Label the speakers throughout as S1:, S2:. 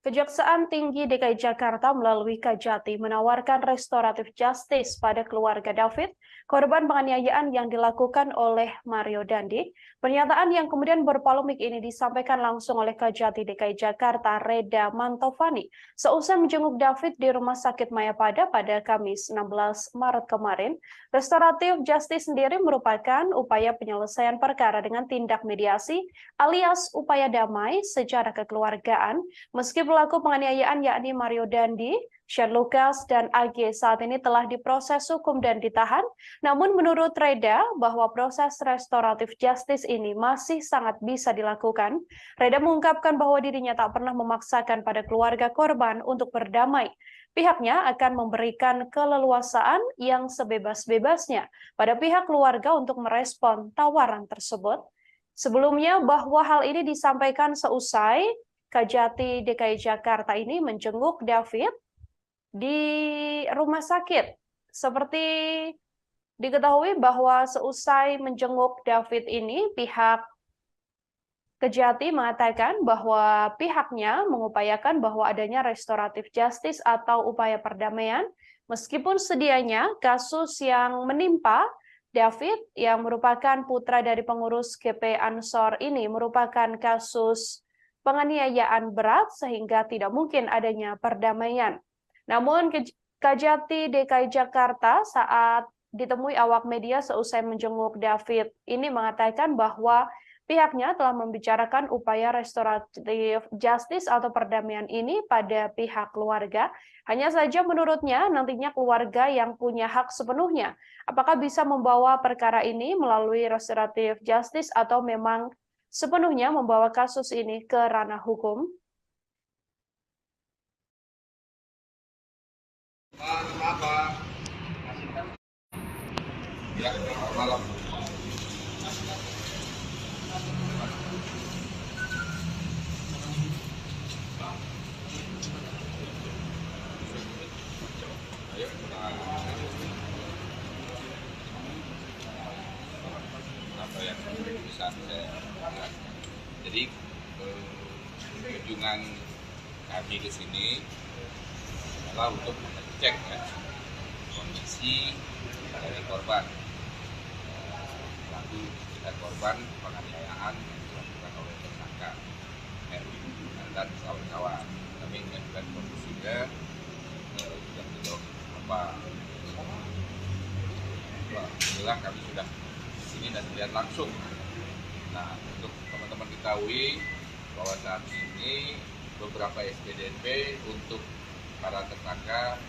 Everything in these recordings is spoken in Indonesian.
S1: Kejaksaan Tinggi DKI Jakarta melalui Kajati menawarkan restoratif justice pada keluarga David, korban penganiayaan yang dilakukan oleh Mario Dandi. Pernyataan yang kemudian berpolemik ini disampaikan langsung oleh Kajati DKI Jakarta, Reda Mantovani, seusai menjenguk David di Rumah Sakit Mayapada pada Kamis 16 Maret kemarin. Restoratif justice sendiri merupakan upaya penyelesaian perkara dengan tindak mediasi alias upaya damai secara kekeluargaan. Meski pelaku penganiayaan yakni Mario Dandi, Shane Lucas, dan AG saat ini telah diproses hukum dan ditahan, namun menurut Reda bahwa proses restoratif justice ini masih sangat bisa dilakukan. Reda mengungkapkan bahwa dirinya tak pernah memaksakan pada keluarga korban untuk berdamai. Pihaknya akan memberikan keleluasaan yang sebebas-bebasnya pada pihak keluarga untuk merespon tawaran tersebut. Sebelumnya bahwa hal ini disampaikan seusai Kajati DKI Jakarta ini menjenguk David di rumah sakit. Seperti diketahui bahwa seusai menjenguk David ini, pihak Kejati mengatakan bahwa pihaknya mengupayakan bahwa adanya restoratif justice atau upaya perdamaian, meskipun sedianya kasus yang menimpa David yang merupakan putra dari pengurus GP Ansor ini merupakan kasus penganiayaan berat sehingga tidak mungkin adanya perdamaian. Namun Kajati DKI Jakarta saat ditemui awak media seusai menjenguk David ini mengatakan bahwa pihaknya telah membicarakan upaya restoratif justice atau perdamaian ini pada pihak keluarga. Hanya saja menurutnya nantinya keluarga yang punya hak sepenuhnya. Apakah bisa membawa perkara ini melalui restoratif justice atau memang sepenuhnya membawa kasus ini ke ranah hukum?
S2: Ya, malam. Ayo, apa yang bisa saya lihat. Jadi kunjungan kami ke sini adalah untuk mengecek ya, kondisi dari korban. Lalu kita korban penganiayaan yang dilakukan oleh tersangka dan kawan-kawan. Kami mengajukan kondisinya yang tidak apa. Alhamdulillah kami sudah di sini dan melihat langsung. Nah, untuk teman-teman ketahui bahwa saat ini beberapa SPDP untuk para tersangka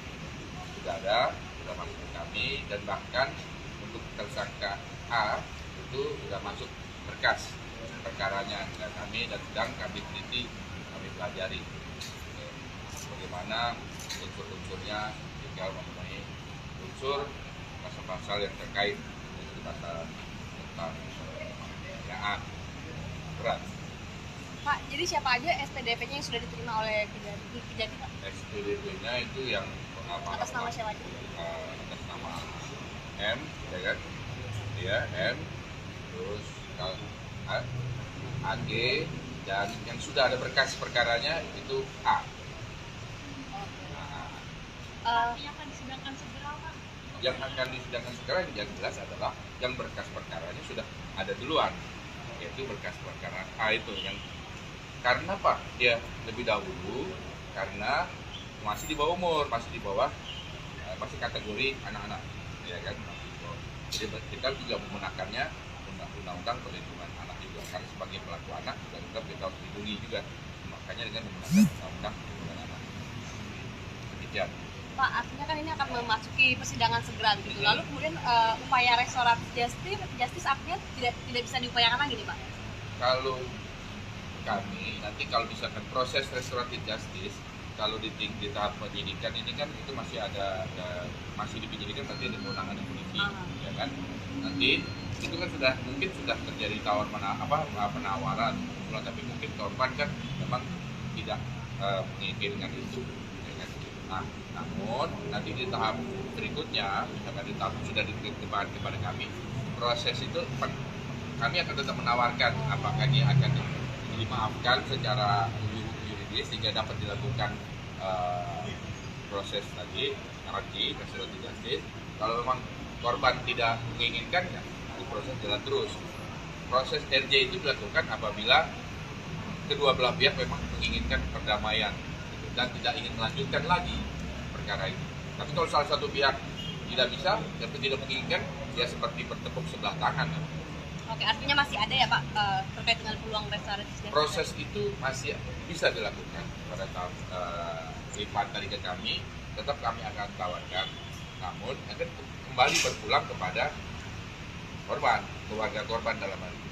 S2: sudah masuk ke kami, dan bahkan untuk tersangka A itu sudah masuk berkas perkaranya ke kami dan sedang kami teliti, kami pelajari bagaimana unsur-unsurnya tinggal memenuhi unsur pasal-pasal yang terkait dengan pasal tentang penganiayaan berat.
S3: Pak, jadi siapa aja SPDP-nya yang sudah diterima oleh Kejati, Pak?
S2: SPDP-nya itu yang
S3: Atas nama siapa aja?
S2: Atas nama M, ya kan? Dia M, terus AG, dan yang sudah ada berkas perkaranya itu A.
S3: Yang akan disidangkan segera, Pak?
S2: Yang akan disidangkan segera yang jelas adalah yang berkas perkaranya sudah ada duluan, yaitu berkas perkara A itu yang karena Pak dia lebih dahulu karena masih di bawah umur, masih kategori anak-anak, ya kan? Jadi kita juga menggunakannya undang-undang perlindungan anak juga, karena sebagai pelaku anak juga kita harus dilindungi juga, makanya dengan menggunakan undang-undang perlindungan anak. Demikian.
S3: Pak, artinya kan ini akan memasuki persidangan segera gitu. Lalu kemudian upaya restoratif justice artinya tidak bisa diupayakan lagi nih, Pak?
S2: Kalau kami nanti kalau misalkan proses restoratif justice, kalau di tahap penyidikan ini kan itu masih masih di penyidikan, nanti ada kewenangan polisi, ya kan? Nanti itu kan mungkin sudah terjadi penawaran, tapi mungkin korban kan memang tidak menginginkan itu. Nah, namun nanti di tahap berikutnya, misalkan di tahap sudah ditemukan kepada kami, proses itu kami akan tetap menawarkan apakah dia akan dimaafkan secara juridis juridis sehingga dapat dilakukan proses tadi RJ restoratif justice. Kalau memang korban tidak menginginkan, ya proses jalan terus. Proses RJ itu dilakukan apabila kedua belah pihak memang menginginkan perdamaian dan tidak ingin melanjutkan lagi perkara ini. Tapi kalau salah satu pihak tidak bisa atau tidak menginginkan, ya seperti bertepuk sebelah tangan.
S3: Oke, artinya masih ada ya Pak terkait dengan peluang restoratif justice?
S2: Proses itu masih bisa dilakukan pada tahap lipat dari ke kami, tetap kami akan tawarkan, namun akan kembali berpulang kepada korban, keluarga korban dalam hal ini.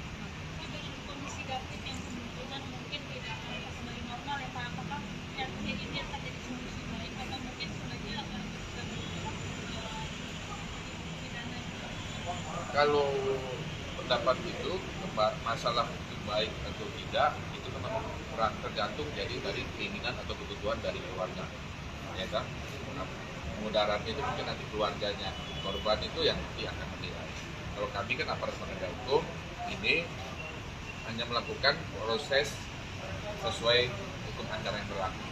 S4: Kondisi David yang kemungkinan mungkin tidak kembali normal ya Pak, apakah yang terjadi ini akan jadi solusi baik atau mungkin sebenarnya pidana?
S2: Kalau pendapat itu masalah itu baik atau tidak itu memang kurang tergantung jadi dari keinginan atau kebutuhan dari keluarga, ya kan? Mudarat itu mungkin nanti keluarganya korban itu yang nanti akan menilai. Kalau kami kan aparat penegak hukum ini hanya melakukan proses sesuai hukum acara yang berlaku.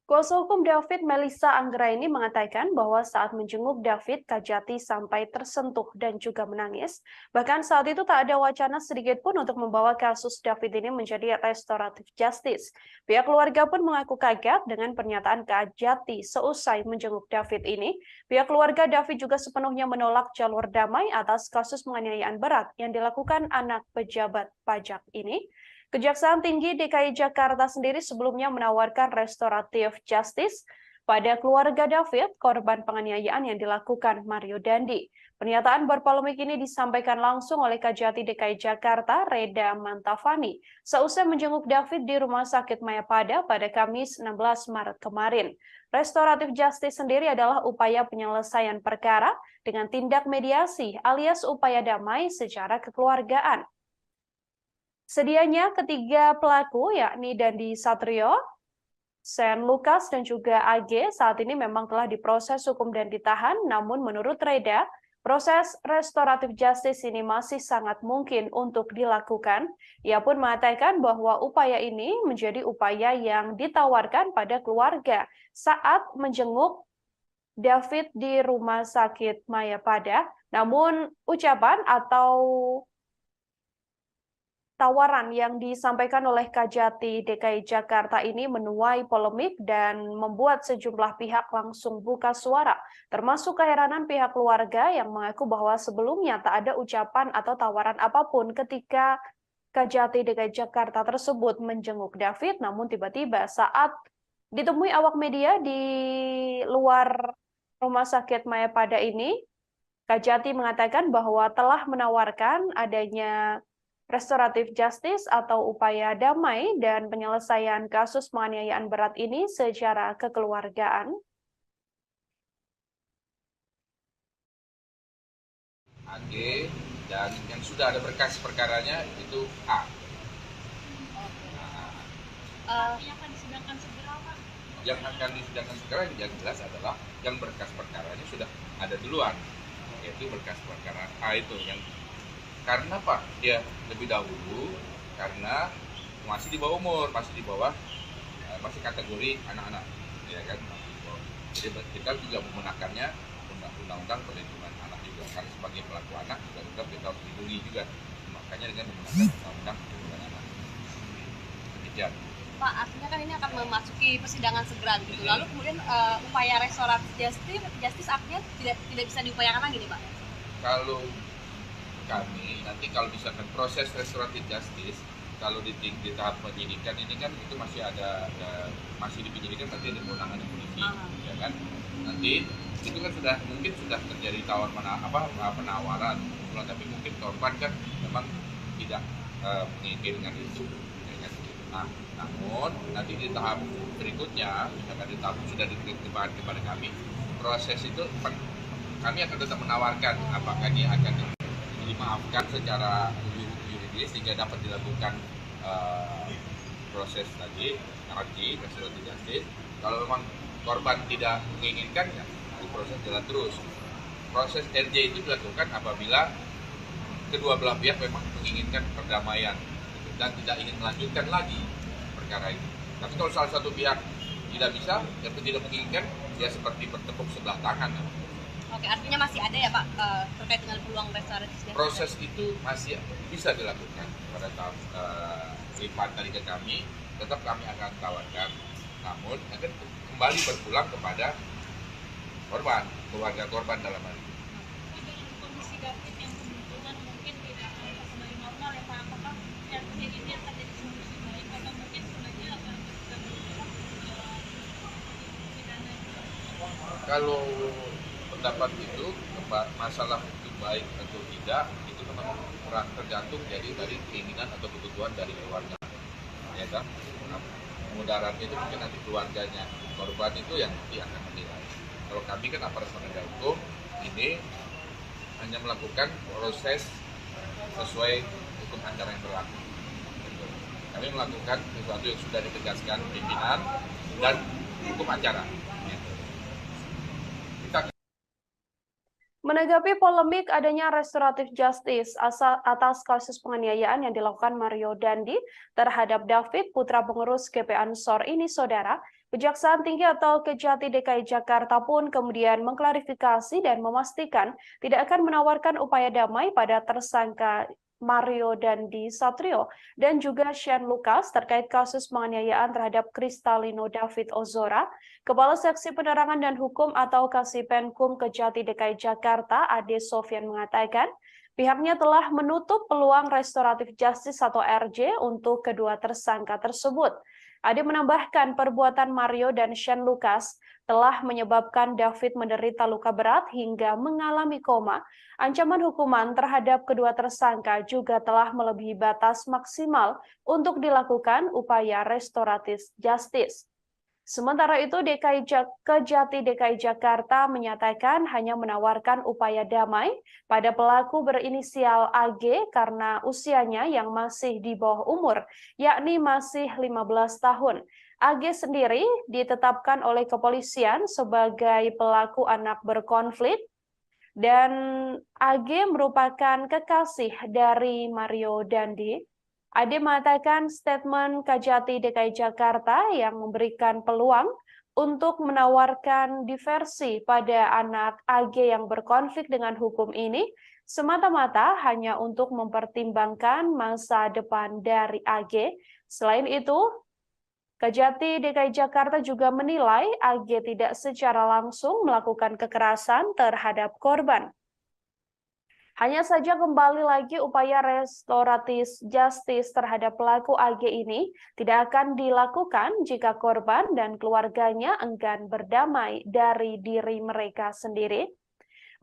S1: Kuasa hukum David, Melissa Anggraini, mengatakan bahwa saat menjenguk David, Kajati sampai tersentuh dan juga menangis. Bahkan saat itu tak ada wacana sedikit pun untuk membawa kasus David ini menjadi restoratif justice. Pihak keluarga pun mengaku kaget dengan pernyataan Kajati seusai menjenguk David ini. Pihak keluarga David juga sepenuhnya menolak jalur damai atas kasus penganiayaan berat yang dilakukan anak pejabat pajak ini. Kejaksaan Tinggi DKI Jakarta sendiri sebelumnya menawarkan restoratif justice pada keluarga David, korban penganiayaan yang dilakukan Mario Dandi. Pernyataan berpolemik ini disampaikan langsung oleh Kajati DKI Jakarta, Reda Mantafani, seusai menjenguk David di Rumah Sakit Mayapada pada Kamis 16 Maret kemarin. Restoratif justice sendiri adalah upaya penyelesaian perkara dengan tindak mediasi alias upaya damai secara kekeluargaan. Sedianya ketiga pelaku yakni Dandi Satrio, Sen Lukas, dan juga AG saat ini memang telah diproses hukum dan ditahan, namun menurut Reda, proses restoratif justice ini masih sangat mungkin untuk dilakukan. Ia pun mengatakan bahwa upaya ini menjadi upaya yang ditawarkan pada keluarga saat menjenguk David di Rumah Sakit Mayapada, namun ucapan atau tawaran yang disampaikan oleh Kajati DKI Jakarta ini menuai polemik dan membuat sejumlah pihak langsung buka suara, termasuk keheranan pihak keluarga yang mengaku bahwa sebelumnya tak ada ucapan atau tawaran apapun ketika Kajati DKI Jakarta tersebut menjenguk David, namun tiba-tiba saat ditemui awak media di luar Rumah Sakit Mayapada ini, Kajati mengatakan bahwa telah menawarkan adanya restoratif justice atau upaya damai dan penyelesaian kasus penganiayaan berat ini secara kekeluargaan.
S2: AG dan yang sudah ada berkas perkaranya itu A.
S4: Yang akan disidangkan segera Pak?
S2: Yang akan disidangkan segera yang jelas adalah yang berkas perkaranya sudah ada duluan, yaitu berkas perkara A itu yang karena Pak dia lebih dahulu karena masih di bawah umur, masih masih kategori anak-anak, ya kan. Jadi kita juga menggunakannya undang-undang perlindungan anak juga, karena sebagai pelaku anak juga tetap kita harus dilindungi juga, makanya dengan menggunakan undang-undang perlindungan anak. Demikian.
S3: Pak, artinya kan ini akan memasuki persidangan segera gitu. Lalu kemudian upaya restoratif justice artinya tidak bisa diupayakan lagi nih Pak?
S2: Kalau kami nanti kalau misalkan proses restoratif justice kalau di tahap penyidikan ini kan itu masih masih di penyidikan, nanti ada kewenangan polisi, ya kan. Nanti itu kan mungkin sudah terjadi penawaran, tapi mungkin korban kan memang tidak menginginkan itu, ya kan. Nah, namun nanti di tahap berikutnya, misalkan di tahap sudah diterima kepada kami, proses itu kami akan tetap menawarkan apakah ini akan dimaafkan secara juridis sehingga dapat dilakukan proses tadi RJ restoratif justice. Kalau memang korban tidak menginginkan, ya proses jalan terus. Proses RJ itu dilakukan apabila kedua belah pihak memang menginginkan perdamaian dan tidak ingin melanjutkan lagi perkara perkara ini. Tapi kalau salah satu pihak tidak bisa, atau tidak menginginkan, ya seperti bertepuk sebelah tangan.
S3: Oke, artinya masih ada ya Pak terkait dengan peluang restoratif justice?
S2: Proses itu masih bisa dilakukan pada tahap lipat dari ke kami, tetap kami akan tawarkan, namun akan kembali berpulang kepada korban, keluarga korban dalam hal ini.
S4: Dengan kondisi David yang kemungkinan mungkin tidak akan kembali normal ya Pak, apakah yang terjadi ini akan jadi solusi baik atau mungkin sebenarnya akan bisa berkurang pidana?
S2: Kalau pendapat itu, masalah itu baik atau tidak, itu memang tergantung jadi dari keinginan atau kebutuhan dari keluarga, ya kan? Mudaratnya itu mungkin nanti keluarganya korban itu yang nanti akan menilai. Kalau kami kan aparat penegak hukum ini hanya melakukan proses sesuai hukum acara yang berlaku. Kami melakukan sesuatu yang sudah ditegaskan pimpinan dan hukum acara.
S1: Menanggapi polemik adanya restoratif justice atas kasus penganiayaan yang dilakukan Mario Dandi terhadap David, putra pengurus GP Ansor ini, Saudara, Kejaksaan Tinggi atau Kejati DKI Jakarta pun kemudian mengklarifikasi dan memastikan tidak akan menawarkan upaya damai pada tersangka Mario Dandi Satrio dan juga Shane Lucas terkait kasus penganiayaan terhadap Kristalino David Ozora. Kepala Seksi Penerangan dan Hukum atau Kasipenkum Kejati DKI Jakarta, Ade Sofyan, mengatakan pihaknya telah menutup peluang restoratif justice atau RJ untuk kedua tersangka tersebut. Ade menambahkan perbuatan Mario dan Shane Lucas telah menyebabkan David menderita luka berat hingga mengalami koma. Ancaman hukuman terhadap kedua tersangka juga telah melebihi batas maksimal untuk dilakukan upaya restoratif justice. Sementara itu, Kejati DKI Jakarta menyatakan hanya menawarkan upaya damai pada pelaku berinisial AG karena usianya yang masih di bawah umur, yakni masih 15 tahun. AG sendiri ditetapkan oleh kepolisian sebagai pelaku anak berkonflik, dan AG merupakan kekasih dari Mario Dandi. Ade mengatakan statement Kejati DKI Jakarta yang memberikan peluang untuk menawarkan diversi pada anak AG yang berkonflik dengan hukum ini semata-mata hanya untuk mempertimbangkan masa depan dari AG. Selain itu, Kejati DKI Jakarta juga menilai AG tidak secara langsung melakukan kekerasan terhadap korban. Hanya saja kembali lagi upaya restoratif justice terhadap pelaku AG ini tidak akan dilakukan jika korban dan keluarganya enggan berdamai dari diri mereka sendiri.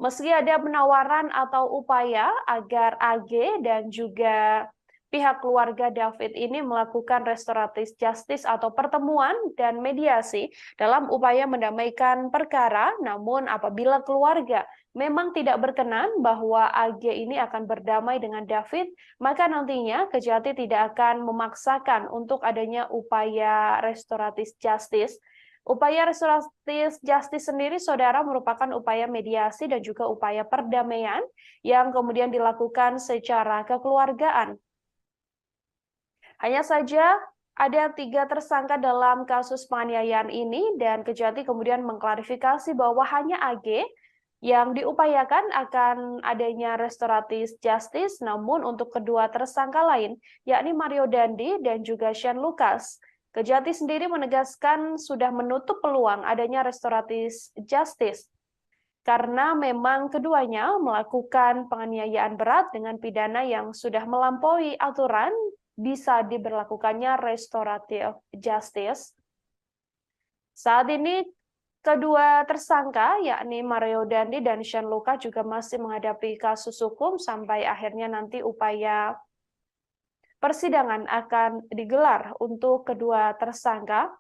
S1: Meski ada penawaran atau upaya agar AG dan juga pihak keluarga David ini melakukan restoratif justice atau pertemuan dan mediasi dalam upaya mendamaikan perkara, namun apabila keluarga memang tidak berkenan bahwa AG ini akan berdamai dengan David, maka nantinya Kejati tidak akan memaksakan untuk adanya upaya restoratif justice. Upaya restoratif justice sendiri, Saudara, merupakan upaya mediasi dan juga upaya perdamaian yang kemudian dilakukan secara kekeluargaan. Hanya saja ada 3 tersangka dalam kasus penganiayaan ini dan Kejati kemudian mengklarifikasi bahwa hanya AG yang diupayakan akan adanya restoratif justice, namun untuk kedua tersangka lain, yakni Mario Dandi dan juga Shane Lucas, Kejati sendiri menegaskan sudah menutup peluang adanya restoratif justice, karena memang keduanya melakukan penganiayaan berat dengan pidana yang sudah melampaui aturan bisa diberlakukannya restoratif justice. Saat ini, kedua tersangka, yakni Mario Dandi dan Shane Lucas, juga masih menghadapi kasus hukum sampai akhirnya nanti upaya persidangan akan digelar untuk kedua tersangka.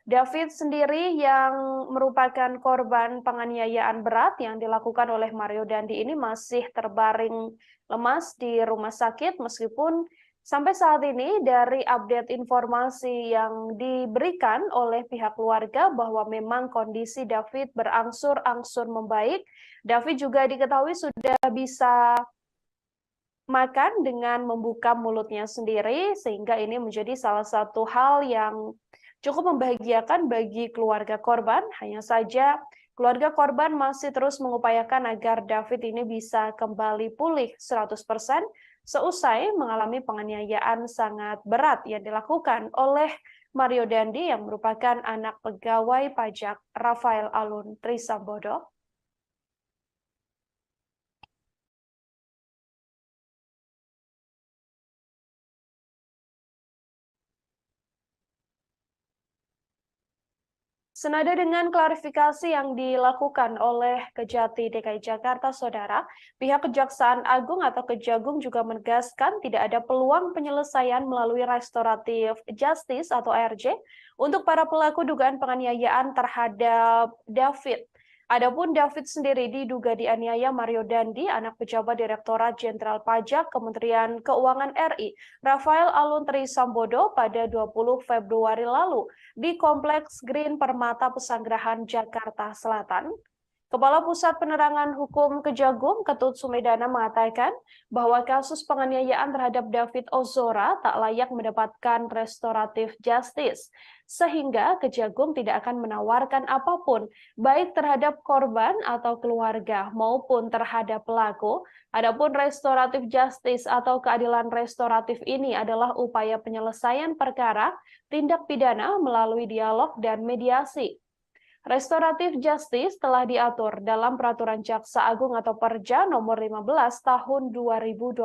S1: David sendiri yang merupakan korban penganiayaan berat yang dilakukan oleh Mario Dandi ini masih terbaring lemas di rumah sakit, meskipun sampai saat ini dari update informasi yang diberikan oleh pihak keluarga bahwa memang kondisi David berangsur-angsur membaik. David juga diketahui sudah bisa makan dengan membuka mulutnya sendiri, sehingga ini menjadi salah satu hal yang cukup membahagiakan bagi keluarga korban. Hanya saja keluarga korban masih terus mengupayakan agar David ini bisa kembali pulih 100% seusai mengalami penganiayaan sangat berat yang dilakukan oleh Mario Dandi yang merupakan anak pegawai pajak Rafael Alun Trisambodo. Senada dengan klarifikasi yang dilakukan oleh Kejati DKI Jakarta, Saudara, pihak Kejaksaan Agung atau Kejagung juga menegaskan tidak ada peluang penyelesaian melalui restoratif justice atau RJ untuk para pelaku dugaan penganiayaan terhadap David. Adapun David sendiri diduga dianiaya Mario Dandi, anak pejabat Direktorat Jenderal Pajak Kementerian Keuangan RI, Rafael Alun Trisambodo pada 20 Februari lalu di Kompleks Green Permata Pesanggerahan, Jakarta Selatan. Kepala Pusat Penerangan Hukum Kejagung, Ketut Sumedana, mengatakan bahwa kasus penganiayaan terhadap David Ozora tak layak mendapatkan restoratif justice, sehingga Kejagung tidak akan menawarkan apapun, baik terhadap korban atau keluarga maupun terhadap pelaku. Adapun restoratif justice atau keadilan restoratif ini adalah upaya penyelesaian perkara tindak pidana melalui dialog dan mediasi. Restoratif justice telah diatur dalam Peraturan Jaksa Agung atau Perja nomor 15 tahun 2020.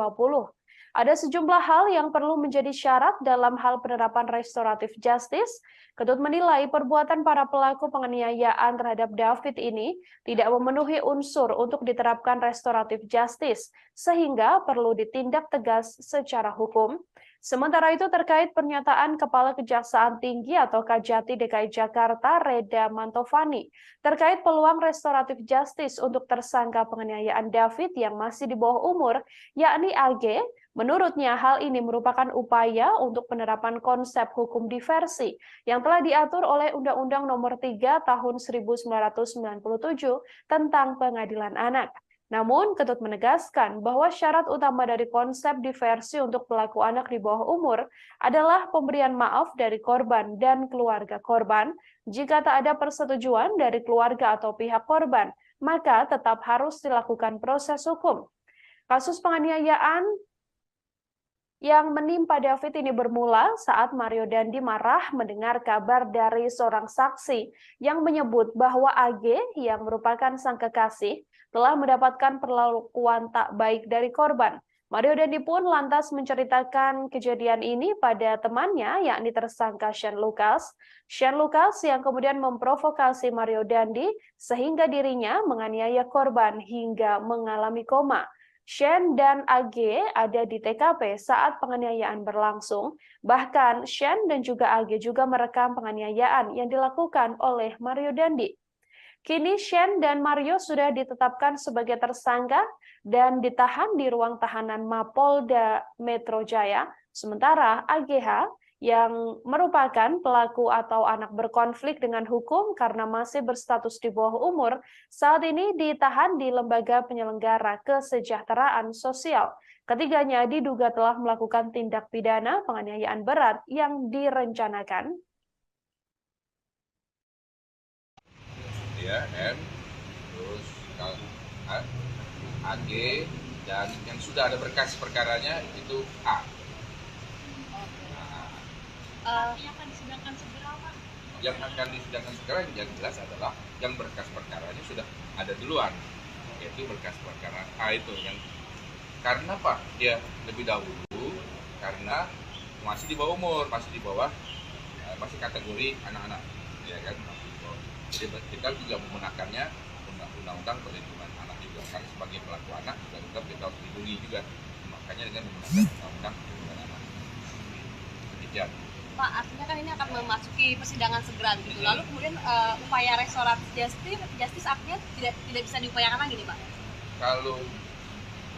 S1: Ada sejumlah hal yang perlu menjadi syarat dalam hal penerapan restoratif justice. Ketut menilai perbuatan para pelaku penganiayaan terhadap David ini tidak memenuhi unsur untuk diterapkan restoratif justice, sehingga perlu ditindak tegas secara hukum. Sementara itu terkait pernyataan Kepala Kejaksaan Tinggi atau Kajati DKI Jakarta Reda Mantovani terkait peluang restoratif justice untuk tersangka penganiayaan David yang masih di bawah umur, yakni AG, menurutnya hal ini merupakan upaya untuk penerapan konsep hukum diversi yang telah diatur oleh Undang-Undang Nomor 3 Tahun 1997 tentang Pengadilan Anak. Namun, Ketut menegaskan bahwa syarat utama dari konsep diversi untuk pelaku anak di bawah umur adalah pemberian maaf dari korban dan keluarga korban. Jika tak ada persetujuan dari keluarga atau pihak korban, maka tetap harus dilakukan proses hukum. Kasus penganiayaan yang menimpa David ini bermula saat Mario Dandi marah mendengar kabar dari seorang saksi yang menyebut bahwa AG yang merupakan sang kekasih telah mendapatkan perlakuan tak baik dari korban. Mario Dandi pun lantas menceritakan kejadian ini pada temannya, yakni tersangka Shane Lucas. Shane Lucas yang kemudian memprovokasi Mario Dandi sehingga dirinya menganiaya korban hingga mengalami koma. Shane dan AG ada di TKP saat penganiayaan berlangsung. Bahkan Shane dan juga AG juga merekam penganiayaan yang dilakukan oleh Mario Dandi. Kini Shane dan Mario sudah ditetapkan sebagai tersangka dan ditahan di ruang tahanan Mapolda Metro Jaya. Sementara AGH yang merupakan pelaku atau anak berkonflik dengan hukum karena masih berstatus di bawah umur, saat ini ditahan di Lembaga Penyelenggara Kesejahteraan Sosial. Ketiganya diduga telah melakukan tindak pidana penganiayaan berat yang direncanakan.
S2: Ya, M, terus AG, dan yang sudah ada berkas perkaranya itu A.
S4: Yang akan disidangkan segera, Pak?
S2: Yang akan disidangkan segera yang jelas adalah yang berkas perkaranya sudah ada duluan, yaitu berkas perkara A itu yang karena Pak dia lebih dahulu karena masih di bawah umur, masih di bawah masih kategori anak-anak, ya kan, masih di bawah. Jadi kita juga menggunakannya undang-undang perlindungan anak juga, karena sebagai pelaku anak juga tetap kita harus dilindungi juga, makanya dengan menggunakan undang-undang perlindungan anak. Demikian.
S3: Pak, artinya kan ini akan memasuki persidangan segera gitu. Lalu kemudian upaya restoratif justice artinya tidak bisa diupayakan lagi nih, Pak?
S2: Kalau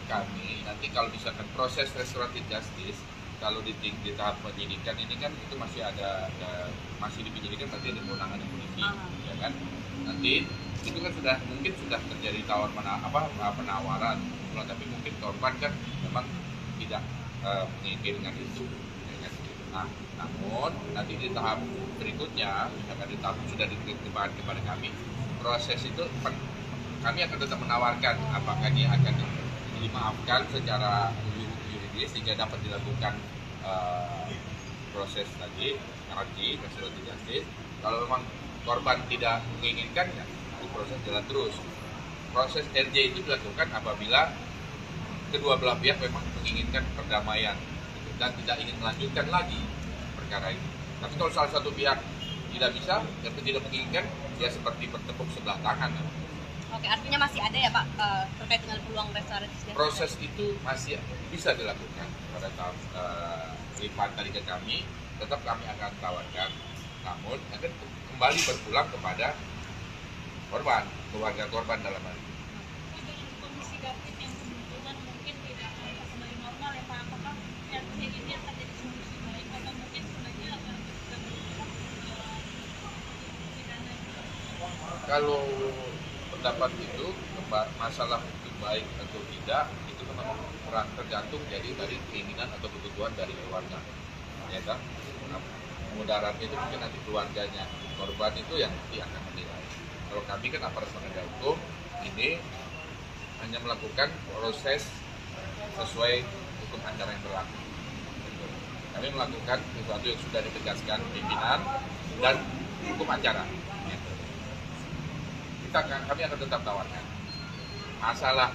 S2: kami nanti kalau misalkan proses restoratif justice, kalau di tahap penyidikan ini kan itu masih masih di penyidikan, berarti ada kewenangan polisi, ya kan? Nanti itu kan mungkin sudah terjadi penawaran, tapi mungkin korban kan memang tidak menginginkan itu. Ya kan? Nah, namun nanti di tahap berikutnya, misalkan di tahap sudah diterima kepada kami, proses itu kami akan tetap menawarkan apakah dia akan dimaafkan secara yuridis sehingga dapat dilakukan proses tadi RJ, restoratif justice. Kalau memang korban tidak menginginkan, ya proses jalan terus. Proses RJ itu dilakukan apabila kedua belah pihak memang menginginkan perdamaian dan tidak ingin melanjutkan lagi perkara ini. Tapi kalau salah satu pihak tidak bisa dan tidak menginginkan, ya seperti bertepuk sebelah tangan.
S3: Oke, artinya masih ada ya Pak terkait dengan peluang restoratif justice?
S2: Proses itu masih bisa dilakukan pada tahap lipat tadi ke kami, tetap kami akan tawarkan, namun akan kembali berpulang kepada korban, keluarga korban dalam hal ini.
S4: Dengan kondisi David yang kebetulan mungkin tidak kembali normal ya Pak, apakah RJ ini akan jadi solusi baik atau mungkin sebenarnya akan pidana?
S2: Kalau pendapat itu masalah itu baik atau tidak itu memang tergantung jadi dari keinginan atau kebutuhan dari keluarga, ya kan? Nah, mudaratnya itu mungkin nanti keluarganya, korban itu yang nanti akan menilai. Kalau kami kan aparat penegak hukum ini hanya melakukan proses sesuai hukum acara yang berlaku. Kami melakukan sesuatu yang sudah ditegaskan pimpinan dan hukum acara. Kami akan tetap tawarkan. Masalah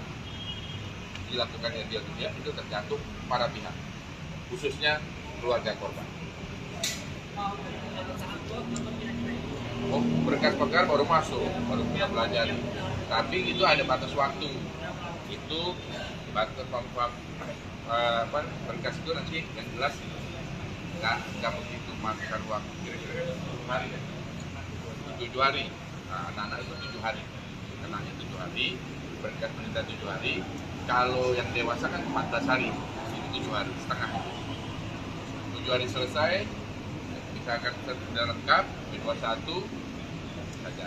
S2: dilakukannya dia itu tergantung para pihak, khususnya keluarga korban. Berkas perkara baru masuk, baru kita belajar. Tapi itu ada batas waktu. Itu batas berkas itu nanti yang jelas nggak begitu makan waktu kira-kira 7 hari. 7 hari. Nah, anak-anak itu 7 hari, kenanya 7 hari, berkas penelitian 7 hari. Kalau yang dewasa kan 14 hari, itu 7 hari setengah. 7 hari selesai, misalkan sudah lengkap, B21, saja.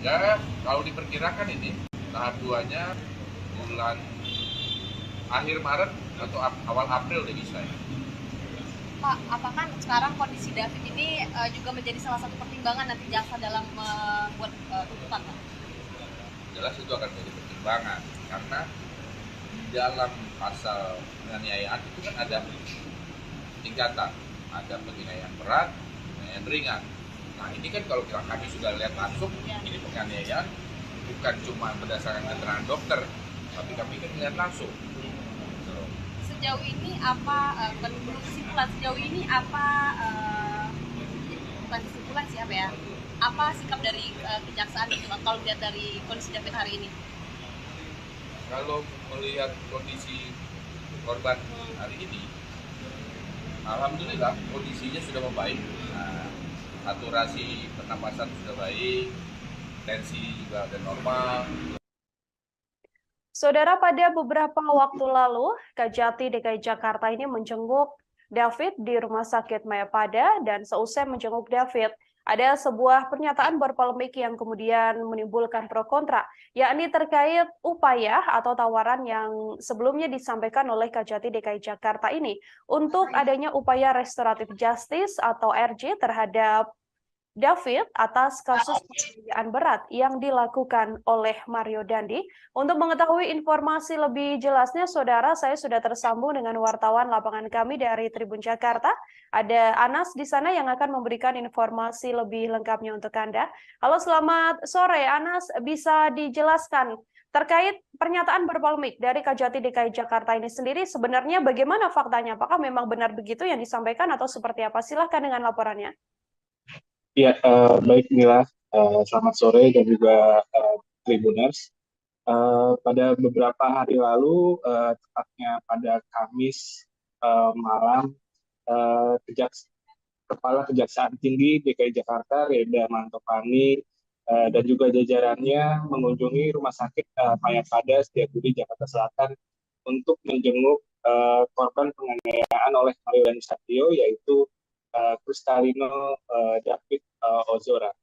S2: Ya, kalau diperkirakan ini tahap 2-nya bulan akhir Maret atau awal April udah bisa ya.
S3: Pak, apakah sekarang kondisi David ini juga menjadi salah satu pertimbangan nanti jaksa dalam membuat tuntutan, Pak?
S2: Jelas itu akan menjadi pertimbangan karena di dalam pasal penganiayaan itu kan ada tingkatan, ada penganiayaan berat, penganiayaan ringan. Nah ini kan kalau kami sudah lihat langsung, ini penganiayaan bukan cuma berdasarkan keterangan dokter, tapi kami kan lihat langsung.
S3: Sejauh ini apa belum kesimpulan sejauh ini apa bukan kesimpulan sih apa ya, apa sikap dari kejaksaan gitu kalau lihat dari kondisi David hari ini?
S2: Kalau melihat kondisi korban hari ini, alhamdulillah kondisinya sudah membaik. Nah, saturasi pernapasan sudah baik, tensi juga ada normal.
S1: Saudara, pada beberapa waktu lalu, Kejati DKI Jakarta ini menjenguk David di Rumah Sakit Mayapada, dan seusai menjenguk David, ada sebuah pernyataan berpolemik yang kemudian menimbulkan pro kontra, yakni terkait upaya atau tawaran yang sebelumnya disampaikan oleh Kejati DKI Jakarta ini untuk adanya upaya restoratif justice atau RJ terhadap David atas kasus penganiayaan berat yang dilakukan oleh Mario Dandi. Untuk mengetahui informasi lebih jelasnya, saudara, saya sudah tersambung dengan wartawan lapangan kami dari Tribun Jakarta. Ada Anas di sana yang akan memberikan informasi lebih lengkapnya untuk Anda. Halo, selamat sore Anas, bisa dijelaskan terkait pernyataan berpolemik dari Kejati DKI Jakarta ini sendiri, sebenarnya bagaimana faktanya? Apakah memang benar begitu yang disampaikan atau seperti apa? Silahkan dengan laporannya.
S5: Ya, baik Mila, selamat sore dan juga Tribuners. Pada beberapa hari lalu, tepatnya pada Kamis malam, Kepala Kejaksaan Tinggi DKI Jakarta, Reda Mantopani, dan juga jajarannya mengunjungi Rumah Sakit Mayapada Setiabudi Jakarta Selatan untuk menjenguk korban penganiayaan oleh Mario Dandi Satrio, yaitu Kristalino David Ozora.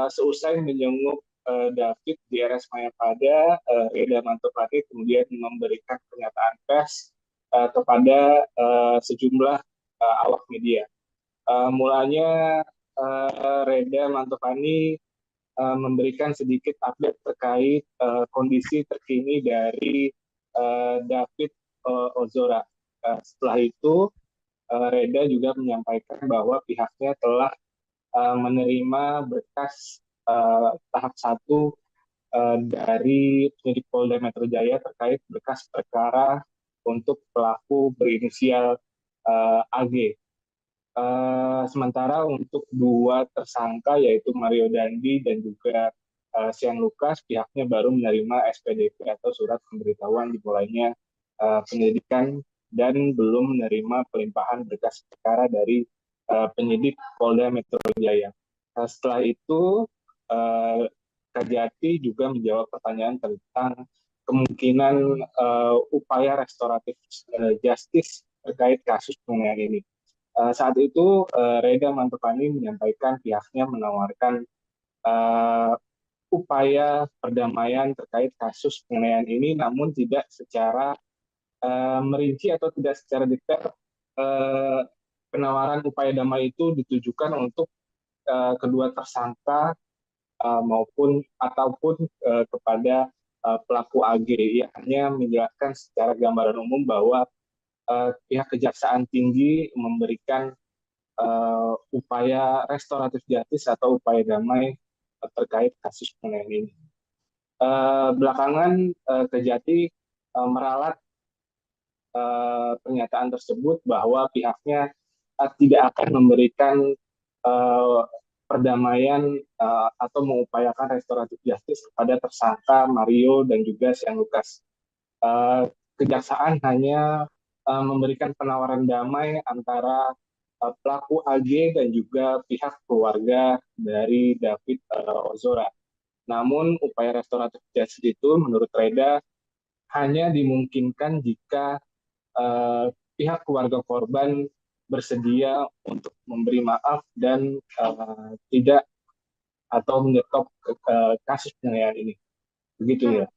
S5: Seusai menjenguk David di RS Mayapada, Reda Mantopani kemudian memberikan pernyataan pers kepada sejumlah awak media. Mulanya Reda Mantopani memberikan sedikit update terkait kondisi terkini dari David Ozora. Setelah itu, Reda juga menyampaikan bahwa pihaknya telah menerima berkas tahap 1 dari penyidik Polda Metro Jaya terkait berkas perkara untuk pelaku berinisial AG. Sementara untuk 2 tersangka yaitu Mario Dandi dan juga Sian Lukas, pihaknya baru menerima SPDP atau surat pemberitahuan dimulainya penyelidikan dan belum menerima pelimpahan berkas perkara dari penyidik Polda Metro Jaya. Setelah itu, Kajati juga menjawab pertanyaan tentang kemungkinan upaya restoratif justice terkait kasus penganiayaan ini. Saat itu Reda Mantopani menyampaikan pihaknya menawarkan upaya perdamaian terkait kasus penganiayaan ini, namun tidak secara merinci atau tidak secara detail. Penawaran upaya damai itu ditujukan untuk kedua tersangka ataupun kepada pelaku AG. Ia hanya menjelaskan secara gambaran umum bahwa pihak Kejaksaan Tinggi memberikan upaya restoratif justice atau upaya damai terkait kasus penganiayaan ini. Belakangan Kejati meralat pernyataan tersebut bahwa pihaknya tidak akan memberikan perdamaian atau mengupayakan restoratif justice kepada tersangka Mario dan juga Sian Lukas. Kejaksaan hanya memberikan penawaran damai antara pelaku AG dan juga pihak keluarga dari David Ozora. Namun upaya restoratif justice itu menurut Reda hanya dimungkinkan jika pihak keluarga korban bersedia untuk memberi maaf dan tidak atau menyetop kasus penganiayaan ini. Begitu ya.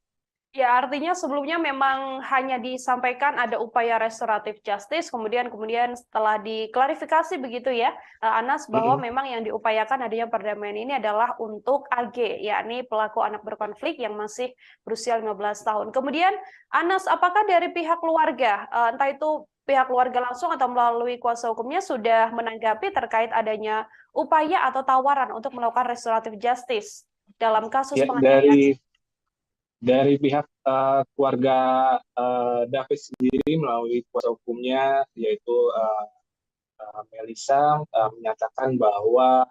S1: Ya, artinya sebelumnya memang hanya disampaikan ada upaya restoratif justice, kemudian setelah diklarifikasi begitu ya, Anas, bahwa memang yang diupayakan adanya perdamaian ini adalah untuk AG, yakni pelaku anak berkonflik yang masih berusia 15 tahun. Kemudian, Anas, apakah dari pihak keluarga, entah itu pihak keluarga langsung atau melalui kuasa hukumnya sudah menanggapi terkait adanya upaya atau tawaran untuk melakukan restoratif justice dalam kasus penganiayaan?
S5: Dari pihak keluarga David sendiri melalui kuasa hukumnya yaitu Melisa menyatakan bahwa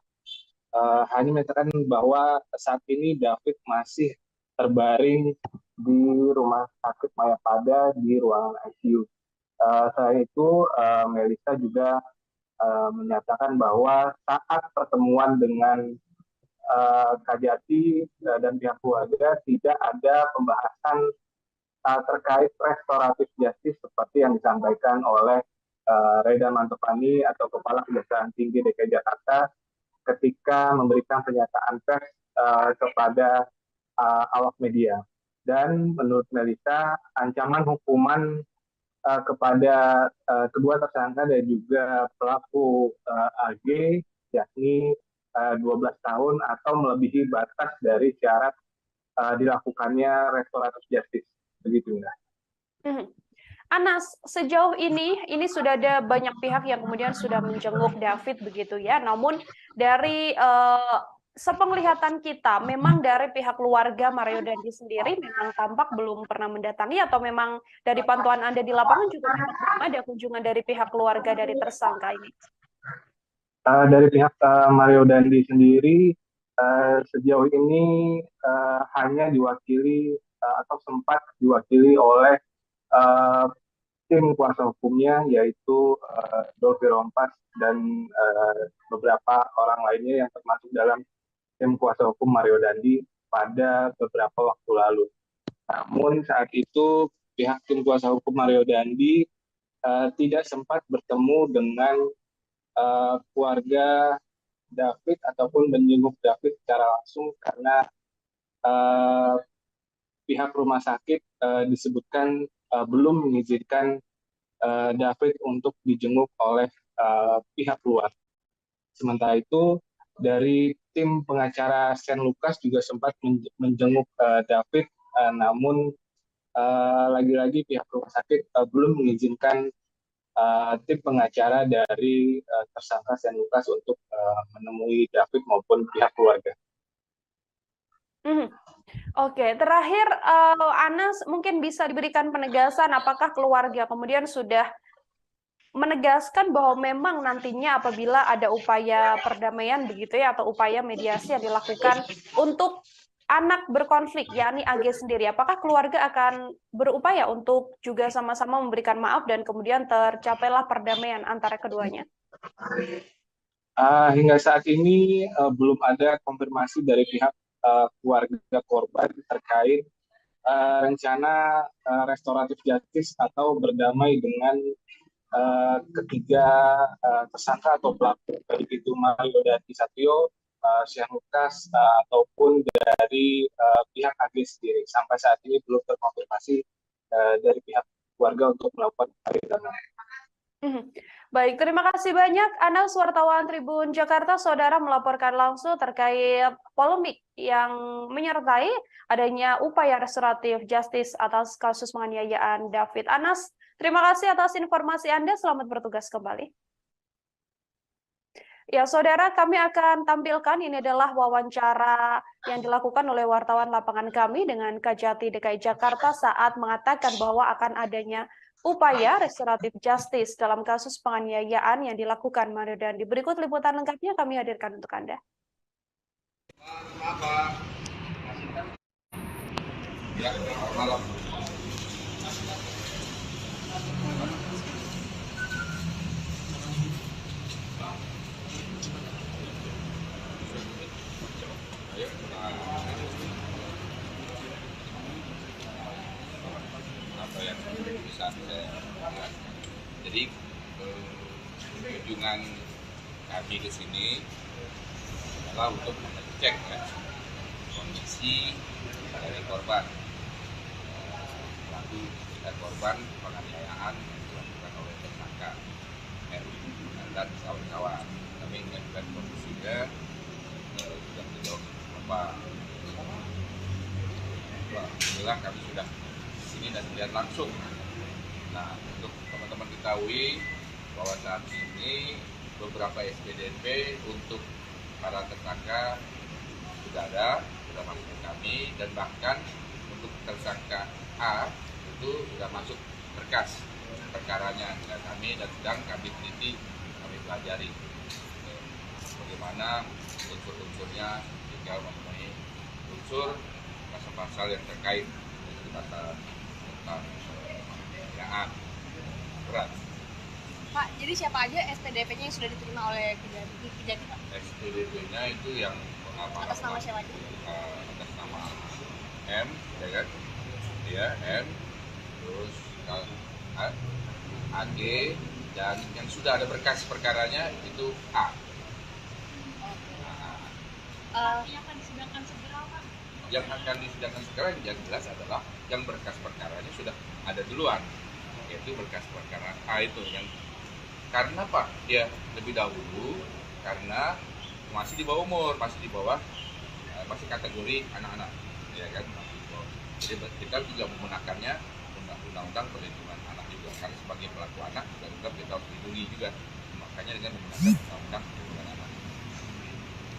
S5: saat ini David masih terbaring di rumah sakit Mayapada di ruangan ICU. Selain itu Melisa juga menyatakan bahwa saat pertemuan dengan Kajati dan pihak keluarga tidak ada pembahasan terkait restoratif justice seperti yang disampaikan oleh Reda Mantopani atau Kepala Kejaksaan Tinggi DKI Jakarta ketika memberikan pernyataan pers kepada awak media. Dan menurut Melisa, ancaman hukuman kepada kedua tersangka dan juga pelaku AG yakni 12 tahun atau melebihi batas dari syarat dilakukannya restoratif justice. Begitu ya.
S1: Anas, sejauh ini sudah ada banyak pihak yang kemudian sudah menjenguk David begitu ya. Namun dari sepenglihatan kita, memang dari pihak keluarga Mario Dandi sendiri memang tampak belum pernah mendatangi, atau memang dari pantauan Anda di lapangan juga memang belum ada kunjungan dari pihak keluarga dari tersangka ini?
S5: Dari pihak Mario Dandi sendiri sejauh ini hanya diwakili atau sempat diwakili oleh tim kuasa hukumnya yaitu Dolfi Rompas dan beberapa orang lainnya yang termasuk dalam tim kuasa hukum Mario Dandi pada beberapa waktu lalu. Namun saat itu pihak tim kuasa hukum Mario Dandi tidak sempat bertemu dengan keluarga David ataupun menjenguk David secara langsung karena pihak rumah sakit disebutkan belum mengizinkan David untuk dijenguk oleh pihak luar. Sementara itu dari tim pengacara Shane Lucas juga sempat menjenguk David, namun lagi-lagi pihak rumah sakit belum mengizinkan tim pengacara dari tersangka Shane Lucas untuk menemui David maupun pihak keluarga.
S1: Oke, terakhir Anas mungkin bisa diberikan penegasan apakah keluarga kemudian sudah menegaskan bahwa memang nantinya apabila ada upaya perdamaian begitu ya atau upaya mediasi yang dilakukan untuk anak berkonflik yakni AG sendiri, apakah keluarga akan berupaya untuk juga sama-sama memberikan maaf dan kemudian tercapailah perdamaian antara keduanya?
S5: Hingga saat ini belum ada konfirmasi dari pihak keluarga korban terkait rencana restoratif justice atau berdamai dengan ketiga tersangka atau pelaku, baik itu Mario Dandi Satrio, Shane Lucas, ataupun dari pihak AG sendiri. Sampai saat ini belum terkonfirmasi dari pihak keluarga untuk melakukan perdamaian.
S1: Baik, terima kasih banyak Anas, wartawan Tribun Jakarta. Saudara melaporkan langsung terkait polemik yang menyertai adanya upaya restoratif justice atas kasus penganiayaan David. Anas, terima kasih atas informasi Anda. Selamat bertugas kembali. Ya, saudara, kami akan tampilkan ini adalah wawancara yang dilakukan oleh wartawan lapangan kami dengan Kajati DKI Jakarta saat mengatakan bahwa akan adanya upaya restoratif justice dalam kasus penganiayaan yang dilakukan Mario Dandi. Berikut liputan lengkapnya kami hadirkan untuk Anda.
S2: Jadi kunjungan kami ke sini adalah untuk mengecek kondisi dari korban, pelaku dan korban penganiayaan yang dilakukan oleh tersangka dan kawan-kawan. Kami mengajukan kondisinya sudah sejauh berapa. Alhamdulillah kami sudah di sini dan melihat langsung. Nah, untuk teman-teman ketahui bahwa saat ini beberapa SPDP untuk para tersangka sudah masuk ke kami, dan bahkan untuk tersangka A itu sudah masuk berkas perkaranya ke kami dan sedang kami teliti, kami pelajari bagaimana unsur-unsurnya tinggal memenuhi unsur pasal-pasal yang terkait dengan pasal tentang penganiayaan berat.
S3: Pak, jadi siapa aja SPDP-nya yang sudah diterima oleh Kejati, Pak?
S2: SPDP-nya itu yang
S3: atas nama siapa aja?
S2: Atas nama M, ya kan? Ya, M, terus AG, dan yang sudah ada berkas perkaranya itu A.
S4: Yang akan disidangkan segera, Pak?
S2: Yang akan disidangkan segera yang jelas adalah yang berkas perkaranya sudah ada duluan, yaitu berkas perkara A itu yang karena Pak dia lebih dahulu karena masih di bawah umur, masih di bawah masih kategori anak-anak, ya kan? Jadi kita juga menggunakannya undang-undang perlindungan anak juga, karena sebagai pelaku anak juga kita harus dilindungi juga, makanya dengan menggunakan undang-undang perlindungan anak.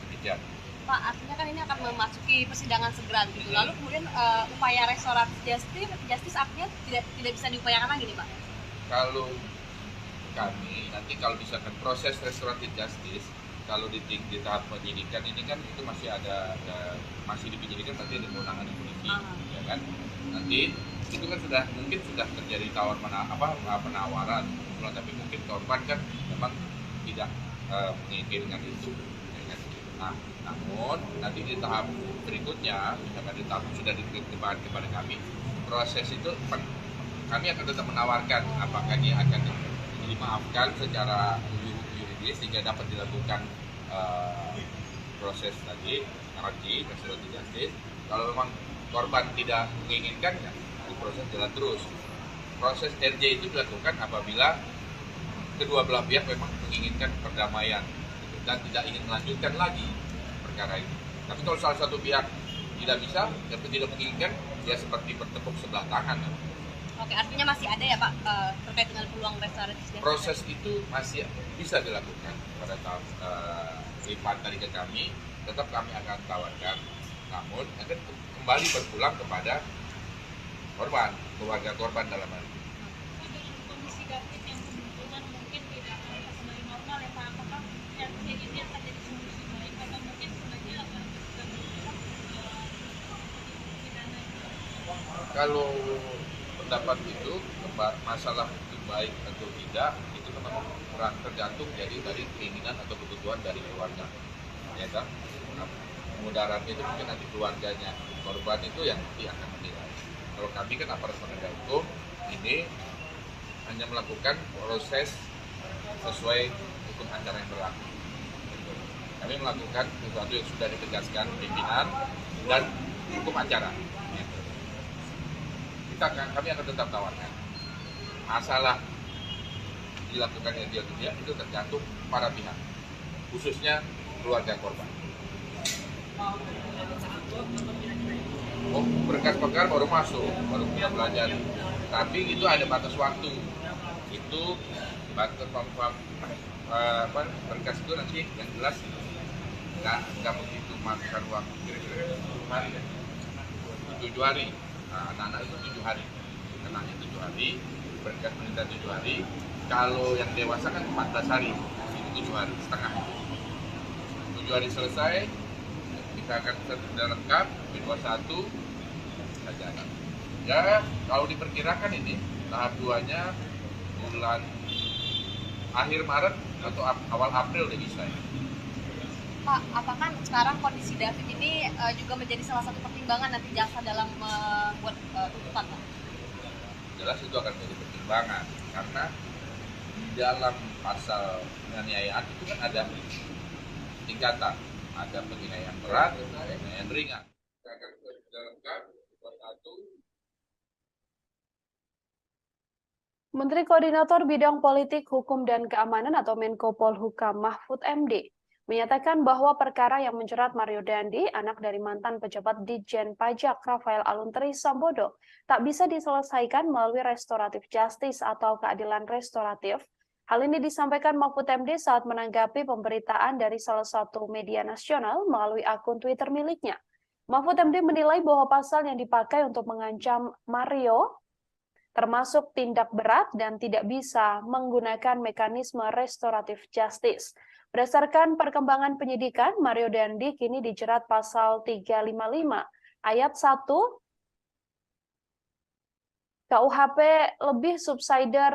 S2: Demikian.
S3: Pak, artinya kan ini akan memasuki persidangan segera gitu. Lalu kemudian upaya restoratif justice artinya tidak bisa diupayakan lagi nih, Pak?
S2: Kalau kami nanti kalau misalkan proses restoratif justice, kalau di tahap penyidikan ini kan itu masih masih di penyidikan, nanti ada kewenangan polisi, ya kan? Nanti itu kan mungkin sudah terjadi penawaran, tapi mungkin korban kan memang tidak menginginkan itu. Nah, namun nanti di tahap berikutnya, misalkan di tahap sudah diterima kepada kami, proses itu kami akan tetap menawarkan apakah dia akan dimaafkan secara yuridis sehingga dapat dilakukan proses tadi restoratif justice. Kalau memang korban tidak menginginkan, ya proses jalan terus. proses RJ itu dilakukan apabila kedua belah pihak memang menginginkan perdamaian gitu, dan tidak ingin melanjutkan lagi perkara ini. Tapi kalau salah satu pihak tidak bisa atau tidak menginginkan, ya seperti bertepuk sebelah tangan.
S3: Oke, artinya masih ada ya Pak terkait dengan peluang restoratif justice?
S2: Proses itu masih bisa dilakukan pada tahap lipat tadi ke kami, tetap kami akan tawarkan, namun akan kembali berpulang kepada korban, keluarga korban dalam hal ini.
S4: Kondisi David yang kebetulan mungkin tidak akan kembali normal ya Pak, apakah yang kayak gini akan jadi solusi baik atau mungkin sebenarnya akan pidana?
S2: Kalau pendapat itu masalah itu baik atau tidak itu memang kurang tergantung jadi dari keinginan atau kebutuhan dari keluarga, ya kan? Nah, kemudarannya itu mungkin nanti keluarganya, korban itu yang nanti akan menilai. Kalau kami kan aparat penegak hukum ini hanya melakukan proses sesuai hukum acara yang berlaku. Kami melakukan sesuatu yang sudah ditegaskan pimpinan dan hukum acara. Kami akan tetap tawarkan. Masalah dilakukannya dia tidak itu tergantung para pihak, khususnya keluarga korban. Oh, berkas-berkas baru masuk, baru kita belajar. Tapi itu ada batas waktu. Itu batas berkas itu nanti yang jelas nggak begitu makan waktu kira-kira 7 hari ya. 7 hari. Nah, anak-anak itu 7 hari. Kenanya 7 hari, berkas meninggal 7 hari. Kalau yang dewasa kan 14 hari, itu 7 hari setengah. 7 hari selesai, kita akan sudah lengkap, B21 saja. Ya, kalau diperkirakan ini tahap 2-nya bulan akhir Maret atau awal April udah bisa ya.
S3: Pak, apakah sekarang kondisi David ini juga menjadi salah satu pertimbangan nanti jaksa dalam membuat tuntutan, Pak?
S2: Jelas itu akan menjadi pertimbangan karena di dalam pasal penganiayaan itu kan ada tingkatan, ada penganiayaan berat, penganiayaan ringan. Kita akan sudah lengkap,
S1: Menteri Koordinator Bidang Politik, Hukum, dan Keamanan atau Menko Polhukam Mahfud MD menyatakan bahwa perkara yang menjerat Mario Dandi, anak dari mantan pejabat Ditjen Pajak Rafael Aluntri Sambodo, tak bisa diselesaikan melalui restoratif justice atau keadilan restoratif. Hal ini disampaikan Mahfud MD saat menanggapi pemberitaan dari salah satu media nasional melalui akun Twitter miliknya. Mahfud MD menilai bahwa pasal yang dipakai untuk mengancam Mario termasuk tindak berat dan tidak bisa menggunakan mekanisme restoratif justice. Berdasarkan perkembangan penyidikan, Mario Dandi kini dijerat pasal 355 ayat 1 KUHP lebih subsider,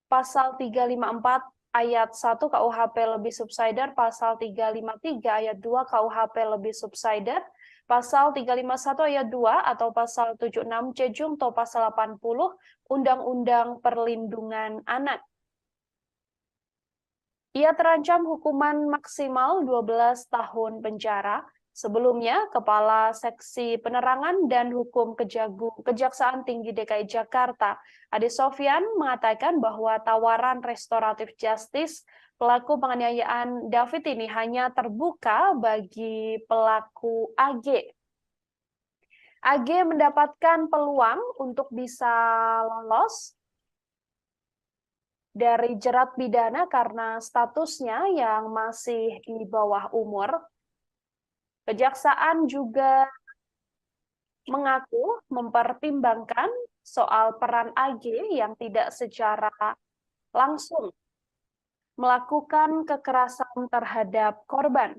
S1: pasal 354 ayat 1 KUHP lebih subsider, pasal 353 ayat 2 KUHP lebih subsider, pasal 351 ayat 2 atau pasal 76 C Jungto pasal 80 Undang-Undang Perlindungan Anak. Ia terancam hukuman maksimal 12 tahun penjara. Sebelumnya, Kepala Seksi Penerangan dan Hukum Kejaksaan Tinggi DKI Jakarta, Ade Sofyan, mengatakan bahwa tawaran restoratif justice pelaku penganiayaan David ini hanya terbuka bagi pelaku AG. AG mendapatkan peluang untuk bisa lolos dari jerat pidana karena statusnya yang masih di bawah umur. Kejaksaan juga mengaku mempertimbangkan soal peran AG yang tidak secara langsung melakukan kekerasan terhadap korban.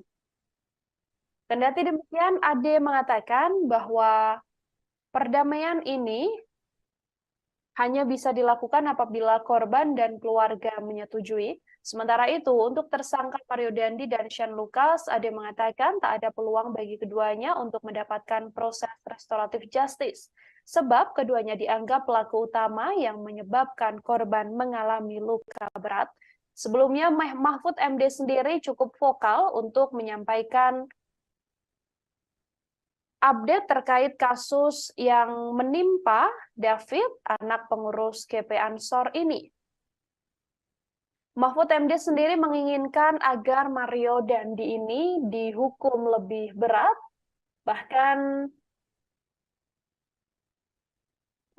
S1: Kendati demikian, Ade mengatakan bahwa perdamaian ini hanya bisa dilakukan apabila korban dan keluarga menyetujui. Sementara itu, untuk tersangka Mario Dandi dan Shane Lucas, Ade mengatakan tak ada peluang bagi keduanya untuk mendapatkan proses restoratif justice, sebab keduanya dianggap pelaku utama yang menyebabkan korban mengalami luka berat. Sebelumnya, Mahfud MD sendiri cukup vokal untuk menyampaikan update terkait kasus yang menimpa David, anak pengurus GP Ansor ini. Mahfud MD sendiri menginginkan agar Mario Dandi ini dihukum lebih berat. Bahkan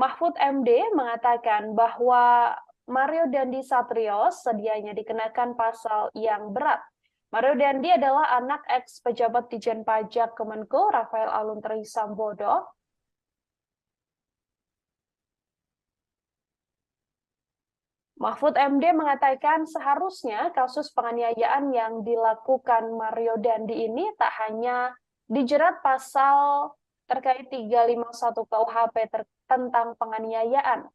S1: Mahfud MD mengatakan bahwa Mario Dandi Satrio sedianya dikenakan pasal yang berat. Mario Dandi adalah anak ex-pejabat Dijen Pajak Kemenko Rafael Aluntri Sambodo. Mahfud MD mengatakan seharusnya kasus penganiayaan yang dilakukan Mario Dandi ini tak hanya dijerat pasal terkait 351 KUHP tentang penganiayaan.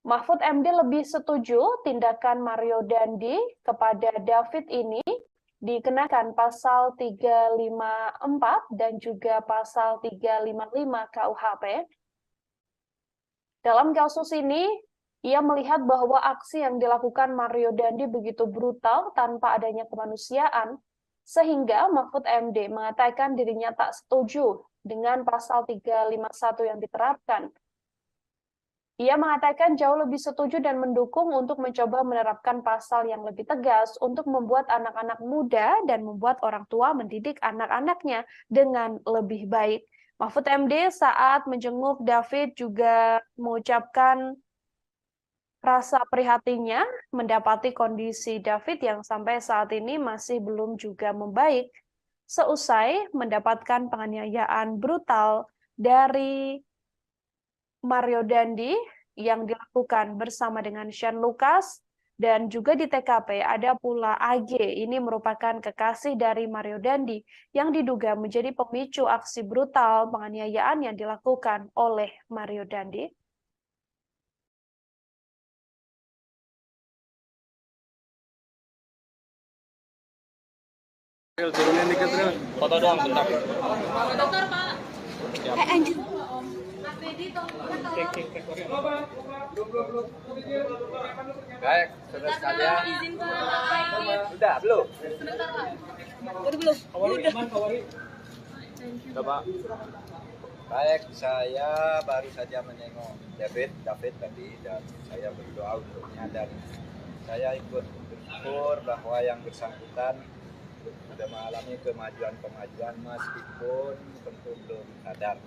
S1: Mahfud MD lebih setuju tindakan Mario Dandi kepada David ini dikenakan pasal 354 dan juga pasal 355 KUHP. Dalam kasus ini, ia melihat bahwa aksi yang dilakukan Mario Dandi begitu brutal tanpa adanya kemanusiaan, sehingga Mahfud MD mengatakan dirinya tak setuju dengan pasal 351 yang diterapkan. Ia mengatakan jauh lebih setuju dan mendukung untuk mencoba menerapkan pasal yang lebih tegas untuk membuat anak-anak muda dan membuat orang tua mendidik anak-anaknya dengan lebih baik. Mahfud MD saat menjenguk David juga mengucapkan rasa prihatinnya mendapati kondisi David yang sampai saat ini masih belum juga membaik seusai mendapatkan penganiayaan brutal dari Mario Dandi yang dilakukan bersama dengan Shane Lucas, dan juga di TKP ada pula AG. Ini merupakan kekasih dari Mario Dandi yang diduga menjadi pemicu aksi brutal penganiayaan yang dilakukan oleh Mario Dandi.
S6: Turunin dikit, foto doang bentar.
S4: Bentar, Pak.
S3: Anjir.
S6: Baik, saudara sekalian.
S4: Izin Pak.
S6: Sudah belum?
S4: Sebentar, Pak.
S6: Udah, Pak. Baik, saya baru saja menengok David tadi dan saya berdoa untuknya dan saya ikut bersyukur bahwa yang bersangkutan sudah mengalami kemajuan meskipun tentu belum sadar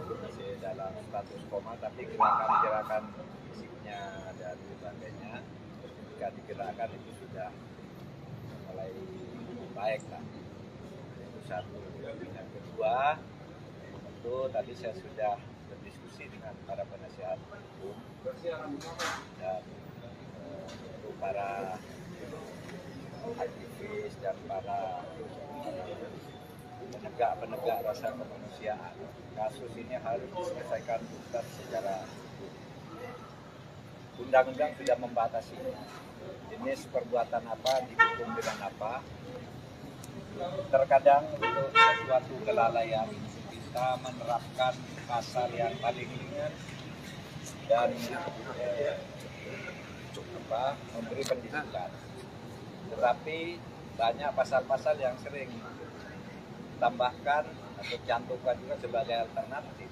S6: masih dalam status koma, tapi gerakan-gerakan fisiknya dan sebagainya ketika digerakkan itu sudah mulai baik lah. Itu satu. Yang kedua, tentu tadi saya sudah berdiskusi dengan para penasihat hukum dan tentu para aktivis dan para penegak rasa kemanusiaan. Kasus ini harus diselesaikan bukan secara hukum. Undang-undang sudah membatasi jenis perbuatan apa, dihukum dengan apa. Terkadang untuk sesuatu kelalaian kita menerapkan pasal yang paling ringan dan memberi pendidikan. Tetapi banyak pasal-pasal yang sering tambahkan atau cantumkan juga sebagai alternatif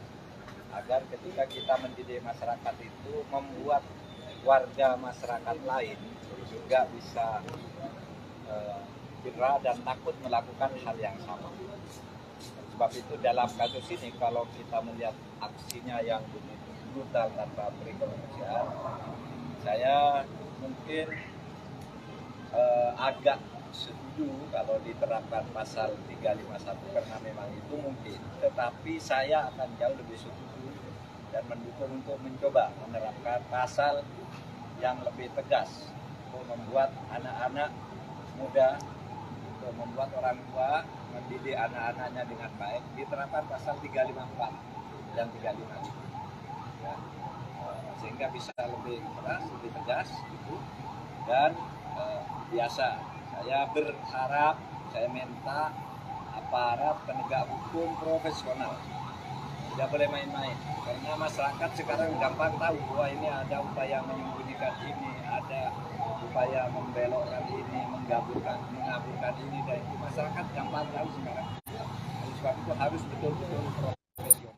S6: agar ketika kita mendidik masyarakat itu membuat warga masyarakat lain juga bisa gerah dan takut melakukan hal yang sama. Sebab itu dalam kasus ini kalau kita melihat aksinya yang begitu brutal tanpa beri kemanusiaan, saya mungkin agak setuju kalau diterapkan pasal 351 karena memang itu mungkin, tetapi saya akan jauh lebih setuju dan mendukung untuk mencoba menerapkan pasal yang lebih tegas untuk membuat anak-anak muda, untuk membuat orang tua mendidik anak-anaknya dengan baik. Diterapkan pasal 354 dan 355 ya, sehingga bisa lebih keras, lebih tegas gitu. Dan biasa saya berharap, saya minta aparat penegak hukum profesional tidak boleh main-main, karena masyarakat sekarang gampang tahu bahwa ini ada upaya menyembunyikan ini, ada upaya saya membelokkan ini, mengaburkan ini dan itu masyarakat gampang tahu sekarang. Oleh sebab itu harus betul-betul profesional.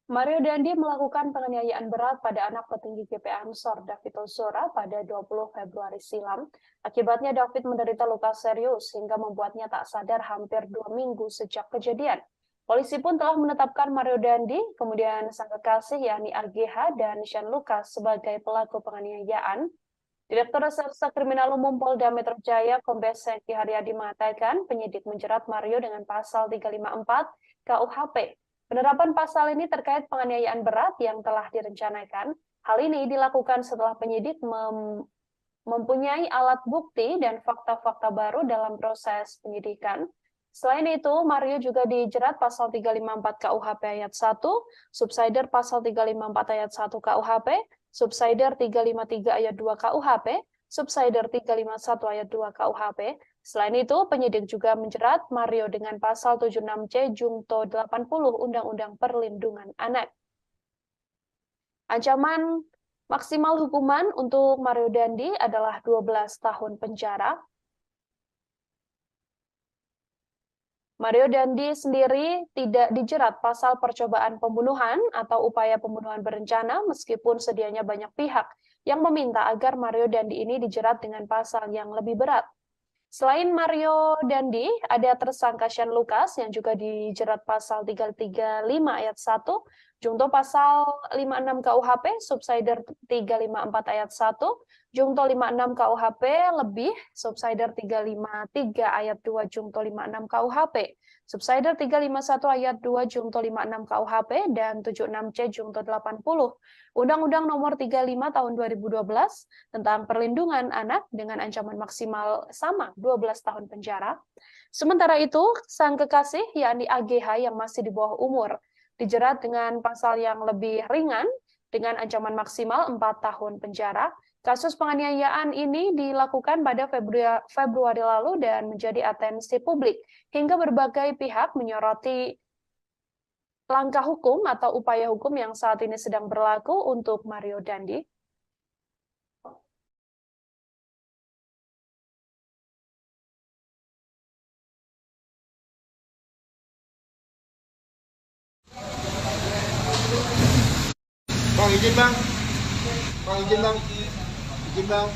S1: Mario Dandi melakukan penganiayaan berat pada anak petinggi GP Ansor David Ozora pada 20 Februari silam. Akibatnya David menderita luka serius hingga membuatnya tak sadar hampir 2 minggu sejak kejadian. Polisi pun telah menetapkan Mario Dandi, kemudian sang kekasih yakni AGH dan Sean Lucas sebagai pelaku penganiayaan. Direktur Reserse Kriminal Umum Polda Metro Jaya Kombes Hengki Haryadi mengatakan penyidik menjerat Mario dengan pasal 354 KUHP. Penerapan pasal ini terkait penganiayaan berat yang telah direncanakan. Hal ini dilakukan setelah penyidik mempunyai alat bukti dan fakta-fakta baru dalam proses penyidikan. Selain itu, Mario juga dijerat pasal 354 KUHP ayat 1, subsider pasal 354 ayat 1 KUHP, subsider 353 ayat 2 KUHP, subsider 351 ayat 2 KUHP. Selain itu, penyidik juga menjerat Mario dengan pasal 76C Jungto 80 Undang-Undang Perlindungan Anak. Ancaman maksimal hukuman untuk Mario Dandi adalah 12 tahun penjara. Mario Dandi sendiri tidak dijerat pasal percobaan pembunuhan atau upaya pembunuhan berencana meskipun sedianya banyak pihak yang meminta agar Mario Dandi ini dijerat dengan pasal yang lebih berat. Selain Mario Dandi, ada tersangka Sean Lucas yang juga dijerat pasal 335 ayat 1, Jungto pasal 56 KUHP, subsider 354 ayat 1, Jungto 56 KUHP lebih, subsider 353 ayat 2 Jungto 56 KUHP, subsider 351 ayat 2 Jungto 56 KUHP, dan 76C Jungto 80 Undang-Undang Nomor 35 Tahun 2012 tentang Perlindungan Anak dengan ancaman maksimal sama 12 tahun penjara. Sementara itu, sang kekasih yakni AGH yang masih di bawah umur dijerat dengan pasal yang lebih ringan dengan ancaman maksimal 4 tahun penjara. Kasus penganiayaan ini dilakukan pada Februari lalu dan menjadi atensi publik hingga berbagai pihak menyoroti langkah hukum atau upaya hukum yang saat ini sedang berlaku untuk Mario Dandi.
S7: Bang, izin bang. Bang, izin bang. Izin bang.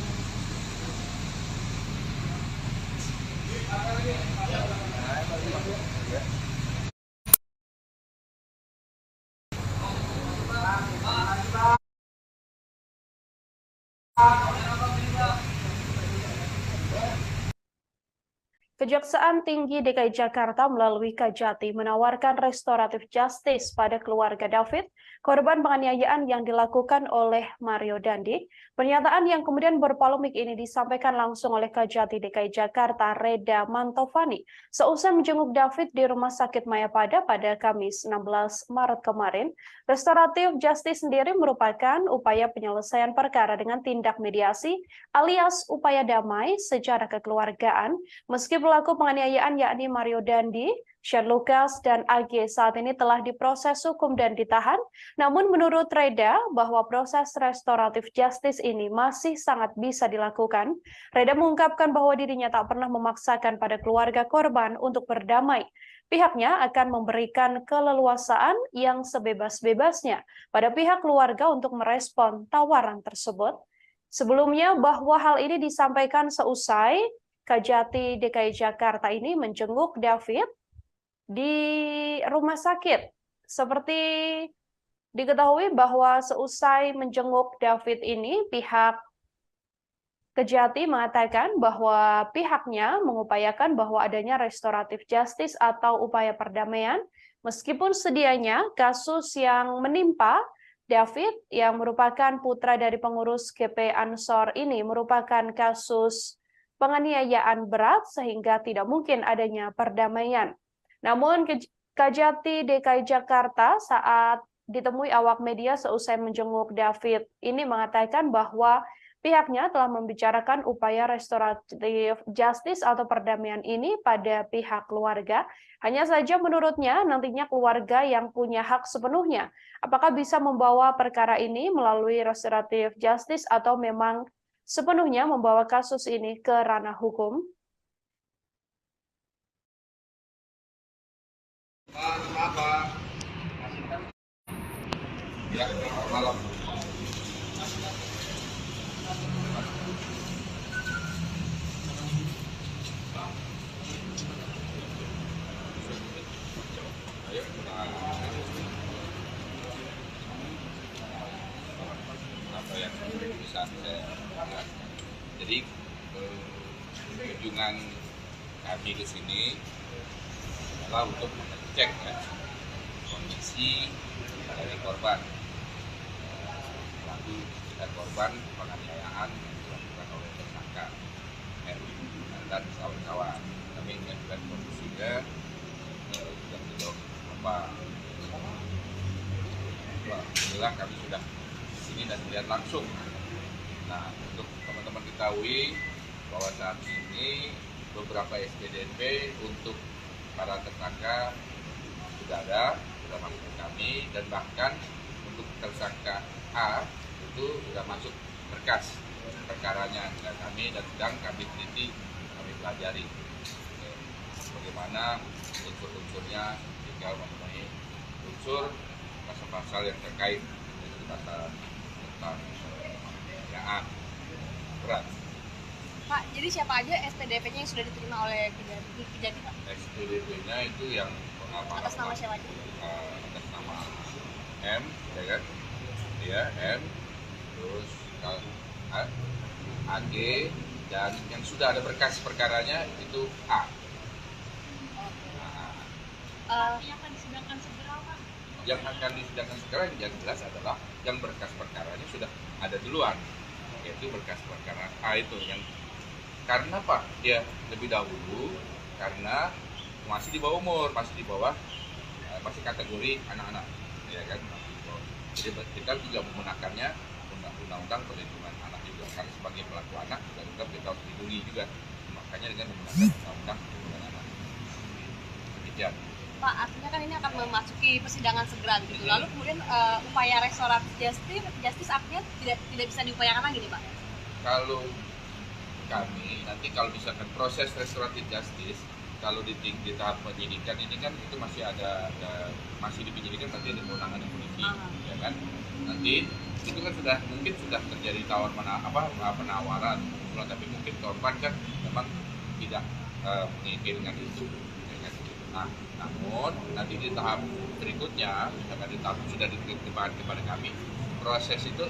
S1: Kejaksaan Tinggi DKI Jakarta melalui Kajati menawarkan restoratif justice pada keluarga David, korban penganiayaan yang dilakukan oleh Mario Dandi. Pernyataan yang kemudian berpolemik ini disampaikan langsung oleh Kajati DKI Jakarta, Reda Mantovani, seusai menjenguk David di Rumah Sakit Mayapada pada Kamis 16 Maret kemarin. Restoratif justice sendiri merupakan upaya penyelesaian perkara dengan tindak mediasi alias upaya damai secara kekeluargaan, meski pelaku penganiayaan yakni Mario Dandi, Sean Lucas, dan AG saat ini telah diproses hukum dan ditahan. Namun menurut Reda bahwa proses restoratif justice ini masih sangat bisa dilakukan. Reda mengungkapkan bahwa dirinya tak pernah memaksakan pada keluarga korban untuk berdamai. Pihaknya akan memberikan keleluasaan yang sebebas-bebasnya pada pihak keluarga untuk merespon tawaran tersebut. Sebelumnya bahwa hal ini disampaikan seusai Kajati DKI Jakarta ini menjenguk David di rumah sakit. Seperti diketahui bahwa seusai menjenguk David ini, pihak Kejati mengatakan bahwa pihaknya mengupayakan bahwa adanya restoratif justice atau upaya perdamaian, meskipun sedianya kasus yang menimpa David yang merupakan putra dari pengurus GP Ansor ini merupakan kasus penganiayaan berat sehingga tidak mungkin adanya perdamaian. Namun Kajati DKI Jakarta saat ditemui awak media seusai menjenguk David ini mengatakan bahwa Pihaknya telah membicarakan upaya restoratif justice atau perdamaian ini pada pihak keluarga. Hanya saja menurutnya nantinya keluarga yang punya hak sepenuhnya. Apakah bisa membawa perkara ini melalui restoratif justice atau memang sepenuhnya membawa kasus ini ke ranah hukum?
S2: Ya, malam. Ayo, apa yang bisa saya lihat. Jadi kunjungan kami di sini adalah untuk mengecek ya, kondisi dari korban, pelaku dan korban penganiayaan yang dilakukan oleh tersangka dan kawan-kawan. Kami mengajukan kondisinya sudah sejauh apa. Alhamdulillah kami sudah di sini dan melihat langsung. Nah, untuk teman-teman ketahui bahwa saat ini beberapa SPDP untuk para tersangka sudah ada, sudah masuk ke kami, dan bahkan untuk tersangka A itu sudah masuk berkas perkaranya ke kami dan sedang kami teliti, kami pelajari bagaimana unsur-unsurnya jika memenuhi unsur pasal-pasal yang terkait dengan pasal tentang penganiayaan berat.
S3: Pak, jadi siapa aja SPDP-nya yang sudah diterima oleh Kejati, Pak?
S2: SPDP-nya itu yang
S3: Atas nama siapa aja?
S2: Atas nama M, ya kan? Ya, M, terus AG, dan yang sudah ada berkas perkaranya itu A.
S4: Yang akan disidangkan segera, Pak.
S2: Yang akan disidangkan sekarang yang jelas adalah yang berkas perkaranya sudah ada duluan, yaitu berkas perkara A itu yang karena Pak dia lebih dahulu karena masih di bawah umur, masih di bawah masih kategori anak-anak, ya kan? Jadi kita juga menggunakannya undang-undang perlindungan anak juga, karena sebagai pelaku anak juga kita harus dilindungi juga, makanya dengan menggunakan undang-undang perlindungan anak. Demikian.
S3: Pak, artinya kan ini akan memasuki persidangan segera gitu. Lalu kemudian upaya restoratif justice artinya tidak bisa diupayakan lagi nih, Pak?
S2: Kalau kami nanti kalau misalkan proses restoratif justice kalau di tahap penyidikan ini kan itu masih masih dipenyidikan, nanti ada kewenangan polisi, ya kan? Nanti itu kan mungkin sudah terjadi penawaran, tapi mungkin korban kan memang tidak menginginkan itu, ya kan? Nah, namun nanti di tahap berikutnya, misalkan di tahap sudah diterima kepada kami, proses itu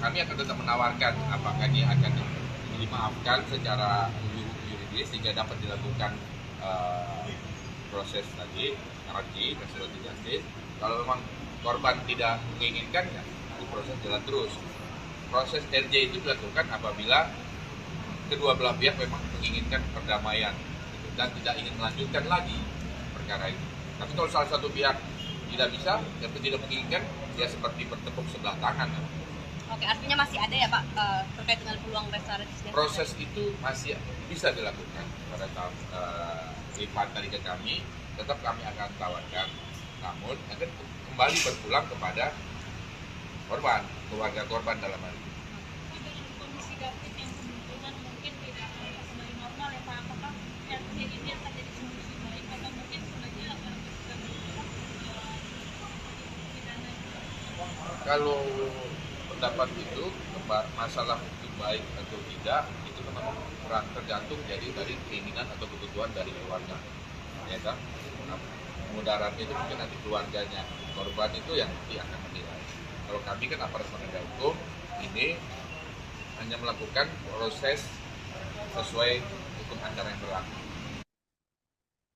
S2: kami akan tetap menawarkan apakah dia akan dimaafkan secara yuridis sehingga dapat dilakukan proses tadi RJ, restoratif justice. Kalau memang korban tidak menginginkan, ya itu proses jalan terus. Proses RJ itu dilakukan apabila kedua belah pihak memang menginginkan perdamaian dan tidak ingin melanjutkan lagi perkara itu. Tapi kalau salah satu pihak tidak bisa dan tidak menginginkan, ya seperti bertepuk sebelah tangan.
S3: Oke, artinya masih ada ya Pak terkait dengan peluang restoratif justice?
S2: Proses itu masih bisa dilakukan pada tahap lipat dari ke kami, tetap kami akan tawarkan, namun akan kembali berpulang kepada korban, keluarga korban dalam hal ini.
S4: Dengan kondisi David yang kemungkinan mungkin tidak akan kembali normal ya Pak, apakah RT ini akan jadi solusi baik atau mungkin sebenarnya akan pidana?
S2: Kalau pendapat itu masalah itu baik atau tidak itu memang tergantung jadi dari keinginan atau kebutuhan dari keluarga, ya kan? Mudaratnya itu mungkin nanti keluarganya korban itu yang nanti akan menilai. Kalau kami kan aparat penegak hukum ini hanya melakukan proses sesuai hukum acara yang berlaku.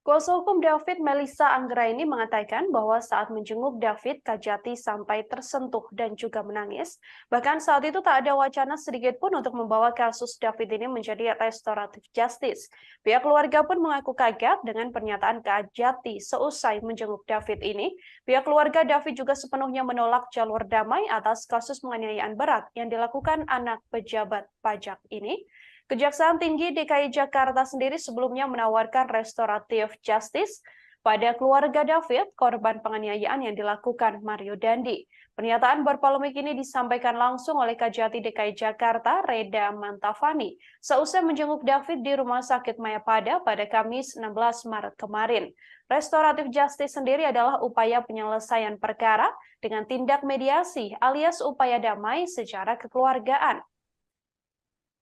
S1: Kuasa hukum David, Melissa Anggraini, mengatakan bahwa saat menjenguk David, Kajati sampai tersentuh dan juga menangis. Bahkan saat itu tak ada wacana sedikit pun untuk membawa kasus David ini menjadi restoratif justice. Pihak keluarga pun mengaku kaget dengan pernyataan Kajati seusai menjenguk David ini. Pihak keluarga David juga sepenuhnya menolak jalur damai atas kasus penganiayaan berat yang dilakukan anak pejabat pajak ini. Kejaksaan Tinggi DKI Jakarta sendiri sebelumnya menawarkan restoratif justice pada keluarga David, korban penganiayaan yang dilakukan Mario Dandi. Pernyataan berpolemik ini disampaikan langsung oleh Kajati DKI Jakarta, Reda Mantafani, seusai menjenguk David di Rumah Sakit Mayapada pada Kamis 16 Maret kemarin. Restoratif justice sendiri adalah upaya penyelesaian perkara dengan tindak mediasi alias upaya damai secara kekeluargaan.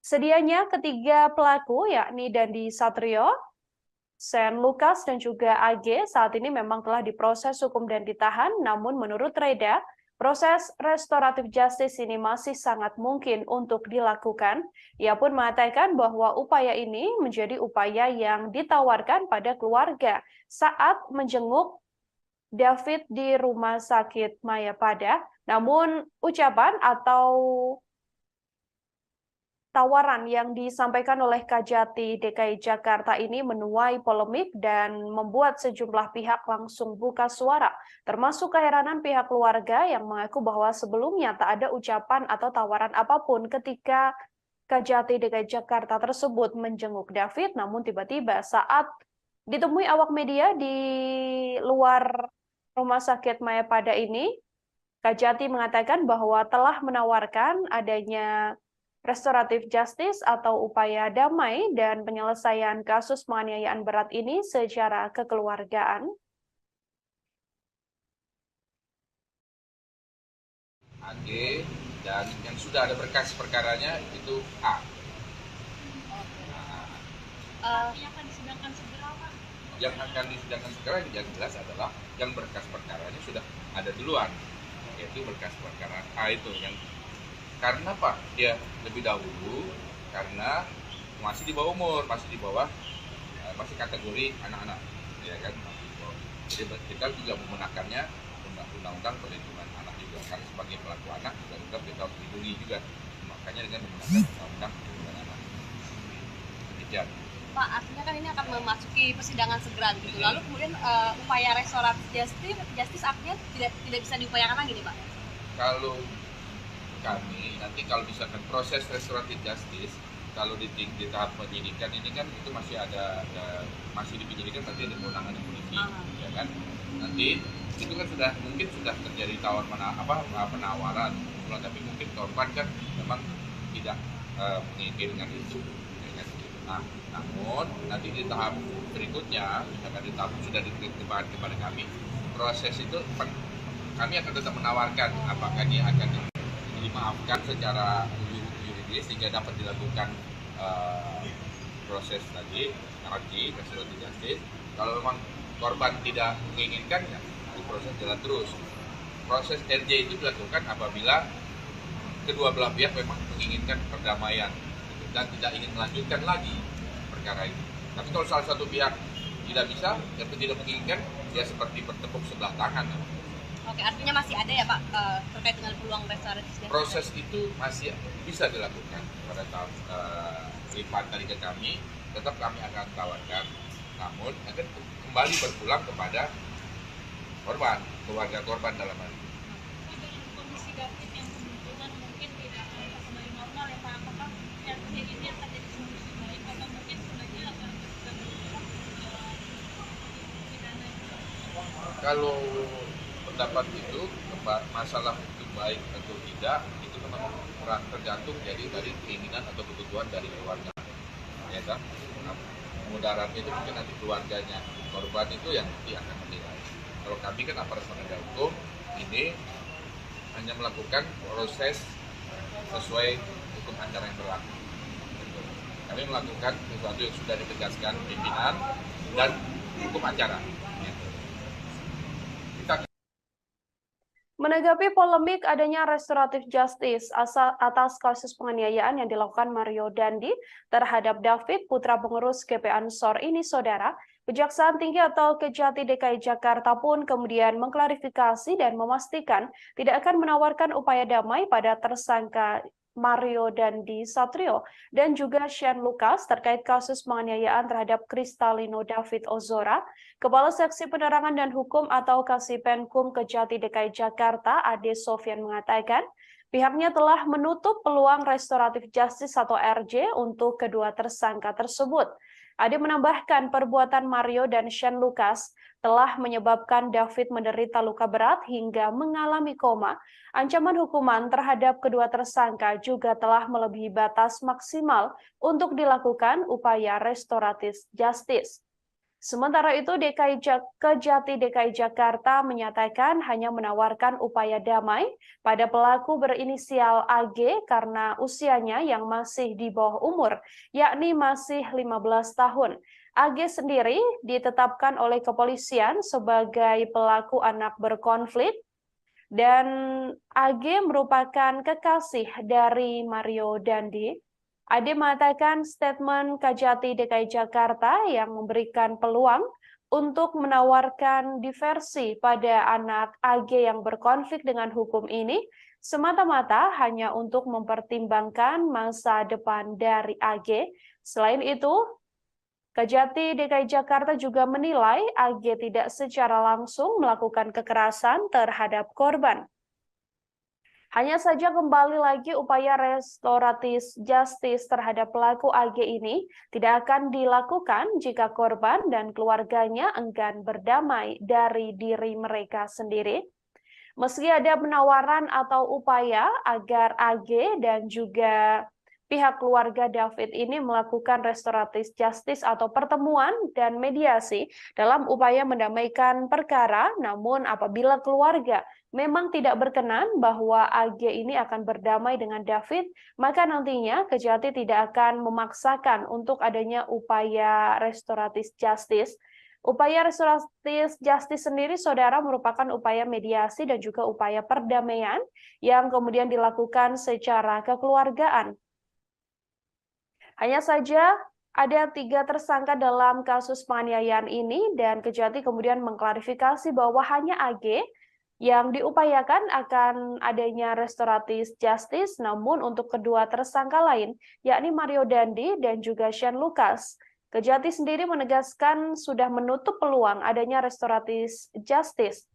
S1: Sedianya ketiga pelaku yakni Dandi Satrio, Sen Lukas, dan juga AG saat ini memang telah diproses hukum dan ditahan, namun menurut Reda, proses restoratif justice ini masih sangat mungkin untuk dilakukan. Ia pun mengatakan bahwa upaya ini menjadi upaya yang ditawarkan pada keluarga saat menjenguk David di Rumah Sakit Mayapada, namun ucapan atau tawaran yang disampaikan oleh Kajati DKI Jakarta ini menuai polemik dan membuat sejumlah pihak langsung buka suara, termasuk keheranan pihak keluarga yang mengaku bahwa sebelumnya tak ada ucapan atau tawaran apapun ketika Kajati DKI Jakarta tersebut menjenguk David, namun tiba-tiba saat ditemui awak media di luar Rumah Sakit Mayapada ini, Kajati mengatakan bahwa telah menawarkan adanya restoratif justice atau upaya damai dan penyelesaian kasus penganiayaan berat ini secara kekeluargaan.
S2: AG dan yang sudah ada berkas perkaranya itu A.
S4: Yang akan disidangkan segera, Pak?
S2: Yang akan disidangkan segera yang jelas adalah yang berkas perkaranya sudah ada duluan, yaitu berkas perkara A itu yang karena Pak dia lebih dahulu karena masih di bawah umur, masih di bawah masih kategori anak-anak, ya kan. Jadi kita juga menggunakannya undang-undang perlindungan anak juga karena sebagai pelaku anak juga kita harus dilindungi juga, makanya dengan menggunakan undang-undang perlindungan anak. Demikian.
S3: Pak, artinya kan ini akan memasuki persidangan segera gitu. Lalu kemudian upaya restoratif justice artinya tidak bisa diupayakan lagi nih, Pak?
S2: Kalau kami nanti kalau misalkan proses restoratif justice kalau di tahap penyidikan ini kan itu masih masih di penyidikan, nanti ada kewenangan polisi, ya kan. Nanti itu kan mungkin sudah terjadi penawaran, tapi mungkin korban kan memang tidak menginginkan itu, ya kan. Nah, namun nanti di tahap berikutnya, misalkan di tahap sudah diterima kepada kami, proses itu kami akan tetap menawarkan apakah dia akan dimaafkan secara yuridis sehingga dapat dilakukan proses tadi restoratif justice. Kalau memang korban tidak menginginkan, ya proses jalan terus. Proses RJ itu dilakukan apabila kedua belah pihak memang menginginkan perdamaian dan tidak ingin melanjutkan lagi perkara itu. Tapi kalau salah satu pihak tidak bisa atau tidak menginginkan, ya seperti bertepuk sebelah tangan.
S3: Oke, artinya masih ada ya Pak terkait dengan peluang restoratif justice?
S2: Proses itu masih bisa dilakukan pada tahap lipat tadi ke kami, tetap kami akan tawarkan, namun akan kembali berpulang kepada korban, keluarga korban dalam hal ini.
S4: Dengan kondisi David yang kebetulan mungkin tidak bisa kembali normal ya Pak, apakah yang terjadi ini akan jadi solusi baik atau mungkin sebenarnya akan pidana?
S2: Kalau pendapat itu masalah itu baik atau tidak itu memang kurang tergantung dari keinginan atau kebutuhan dari keluarga, ya kan. Nah, mudaratnya itu mungkin nanti keluarganya korban itu yang nanti akan menilai. Kalau kami kan aparat penegak hukum ini hanya melakukan proses sesuai hukum acara yang berlaku. Kami melakukan sesuatu yang sudah ditegaskan pimpinan dan hukum acara.
S1: Menanggapi polemik adanya restoratif justice atas kasus penganiayaan yang dilakukan Mario Dandi terhadap David, putra pengurus GP Ansor ini, Saudara, Kejaksaan Tinggi atau Kejati DKI Jakarta pun kemudian mengklarifikasi dan memastikan tidak akan menawarkan upaya damai pada tersangka Mario Dandi Satrio dan juga Shane Lucas terkait kasus penganiayaan terhadap Kristalino David Ozora. Kepala Seksi Penerangan dan Hukum atau Kasipenkum Kejati DKI Jakarta, Ade Sofyan mengatakan, pihaknya telah menutup peluang restoratif justice atau RJ untuk kedua tersangka tersebut. Ade menambahkan perbuatan Mario dan Shane Lucas telah menyebabkan David menderita luka berat hingga mengalami koma. Ancaman hukuman terhadap kedua tersangka juga telah melebihi batas maksimal untuk dilakukan upaya restoratif justice. Sementara itu, Kejati DKI Jakarta menyatakan hanya menawarkan upaya damai pada pelaku berinisial AG karena usianya yang masih di bawah umur, yakni masih 15 tahun. AG sendiri ditetapkan oleh kepolisian sebagai pelaku anak berkonflik, dan AG merupakan kekasih dari Mario Dandi. Ade mengatakan statement Kejati DKI Jakarta yang memberikan peluang untuk menawarkan diversi pada anak AG yang berkonflik dengan hukum ini semata-mata hanya untuk mempertimbangkan masa depan dari AG. Selain itu, Kejati DKI Jakarta juga menilai AG tidak secara langsung melakukan kekerasan terhadap korban. Hanya saja kembali lagi upaya restoratif justice terhadap pelaku AG ini tidak akan dilakukan jika korban dan keluarganya enggan berdamai dari diri mereka sendiri. Meski ada penawaran atau upaya agar AG dan juga pihak keluarga David ini melakukan restoratif justice atau pertemuan dan mediasi dalam upaya mendamaikan perkara, namun apabila keluarga memang tidak berkenan bahwa AG ini akan berdamai dengan David, maka nantinya Kejati tidak akan memaksakan untuk adanya upaya restoratif justice. Upaya restoratif justice sendiri, saudara, merupakan upaya mediasi dan juga upaya perdamaian yang kemudian dilakukan secara kekeluargaan. Hanya saja ada 3 tersangka dalam kasus penganiayaan ini dan Kejati kemudian mengklarifikasi bahwa hanya AG yang diupayakan akan adanya restoratif justice, namun untuk kedua tersangka lain, yakni Mario Dandi dan juga Shane Lucas, Kejati sendiri menegaskan sudah menutup peluang adanya restoratif justice,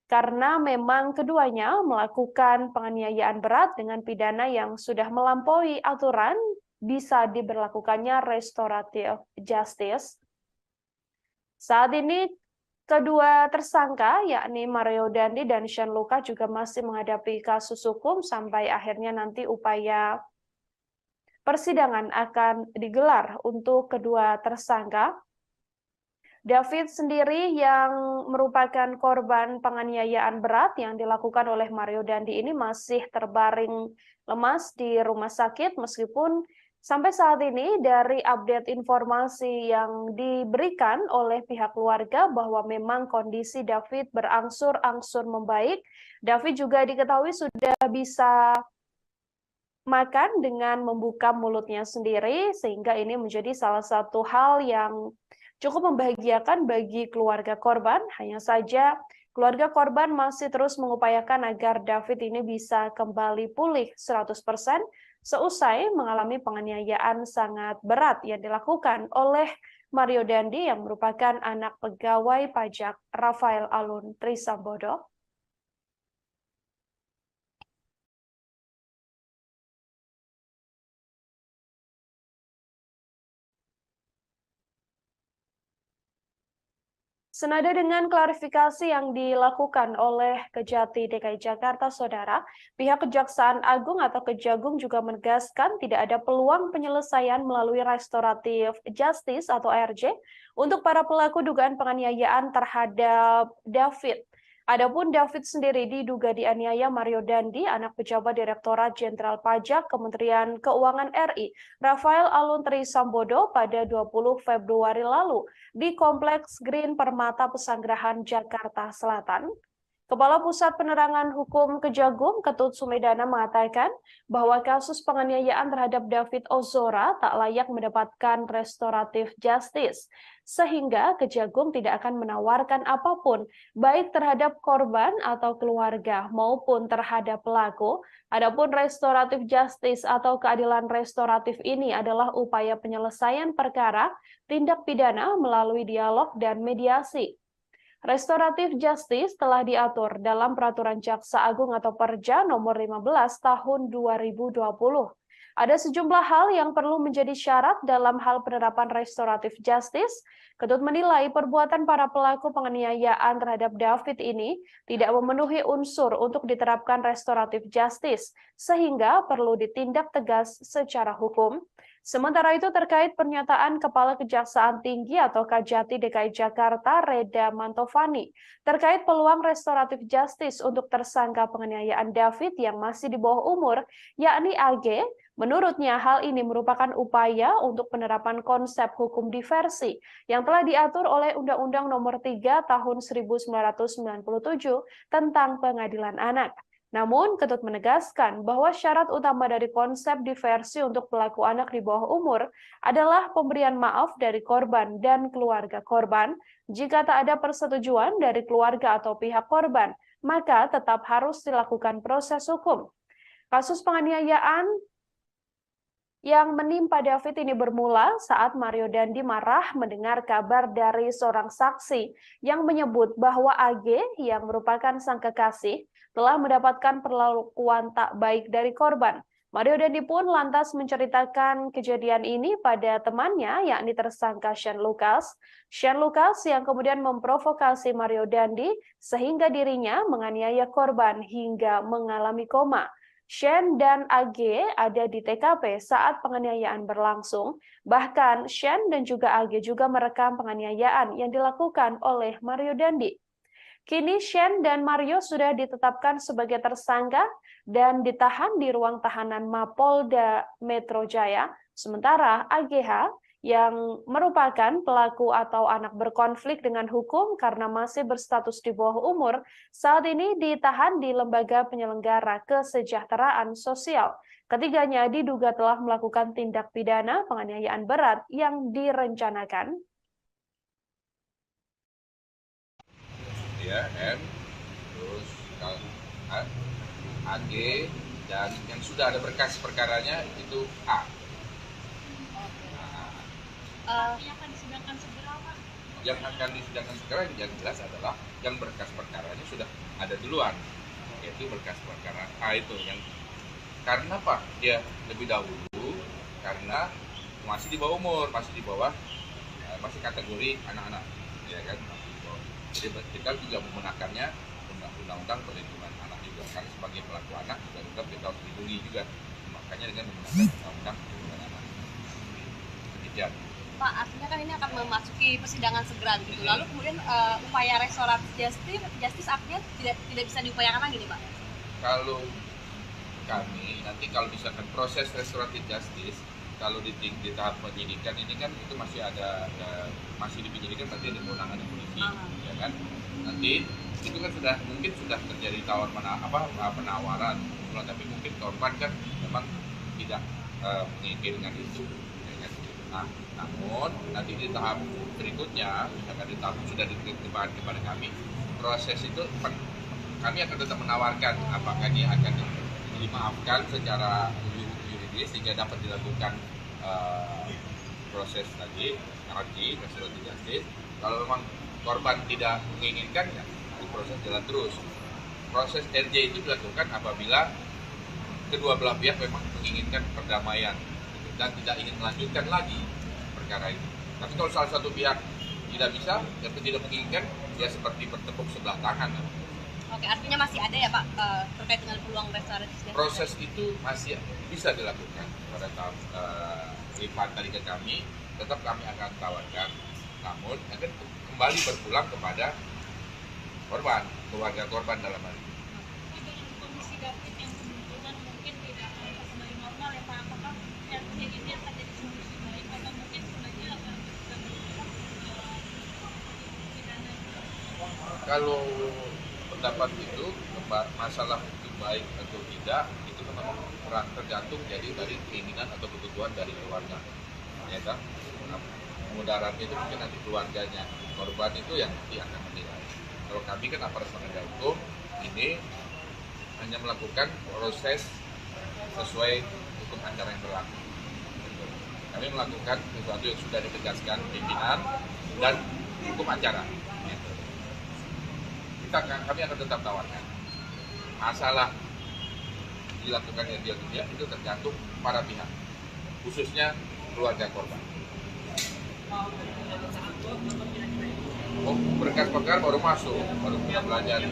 S1: karena memang keduanya melakukan penganiayaan berat dengan pidana yang sudah melampaui aturan bisa diberlakukannya restoratif justice. Saat ini, kedua tersangka, yakni Mario Dandi dan Shane Lucas juga masih menghadapi kasus hukum sampai akhirnya nanti upaya persidangan akan digelar untuk kedua tersangka. David sendiri yang merupakan korban penganiayaan berat yang dilakukan oleh Mario Dandi ini masih terbaring lemas di rumah sakit meskipun sampai saat ini dari update informasi yang diberikan oleh pihak keluarga bahwa memang kondisi David berangsur-angsur membaik. David juga diketahui sudah bisa makan dengan membuka mulutnya sendiri, sehingga ini menjadi salah satu hal yang cukup membahagiakan bagi keluarga korban. Hanya saja keluarga korban masih terus mengupayakan agar David ini bisa kembali pulih 100% seusai mengalami penganiayaan sangat berat yang dilakukan oleh Mario Dandi yang merupakan anak pegawai pajak Rafael Alun Trisambodo. Senada dengan klarifikasi yang dilakukan oleh Kejati DKI Jakarta, saudara, pihak Kejaksaan Agung atau Kejagung juga menegaskan tidak ada peluang penyelesaian melalui restoratif justice atau RJ untuk para pelaku dugaan penganiayaan terhadap David. Adapun David sendiri diduga dianiaya Mario Dandi, anak pejabat Direktorat Jenderal Pajak Kementerian Keuangan RI, Rafael Alun Trisambodo pada 20 Februari lalu di Kompleks Green Permata Pesanggerahan Jakarta Selatan. Kepala Pusat Penerangan Hukum Kejagung, Ketut Sumedana mengatakan bahwa kasus penganiayaan terhadap David Ozora tak layak mendapatkan restoratif justice, sehingga Kejagung tidak akan menawarkan apapun, baik terhadap korban atau keluarga maupun terhadap pelaku. Adapun restoratif justice atau keadilan restoratif ini adalah upaya penyelesaian perkara tindak pidana melalui dialog dan mediasi. Restoratif justice telah diatur dalam Peraturan Jaksa Agung atau Perja nomor 15 tahun 2020. Ada sejumlah hal yang perlu menjadi syarat dalam hal penerapan restoratif justice. Ketut menilai perbuatan para pelaku penganiayaan terhadap David ini tidak memenuhi unsur untuk diterapkan restoratif justice, sehingga perlu ditindak tegas secara hukum. Sementara itu terkait pernyataan Kepala Kejaksaan Tinggi atau Kajati DKI Jakarta Reda Mantovani terkait peluang restoratif justice untuk tersangka penganiayaan David yang masih di bawah umur, yakni AG, menurutnya hal ini merupakan upaya untuk penerapan konsep hukum diversi yang telah diatur oleh Undang-Undang Nomor 3 Tahun 1997 tentang Pengadilan Anak. Namun, Ketut menegaskan bahwa syarat utama dari konsep diversi untuk pelaku anak di bawah umur adalah pemberian maaf dari korban dan keluarga korban. Jika tak ada persetujuan dari keluarga atau pihak korban, maka tetap harus dilakukan proses hukum. Kasus penganiayaan yang menimpa David ini bermula saat Mario Dandi marah mendengar kabar dari seorang saksi yang menyebut bahwa AG yang merupakan sang kekasih telah mendapatkan perlakuan tak baik dari korban. Mario Dandi pun lantas menceritakan kejadian ini pada temannya, yakni tersangka Shane Lucas. Shane Lucas yang kemudian memprovokasi Mario Dandi sehingga dirinya menganiaya korban hingga mengalami koma. Shane dan AG ada di TKP saat penganiayaan berlangsung. Bahkan Shane dan juga AG juga merekam penganiayaan yang dilakukan oleh Mario Dandi. Kini Shane dan Mario sudah ditetapkan sebagai tersangka dan ditahan di ruang tahanan Mapolda Metro Jaya. Sementara AGH yang merupakan pelaku atau anak berkonflik dengan hukum karena masih berstatus di bawah umur, saat ini ditahan di Lembaga Penyelenggara Kesejahteraan Sosial. Ketiganya diduga telah melakukan tindak pidana penganiayaan berat yang direncanakan.
S2: Ya, M, terus AG, dan yang sudah ada berkas perkaranya itu A.
S4: Yang akan disidangkan segera, Pak?
S2: Yang akan disidangkan segera yang jelas adalah yang berkas perkaranya sudah ada duluan, yaitu berkas perkara A itu yang karena Pak dia lebih dahulu karena masih di bawah umur, masih kategori anak-anak, ya kan? Jadi kita juga menggunakannya undang-undang perlindungan anak juga, karena sebagai pelaku anak juga kita harus dilindungi juga, makanya dengan menggunakan undang-undang perlindungan anak. Demikian.
S3: Pak, artinya kan ini akan memasuki persidangan segera gitu. Lalu kemudian upaya restoratif justice artinya tidak bisa diupayakan lagi nih, Pak?
S2: Kalau kami nanti kalau misalkan proses restoratif justice, kalau di tahap penyidikan ini kan itu masih masih di penyidikan, berarti ada kewenangan polisi, ya kan? Nanti itu kan mungkin sudah terjadi penawaran, tapi mungkin korban kan memang tidak menginginkan itu. Nah, namun nanti di tahap berikutnya, misalkan di tahap sudah diterima kepada kami, proses itu kami akan tetap menawarkan apakah dia akan dimaafkan secara yuridis sehingga dapat dilakukan proses tadi restoratif justice. Kalau memang korban tidak menginginkan, ya proses jalan terus. Proses RJ itu dilakukan apabila kedua belah pihak memang menginginkan perdamaian dan tidak ingin melanjutkan lagi perkara itu. Tapi kalau salah satu pihak tidak bisa atau tidak menginginkan, ya seperti bertepuk sebelah tangan.
S3: Oke, artinya masih ada ya Pak terkait dengan peluang restoratif justice?
S2: Proses itu masih bisa dilakukan pada tahap lipat tadi ke kami, tetap kami akan tawarkan, namun akan kembali berpulang kepada korban, keluarga korban dalam hal ini.
S4: Dengan kondisi David yang kemungkinan mungkin tidak akan kembali normal ya Pak, apakah yang ini akan jadi solusi baik atau mungkin sebenarnya akan
S2: Kalau pendapat itu masalah itu baik atau tidak itu memang tergantung jadi dari keinginan atau kebutuhan dari keluarga, ya kan? Mudaratnya itu mungkin nanti keluarganya korban itu yang nanti akan menilai. Kalau kami kan aparat penegak hukum ini hanya melakukan proses sesuai hukum acara yang berlaku. Kami melakukan sesuatu yang sudah ditegaskan pimpinan dan hukum acara. Kami akan tetap tawarkan. Masalah dilakukannya dia itu tergantung para pihak, khususnya keluarga korban. Oh, berkas perkara baru masuk, baru kita pelajari.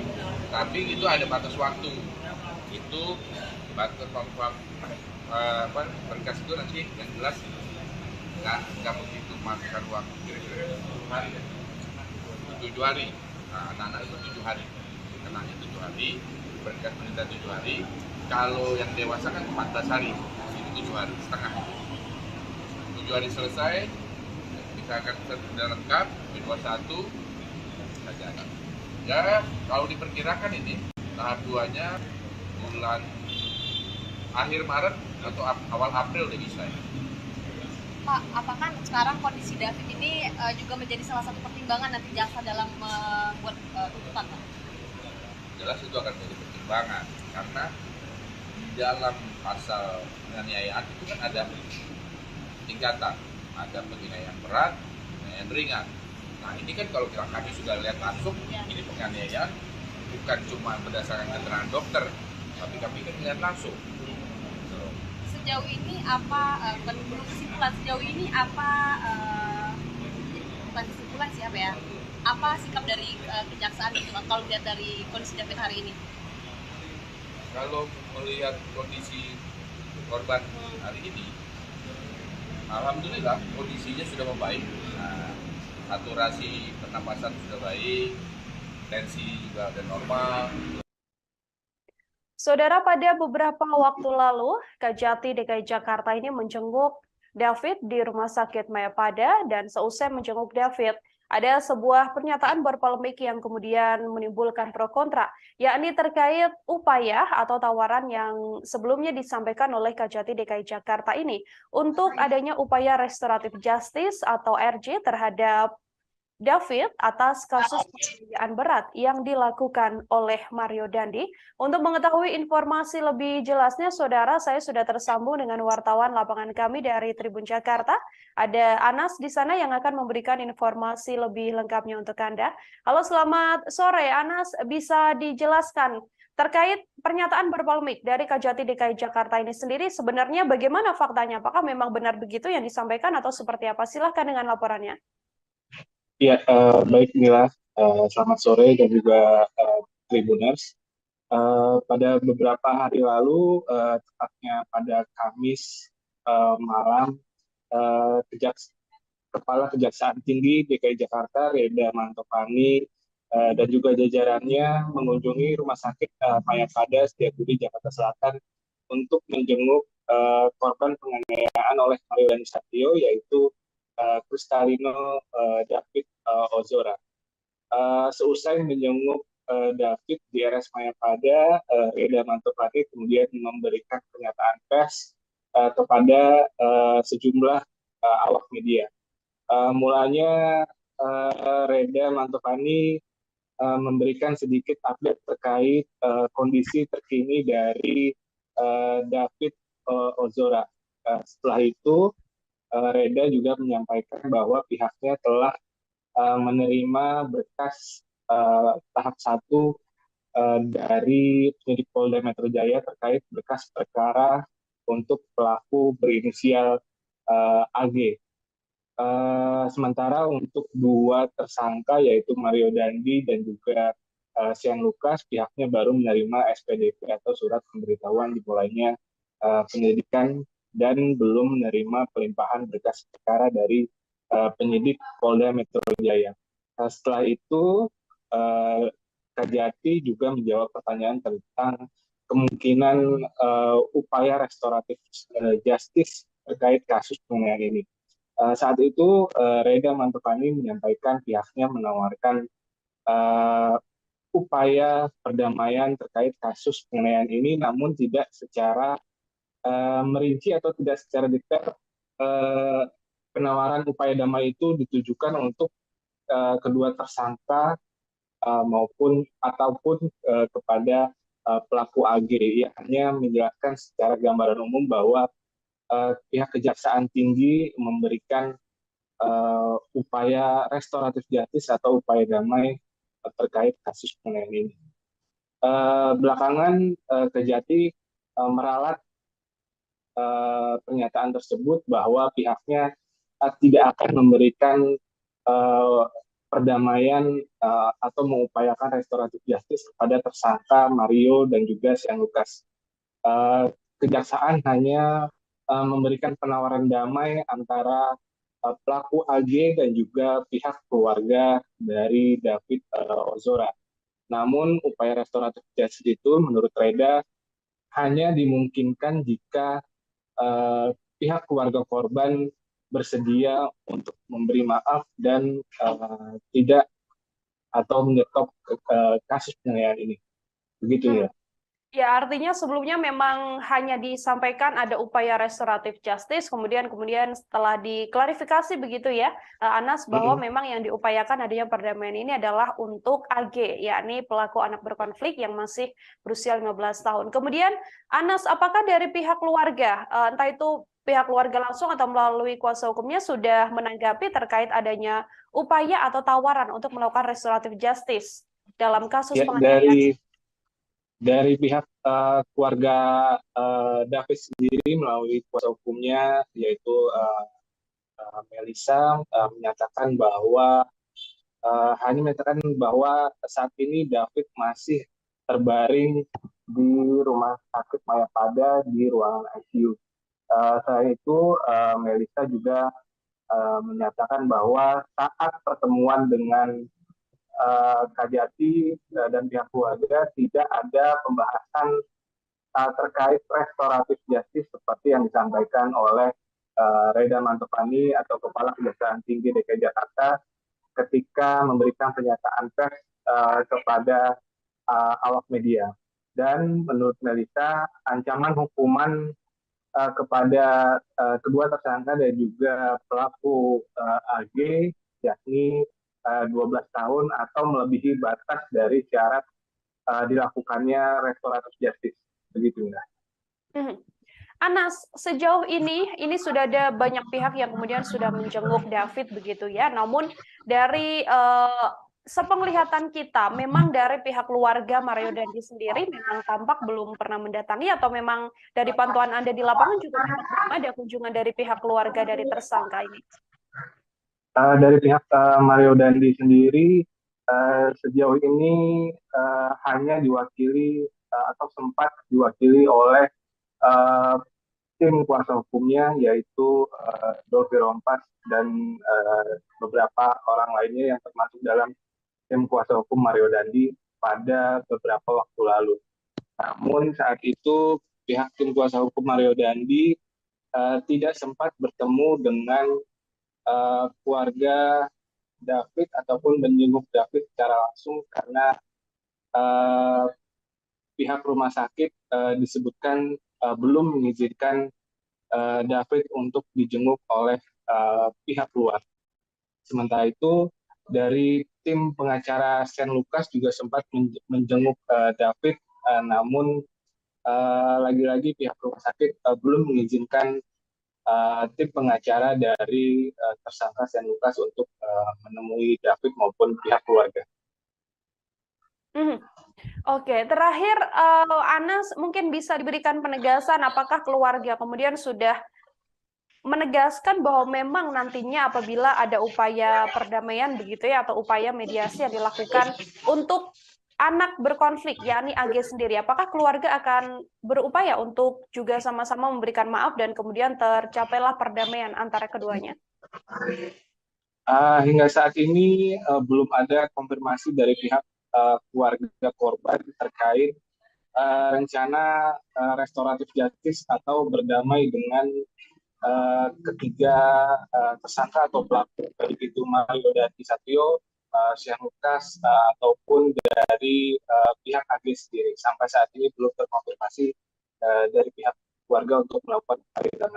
S2: Tapi itu ada batas waktu. Itu batas berkas itu nanti yang jelas nggak begitu makan waktu kira-kira 7 hari. 7 hari. Nah, anak-anak itu 7 hari. Kenanya 7 hari, berkas perintah 7 hari. Kalau yang dewasa kan 14 hari. Ini 7 hari setengah. 7 hari selesai, kita akan sudah lengkap, B21 kita jalan. Ya, kalau diperkirakan ini tahap 2-nya bulan akhir Maret atau awal April udah bisa ya.
S3: Pak, apakah sekarang kondisi David ini juga menjadi salah satu pertimbangan nanti jaksa dalam membuat tuntutan, Pak?
S2: Jelas itu akan menjadi pertimbangan karena di dalam pasal penganiayaan itu kan ada tingkatan, ada penganiayaan berat, penganiayaan ringan. Nah ini kan kalau kami sudah lihat langsung, ini penganiayaan bukan cuma berdasarkan keterangan dokter, tapi kami kan lihat langsung.
S3: Sejauh ini apa, belum kesimpulan, sejauh ini apa, bukan kesimpulan sih apa ya, apa sikap dari kejaksaan gitu, kalau lihat dari kondisi David hari ini?
S2: Kalau melihat kondisi korban hari ini, alhamdulillah kondisinya sudah membaik. Nah, saturasi pernapasan sudah baik, tensi juga ada normal.
S1: Saudara, pada beberapa waktu lalu, Kejati DKI Jakarta ini menjenguk David di Rumah Sakit Mayapada, dan seusai menjenguk David, ada sebuah pernyataan berpolemik yang kemudian menimbulkan pro kontra, yakni terkait upaya atau tawaran yang sebelumnya disampaikan oleh Kejati DKI Jakarta ini untuk adanya upaya restoratif justice atau RJ terhadap David atas kasus penganiayaan berat yang dilakukan oleh Mario Dandi. Untuk mengetahui informasi lebih jelasnya, saudara, saya sudah tersambung dengan wartawan lapangan kami dari Tribun Jakarta. Ada Anas di sana yang akan memberikan informasi lebih lengkapnya untuk Anda. Halo, selamat sore Anas, bisa dijelaskan terkait pernyataan berpolemik dari Kejati DKI Jakarta ini sendiri, sebenarnya bagaimana faktanya? Apakah memang benar begitu yang disampaikan atau seperti apa? Silahkan dengan laporannya.
S5: Ya, baik Mila, selamat sore dan juga Tribuners. Pada beberapa hari lalu, tepatnya pada Kamis malam, Kepala Kejaksaan Tinggi DKI Jakarta, Reda Mantopani, dan juga jajarannya mengunjungi Rumah Sakit Mayapada Setiabudi Jakarta Selatan untuk menjenguk korban penganiayaan oleh Mario Dandi Satrio, yaitu Kristalino David Ozora. Seusai menjenguk David di RS Mayapada, Reda Mantopani kemudian memberikan pernyataan pers kepada sejumlah awak media. Mulanya Reda Mantopani memberikan sedikit update terkait kondisi terkini dari David Ozora. Setelah itu, Reda juga menyampaikan bahwa pihaknya telah menerima berkas tahap 1 dari penyidik Polda Metro Jaya terkait berkas perkara untuk pelaku berinisial AG. Sementara untuk 2 tersangka yaitu Mario Dandi dan juga Sian Lukas, pihaknya baru menerima SPDP atau surat pemberitahuan dimulainya penyelidikan dan belum menerima pelimpahan berkas perkara dari penyidik Polda Metro Jaya. Setelah itu, Kejati juga menjawab pertanyaan tentang kemungkinan upaya restoratif justice terkait kasus penganiayaan ini. Saat itu, Reda Mantopani menyampaikan pihaknya menawarkan upaya perdamaian terkait kasus penganiayaan ini, namun tidak secara merinci atau tidak secara detail penawaran upaya damai itu ditujukan untuk kedua tersangka ataupun kepada pelaku AG. Ia hanya menjelaskan secara gambaran umum bahwa pihak Kejaksaan Tinggi memberikan upaya restoratif justice atau upaya damai terkait kasus penganiayaan ini. Belakangan Kejati meralat pernyataan tersebut bahwa pihaknya tidak akan memberikan perdamaian atau mengupayakan restoratif justice kepada tersangka Mario dan juga Shane Lucas. Kejaksaan hanya memberikan penawaran damai antara pelaku AG dan juga pihak keluarga dari David Ozora. Namun upaya restoratif justice itu menurut Reda hanya dimungkinkan jika pihak keluarga korban bersedia untuk memberi maaf dan tidak atau menyetop kasus penganiayaan ini. Begitu ya.
S1: Ya, artinya sebelumnya memang hanya disampaikan ada upaya restoratif justice, kemudian setelah diklarifikasi begitu ya, Anas, bahwa memang yang diupayakan adanya perdamaian ini adalah untuk AG, yakni pelaku anak berkonflik yang masih berusia 15 tahun. Kemudian, Anas, apakah dari pihak keluarga, entah itu pihak keluarga langsung atau melalui kuasa hukumnya sudah menanggapi terkait adanya upaya atau tawaran untuk melakukan restoratif justice dalam kasus penganiayaan?
S5: Dari pihak keluarga David sendiri melalui kuasa hukumnya yaitu Melissa menyatakan bahwa saat ini David masih terbaring di rumah sakit Mayapada di ruangan ICU. Selain itu Melissa juga menyatakan bahwa saat pertemuan dengan Kajati dan pihak keluarga tidak ada pembahasan terkait restoratif justice seperti yang disampaikan oleh Reda Mantopani atau Kepala Kejaksaan Tinggi DKI Jakarta ketika memberikan pernyataan pers kepada awak media. Dan menurut Melissa, ancaman hukuman kepada kedua tersangka dan juga pelaku AG yakni 12 tahun atau melebihi batas dari syarat dilakukannya restoratif justice. Begitu ya.
S1: Anas, sejauh ini sudah ada banyak pihak yang kemudian sudah menjenguk David begitu ya. Namun dari sepenglihatan kita, memang dari pihak keluarga Mario Dandi sendiri memang tampak belum pernah mendatangi, atau memang dari pantauan Anda di lapangan juga memang belum ada kunjungan dari pihak keluarga dari tersangka ini?
S5: Dari pihak Mario Dandi sendiri sejauh ini hanya diwakili atau sempat diwakili oleh tim kuasa hukumnya yaitu Dolphy Rompas dan beberapa orang lainnya yang termasuk dalam tim kuasa hukum Mario Dandi pada beberapa waktu lalu. Namun saat itu pihak tim kuasa hukum Mario Dandi tidak sempat bertemu dengan keluarga David ataupun menjenguk David secara langsung karena pihak rumah sakit disebutkan belum mengizinkan David untuk dijenguk oleh pihak luar. Sementara itu dari tim pengacara Shane Lucas juga sempat menjenguk David, namun lagi-lagi pihak rumah sakit belum mengizinkan tim pengacara dari tersangka Shane Lucas untuk menemui David maupun pihak keluarga.
S1: Oke, terakhir Anas mungkin bisa diberikan penegasan apakah keluarga kemudian sudah menegaskan bahwa memang nantinya apabila ada upaya perdamaian begitu ya atau upaya mediasi yang dilakukan untuk anak berkonflik, yakni AG sendiri, apakah keluarga akan berupaya untuk juga sama-sama memberikan maaf dan kemudian tercapailah perdamaian antara keduanya?
S5: Hingga saat ini belum ada konfirmasi dari pihak keluarga korban terkait rencana restoratif justice atau berdamai dengan ketiga tersangka atau pelaku, baik itu Mario Dandi Satrio, Syekh Lukas ataupun dari pihak AG sendiri. Sampai saat ini belum terkonfirmasi dari pihak keluarga untuk melakukan pemeriksaan.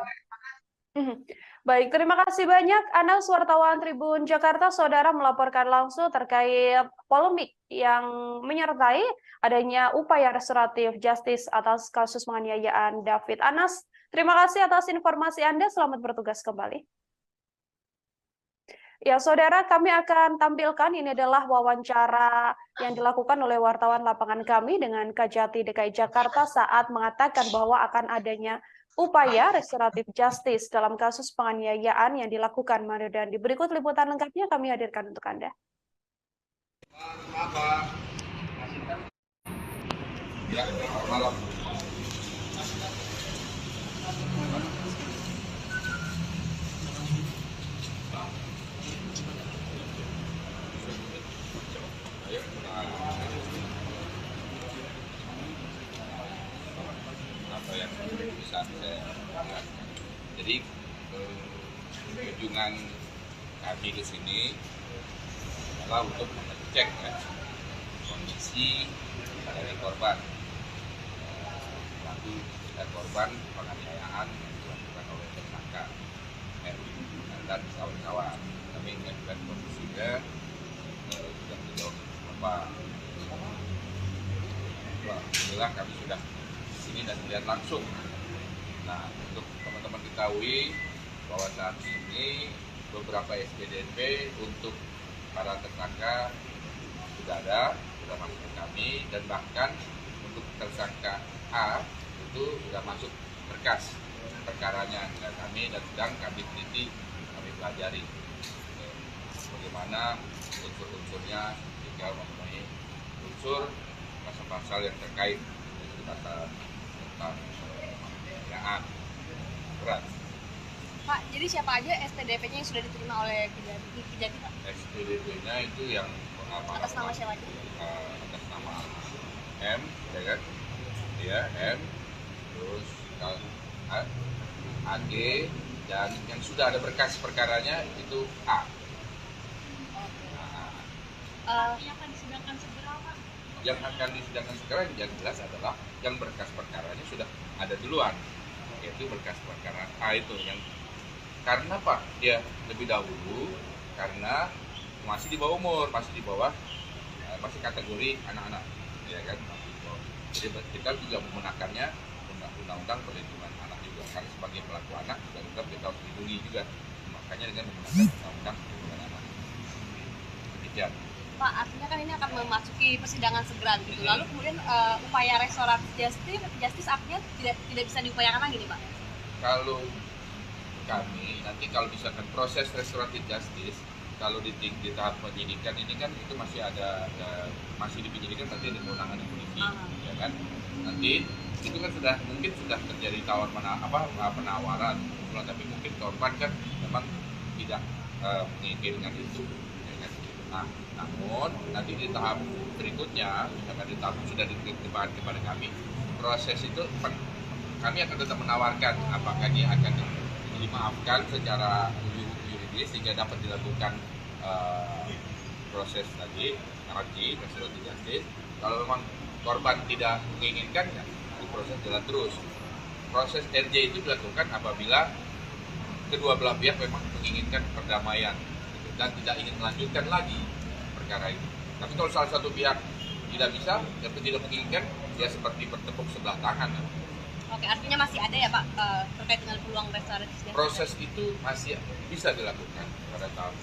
S1: Baik, terima kasih banyak Anas, wartawan Tribun Jakarta. Saudara melaporkan langsung terkait polemik yang menyertai adanya upaya restoratif justice atas kasus penganiayaan David. Anas, terima kasih atas informasi Anda. Selamat bertugas kembali. Ya, saudara, kami akan tampilkan ini adalah wawancara yang dilakukan oleh wartawan lapangan kami dengan Kajati DKI Jakarta saat mengatakan bahwa akan adanya upaya restoratif justice dalam kasus penganiayaan yang dilakukan Mario Dandi. Berikut liputan lengkapnya kami hadirkan untuk Anda.
S2: Ya, malam. Apa yang bisa saya lihat. Jadi kunjungan kami ke sini adalah untuk mengecek kondisi dari korban. Lalu korban penganiayaan yang dilakukan oleh tersangka dan kawan-kawan. Kami mengajukan kondisinya sudah dijawab Bapak. Alhamdulillah kami sudah di sini dan melihat langsung. Nah, untuk teman-teman ketahui bahwa saat ini beberapa SPDP untuk para tersangka sudah masuk ke kami, dan bahkan untuk tersangka A itu sudah masuk berkas perkaranya ke kami dan sedang kami teliti, kami pelajari bagaimana unsur-unsurnya jika memenuhi unsur pasal-pasal yang terkait tentang penganiayaan berat.
S3: Pak, jadi siapa aja SPDP-nya yang sudah diterima oleh Kejati, Pak?
S2: SPDP-nya itu yang
S3: atas nama siapa aja?
S2: Atas nama M, ya kan? Ya, M, terus AG, dan yang sudah ada berkas perkaranya itu A.
S4: Yang akan disidangkan segera, Pak?
S2: Yang akan disidangkan segera yang jelas adalah yang berkas perkaranya sudah ada duluan, yaitu berkas perkara A itu yang karena Pak dia lebih dahulu karena masih di bawah umur, masih masih kategori anak-anak, ya kan? Jadi kita juga menggunakannya undang-undang perlindungan anak juga, karena sebagai pelaku anak juga tetap kita harus dilindungi juga, makanya dengan menggunakan undang-undang perlindungan anak. Demikian.
S3: Pak, artinya kan ini akan memasuki persidangan segera gitu. Lalu kemudian upaya restoratif justice artinya tidak bisa diupayakan lagi nih, Pak?
S2: Kalau kami nanti kalau misalkan proses restoratif justice, kalau di tahap penyidikan ini kan itu masih masih di penyidikan, nanti ada kewenangan polisi, ya kan? Nanti itu kan mungkin sudah terjadi penawaran, tapi mungkin korban kan memang tidak menginginkan itu. Nah, namun nanti di tahap berikutnya, misalkan di tahap sudah diterima kepada kami, proses itu kami akan tetap menawarkan apakah dia akan dimaafkan secara yuridis sehingga dapat dilakukan proses tadi restoratif justice. Kalau memang korban tidak menginginkan, ya proses jalan terus. Proses RJ itu dilakukan apabila kedua belah pihak memang menginginkan perdamaian dan tidak ingin melanjutkan lagi perkara itu. Tapi kalau salah satu pihak tidak bisa, atau tidak menginginkan, ya seperti bertepuk sebelah tangan.
S3: Oke, artinya masih ada ya Pak terkait dengan peluang restoratif?
S2: Proses itu masih bisa dilakukan pada tahap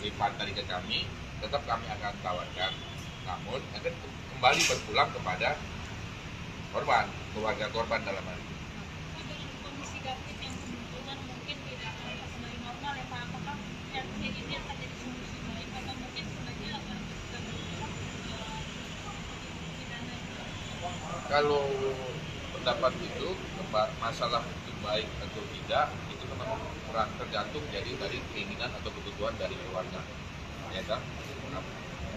S2: lipat dari ke kami, tetap kami akan tawarkan, namun akan kembali berpulang kepada korban, keluarga korban dalam hal ini.
S4: Dengan kondisi David yang kebetulan mungkin tidak kembali normal ya Pak, apakah yang ini akan jadi solusi baik atau mungkin sebenarnya
S2: Kalau pendapat itu masalah itu baik atau tidak itu memang kurang tergantung jadi dari keinginan atau kebutuhan dari keluarga, ya kan?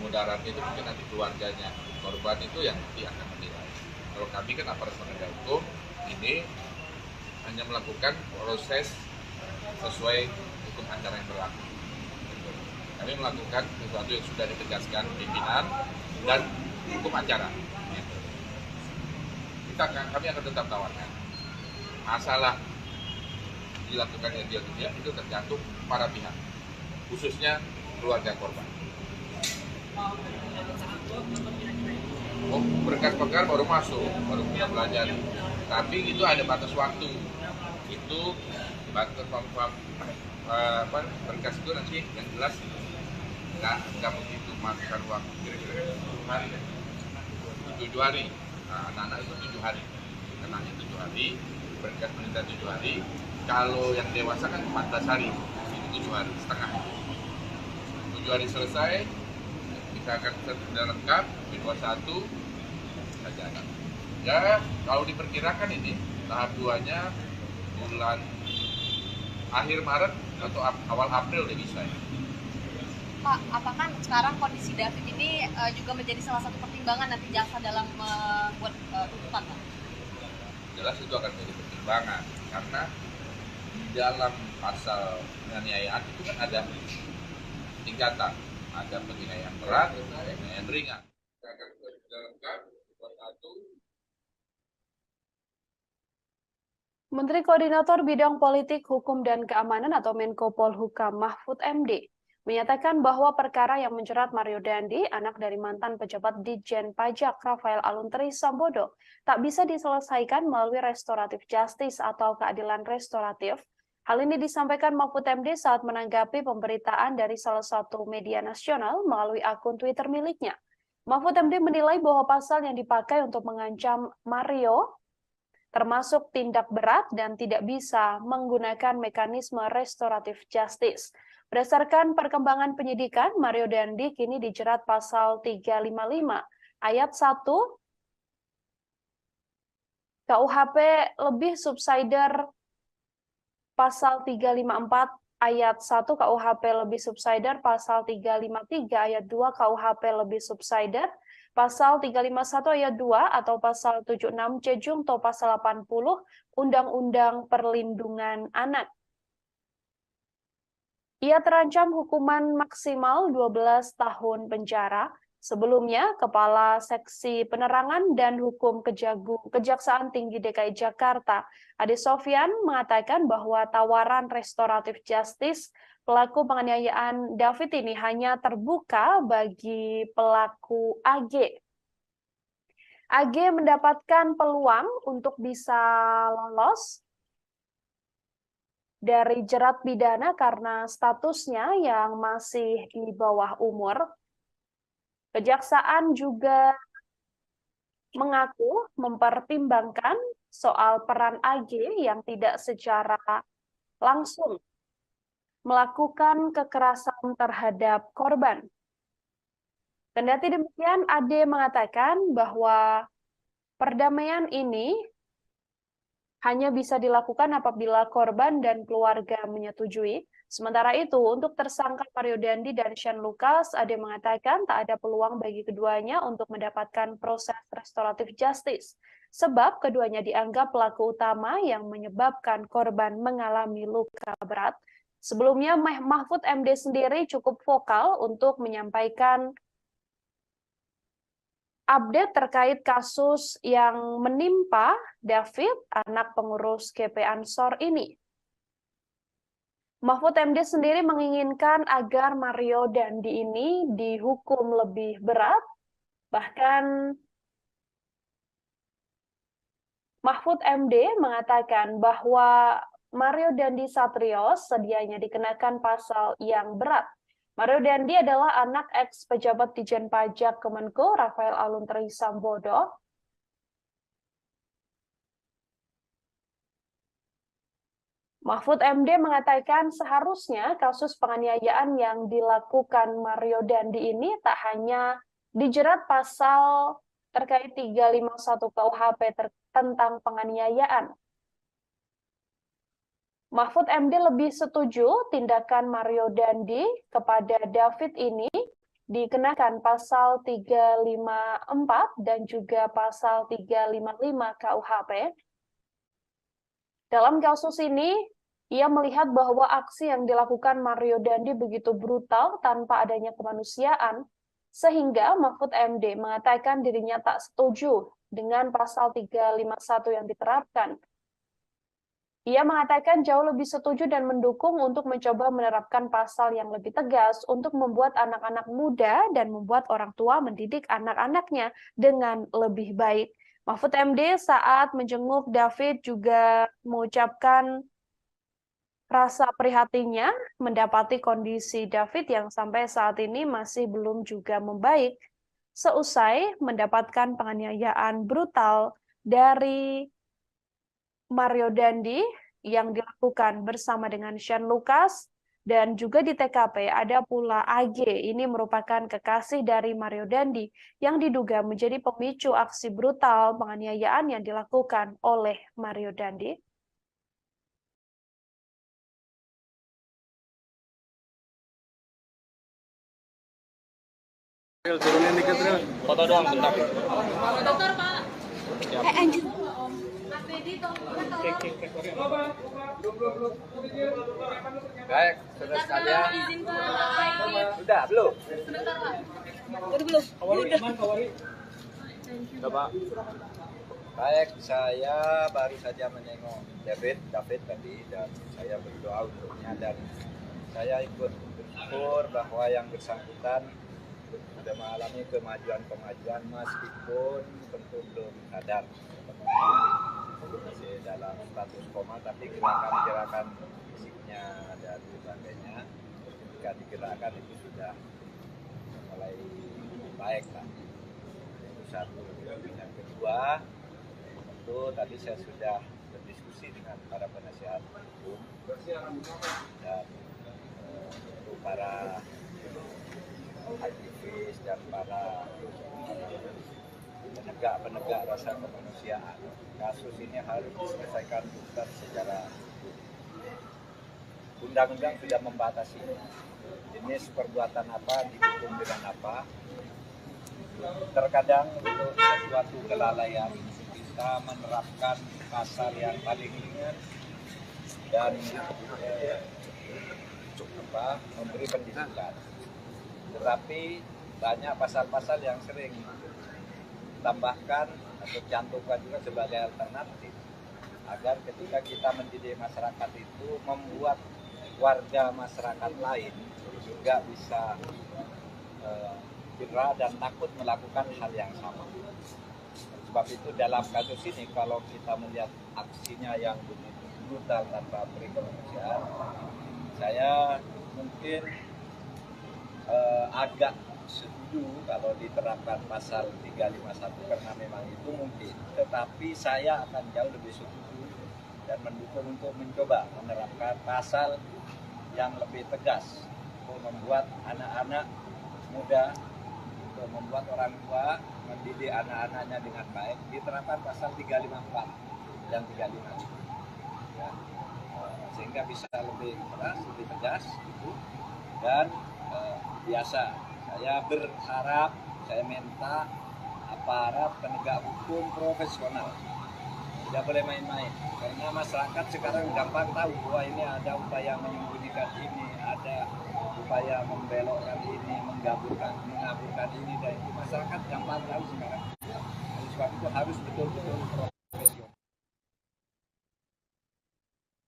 S2: Mudaratnya itu mungkin nanti keluarganya korban itu yang nanti akan menilai. Kalau kami kan aparat penegak hukum ini hanya melakukan proses sesuai hukum acara yang berlaku. Kami melakukan sesuatu yang sudah ditegaskan pimpinan dan hukum acara. Kami akan tetap tawarkan. Masalah dilakukannya dia tidak itu tergantung para pihak, khususnya keluarga korban. Berkas perkara baru masuk, baru kita belajar. Tapi itu ada batas waktu. Itu batas berkas itu nanti yang jelas nggak begitu makan waktu kira-kira 7 hari. 7 hari. Nah, anak-anak itu 7 hari. Kenanya 7 hari, berkas penelitian 7 hari. Kalau yang dewasa kan 14 hari, itu 7 hari setengah. 7 hari selesai, kita akan sudah lengkap, B21 saja. Ya, kalau diperkirakan ini tahap 2-nya bulan akhir Maret atau awal April udah bisa.
S3: Pak, apakah sekarang kondisi David ini juga menjadi salah satu pertimbangan nanti jaksa dalam membuat tuntutan, Pak?
S2: Jelas itu akan menjadi pertimbangan karena di dalam pasal penganiayaan itu kan ada tingkatan, ada penganiayaan berat, penganiayaan ringan. Kita akan sudah lengkap, satu.
S1: Menteri Koordinator Bidang Politik, Hukum, dan Keamanan atau Menko Polhukam Mahfud MD menyatakan bahwa perkara yang menjerat Mario Dandi, anak dari mantan pejabat Ditjen Pajak Rafael Aluntri Sambodo, tak bisa diselesaikan melalui restoratif justice atau keadilan restoratif. Hal ini disampaikan Mahfud MD saat menanggapi pemberitaan dari salah satu media nasional melalui akun Twitter miliknya. Mahfud MD menilai bahwa pasal yang dipakai untuk mengancam Mario termasuk tindak berat dan tidak bisa menggunakan mekanisme restoratif justice. Berdasarkan perkembangan penyidikan, Mario Dandi kini dijerat pasal 355 ayat 1 KUHP lebih subsider, pasal 354 ayat 1 KUHP lebih subsider, pasal 353 ayat 2 KUHP lebih subsider, pasal 351 ayat 2 atau pasal 76 C Jungto pasal 80 Undang-Undang Perlindungan Anak. Ia terancam hukuman maksimal 12 tahun penjara. Sebelumnya, Kepala Seksi Penerangan dan Hukum Kejaksaan Tinggi DKI Jakarta, Ade Sofyan, mengatakan bahwa tawaran restoratif justice pelaku penganiayaan David ini hanya terbuka bagi pelaku AG. AG mendapatkan peluang untuk bisa lolos dari jerat pidana karena statusnya yang masih di bawah umur. Kejaksaan juga mengaku mempertimbangkan soal peran AG yang tidak secara langsung melakukan kekerasan terhadap korban. Kendati demikian, Ade mengatakan bahwa perdamaian ini hanya bisa dilakukan apabila korban dan keluarga menyetujui. Sementara itu, untuk tersangka Mario Dandi dan Shane Lucas, Ade mengatakan tak ada peluang bagi keduanya untuk mendapatkan proses restoratif justice, sebab keduanya dianggap pelaku utama yang menyebabkan korban mengalami luka berat. Sebelumnya, Mahfud MD sendiri cukup vokal untuk menyampaikan update terkait kasus yang menimpa David, anak pengurus GP Ansor ini. Mahfud MD sendiri menginginkan agar Mario Dandi ini dihukum lebih berat. Bahkan Mahfud MD mengatakan bahwa Mario Dandi Satrio sedianya dikenakan pasal yang berat. Mario Dandi adalah anak ex-pejabat Ditjen Pajak Kemenko Rafael Aluntri Sambodo. Mahfud MD mengatakan seharusnya kasus penganiayaan yang dilakukan Mario Dandi ini tak hanya dijerat pasal terkait 351 KUHP tentang penganiayaan. Mahfud MD lebih setuju tindakan Mario Dandi kepada David ini dikenakan pasal 354 dan juga pasal 355 KUHP. Dalam kasus ini, Ia melihat bahwa aksi yang dilakukan Mario Dandi begitu brutal tanpa adanya kemanusiaan, sehingga Mahfud MD mengatakan dirinya tak setuju dengan pasal 351 yang diterapkan. Ia mengatakan jauh lebih setuju dan mendukung untuk mencoba menerapkan pasal yang lebih tegas untuk membuat anak-anak muda dan membuat orang tua mendidik anak-anaknya dengan lebih baik. Mahfud MD saat menjenguk David juga mengucapkan rasa prihatinnya mendapati kondisi David yang sampai saat ini masih belum juga membaik. Seusai mendapatkan penganiayaan brutal dari Mario Dandi yang dilakukan bersama dengan Shane Lucas, dan juga di TKP ada pula AG, ini merupakan kekasih dari Mario Dandi yang diduga menjadi pemicu aksi brutal penganiayaan yang dilakukan oleh Mario Dandi.
S8: Turunin dikit, Ril. Foto doang, bentar.
S4: Dokter, Pak.
S3: Anjir.
S6: Baik, saudara sekalian.
S4: Izin Pak.
S6: Sudah belum?
S4: Sebentar, Pak.
S8: Udah, Pak.
S6: Baik, saya baru saja menengok David tadi dan saya berdoa untuknya dan saya ikut bersyukur bahwa yang bersangkutan sudah mengalami kemajuan meskipun tentu belum sadar masih dalam status koma, tapi gerakan-gerakan fisiknya dan sebagainya ketika digerakkan itu sudah mulai baik lah. Itu satu. Yang kedua, tentu tadi saya sudah berdiskusi dengan para penasihat hukum dan para aktivis dan para penegak rasa kemanusiaan. Kasus ini harus diselesaikan tuntas secara hukum. Undang-undang sudah membatasi jenis perbuatan apa, dihukum dengan apa. Terkadang untuk sesuatu kelalaian kita menerapkan pasal yang paling ringan dan memberi pendidikan. Tetapi banyak pasal-pasal yang sering tambahkan atau cantumkan juga sebagai alternatif agar ketika kita mendidik masyarakat itu membuat warga masyarakat lain juga bisa gerah dan takut melakukan hal yang sama. Sebab itu dalam kasus ini kalau kita melihat aksinya yang begitu brutal tanpa beri kemanusiaan, saya mungkin agak setuju kalau diterapkan pasal 351 karena memang itu mungkin, tetapi saya akan jauh lebih setuju dan mendukung untuk mencoba menerapkan pasal yang lebih tegas untuk membuat anak-anak muda, untuk membuat orang tua mendidik anak-anaknya dengan baik. Diterapkan pasal 354 dan 355 ya, sehingga bisa lebih keras, lebih tegas gitu. Dan biasa saya berharap, saya minta aparat penegak hukum profesional tidak boleh main-main, karena masyarakat sekarang gampang tahu bahwa ini ada upaya menyembunyikan ini, ada upaya membelokkan ini, mengaburkan ini dan itu. Masyarakat gampang tahu sekarang. Oleh sebab itu harus betul-betul profesional.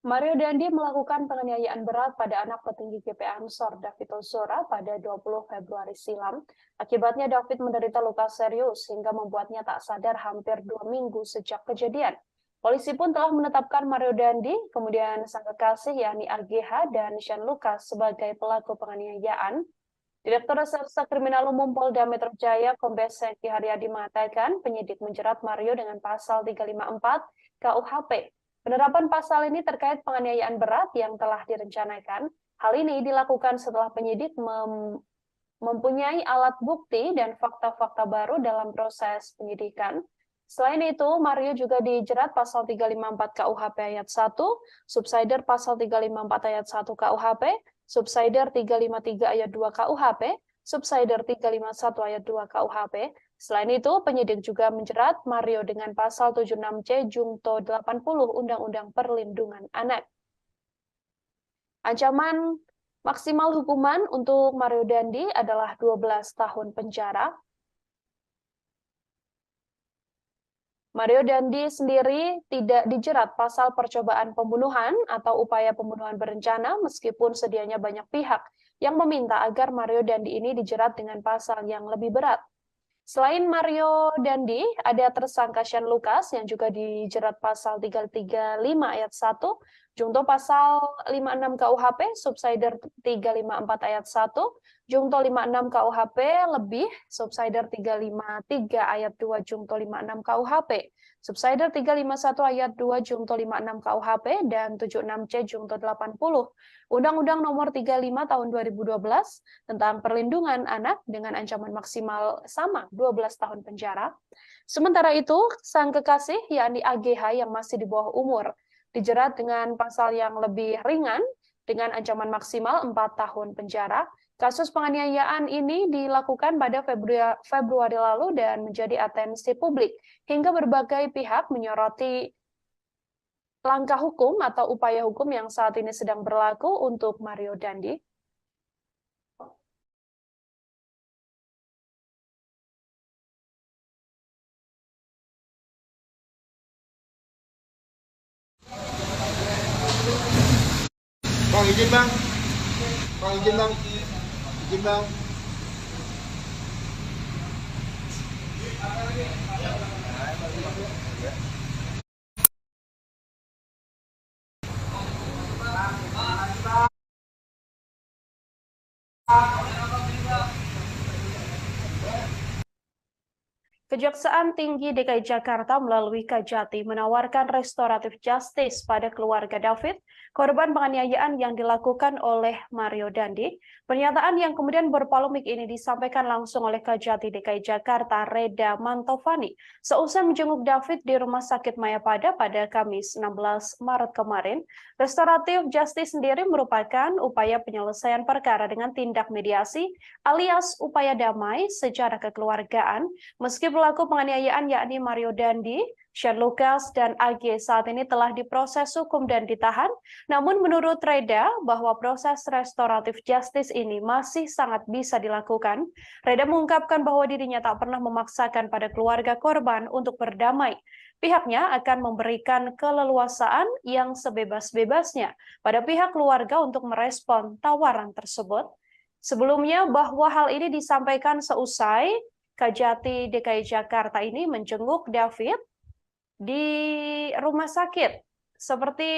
S1: Mario Dandi melakukan penganiayaan berat pada anak petinggi GP Ansor David Ozora pada 20 Februari silam. Akibatnya David menderita luka serius hingga membuatnya tak sadar hampir 2 minggu sejak kejadian. Polisi pun telah menetapkan Mario Dandi, kemudian sang kekasih yakni AGH dan Shane Lucas sebagai pelaku penganiayaan. Direktur Reserse Kriminal Umum Polda Metro Jaya Kombes Hengki Haryadi mengatakan penyidik menjerat Mario dengan pasal 354 KUHP. Penerapan pasal ini terkait penganiayaan berat yang telah direncanakan. Hal ini dilakukan setelah penyidik mempunyai alat bukti dan fakta-fakta baru dalam proses penyidikan. Selain itu, Mario juga dijerat pasal 354 KUHP ayat 1, subsider pasal 354 ayat 1 KUHP, subsider 353 ayat 2 KUHP, subsider 351 ayat 2 KUHP. Selain itu, penyidik juga menjerat Mario dengan pasal 76C Jungto 80 Undang-Undang Perlindungan Anak. Ancaman maksimal hukuman untuk Mario Dandi adalah 12 tahun penjara. Mario Dandi sendiri tidak dijerat pasal percobaan pembunuhan atau upaya pembunuhan berencana meskipun sedianya banyak pihak yang meminta agar Mario Dandi ini dijerat dengan pasal yang lebih berat. Selain Mario Dandi, ada tersangka Shane Lucas yang juga dijerat pasal 335 ayat 1, junto pasal 56 KUHP, subsider 354 ayat 1, junto 56 KUHP lebih, subsider 353 ayat 2, junto 56 KUHP, subsider 351 ayat 2, junto 56 KUHP, dan 76C junto 80. Undang-Undang Nomor 35 Tahun 2012 tentang perlindungan anak dengan ancaman maksimal sama 12 tahun penjara. Sementara itu, sang kekasih yakni AGH yang masih di bawah umur dijerat dengan pasal yang lebih ringan dengan ancaman maksimal 4 tahun penjara. Kasus penganiayaan ini dilakukan pada Februari lalu dan menjadi atensi publik hingga berbagai pihak menyoroti langkah hukum atau upaya hukum yang saat ini sedang berlaku untuk Mario Dandi.
S7: Bang, izin bang. Bang, izin bang. Izin bang.
S1: Kejaksaan Tinggi DKI Jakarta melalui Kajati menawarkan restoratif justice pada keluarga David, korban penganiayaan yang dilakukan oleh Mario Dandi. Pernyataan yang kemudian berpolemik ini disampaikan langsung oleh Kajati DKI Jakarta, Reda Mantovani, seusai menjenguk David di Rumah Sakit Mayapada pada Kamis 16 Maret kemarin. Restoratif justice sendiri merupakan upaya penyelesaian perkara dengan tindak mediasi alias upaya damai secara kekeluargaan, meski pelaku penganiayaan yakni Mario Dandi, Shane Lucas, dan AG saat ini telah diproses hukum dan ditahan. Namun menurut Reda bahwa proses restoratif justice ini masih sangat bisa dilakukan. Reda mengungkapkan bahwa dirinya tak pernah memaksakan pada keluarga korban untuk berdamai. Pihaknya akan memberikan keleluasaan yang sebebas-bebasnya pada pihak keluarga untuk merespon tawaran tersebut. Sebelumnya bahwa hal ini disampaikan seusai Kajati DKI Jakarta ini menjenguk David di rumah sakit. Seperti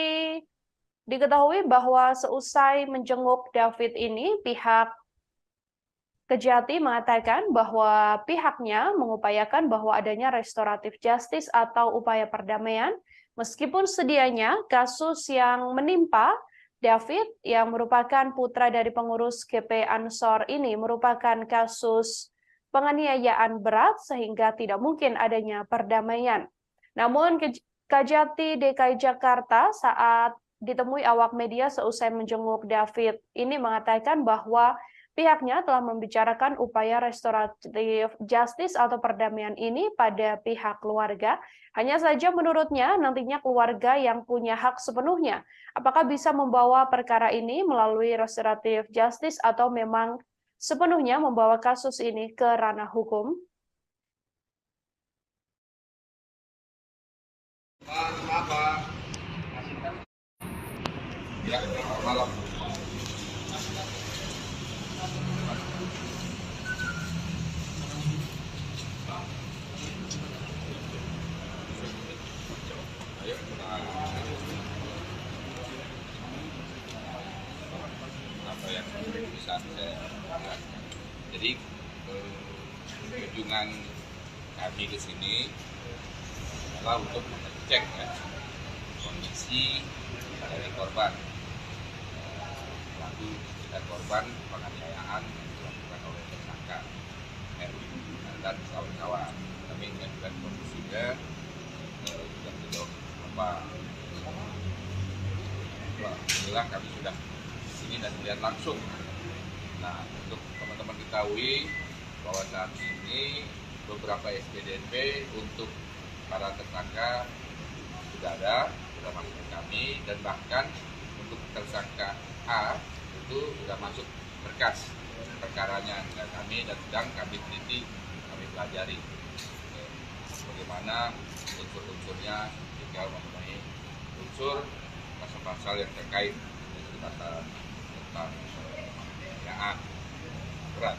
S1: diketahui bahwa seusai menjenguk David ini, pihak Kejati mengatakan bahwa pihaknya mengupayakan bahwa adanya restoratif justice atau upaya perdamaian, meskipun sedianya kasus yang menimpa David yang merupakan putra dari pengurus GP Ansor ini merupakan kasus penganiayaan berat sehingga tidak mungkin adanya perdamaian. Namun Kajati DKI Jakarta saat ditemui awak media seusai menjenguk David ini mengatakan bahwa pihaknya telah membicarakan upaya restoratif justice atau perdamaian ini pada pihak keluarga. Hanya saja menurutnya nantinya keluarga yang punya hak sepenuhnya. Apakah bisa membawa perkara ini melalui restoratif justice atau memang sepenuhnya membawa kasus ini ke ranah hukum?
S2: Ya, malam. Apa yang bisa saya lakukan. Jadi kunjungan kami ke sini adalah untuk mengecek kondisi dari korban, pelaku dan korban penganiayaan yang dilakukan oleh tersangka dan kawan-kawan. Kami mengajukan kondisinya sudah sejauh apa. Alhamdulillah kami sudah di sini dan melihat langsung. Nah, untuk teman-teman ketahui bahwa saat ini beberapa SPDP untuk para tersangka sudah ada, sudah masuk ke kami, dan bahkan untuk tersangka A itu sudah masuk berkas perkaranya dan kami dan sedang kami teliti, kami pelajari bagaimana unsur-unsurnya, tinggal memenuhi unsur pasal-pasal yang terkait dengan pasal tentang penganiayaan berat.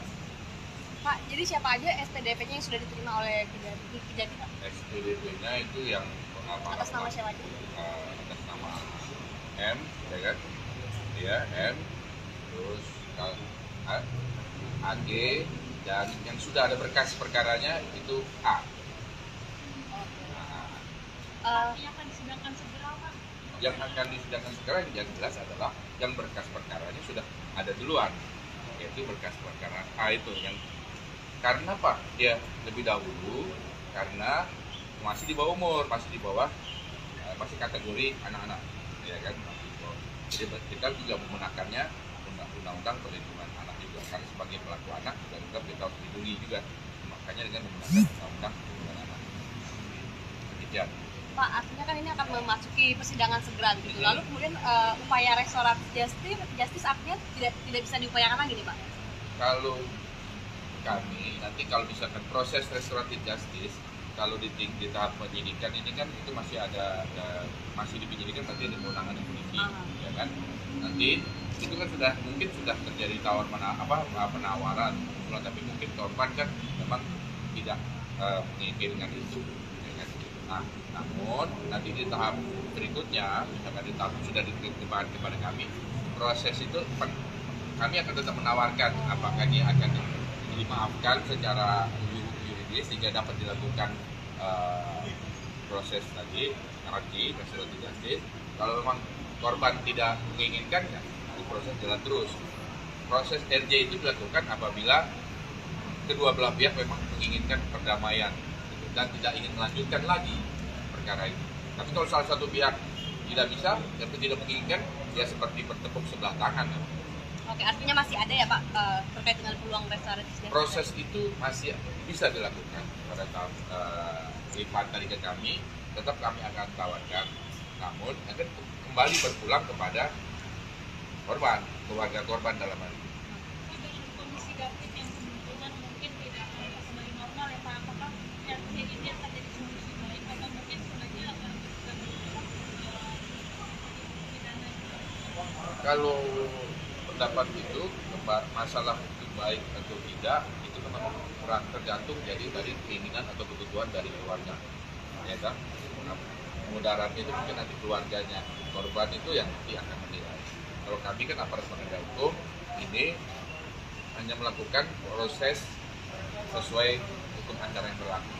S3: Pak, jadi siapa aja SPDP-nya yang sudah diterima oleh Kejati, Pak?
S2: SPDP-nya itu yang
S3: Atas nama siapa aja?
S2: Atas nama M, ya kan? Dia M, terus AG, dan yang sudah ada berkas perkaranya itu A.
S4: Artinya akan disidangkan segera, Pak?
S2: Yang akan disidangkan sekarang yang jelas adalah yang berkas perkaranya sudah ada duluan, yaitu berkas perkara A itu yang karena Pak dia lebih dahulu karena masih di bawah umur, masih di bawah masih kategori anak-anak, ya kan? Jadi kita juga menggunakannya undang-undang perlindungan anak juga karena sebagai pelaku anak juga kita harus dilindungi juga, makanya dengan menggunakan undang-undang perlindungan anak. Demikian.
S3: Pak, artinya kan ini akan memasuki persidangan segera gitu. Lalu kemudian upaya restoratif justice artinya tidak bisa diupayakan lagi nih, Pak?
S2: Kalau kami nanti kalau misalkan proses restoratif justice kalau di tahap penyidikan ini kan itu masih masih di penyidikan nanti ada kewenangan polisi, ya kan? Nanti itu kan mungkin sudah terjadi penawaran, tapi mungkin korban kan memang tidak menginginkan itu, ya kan? Nah, namun nanti di tahap berikutnya, misalkan di tahap sudah diterima kepada kami, proses itu kami akan tetap menawarkan apakah dia akan dimaafkan secara yuridis sehingga dapat dilakukan proses tadi restoratif justice. Kalau memang korban tidak menginginkan, ya proses jalan terus. Proses RJ itu dilakukan apabila kedua belah pihak memang menginginkan perdamaian dan tidak ingin melanjutkan lagi perkara itu. Tapi kalau salah satu pihak tidak bisa dan tidak menginginkan, ya seperti bertepuk sebelah tangan.
S3: Oke, artinya masih ada ya Pak terkait dengan peluang restoratif justice?
S2: Proses itu masih bisa dilakukan pada tahap lipat dari ke kami, tetap kami akan tawarkan, namun akan kembali berpulang kepada korban, keluarga korban dalam hal ini.
S4: Dengan kondisi David yang kemungkinan mungkin tidak akan kembali normal ya Pak, apakah RT ini akan jadi solusi baik atau mungkin sebenarnya akan pidana?
S2: Kalau pendapat itu masalah itu baik atau tidak itu memang tergantung jadi dari keinginan atau kebutuhan dari keluarga, ya kan? Mudaratnya itu mungkin nanti keluarganya, korban itu yang nanti akan menilai. Kalau kami kan aparat penegak hukum ini hanya melakukan proses sesuai hukum acara yang berlaku.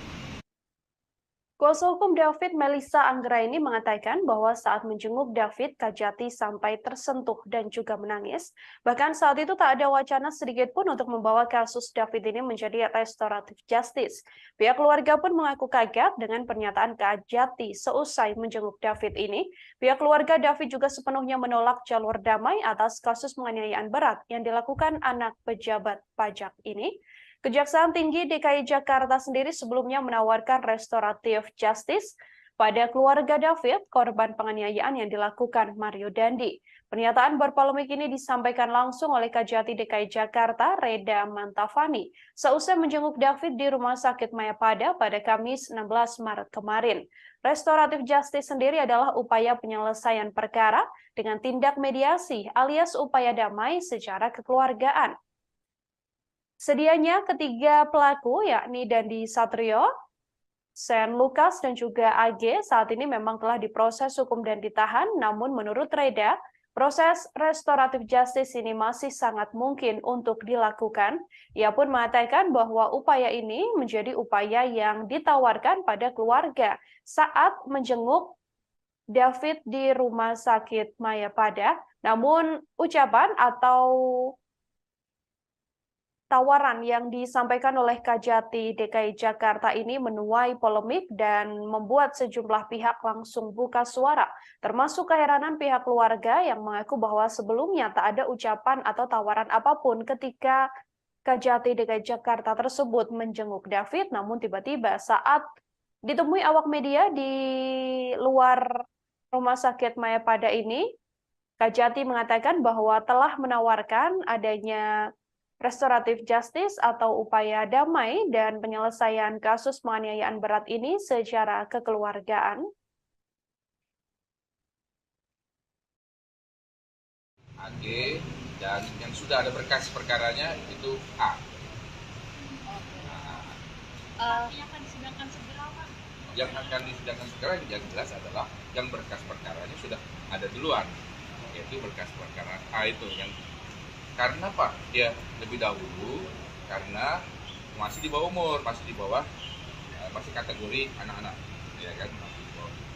S1: Kuasa hukum David, Melissa Anggraini, mengatakan bahwa saat menjenguk David, Kejati sampai tersentuh dan juga menangis. Bahkan saat itu tak ada wacana sedikit pun untuk membawa kasus David ini menjadi restoratif justice. Pihak keluarga pun mengaku kaget dengan pernyataan Kejati seusai menjenguk David ini. Pihak keluarga David juga sepenuhnya menolak jalur damai atas kasus penganiayaan berat yang dilakukan anak pejabat pajak ini. Kejaksaan Tinggi DKI Jakarta sendiri sebelumnya menawarkan restoratif justice pada keluarga David, korban penganiayaan yang dilakukan Mario Dandi. Pernyataan berpolemik ini disampaikan langsung oleh Kejati DKI Jakarta, Reda Mantafani, seusai menjenguk David di Rumah Sakit Mayapada pada Kamis 16 Maret kemarin. Restoratif justice sendiri adalah upaya penyelesaian perkara dengan tindak mediasi alias upaya damai secara kekeluargaan. Sedianya ketiga pelaku yakni Dandi Satrio, Sen Lukas dan juga AG saat ini memang telah diproses hukum dan ditahan, namun menurut Reda, proses restoratif justice ini masih sangat mungkin untuk dilakukan. Ia pun mengatakan bahwa upaya ini menjadi upaya yang ditawarkan pada keluarga saat menjenguk David di Rumah Sakit Mayapada, namun ucapan atau tawaran yang disampaikan oleh Kejati DKI Jakarta ini menuai polemik dan membuat sejumlah pihak langsung buka suara, termasuk keheranan pihak keluarga yang mengaku bahwa sebelumnya tak ada ucapan atau tawaran apapun ketika Kejati DKI Jakarta tersebut menjenguk David, namun tiba-tiba saat ditemui awak media di luar Rumah Sakit Mayapada ini, Kajati mengatakan bahwa telah menawarkan adanya restoratif justice atau upaya damai dan penyelesaian kasus penganiayaan berat ini secara kekeluargaan.
S2: AG dan yang sudah ada berkas perkaranya itu A.
S4: Yang akan disidangkan segera, Pak.
S2: Yang akan disidangkan segera yang jelas adalah yang berkas perkaranya sudah ada duluan, yaitu berkas perkara A itu yang karena Pak dia lebih dahulu karena masih di bawah umur, masih di bawah masih kategori anak-anak, ya kan.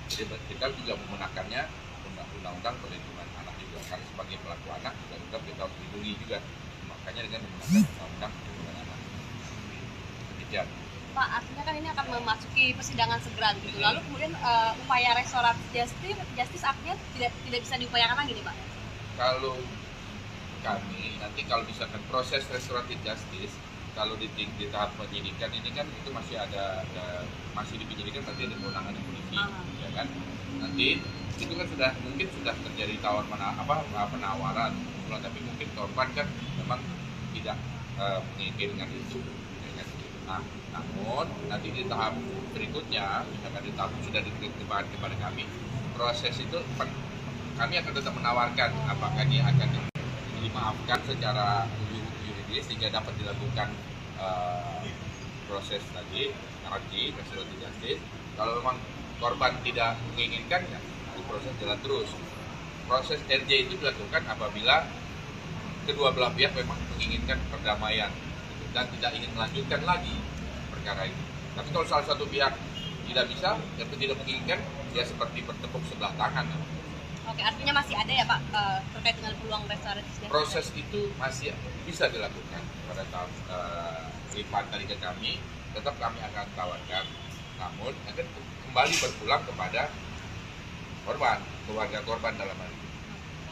S2: Jadi kita juga menggunakannya undang-undang perlindungan anak juga karena sebagai pelaku anak juga kita harus dilindungi juga, makanya dengan menggunakan undang-undang perlindungan anak. Demikian.
S3: Pak, artinya kan ini akan memasuki persidangan segera gitu. Lalu kemudian upaya restoratif justice artinya tidak bisa diupayakan lagi nih, Pak?
S2: Kalau kami nanti kalau misalkan proses restoratif justice kalau di tahap penyidikan ini kan itu masih masih di penyidikan nanti ada kewenangan polisi, ya kan. Nanti itu kan mungkin sudah terjadi penawaran, tapi mungkin korban kan memang tidak menginginkan itu. Nah, namun nanti di tahap berikutnya, misalkan di tahap sudah diterima kepada kami, proses itu kami akan tetap menawarkan apakah dia akan dimaafkan secara yuridis sehingga dapat dilakukan proses tadi, restoratif justice. Kalau memang korban tidak menginginkan, ya proses jalan terus. Proses RJ itu dilakukan apabila kedua belah pihak memang menginginkan perdamaian dan tidak ingin melanjutkan lagi perkara itu. Tapi kalau salah satu pihak tidak bisa atau tidak menginginkan, ya seperti bertepuk sebelah tangan.
S3: Oke, artinya masih ada ya Pak terkait dengan peluang restoratif justice?
S2: Proses itu masih bisa dilakukan pada tahap lipat dari ke kami, tetap kami akan tawarkan. Namun akan kembali berpulang kepada korban, keluarga korban dalam hal ini.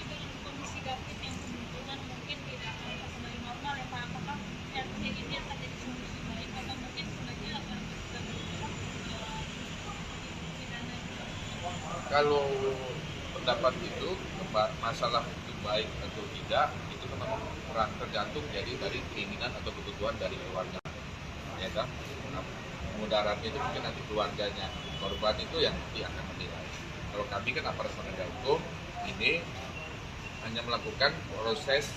S4: Dengan kondisi David yang kemungkinan mungkin tidak akan kembali normal ya Pak, apakah RT ini akan jadi solusi baik atau mungkin sebenarnya akan pidana?
S2: Kalau pendapat itu masalah itu baik atau tidak itu memang tergantung jadi dari keinginan atau kebutuhan dari keluarga, ya kan. Mudaratnya itu mungkin nanti keluarganya korban itu yang nanti akan menilai. Kalau kami kan aparat penegak hukum ini hanya melakukan proses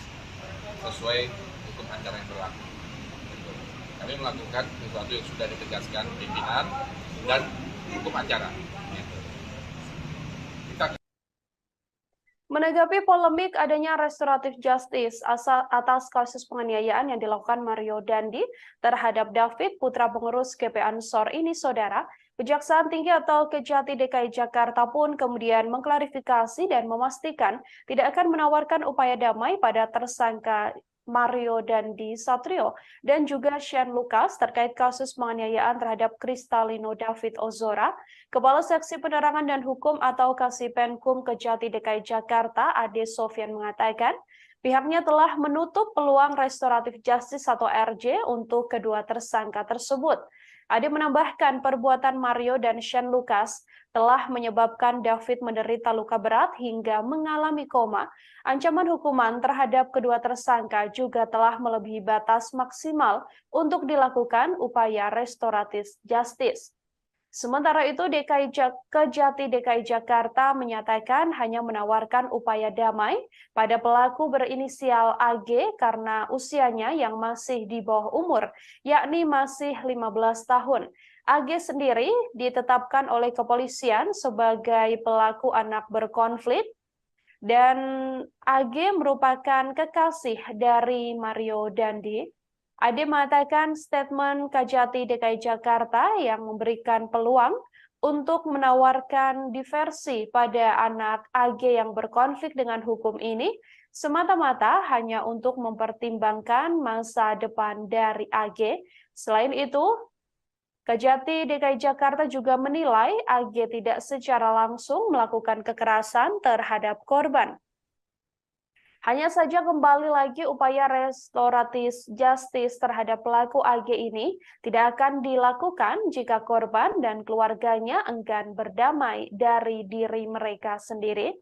S2: sesuai hukum acara yang berlaku. Kami melakukan sesuatu yang sudah ditegaskan pimpinan dan hukum acara.
S1: Menanggapi polemik adanya restoratif justice atas kasus penganiayaan yang dilakukan Mario Dandi terhadap David, putra pengurus GP Ansor ini, Saudara, Kejaksaan Tinggi atau Kejati DKI Jakarta pun kemudian mengklarifikasi dan memastikan tidak akan menawarkan upaya damai pada tersangka Mario Dandi Satrio dan juga Shane Lucas terkait kasus penganiayaan terhadap Kristalino David Ozora. Kepala Seksi Penerangan dan Hukum atau Kasipenkum Kejati DKI Jakarta, Ade Sofyan, mengatakan pihaknya telah menutup peluang restoratif justice atau RJ untuk kedua tersangka tersebut. Ade menambahkan perbuatan Mario dan Shane Lucas telah menyebabkan David menderita luka berat hingga mengalami koma. Ancaman hukuman terhadap kedua tersangka juga telah melebihi batas maksimal untuk dilakukan upaya restoratif justice. Sementara itu, Kejati DKI Jakarta menyatakan hanya menawarkan upaya damai pada pelaku berinisial AG karena usianya yang masih di bawah umur, yakni masih 15 tahun. AG sendiri ditetapkan oleh kepolisian sebagai pelaku anak berkonflik, dan AG merupakan kekasih dari Mario Dandi. Ade mengatakan statement Kejati DKI Jakarta yang memberikan peluang untuk menawarkan diversi pada anak AG yang berkonflik dengan hukum ini semata-mata hanya untuk mempertimbangkan masa depan dari AG. Selain itu, Kejati DKI Jakarta juga menilai AG tidak secara langsung melakukan kekerasan terhadap korban. Hanya saja kembali lagi upaya restoratif justice terhadap pelaku AG ini tidak akan dilakukan jika korban dan keluarganya enggan berdamai dari diri mereka sendiri.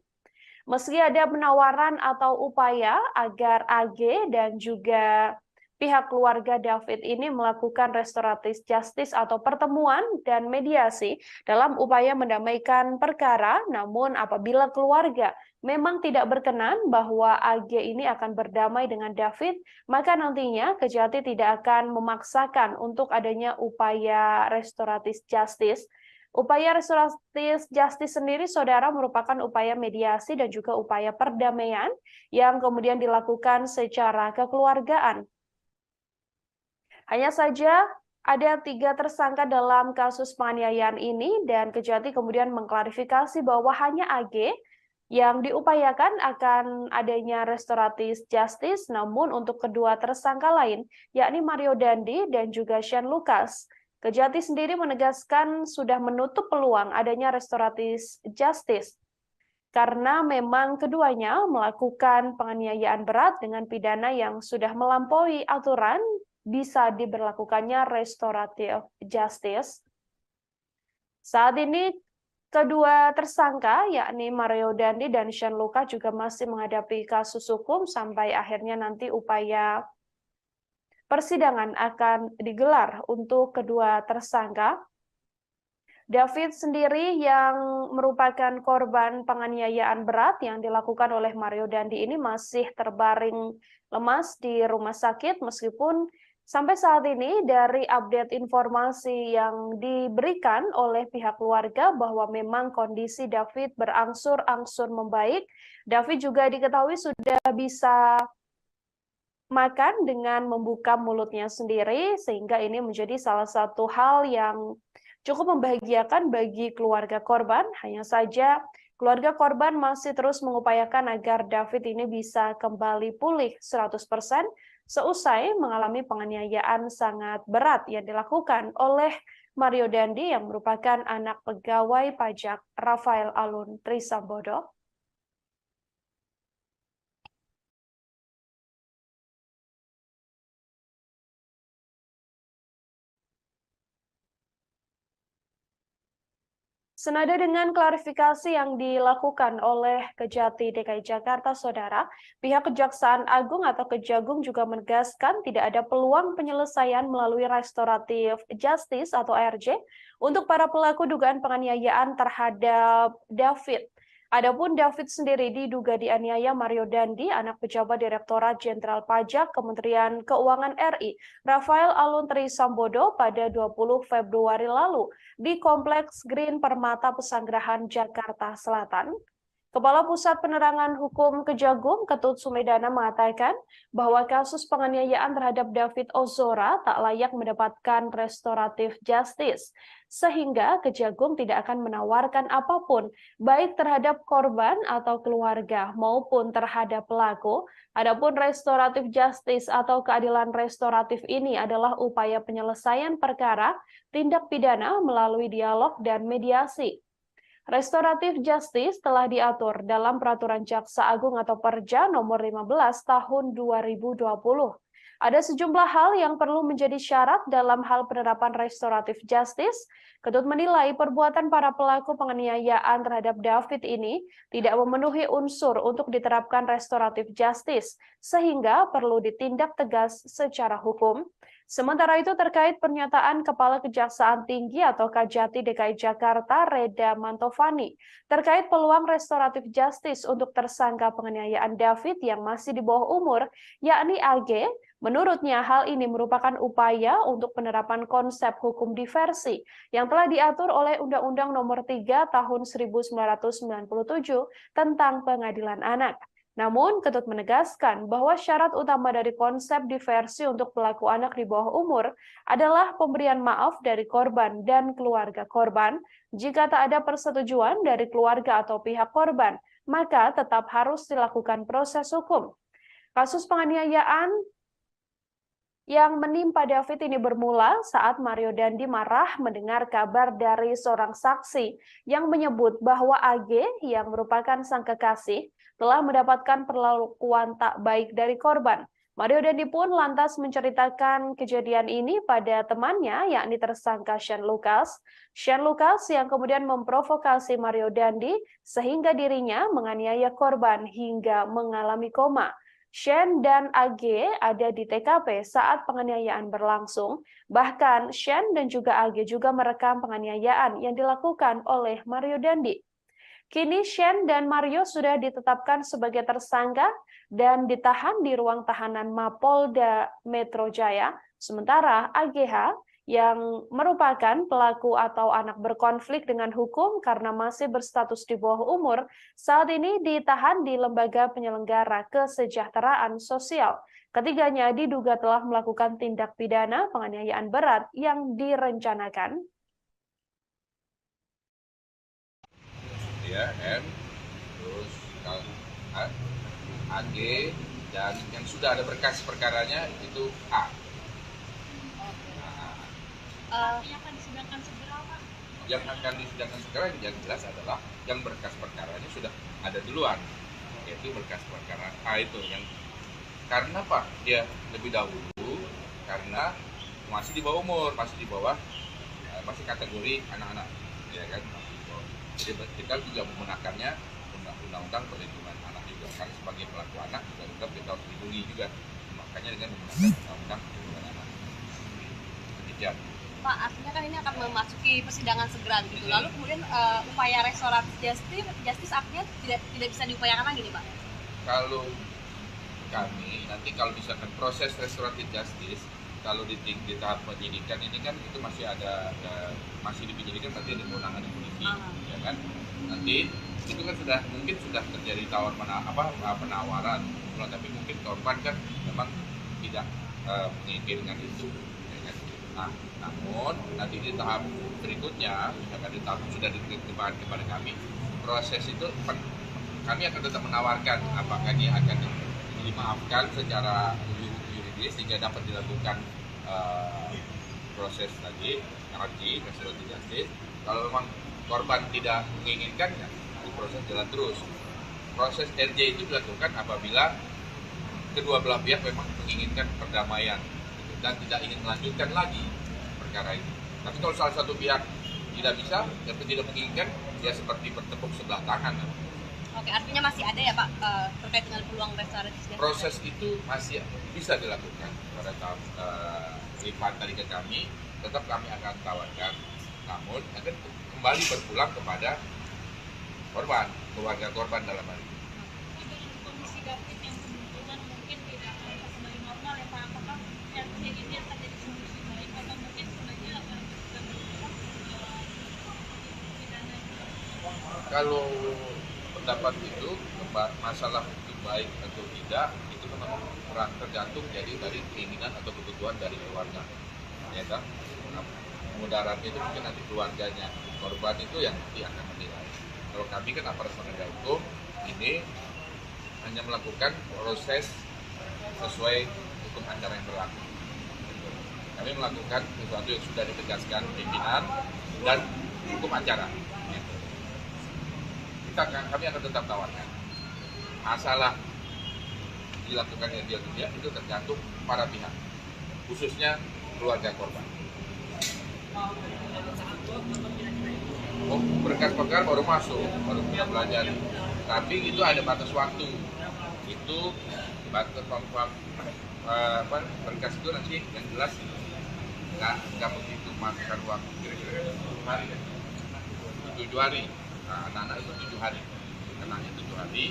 S1: Meski ada penawaran atau upaya agar AG dan juga pihak keluarga David ini melakukan restoratif justice atau pertemuan dan mediasi dalam upaya mendamaikan perkara, namun apabila keluarga memang tidak berkenan bahwa AG ini akan berdamai dengan David, maka nantinya Kejati tidak akan memaksakan untuk adanya upaya restoratif justice. Upaya restoratif justice sendiri, saudara, merupakan upaya mediasi dan juga upaya perdamaian yang kemudian dilakukan secara kekeluargaan. Hanya saja ada 3 tersangka dalam kasus penganiayaan ini dan Kejati kemudian mengklarifikasi bahwa hanya AG yang diupayakan akan adanya restoratif justice, namun untuk kedua tersangka lain, yakni Mario Dandi dan juga Shane Lucas, Kejati sendiri menegaskan sudah menutup peluang adanya restoratif justice karena memang keduanya melakukan penganiayaan berat dengan pidana yang sudah melampaui aturan bisa diberlakukannya restoratif justice. Saat ini kedua tersangka yakni Mario Dandi dan Shane Lucas juga masih menghadapi kasus hukum sampai akhirnya nanti upaya persidangan akan digelar untuk kedua tersangka. David sendiri yang merupakan korban penganiayaan berat yang dilakukan oleh Mario Dandi ini masih terbaring lemas di rumah sakit meskipun sampai saat ini dari update informasi yang diberikan oleh pihak keluarga bahwa memang kondisi David berangsur-angsur membaik. David juga diketahui sudah bisa makan dengan membuka mulutnya sendiri, sehingga ini menjadi salah satu hal yang cukup membahagiakan bagi keluarga korban. Hanya saja keluarga korban masih terus mengupayakan agar David ini bisa kembali pulih 100% seusai mengalami penganiayaan sangat berat yang dilakukan oleh Mario Dandi yang merupakan anak pegawai pajak Rafael Alun Trisambodo. Senada dengan klarifikasi yang dilakukan oleh Kejati DKI Jakarta, saudara, pihak Kejaksaan Agung atau Kejagung juga menegaskan tidak ada peluang penyelesaian melalui restoratif justice atau RJ untuk para pelaku dugaan penganiayaan terhadap David. Adapun David sendiri diduga dianiaya Mario Dandi, anak pejabat Direktorat Jenderal Pajak Kementerian Keuangan RI, Rafael Alun Trisambodo pada 20 Februari lalu di Kompleks Green Permata Pesanggerahan Jakarta Selatan. Kepala Pusat Penerangan Hukum Kejagung, Ketut Sumedana, mengatakan bahwa kasus penganiayaan terhadap David Ozora tak layak mendapatkan restoratif justice, sehingga Kejagung tidak akan menawarkan apapun, baik terhadap korban atau keluarga maupun terhadap pelaku. Adapun restoratif justice atau keadilan restoratif ini adalah upaya penyelesaian perkara tindak pidana melalui dialog dan mediasi. Restoratif justice telah diatur dalam Peraturan Jaksa Agung atau Perja nomor 15 tahun 2020. Ada sejumlah hal yang perlu menjadi syarat dalam hal penerapan restoratif justice. Ketut menilai perbuatan para pelaku penganiayaan terhadap David ini tidak memenuhi unsur untuk diterapkan restoratif justice, sehingga perlu ditindak tegas secara hukum. Sementara itu terkait pernyataan Kepala Kejaksaan Tinggi atau Kajati DKI Jakarta Reda Mantovani terkait peluang restoratif justice untuk tersangka penganiayaan David yang masih di bawah umur, yakni AG, menurutnya hal ini merupakan upaya untuk penerapan konsep hukum diversi yang telah diatur oleh Undang-Undang Nomor 3 Tahun 1997 tentang Pengadilan Anak. Namun, Ketut menegaskan bahwa syarat utama dari konsep diversi untuk pelaku anak di bawah umur adalah pemberian maaf dari korban dan keluarga korban. Jika tak ada persetujuan dari keluarga atau pihak korban, maka tetap harus dilakukan proses hukum. Kasus penganiayaan yang menimpa David ini bermula saat Mario Dandi marah mendengar kabar dari seorang saksi yang menyebut bahwa AG yang merupakan sang kekasih telah mendapatkan perlakuan tak baik dari korban. Mario Dandi pun lantas menceritakan kejadian ini pada temannya, yakni tersangka Shane Lucas. Shane Lucas yang kemudian memprovokasi Mario Dandi sehingga dirinya menganiaya korban hingga mengalami koma. Shane dan AG ada di TKP saat penganiayaan berlangsung. Bahkan Shane dan juga AG juga merekam penganiayaan yang dilakukan oleh Mario Dandi. Kini Shane dan Mario sudah ditetapkan sebagai tersangka dan ditahan di ruang tahanan Mapolda Metro Jaya. Sementara AGH yang merupakan pelaku atau anak berkonflik dengan hukum karena masih berstatus di bawah umur, saat ini ditahan di Lembaga Penyelenggara Kesejahteraan Sosial. Ketiganya diduga telah melakukan tindak pidana penganiayaan berat yang direncanakan.
S2: Ya, M, terus AG, dan yang sudah ada berkas perkaranya itu A.
S4: Yang akan disidangkan segera, Pak?
S2: Yang akan disidangkan segera yang jelas adalah yang berkas perkaranya sudah ada duluan, yaitu berkas perkara A itu yang karena Pak dia lebih dahulu karena masih di bawah umur, masih di bawah masih kategori anak-anak, ya kan. Jadi kita juga menggunakannya undang-undang perlindungan anak juga, karena sebagai pelaku anak juga kita harus dilindungi juga, makanya dengan menggunakan undang-undang perlindungan anak. Demikian.
S3: Pak, artinya kan ini akan memasuki persidangan segera gitu. Lalu kemudian upaya restoratif justice artinya tidak bisa diupayakan lagi nih, Pak?
S2: Kalau kami nanti kalau misalkan proses restoratif justice kalau di tahap penyidikan ini kan itu masih masih dipenyidikan, nanti ada kewenangan polisi, ya kan. Nanti itu kan mungkin sudah terjadi penawaran, tapi mungkin korban kan memang tidak menginginkan itu, ya kan. Nah, namun nanti di tahap berikutnya, misalkan di tahap sudah diterima kepada kami, proses itu kami akan tetap menawarkan apakah dia akan dimaafkan secara yuridis sehingga dapat dilakukan proses tadi restoratif justice. Kalau memang korban tidak menginginkan, ya proses jalan terus. Proses RJ itu dilakukan apabila kedua belah pihak memang menginginkan perdamaian dan tidak ingin melanjutkan lagi perkara itu. Tapi kalau salah satu pihak tidak bisa dan tidak menginginkan, ya seperti bertepuk sebelah tangan.
S3: Oke, artinya masih ada ya Pak terkait dengan peluang restoratif justice?
S2: Proses itu masih bisa dilakukan pada tahap lipat tadi ke kami, tetap kami akan tawarkan, namun akan kembali berpulang kepada korban, keluarga korban dalam hal ini.
S4: Dengan kondisi David yang kebetulan mungkin tidak kembali normal ya Pak, apakah yang kejadian ini akan jadi solusi baik atau mungkin sebenarnya akan pidana?
S2: Kalau pendapat itu masalah itu baik atau tidak itu memang tergantung jadi dari keinginan atau kebutuhan dari keluarga, ya kan. Mudaratnya itu mungkin nanti keluarganya korban itu yang nanti akan menilai. Kalau kami kan aparat penegak hukum ini hanya melakukan proses sesuai hukum acara yang berlaku. Kami melakukan sesuatu yang sudah ditegaskan pimpinan dan hukum acara. Kami akan tetap tawarkan. Masalah dilakukan yang dia itu tergantung para pihak, khususnya keluarga korban. Berkas perkara baru masuk, baru kita pelajari. Tapi itu ada batas waktu. Itu batas berkas itu nanti yang jelas nggak begitu makan waktu kira-kira 7 hari. 7 hari. Nah, anak-anak itu 7 hari. Kenanya 7 hari,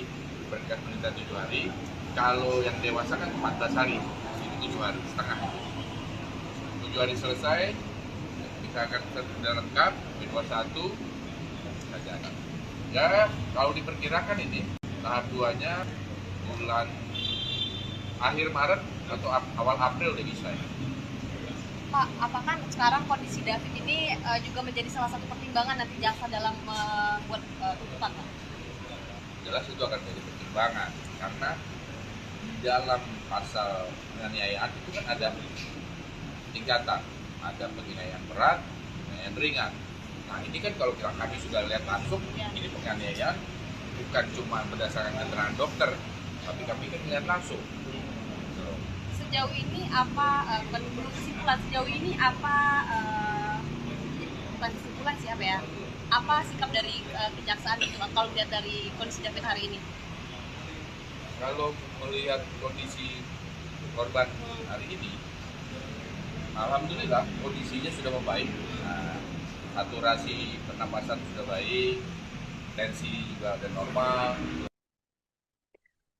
S2: berkas menita 7 hari. Kalau yang dewasa kan 14 hari, itu 7 hari setengah. 7 hari selesai, kita akan sudah lengkap, B21 saja. Ya, kalau diperkirakan ini tahap 2-nya bulan akhir Maret atau awal April udah bisa.
S3: Pak, apakah sekarang kondisi David ini juga menjadi salah satu pertimbangan nanti jaksa dalam membuat tuntutan, Pak?
S2: Jelas itu akan menjadi pertimbangan karena dalam pasal penganiayaan itu kan ada tingkatan, ada penganiayaan berat, penganiayaan ringan. Nah ini kan kalau kami sudah lihat langsung, ini penganiayaan bukan cuma berdasarkan keterangan dokter, tapi kami kan lihat langsung.
S3: sejauh ini apa belum kesimpulan sejauh ini apa bukan kesimpulan sih apa ya? Apa sikap dari kejaksaan gitu kalau lihat dari kondisi David hari ini?
S2: Kalau melihat kondisi korban hari ini, alhamdulillah kondisinya sudah membaik. Nah, saturasi pernapasan sudah baik, tensi juga ada normal.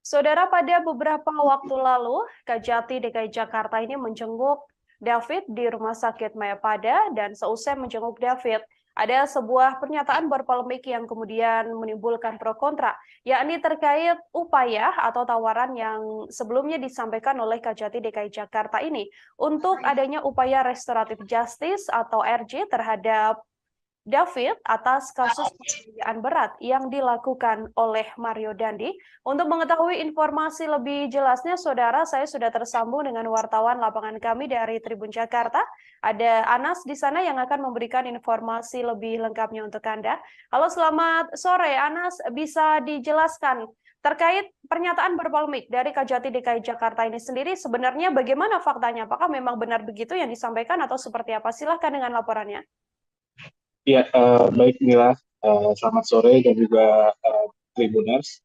S1: Saudara, pada beberapa waktu lalu, Kejati DKI Jakarta ini menjenguk David di Rumah Sakit Mayapada, dan seusai menjenguk David, ada sebuah pernyataan berpolemik yang kemudian menimbulkan pro kontra, yakni terkait upaya atau tawaran yang sebelumnya disampaikan oleh Kejati DKI Jakarta ini untuk adanya upaya restoratif justice atau RJ terhadap David atas kasus penganiayaan berat yang dilakukan oleh Mario Dandi. Untuk mengetahui informasi lebih jelasnya, saudara, saya sudah tersambung dengan wartawan lapangan kami dari Tribun Jakarta. Ada Anas di sana yang akan memberikan informasi lebih lengkapnya untuk Anda. Halo, selamat sore Anas, bisa dijelaskan terkait pernyataan berpolemik dari Kejati DKI Jakarta ini sendiri, sebenarnya bagaimana faktanya? Apakah memang benar begitu yang disampaikan atau seperti apa? Silahkan dengan laporannya.
S5: Ya, baik Mila, selamat sore dan juga Tribuners.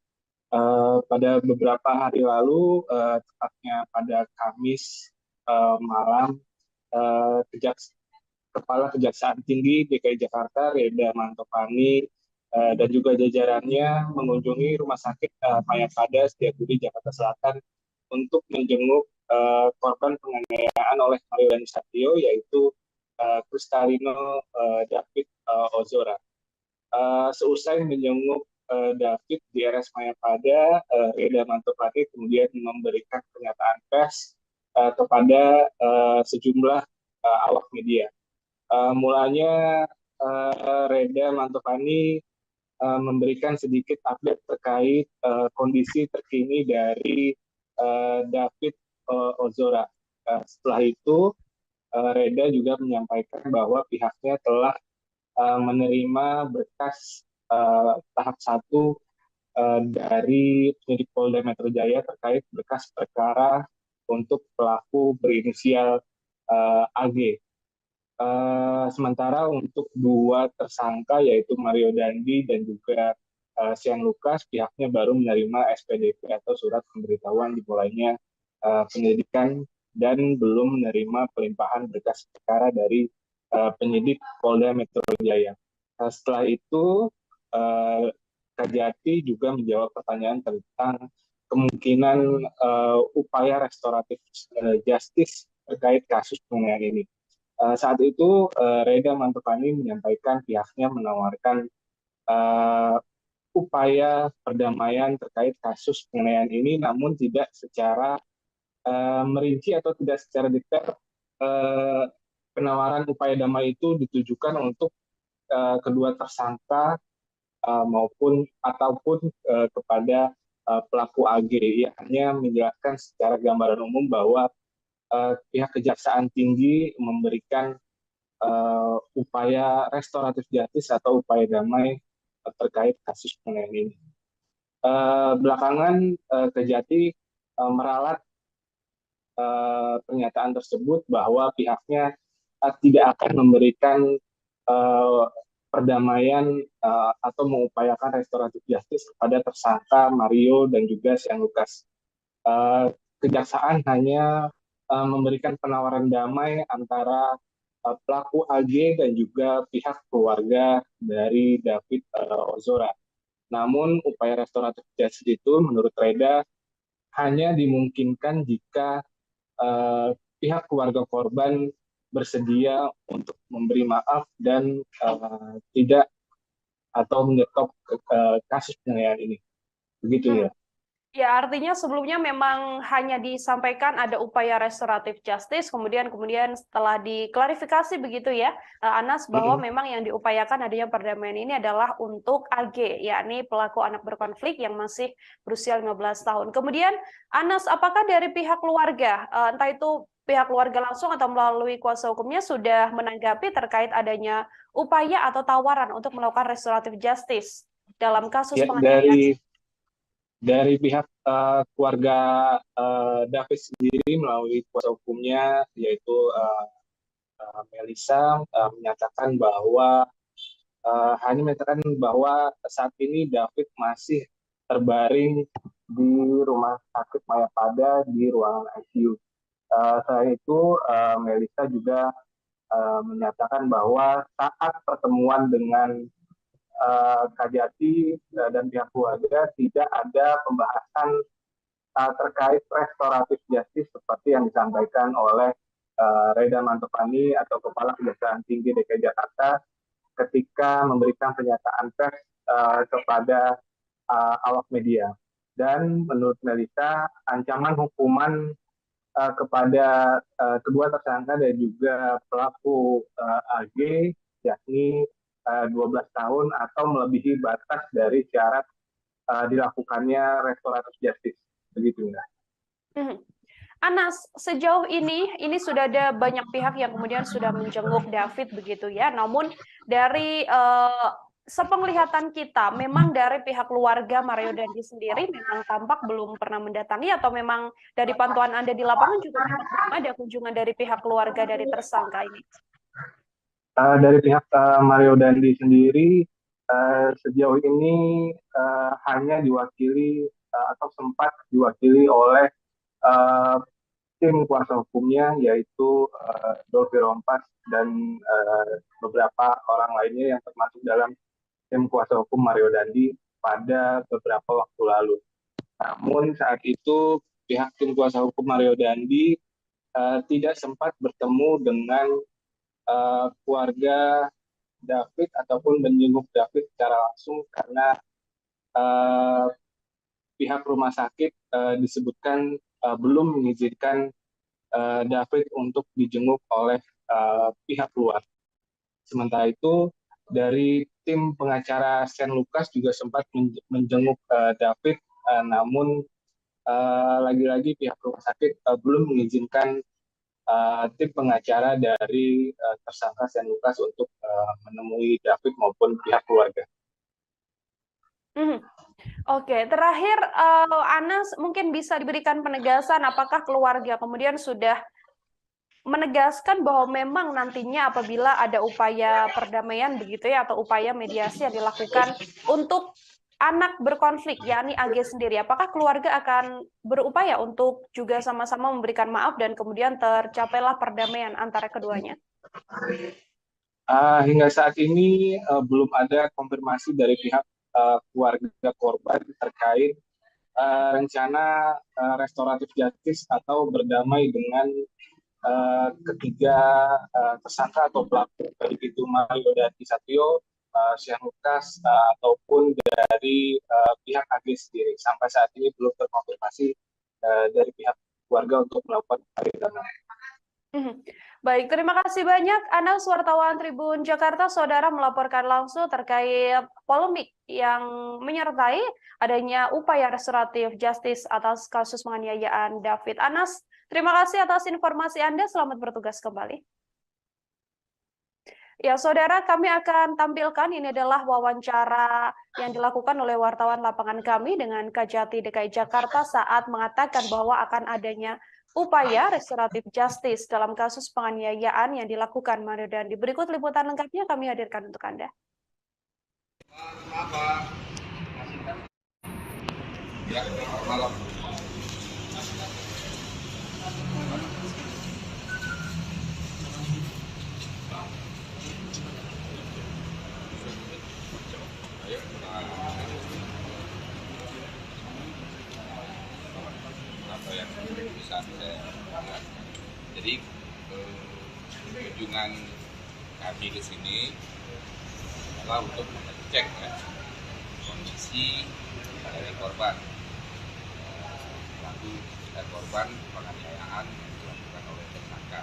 S5: Pada beberapa hari lalu, tepatnya pada Kamis malam, Kepala Kejaksaan Tinggi DKI Jakarta, Reda Mantopani, dan juga jajarannya mengunjungi Rumah Sakit Mayapada Setiabudi Jakarta Selatan untuk menjenguk korban penganiayaan oleh Mario Dandi Satrio, yaitu Kristalino David Ozora. Seusai menjenguk David di RS Mayapada, Reda Mantopani kemudian memberikan pernyataan pers kepada sejumlah awak media. Mulanya Reda Mantopani memberikan sedikit update terkait kondisi terkini dari David Ozora. Setelah itu, Reda juga menyampaikan bahwa pihaknya telah menerima berkas tahap 1 dari penyidik Polda Metro Jaya terkait berkas perkara untuk pelaku berinisial AG. Sementara untuk dua tersangka yaitu Mario Dandi dan juga Sian Lukas, pihaknya baru menerima SPDP atau surat pemberitahuan dimulainya penyelidikan dan belum menerima pelimpahan berkas perkara dari penyidik Polda Metro Jaya. Setelah itu, Kejati juga menjawab pertanyaan tentang kemungkinan upaya restoratif justice terkait kasus penganiayaan ini. Saat itu, Reda Mantopani menyampaikan pihaknya menawarkan upaya perdamaian terkait kasus penganiayaan ini, namun tidak secara merinci atau tidak secara detail. Penawaran upaya damai itu ditujukan untuk kedua tersangka ataupun kepada pelaku AG. Ia hanya menjelaskan secara gambaran umum bahwa pihak Kejaksaan Tinggi memberikan upaya restoratif justice atau upaya damai terkait kasus penganiayaan ini. Belakangan Kejati meralat pernyataan tersebut bahwa pihaknya tidak akan memberikan perdamaian atau mengupayakan restoratif justice kepada tersangka Mario dan juga Sian Lukas. Kejaksaan hanya memberikan penawaran damai antara pelaku AG dan juga pihak keluarga dari David Ozora. Namun upaya restoratif justice itu menurut Reda hanya dimungkinkan jika pihak keluarga korban bersedia untuk memberi maaf dan tidak atau menyetop kasus penganiayaan ini. Begitu ya.
S1: Ya, artinya sebelumnya memang hanya disampaikan ada upaya restoratif justice, kemudian setelah diklarifikasi begitu ya, Anas, bahwa memang yang diupayakan adanya perdamaian ini adalah untuk AG, yakni pelaku anak berkonflik yang masih berusia 15 tahun. Kemudian, Anas, apakah dari pihak keluarga, entah itu pihak keluarga langsung atau melalui kuasa hukumnya sudah menanggapi terkait adanya upaya atau tawaran untuk melakukan restoratif justice dalam kasus penganiayaan?
S5: Dari pihak keluarga David sendiri melalui kuasa hukumnya yaitu Melissa menyatakan bahwa hanya menyatakan bahwa saat ini David masih terbaring di rumah sakit Mayapada di ruangan ICU. Selain itu, Melissa juga menyatakan bahwa saat pertemuan dengan Kajati dan pihak keluarga tidak ada pembahasan terkait restoratif justice seperti yang disampaikan oleh Reda Mantopani atau Kepala Kejaksaan Tinggi DKI Jakarta ketika memberikan pernyataan pers kepada awak media. Dan menurut Melissa, ancaman hukuman kepada kedua tersangka dan juga pelaku AG yakni 12 tahun atau melebihi batas dari syarat dilakukannya restoratif justice. Begitu, Mbak.
S1: Anas, sejauh ini sudah ada banyak pihak yang kemudian sudah menjenguk David begitu ya. Namun dari sepenglihatan kita, memang dari pihak keluarga Mario Dandi sendiri memang tampak belum pernah mendatangi atau memang dari pantauan Anda di lapangan juga memang belum ada kunjungan dari pihak keluarga dari tersangka ini?
S5: Dari pihak Mario Dandi sendiri sejauh ini hanya diwakili atau sempat diwakili oleh tim kuasa hukumnya yaitu Dolfi Rompas dan beberapa orang lainnya yang termasuk dalam tim kuasa hukum Mario Dandi pada beberapa waktu lalu. Namun saat itu pihak tim kuasa hukum Mario Dandi tidak sempat bertemu dengan keluarga David ataupun menjenguk David secara langsung karena pihak rumah sakit disebutkan belum mengizinkan David untuk dijenguk oleh pihak luar. Sementara itu dari tim pengacara Shane Lucas juga sempat menjenguk David, namun lagi-lagi pihak rumah sakit belum mengizinkan tim pengacara dari tersangka Shane Lucas untuk menemui David maupun pihak keluarga.
S1: Oke, terakhir Anas mungkin bisa diberikan penegasan apakah keluarga kemudian sudah menegaskan bahwa memang nantinya apabila ada upaya perdamaian begitu ya atau upaya mediasi yang dilakukan untuk anak berkonflik yakni AG sendiri, apakah keluarga akan berupaya untuk juga sama-sama memberikan maaf dan kemudian tercapailah perdamaian antara keduanya?
S5: Hingga saat ini belum ada konfirmasi dari pihak keluarga korban terkait rencana restoratif justice atau berdamai dengan ketiga tersangka atau pelaku, baik itu Mario Dandi Satrio, Shane Lucas ataupun dari pihak AG sendiri. Sampai saat ini belum terkonfirmasi dari pihak keluarga untuk melakukan perdamaian.
S1: Baik, terima kasih banyak Anas, wartawan Tribun Jakarta, saudara melaporkan langsung terkait polemik yang menyertai adanya upaya restoratif justice atas kasus penganiayaan David. Anas, terima kasih atas informasi Anda, selamat bertugas kembali. Ya, saudara, kami akan tampilkan ini adalah wawancara yang dilakukan oleh wartawan lapangan kami dengan Kajati DKI Jakarta saat mengatakan bahwa akan adanya upaya restoratif justice dalam kasus penganiayaan yang dilakukan Mario Dandi. Berikut liputan lengkapnya kami hadirkan untuk Anda.
S2: Ya, malam. Apa yang bisa saya lihat. Jadi kunjungan kami di sini adalah untuk mengecek ya, kondisi dari korban, pelaku dan korban penganiayaan yang dilakukan oleh tersangka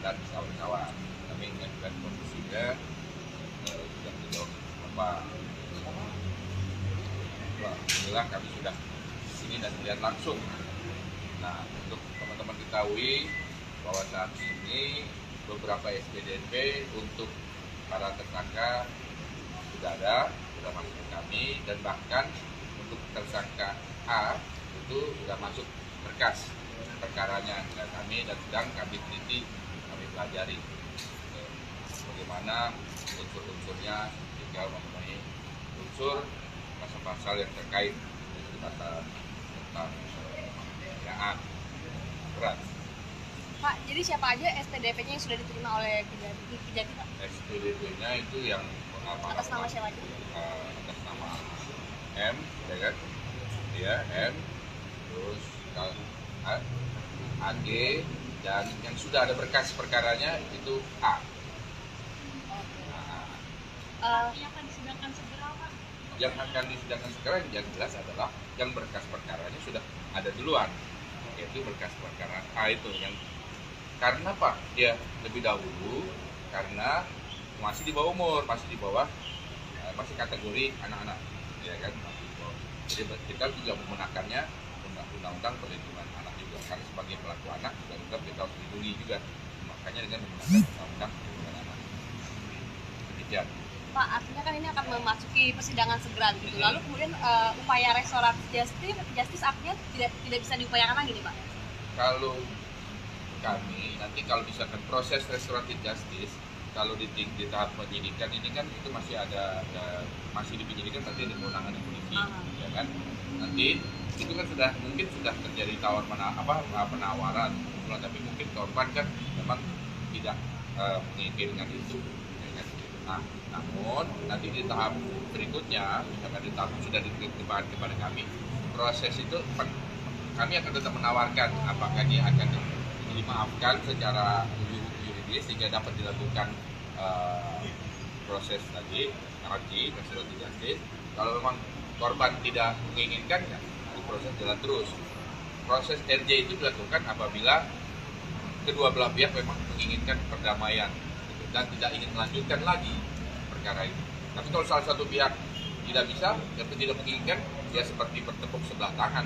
S2: dan kawan-kawan. Kami mengajukan kondisinya sudah sejauh apa. Alhamdulillah kami sudah di sini dan melihat langsung. Nah, untuk teman-teman ketahui bahwa saat ini beberapa SPDP untuk para tersangka sudah ada, sudah masuk ke kami, dan bahkan untuk tersangka A itu sudah masuk berkas perkaranya dan kami dan sedang kami teliti, kami pelajari bagaimana unsur-unsurnya tinggal memenuhi unsur pasal-pasal yang terkait dengan tentang penganiayaan berat.
S3: Pak, jadi siapa aja SPDP-nya yang sudah diterima oleh Kejati, Pak?
S2: SPDP-nya itu yang
S3: Atas nama siapa aja?
S2: Atas nama M, ya kan? Dia M, terus AG, dan yang sudah ada berkas perkaranya itu A.
S4: Yang akan disidangkan segera, Pak?
S2: Yang akan disidangkan segera yang jelas adalah yang berkas perkaranya sudah ada duluan, yaitu berkas perkara A itu yang karena Pak dia lebih dahulu karena masih di bawah umur, masih di bawah masih kategori anak-anak, ya kan? Jadi kita juga menggunakannya undang-undang perlindungan anak juga karena sebagai pelaku anak juga kita harus dilindungi juga, makanya dengan menggunakan undang-undang perlindungan anak. Demikian.
S3: Pak, artinya kan ini akan memasuki persidangan segera gitu. Lalu kemudian upaya restoratif justice akhirnya tidak bisa diupayakan lagi nih, Pak?
S2: Kalau kami nanti kalau misalkan proses restoratif justice kalau di tahap penyidikan ini kan itu masih masih dipenyidikan, nanti ada kewenangan polisi, ya kan? Nanti itu kan mungkin sudah terjadi penawaran, tapi mungkin korban kan memang tidak menginginkan itu, ya kan? Nah, namun nanti di tahap berikutnya, misalkan di tahap sudah diterima kepada kami, proses itu kami akan tetap menawarkan apakah dia akan dimaafkan secara yuridis sehingga dapat dilakukan proses tadi RJ, restoratif justice. Kalau memang korban tidak menginginkan, ya proses jalan terus. Proses RJ itu dilakukan apabila kedua belah pihak memang menginginkan perdamaian dan tidak ingin melanjutkan lagi perkara itu. Tapi kalau salah satu pihak tidak bisa dan tidak menginginkan, ya seperti bertepuk sebelah tangan.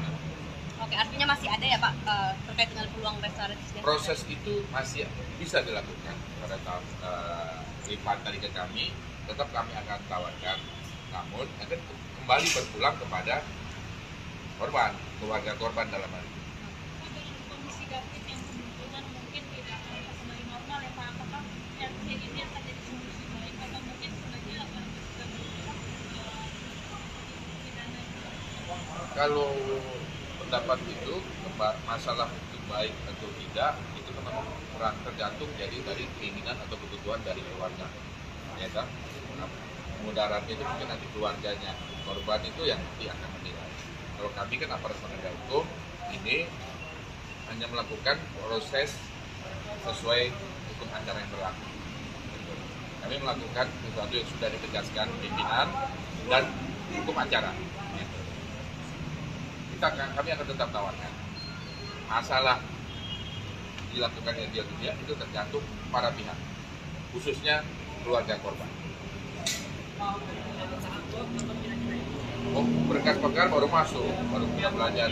S3: Oke, artinya masih ada ya Pak terkait dengan peluang restoratif justice?
S2: Proses itu masih bisa dilakukan pada tahap lipat tadi ke kami, tetap kami akan tawarkan, namun akan kembali berpulang kepada korban, keluarga korban dalam hal ini.
S4: Dengan kondisi David yang kebetulan mungkin tidak akan kembali normal ya Pak, apakah RT ini akan jadi solusi baik atau mungkin sebenarnya akan pidana?
S2: Kalau pendapat itu masalah itu baik atau tidak itu memang tergantung jadi dari keinginan atau kebutuhan dari keluarga, ya kan? Mudarat itu mungkin nanti keluarganya korban itu yang nanti akan menilai. Kalau kami kan aparat penegak hukum ini hanya melakukan proses sesuai hukum acara yang berlaku. Kami melakukan sesuatu yang sudah ditegaskan pimpinan dan hukum acara. Kami akan tetap tawarkan. Masalah dilakukan yang dia itu tergantung para pihak, khususnya keluarga korban. Oh, berkas perkara baru masuk, baru kita belajar.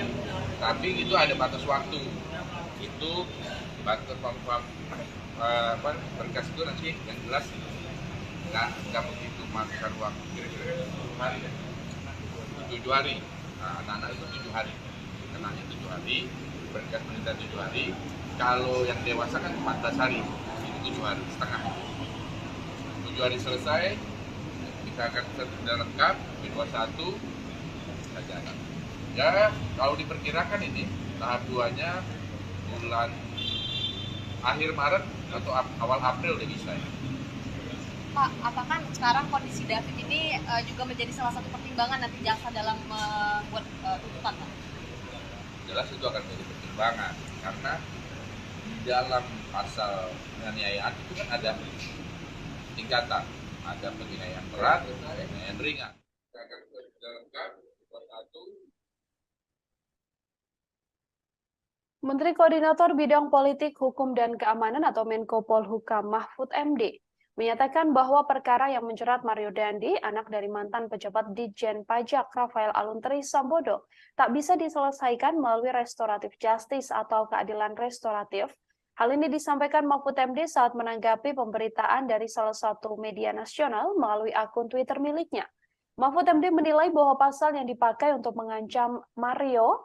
S2: Tapi itu ada batas waktu. Itu batas berkas itu nanti yang jelas nggak begitu makan waktu kira-kira 7 hari. Nah, anak-anak itu 7 hari, kenanya 7 hari, berkas meninggal 7 hari. Kalau yang dewasa kan 14 hari, itu 7 hari setengah. 7 hari selesai, kita akan sudah lengkap, B21 saja. Ya, kalau diperkirakan ini tahap 2-nya bulan akhir Maret atau awal April udah bisa ya.
S3: Pak, apakah sekarang kondisi David ini juga menjadi salah satu pertimbangan nanti jaksa dalam membuat tuntutan, Pak?
S2: Jelas itu akan menjadi pertimbangan karena di dalam pasal penganiayaan itu kan ada tingkatan, ada penganiayaan berat, ada penganiayaan ringan. Kita akan sudah lengkap, satu.
S1: Menteri Koordinator Bidang Politik, Hukum, dan Keamanan atau Menko Polhukam Mahfud MD menyatakan bahwa perkara yang menjerat Mario Dandi, anak dari mantan pejabat Ditjen Pajak Rafael Aluntri Sambodo, tak bisa diselesaikan melalui restoratif justice atau keadilan restoratif. Hal ini disampaikan Mahfud MD saat menanggapi pemberitaan dari salah satu media nasional melalui akun Twitter miliknya. Mahfud MD menilai bahwa pasal yang dipakai untuk mengancam Mario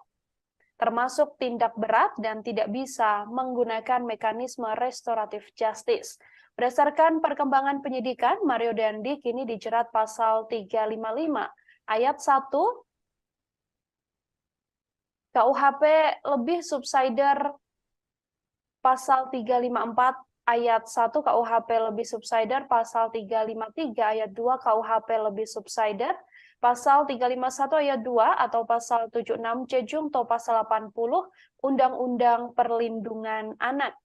S1: termasuk tindak berat dan tidak bisa menggunakan mekanisme restoratif justice. Berdasarkan perkembangan penyidikan, Mario Dandi kini dijerat pasal 355 ayat 1 KUHP lebih subsider pasal 354 ayat 1 KUHP lebih subsider, pasal 353 ayat 2 KUHP lebih subsider, pasal 351 ayat 2 atau pasal 76 C Jungto pasal 80 Undang-Undang Perlindungan Anak.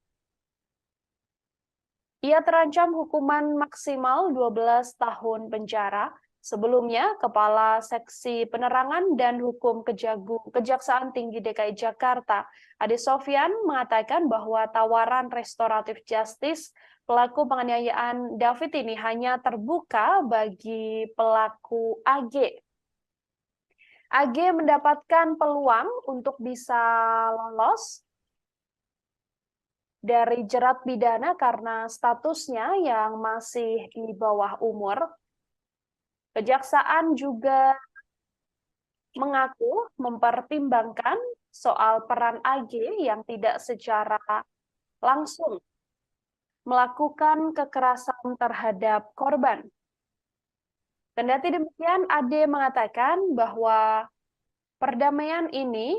S1: Ia terancam hukuman maksimal 12 tahun penjara. Sebelumnya, Kepala Seksi Penerangan dan Hukum Kejaksaan Tinggi DKI Jakarta, Ade Sofyan, mengatakan bahwa tawaran restoratif justice pelaku penganiayaan David ini hanya terbuka bagi pelaku AG. AG mendapatkan peluang untuk bisa lolos dari jerat pidana karena statusnya yang masih di bawah umur. Kejaksaan juga mengaku mempertimbangkan soal peran AG yang tidak secara langsung melakukan kekerasan terhadap korban. Kendati demikian, Ade mengatakan bahwa perdamaian ini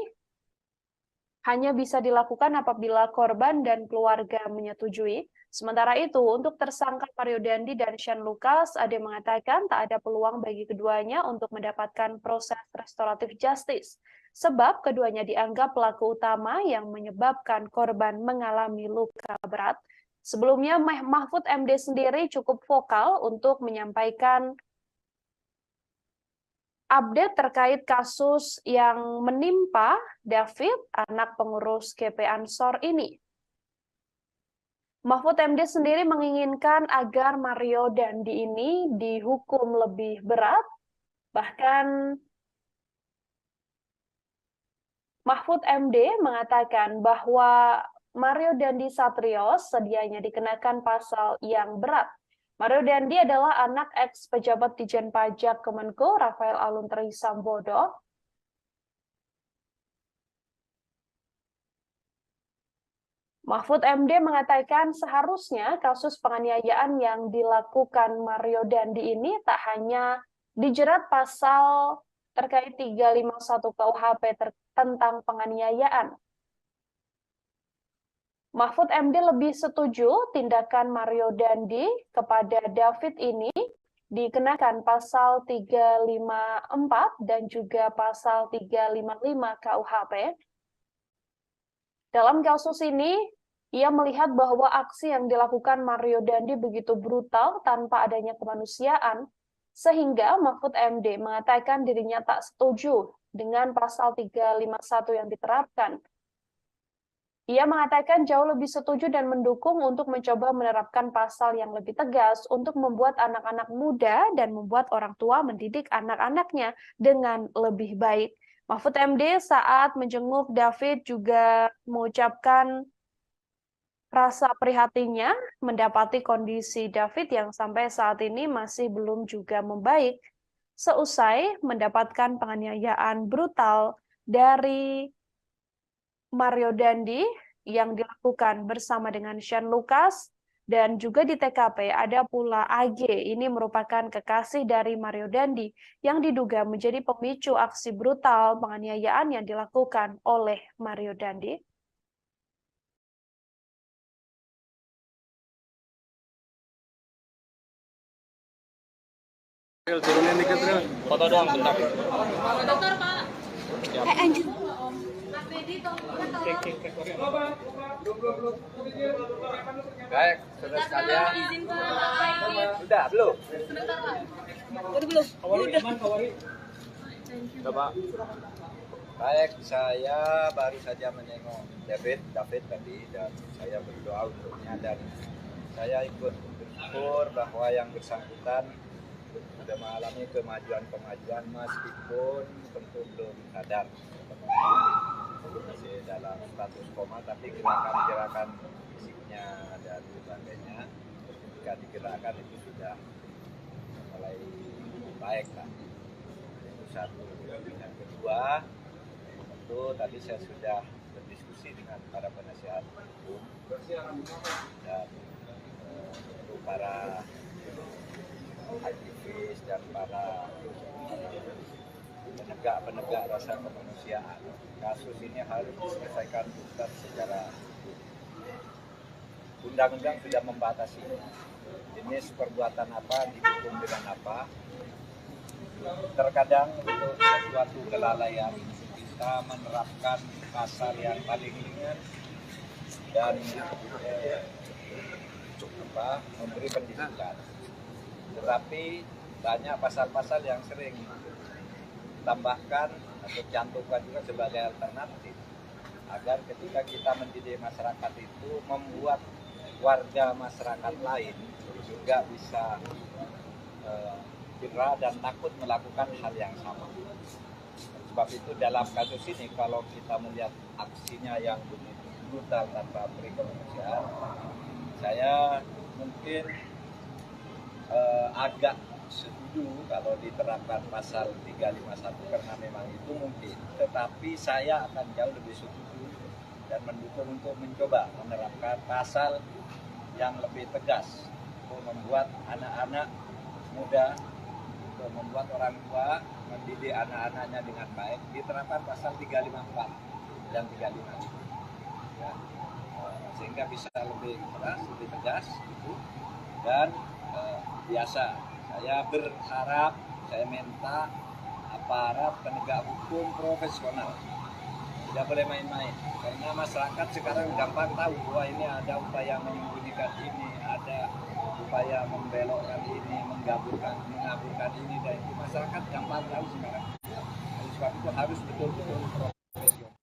S1: hanya bisa dilakukan apabila korban dan keluarga menyetujui. Sementara itu, untuk tersangka Mario Dandi dan Shane Lucas, Ade mengatakan tak ada peluang bagi keduanya untuk mendapatkan proses restoratif justice, sebab keduanya dianggap pelaku utama yang menyebabkan korban mengalami luka berat. Sebelumnya, Mahfud MD sendiri cukup vokal untuk menyampaikan update terkait kasus yang menimpa David, anak pengurus GP Ansor ini. Mahfud MD sendiri menginginkan agar Mario Dandi ini dihukum lebih berat. Bahkan Mahfud MD mengatakan bahwa Mario Dandi Satrio sedianya dikenakan pasal yang berat. Mario Dandi adalah anak ex-pejabat Dijen Pajak Kemenko Rafael Aluntri Sambodo. Mahfud MD mengatakan seharusnya kasus penganiayaan yang dilakukan Mario Dandi ini tak hanya dijerat pasal terkait 351 KUHP tentang penganiayaan. Mahfud MD lebih setuju tindakan Mario Dandi kepada David ini dikenakan pasal 354 dan juga pasal 355 KUHP. Dalam kasus ini, ia melihat bahwa aksi yang dilakukan Mario Dandi begitu brutal tanpa adanya kemanusiaan, sehingga Mahfud MD mengatakan dirinya tak setuju dengan pasal 351 yang diterapkan. Ia mengatakan jauh lebih setuju dan mendukung untuk mencoba menerapkan pasal yang lebih tegas untuk membuat anak-anak muda dan membuat orang tua mendidik anak-anaknya dengan lebih baik. Mahfud MD saat menjenguk David juga mengucapkan rasa prihatinnya mendapati kondisi David yang sampai saat ini masih belum juga membaik seusai mendapatkan penganiayaan brutal dari Mario Dandi yang dilakukan bersama dengan Shane Lucas, dan juga di TKP ada pula AG. Ini merupakan kekasih dari Mario Dandi yang diduga menjadi pemicu aksi brutal penganiayaan yang dilakukan oleh Mario Dandi.
S8: Turunin dikit, Ril. Foto doang bentar.
S4: Dokter, Pak.
S3: Anjir.
S6: Baik, saudara sekalian.
S4: Izin, Pak.
S6: Sudah belum?
S4: Sebentar, Pak.
S8: Udah, Pak.
S6: Baik, saya baru saja menengok David tadi dan saya berdoa untuknya dan saya ikut bersyukur bahwa yang bersangkutan sudah mengalami kemajuan meskipun tentu belum sadar, masih dalam status koma, tapi gerakan-gerakan fisiknya dan sebagainya ketika digerakkan itu sudah mulai baik lah. satu. Yang kedua, tentu tadi saya sudah berdiskusi dengan para penasihat hukum dan untuk para aktivis dan para penegak rasa kemanusiaan. Kasus ini harus diselesaikan tuntas secara hukum. Undang-undang sudah membatasi jenis perbuatan apa dihukum dengan apa. Terkadang untuk sesuatu kelalaian kita menerapkan pasal yang paling ringan dan memberi pendidikan. Tetapi banyak pasal-pasal yang sering tambahkan atau cantumkan juga sebagai alternatif agar ketika kita mendidik masyarakat itu membuat warga masyarakat lain juga bisa gerah dan takut melakukan hal yang sama. Sebab itu dalam kasus ini kalau kita melihat aksinya yang begitu brutal tanpa beri kemanusiaan, saya mungkin agak setuju kalau diterapkan pasal 351 karena memang itu mungkin. Tetapi saya akan jauh lebih setuju dan mendukung untuk mencoba menerapkan pasal yang lebih tegas untuk membuat anak-anak muda, untuk membuat orang tua mendidik anak-anaknya dengan baik. Diterapkan pasal 354 dan 355 ya. Sehingga bisa lebih keras, lebih tegas gitu. Dan biasa saya berharap, saya minta aparat penegak hukum profesional tidak boleh main-main, karena masyarakat sekarang gampang tahu bahwa ini ada upaya menyembunyikan ini, ada upaya membelokkan ini, mengaburkan ini dan itu. Masyarakat gampang tahu sekarang. Oleh sebab itu harus betul-betul profesional.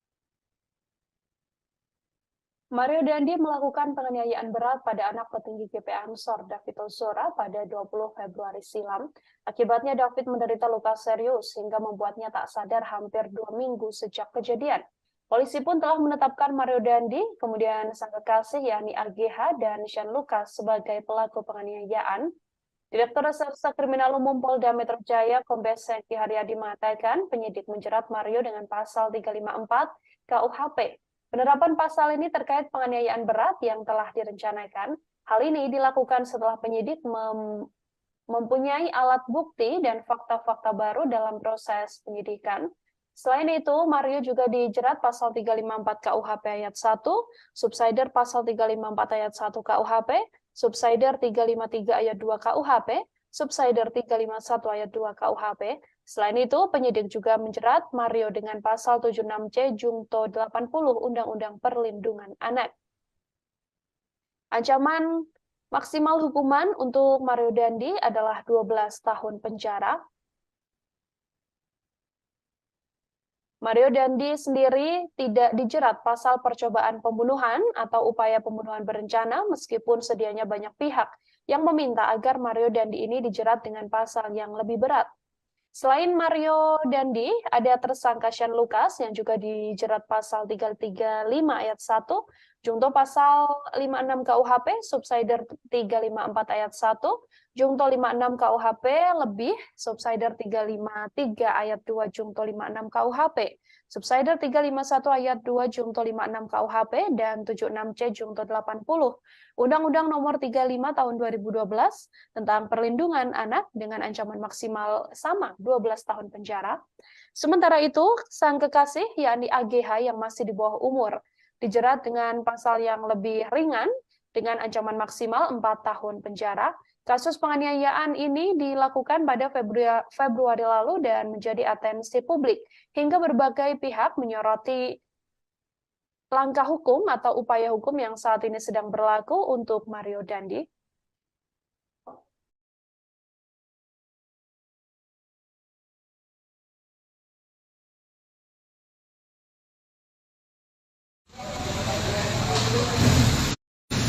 S1: Mario Dandi melakukan penganiayaan berat pada anak petinggi GP Ansor David Ozora pada 20 Februari silam. Akibatnya David menderita luka serius hingga membuatnya tak sadar hampir 2 minggu sejak kejadian. Polisi pun telah menetapkan Mario Dandi, kemudian sang kekasih yakni AGH dan Sean Lucas sebagai pelaku penganiayaan. Direktur Reserse Kriminal Umum Polda Metro Jaya Kombes Hengki Haryadi mengatakan penyidik menjerat Mario dengan pasal 354 KUHP. Penerapan pasal ini terkait penganiayaan berat yang telah direncanakan. Hal ini dilakukan setelah penyidik mempunyai alat bukti dan fakta-fakta baru dalam proses penyidikan. Selain itu, Mario juga dijerat pasal 354 KUHP ayat 1, subsider pasal 354 ayat 1 KUHP, subsider 353 ayat 2 KUHP, subsider 351 ayat 2 KUHP. Selain itu, penyidik juga menjerat Mario dengan pasal 76C Jungto 80 Undang-Undang Perlindungan Anak. Ancaman maksimal hukuman untuk Mario Dandi adalah 12 tahun penjara. Mario Dandi sendiri tidak dijerat pasal percobaan pembunuhan atau upaya pembunuhan berencana meskipun sedianya banyak pihak yang meminta agar Mario Dandi ini dijerat dengan pasal yang lebih berat. Selain Mario Dandi, ada tersangka Sean Lucas yang juga dijerat pasal 335 ayat 1, Jungto pasal 56 KUHP, subsider 354 ayat 1, Jungto 56 KUHP lebih, subsider 353 ayat 2 Jungto 56 KUHP, subsider 351 ayat 2 Jungto 56 KUHP, dan 76C Jungto 80 Undang-Undang Nomor 35 Tahun 2012 tentang Perlindungan Anak dengan ancaman maksimal sama 12 tahun penjara. Sementara itu, sang kekasih yakni AGH yang masih di bawah umur dijerat dengan pasal yang lebih ringan dengan ancaman maksimal 4 tahun penjara. Kasus penganiayaan ini dilakukan pada Februari lalu dan menjadi atensi publik hingga berbagai pihak menyoroti langkah hukum atau upaya hukum yang saat ini sedang berlaku untuk Mario Dandi.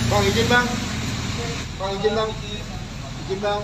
S7: Bang, izin bang. Bang, izin bang. Izin bang.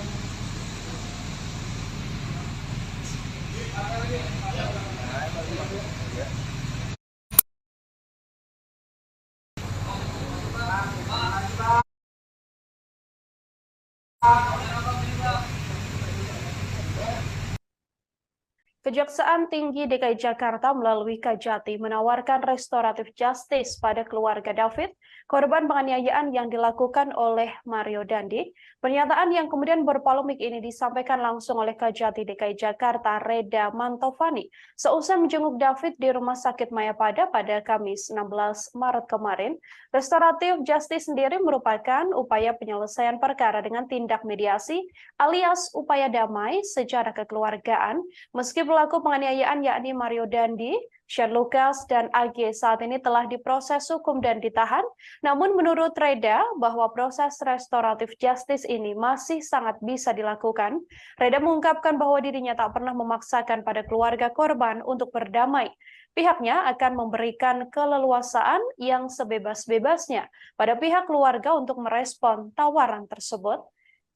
S1: Kejaksaan Tinggi DKI Jakarta melalui Kajati menawarkan restoratif justice pada keluarga David, korban penganiayaan yang dilakukan oleh Mario Dandi. Pernyataan yang kemudian berpolemik ini disampaikan langsung oleh Kajati DKI Jakarta, Reda Mantovani, seusai menjenguk David di Rumah Sakit Mayapada pada Kamis 16 Maret kemarin. Restoratif justice sendiri merupakan upaya penyelesaian perkara dengan tindak mediasi alias upaya damai secara kekeluargaan, meski pelaku penganiayaan yakni Mario Dandi, Shane Lucas, dan AG saat ini telah diproses hukum dan ditahan. Namun menurut Reda bahwa proses restoratif justice ini masih sangat bisa dilakukan. Reda mengungkapkan bahwa dirinya tak pernah memaksakan pada keluarga korban untuk berdamai. Pihaknya akan memberikan keleluasaan yang sebebas-bebasnya pada pihak keluarga untuk merespon tawaran tersebut.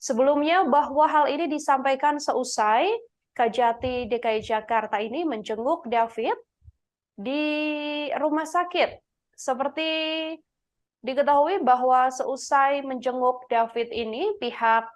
S1: Sebelumnya bahwa hal ini disampaikan seusai Kajati DKI Jakarta ini menjenguk David di rumah sakit. Seperti diketahui bahwa seusai menjenguk David ini, pihak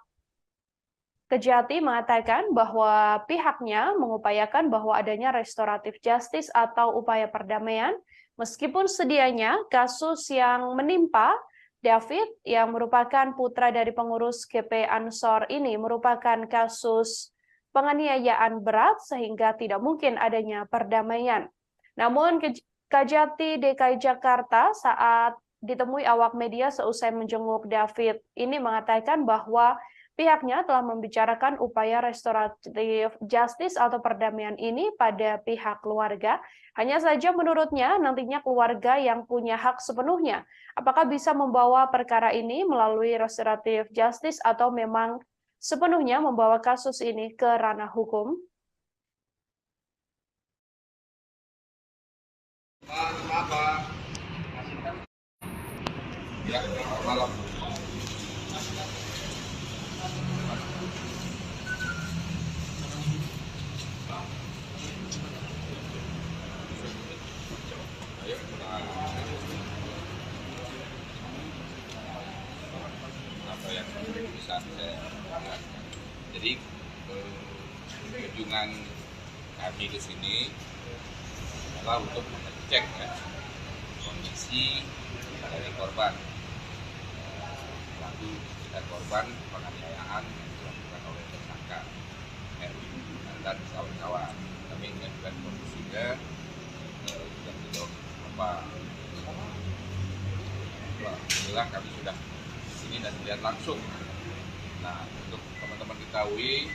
S1: Kejati mengatakan bahwa pihaknya mengupayakan bahwa adanya restoratif justice atau upaya perdamaian, meskipun sedianya kasus yang menimpa David yang merupakan putra dari pengurus GP Ansor ini merupakan kasus penganiayaan berat sehingga tidak mungkin adanya perdamaian. Namun Kajati DKI Jakarta saat ditemui awak media seusai menjenguk David ini mengatakan bahwa pihaknya telah membicarakan upaya restoratif justice atau perdamaian ini pada pihak keluarga. Hanya saja menurutnya nantinya keluarga yang punya hak sepenuhnya. Apakah bisa membawa perkara ini melalui restoratif justice atau memang sepenuhnya membawa kasus ini ke ranah hukum?
S2: Ya, malam. Ayo, apa yang bisa saya lakukan. Jadi kunjungan kami ke sini adalah untuk mengecek ya, kondisi dari korban. Lalu kita korban penganiayaan yang dilakukan oleh tersangka dan kawan-kawan. Kami mengajukan kondisinya sudah sejauh apa. Alhamdulillah kami sudah di sini dan melihat langsung. Nah, untuk teman-teman ketahui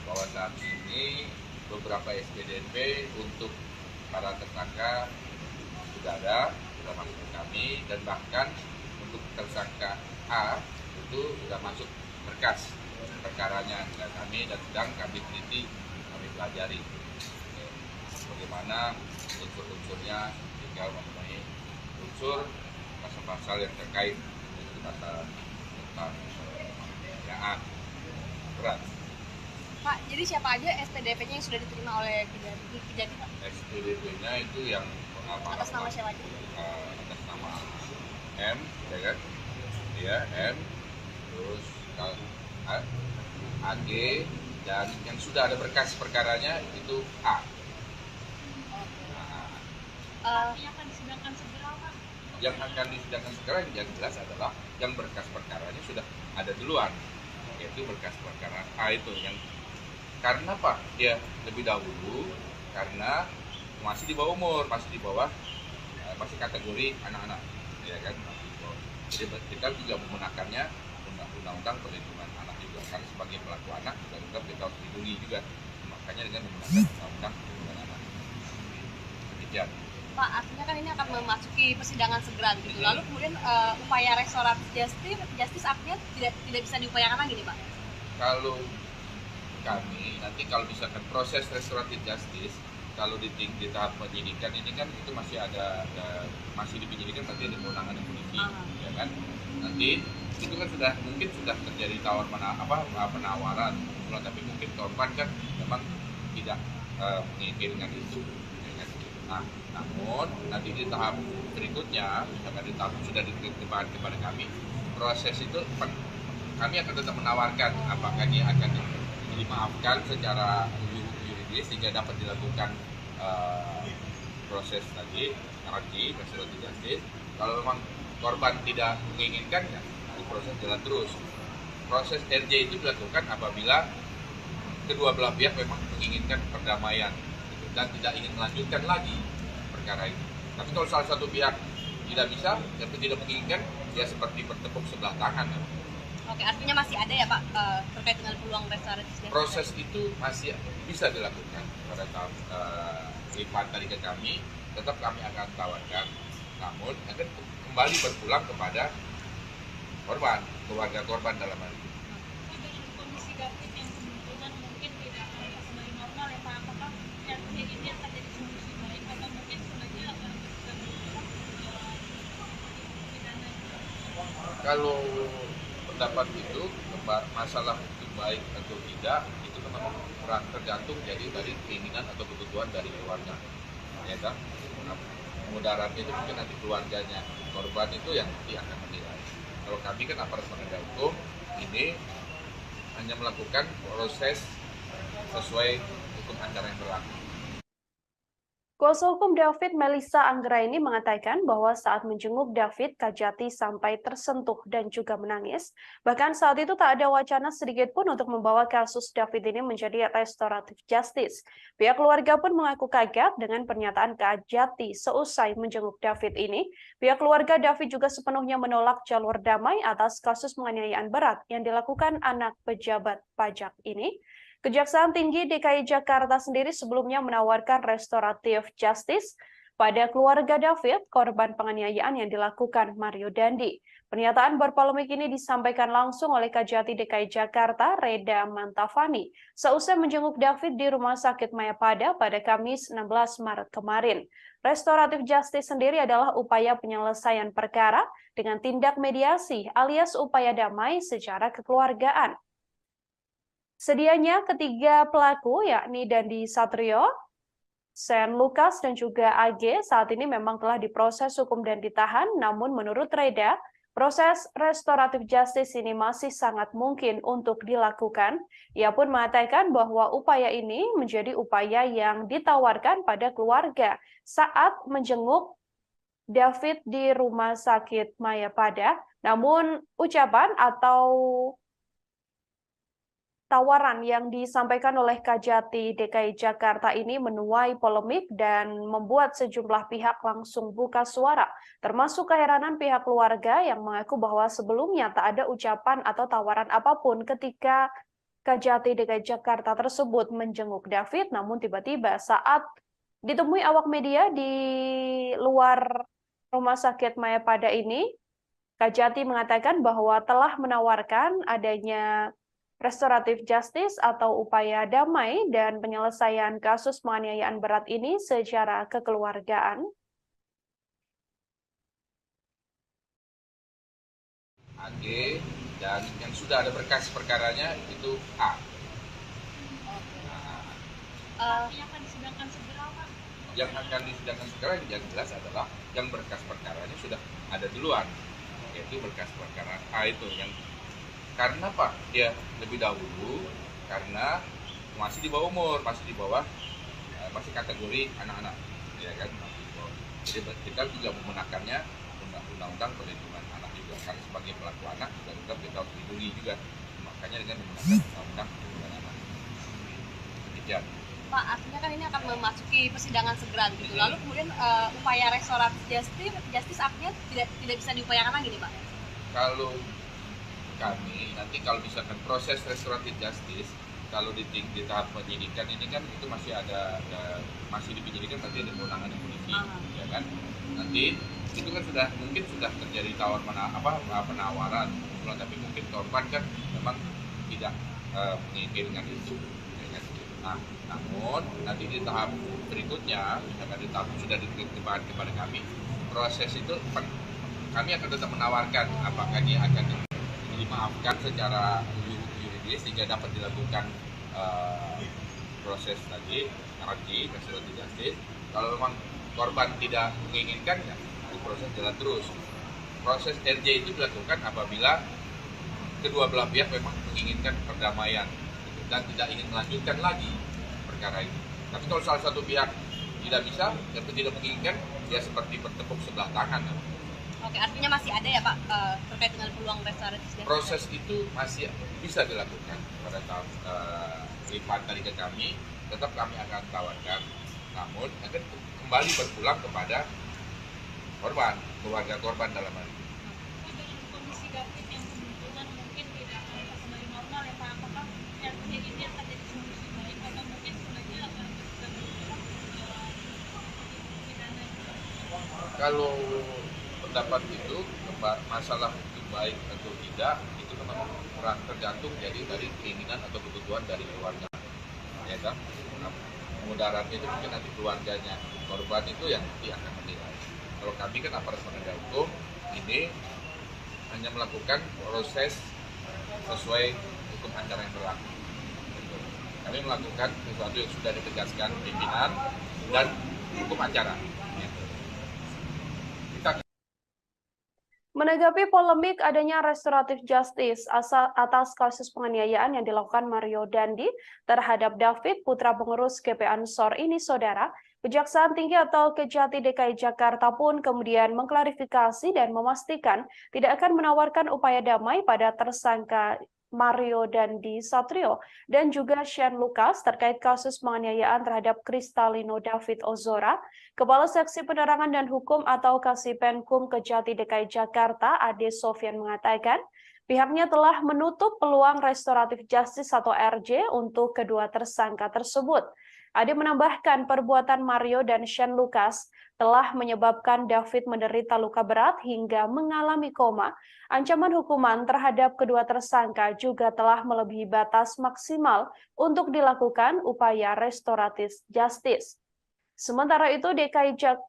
S2: bahwa saat ini beberapa SPDP untuk para tersangka sudah masuk ke kami, dan bahkan untuk tersangka A itu sudah masuk berkas perkaranya ke kami dan sedang kami teliti, kami pelajari bagaimana unsur-unsurnya, tinggal memenuhi unsur pasal-pasal yang terkait dengan pasal tentang penganiayaan berat.
S3: Pak, jadi siapa aja SPDP-nya yang sudah diterima oleh Kejati, Pak?
S2: SPDP-nya itu yang
S3: atas nama siapa aja?
S2: Atas nama M, ya kan? Ya, M, terus AG, dan yang sudah ada berkas perkaranya itu A.
S4: Yang akan disidangkan segera, Pak?
S2: Yang akan disidangkan segera yang jelas adalah yang berkas perkaranya sudah ada duluan, yaitu berkas perkara A itu yang karena Pak dia lebih dahulu karena masih di bawah umur, masih masih kategori anak-anak, ya kan? Jadi kita juga menggunakannya undang-undang perlindungan anak juga, karena sebagai pelaku anak juga kita harus dilindungi juga, makanya dengan menggunakan undang-undang perlindungan anak. Demikian.
S3: Pak, artinya kan ini akan memasuki persidangan segera gitu. Lalu kemudian upaya restoratif justice artinya tidak bisa diupayakan lagi nih, Pak?
S2: Kalau kami nanti kalau misalkan proses restoratif justice, kalau di tahap penyidikan ini kan itu masih masih di penyidikan, nanti ada kewenangan polisi, ya kan? Nanti itu kan mungkin sudah terjadi penawaran, tapi mungkin korban kan memang tidak menginginkan itu. Nah, namun nanti di tahap berikutnya, misalkan di tahap sudah diterima kepada kami, proses itu kami akan tetap menawarkan apakah dia akan dimaafkan secara juridis juridis sehingga dapat dilakukan proses tadi RJ restoratif justice. Kalau memang korban tidak menginginkan, ya proses jalan terus. Proses RJ itu dilakukan apabila kedua belah pihak memang menginginkan perdamaian gitu, dan tidak ingin melanjutkan lagi perkara ini. Tapi kalau salah satu pihak tidak bisa, atau tidak menginginkan, ya seperti bertepuk sebelah tangan.
S3: Oke, artinya masih ada ya Pak terkait dengan peluang restoratif justice?
S2: Proses itu masih bisa dilakukan pada tahap lipat tadi ke kami, tetap kami akan tawarkan, namun akan kembali berpulang kepada korban, keluarga korban dalam hal ini.
S4: Dengan kondisi David yang kemungkinan mungkin tidak akan kembali normal ya Pak, apakah yang ini akan jadi solusi baik atau mungkin sebenarnya akan pidana?
S2: Kalau pendapat itu masalah itu baik atau tidak itu memang kurang tergantung jadi dari keinginan atau kebutuhan dari keluarga, ya kan? Mudaratnya itu mungkin nanti keluarganya korban itu yang nanti akan menilai. Kalau kami kan aparat penegak hukum ini hanya melakukan proses sesuai hukum acara yang berlaku.
S1: Kuasa hukum David, Melissa Anggraini, mengatakan bahwa saat menjenguk David, Kajati sampai tersentuh dan juga menangis. Bahkan saat itu tak ada wacana sedikit pun untuk membawa kasus David ini menjadi restoratif justice. Pihak keluarga pun mengaku kaget dengan pernyataan Kajati seusai menjenguk David ini. Pihak keluarga David juga sepenuhnya menolak jalur damai atas kasus penganiayaan berat yang dilakukan anak pejabat pajak ini. Kejaksaan Tinggi DKI Jakarta sendiri sebelumnya menawarkan restoratif justice pada keluarga David, korban penganiayaan yang dilakukan Mario Dandi. Pernyataan berpolemik ini disampaikan langsung oleh Kajati DKI Jakarta, Reda Mantafani, seusai menjenguk David di Rumah Sakit Mayapada pada Kamis 16 Maret kemarin. Restoratif justice sendiri adalah upaya penyelesaian perkara dengan tindak mediasi alias upaya damai secara kekeluargaan. Sedianya ketiga pelaku yakni Dandi Satrio, Sen Lukas dan juga AG saat ini memang telah diproses hukum dan ditahan, namun menurut Reda, proses restoratif justice ini masih sangat mungkin untuk dilakukan. Ia pun mengatakan bahwa upaya ini menjadi upaya yang ditawarkan pada keluarga saat menjenguk David di Rumah Sakit Mayapada, namun ucapan atau tawaran yang disampaikan oleh Kajati DKI Jakarta ini menuai polemik dan membuat sejumlah pihak langsung buka suara, termasuk keheranan pihak keluarga yang mengaku bahwa sebelumnya tak ada ucapan atau tawaran apapun ketika Kajati DKI Jakarta tersebut menjenguk David, namun tiba-tiba saat ditemui awak media di luar Rumah Sakit Mayapada ini, Kajati mengatakan bahwa telah menawarkan adanya restoratif justice atau upaya damai dan penyelesaian kasus penganiayaan berat ini secara kekeluargaan.
S2: AG dan yang sudah ada berkas perkaranya itu A.
S4: Yang akan disidangkan segera Pak?
S2: Yang akan disidangkan segera yang jelas adalah yang berkas perkaranya sudah ada duluan, yaitu berkas perkara A itu yang karena Pak dia lebih dahulu karena masih di bawah umur, masih di bawah masih kategori anak-anak, ya kan. Jadi kita juga menggunakannya undang-undang perlindungan anak juga karena sebagai pelaku anak juga kita harus dilindungi juga, makanya dengan menggunakan undang-undang perlindungan anak. Demikian.
S3: Pak, artinya kan ini akan memasuki persidangan segera gitu. Lalu kemudian upaya restoratif justice artinya tidak bisa diupayakan lagi nih Pak?
S2: Kalau kami nanti kalau misalkan proses restoratif justice kalau di tahap penyidikan ini kan itu masih masih dipenyidikan, nanti ada kewenangan polisi, ya kan. Nanti itu kan mungkin sudah terjadi penawaran, tapi mungkin korban kan memang tidak menginginkan itu, ya kan. Nah, namun nanti di tahap berikutnya misalkan di tahap sudah diterima kepada kami, proses itu kami akan tetap menawarkan apakah dia akan dimaafkan secara yuridis sehingga dapat dilakukan proses tadi RJ restoratif justice. Kalau memang korban tidak menginginkan, ya proses jalan terus. Proses RJ itu dilakukan apabila kedua belah pihak memang menginginkan perdamaian dan tidak ingin melanjutkan lagi perkara ini. Tapi kalau salah satu pihak tidak bisa dan tidak menginginkan, ya seperti bertepuk sebelah tangan.
S3: Oke, artinya masih ada ya Pak terkait dengan peluang restoratif justice?
S2: Proses itu masih bisa dilakukan pada tahap lipat dari ke kami, tetap kami akan tawarkan, namun akan kembali berpulang kepada korban, keluarga korban dalam hal ini.
S4: Dengan kondisi David yang kebetulan mungkin tidak akan kembali normal ya Pak, apakah RT ini akan jadi solusi baik atau mungkin sebenarnya akan pidana?
S2: Kalau pendapat itu masalah itu baik atau tidak itu memang tergantung jadi dari keinginan atau kebutuhan dari keluarga, ya kan? Mudaratnya itu mungkin nanti keluarganya korban itu yang nanti akan menilai. Kalau kami kan aparat penegak hukum ini hanya melakukan proses sesuai hukum acara yang berlaku. Kami melakukan sesuatu yang sudah ditegaskan pimpinan dan hukum acara.
S1: Menanggapi polemik adanya restoratif justice atas kasus penganiayaan yang dilakukan Mario Dandi terhadap David, putra pengurus GP Ansor ini, Saudara, Kejaksaan Tinggi atau Kejati DKI Jakarta pun kemudian mengklarifikasi dan memastikan tidak akan menawarkan upaya damai pada tersangka Mario Dandi Satrio dan juga Shane Lucas terkait kasus penganiayaan terhadap Kristalino David Ozora. Kepala Seksi Penerangan dan Hukum atau Kasipenkum Kejati DKI Jakarta, Ade Sofyan, mengatakan pihaknya telah menutup peluang restoratif justice atau RJ untuk kedua tersangka tersebut. Ade menambahkan perbuatan Mario dan Shane Lucas telah menyebabkan David menderita luka berat hingga mengalami koma. Ancaman hukuman terhadap kedua tersangka juga telah melebihi batas maksimal untuk dilakukan upaya restoratif justice. Sementara itu,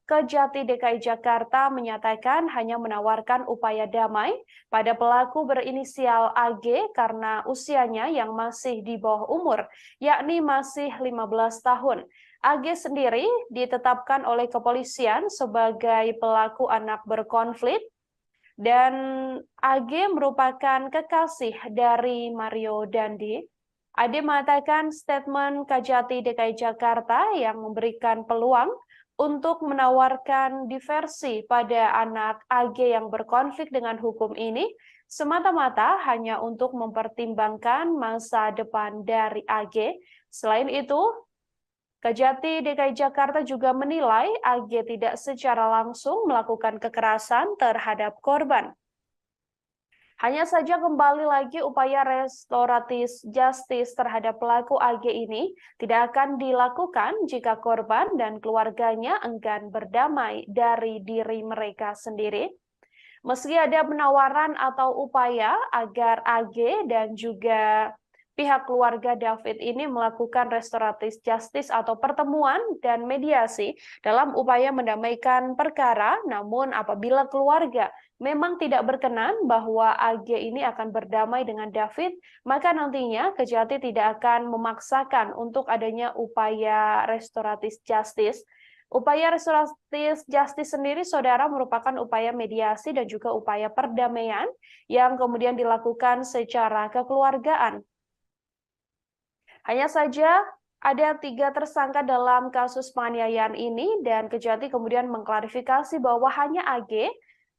S1: Kejati DKI Jakarta menyatakan hanya menawarkan upaya damai pada pelaku berinisial AG karena usianya yang masih di bawah umur, yakni masih 15 tahun. AG sendiri ditetapkan oleh kepolisian sebagai pelaku anak berkonflik, dan AG merupakan kekasih dari Mario Dandi. Ade mengatakan statement Kejati DKI Jakarta yang memberikan peluang untuk menawarkan diversi pada anak AG yang berkonflik dengan hukum ini semata-mata hanya untuk mempertimbangkan masa depan dari AG. Selain itu, Kejati DKI Jakarta juga menilai AG tidak secara langsung melakukan kekerasan terhadap korban. Hanya saja kembali lagi upaya restoratif justice terhadap pelaku AG ini tidak akan dilakukan jika korban dan keluarganya enggan berdamai dari diri mereka sendiri. Meski ada penawaran atau upaya agar AG dan juga pihak keluarga David ini melakukan restoratif justice atau pertemuan dan mediasi dalam upaya mendamaikan perkara, namun apabila keluarga memang tidak berkenan bahwa AG ini akan berdamai dengan David, maka nantinya Kejati tidak akan memaksakan untuk adanya upaya restoratif justice. Upaya restoratif justice sendiri, Saudara, merupakan upaya mediasi dan juga upaya perdamaian yang kemudian dilakukan secara kekeluargaan. Hanya saja ada 3 tersangka dalam kasus penganiayaan ini dan Kejati kemudian mengklarifikasi bahwa hanya AG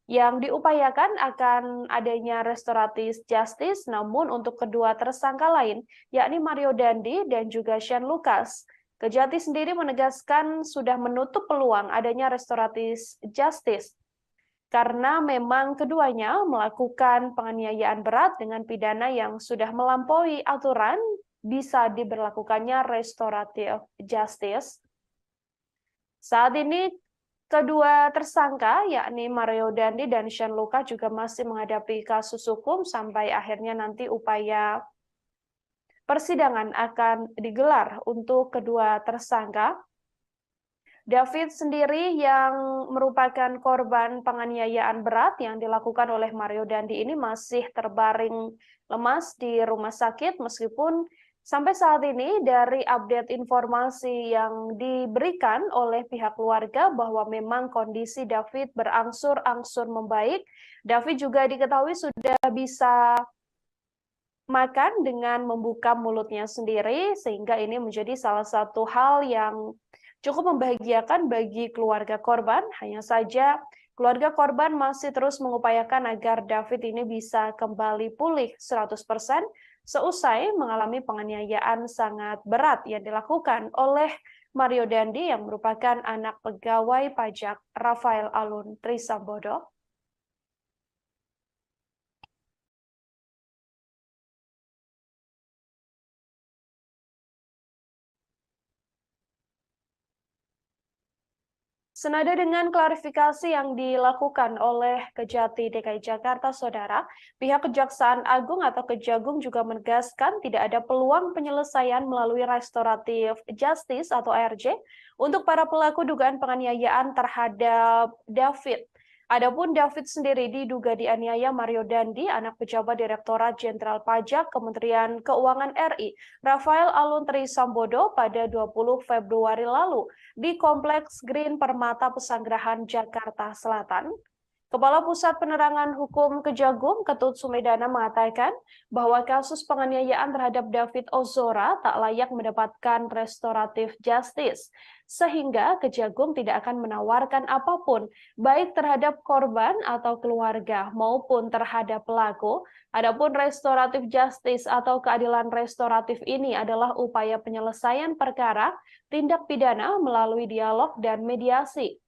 S1: yang diupayakan akan adanya restoratif justice, namun untuk kedua tersangka lain, yakni Mario Dandi dan juga Shane Lucas, Kejati sendiri menegaskan sudah menutup peluang adanya restoratif justice, karena memang keduanya melakukan penganiayaan berat dengan pidana yang sudah melampaui aturan bisa diberlakukannya restoratif justice. Saat ini, kedua tersangka, yakni Mario Dandi dan Shane Lucas, juga masih menghadapi kasus hukum sampai akhirnya nanti upaya persidangan akan digelar untuk kedua tersangka. David sendiri yang merupakan korban penganiayaan berat yang dilakukan oleh Mario Dandi ini masih terbaring lemas di rumah sakit, meskipun sampai saat ini dari update informasi yang diberikan oleh pihak keluarga bahwa memang kondisi David berangsur-angsur membaik. David juga diketahui sudah bisa makan dengan membuka mulutnya sendiri, sehingga ini menjadi salah satu hal yang cukup membahagiakan bagi keluarga korban. Hanya saja keluarga korban masih terus mengupayakan agar David ini bisa kembali pulih 100% seusai mengalami penganiayaan sangat berat yang dilakukan oleh Mario Dandi yang merupakan anak pegawai pajak Rafael Alun Trisambodo. Senada dengan klarifikasi yang dilakukan oleh Kejati DKI Jakarta, Saudara, pihak Kejaksaan Agung atau Kejagung juga menegaskan tidak ada peluang penyelesaian melalui restoratif justice atau ARJ untuk para pelaku dugaan penganiayaan terhadap David. Adapun David sendiri diduga dianiaya Mario Dandi, anak pejabat Direktorat Jenderal Pajak Kementerian Keuangan RI, Rafael Alun Trisambodo pada 20 Februari lalu di Kompleks Green Permata Pesanggerahan, Jakarta Selatan. Kepala Pusat Penerangan Hukum Kejagung, Ketut Sumedana, mengatakan bahwa kasus penganiayaan terhadap David Ozora tak layak mendapatkan restoratif justice, sehingga Kejagung tidak akan menawarkan apapun, baik terhadap korban atau keluarga maupun terhadap pelaku. Adapun restoratif justice atau keadilan restoratif ini adalah upaya penyelesaian perkara tindak pidana melalui dialog dan mediasi.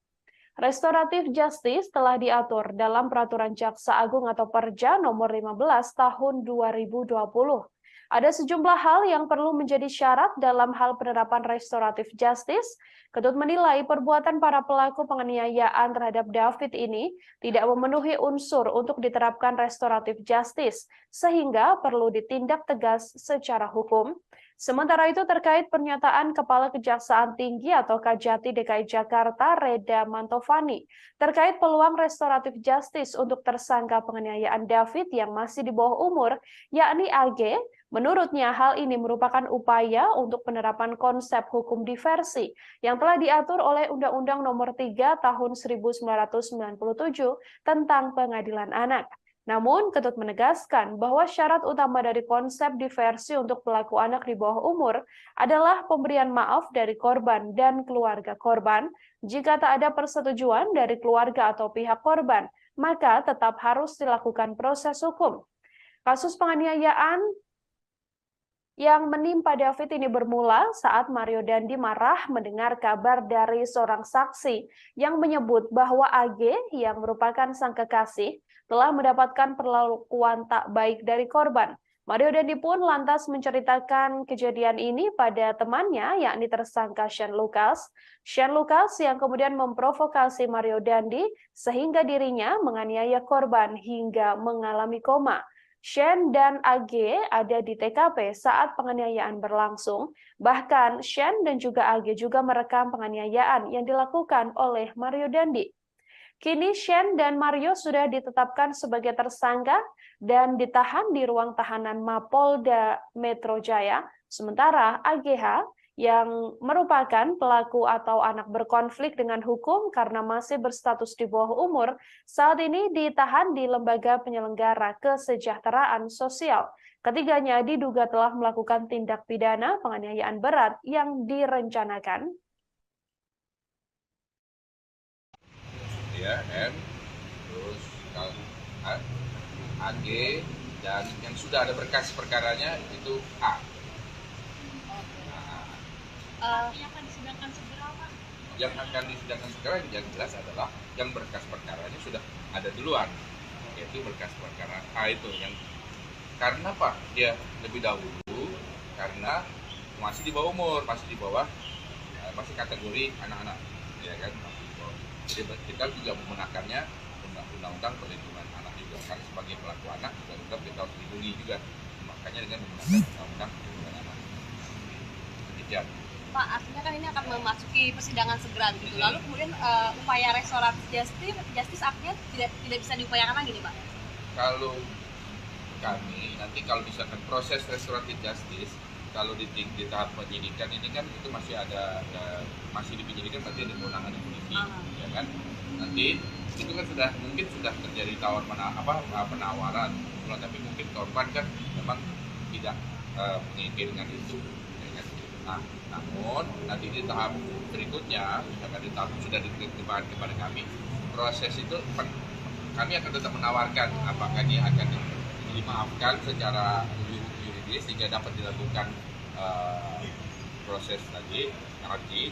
S1: Restoratif justice telah diatur dalam Peraturan Jaksa Agung atau Perja nomor 15 tahun 2020. Ada sejumlah hal yang perlu menjadi syarat dalam hal penerapan restoratif justice. Ketut menilai perbuatan para pelaku penganiayaan terhadap David ini tidak memenuhi unsur untuk diterapkan restoratif justice, sehingga perlu ditindak tegas secara hukum. Sementara itu terkait pernyataan Kepala Kejaksaan Tinggi atau Kajati DKI Jakarta Reda Mantovani terkait peluang restoratif justice untuk tersangka penganiayaan David yang masih di bawah umur, yakni AG, menurutnya hal ini merupakan upaya untuk penerapan konsep hukum diversi yang telah diatur oleh Undang-Undang Nomor 3 Tahun 1997 tentang Pengadilan Anak. Namun, Ketut menegaskan bahwa syarat utama dari konsep diversi untuk pelaku anak di bawah umur adalah pemberian maaf dari korban dan keluarga korban. Jika tak ada persetujuan dari keluarga atau pihak korban, maka tetap harus dilakukan proses hukum. Kasus penganiayaan yang menimpa David ini bermula saat Mario Dandi marah mendengar kabar dari seorang saksi yang menyebut bahwa AG yang merupakan sang kekasih telah mendapatkan perlakuan tak baik dari korban. Mario Dandi pun lantas menceritakan kejadian ini pada temannya, yakni tersangka Shane Lucas. Shane Lucas yang kemudian memprovokasi Mario Dandi sehingga dirinya menganiaya korban hingga mengalami koma. Shane dan AG ada di TKP saat penganiayaan berlangsung. Bahkan Shane dan juga AG juga merekam penganiayaan yang dilakukan oleh Mario Dandi. Kini Shane dan Mario sudah ditetapkan sebagai tersangka dan ditahan di ruang tahanan Mapolda Metro Jaya. Sementara AGH yang merupakan pelaku atau anak berkonflik dengan hukum karena masih berstatus di bawah umur, saat ini ditahan di Lembaga Penyelenggara Kesejahteraan Sosial. Ketiganya diduga telah melakukan tindak pidana penganiayaan berat yang direncanakan.
S2: Ya, M, terus AG, dan yang sudah ada berkas perkaranya itu A.
S4: Yang akan disidangkan segera, Pak?
S2: Yang akan disidangkan segera yang jelas adalah yang berkas perkaranya sudah ada duluan, yaitu berkas perkara A itu yang karena Pak dia lebih dahulu karena masih di bawah umur, masih masih kategori anak-anak, ya kan? Jadi kita juga menggunakannya undang-undang perlindungan anak juga, karena sebagai pelaku anak juga tetap kita harus dilindungi juga, makanya dengan menggunakan undang-undang perlindungan anak. Demikian.
S3: Pak, artinya kan ini akan memasuki persidangan segera gitu. Lalu kemudian upaya restoratif justice artinya tidak bisa diupayakan lagi nih, Pak?
S2: Kalau kami nanti kalau misalkan proses restoratif justice, kalau di tahap penyidikan ini kan itu masih masih di penyidikan, berarti ada kewenangan polisi, ya kan? Nanti itu kan mungkin sudah terjadi penawaran, tapi mungkin korban kan memang tidak menginginkan itu. Ya kan? Nah, namun nanti di tahap berikutnya, misalkan di tahap sudah diterima kepada kami, proses itu kami akan tetap menawarkan apakah ini akan dimaafkan secara yuridis sehingga dapat dilakukan proses tadi,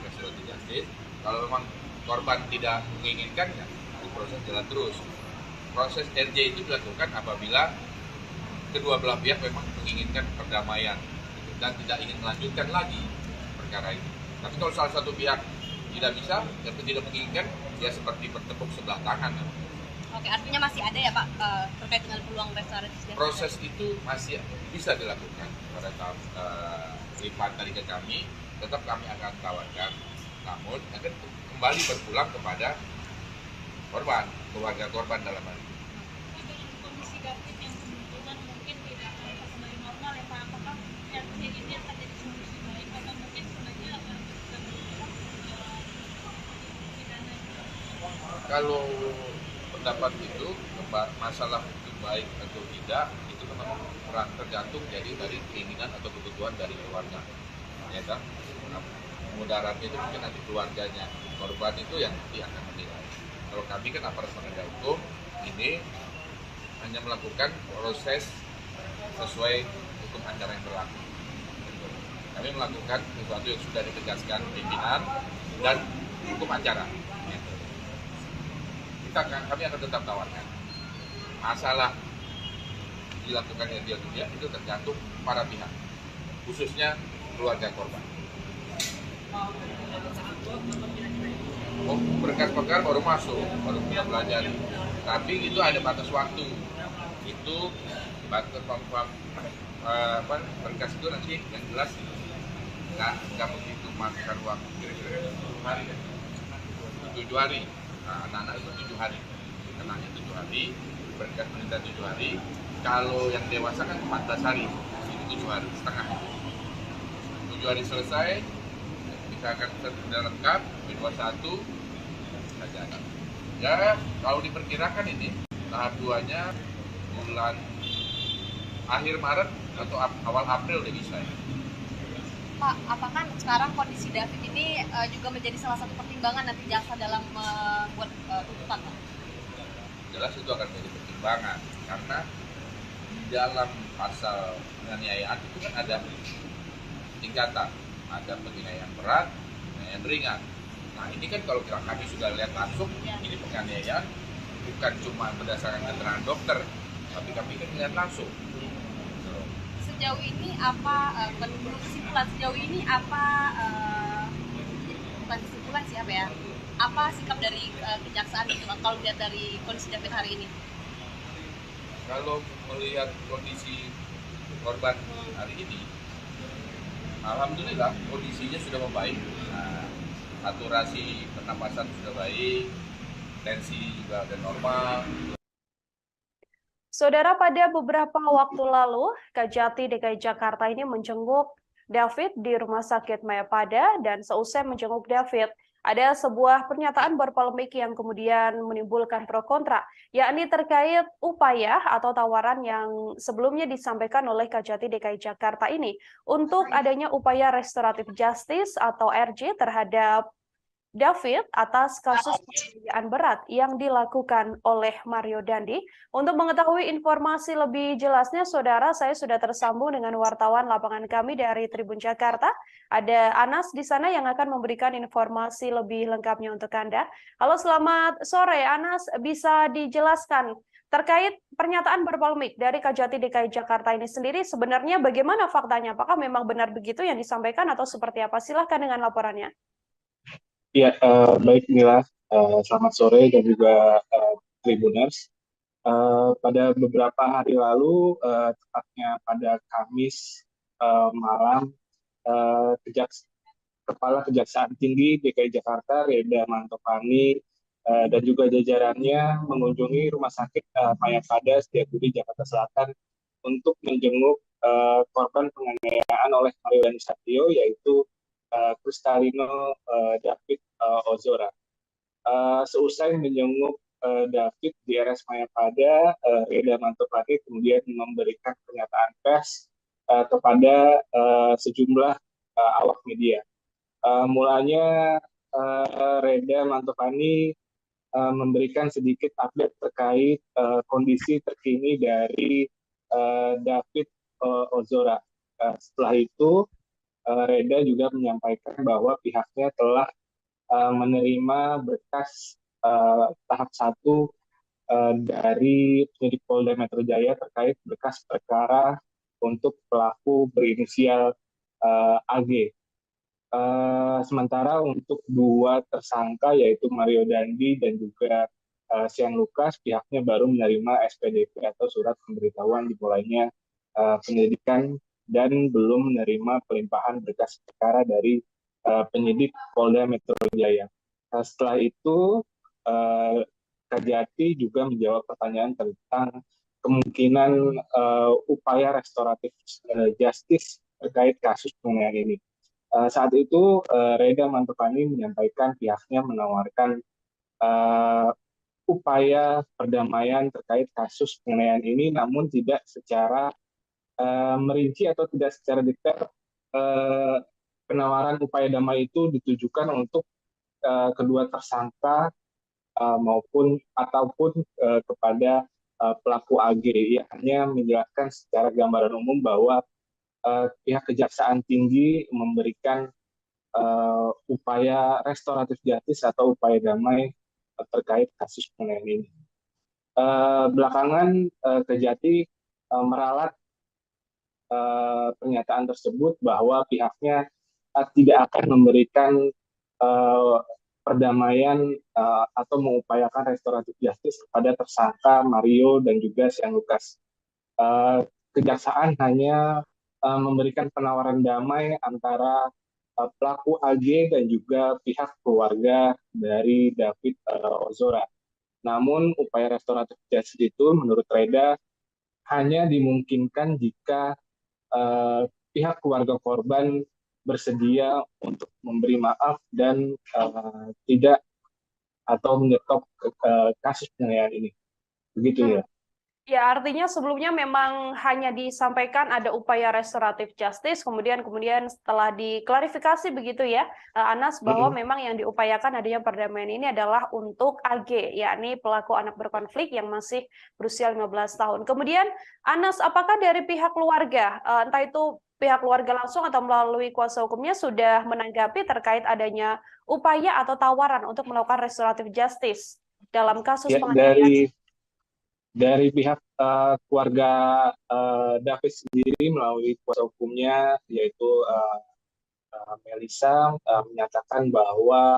S2: restoratif justice. Kalau memang korban tidak menginginkan, ya proses jalan terus. Proses RJ itu dilakukan apabila kedua belah pihak memang menginginkan perdamaian dan tidak ingin melanjutkan lagi perkara ini. Tapi kalau salah satu pihak tidak bisa dan tidak menginginkan, ya seperti bertepuk sebelah tangan.
S3: Oke, artinya masih ada ya Pak terkait dengan peluang restoratif justice?
S2: Proses itu masih bisa dilakukan pada tahap lipat dari ke kami, tetap kami akan tawarkan, namun akan kembali berpulang kepada korban, keluarga korban dalam hal ini.
S4: Dengan kondisi David yang kemungkinan mungkin tidak akan kembali normal ya Pak, apakah RT ini akan jadi solusi baik atau mungkin sebenarnya akan pidana?
S2: Kalau pendapat itu masalah itu baik atau tidak itu memang tergantung jadi dari keinginan atau kebutuhan dari keluarga, ya kan? Nah, mudaratnya itu mungkin nanti keluarganya, korban itu yang nanti akan menilai. Kalau kami kan aparat penegak hukum ini hanya melakukan proses sesuai hukum acara yang berlaku. Kami melakukan sesuatu yang sudah ditegaskan pimpinan dan hukum acara. Kami akan tetap tawarkan. Masalah dilakukan yang dia itu tergantung para pihak, khususnya keluarga korban. Berkas perkara baru masuk, baru kita pelajari. Tapi itu ada batas waktu. Itu batas berkas itu nanti yang jelas nggak begitu makan waktu kira-kira 7 hari. Nah, anak-anak itu 7 hari, kenanya 7 hari, berkas penelitian 7 hari. Kalau yang dewasa kan 14 hari, itu 7 hari setengah. 7 hari selesai, misalkan sudah lengkap, B21, saja. Ya, kalau diperkirakan ini tahap 2-nya bulan akhir Maret atau awal April udah bisa.
S3: Pak, apakah sekarang kondisi David ini juga menjadi salah satu pertimbangan nanti jaksa dalam membuat tuntutan, Pak?
S2: Jelas itu akan menjadi pertimbangan karena di dalam pasal penganiayaan itu kan ada tingkatan, ada penganiayaan berat, penganiayaan ringan. Nah ini kan kalau kami sudah lihat langsung, ini penganiayaan bukan cuma berdasarkan keterangan dokter, tapi kami kan lihat langsung.
S3: Sejauh ini apa, menurut kesimpulan sejauh ini apa, bukan kesimpulan sih apa ya, apa sikap dari kejaksaan gitu kalau lihat dari kondisi David hari ini?
S2: Kalau melihat kondisi korban hari ini, alhamdulillah kondisinya sudah membaik. Nah, saturasi pernapasan sudah baik, tensi juga sudah normal.
S1: Saudara, pada beberapa waktu lalu, Kejati DKI Jakarta ini menjenguk David di Rumah Sakit Mayapada, dan seusai menjenguk David, ada sebuah pernyataan berpolemik yang kemudian menimbulkan pro kontra, yakni terkait upaya atau tawaran yang sebelumnya disampaikan oleh Kejati DKI Jakarta ini untuk adanya upaya restoratif justice atau RJ terhadap David atas kasus penganiayaan berat yang dilakukan oleh Mario Dandi. Untuk mengetahui informasi lebih jelasnya, saudara, saya sudah tersambung dengan wartawan lapangan kami dari Tribun Jakarta. Ada Anas di sana yang akan memberikan informasi lebih lengkapnya untuk Anda. Halo, selamat sore Anas, bisa dijelaskan terkait pernyataan berpolemik dari Kejati DKI Jakarta ini sendiri, sebenarnya bagaimana faktanya? Apakah memang benar begitu yang disampaikan atau seperti apa? Silahkan dengan laporannya.
S5: Ya, baik Mila, selamat sore dan juga Tribuners. Pada beberapa hari lalu, tepatnya pada Kamis malam, Kepala Kejaksaan Tinggi DKI Jakarta, Reda Mantopani, dan juga jajarannya mengunjungi Rumah Sakit Mayapada Setiabudi Jakarta Selatan untuk menjenguk korban penganiayaan oleh Mario Dandi Satrio, yaitu Kristalino David Ozora. Seusai menjenguk David di RS Mayapada, Reda Mantopani kemudian memberikan pernyataan pers kepada sejumlah awak media. Mulanya Reda Mantopani memberikan sedikit update terkait kondisi terkini dari David Ozora. Setelah itu, Reda juga menyampaikan bahwa pihaknya telah menerima berkas tahap 1 dari penyidik Polda Metro Jaya terkait berkas perkara untuk pelaku berinisial AG. Sementara untuk 2 tersangka yaitu Mario Dandi dan juga Sean Lucas, pihaknya baru menerima SPDP atau surat pemberitahuan dimulainya penyelidikan dan belum menerima pelimpahan berkas perkara dari penyidik Polda Metro Jaya. Setelah itu, Kajati juga menjawab pertanyaan tentang kemungkinan upaya restoratif justice terkait kasus penganiayaan ini. Saat itu Reda Mantopani menyampaikan pihaknya menawarkan upaya perdamaian terkait kasus penganiayaan ini, namun tidak secara merinci atau tidak secara detail. Penawaran upaya damai itu ditujukan untuk kedua tersangka ataupun kepada pelaku AG. Ia hanya menjelaskan secara gambaran umum bahwa pihak Kejaksaan Tinggi memberikan upaya restoratif justice atau upaya damai terkait kasus penganiayaan ini. Belakangan Kejati meralat pernyataan tersebut bahwa pihaknya tidak akan memberikan perdamaian atau mengupayakan restoratif justice kepada tersangka Mario dan juga Sean Lucas. Kejaksaan hanya memberikan penawaran damai antara pelaku AG dan juga pihak keluarga dari David Ozora. Namun upaya restoratif justice itu menurut Reda hanya dimungkinkan jika pihak keluarga korban bersedia untuk memberi maaf dan tidak atau menyetop kasus penganiayaan ini. Begitu ya.
S1: Ya, artinya sebelumnya memang hanya disampaikan ada upaya restoratif justice, kemudian setelah diklarifikasi begitu ya, Anas, bahwa memang yang diupayakan adanya perdamaian ini adalah untuk AG, yakni pelaku anak berkonflik yang masih berusia 15 tahun. Kemudian, Anas, apakah dari pihak keluarga, entah itu pihak keluarga langsung atau melalui kuasa hukumnya sudah menanggapi terkait adanya upaya atau tawaran untuk melakukan restoratif justice dalam kasus penganiayaan?
S5: Dari pihak keluarga David sendiri melalui kuasa hukumnya yaitu Melisa menyatakan bahwa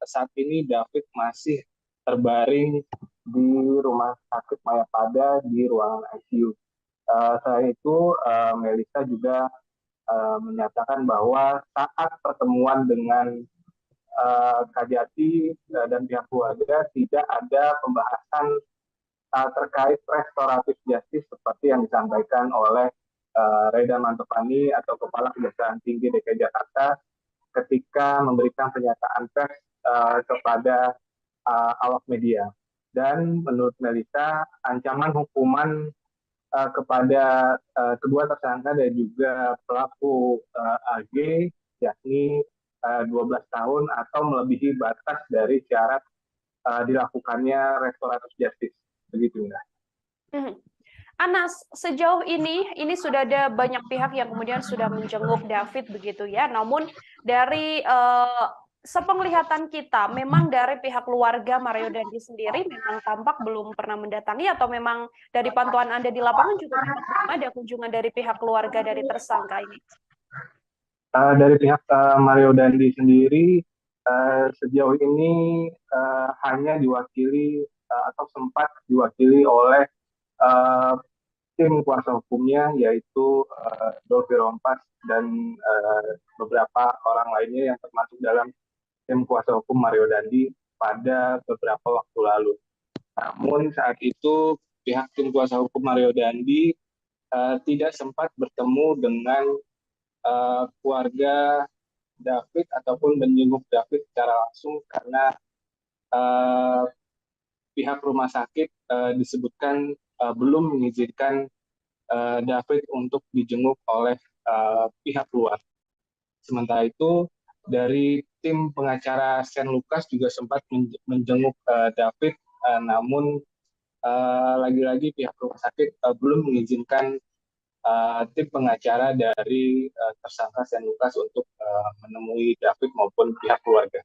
S5: saat ini David masih terbaring di rumah sakit Mayapada di ruangan ICU. Selain itu Melisa juga menyatakan bahwa saat pertemuan dengan Kajati dan pihak keluarga tidak ada pembahasan terkait restoratif justice seperti yang disampaikan oleh Reda Mantopani atau Kepala Kejaksaan Tinggi DKI Jakarta ketika memberikan pernyataan pers kepada awak media. Dan menurut Melisa, ancaman hukuman kepada kedua tersangka dan juga pelaku AG yakni 12 tahun atau melebihi batas dari syarat dilakukannya restoratif justice. Begitu ya.
S1: Anas, sejauh ini sudah ada banyak pihak yang kemudian sudah menjenguk David begitu ya. Namun dari sepenglihatan kita, memang dari pihak keluarga Mario Dandi sendiri memang tampak belum pernah mendatangi atau memang dari pantauan Anda di lapangan juga memang belum ada kunjungan dari pihak keluarga dari tersangka ini?
S5: Dari pihak Mario Dandi sendiri sejauh ini hanya diwakili atau sempat diwakili oleh tim kuasa hukumnya yaitu Dolfi Rompas dan beberapa orang lainnya yang termasuk dalam tim kuasa hukum Mario Dandi pada beberapa waktu lalu. Namun saat itu pihak tim kuasa hukum Mario Dandi tidak sempat bertemu dengan keluarga David ataupun menjenguk David secara langsung karena pihak rumah sakit disebutkan belum mengizinkan David untuk dijenguk oleh pihak luar. Sementara itu, dari tim pengacara Shane Lucas juga sempat menjenguk David, namun lagi-lagi pihak rumah sakit belum mengizinkan tim pengacara dari tersangka Shane Lucas untuk menemui David maupun pihak keluarga.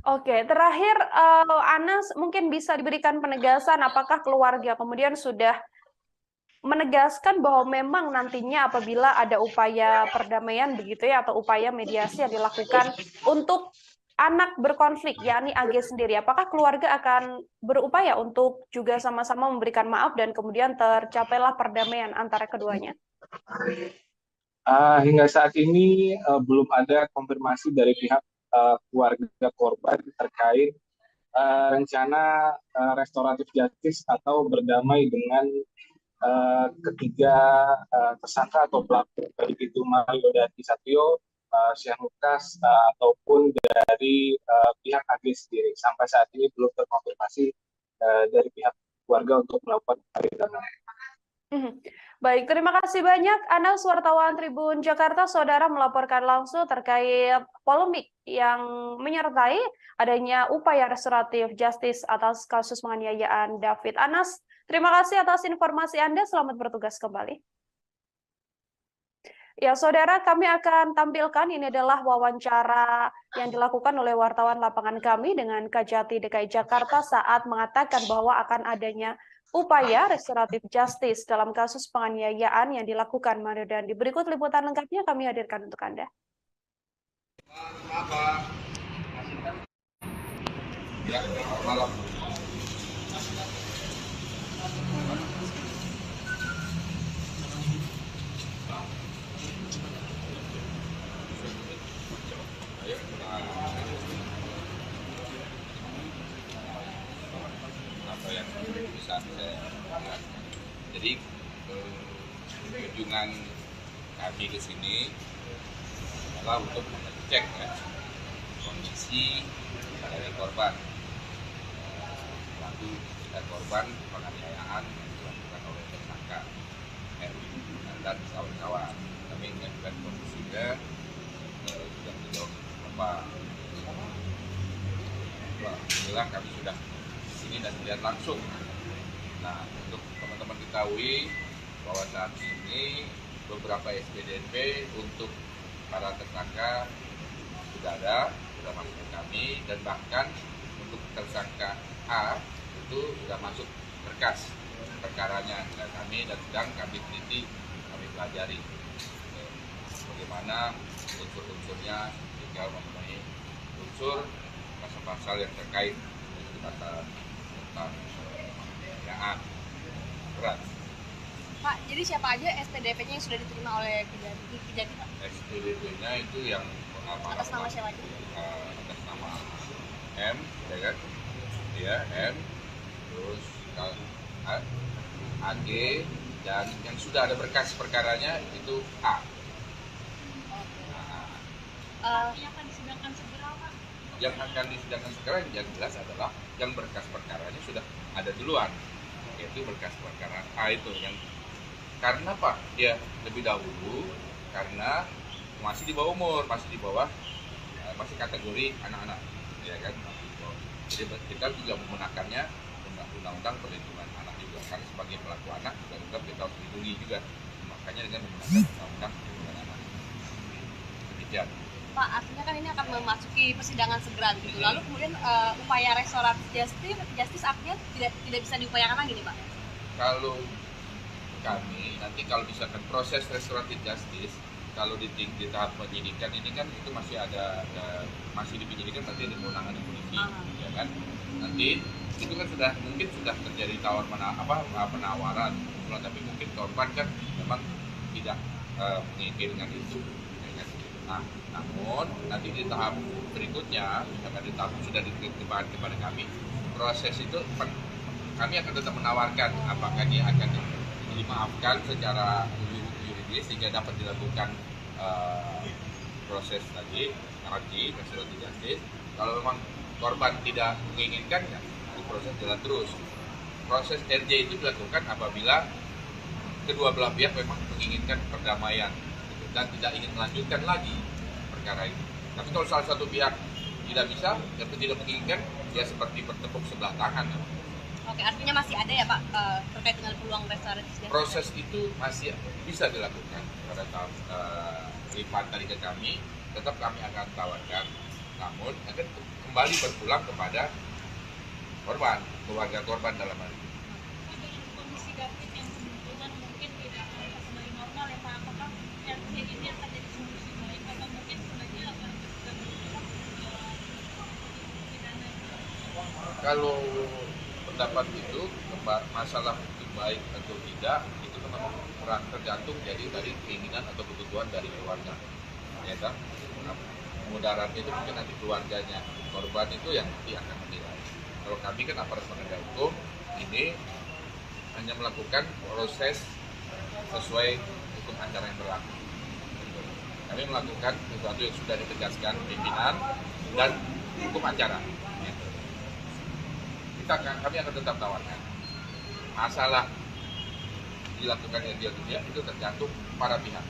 S1: Oke, terakhir Anas mungkin bisa diberikan penegasan apakah keluarga kemudian sudah menegaskan bahwa memang nantinya apabila ada upaya perdamaian begitu ya atau upaya mediasi yang dilakukan untuk anak berkonflik yakni AG sendiri, apakah keluarga akan berupaya untuk juga sama-sama memberikan maaf dan kemudian tercapailah perdamaian antara keduanya?
S5: Hingga saat ini belum ada konfirmasi dari pihak keluarga korban terkait rencana restoratif justice atau berdamai dengan ketiga tersangka atau pelaku, baik itu Mario Dandi Satrio, Shane Lucas, ataupun dari pihak AG sendiri. Sampai saat ini belum terkonfirmasi dari pihak keluarga untuk melakukan perdamaian.
S1: Baik, terima kasih banyak Anas, wartawan Tribun Jakarta. Saudara melaporkan langsung terkait polemik yang menyertai adanya upaya restoratif justice atas kasus penganiayaan David. Anas, terima kasih atas informasi Anda. Selamat bertugas kembali. Ya, saudara, kami akan tampilkan ini adalah wawancara yang dilakukan oleh wartawan lapangan kami dengan Kajati DKI Jakarta saat mengatakan bahwa akan adanya upaya restoratif justice dalam kasus penganiayaan yang dilakukan Mario Dandi. Berikut liputan lengkapnya kami hadirkan untuk Anda.
S2: Jadi kunjungan kami ke sini adalah untuk mengecek kondisi dari korban, lalu korban penganiayaan yang dilakukan oleh tersangka dan kawan-kawan. Kami mengajukan kondisinya sudah sejauh berapa. Alhamdulillah kami sudah di sini dan melihat langsung. Nah, untuk teman-teman ketahui bahwa saat ini beberapa SPDP untuk para tersangka sudah masuk ke kami, dan bahkan untuk tersangka A itu sudah masuk berkas perkaranya ke kami dan sedang kami teliti, kami pelajari bagaimana unsur-unsurnya tinggal memenuhi unsur pasal-pasal yang terkait pasal tentang berat.
S3: Pak, jadi siapa aja SPDP-nya yang sudah diterima oleh Kejati, Pak?
S2: SPDP-nya itu yang
S3: atas nama siapa aja?
S2: Atas nama M, ya kan? Dia M, terus AG, dan yang sudah ada berkas perkaranya itu A.
S4: Yang akan disidangkan segera, Pak?
S2: Yang akan disidangkan segera yang jelas adalah yang berkas perkaranya sudah ada duluan, yaitu berkas perkara A itu yang karena Pak dia lebih dahulu karena masih di bawah umur, masih di bawah masih kategori anak-anak, ya kan? Jadi kita juga menggunakannya undang-undang perlindungan anak juga, karena sebagai pelaku anak juga kita harus dilindungi juga, makanya dengan menggunakan undang-undang perlindungan anak. Demikian.
S3: Pak, artinya kan ini akan memasuki persidangan segera gitu. Lalu kemudian upaya restoratif justice artinya tidak bisa diupayakan lagi nih, Pak?
S2: Kalau kami nanti kalau misalkan proses restoratif justice, kalau di tahap penyidikan ini kan itu masih masih di penyidikan, nanti ada kewenangan polisi, ya kan? Nanti itu kan mungkin sudah terjadi penawaran, tapi mungkin korban kan memang tidak menginginkan itu. Nah, namun nanti di tahap berikutnya, misalkan di tahap sudah diterima kepada kami, proses itu kami akan tetap menawarkan apakah dia akan dimaafkan secara yuridis sehingga dapat dilakukan proses tadi restoratif justice. Kalau memang korban tidak menginginkan, ya proses jalan terus. proses RJ itu dilakukan apabila kedua belah pihak memang menginginkan perdamaian dan tidak ingin melanjutkan lagi perkara itu. Tapi kalau salah satu pihak tidak bisa dan tidak menginginkan, ya seperti bertepuk sebelah tangan.
S3: Oke, artinya masih ada ya Pak terkait dengan peluang restoratif justice?
S2: Proses itu masih bisa dilakukan pada tahap lipat dari ke kami, tetap kami akan tawarkan, namun akan kembali berpulang kepada korban, keluarga korban dalam hal ini.
S4: Dengan kondisi David yang kemungkinan mungkin tidak akan kembali normal ya Pak, apakah RJ ini akan jadi solusi baik atau mungkin sebenarnya akan pidana?
S2: Kalau pendapat itu masalah itu baik atau tidak itu memang tergantung jadi dari keinginan atau kebutuhan dari keluarga, ya kan? Nah, mudaratnya itu mungkin nanti keluarganya, korban itu yang nanti akan menilai. Kalau kami kan aparat penegak hukum ini hanya melakukan proses sesuai hukum acara yang berlaku. Kami melakukan sesuatu yang sudah ditegaskan pimpinan dan hukum acara. Kami akan tetap tawarkan. Masalah dilakukannya dia itu tergantung para pihak,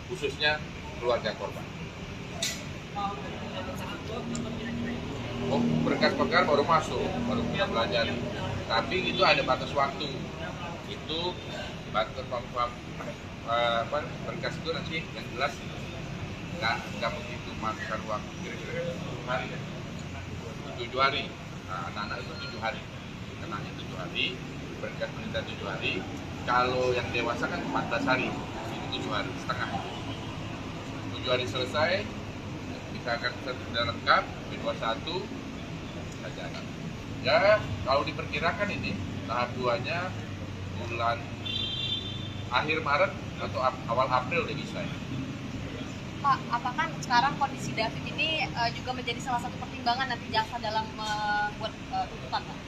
S2: khususnya keluarga korban. Berkas perkara baru masuk, baru kita belajar. Tapi itu ada batas waktu. Itu batas berkas itu nanti yang jelas nggak begitu makan waktu kira-kira 7 hari ya. 7 hari. Nah, anak-anak itu 7 hari. Kenanya 7 hari, berkas penelitian 7 hari. Kalau yang dewasa kan 14 hari, itu 7 hari setengah. 7 hari selesai, kita akan sudah lengkap, B21, saja. Ya, kalau diperkirakan ini, tahap 2-nya bulan akhir Maret atau awal April udah bisa ya.
S3: Pak, apakah sekarang kondisi David ini juga menjadi salah satu pertimbangan nanti jaksa dalam membuat tuntutan, Pak?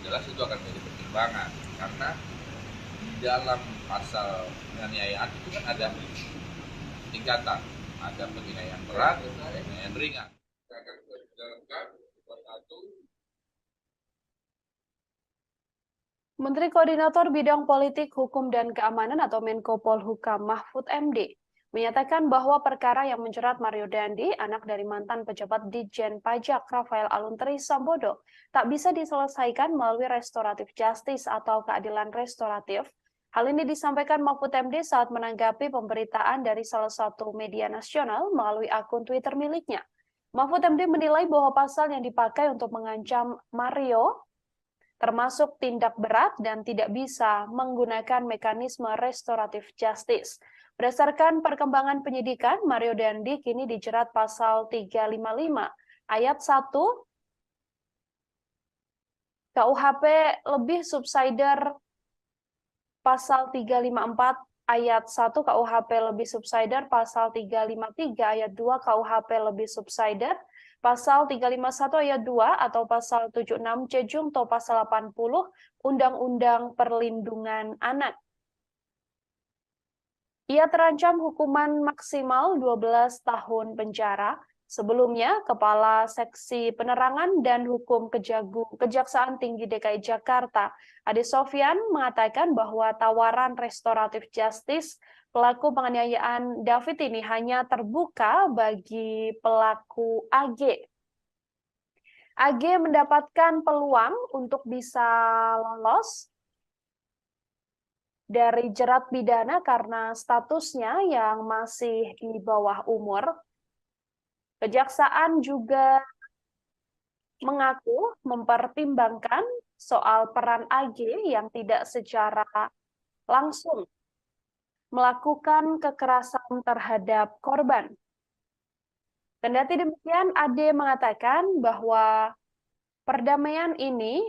S2: Jelas itu akan menjadi pertimbangan, karena di dalam pasal penganiayaan itu kan ada tingkatan, ada penganiayaan berat, penganiayaan ringan. Kita akan sudah lengkap,
S1: Menteri Koordinator Bidang Politik, Hukum, dan Keamanan atau Menko Polhukam Mahfud MD menyatakan bahwa perkara yang menjerat Mario Dandi, anak dari mantan pejabat Ditjen Pajak Rafael Aluntri Sambodo, tak bisa diselesaikan melalui restoratif justice atau keadilan restoratif. Hal ini disampaikan Mahfud MD saat menanggapi pemberitaan dari salah satu media nasional melalui akun Twitter miliknya. Mahfud MD menilai bahwa pasal yang dipakai untuk mengancam Mario termasuk tindak berat dan tidak bisa menggunakan mekanisme restoratif justice. Berdasarkan perkembangan penyidikan, Mario Dandi kini dijerat pasal 355 ayat 1 KUHP lebih subsider, pasal 354 ayat 1 KUHP lebih subsider, pasal 353 ayat 2 KUHP lebih subsider, pasal 351 ayat 2 atau pasal 76 C-Jungto pasal 80 Undang-Undang Perlindungan Anak. Ia terancam hukuman maksimal 12 tahun penjara. Sebelumnya, Kepala Seksi Penerangan dan Hukum Kejaksaan Tinggi DKI Jakarta, Ade Sofyan, mengatakan bahwa tawaran restoratif justice pelaku penganiayaan David ini hanya terbuka bagi pelaku AG. AG mendapatkan peluang untuk bisa lolos dari jerat pidana karena statusnya yang masih di bawah umur. Kejaksaan juga mengaku mempertimbangkan soal peran AG yang tidak secara langsung melakukan kekerasan terhadap korban. Kendati demikian, Ade mengatakan bahwa perdamaian ini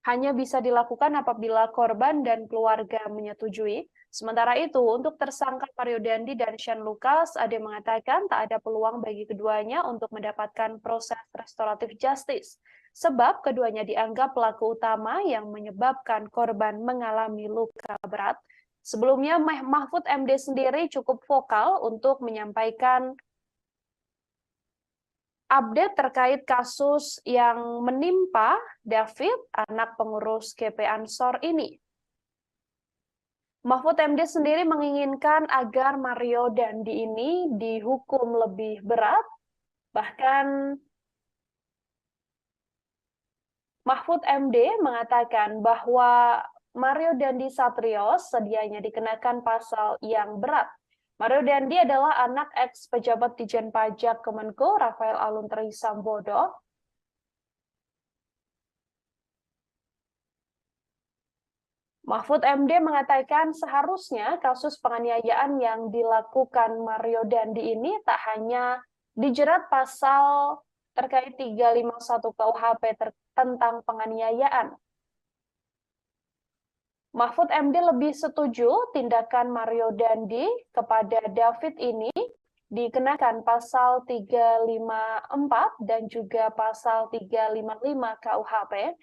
S1: hanya bisa dilakukan apabila korban dan keluarga menyetujui. Sementara itu, untuk tersangka Mario Dandi dan Shane Lucas, Ade mengatakan tak ada peluang bagi keduanya untuk mendapatkan proses restoratif justice, sebab keduanya dianggap pelaku utama yang menyebabkan korban mengalami luka berat. Sebelumnya, Mahfud MD sendiri cukup vokal untuk menyampaikan update terkait kasus yang menimpa David, anak pengurus GP Ansor ini. Mahfud MD sendiri menginginkan agar Mario Dandi ini dihukum lebih berat. Bahkan Mahfud MD mengatakan bahwa Mario Dandi Satrio sedianya dikenakan pasal yang berat. Mario Dandi adalah anak ex-pejabat Dijen Pajak Kemenko Rafael Aluntri Sambodo. Mahfud MD mengatakan seharusnya kasus penganiayaan yang dilakukan Mario Dandi ini tak hanya dijerat pasal terkait 351 KUHP tentang penganiayaan. Mahfud MD lebih setuju tindakan Mario Dandi kepada David ini dikenakan pasal 354 dan juga pasal 355 KUHP.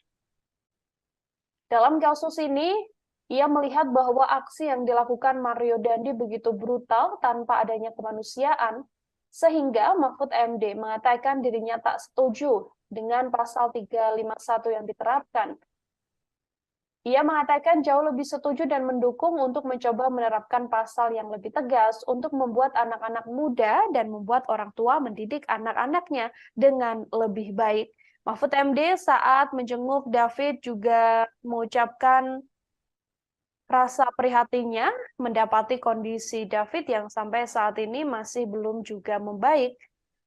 S1: Dalam kasus ini, ia melihat bahwa aksi yang dilakukan Mario Dandi begitu brutal tanpa adanya kemanusiaan, sehingga Mahfud MD mengatakan dirinya tak setuju dengan pasal 351 yang diterapkan. Ia mengatakan jauh lebih setuju dan mendukung untuk mencoba menerapkan pasal yang lebih tegas untuk membuat anak-anak muda dan membuat orang tua mendidik anak-anaknya dengan lebih baik. Mahfud MD saat menjenguk David juga mengucapkan rasa prihatinnya mendapati kondisi David yang sampai saat ini masih belum juga membaik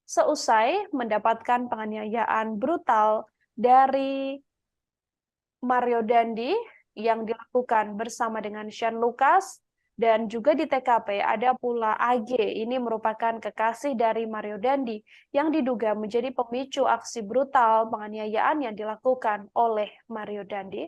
S1: seusai mendapatkan penganiayaan brutal dari Mario Dandi yang dilakukan bersama dengan Shane Lucas, dan juga di TKP ada pula AG, ini merupakan kekasih dari Mario Dandi yang diduga menjadi pemicu aksi brutal penganiayaan yang dilakukan oleh Mario Dandi.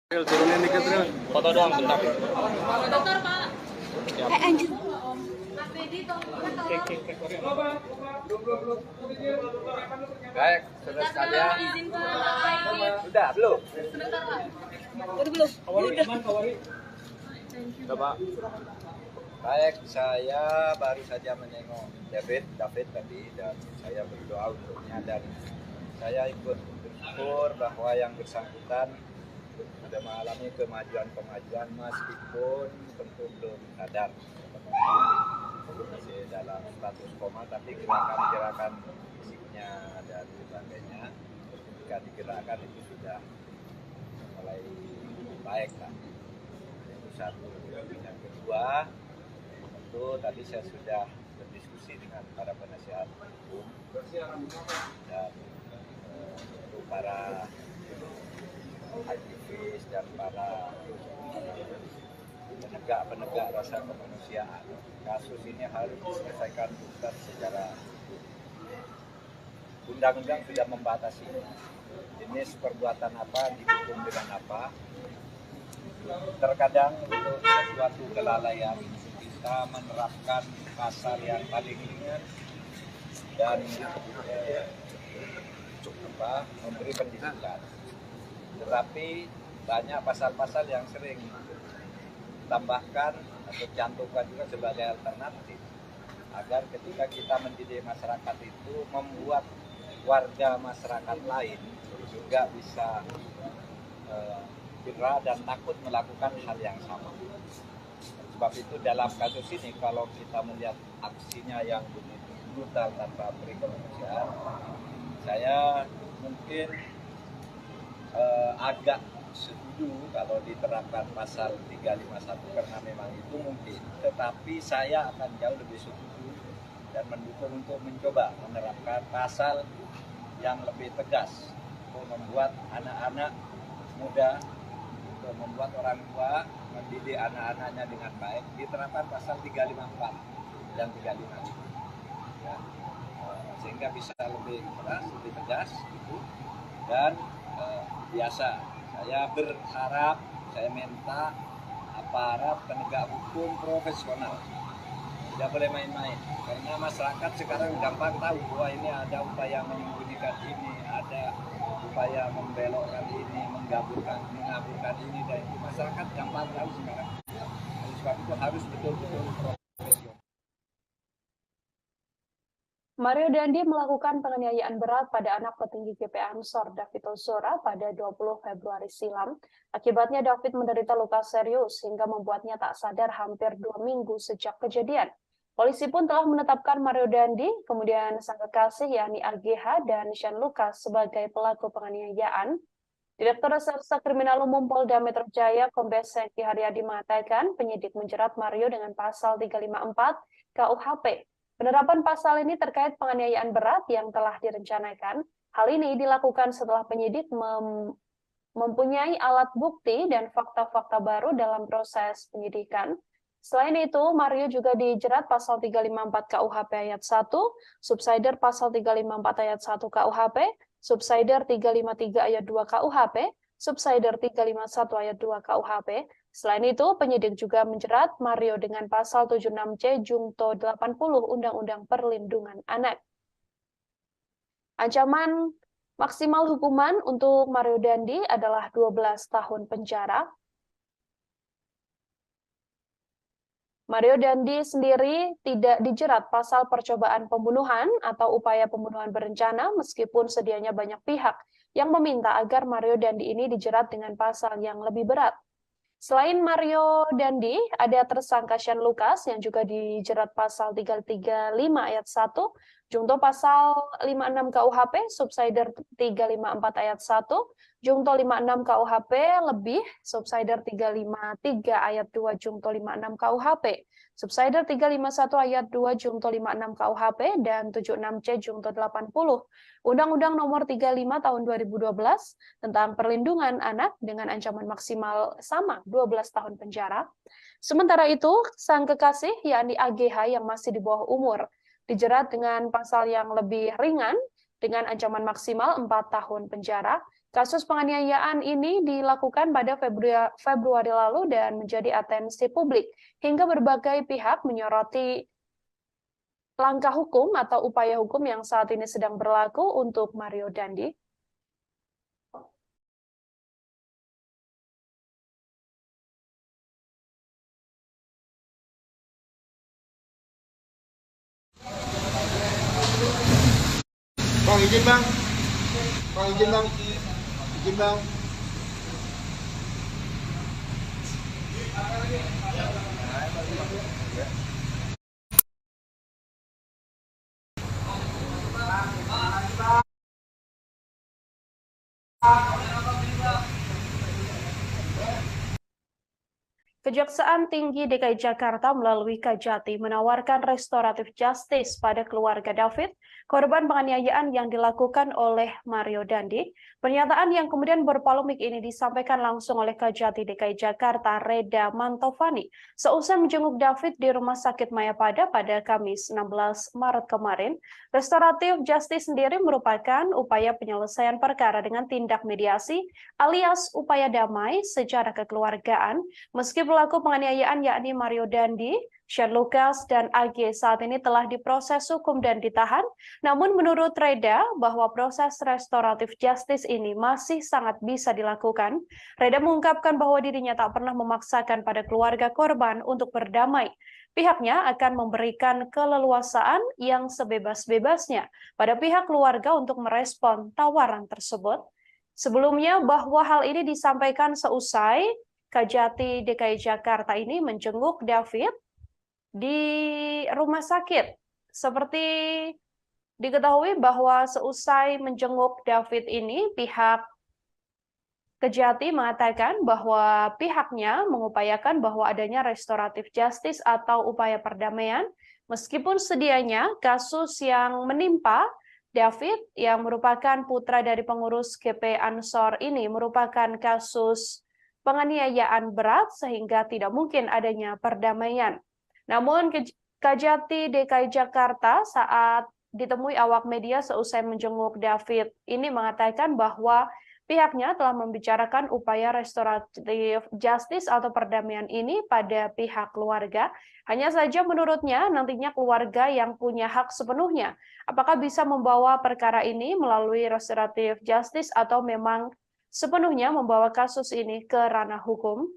S8: Turunin dikit, foto doang bentar.
S4: Bentar, Pak.
S3: Anjir.
S6: Baik, saudara sekalian.
S4: Izin, Pak.
S6: Sudah belum?
S4: Sebentar, Pak.
S3: Udah belum?
S8: Udah, Pak.
S6: Baik, saya baru saja menengok David tadi dan saya berdoa untuknya dan saya ikut bersyukur bahwa yang bersangkutan sudah mengalami kemajuan meskipun tentu belum sadar, masih dalam status koma, tapi gerakan-gerakan fisiknya dan sebagainya ketika digerakkan itu sudah mulai baik lah. Itu satu. Yang kedua, tentu tadi saya sudah berdiskusi dengan para penasihat hukum dan untuk para aktivis dan para penegak rasa kemanusiaan. Kasus ini harus diselesaikan tuntas secara hukum. Undang-undang sudah membatasi jenis perbuatan apa, dihukum dengan apa. Terkadang untuk sesuatu kelalaian kita menerapkan pasal yang paling ringan dan memberi pendidikan. Tetapi banyak pasal-pasal yang sering tambahkan atau cantumkan juga sebagai alternatif agar ketika kita mendidik masyarakat itu membuat warga masyarakat lain juga bisa gerah dan takut melakukan hal yang sama. Sebab itu dalam kasus ini kalau kita melihat aksinya yang begitu brutal tanpa beri kemanusiaan, saya mungkin agak setuju kalau diterapkan pasal 351 karena memang itu mungkin, tetapi saya akan jauh lebih setuju dan mendukung untuk mencoba menerapkan pasal yang lebih tegas untuk membuat anak-anak muda, untuk membuat orang tua mendidik anak-anaknya dengan baik. Diterapkan pasal 354 dan 355 ya, sehingga bisa lebih keras, lebih tegas gitu. Dan biasa saya berharap, saya minta aparat penegak hukum profesional tidak boleh main-main, karena masyarakat sekarang gampang tahu bahwa ini ada upaya menyembunyikan ini, ada upaya membelokkan ini, mengaburkan ini dan itu masyarakat gampang tahu sekarang. Oleh sebab itu harus betul-betul profesional.
S1: Mario Dandi melakukan penganiayaan berat pada anak petinggi GP Ansor David Ozora pada 20 Februari silam. Akibatnya David menderita luka serius hingga membuatnya tak sadar hampir 2 minggu sejak kejadian. Polisi pun telah menetapkan Mario Dandi, kemudian sang kekasih yakni AGH dan Shane Lucas sebagai pelaku penganiayaan. Direktur Reserse Kriminal Umum Polda Metro Jaya Kombes Hengki Haryadi mengatakan penyidik menjerat Mario dengan pasal 354 KUHP. Penerapan pasal ini terkait penganiayaan berat yang telah direncanakan. Hal ini dilakukan setelah penyidik mempunyai alat bukti dan fakta-fakta baru dalam proses penyidikan. Selain itu, Mario juga dijerat pasal 354 KUHP ayat 1, subsider pasal 354 ayat 1 KUHP, subsider 353 ayat 2 KUHP, subsider 351 ayat 2 KUHP. Selain itu, penyidik juga menjerat Mario dengan pasal 76C Jungto 80 Undang-Undang Perlindungan Anak. Ancaman maksimal hukuman untuk Mario Dandi adalah 12 tahun penjara. Mario Dandi sendiri tidak dijerat pasal percobaan pembunuhan atau upaya pembunuhan berencana meskipun sedianya banyak pihak yang meminta agar Mario Dandi ini dijerat dengan pasal yang lebih berat. Selain Mario Dandi, ada tersangka Shane Lucas yang juga dijerat pasal 335 ayat 1, Jungto pasal 56 KUHP, subsider 354 ayat 1, Jungto 56 KUHP lebih, subsider 353 ayat 2 Jungto 56 KUHP, subsider 351 ayat 2 Jungto 56 KUHP, dan 76C Jungto 80 Undang-Undang Nomor 35 Tahun 2012 tentang Perlindungan Anak dengan ancaman maksimal sama 12 tahun penjara. Sementara itu, sang kekasih yakni AGH yang masih di bawah umur dijerat dengan pasal yang lebih ringan dengan ancaman maksimal 4 tahun penjara. Kasus penganiayaan ini dilakukan pada Februari lalu dan menjadi atensi publik hingga berbagai pihak menyoroti langkah hukum atau upaya hukum yang saat ini sedang berlaku untuk Mario Dandi.
S7: Bang, izin bang. Bang, izin bang. Izin bang.
S1: Kejaksaan Tinggi DKI Jakarta melalui Kajati menawarkan restoratif justice pada keluarga David, korban penganiayaan yang dilakukan oleh Mario Dandi. Pernyataan yang kemudian berpolemik ini disampaikan langsung oleh Kajati DKI Jakarta, Reda Mantovani, seusai menjenguk David di Rumah Sakit Mayapada pada Kamis 16 Maret kemarin. Restoratif justice sendiri merupakan upaya penyelesaian perkara dengan tindak mediasi alias upaya damai secara kekeluargaan, meski pelaku penganiayaan yakni Mario Dandi, Shane Lucas, dan AG saat ini telah diproses hukum dan ditahan. Namun menurut Reda bahwa proses restoratif justice ini masih sangat bisa dilakukan. Reda mengungkapkan bahwa dirinya tak pernah memaksakan pada keluarga korban untuk berdamai. Pihaknya akan memberikan keleluasaan yang sebebas-bebasnya pada pihak keluarga untuk merespon tawaran tersebut. Sebelumnya bahwa hal ini disampaikan seusai Kajati DKI Jakarta ini menjenguk David di rumah sakit. Seperti diketahui bahwa seusai menjenguk David ini, pihak Kajati mengatakan bahwa pihaknya mengupayakan bahwa adanya restoratif justice atau upaya perdamaian, meskipun sedianya kasus yang menimpa David yang merupakan putra dari pengurus GP Ansor ini merupakan kasus penganiayaan berat sehingga tidak mungkin adanya perdamaian. Namun Kajati DKI Jakarta saat ditemui awak media seusai menjenguk David ini mengatakan bahwa Pihaknya telah membicarakan upaya restoratif justice atau perdamaian ini pada pihak keluarga. Hanya saja menurutnya nantinya keluarga yang punya hak sepenuhnya. Apakah bisa membawa perkara ini melalui restoratif justice atau memang sepenuhnya membawa kasus ini ke ranah hukum?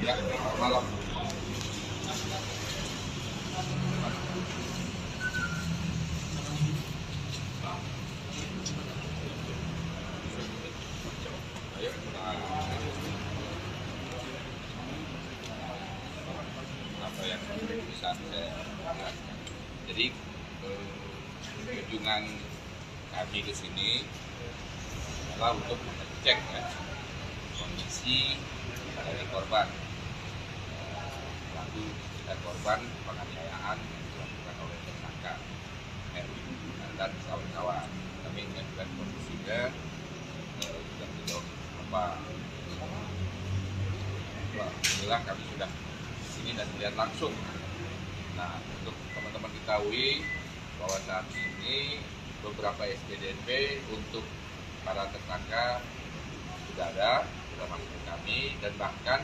S2: Ya, malam. Ayo, apa yang bisa saya jelaskan. Jadi kunjungan kami ke sini adalah untuk mengecek ya, kondisi dari korban, lalu dan korban penganiayaan yang dilakukan oleh tersangka dan kawan-kawan. Kami mengajukan kondisinya sudah sejauh apa. Alhamdulillah kami sudah di sini dan melihat langsung. Nah, untuk teman-teman ketahui bahwa saat ini beberapa SPDP untuk para tersangka sudah masuk ke kami, dan bahkan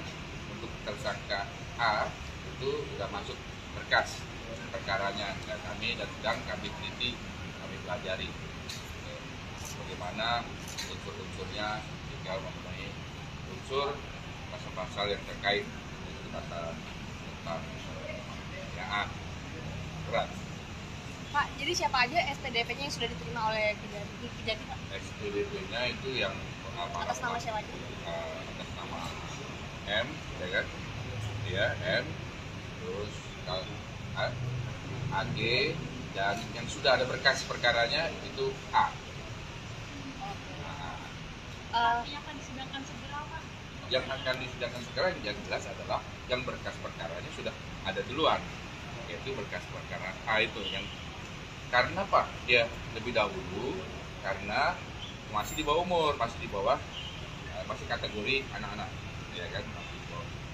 S2: untuk tersangka A itu sudah masuk berkas perkaranya ke kami dan sedang kami teliti, kami pelajari bagaimana unsur-unsurnya tinggal memenuhi unsur pasal-pasal yang terkait pasal tentang penganiayaan berat.
S3: Pak, jadi siapa aja SPDP-nya yang sudah diterima oleh Kejati, Pak?
S2: SPDP-nya itu yang
S3: Atas nama siapa aja?
S2: Atas nama M, ya kan? Dia M, terus AG, dan yang sudah ada berkas perkaranya itu A.
S4: Yang akan disidangkan segera, Pak?
S2: Yang akan disidangkan segera yang jelas adalah yang berkas perkaranya sudah ada duluan, yaitu berkas perkara A itu yang karena Pak dia lebih dahulu karena masih di bawah umur, masih kategori anak-anak, ya kan?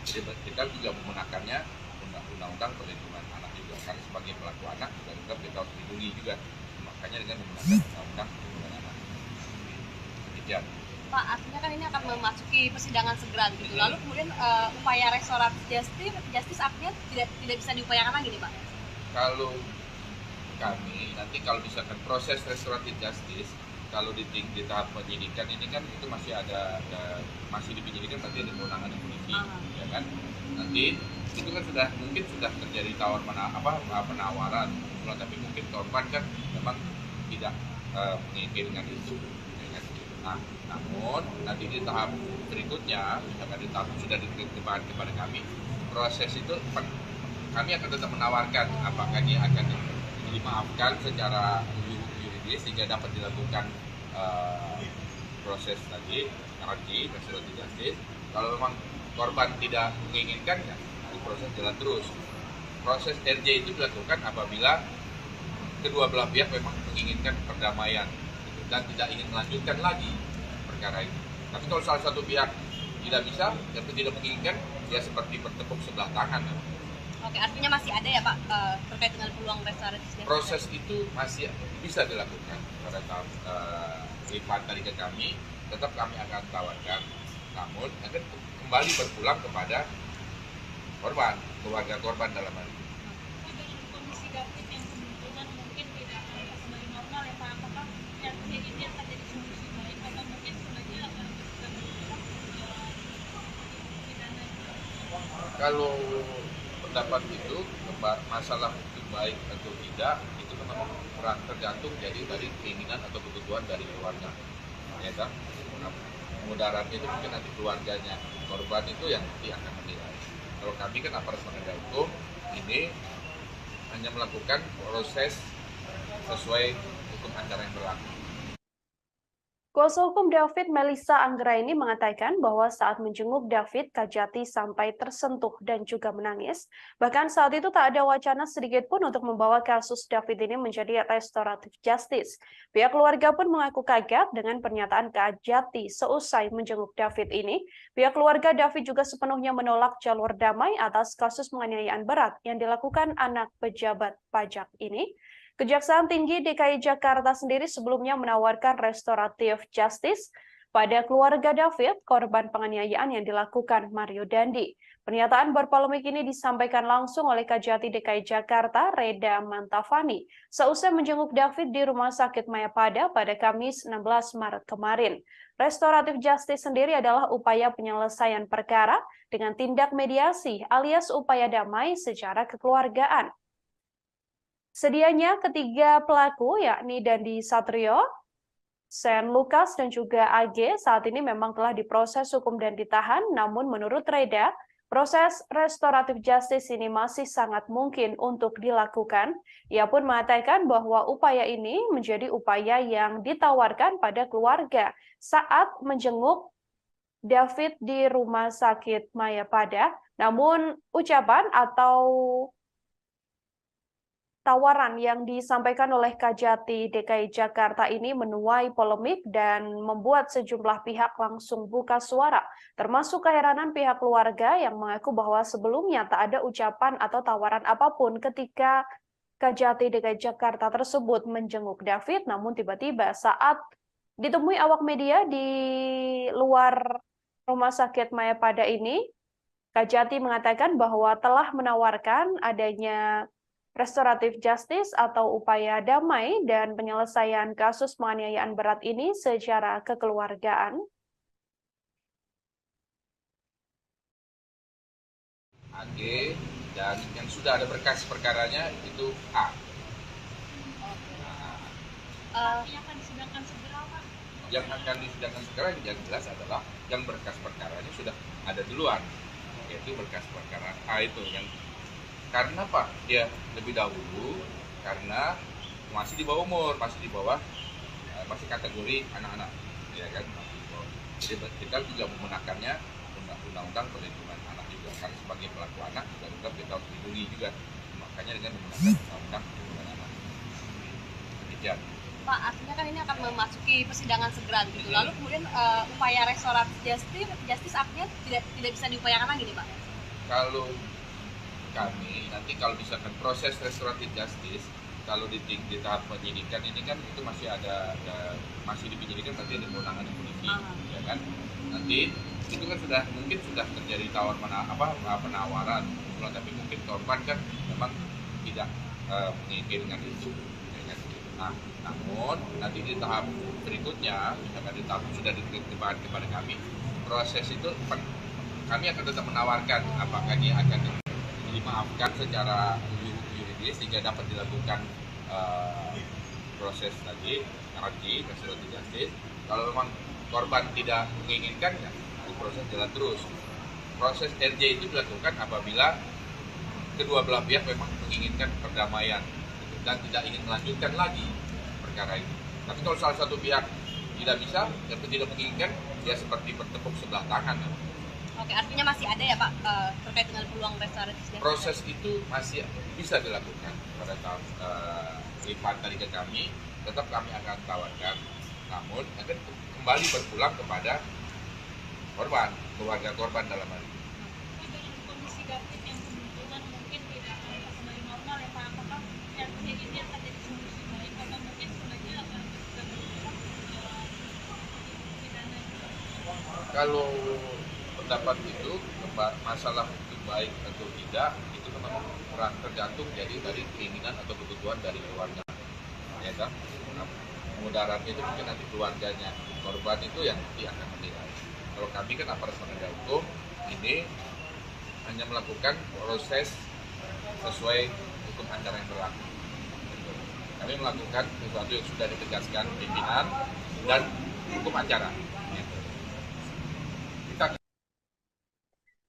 S2: Jadi kita juga menggunakannya undang-undang perlindungan anak juga, karena sebagai pelaku anak juga tetap kita harus dilindungi juga, makanya dengan menggunakan undang-undang perlindungan anak. Demikian.
S3: Pak, artinya kan ini akan memasuki persidangan segera gitu. Lalu kemudian upaya restoratif justice artinya tidak bisa diupayakan lagi nih, Pak?
S2: Kalau kami nanti kalau misalkan proses restoratif justice, kalau di tahap penyidikan ini kan itu masih masih di penyidikan, berarti ada kewenangan polisi, ya kan? Nanti itu kan mungkin sudah terjadi penawaran, tapi mungkin korban kan memang tidak menginginkan itu, ya kan? Nah, namun nanti di tahap berikutnya, misalkan di tahap sudah diterima kepada kami, proses itu kami akan tetap menawarkan apakah ini akan dimaafkan secara yuridis sehingga dapat dilakukan proses tadi RJ, restoratif justice. Kalau memang korban tidak menginginkan, ya proses jalan terus. Proses RJ itu dilakukan apabila kedua belah pihak memang menginginkan perdamaian dan tidak ingin melanjutkan lagi perkara itu. Tapi kalau salah satu pihak tidak bisa dan tidak menginginkan, ya seperti bertepuk sebelah tangan.
S3: Oke, artinya masih ada ya Pak terkait dengan peluang restoratif justice?
S2: Proses itu masih bisa dilakukan pada tahap lipat tadi ke kami, tetap kami akan tawarkan, namun akan kembali berpulang kepada korban, keluarga korban dalam hal ini.
S4: Dengan kondisi David yang kemungkinan mungkin tidak akan kembali normal ya Pak, apakah yang ini akan jadi solusi baik atau mungkin sebenarnya akan pidana?
S2: Kalau pendapat itu masalah hukum baik atau tidak itu memang tergantung jadi dari keinginan atau kebutuhan dari keluarga, ya kan? Mudaratnya itu mungkin nanti keluarganya korban itu yang nanti akan menilai. Kalau kami kan aparat penegak hukum ini hanya melakukan proses sesuai hukum acara yang berlaku.
S1: Kuasa hukum David, Melissa Anggraini, mengatakan bahwa saat menjenguk David, Kajati sampai tersentuh dan juga menangis. Bahkan saat itu tak ada wacana sedikit pun untuk membawa kasus David ini menjadi restoratif justice. Pihak keluarga pun mengaku kaget dengan pernyataan Kajati seusai menjenguk David ini. Pihak keluarga David juga sepenuhnya menolak jalur damai atas kasus penganiayaan berat yang dilakukan anak pejabat pajak ini. Kejaksaan Tinggi DKI Jakarta sendiri sebelumnya menawarkan restoratif justice pada keluarga David, korban penganiayaan yang dilakukan Mario Dandi. Pernyataan berpolemik ini disampaikan langsung oleh Kajati DKI Jakarta, Reda Mantafani, seusai menjenguk David di Rumah Sakit Mayapada pada Kamis 16 Maret kemarin. Restoratif justice sendiri adalah upaya penyelesaian perkara dengan tindak mediasi alias upaya damai secara kekeluargaan. Sedianya ketiga pelaku yakni Dandi Satrio, Sen Lukas, dan juga AG saat ini memang telah diproses hukum dan ditahan, namun menurut Reda, proses restoratif justice ini masih sangat mungkin untuk dilakukan. Ia pun mengatakan bahwa upaya ini menjadi upaya yang ditawarkan pada keluarga saat menjenguk David di Rumah Sakit Mayapada, namun ucapan atau tawaran yang disampaikan oleh Kajati DKI Jakarta ini menuai polemik dan membuat sejumlah pihak langsung buka suara, termasuk keheranan pihak keluarga yang mengaku bahwa sebelumnya tak ada ucapan atau tawaran apapun ketika Kajati DKI Jakarta tersebut menjenguk David, namun tiba-tiba saat ditemui awak media di luar Rumah Sakit Mayapada ini, Kajati mengatakan bahwa telah menawarkan adanya restoratif justice atau upaya damai dan penyelesaian kasus penganiayaan berat ini secara kekeluargaan.
S2: AG dan yang sudah ada berkas perkaranya itu A.
S4: Yang akan disidangkan segera, Pak?
S2: Yang akan disidangkan segera yang jelas adalah yang berkas perkaranya sudah ada duluan, yaitu berkas perkara A itu yang karena Pak dia lebih dahulu karena masih di bawah umur, masih di bawah masih kategori anak-anak, ya kan? Jadi kita juga menggunakannya undang-undang perlindungan anak juga, karena sebagai pelaku anak juga kita harus dilindungi juga, makanya dengan menggunakan undang-undang perlindungan anak. Demikian.
S3: Pak, artinya kan ini akan memasuki persidangan segera gitu. Lalu kemudian upaya restoratif justice artinya tidak bisa diupayakan lagi nih, Pak?
S2: Kalau kami nanti kalau misalkan proses restoratif justice kalau di tahap penyidikan ini kan itu masih masih di penyidikan, nanti ada kewenangan polisi, ya kan? Nanti itu kan mungkin sudah terjadi penawaran, tapi mungkin korban kan memang tidak menginginkan itu, ya kan? Nah, namun nanti di tahap berikutnya, misalkan di tahap sudah diterima kepada kami, proses itu kami akan tetap menawarkan apakah dia akan dimaafkan secara yuridis sehingga dapat dilakukan proses tadi RJ restoratif justice. Kalau memang korban tidak menginginkan, ya proses jalan terus. Proses RJ itu dilakukan apabila kedua belah pihak memang menginginkan perdamaian dan tidak ingin melanjutkan lagi perkara itu. Tapi kalau salah satu pihak tidak bisa dan tidak menginginkan, ya seperti bertepuk sebelah tangan.
S3: Oke, artinya masih ada ya Pak terkait dengan peluang restoratif justice?
S2: Proses itu masih bisa dilakukan pada tahap lipat tadi ke kami, tetap kami akan tawarkan, namun akan kembali berpulang kepada korban, keluarga korban dalam hal ini.
S4: Dengan kondisi David yang kemungkinan mungkin tidak akan kembali normal ya Pak, apakah yang ini akan jadi solusi baik atau mungkin sebenarnya akan pidana?
S2: Kalau pendapat itu masalah itu baik atau tidak itu memang tergantung jadi dari keinginan atau kebutuhan dari keluarga, ya kan? Nah, mudaratnya itu mungkin nanti keluarganya korban itu yang nanti akan menilai. Kalau kami kan aparat penegak hukum ini hanya melakukan proses sesuai hukum acara yang berlaku. Kami melakukan sesuatu yang sudah ditegaskan pimpinan dan hukum acara.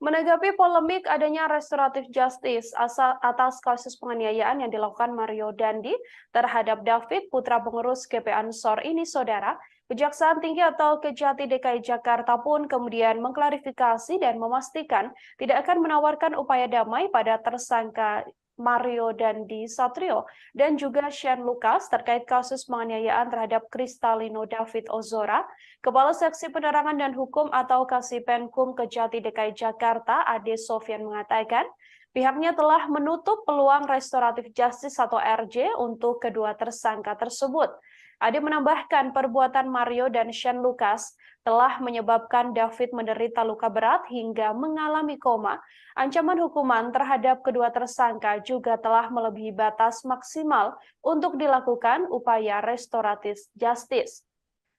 S1: Menanggapi polemik adanya restoratif justice atas kasus penganiayaan yang dilakukan Mario Dandi terhadap David, putra pengurus GP Ansor ini, Saudara, Kejaksaan Tinggi atau Kejati DKI Jakarta pun kemudian mengklarifikasi dan memastikan tidak akan menawarkan upaya damai pada tersangka Mario Dandi Satrio dan juga Shane Lucas terkait kasus penganiayaan terhadap Kristalino David Ozora. Kepala Seksi Penerangan dan Hukum atau Kasipenkum Kejati DKI Jakarta, Ade Sofyan mengatakan, pihaknya telah menutup peluang restoratif justice atau RJ untuk kedua tersangka tersebut. Ade menambahkan perbuatan Mario dan Shane Lucas telah menyebabkan David menderita luka berat hingga mengalami koma. Ancaman hukuman terhadap kedua tersangka juga telah melebihi batas maksimal untuk dilakukan upaya restoratif justice.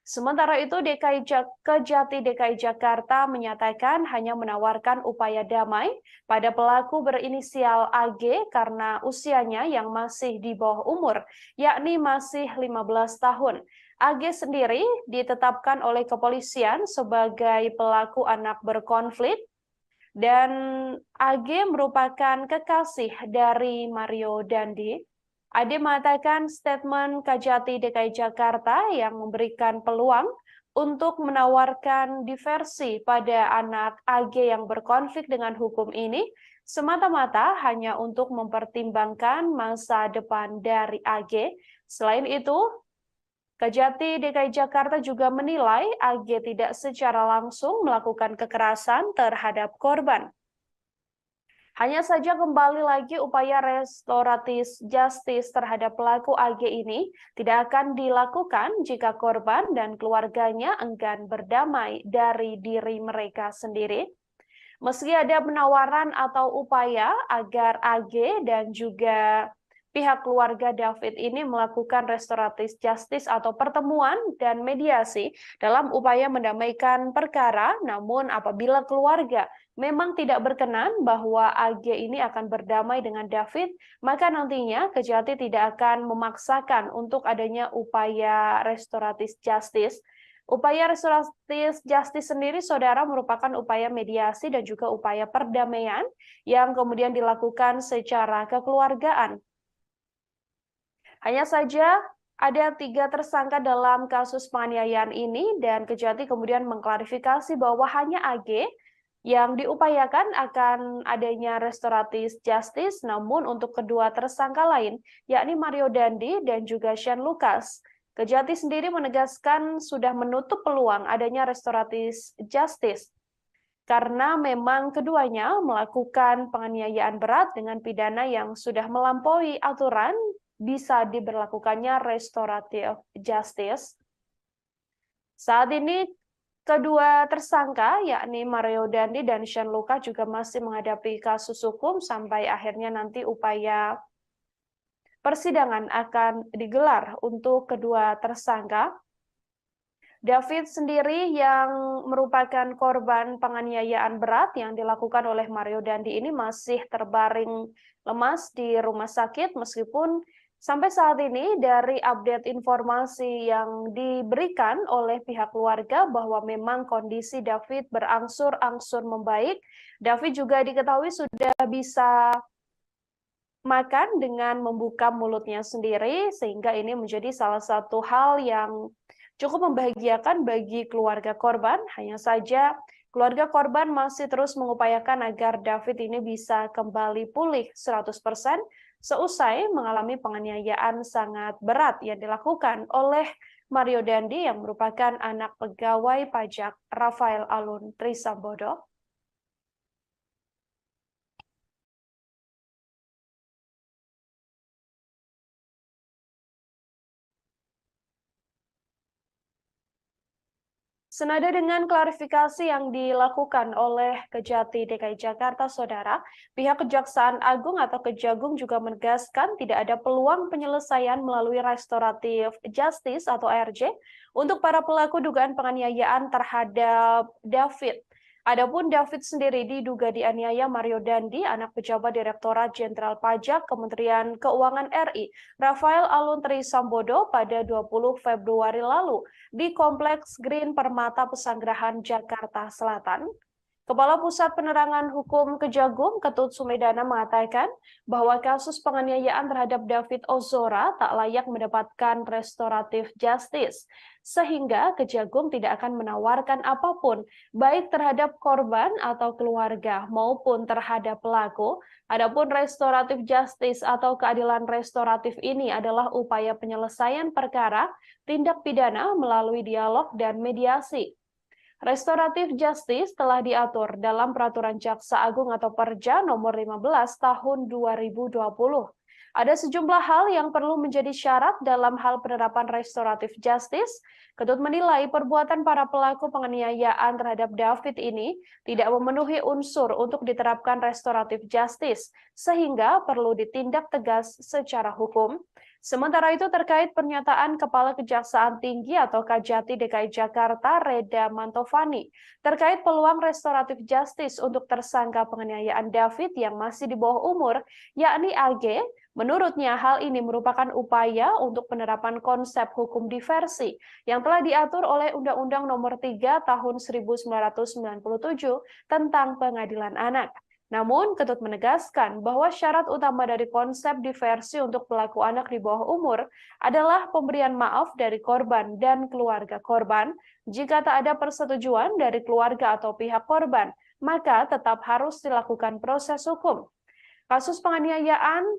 S1: Sementara itu, Kejati DKI Jakarta menyatakan hanya menawarkan upaya damai pada pelaku berinisial AG karena usianya yang masih di bawah umur, yakni masih 15 tahun. AG sendiri ditetapkan oleh kepolisian sebagai pelaku anak berkonflik, dan AG merupakan kekasih dari Mario Dandi. Ade mengatakan statement Kejati DKI Jakarta yang memberikan peluang untuk menawarkan diversi pada anak AG yang berkonflik dengan hukum ini semata-mata hanya untuk mempertimbangkan masa depan dari AG. Selain itu, Kejati DKI Jakarta juga menilai AG tidak secara langsung melakukan kekerasan terhadap korban. Hanya saja kembali lagi upaya restoratif justice terhadap pelaku AG ini tidak akan dilakukan jika korban dan keluarganya enggan berdamai dari diri mereka sendiri. Meski ada penawaran atau upaya agar AG dan juga pihak keluarga David ini melakukan restoratif justice atau pertemuan dan mediasi dalam upaya mendamaikan perkara, namun apabila keluarga memang tidak berkenan bahwa AG ini akan berdamai dengan David, maka nantinya Kejati tidak akan memaksakan untuk adanya upaya restoratif justice. Upaya restoratif justice sendiri, saudara, merupakan upaya mediasi dan juga upaya perdamaian yang kemudian dilakukan secara kekeluargaan. Hanya saja ada 3 tersangka dalam kasus penganiayaan ini dan Kejati kemudian mengklarifikasi bahwa hanya AG yang diupayakan akan adanya restoratif justice, namun untuk kedua tersangka lain, yakni Mario Dandi dan juga Shane Lucas, Kejati sendiri menegaskan sudah menutup peluang adanya restoratif justice karena memang keduanya melakukan penganiayaan berat dengan pidana yang sudah melampaui aturan bisa diberlakukannya restoratif justice. Saat ini kedua tersangka yakni Mario Dandi dan Shane Lucas juga masih menghadapi kasus hukum sampai akhirnya nanti upaya persidangan akan digelar untuk kedua tersangka. David sendiri yang merupakan korban penganiayaan berat yang dilakukan oleh Mario Dandi ini masih terbaring lemas di rumah sakit meskipun sampai saat ini dari update informasi yang diberikan oleh pihak keluarga bahwa memang kondisi David berangsur-angsur membaik. David juga diketahui sudah bisa makan dengan membuka mulutnya sendiri, sehingga ini menjadi salah satu hal yang cukup membahagiakan bagi keluarga korban. Hanya saja keluarga korban masih terus mengupayakan agar David ini bisa kembali pulih 100% seusai mengalami penganiayaan sangat berat yang dilakukan oleh Mario Dandi yang merupakan anak pegawai pajak Rafael Alun Trisambodo. Senada dengan klarifikasi yang dilakukan oleh Kejati DKI Jakarta, saudara, pihak Kejaksaan Agung atau Kejagung juga menegaskan tidak ada peluang penyelesaian melalui restoratif justice atau RJ untuk para pelaku dugaan penganiayaan terhadap David. Adapun David sendiri diduga dianiaya Mario Dandi, anak pejabat Direktorat Jenderal Pajak Kementerian Keuangan RI, Rafael Alun Trisambodo pada 20 Februari lalu di Kompleks Green Permata Pesanggerahan, Jakarta Selatan. Kepala Pusat Penerangan Hukum Kejagung, Ketut Sumedana mengatakan bahwa kasus penganiayaan terhadap David Ozora tak layak mendapatkan restoratif justice, sehingga Kejagung tidak akan menawarkan apapun, baik terhadap korban atau keluarga maupun terhadap pelaku. Adapun restoratif justice atau keadilan restoratif ini adalah upaya penyelesaian perkara tindak pidana melalui dialog dan mediasi. Restoratif justice telah diatur dalam Peraturan Jaksa Agung atau Perja nomor 15 tahun 2020. Ada sejumlah hal yang perlu menjadi syarat dalam hal penerapan restoratif justice. Ketut menilai perbuatan para pelaku penganiayaan terhadap David ini tidak memenuhi unsur untuk diterapkan restoratif justice, sehingga perlu ditindak tegas secara hukum. Sementara itu terkait pernyataan Kepala Kejaksaan Tinggi atau Kajati DKI Jakarta Reda Mantovani terkait peluang restoratif justice untuk tersangka penganiayaan David yang masih di bawah umur, yakni AG, menurutnya hal ini merupakan upaya untuk penerapan konsep hukum diversi yang telah diatur oleh Undang-Undang Nomor 3 Tahun 1997 tentang Pengadilan Anak. Namun, Ketut menegaskan bahwa syarat utama dari konsep diversi untuk pelaku anak di bawah umur adalah pemberian maaf dari korban dan keluarga korban. Jika tak ada persetujuan dari keluarga atau pihak korban, maka tetap harus dilakukan proses hukum. Kasus penganiayaan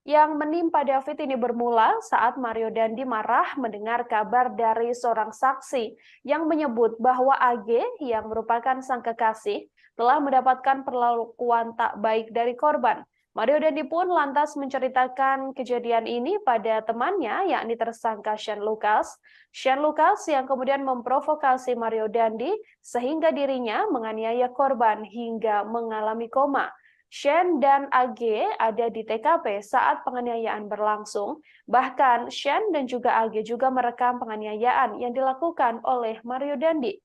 S1: yang menimpa David ini bermula saat Mario Dandi marah mendengar kabar dari seorang saksi yang menyebut bahwa AG yang merupakan sang kekasih telah mendapatkan perlakuan tak baik dari korban. Mario Dandi pun lantas menceritakan kejadian ini pada temannya, yakni tersangka Shane Lucas. Shane Lucas yang kemudian memprovokasi Mario Dandi sehingga dirinya menganiaya korban hingga mengalami koma. Shane dan AG ada di TKP saat penganiayaan berlangsung. Bahkan Shane dan juga AG juga merekam penganiayaan yang dilakukan oleh Mario Dandi.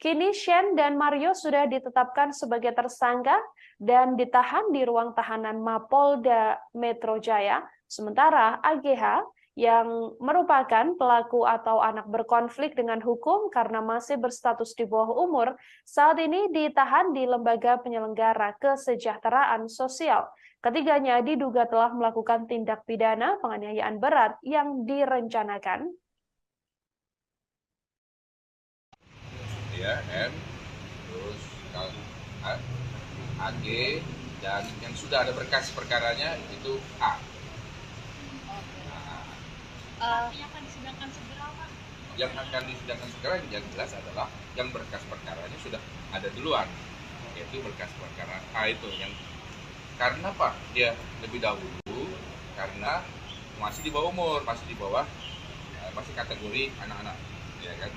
S1: Kini Shane dan Mario sudah ditetapkan sebagai tersangka dan ditahan di ruang tahanan Mapolda Metro Jaya. Sementara AGH yang merupakan pelaku atau anak berkonflik dengan hukum karena masih berstatus di bawah umur, saat ini ditahan di Lembaga Penyelenggara Kesejahteraan Sosial. Ketiganya diduga telah melakukan tindak pidana penganiayaan berat yang direncanakan.
S2: Ya, M, terus AG, dan yang sudah ada berkas perkaranya itu A.
S4: Yang akan disidangkan segera, Pak?
S2: Yang akan disidangkan segera yang jelas adalah yang berkas perkaranya sudah ada duluan, yaitu berkas perkara A itu yang karena Pak dia lebih dahulu karena masih di bawah umur, masih masih kategori anak-anak, ya kan?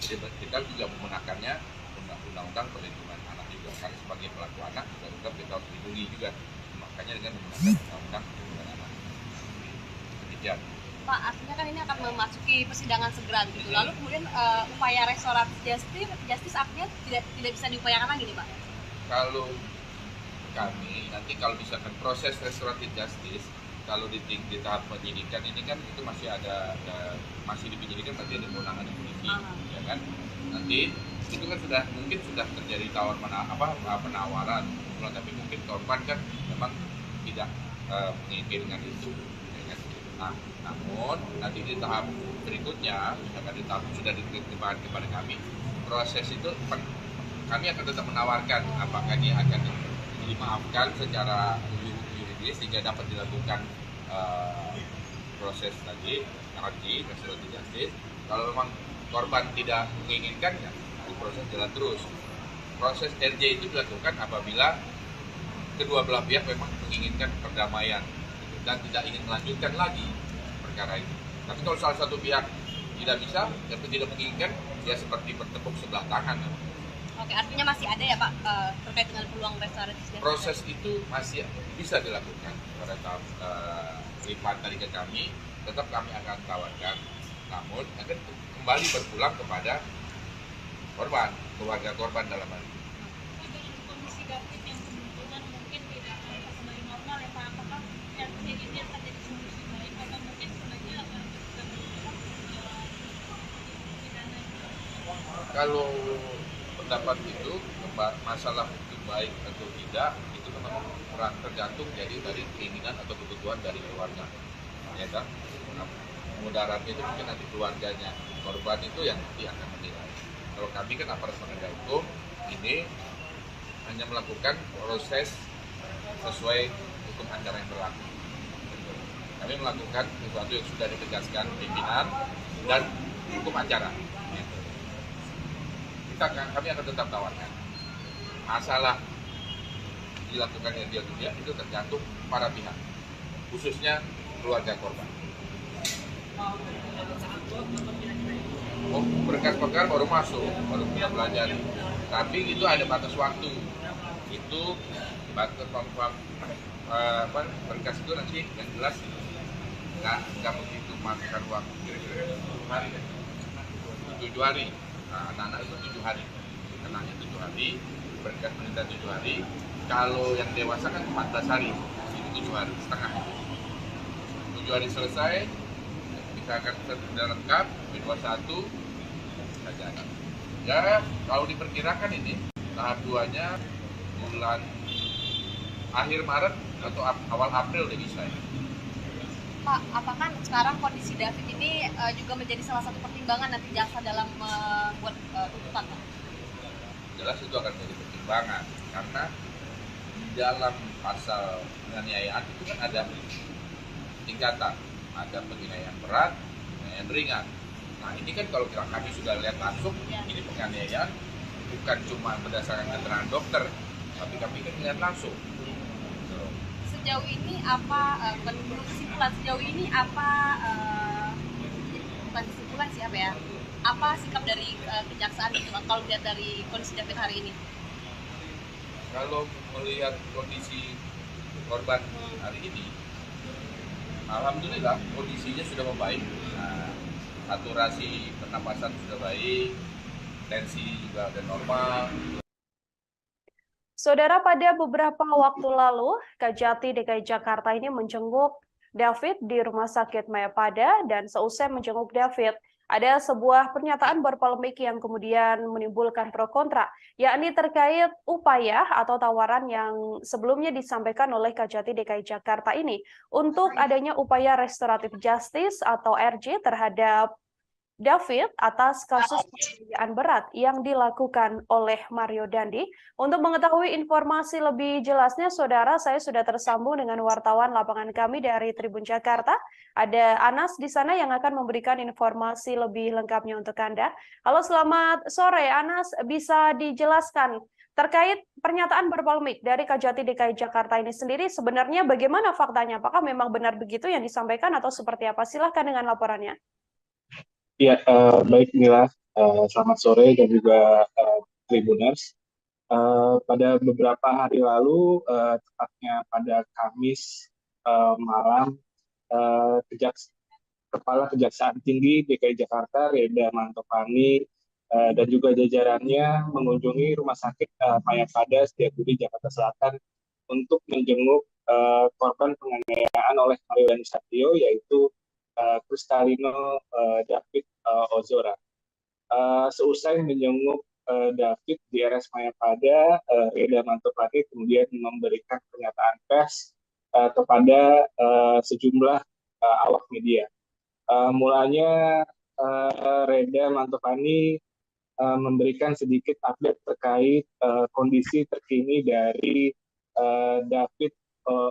S2: Jadi kita juga menggunakannya undang-undang perlindungan anak juga, karena sebagai pelaku anak juga kita harus dilindungi juga, makanya dengan menggunakan undang-undang perlindungan anak. Demikian.
S3: Pak, artinya kan ini akan memasuki persidangan segera gitu. Lalu kemudian upaya restoratif justice artinya tidak bisa diupayakan lagi nih, Pak?
S2: Kalau kami nanti kalau misalkan proses restoratif justice, kalau di tahap penyidikan ini kan itu masih masih di penyidikan, berarti ada kewenangan polisi, ya kan? Nanti itu kan mungkin sudah terjadi penawaran, tapi mungkin korban kan memang tidak menginginkan itu. Nah, namun nanti di tahap berikutnya, misalkan di tahap sudah diterima kepada kami, proses itu kami akan tetap menawarkan apakah dia akan dimaafkan secara yuridis sehingga dapat dilakukan proses tadi restoratif justice. Kalau memang korban tidak menginginkan, ya proses jalan terus. Proses RJ itu dilakukan apabila kedua belah pihak memang menginginkan perdamaian dan tidak ingin melanjutkan lagi perkara itu. Tapi kalau salah satu pihak tidak bisa atau tidak menginginkan, ya seperti bertepuk sebelah tangan.
S3: Oke, artinya masih ada ya Pak terkait dengan peluang restoratif justice?
S2: Proses itu masih bisa dilakukan pada tahap lipat tadi ke kami, tetap kami akan tawarkan, namun akan kembali berpulang kepada korban, keluarga korban dalam hal ini.
S4: Untuk kondisi David yang kebetulan mungkin tidak kembali normal ya Pak, apakah yang ini akan jadi solusi baik atau mungkin sebenarnya akan
S2: Kalau pendapat itu masalah itu baik atau tidak itu memang kurang tergantung jadi dari keinginan atau kebutuhan dari keluarga, ya kan? Nah, mudaratnya itu mungkin nanti keluarganya korban itu yang nanti akan menilai. Kalau kami kan aparat penegak hukum ini hanya melakukan proses sesuai hukum acara yang berlaku. Kami melakukan sesuatu yang sudah ditegaskan pimpinan dan hukum acara. Kami akan tetap tawarkan. Masalah dilakukannya dia itu tergantung para pihak, khususnya keluarga korban. Oh, berkas perkara baru masuk, baru kita pelajari. Tapi itu ada batas waktu. Itu batas berkas itu nanti yang jelas nggak begitu makan waktu kira-kira 7 hari. 7 hari. Nah, anak-anak itu 7 hari. Anaknya 7 hari, berkas menita 7 hari. Kalau yang dewasa kan 14 hari, ini 7 hari setengah. 7 hari selesai, kita akan sudah lengkap, B21, kita jalan. Ya, kalau diperkirakan ini, tahap 2-nya bulan akhir Maret atau awal April udah bisa ya.
S3: Pak, apakah sekarang kondisi David ini juga menjadi salah satu pertimbangan nanti jaksa dalam membuat tuntutan, Pak?
S2: Jelas itu akan menjadi pertimbangan, karena di dalam pasal penganiayaan itu kan ada tingkatan, ada penganiayaan berat, penganiayaan ringan. Nah ini kan kalau kami sudah lihat langsung, ini penganiayaan bukan cuma berdasarkan keterangan dokter, tapi kami kan lihat langsung.
S3: Sejauh ini apa, menurut kesimpulan sejauh ini apa, bukan kesimpulan sih apa ya, apa sikap dari kejaksaan gitu kalau lihat dari kondisi David hari ini?
S2: Kalau melihat kondisi korban hari ini, alhamdulillah kondisinya sudah membaik. Nah, saturasi pernapasan sudah baik, tensi juga ada normal.
S1: Saudara, pada beberapa waktu lalu, Kejati DKI Jakarta ini menjenguk David di Rumah Sakit Mayapada, dan seusai menjenguk David, ada sebuah pernyataan berpolemik yang kemudian menimbulkan pro kontra, yakni terkait upaya atau tawaran yang sebelumnya disampaikan oleh Kejati DKI Jakarta ini untuk adanya upaya restoratif justice atau RJ terhadap David atas kasus penganiayaan berat yang dilakukan oleh Mario Dandi. Untuk mengetahui informasi lebih jelasnya, saudara, saya sudah tersambung dengan wartawan lapangan kami dari Tribun Jakarta. Ada Anas di sana yang akan memberikan informasi lebih lengkapnya untuk Anda. Halo, selamat sore Anas, bisa dijelaskan terkait pernyataan berpolemik dari Kejati DKI Jakarta ini sendiri, sebenarnya bagaimana faktanya? Apakah memang benar begitu yang disampaikan atau seperti apa? Silahkan dengan laporannya.
S5: Ya, baik Mila, selamat sore dan juga Tribuners. Pada beberapa hari lalu, tepatnya pada Kamis malam, Kepala Kejaksaan Tinggi DKI Jakarta, Reda Mantopani, dan juga jajarannya mengunjungi Rumah Sakit Mayapada Setiabudi Jakarta Selatan untuk menjenguk korban penganiayaan oleh Mario Dandi Satrio, yaitu Kristalino David Ozora. Seusai menjenguk David di RS Mayapada, Reda Mantopani kemudian memberikan pernyataan pers kepada sejumlah awak media. Mulanya Reda Mantopani memberikan sedikit update terkait kondisi terkini dari David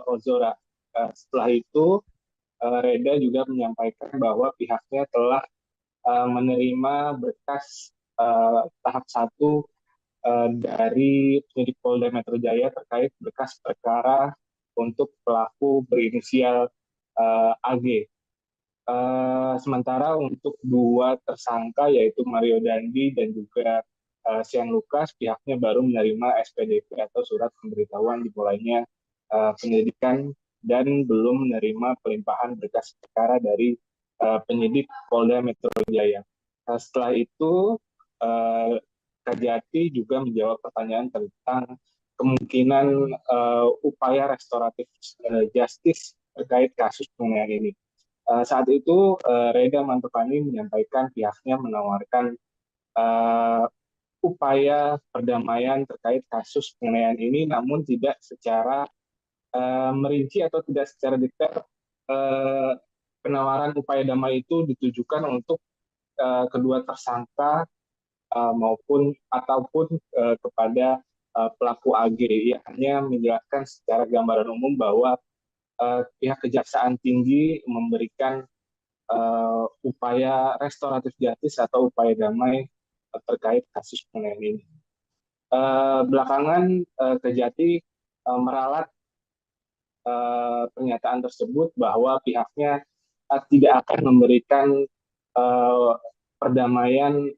S5: Ozora. Setelah itu, Reda juga menyampaikan bahwa pihaknya telah menerima berkas tahap 1 dari penyidik Polda Metro Jaya terkait berkas perkara untuk pelaku berinisial AG. Sementara untuk 2 tersangka yaitu Mario Dandi dan juga Sian Lukas, pihaknya baru menerima SPDP atau surat pemberitahuan dimulainya penyelidikan dan belum menerima pelimpahan berkas perkara dari penyidik Polda Metro Jaya. Setelah itu, Kejati juga menjawab pertanyaan tentang kemungkinan upaya restoratif justice terkait kasus penganiayaan ini. Saat itu, Reda Mantopani menyampaikan pihaknya menawarkan upaya perdamaian terkait kasus penganiayaan ini, namun tidak secara merinci atau tidak secara detail penawaran upaya damai itu ditujukan untuk kedua tersangka ataupun kepada pelaku AG. Ia hanya menjelaskan secara gambaran umum bahwa pihak Kejaksaan Tinggi memberikan upaya restoratif justice atau upaya damai terkait kasus penganiayaan ini. Belakangan Kejati meralat pernyataan tersebut bahwa pihaknya tidak akan memberikan perdamaian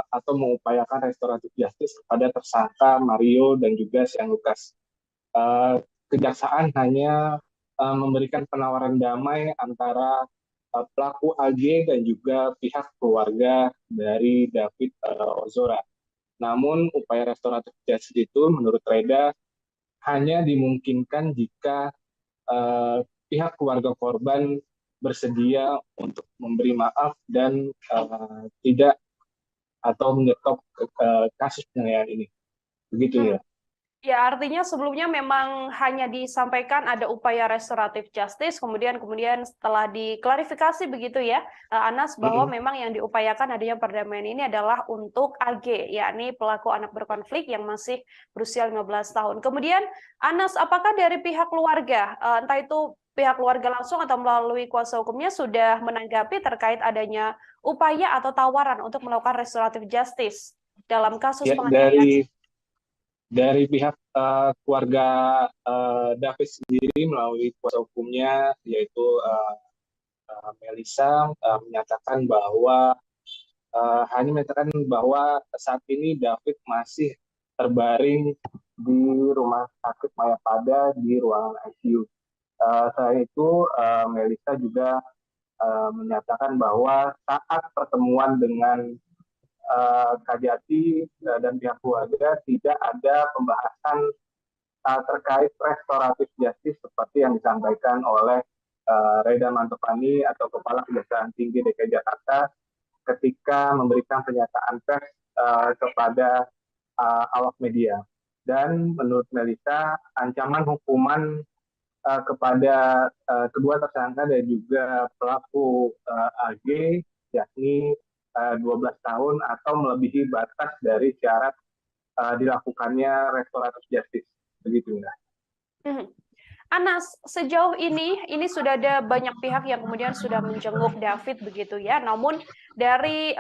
S5: atau mengupayakan restoratif justice kepada tersangka Mario dan juga Shane Lucas. Kejaksaan hanya memberikan penawaran damai antara pelaku AG dan juga pihak keluarga dari David Ozora. Namun upaya restoratif justice itu menurut Reda hanya dimungkinkan jika pihak keluarga korban bersedia untuk memberi maaf dan tidak atau menyetop kasus penganiayaan ini. Begitu ya.
S1: Ya, artinya sebelumnya memang hanya disampaikan ada upaya restoratif justice, kemudian setelah diklarifikasi begitu ya, Anas, bahwa memang yang diupayakan adanya perdamaian ini adalah untuk AG, yakni pelaku anak berkonflik yang masih berusia 15 tahun. Kemudian, Anas, apakah dari pihak keluarga, entah itu pihak keluarga langsung atau melalui kuasa hukumnya sudah menanggapi terkait adanya upaya atau tawaran untuk melakukan restoratif justice dalam kasus penganiayaan?
S5: Dari pihak keluarga David sendiri melalui kuasa hukumnya yaitu Melissa menyatakan bahwa saat ini David masih terbaring di rumah sakit Mayapada di ruangan ICU. Selain itu Melissa juga menyatakan bahwa saat pertemuan dengan Kejati dan pihak keluarga tidak ada pembahasan terkait restoratif justice seperti yang disampaikan oleh Reda Mantopani atau Kepala Kejaksaan Tinggi DKI Jakarta ketika memberikan pernyataan pers kepada awak media. Dan menurut Melissa, ancaman hukuman kepada kedua tersangka dan juga pelaku AG yakni 12 tahun atau melebihi batas dari syarat dilakukannya restoratif justice. Begitu ya.
S1: Anas, sejauh ini sudah ada banyak pihak yang kemudian sudah menjenguk David begitu ya. Namun dari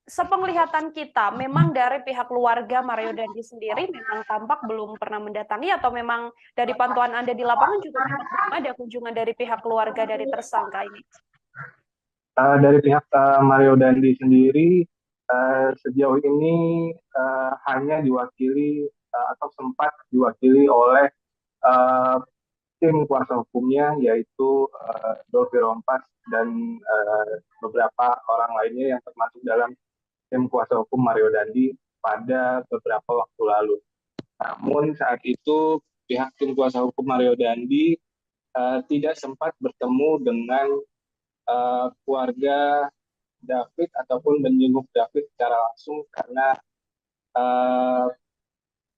S1: sepenglihatan kita, memang dari pihak keluarga Mario Dandi sendiri memang tampak belum pernah mendatangi, atau memang dari pantauan Anda di lapangan juga memang belum ada kunjungan dari pihak keluarga dari tersangka ini?
S5: Dari pihak Mario Dandi sendiri sejauh ini hanya diwakili atau sempat diwakili oleh tim kuasa hukumnya yaitu Dolphy Rompas dan beberapa orang lainnya yang termasuk dalam tim kuasa hukum Mario Dandi pada beberapa waktu lalu. Namun saat itu pihak tim kuasa hukum Mario Dandi tidak sempat bertemu dengan keluarga David ataupun menjenguk David secara langsung karena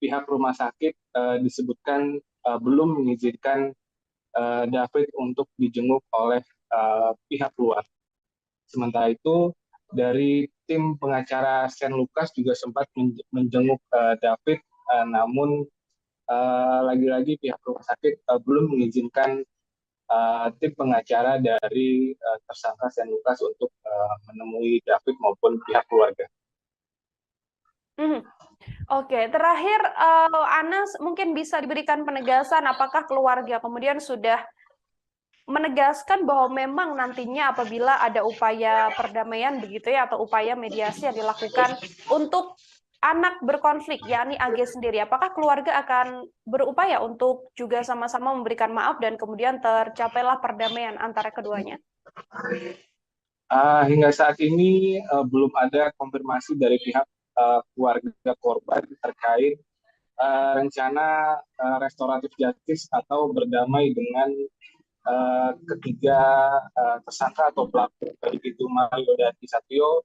S5: pihak rumah sakit disebutkan belum mengizinkan David untuk dijenguk oleh pihak luar. Sementara itu dari tim pengacara Shane Lucas juga sempat menjenguk David, namun lagi-lagi pihak rumah sakit belum mengizinkan tim pengacara dari tersangka Shane Lucas untuk menemui David maupun pihak keluarga.
S1: Oke, terakhir Anas mungkin bisa diberikan penegasan apakah keluarga kemudian sudah menegaskan bahwa memang nantinya apabila ada upaya perdamaian begitu ya atau upaya mediasi yang dilakukan untuk anak berkonflik, yakni AG sendiri, apakah keluarga akan berupaya untuk juga sama-sama memberikan maaf dan kemudian tercapailah perdamaian antara keduanya?
S5: Hingga saat ini belum ada konfirmasi dari pihak keluarga korban terkait rencana restoratif justice atau berdamai dengan ketiga tersangka atau pelaku, baik itu Mario Dandi Satrio,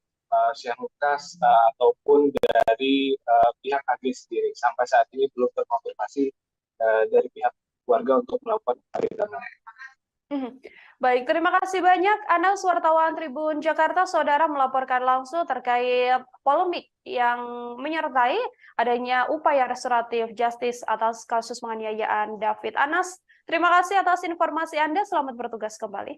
S5: Syekh Lukas ataupun dari pihak AG sendiri. Sampai saat ini belum terkonfirmasi dari pihak keluarga untuk melakukan pemeriksaan.
S1: Baik, terima kasih banyak Anas, wartawan Tribun Jakarta. Saudara melaporkan langsung terkait polemik yang menyertai adanya upaya restoratif justice atas kasus penganiayaan David. Anas, terima kasih atas informasi Anda. Selamat bertugas kembali.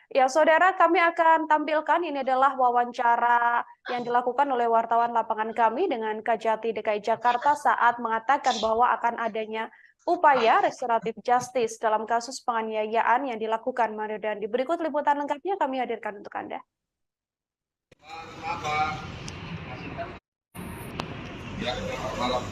S1: Ya, saudara, kami akan tampilkan ini adalah wawancara yang dilakukan oleh wartawan lapangan kami dengan Kajati DKI Jakarta saat mengatakan bahwa akan adanya upaya restoratif justice dalam kasus penganiayaan yang dilakukan Mario Dandi. Berikut liputan lengkapnya kami hadirkan untuk Anda.
S2: Ya, malam.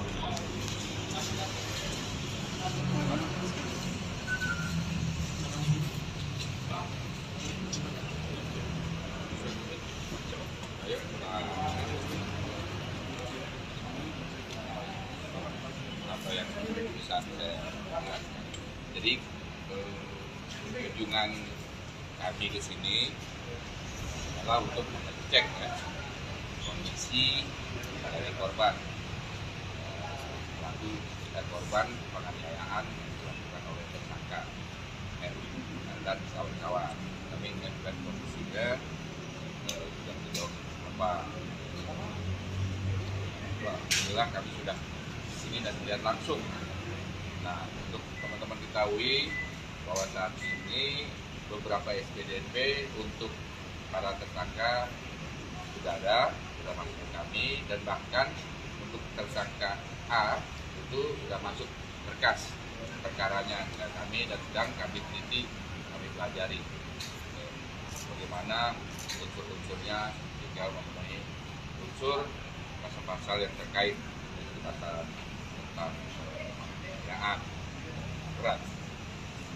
S2: Ayo, apa yang bisa saya lihat. Jadi kunjungan kami ke sini adalah untuk mengecek kondisi dari korban. Lalu kita korban penganiayaan yang dilakukan oleh tersangka dan kawan-kawan. Kami mengajukan kondisinya sudah sejauh apa. Alhamdulillah kami sudah di sini dan melihat langsung. Nah, untuk teman-teman ketahui bahwa saat ini beberapa SPDP untuk para tersangka sudah masuk ke kami, dan bahkan untuk tersangka A itu sudah masuk berkas perkaranya ke kami dan sedang kami teliti, kami pelajari bagaimana unsur-unsurnya tinggal memenuhi unsur pasal-pasal yang terkait dengan pasal tentang penganiayaan berat.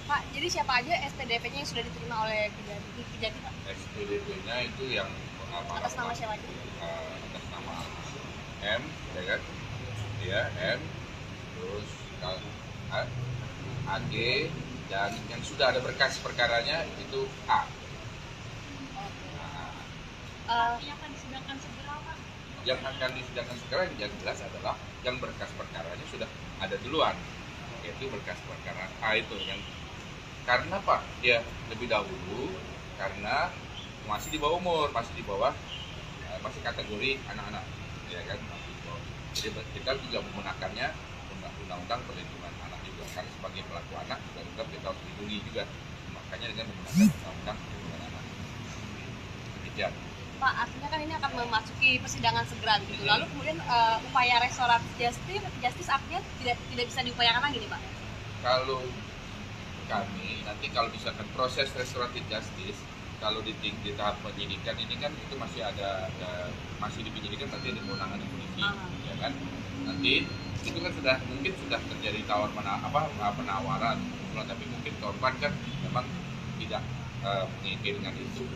S3: Pak, jadi siapa aja SPDP-nya yang sudah diterima oleh Kejati, Pak?
S2: SPDP-nya itu yang
S3: atas nama siapa aja?
S2: Atas nama M, ya kan? Ya, M, terus AG, dan yang sudah ada berkas perkaranya itu A.
S4: Yang akan disidangkan segera, Pak?
S2: Yang akan disidangkan segera yang jelas adalah yang berkas perkaranya sudah ada duluan, yaitu berkas perkara A itu yang karena Pak dia lebih dahulu karena masih di bawah umur, masih masih kategori anak-anak, ya kan? Jadi kita juga menggunakannya undang-undang perlindungan anak juga, karena sebagai pelaku anak juga kita harus dilindungi juga, makanya dengan menggunakan undang-undang perlindungan anak. Demikian.
S3: Pak, artinya kan ini akan memasuki persidangan segera gitu. Lalu kemudian upaya restoratif justice artinya tidak bisa diupayakan lagi nih, Pak?
S2: Kalau kami nanti kalau misalkan proses restoratif justice, kalau di tahap penyidikan ini kan itu masih masih di penyidikan, nanti ada kewenangan polisi, ya kan? Nanti itu kan mungkin sudah terjadi penawaran, tapi mungkin korban kan memang tidak menginginkan itu.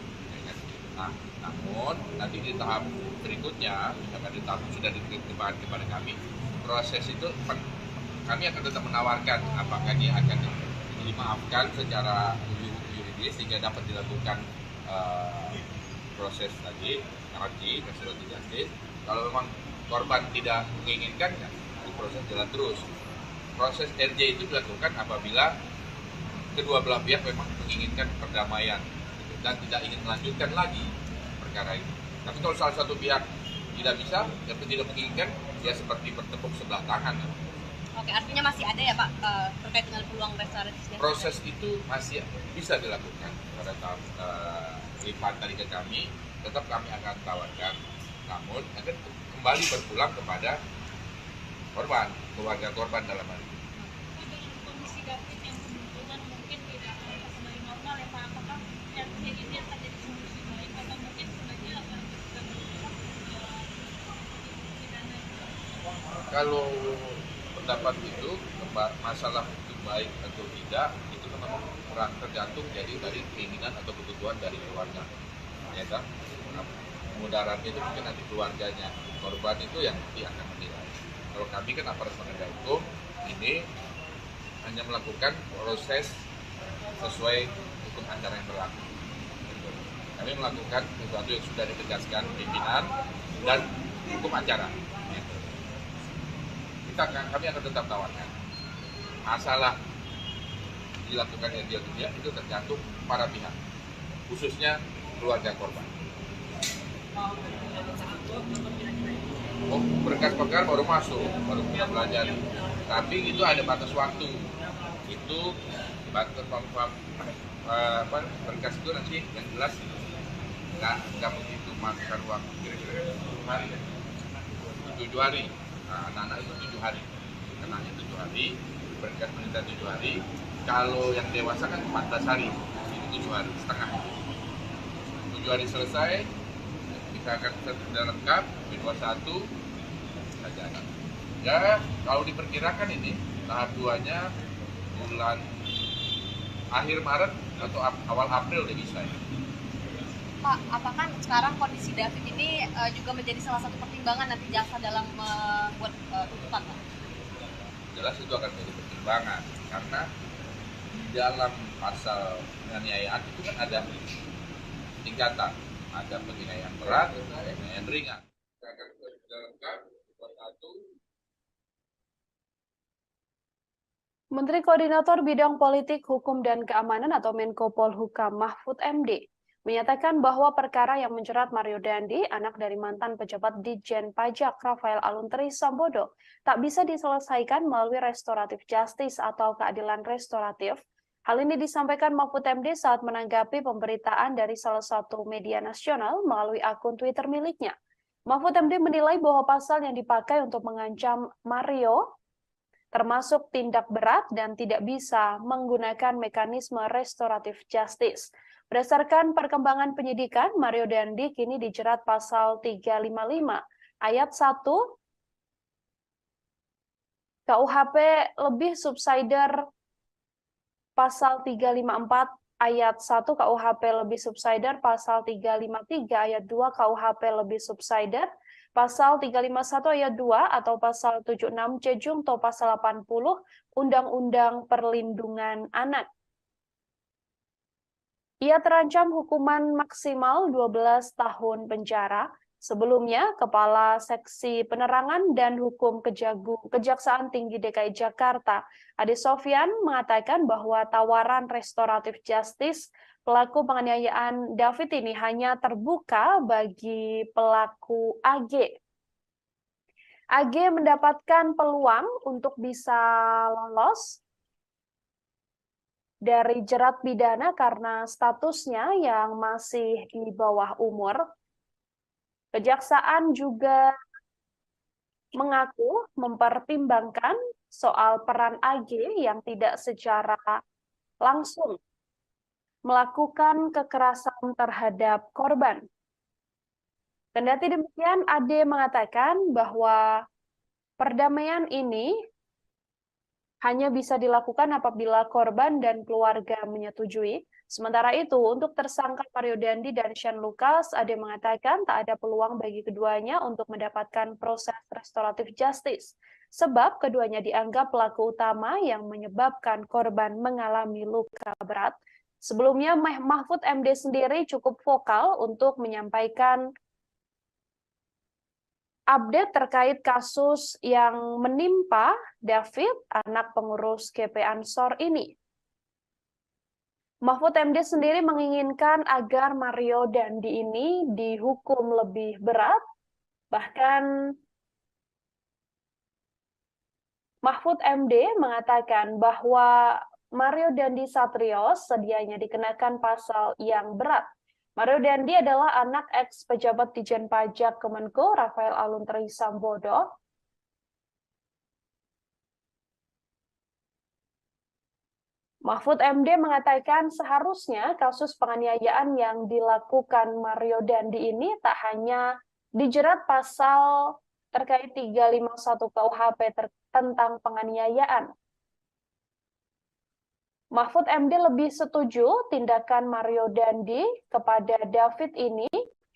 S2: Nah, namun nanti di tahap berikutnya, misalkan di tahap sudah diterima kepada kami, proses itu kami akan tetap menawarkan apakah dia akan dimaafkan secara yuridis sehingga dapat dilakukan proses tadi, restoratif justice. Kalau memang korban tidak menginginkan, ya, proses jalan terus. Proses RJ itu dilakukan apabila kedua belah pihak memang menginginkan perdamaian dan tidak ingin melanjutkan lagi perkara itu. Tapi kalau salah satu pihak tidak bisa atau tidak menginginkan, ya seperti bertepuk sebelah tangan.
S3: Oke, artinya masih ada ya Pak terkait dengan peluang restoratif.
S2: Proses itu masih bisa dilakukan pada tahap lipat dari ke kami, tetap kami akan tawarkan, namun akan kembali berpulang kepada korban, keluarga korban dalam hal ini.
S4: Kondisi David yang kemungkinan mungkin tidak akan kembali normal ya Pak, apakah yang ini akan jadi solusi baik atau mungkin sebenarnya akan pidana?
S2: Kalau pendapat itu masalah itu baik atau tidak itu memang kurang tergantung jadi dari keinginan atau kebutuhan dari keluarga, ya kan? Mudaratnya itu mungkin nanti keluarganya korban itu yang nanti akan menilai. Kalau kami kan aparat penegak hukum ini hanya melakukan proses sesuai hukum acara yang berlaku. Kami melakukan sesuatu yang sudah ditegaskan pimpinan dan hukum acara. Kami akan tetap tawarkan. Masalah dilakukannya dia tidak itu tergantung para pihak, khususnya keluarga korban. Oh, berkas perkara baru masuk, baru kita belajar. Tapi itu ada batas waktu. Itu batas berkas itu nanti yang jelas nggak begitu makan waktu kira-kira 7 hari. 7 hari. Nah, anak-anak itu 7 hari. Kenanya 7 hari, berkas menita 7 hari. Kalau yang dewasa kan 14 hari, ini 7 hari setengah. 7 hari selesai, kita akan sudah lengkap, B21 saja. Ya, kalau diperkirakan ini tahap 2-nya bulan akhir Maret atau awal April udah bisa ya.
S3: Pak, apakah sekarang kondisi David ini juga menjadi salah satu pertimbangan nanti jaksa dalam membuat tuntutan, Pak?
S2: Jelas itu akan menjadi pertimbangan karena di dalam pasal penganiayaan itu kan ada tingkatan, ada penganiayaan berat, penganiayaan ringan. Kita akan sudah lengkap, satu.
S1: Menteri Koordinator Bidang Politik, Hukum, dan Keamanan atau Menko Polhukam Mahfud MD menyatakan bahwa perkara yang menjerat Mario Dandi, anak dari mantan pejabat Ditjen Pajak Rafael Aluntri Sambodo, tak bisa diselesaikan melalui restoratif justice atau keadilan restoratif. Hal ini disampaikan Mahfud MD saat menanggapi pemberitaan dari salah satu media nasional melalui akun Twitter miliknya. Mahfud MD menilai bahwa pasal yang dipakai untuk mengancam Mario termasuk tindak berat dan tidak bisa menggunakan mekanisme restoratif justice. Berdasarkan perkembangan penyidikan, Mario Dandi kini dijerat pasal 355 ayat 1 KUHP lebih subsider, pasal 354 ayat 1 KUHP lebih subsider, pasal 353 ayat 2 KUHP lebih subsider, pasal 351 ayat 2 atau pasal 76 C Jungto pasal 80 Undang-Undang Perlindungan Anak. Ia terancam hukuman maksimal 12 tahun penjara. Sebelumnya, Kepala Seksi Penerangan dan Hukum Kejaksaan Tinggi DKI Jakarta, Ade Sofyan, mengatakan bahwa tawaran restoratif justice pelaku penganiayaan David ini hanya terbuka bagi pelaku AG. AG mendapatkan peluang untuk bisa lolos dari jerat pidana karena statusnya yang masih di bawah umur. Kejaksaan juga mengaku mempertimbangkan soal peran AG yang tidak secara langsung melakukan kekerasan terhadap korban. Kendati demikian, Ade mengatakan bahwa perdamaian ini hanya bisa dilakukan apabila korban dan keluarga menyetujui. Sementara itu, untuk tersangka Mario Dandi dan Shane Lucas, Ade mengatakan tak ada peluang bagi keduanya untuk mendapatkan proses restoratif justice, sebab keduanya dianggap pelaku utama yang menyebabkan korban mengalami luka berat. Sebelumnya, Mahfud MD sendiri cukup vokal untuk menyampaikan update terkait kasus yang menimpa David, anak pengurus GP Ansor ini. Mahfud MD sendiri menginginkan agar Mario Dandi ini dihukum lebih berat. Bahkan Mahfud MD mengatakan bahwa Mario Dandi Satrio sedianya dikenakan pasal yang berat. Mario Dandi adalah anak ex-pejabat Ditjen Pajak Kemenko Rafael Aluntri Sambodo. Mahfud MD mengatakan seharusnya kasus penganiayaan yang dilakukan Mario Dandi ini tak hanya dijerat pasal terkait 351 KUHP tentang penganiayaan. Mahfud MD lebih setuju tindakan Mario Dandi kepada David ini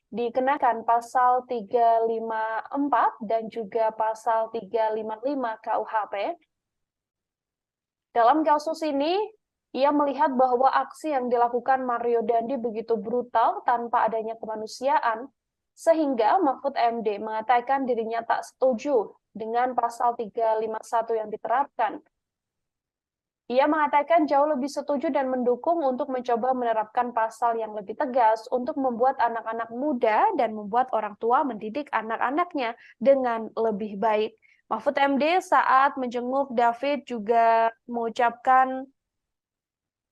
S1: dikenakan pasal 354 dan juga pasal 355 KUHP. Dalam kasus ini, Ia melihat bahwa aksi yang dilakukan Mario Dandi begitu brutal tanpa adanya kemanusiaan, sehingga Mahfud MD mengatakan dirinya tak setuju dengan pasal 351 yang diterapkan. Ia mengatakan jauh lebih setuju dan mendukung untuk mencoba menerapkan pasal yang lebih tegas untuk membuat anak-anak muda dan membuat orang tua mendidik anak-anaknya dengan lebih baik. Mahfud MD saat menjenguk David juga mengucapkan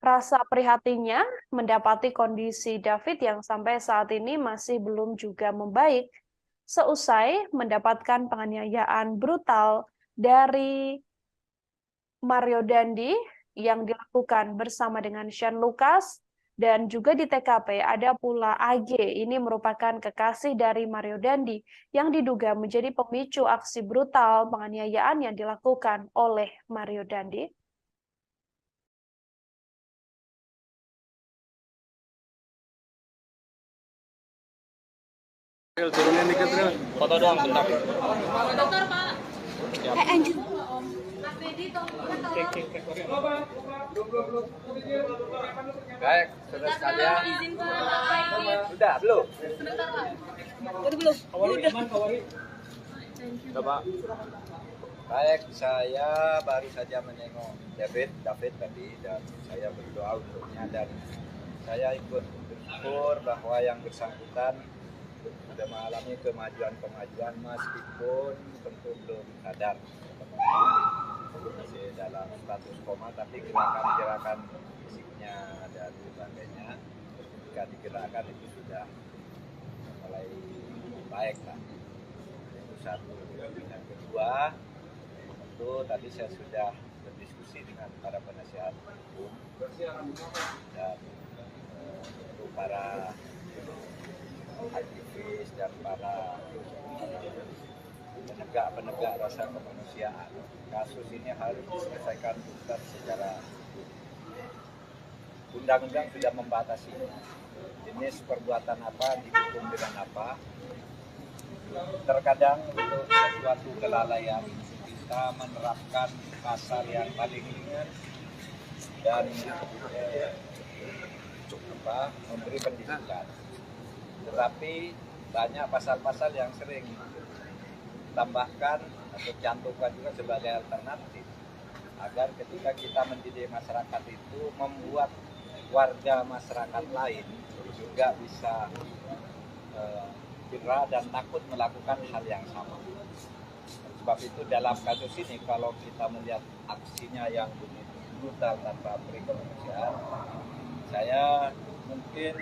S1: rasa prihatinnya mendapati kondisi David yang sampai saat ini masih belum juga membaik. Seusai mendapatkan penganiayaan brutal dari Mario Dandi yang dilakukan bersama dengan Shane Lucas, dan juga di TKP ada pula AG, ini merupakan kekasih dari Mario Dandi yang diduga menjadi pemicu aksi brutal penganiayaan yang dilakukan oleh Mario Dandi.
S8: Turunin dikit, Ril. Foto doang, bentar.
S4: Dokter, Pak.
S3: Anjir.
S6: Baik, saudara sekalian.
S4: Izin Pak.
S6: Sudah belum?
S4: Sebentar, Pak.
S8: Udah, Pak.
S6: Baik, saya baru saja menengok David tadi dan saya berdoa untuknya dan saya ikut bersyukur bahwa yang bersangkutan sudah mengalami kemajuan meskipun tentu belum sadar. Masih dalam status koma, tapi gerakan-gerakan fisiknya dan sebagainya ketika digerakkan itu sudah mulai baik lah. Itu satu. Yang kedua, tentu tadi saya sudah berdiskusi dengan para penasihat hukum dan untuk para aktivis dan para penegak rasa kemanusiaan. Kasus ini harus diselesaikan tuntas secara undang-undang sudah membatasi jenis perbuatan apa, dihukum dengan apa. Terkadang untuk sesuatu kelalaian kita menerapkan pasal yang paling ringan dan memberi pendidikan. Tetapi banyak pasal-pasal yang sering tambahkan atau cantumkan juga sebagai alternatif agar ketika kita mendidik masyarakat itu membuat warga masyarakat lain juga bisa jerah dan takut melakukan hal yang sama. Sebab itu dalam kasus ini kalau kita melihat aksinya yang begitu brutal tanpa beri kemanusiaan, saya mungkin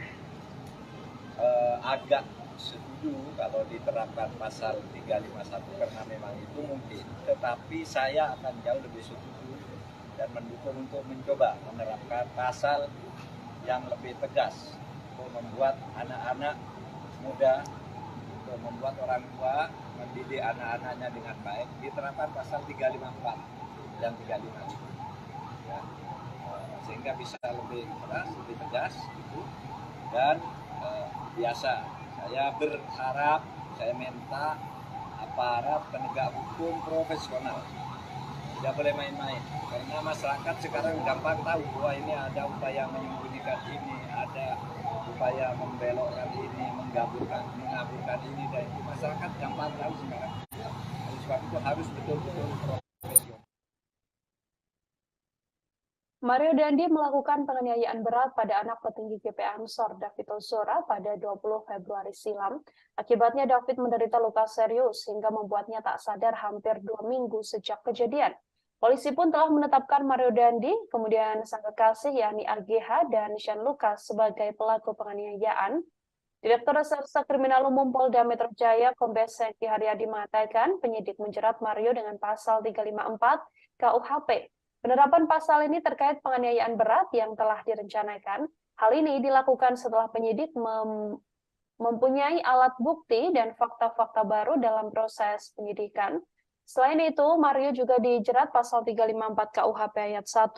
S6: agak setuju kalau diterapkan pasal 351 karena memang itu mungkin, tetapi saya akan jauh lebih setuju dan mendukung untuk mencoba menerapkan pasal yang lebih tegas untuk membuat anak-anak muda, untuk membuat orang tua mendidik anak-anaknya dengan baik. Diterapkan pasal 354 dan 355 ya, sehingga bisa lebih keras, lebih tegas gitu. Dan biasa saya berharap, saya minta aparat penegak hukum profesional tidak boleh main-main, karena masyarakat sekarang gampang tahu bahwa ini ada upaya menyembunyikan ini, ada upaya membelokkan ini, mengaburkan ini dan itu. Masyarakat gampang tahu sekarang. Oleh sebab itu harus betul-betul profesional.
S1: Mario Dandi melakukan penganiayaan berat pada anak petinggi GP Ansor David Ozora pada 20 Februari silam. Akibatnya David menderita luka serius hingga membuatnya tak sadar hampir 2 minggu sejak kejadian. Polisi pun telah menetapkan Mario Dandi, kemudian sang kekasih yakni AGH dan Shane Lucas sebagai pelaku penganiayaan. Direktur Reserse Kriminal Umum Polda Metro Jaya Kombes Hengki Haryadi mengatakan penyidik menjerat Mario dengan pasal 354 KUHP. Penerapan pasal ini terkait penganiayaan berat yang telah direncanakan. Hal ini dilakukan setelah penyidik mempunyai alat bukti dan fakta-fakta baru dalam proses penyidikan. Selain itu, Mario juga dijerat pasal 354 KUHP ayat 1,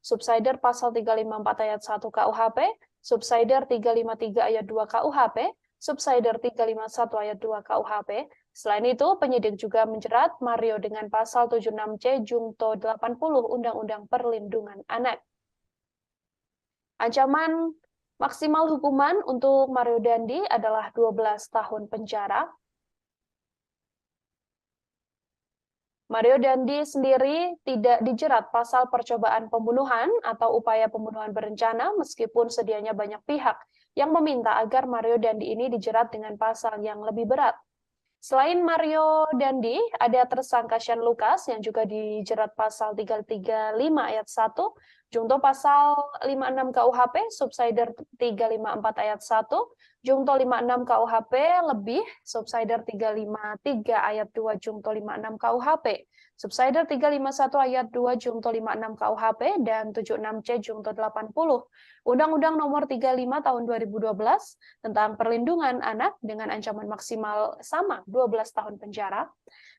S1: subsider pasal 354 ayat 1 KUHP, subsider 353 ayat 2 KUHP, subsider 351 ayat 2 KUHP. Selain itu, penyidik juga menjerat Mario dengan pasal 76C Jungto 80 Undang-Undang Perlindungan Anak. Ancaman maksimal hukuman untuk Mario Dandi adalah 12 tahun penjara. Mario Dandi sendiri tidak dijerat pasal percobaan pembunuhan atau upaya pembunuhan berencana meskipun sedianya banyak pihak yang meminta agar Mario Dandi ini dijerat dengan pasal yang lebih berat. Selain Mario Dandi, ada tersangka Shane Lucas yang juga dijerat pasal 335 ayat 1, junto pasal 56 KUHP, subsider 354 ayat 1, junto 56 KUHP lebih, subsider 353 ayat 2, junto 56 KUHP, subsider 351 ayat 2, junto 56 KUHP, dan 76C junto 80. Undang-Undang Nomor 35 Tahun 2012 tentang perlindungan anak dengan ancaman maksimal sama 12 tahun penjara.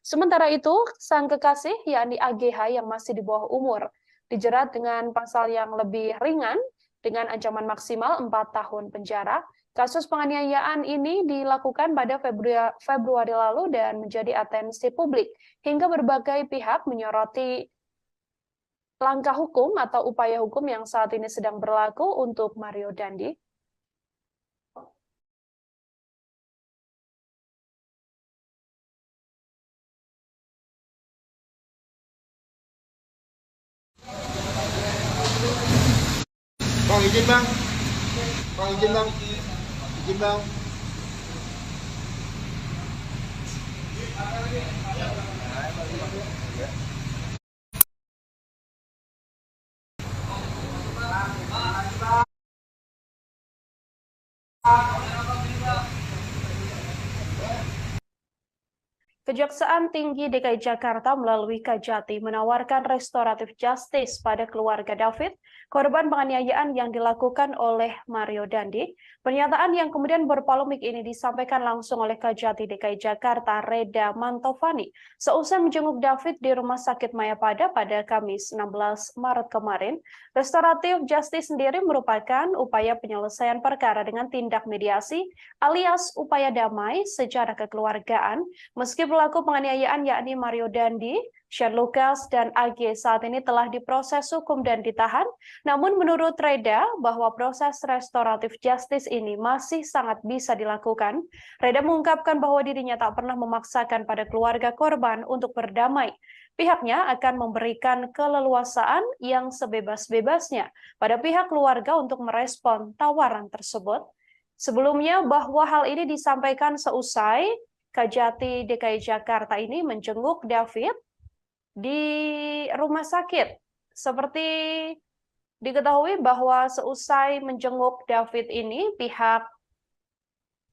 S1: Sementara itu, sang kekasih yakni AGH yang masih di bawah umur dijerat dengan pasal yang lebih ringan dengan ancaman maksimal 4 tahun penjara. Kasus penganiayaan ini dilakukan pada Februari lalu dan menjadi atensi publik hingga berbagai pihak menyoroti langkah hukum atau upaya hukum yang saat ini sedang berlaku untuk Mario Dandi.
S7: Bang, izin bang. Bang, izin bang. Izin bang.
S1: Kejaksaan Tinggi DKI Jakarta melalui Kajati menawarkan restoratif justice pada keluarga David, korban penganiayaan yang dilakukan oleh Mario Dandi. Pernyataan yang kemudian berpolemik ini disampaikan langsung oleh Kajati DKI Jakarta, Reda Mantovani, seusai menjenguk David di Rumah Sakit Mayapada pada Kamis 16 Maret kemarin. Restoratif justice sendiri merupakan upaya penyelesaian perkara dengan tindak mediasi alias upaya damai secara kekeluargaan, meski pelaku penganiayaan yakni Mario Dandi, Shane Lucas, dan AG saat ini telah diproses hukum dan ditahan. Namun menurut Reda bahwa proses restoratif justice ini masih sangat bisa dilakukan. Reda mengungkapkan bahwa dirinya tak pernah memaksakan pada keluarga korban untuk berdamai. Pihaknya akan memberikan keleluasaan yang sebebas-bebasnya pada pihak keluarga untuk merespon tawaran tersebut. Sebelumnya bahwa hal ini disampaikan seusai Kajati DKI Jakarta ini menjenguk David di rumah sakit. Seperti diketahui bahwa seusai menjenguk David ini, pihak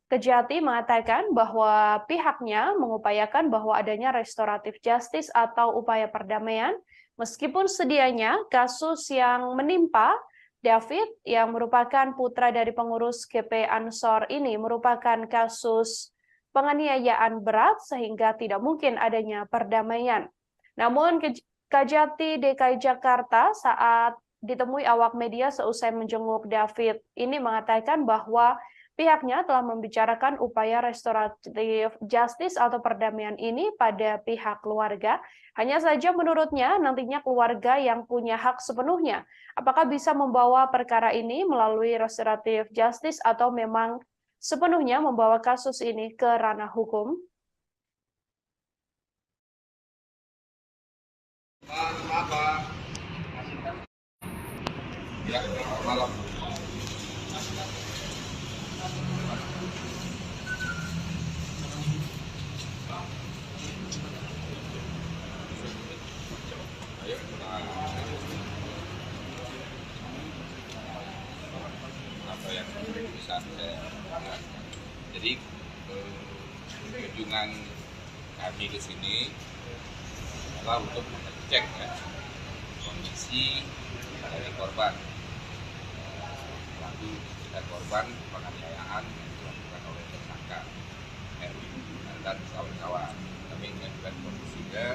S1: Kajati mengatakan bahwa pihaknya mengupayakan bahwa adanya restoratif justice atau upaya perdamaian, meskipun sedianya kasus yang menimpa David yang merupakan putra dari pengurus GP Ansor ini merupakan kasus penganiayaan berat sehingga tidak mungkin adanya perdamaian. Namun Kajati DKI Jakarta saat ditemui awak media seusai menjenguk David ini mengatakan bahwa pihaknya telah membicarakan upaya restoratif justice atau perdamaian ini pada pihak keluarga. Hanya saja menurutnya nantinya keluarga yang punya hak sepenuhnya apakah bisa membawa perkara ini melalui restoratif justice atau memang sepenuhnya membawa kasus ini ke ranah hukum.
S2: Ya, malam. Apa yang bisa saya lakukan. Jadi kunjungan kami ke sini adalah untuk mengecek ya, kondisi dari korban, pelaku dan korban penganiayaan yang dilakukan oleh tersangka dan kawan-kawan. Kami mengajukan kondisinya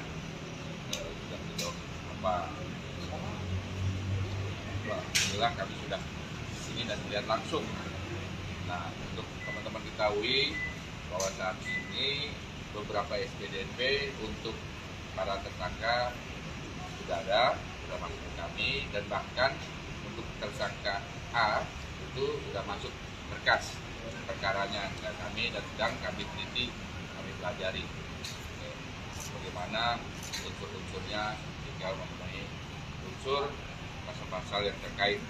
S2: sudah sejauh apa. Alhamdulillah kami sudah di sini dan melihat langsung. Nah, untuk teman-teman ketahui bahwa saat ini beberapa SPDP untuk para tersangka sudah ada, sudah masuk ke kami, dan bahkan untuk tersangka A itu sudah masuk berkas perkaranya dan sedang kami teliti, kami pelajari bagaimana unsur-unsurnya, tinggal memenuhi unsur pasal-pasal yang terkait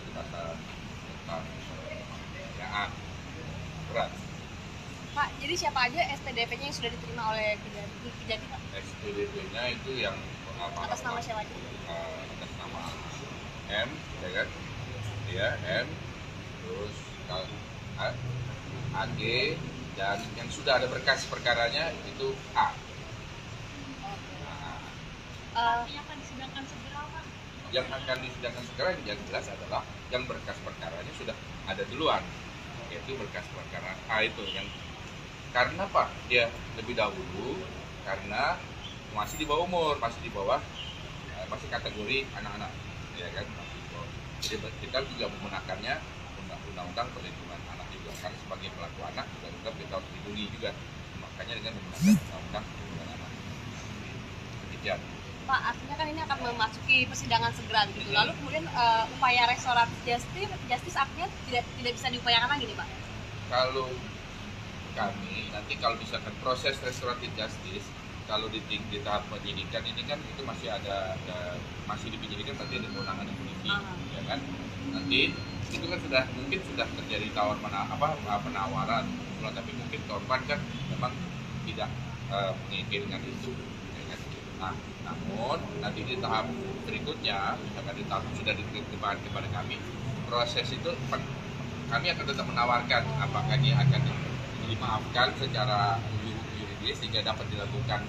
S2: dengan tentang penganiayaan berat.
S3: Pak, jadi siapa aja SPDP-nya yang sudah diterima oleh Kejati, Pak?
S2: SPDP-nya itu yang
S3: Atas nama siapa aja?
S2: Atas nama M, ya kan? Dia M, terus AG, dan yang sudah ada berkas perkaranya itu A.
S4: Artinya akan disidangkan segera, Pak?
S2: Yang akan disidangkan segera yang jelas adalah yang berkas perkaranya sudah ada duluan, yaitu berkas perkara A itu yang karena Pak dia lebih dahulu karena masih di bawah umur, masih kategori anak-anak, ya kan? Jadi kita juga menggunakannya undang-undang perlindungan anak juga, karena sebagai pelaku anak juga tetap kita harus dilindungi juga, makanya dengan menggunakan undang-undang perlindungan anak. Demikian.
S3: Pak, artinya kan ini akan memasuki persidangan segera gitu. Lalu kemudian upaya restoratif justice artinya tidak bisa diupayakan lagi nih, Pak?
S2: Kalau kami nanti kalau misalkan proses restoratif justice, kalau di tahap penyidikan ini kan itu masih masih dipenyidikan, nanti ada kewenangan polisi, ya kan? Nanti itu kan mungkin sudah terjadi penawaran, tapi mungkin korban kan memang tidak menginginkan itu, ya kan? Nah, namun nanti di tahap berikutnya, misalkan di tahap sudah diterima kepada kami, proses itu kami akan tetap menawarkan apakah ini akan dimaafkan secara yuridis sehingga dapat dilakukan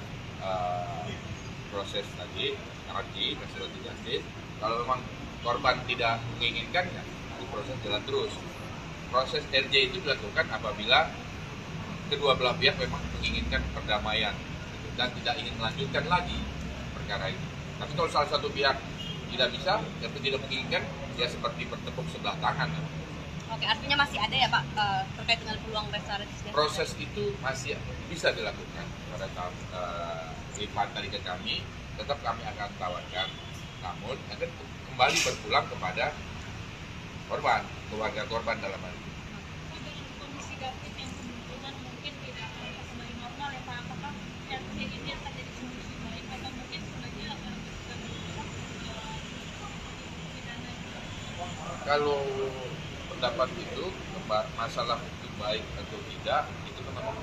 S2: proses tadi restoratif justice. Kalau memang korban tidak menginginkan, ya proses jalan terus. Proses RJ itu dilakukan apabila kedua belah pihak memang menginginkan perdamaian dan tidak ingin melanjutkan lagi perkara ini. Tapi kalau salah satu pihak tidak bisa dan tidak menginginkan, ya seperti bertepuk sebelah tangan.
S3: Oke, artinya masih ada ya Pak terkait dengan peluang restoratif justice?
S2: Proses itu masih bisa dilakukan pada tahap lipat dari ke kami, tetap kami akan tawarkan, namun akan kembali berpulang kepada korban, keluarga korban dalam hal ini.
S4: Dengan kondisi David yang kemungkinan mungkin tidak akan kembali normal ya Pak, apakah yang ini akan jadi solusi baik atau mungkin sebenarnya akan pidana?
S2: Kalau pendapat itu masalah itu baik atau tidak itu memang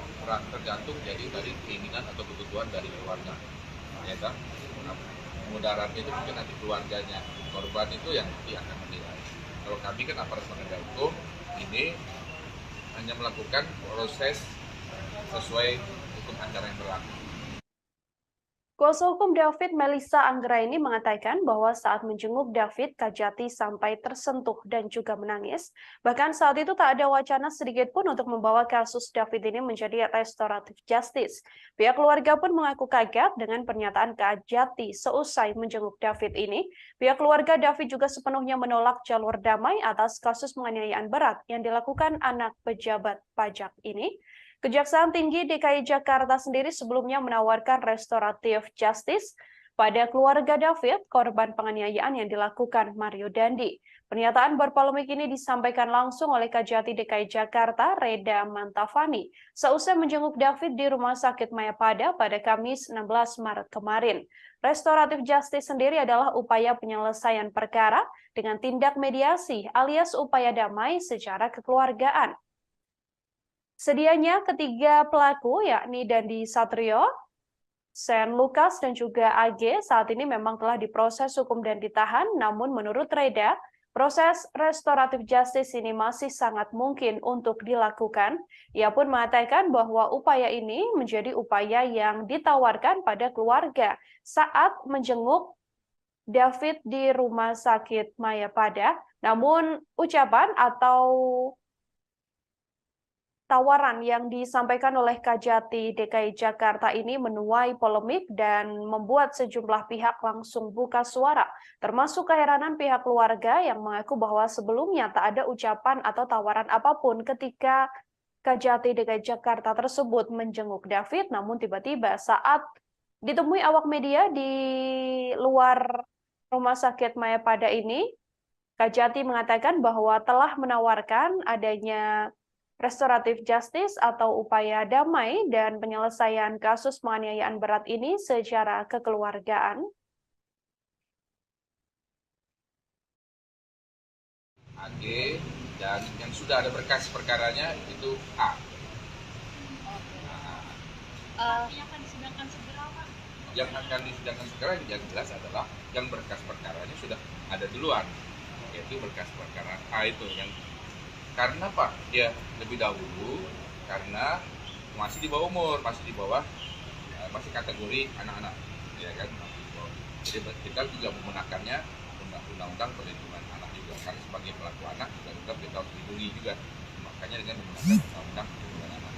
S2: tergantung jadi dari keinginan atau kebutuhan dari keluarga, ya kan? Mudarat itu mungkin nanti keluarganya, korban itu yang nanti akan menilai. Kalau kami kan aparat penegak hukum ini hanya melakukan proses sesuai hukum acara yang berlaku.
S1: Kuasa hukum David, Melissa Anggraini, mengatakan bahwa saat menjenguk David, Kejati sampai tersentuh dan juga menangis. Bahkan saat itu tak ada wacana sedikit pun untuk membawa kasus David ini menjadi restoratif justice. Pihak keluarga pun mengaku kaget dengan pernyataan Kejati seusai menjenguk David ini. Pihak keluarga David juga sepenuhnya menolak jalur damai atas kasus penganiayaan berat yang dilakukan anak pejabat pajak ini. Kejaksaan Tinggi DKI Jakarta sendiri sebelumnya menawarkan restoratif justice pada keluarga David, korban penganiayaan yang dilakukan Mario Dandi. Pernyataan berpolemik ini disampaikan langsung oleh Kejati DKI Jakarta, Reda Mantafani, seusai menjenguk David di Rumah Sakit Mayapada pada Kamis 16 Maret kemarin. Restoratif justice sendiri adalah upaya penyelesaian perkara dengan tindak mediasi alias upaya damai secara kekeluargaan. Sedianya ketiga pelaku yakni Dandi Satrio, Sen Lukas dan juga AG saat ini memang telah diproses hukum dan ditahan, namun menurut Reda, proses restoratif justice ini masih sangat mungkin untuk dilakukan. Ia pun mengatakan bahwa upaya ini menjadi upaya yang ditawarkan pada keluarga saat menjenguk David di Rumah Sakit Mayapada, namun ucapan atau tawaran yang disampaikan oleh Kejati DKI Jakarta ini menuai polemik dan membuat sejumlah pihak langsung buka suara, termasuk keheranan pihak keluarga yang mengaku bahwa sebelumnya tak ada ucapan atau tawaran apapun ketika Kejati DKI Jakarta tersebut menjenguk David, namun tiba-tiba saat ditemui awak media di luar Rumah Sakit Mayapada ini, Kajati mengatakan bahwa telah menawarkan adanya restoratif justice atau upaya damai dan penyelesaian kasus penganiayaan berat ini secara kekeluargaan.
S2: AG dan yang sudah ada berkas perkaranya itu A.
S4: Yang akan disidangkan segera, Pak?
S2: Yang akan disidangkan segera yang jelas adalah yang berkas perkaranya sudah ada duluan, yaitu berkas perkara A itu yang karena Pak dia lebih dahulu karena masih di bawah umur, masih masih kategori anak-anak, ya kan? Jadi kita juga menggunakannya undang-undang perlindungan anak juga karena sebagai pelaku anak juga kita harus dilindungi juga, makanya dengan menggunakan undang-undang perlindungan anak.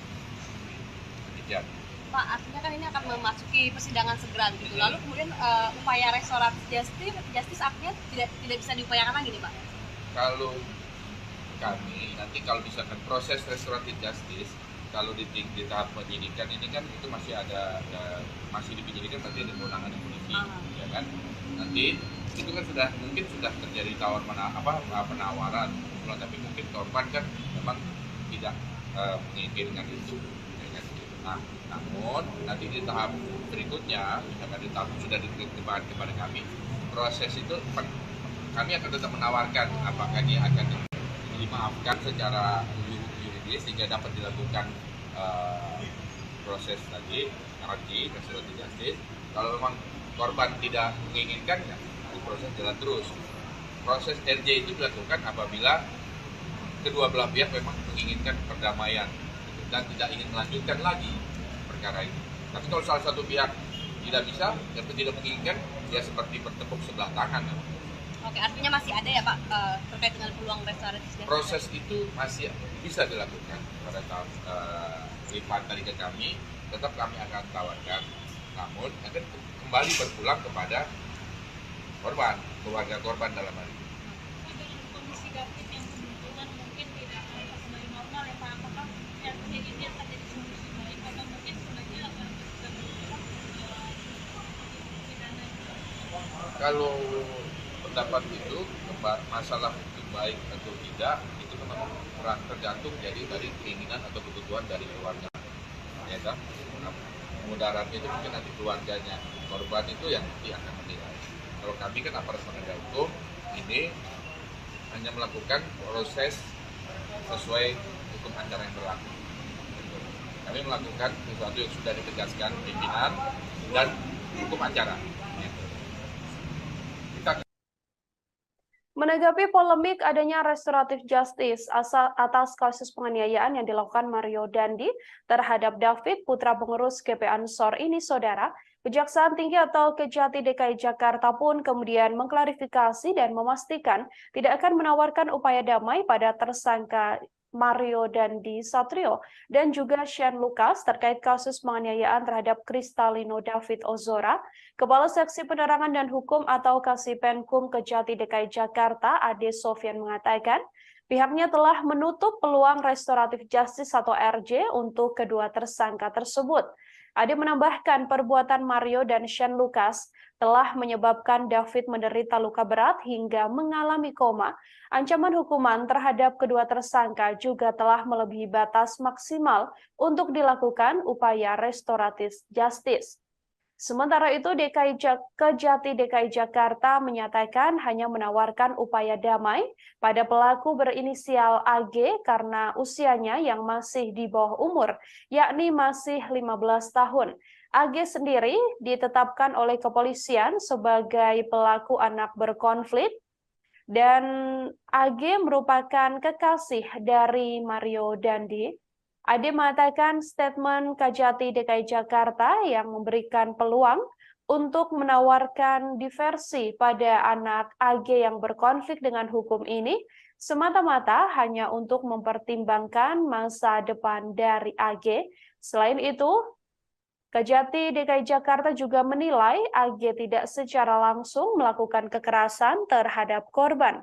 S2: Demikian.
S3: Pak, artinya kan ini akan memasuki persidangan segera gitu. Lalu kemudian upaya restoratif justice artinya tidak bisa diupayakan lagi nih, Pak?
S2: Kalau kami nanti kalau misalkan proses restoratif justice kalau di tahap penyidikan ini kan itu masih masih di penyidikan nanti ada kewenangan polisi, ya kan? Nanti itu kan mungkin sudah terjadi penawaran, tapi mungkin korban kan memang tidak menginginkan itu. Nah, namun nanti di tahap berikutnya, misalkan di tahap sudah diterima kepada kami, proses itu kami akan tetap menawarkan apakah dia akan dimaafkan secara yuridis sehingga dapat dilakukan proses tadi, restoratif justice. Kalau memang korban tidak menginginkan, ya proses jalan terus. Proses RJ itu dilakukan apabila kedua belah pihak memang menginginkan perdamaian dan tidak ingin melanjutkan lagi perkara ini. Tapi kalau salah satu pihak tidak bisa atau tidak menginginkan, ya seperti bertepuk sebelah tangan.
S3: Oke, artinya masih ada ya Pak terkait dengan peluang restoratif justice?
S2: Proses itu masih bisa dilakukan pada tahap lipat dari ke kami, tetap kami akan tawarkan, namun akan kembali berpulang kepada korban, keluarga korban dalam hal ini.
S4: Dengan kondisi David yang kemungkinan mungkin tidak akan kembali normal ya Pak, apakah yang ini akan jadi solusi baik atau mungkin sebenarnya akan pidana?
S2: Kalau pendapat itu masalah itu baik atau tidak itu memang tergantung jadi dari keinginan atau kebutuhan dari keluarga, ya kan? Mudaratnya itu mungkin nanti keluarganya korban itu yang nanti akan menilai. Kalau kami kan aparat penegak hukum ini hanya melakukan proses sesuai hukum acara yang berlaku. Kami melakukan sesuatu yang sudah ditegaskan pimpinan dan hukum acara.
S1: Menanggapi polemik adanya restoratif justice atas kasus penganiayaan yang dilakukan Mario Dandi terhadap David, putra pengurus GP Ansor ini, Saudara, Kejaksaan Tinggi atau Kejati DKI Jakarta pun kemudian mengklarifikasi dan memastikan tidak akan menawarkan upaya damai pada tersangka Mario Dandi Satrio dan juga Shane Lucas terkait kasus penganiayaan terhadap Kristalino David Ozora. Kepala Seksi Penerangan dan Hukum atau Kasipenkum Kejati DKI Jakarta, Ade Sofyan, mengatakan pihaknya telah menutup peluang restoratif justice atau RJ untuk kedua tersangka tersebut. Ade menambahkan perbuatan Mario dan Shane Lucas telah menyebabkan David menderita luka berat hingga mengalami koma. Ancaman hukuman terhadap kedua tersangka juga telah melebihi batas maksimal untuk dilakukan upaya restoratif justice. Sementara itu, Kejati DKI Jakarta menyatakan hanya menawarkan upaya damai pada pelaku berinisial AG karena usianya yang masih di bawah umur, yakni masih 15 tahun. AG sendiri ditetapkan oleh kepolisian sebagai pelaku anak berkonflik, dan AG merupakan kekasih dari Mario Dandi. Ade mengatakan statement Kejati DKI Jakarta yang memberikan peluang untuk menawarkan diversi pada anak AG yang berkonflik dengan hukum ini semata-mata hanya untuk mempertimbangkan masa depan dari AG. Selain itu, Kejati DKI Jakarta juga menilai AG tidak secara langsung melakukan kekerasan terhadap korban.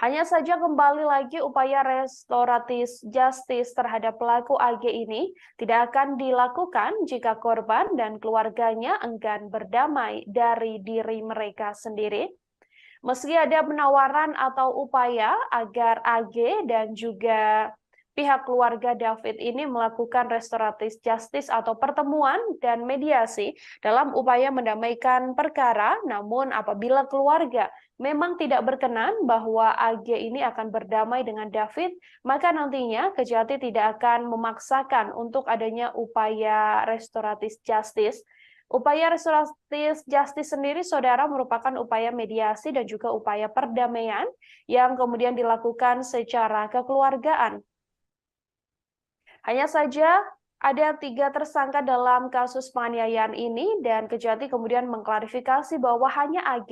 S1: Hanya saja kembali lagi upaya restoratif justice terhadap pelaku AG ini tidak akan dilakukan jika korban dan keluarganya enggan berdamai dari diri mereka sendiri. Meski ada penawaran atau upaya agar AG dan juga pihak keluarga David ini melakukan restoratif justice atau pertemuan dan mediasi dalam upaya mendamaikan perkara, namun apabila keluarga memang tidak berkenan bahwa AG ini akan berdamai dengan David, maka nantinya Kejati tidak akan memaksakan untuk adanya upaya restoratif justice. Upaya restoratif justice sendiri, saudara, merupakan upaya mediasi dan juga upaya perdamaian yang kemudian dilakukan secara kekeluargaan. Hanya saja ada 3 tersangka dalam kasus penganiayaan ini dan Kejati kemudian mengklarifikasi bahwa hanya AG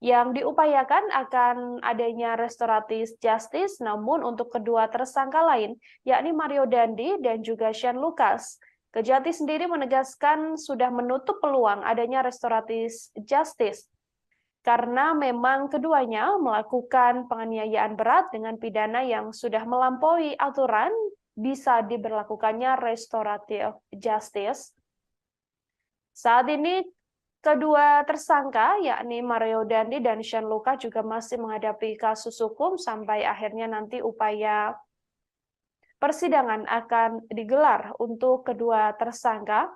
S1: yang diupayakan akan adanya restoratif justice, namun untuk kedua tersangka lain, yakni Mario Dandi dan juga Shane Lucas, Kejati sendiri menegaskan sudah menutup peluang adanya restoratif justice karena memang keduanya melakukan penganiayaan berat dengan pidana yang sudah melampaui aturan bisa diberlakukannya restoratif justice. Saat ini kedua tersangka yakni Mario Dandi dan Shane Lucas juga masih menghadapi kasus hukum sampai akhirnya nanti upaya persidangan akan digelar untuk kedua tersangka.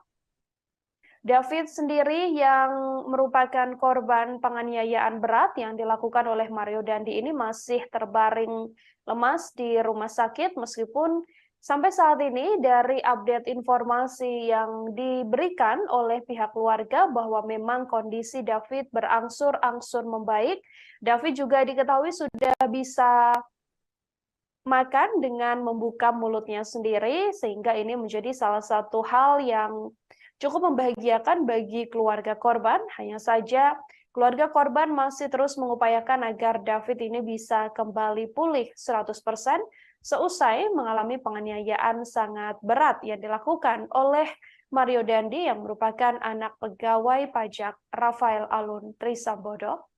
S1: David sendiri yang merupakan korban penganiayaan berat yang dilakukan oleh Mario Dandi ini masih terbaring lemas di rumah sakit meskipun sampai saat ini dari update informasi yang diberikan oleh pihak keluarga bahwa memang kondisi David berangsur-angsur membaik. David juga diketahui sudah bisa makan dengan membuka mulutnya sendiri, sehingga ini menjadi salah satu hal yang cukup membahagiakan bagi keluarga korban. Hanya saja keluarga korban masih terus mengupayakan agar David ini bisa kembali pulih 100% seusai mengalami penganiayaan sangat berat yang dilakukan oleh Mario Dandi yang merupakan anak pegawai pajak Rafael Alun Trisambodo.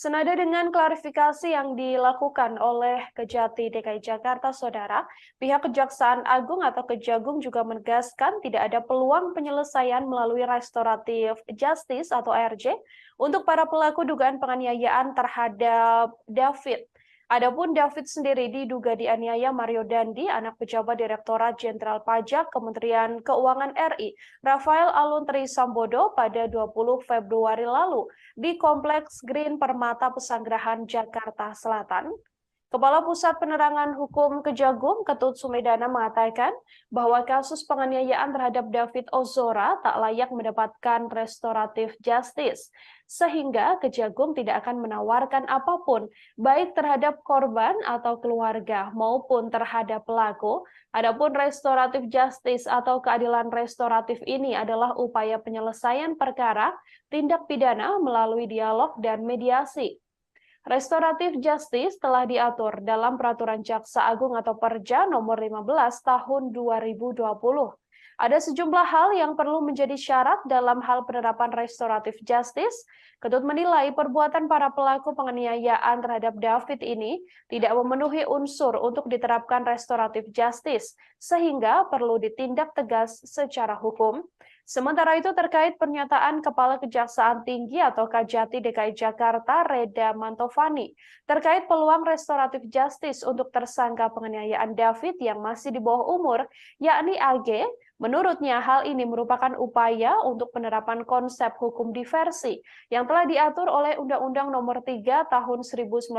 S1: Senada dengan klarifikasi yang dilakukan oleh Kejati DKI Jakarta, saudara, pihak Kejaksaan Agung atau Kejagung juga menegaskan tidak ada peluang penyelesaian melalui restoratif justice atau ARJ untuk para pelaku dugaan penganiayaan terhadap David. Adapun David sendiri diduga dianiaya Mario Dandi, anak pejabat Direktorat Jenderal Pajak Kementerian Keuangan RI, Rafael Alun Trisambodo pada 20 Februari lalu di Kompleks Green Permata Pesanggerahan, Jakarta Selatan. Kepala Pusat Penerangan Hukum Kejagung, Ketut Sumedana, mengatakan bahwa kasus penganiayaan terhadap David Ozora tak layak mendapatkan restoratif justice, sehingga Kejagung tidak akan menawarkan apapun, baik terhadap korban atau keluarga maupun terhadap pelaku. Adapun restoratif justice atau keadilan restoratif ini adalah upaya penyelesaian perkara tindak pidana melalui dialog dan mediasi. Restoratif justice telah diatur dalam Peraturan Jaksa Agung atau Perja nomor 15 tahun 2020. Ada sejumlah hal yang perlu menjadi syarat dalam hal penerapan restoratif justice. Ketut menilai perbuatan para pelaku penganiayaan terhadap David ini tidak memenuhi unsur untuk diterapkan restoratif justice, sehingga perlu ditindak tegas secara hukum. Sementara itu terkait pernyataan Kepala Kejaksaan Tinggi atau Kajati DKI Jakarta Reda Mantovani terkait peluang restoratif justice untuk tersangka penganiayaan David yang masih di bawah umur, yakni AG, menurutnya hal ini merupakan upaya untuk penerapan konsep hukum diversi yang telah diatur oleh Undang-Undang Nomor 3 Tahun 1997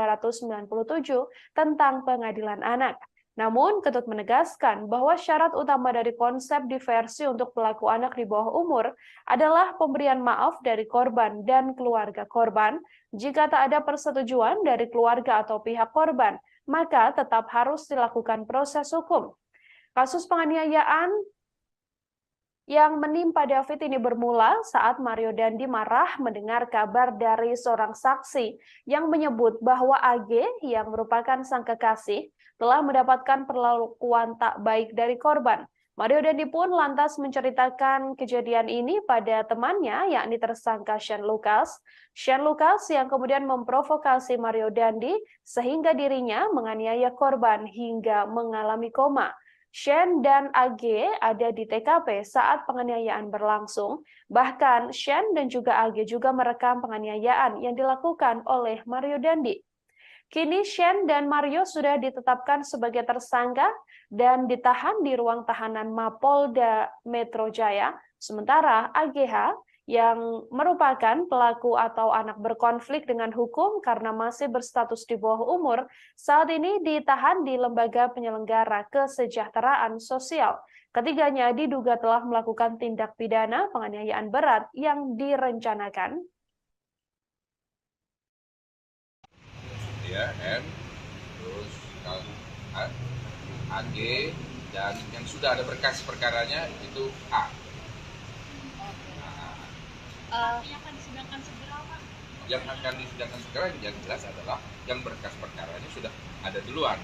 S1: tentang Pengadilan Anak. Namun, Ketut menegaskan bahwa syarat utama dari konsep diversi untuk pelaku anak di bawah umur adalah pemberian maaf dari korban dan keluarga korban. Jika tak ada persetujuan dari keluarga atau pihak korban, maka tetap harus dilakukan proses hukum. Kasus penganiayaan yang menimpa David ini bermula saat Mario Dandi marah mendengar kabar dari seorang saksi yang menyebut bahwa AG yang merupakan sang kekasih telah mendapatkan perlakuan tak baik dari korban. Mario Dandi pun lantas menceritakan kejadian ini pada temannya, yakni tersangka Shane Lucas. Shane Lucas yang kemudian memprovokasi Mario Dandi sehingga dirinya menganiaya korban hingga mengalami koma. Shane dan AG ada di TKP saat penganiayaan berlangsung. Bahkan Shane dan juga AG juga merekam penganiayaan yang dilakukan oleh Mario Dandi. Kini Shane dan Mario sudah ditetapkan sebagai tersangka dan ditahan di ruang tahanan Mapolda Metro Jaya. Sementara AGH yang merupakan pelaku atau anak berkonflik dengan hukum karena masih berstatus di bawah umur, saat ini ditahan di Lembaga Penyelenggara Kesejahteraan Sosial. Ketiganya diduga telah melakukan tindak pidana penganiayaan berat yang direncanakan.
S2: Ya, M, terus AG, dan yang sudah ada berkas perkaranya itu A.
S4: Yang akan disidangkan segera, Pak?
S2: Yang akan disidangkan segera yang jelas adalah yang berkas perkaranya sudah ada duluan,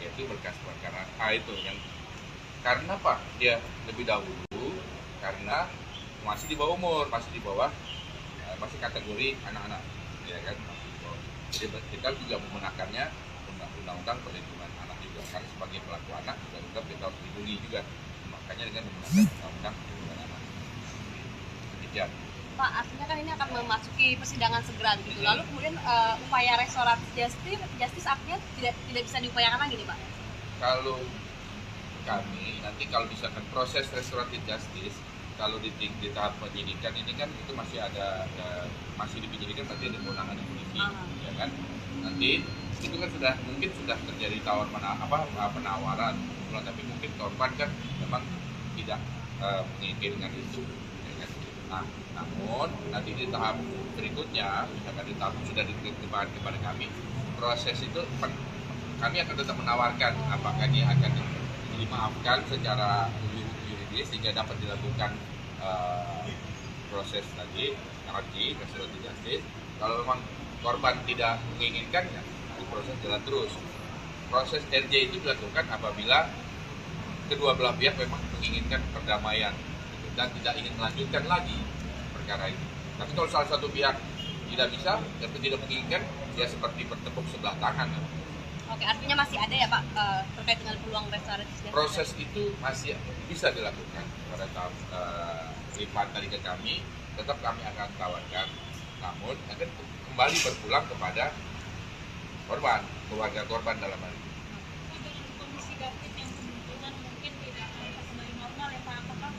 S2: yaitu berkas perkara A itu yang karena Pak dia lebih dahulu karena masih di bawah umur, masih di bawah masih kategori anak-anak, ya kan. Jadi kita juga menggunakannya undang-undang perlindungan anak juga, karena sebagai pelaku anak juga kita harus dilindungi juga, makanya dengan menggunakan undang-undang perlindungan anak. Demikian.
S3: Pak, artinya kan ini akan memasuki persidangan segera gitu. Lalu kemudian upaya restoratif justice artinya tidak bisa diupayakan lagi nih, Pak?
S2: Kalau kami nanti kalau misalkan proses restoratif justice, kalau di tahap penyidikan ini kan itu masih masih di penyidikan, berarti ada kewenangan polisi, ya kan? Nanti itu kan mungkin sudah terjadi penawaran, tapi mungkin korban kan memang tidak menginginkan itu. Nah, namun nanti di tahap berikutnya, misalkan di tahap sudah diterima kepada kami, proses itu kami akan tetap menawarkan apakah dia akan dimaafkan secara yuridis sehingga dapat dilakukan proses tadi, restoratif justice. Kalau memang korban tidak menginginkan, ya proses jalan terus. Proses RJ itu dilakukan apabila kedua belah pihak memang menginginkan perdamaian dan tidak ingin melanjutkan lagi perkara ini. Tapi kalau salah satu pihak tidak bisa dan tidak menginginkan, ya seperti bertepuk sebelah tangan.
S3: Oke, artinya masih ada ya Pak terkait dengan peluang restoratif?
S2: Proses itu masih bisa dilakukan pada tahap lipat tadi ke kami, tetap kami akan tawarkan. Namun akan kembali berpulang kepada korban, keluarga korban dalam hal ini.
S4: Dengan kondisi David yang kemungkinan mungkin tidak akan kembali normal ya Pak, apakah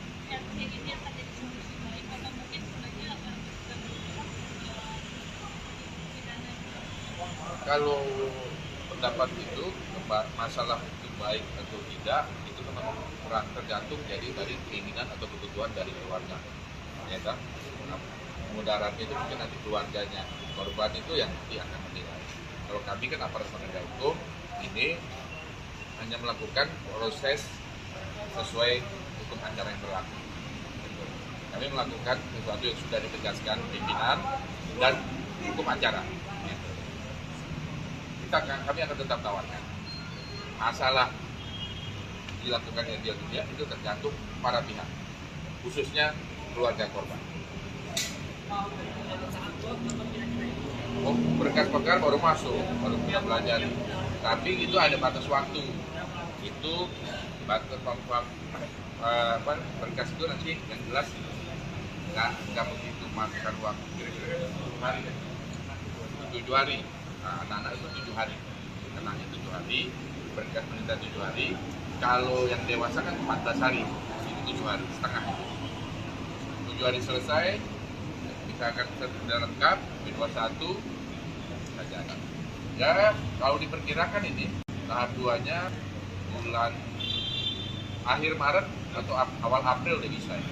S4: ini akan jadi solusi baik atau mungkin sebenarnya akan pidana?
S2: Kalau pendapat itu masalah itu baik atau tidak itu memang kurang tergantung jadi dari keinginan atau kebutuhan dari keluarga, ya kan? Mudaratnya itu mungkin nanti keluarganya korban itu yang nanti akan menilai. Kalau kami kan aparat penegak hukum ini hanya melakukan proses sesuai hukum acara yang berlaku. Kami melakukan sesuatu yang sudah ditegaskan pimpinan dan hukum acara. Kami akan tetap tawarkan. Masalah dilakukan yang dia itu tergantung para pihak, khususnya keluarga korban. Oh, berkas perkara baru masuk, baru kita pelajari. Tapi itu ada batas waktu. Itu batas berkas itu nanti yang jelas nggak begitu makan waktu, kira-kira 7 hari. Nah, anak-anak itu 7 hari, kenanya 7 hari, berkas menita 7 hari. Kalau yang dewasa kan 14 hari, itu 7 hari setengah. 7 hari selesai, kita akan sudah lengkap, B21 kita jalan. Ya, kalau diperkirakan ini tahap 2-nya bulan akhir Maret atau awal April udah bisa ya.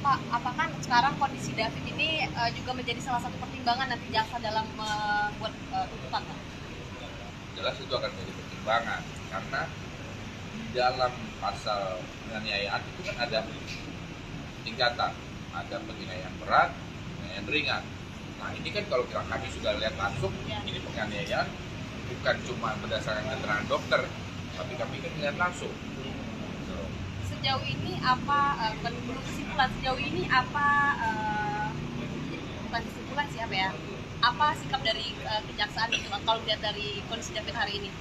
S3: Pak, apakah sekarang kondisi David ini juga menjadi salah satu pertimbangan nanti jaksa dalam membuat tuntutan?
S2: Jelas itu akan menjadi pertimbangan karena di dalam pasal penganiayaan itu kan ada tingkatan, ada penganiayaan berat, penganiayaan ringan. Nah ini kan kalau kami sudah lihat langsung, ini penganiayaan bukan cuma berdasarkan keterangan dokter, tapi kami kan lihat langsung.
S3: sejauh ini apa belum kesimpulan sejauh ini apa bukan kesimpulan sih apa ya? Apa sikap dari kejaksaan gitu kalau lihat dari kondisi David hari ini?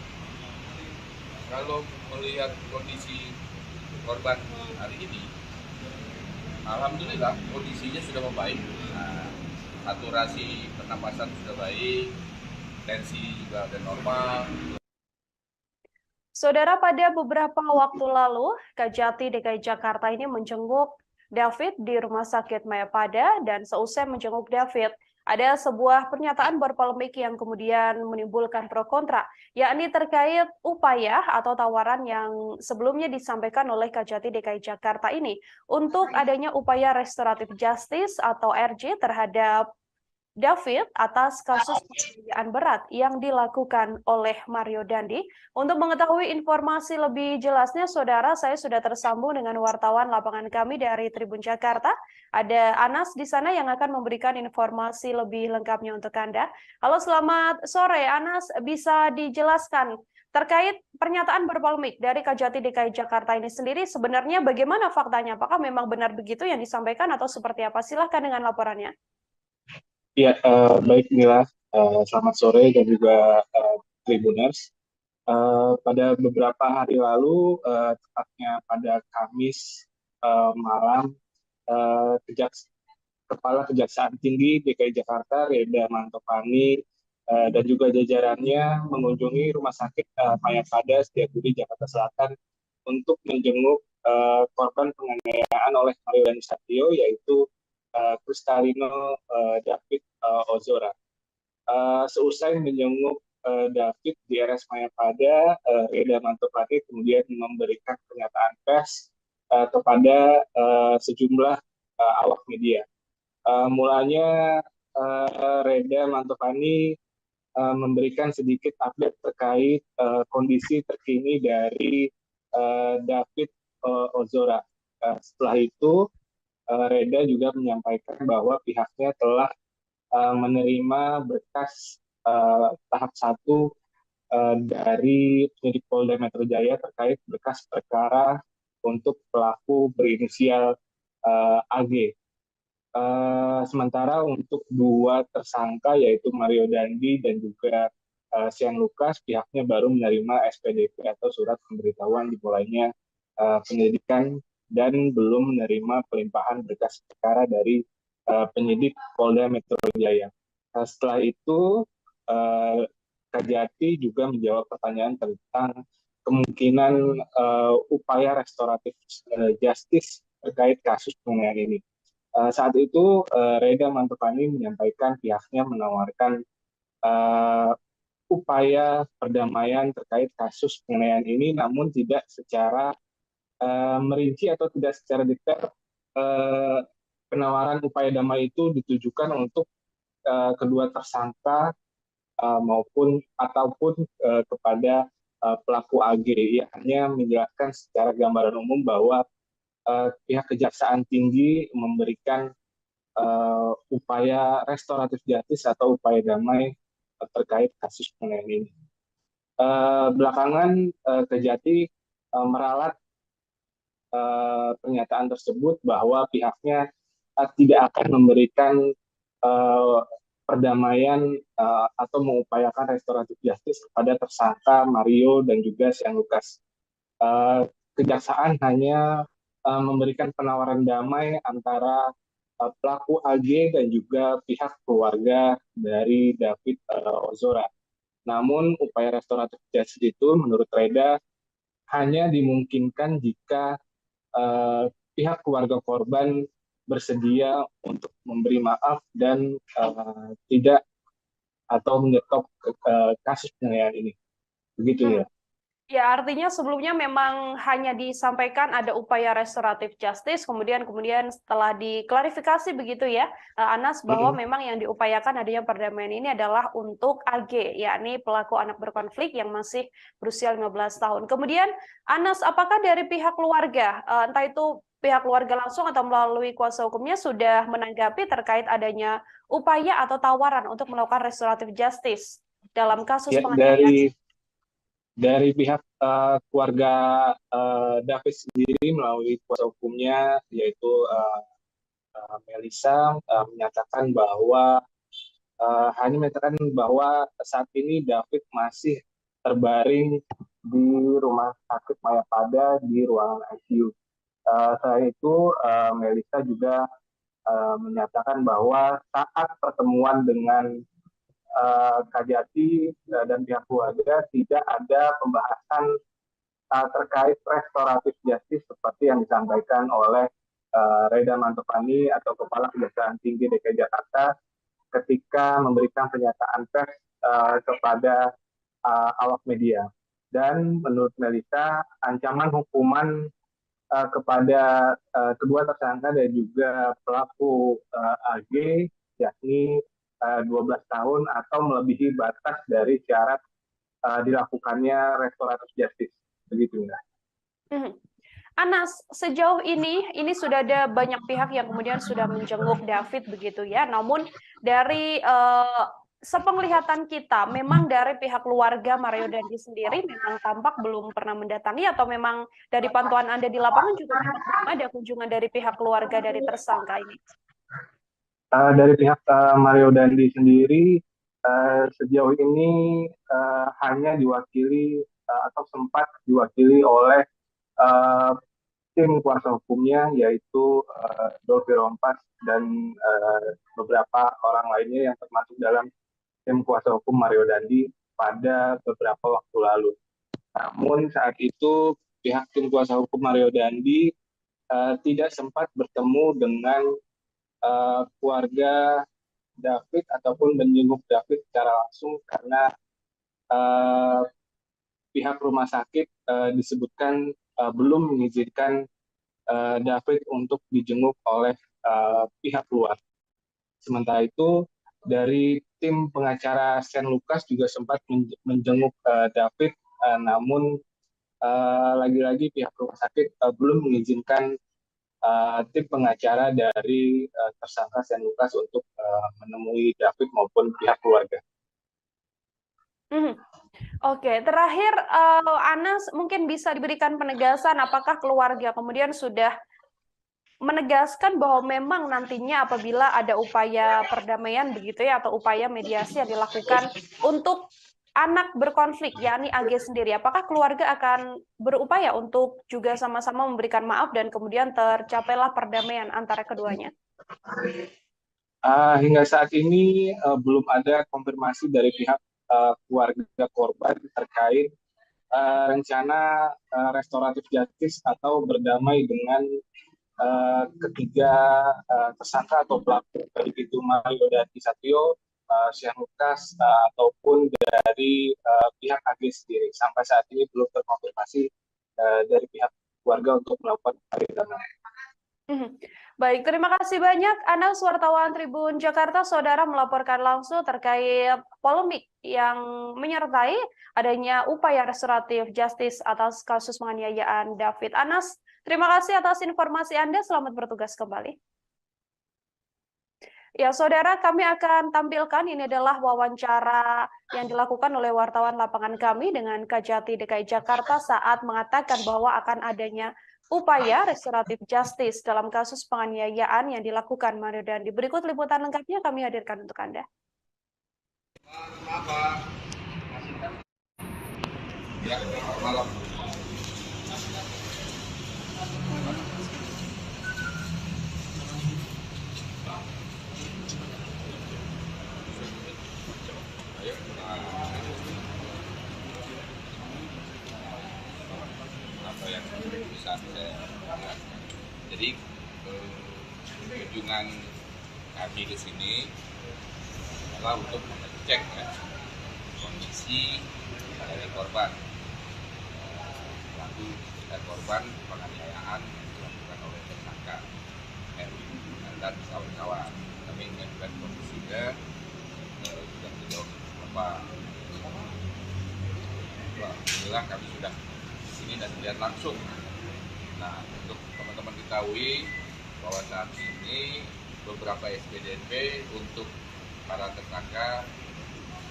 S2: Kalau melihat kondisi korban hari ini, alhamdulillah kondisinya sudah membaik. Nah, saturasi pernapasan sudah baik, tensi juga ada normal.
S1: Saudara, pada beberapa waktu lalu, Kejati DKI Jakarta ini menjenguk David di Rumah Sakit Mayapada, dan seusai menjenguk David, ada sebuah pernyataan berpolemik yang kemudian menimbulkan pro kontra, yakni terkait upaya atau tawaran yang sebelumnya disampaikan oleh Kejati DKI Jakarta ini untuk adanya upaya restoratif justice atau RJ terhadap David atas kasus penganiayaan berat yang dilakukan oleh Mario Dandi. Untuk mengetahui informasi lebih jelasnya, saudara, saya sudah tersambung dengan wartawan lapangan kami dari Tribun Jakarta. Ada Anas di sana yang akan memberikan informasi lebih lengkapnya untuk Anda. Halo, selamat sore Anas, bisa dijelaskan terkait pernyataan berpolemik dari Kejati DKI Jakarta ini sendiri, sebenarnya bagaimana faktanya? Apakah memang benar begitu yang disampaikan atau seperti apa? Silahkan dengan laporannya.
S5: Ya, baik Mila, selamat sore dan juga Tribuners. Pada beberapa hari lalu, tepatnya pada Kamis malam, Kepala Kejaksaan Tinggi DKI Jakarta, Reda Mantopani, dan juga jajarannya mengunjungi Rumah Sakit Mayapada Setiabudi Jakarta Selatan untuk menjenguk korban penganiayaan oleh Mario Dandi Satrio, yaitu Kristalino David Ozora. Seusai menjenguk David di RS Mayapada, Reda Mantopani kemudian memberikan pernyataan pers kepada sejumlah awak media. Mulanya Reda Mantopani memberikan sedikit update terkait kondisi terkini dari David Ozora. Setelah itu, Reda juga menyampaikan bahwa pihaknya telah menerima berkas tahap 1 dari penyidik Polda Metro Jaya terkait berkas perkara untuk pelaku berinisial AG. Sementara untuk 2 tersangka yaitu Mario Dandi dan juga Sian Lukas, pihaknya baru menerima SPDP atau surat pemberitahuan dimulainya penyelidikan dan belum menerima pelimpahan berkas perkara dari penyidik Polda Metro Jaya. Setelah itu, Kejati juga menjawab pertanyaan tentang kemungkinan upaya restoratif justice terkait kasus penganiayaan ini. Saat itu, Reda Mantopani menyampaikan pihaknya menawarkan upaya perdamaian terkait kasus penganiayaan ini, namun tidak secara merinci atau tidak secara detail. Penawaran upaya damai itu ditujukan untuk kedua tersangka ataupun kepada pelaku AG. Ia hanya menjelaskan secara gambaran umum bahwa pihak Kejaksaan Tinggi memberikan upaya restoratif justice atau upaya damai terkait kasus penganiayaan ini. Belakangan Kejati meralat pernyataan tersebut bahwa pihaknya tidak akan memberikan perdamaian atau mengupayakan restoratif justice kepada tersangka Mario dan juga Sian Lukas. Kejaksaan hanya memberikan penawaran damai antara pelaku AG dan juga pihak keluarga dari David Ozora. Namun upaya restoratif justice itu menurut Reda hanya dimungkinkan jika pihak keluarga korban bersedia untuk memberi maaf dan tidak atau menyetop kasus penganiayaan ini. Begitu ya.
S1: Ya, artinya sebelumnya memang hanya disampaikan ada upaya restoratif justice, kemudian setelah diklarifikasi begitu ya, Anas, bahwa memang yang diupayakan adanya perdamaian ini adalah untuk AG, yakni pelaku anak berkonflik yang masih berusia 15 tahun. Kemudian, Anas, apakah dari pihak keluarga, entah itu pihak keluarga langsung atau melalui kuasa hukumnya sudah menanggapi terkait adanya upaya atau tawaran untuk melakukan restoratif justice dalam kasus penganiayaan?
S5: Dari pihak keluarga David sendiri melalui kuasa hukumnya yaitu Melissa menyatakan bahwa hanya menyatakan bahwa saat ini David masih terbaring di rumah sakit Mayapada di ruangan ICU. Selain itu, Melissa juga menyatakan bahwa saat pertemuan dengan Kajati dan pihak keluarga tidak ada pembahasan terkait restoratif justice seperti yang disampaikan oleh Reda Mantopani atau Kepala Kejaksaan Tinggi DKI Jakarta ketika memberikan pernyataan pers kepada awak media. Dan menurut Melissa, ancaman hukuman kepada kedua tersangka dan juga pelaku AG yakni 12 tahun atau melebihi batas dari syarat dilakukannya restoratif justice. Begitu, Mbak.
S1: Anas, sejauh ini sudah ada banyak pihak yang kemudian sudah menjenguk David begitu ya. Namun dari sepenglihatan kita, memang dari pihak keluarga Mario Dandi sendiri memang tampak belum pernah mendatangi, atau memang dari pantauan Anda di lapangan juga memang belum ada kunjungan dari pihak keluarga dari tersangka ini?
S5: Dari pihak Mario Dandi sendiri sejauh ini hanya diwakili atau sempat diwakili oleh tim kuasa hukumnya yaitu Dolfi Rompas dan beberapa orang lainnya yang termasuk dalam tim kuasa hukum Mario Dandi pada beberapa waktu lalu. Namun saat itu pihak tim kuasa hukum Mario Dandi tidak sempat bertemu dengan keluarga David ataupun menjenguk David secara langsung karena pihak rumah sakit disebutkan belum mengizinkan David untuk dijenguk oleh pihak luar. Sementara itu dari tim pengacara Shane Lucas juga sempat menjenguk David, namun lagi-lagi pihak rumah sakit belum mengizinkan tim pengacara dari tersangka Shane Lucas untuk menemui David maupun pihak keluarga.
S1: Oke, terakhir Anas mungkin bisa diberikan penegasan apakah keluarga kemudian sudah menegaskan bahwa memang nantinya apabila ada upaya perdamaian begitu ya atau upaya mediasi yang dilakukan untuk anak berkonflik yakni AG sendiri, apakah keluarga akan berupaya untuk juga sama-sama memberikan maaf dan kemudian tercapailah perdamaian antara keduanya?
S5: Hingga saat ini belum ada konfirmasi dari pihak keluarga korban terkait rencana restoratif justice atau berdamai dengan ketiga tersangka atau pelaku, baik itu Mario Dandi Satrio, Shane Lucas ataupun dari pihak AG sendiri. Sampai saat ini belum terkonfirmasi dari pihak keluarga untuk melakukan perdamaian.
S1: Baik, terima kasih banyak Anas, wartawan Tribun Jakarta, saudara melaporkan langsung terkait polemik yang menyertai adanya upaya restoratif justice atas kasus penganiayaan David. Anas, terima kasih atas informasi Anda, selamat bertugas kembali. Ya, saudara, kami akan tampilkan ini adalah wawancara yang dilakukan oleh wartawan lapangan kami dengan Kajati DKI Jakarta saat mengatakan bahwa akan adanya upaya restoratif justice dalam kasus penganiayaan yang dilakukan Mario Dandi. Berikut liputan lengkapnya kami hadirkan untuk Anda.
S2: Ya, malam. Apa yang bisa saya lihat. Jadi kunjungan kami ke sini adalah untuk mengecek ya, kondisi dari korban, pelaku dan korban penganiayaan yang dilakukan oleh tersangka dan kawan-kawan. Kami mengajukan kondisinya sudah sejauh apa. Alhamdulillah kami sudah di sini dan melihat langsung. Nah, untuk teman-teman ketahui bahwa saat ini beberapa SPDP untuk para tersangka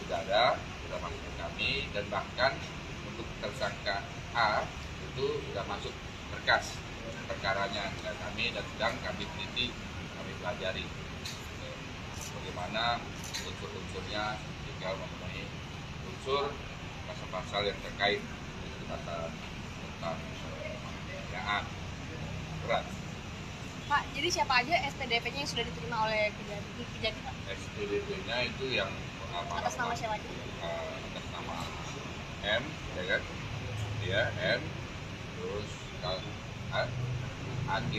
S2: sudah ada, sudah masuk ke kami, dan bahkan untuk tersangka A itu sudah masuk berkas perkaranya dan sedang kami teliti, kami pelajari bagaimana unsur-unsurnya tinggal memenuhi unsur pasal-pasal yang terkait tentang penganiayaan berat.
S3: Pak, jadi siapa aja SPDP-nya yang sudah diterima oleh Kejati, Pak?
S2: SPDP-nya itu yang
S3: Atas nama siapa aja?
S2: Atas nama M, ya kan? Ya, M, terus AG,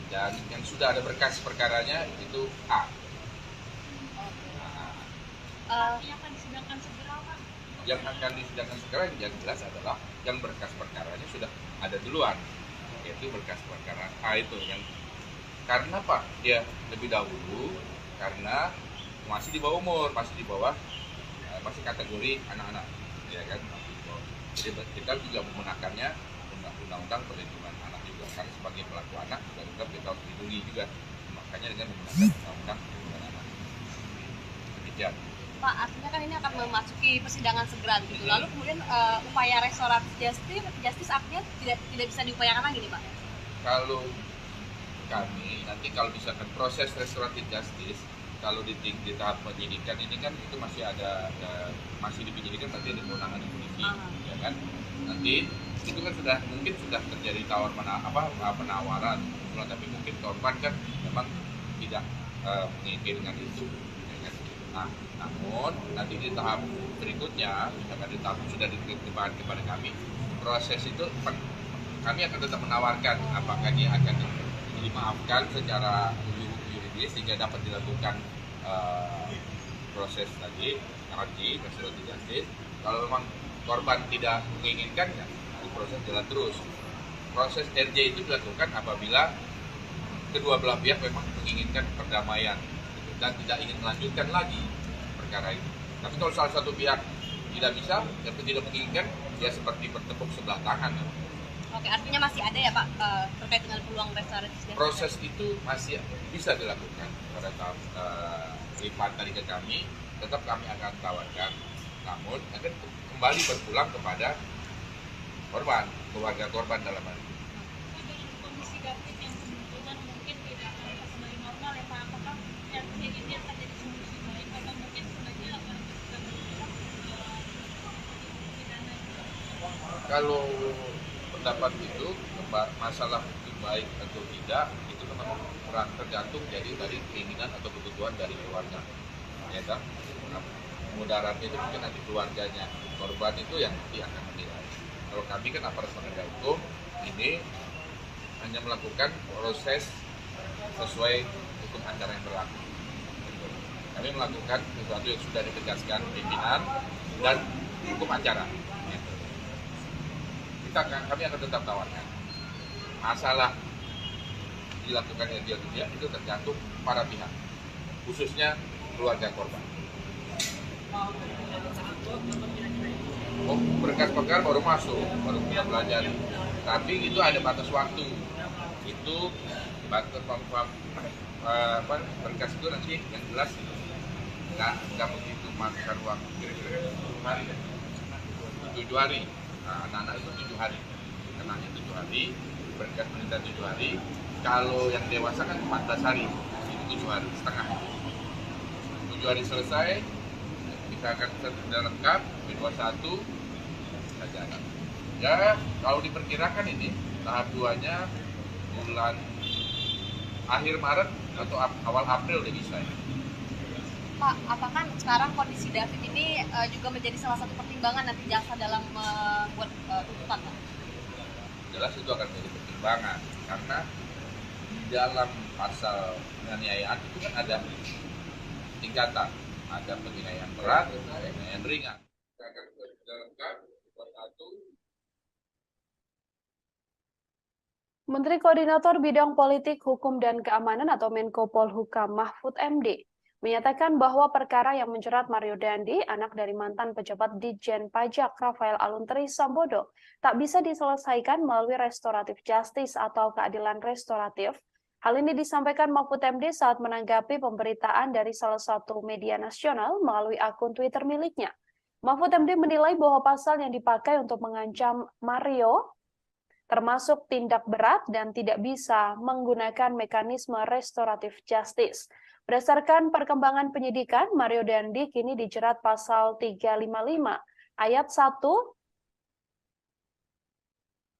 S2: dan yang sudah ada berkas perkaranya itu A.
S4: Yang akan disidangkan segera, Pak?
S2: Yang akan disidangkan segera yang jelas adalah yang berkas perkaranya sudah ada duluan, yaitu berkas perkara A itu yang karena Pak dia lebih dahulu karena masih di bawah umur, masih di bawah masih kategori anak-anak, ya kan? Jadi kita juga menggunakannya undang-undang perlindungan anak juga, karena sebagai pelaku anak juga kita harus dilindungi juga, makanya dengan menggunakan undang-undang perlindungan anak. Demikian.
S3: Pak, artinya kan ini akan memasuki persidangan segera gitu. Lalu kemudian upaya restoratif justice akhirnya tidak bisa diupayakan lagi nih, Pak?
S2: Kalau kami nanti kalau misalkan proses restoratif justice kalau di tahap penyidikan ini kan itu masih masih dipenyidikan, nanti ada kewenangan polisi, ya kan? Nanti itu kan mungkin sudah terjadi penawaran, tapi mungkin korban kan memang tidak menginginkan itu, ya kan? Nah, namun nanti di tahap berikutnya, misalkan di tahap sudah diterima kepada kami, proses itu kami akan tetap menawarkan apakah dia akan dimaafkan secara yuridis sehingga dapat dilakukan proses tadi restoratif justice. Kalau memang korban tidak menginginkan, ya proses jalan terus. Proses RJ itu dilakukan apabila kedua belah pihak memang menginginkan perdamaian dan tidak ingin melanjutkan lagi perkara itu. Tapi kalau salah satu pihak tidak bisa dan tidak menginginkan, ya seperti bertepuk sebelah tangan.
S3: Oke, artinya masih ada ya Pak terkait dengan peluang restoratif justice?
S2: Proses itu masih bisa dilakukan pada tahap lipat tadi ke kami, tetap kami akan tawarkan, namun akan kembali berpulang kepada korban, keluarga korban dalam hal ini.
S4: Dengan kondisi David yang kemungkinan mungkin tidak akan kembali normal ya Pak, apakah ini akan jadi solusi baik atau mungkin sebenarnya akan pidana?
S2: Kalau pendapat itu masalah itu baik atau tidak itu memang tergantung jadi dari keinginan atau kebutuhan dari keluarga, ya kan? Mudaratnya itu mungkin nanti keluarganya korban itu yang nanti akan menilai. Kalau kami kan aparat penegak hukum ini hanya melakukan proses sesuai hukum acara yang berlaku. Kami melakukan sesuatu yang sudah ditegaskan pimpinan dan hukum acara. Kami akan tetap tawarkan. Masalah dilakukan yang dia itu tergantung para pihak, khususnya keluarga korban. Berkas perkara baru masuk, baru kita pelajari. Tapi itu ada batas waktu. Itu batas berkas itu nanti yang jelas nggak begitu makan waktu kira-kira 7 hari. Nah, anak-anak itu 7 hari, kenanya 7 hari, berkas meninggal 7 hari. Kalau yang dewasa kan 14 hari, itu 7 hari setengah. 7 hari selesai, kita akan sudah lengkap, B21 saja. Ya, kalau diperkirakan ini tahap 2-nya bulan akhir Maret atau awal April udah bisa.
S3: Pak, apakah sekarang kondisi David ini juga menjadi salah satu pertimbangan nanti jaksa dalam membuat tuntutan, Pak?
S2: Jelas itu akan menjadi pertimbangan karena di dalam pasal penganiayaan itu kan ada tingkatan, ada penganiayaan berat, penganiayaan ringan. Kita akan sudah lengkap, satu.
S1: Menteri Koordinator Bidang Politik, Hukum, dan Keamanan atau Menko Polhukam Mahfud MD menyatakan bahwa perkara yang menjerat Mario Dandi, anak dari mantan pejabat Ditjen Pajak Rafael Aluntri Sambodo, tak bisa diselesaikan melalui restoratif justice atau keadilan restoratif. Hal ini disampaikan Mahfud MD saat menanggapi pemberitaan dari salah satu media nasional melalui akun Twitter miliknya. Mahfud MD menilai bahwa pasal yang dipakai untuk mengancam Mario termasuk tindak berat dan tidak bisa menggunakan mekanisme restoratif justice. Berdasarkan perkembangan penyidikan, Mario Dandi kini dijerat pasal 355 ayat 1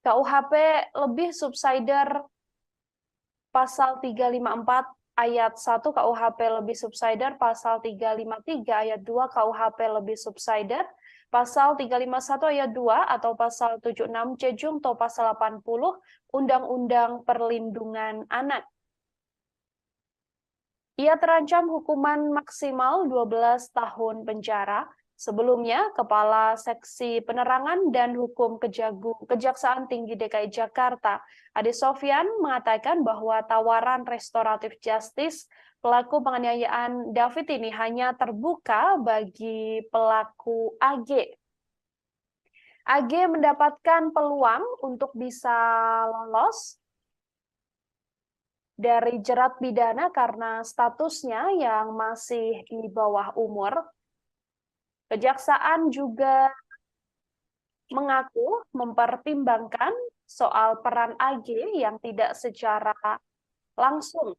S1: KUHP lebih subsider pasal 354 ayat 1 KUHP lebih subsider, pasal 353 ayat 2 KUHP lebih subsider, pasal 351 ayat 2 atau pasal 76C Jungto pasal 80 Undang-Undang Perlindungan Anak. Ia terancam hukuman maksimal 12 tahun penjara. Sebelumnya, Kepala Seksi Penerangan dan Hukum Kejaksaan Tinggi DKI Jakarta, Ade Sofyan, mengatakan bahwa tawaran restoratif justice pelaku penganiayaan David ini hanya terbuka bagi pelaku AG. AG mendapatkan peluang untuk bisa lolos dari jerat pidana karena statusnya yang masih di bawah umur. Kejaksaan juga mengaku mempertimbangkan soal peran AG yang tidak secara langsung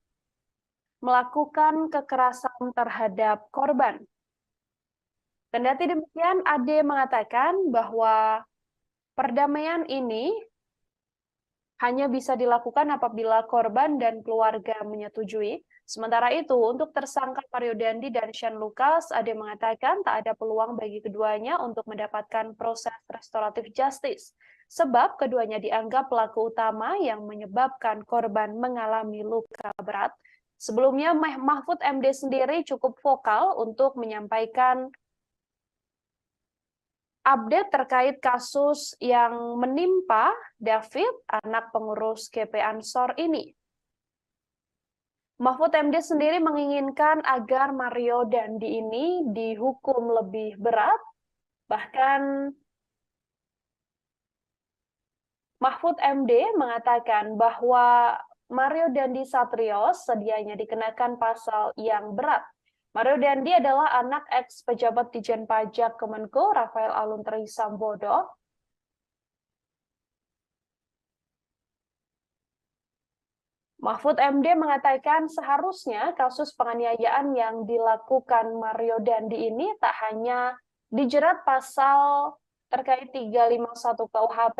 S1: melakukan kekerasan terhadap korban. Kendati demikian, Ade mengatakan bahwa perdamaian ini hanya bisa dilakukan apabila korban dan keluarga menyetujui. Sementara itu, untuk tersangka Mario Dandi dan Shane Lucas, Ade mengatakan tak ada peluang bagi keduanya untuk mendapatkan proses restoratif justice, sebab keduanya dianggap pelaku utama yang menyebabkan korban mengalami luka berat. Sebelumnya, Mahfud MD sendiri cukup vokal untuk menyampaikan update terkait kasus yang menimpa David, anak pengurus GP Ansor ini. Mahfud MD sendiri menginginkan agar Mario Dandi ini dihukum lebih berat. Bahkan Mahfud MD mengatakan bahwa Mario Dandi Satrio sedianya dikenakan pasal yang berat. Mario Dandi adalah anak ex-pejabat Ditjen Pajak Kemenko Rafael Alun Trisambodo. Mahfud MD mengatakan seharusnya kasus penganiayaan yang dilakukan Mario Dandi ini tak hanya dijerat pasal terkait 351 KUHP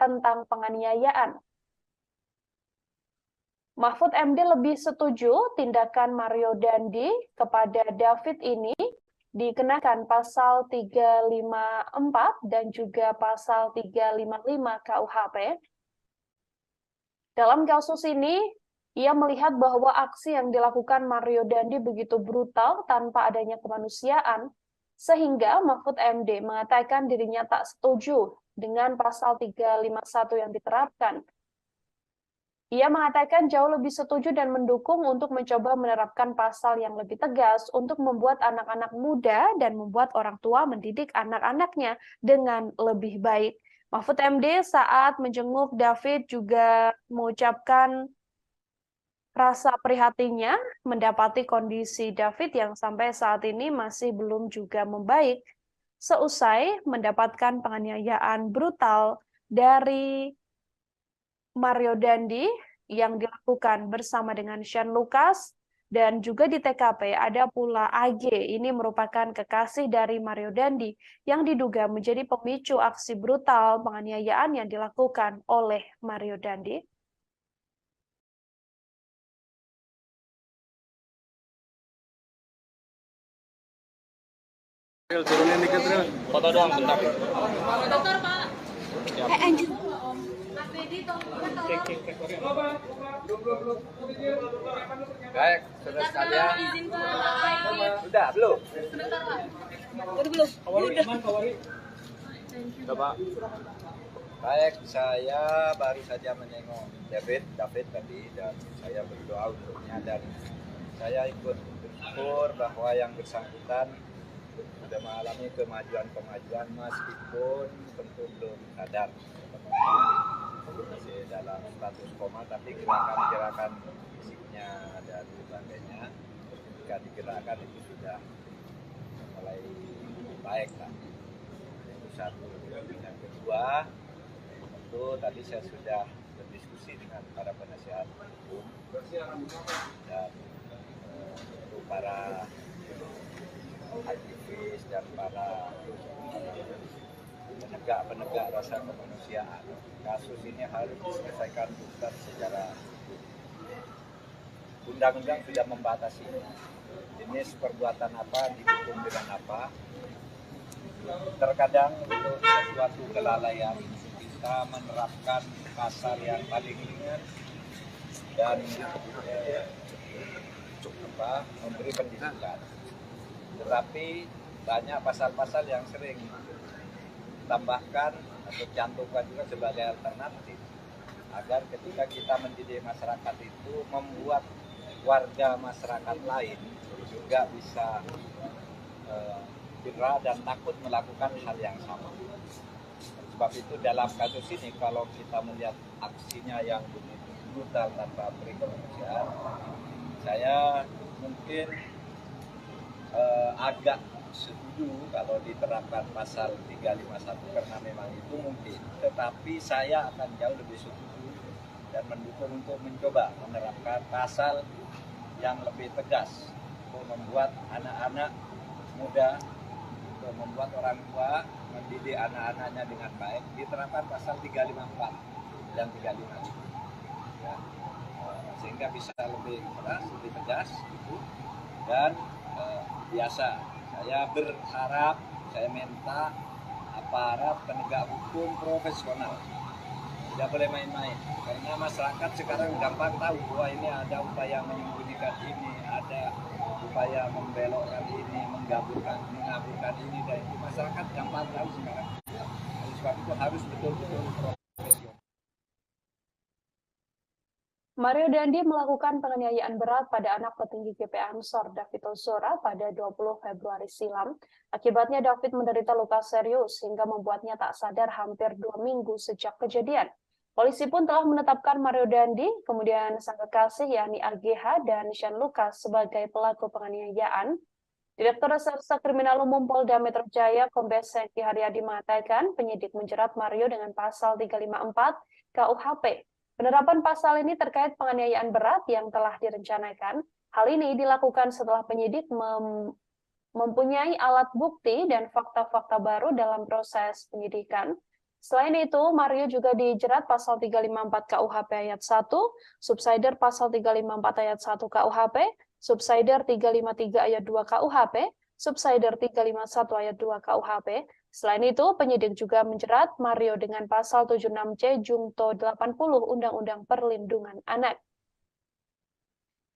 S1: tentang penganiayaan. Mahfud MD lebih setuju tindakan Mario Dandi kepada David ini dikenakan pasal 354 dan juga pasal 355 KUHP. Dalam kasus ini, ia melihat bahwa aksi yang dilakukan Mario Dandi begitu brutal tanpa adanya kemanusiaan, sehingga Mahfud MD mengatakan dirinya tak setuju dengan pasal 351 yang diterapkan. Ia mengatakan jauh lebih setuju dan mendukung untuk mencoba menerapkan pasal yang lebih tegas untuk membuat anak-anak muda dan membuat orang tua mendidik anak-anaknya dengan lebih baik. Mahfud MD saat menjenguk David juga mengucapkan rasa prihatinnya mendapati kondisi David yang sampai saat ini masih belum juga membaik seusai mendapatkan penganiayaan brutal dari Mario Dandi yang dilakukan bersama dengan Shane Lucas, dan juga di TKP ada pula AG. Ini merupakan kekasih dari Mario Dandi yang diduga menjadi pemicu aksi brutal penganiayaan yang dilakukan oleh Mario Dandi.
S8: Turunin dikit, Ril. Foto doang, bentar.
S4: Dokter, Pak.
S3: Anjir.
S6: Baik, saudara sekalian.
S4: Izin Pak.
S6: Sudah belum?
S4: Sebentar, Pak.
S8: Udah, Pak.
S6: Baik, saya baru saja menengok David tadi dan saya berdoa untuknya dan saya ikut bersyukur bahwa yang bersangkutan sudah mengalami kemajuan meskipun tentu belum sadar, masih dalam status koma, tapi gerakan-gerakan fisiknya dan sebagainya ketika digerakkan itu sudah mulai baik lah. satu. Yang kedua, tentu tadi saya sudah berdiskusi dengan para penasihat hukum dan tentu para aktivis dan para penegak rasa kemanusiaan. Kasus ini harus diselesaikan tuntas secara hukum. Undang-undang sudah membatasi jenis perbuatan apa, dihukum dengan apa. Terkadang untuk sesuatu kelalaian kita menerapkan pasal yang paling ringan dan memberi pendidikan. Tetapi banyak pasal-pasal yang sering tambahkan atau cantumkan juga sebagai alternatif agar ketika kita mendidik masyarakat itu membuat warga masyarakat lain juga bisa jerah dan takut melakukan hal yang sama. Sebab itu dalam kasus ini kalau kita melihat aksinya yang begitu brutal tanpa beri kemanusiaan, saya mungkin agak setuju kalau diterapkan pasal 351 karena memang itu mungkin. Tetapi saya akan jauh lebih setuju dan mendukung untuk mencoba menerapkan pasal yang lebih tegas untuk membuat anak-anak muda, untuk membuat orang tua mendidik anak-anaknya dengan baik. Diterapkan pasal 354 dan 355 ya, sehingga bisa lebih keras, lebih tegas gitu. Dan biasa saya berharap, saya minta aparat penegak hukum profesional tidak boleh main-main, karena masyarakat sekarang gampang tahu bahwa ini ada upaya menyembunyikan ini, ada upaya membelokkan ini, mengaburkan ini dan itu. Masyarakat gampang tahu sekarang. Oleh sebab itu harus betul-betul profesional.
S1: Mario Dandi melakukan penganiayaan berat pada anak petinggi GP Ansor, David Ozora, pada 20 Februari silam. Akibatnya David menderita luka serius hingga membuatnya tak sadar hampir 2 minggu sejak kejadian. Polisi pun telah menetapkan Mario Dandi, kemudian sang kekasih yakni AGH dan Sean Lucas sebagai pelaku penganiayaan. Direktur Reserse Kriminal Umum Polda Metro Jaya, Kombes Hengki Haryadi mengatakan penyidik menjerat Mario dengan pasal 354 KUHP. Penerapan pasal ini terkait penganiayaan berat yang telah direncanakan. Hal ini dilakukan setelah penyidik mempunyai alat bukti dan fakta-fakta baru dalam proses penyidikan. Selain itu, Mario juga dijerat pasal 354 KUHP ayat 1, subsider pasal 354 ayat 1 KUHP, subsider 353 ayat 2 KUHP, subsider 351 ayat 2 KUHP. Selain itu, penyidik juga menjerat Mario dengan pasal 76C Jungto 80 Undang-Undang Perlindungan Anak.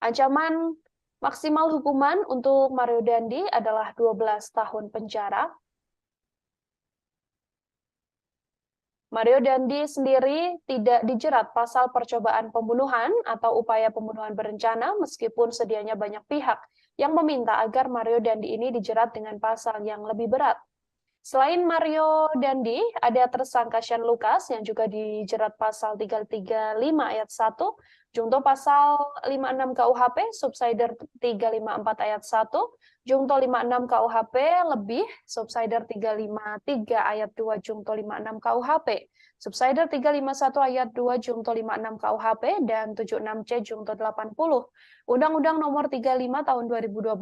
S1: Ancaman maksimal hukuman untuk Mario Dandi adalah 12 tahun penjara. Mario Dandi sendiri tidak dijerat pasal percobaan pembunuhan atau upaya pembunuhan berencana meskipun sedianya banyak pihak yang meminta agar Mario Dandi ini dijerat dengan pasal yang lebih berat. Selain Mario Dandi, ada tersangka Sean Lucas yang juga dijerat pasal 335 ayat 1, Jungto pasal 56 KUHP, subsider 354 ayat 1, Jungto 56 KUHP lebih, subsider 353 ayat 2 Jungto 56 KUHP, subsider 351 ayat 2 Jungto 56 KUHP, dan 76C Jungto 80 Undang-Undang Nomor 35 Tahun 2012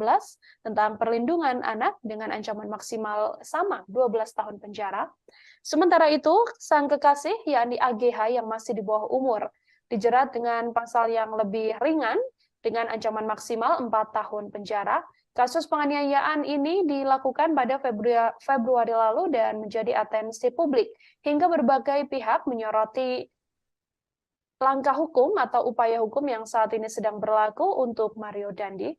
S1: tentang Perlindungan Anak dengan ancaman maksimal sama 12 tahun penjara. Sementara itu, sang kekasih yakni AGH yang masih di bawah umur dijerat dengan pasal yang lebih ringan dengan ancaman maksimal 4 tahun penjara. Kasus penganiayaan ini dilakukan pada Februari lalu dan menjadi atensi publik hingga berbagai pihak menyoroti langkah hukum atau upaya hukum yang saat ini sedang berlaku untuk Mario Dandi.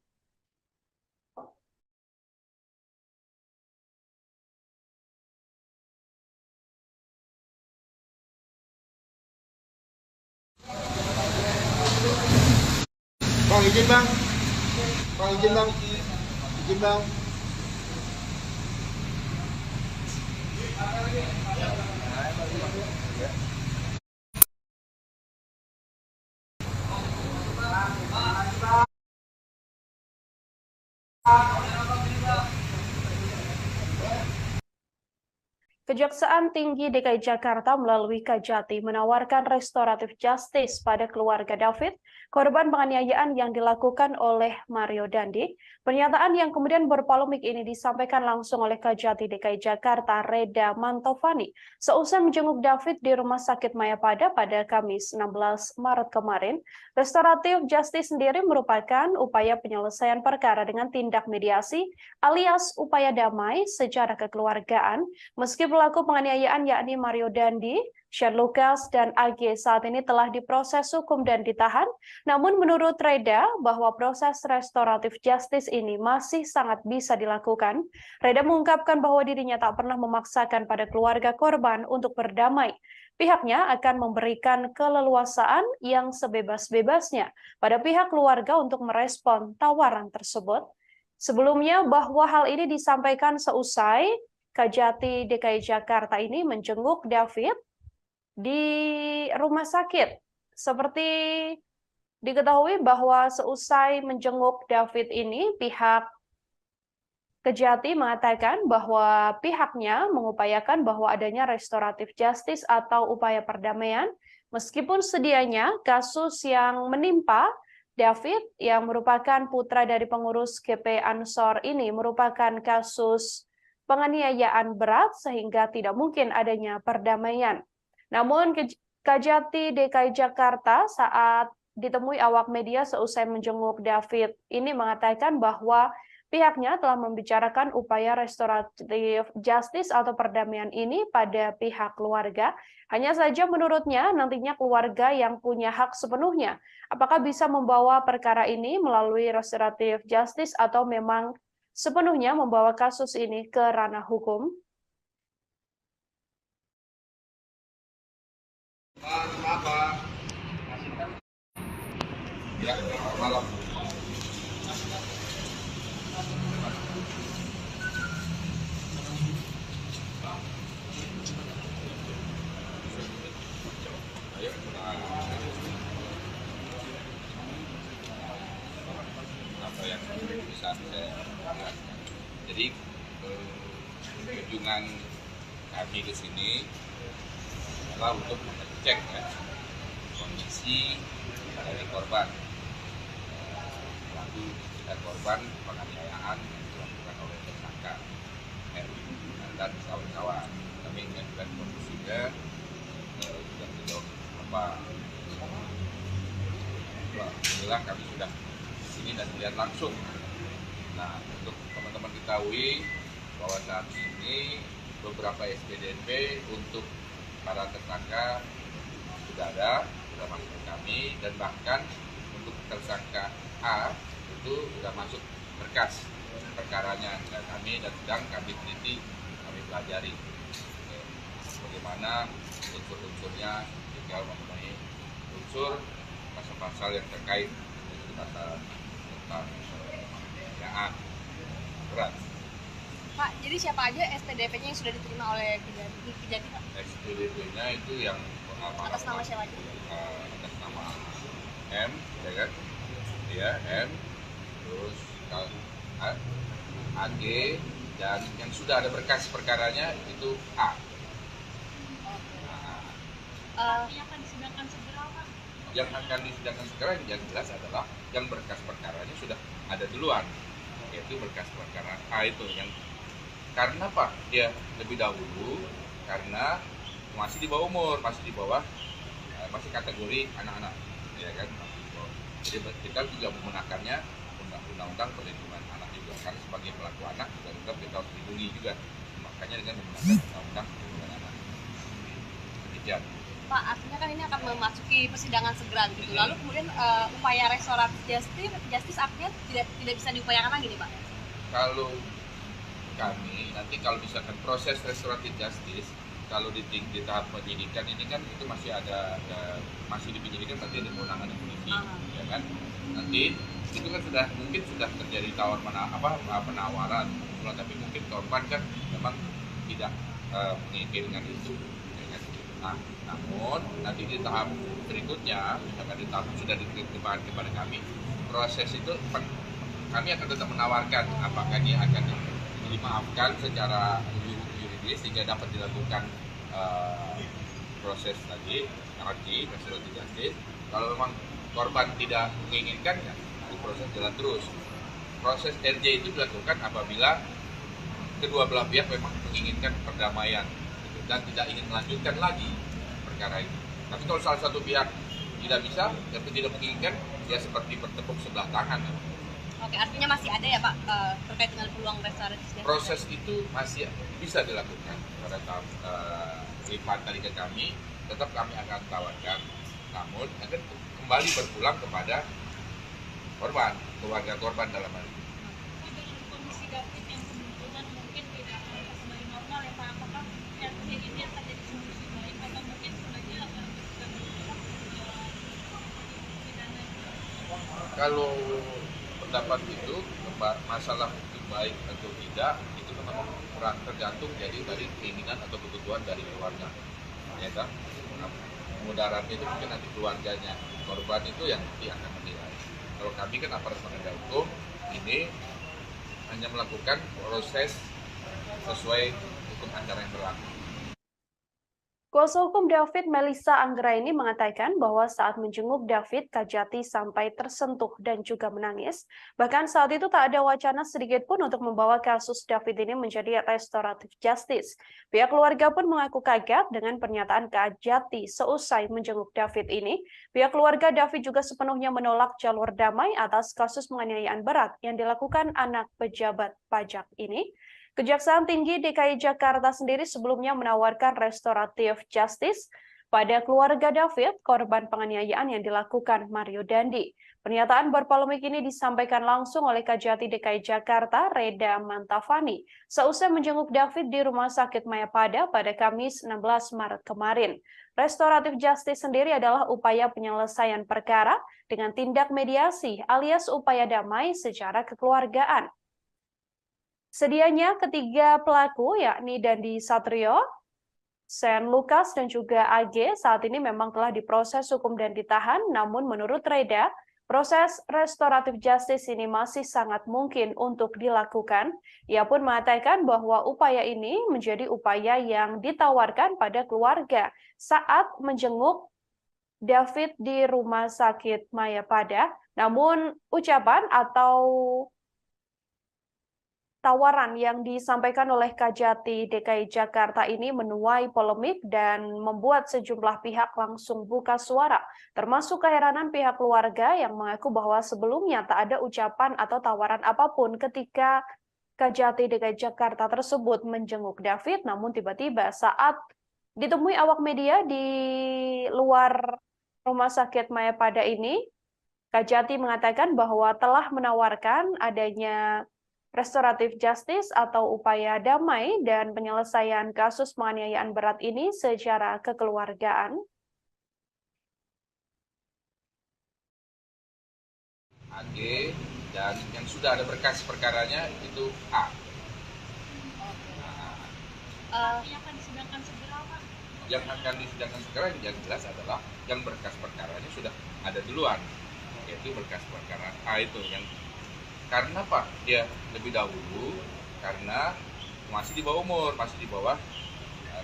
S7: Bang, izin bang. Bang, izin bang. Izin bang.
S1: Kejaksaan Tinggi DKI Jakarta melalui Kajati menawarkan restoratif justice pada keluarga David, korban penganiayaan yang dilakukan oleh Mario Dandi. Pernyataan yang kemudian berpolemik ini disampaikan langsung oleh Kajati DKI Jakarta, Reda Mantovani, seusai menjenguk David di Rumah Sakit Mayapada pada Kamis 16 Maret kemarin. Restoratif justice sendiri merupakan upaya penyelesaian perkara dengan tindak mediasi alias upaya damai secara kekeluargaan, meski pelaku penganiayaan yakni Mario Dandi, Shane Lucas, dan AG saat ini telah diproses hukum dan ditahan. Namun menurut Reda bahwa proses restoratif justice ini masih sangat bisa dilakukan. Reda mengungkapkan bahwa dirinya tak pernah memaksakan pada keluarga korban untuk berdamai. Pihaknya akan memberikan keleluasaan yang sebebas-bebasnya pada pihak keluarga untuk merespon tawaran tersebut. Sebelumnya bahwa hal ini disampaikan seusai Kajati DKI Jakarta ini menjenguk David di rumah sakit. Seperti diketahui bahwa seusai menjenguk David ini, pihak Kejati mengatakan bahwa pihaknya mengupayakan bahwa adanya restoratif justice atau upaya perdamaian, meskipun sedianya kasus yang menimpa David yang merupakan putra dari pengurus GP Ansor ini merupakan kasus penganiayaan berat sehingga tidak mungkin adanya perdamaian. Namun Kajati DKI Jakarta saat ditemui awak media seusai menjenguk David ini mengatakan bahwa pihaknya telah membicarakan upaya restoratif justice atau perdamaian ini pada pihak keluarga. Hanya saja menurutnya nantinya keluarga yang punya hak sepenuhnya apakah bisa membawa perkara ini melalui restoratif justice atau memang sepenuhnya membawa kasus ini ke ranah hukum.
S2: Apa? Ya, malam. Ayo, apa yang bisa saya lakukan. Jadi kunjungan kami ke sini adalah untuk mengecek kondisi dari korban, pelaku dan korban penganiayaan yang dilakukan oleh tersangka dan kawan-kawan. Kami mengajukan kondisinya sudah sejauh apa. Alhamdulillah kami sudah di sini dan melihat langsung. Nah, untuk teman-teman ketahui bahwa saat ini beberapa SPDP untuk para tersangka sudah masuk ke kami, dan bahkan untuk tersangka A itu sudah masuk berkas perkaranya ke kami dan sedang kami teliti, kami pelajari bagaimana unsur-unsurnya, tinggal memenuhi unsur pasal-pasal yang terkait dengan pasal tentang penganiayaan berat.
S3: Pak, jadi siapa aja SPDP-nya yang sudah diterima oleh Kejati, Pak?
S2: SPDP-nya itu yang
S3: atas nama siapa aja?
S2: Atas nama M, ya kan? Ya, M, terus AG, dan yang sudah ada berkas perkaranya itu A.
S4: Yang akan disidangkan segera, Pak?
S2: Yang akan disidangkan segera yang jelas adalah yang berkas perkaranya sudah ada duluan, yaitu berkas perkara A itu yang karena Pak dia lebih dahulu karena masih di bawah umur, masih masih kategori anak-anak, ya kan? Jadi kita juga menggunakannya undang-undang perlindungan anak juga, karena sebagai pelaku anak juga kita harus dilindungi juga, makanya dengan menggunakan undang-undang perlindungan anak. Demikian.
S3: Pak, artinya kan ini akan memasuki persidangan segera gitu. Lalu kemudian upaya restoratif justice artinya tidak bisa diupayakan lagi nih, Pak?
S2: Kalau kami nanti kalau misalkan proses restoratif justice, kalau di tahap penyidikan ini kan itu masih masih di penyidikan, nanti ada kewenangan polisi, ya kan? Nanti itu kan mungkin sudah terjadi penawaran, tapi mungkin korban kan memang tidak menginginkan itu. Nah, namun nanti di tahap berikutnya, misalkan di tahap sudah diterima kepada kami, proses itu kami akan tetap menawarkan apakah dia akan dimaafkan secara juridis juridis sehingga dapat dilakukan proses tadi RJ, restoratif justice. Kalau memang korban tidak menginginkan, ya proses jalan terus. Proses RJ itu dilakukan apabila kedua belah pihak memang menginginkan perdamaian gitu, dan tidak ingin melanjutkan lagi perkara itu. Tapi kalau salah satu pihak tidak bisa dan tidak menginginkan, ya seperti bertepuk sebelah tangan.
S3: Oke, artinya masih ada ya Pak terkait dengan peluang restoratif justice?
S2: Proses itu masih bisa dilakukan pada tahap lipat tadi ke kami, tetap kami akan tawarkan, namun akan kembali berpulang kepada korban, keluarga korban dalam hal ini.
S4: Dengan kondisi David yang kemungkinan mungkin tidak akan kembali normal ya Pak, apakah yang ini akan jadi solusi baik atau mungkin sebenarnya bisa pidana?
S2: Kalau pendapat itu masalah itu baik atau tidak itu memang kurang tergantung jadi dari keinginan atau kebutuhan dari keluarga, ya kan? Nah, mudaratnya itu mungkin nanti keluarganya, korban itu yang nanti akan menilai. Kalau kami kan aparat penegak hukum ini hanya melakukan proses sesuai hukum acara yang berlaku.
S1: Kuasa hukum David, Melissa Anggraini, mengatakan bahwa saat menjenguk David, Kajati sampai tersentuh dan juga menangis. Bahkan saat itu tak ada wacana sedikit pun untuk membawa kasus David ini menjadi restoratif justice. Pihak keluarga pun mengaku kaget dengan pernyataan Kajati seusai menjenguk David ini. Pihak keluarga David juga sepenuhnya menolak jalur damai atas kasus penganiayaan berat yang dilakukan anak pejabat pajak ini. Kejaksaan Tinggi DKI Jakarta sendiri sebelumnya menawarkan restoratif justice pada keluarga David, korban penganiayaan yang dilakukan Mario Dandi. Pernyataan berpolemik ini disampaikan langsung oleh Kajati DKI Jakarta, Reda Mantafani, seusai menjenguk David di Rumah Sakit Mayapada pada Kamis 16 Maret kemarin. Restoratif justice sendiri adalah upaya penyelesaian perkara dengan tindak mediasi alias upaya damai secara kekeluargaan. Sedianya ketiga pelaku yakni Dandi Satrio, Sen Lukas dan juga AG saat ini memang telah diproses hukum dan ditahan, namun menurut Reda, proses restoratif justice ini masih sangat mungkin untuk dilakukan. Ia pun mengatakan bahwa upaya ini menjadi upaya yang ditawarkan pada keluarga saat menjenguk David di Rumah Sakit Mayapada, namun ucapan atau tawaran yang disampaikan oleh Kajati DKI Jakarta ini menuai polemik dan membuat sejumlah pihak langsung buka suara, termasuk keheranan pihak keluarga yang mengaku bahwa sebelumnya tak ada ucapan atau tawaran apapun ketika Kajati DKI Jakarta tersebut menjenguk David, namun tiba-tiba saat ditemui awak media di luar Rumah Sakit Mayapada ini, Kajati mengatakan bahwa telah menawarkan adanya restoratif justice atau upaya damai dan penyelesaian kasus penganiayaan berat ini secara kekeluargaan.
S2: AG dan yang sudah ada berkas perkaranya itu A.
S4: Yang akan disidangkan segera Pak?
S2: Yang akan disidangkan segera yang jelas adalah yang berkas perkaranya sudah ada duluan, yaitu berkas perkara A itu yang karena Pak dia lebih dahulu karena masih di bawah umur, masih di bawah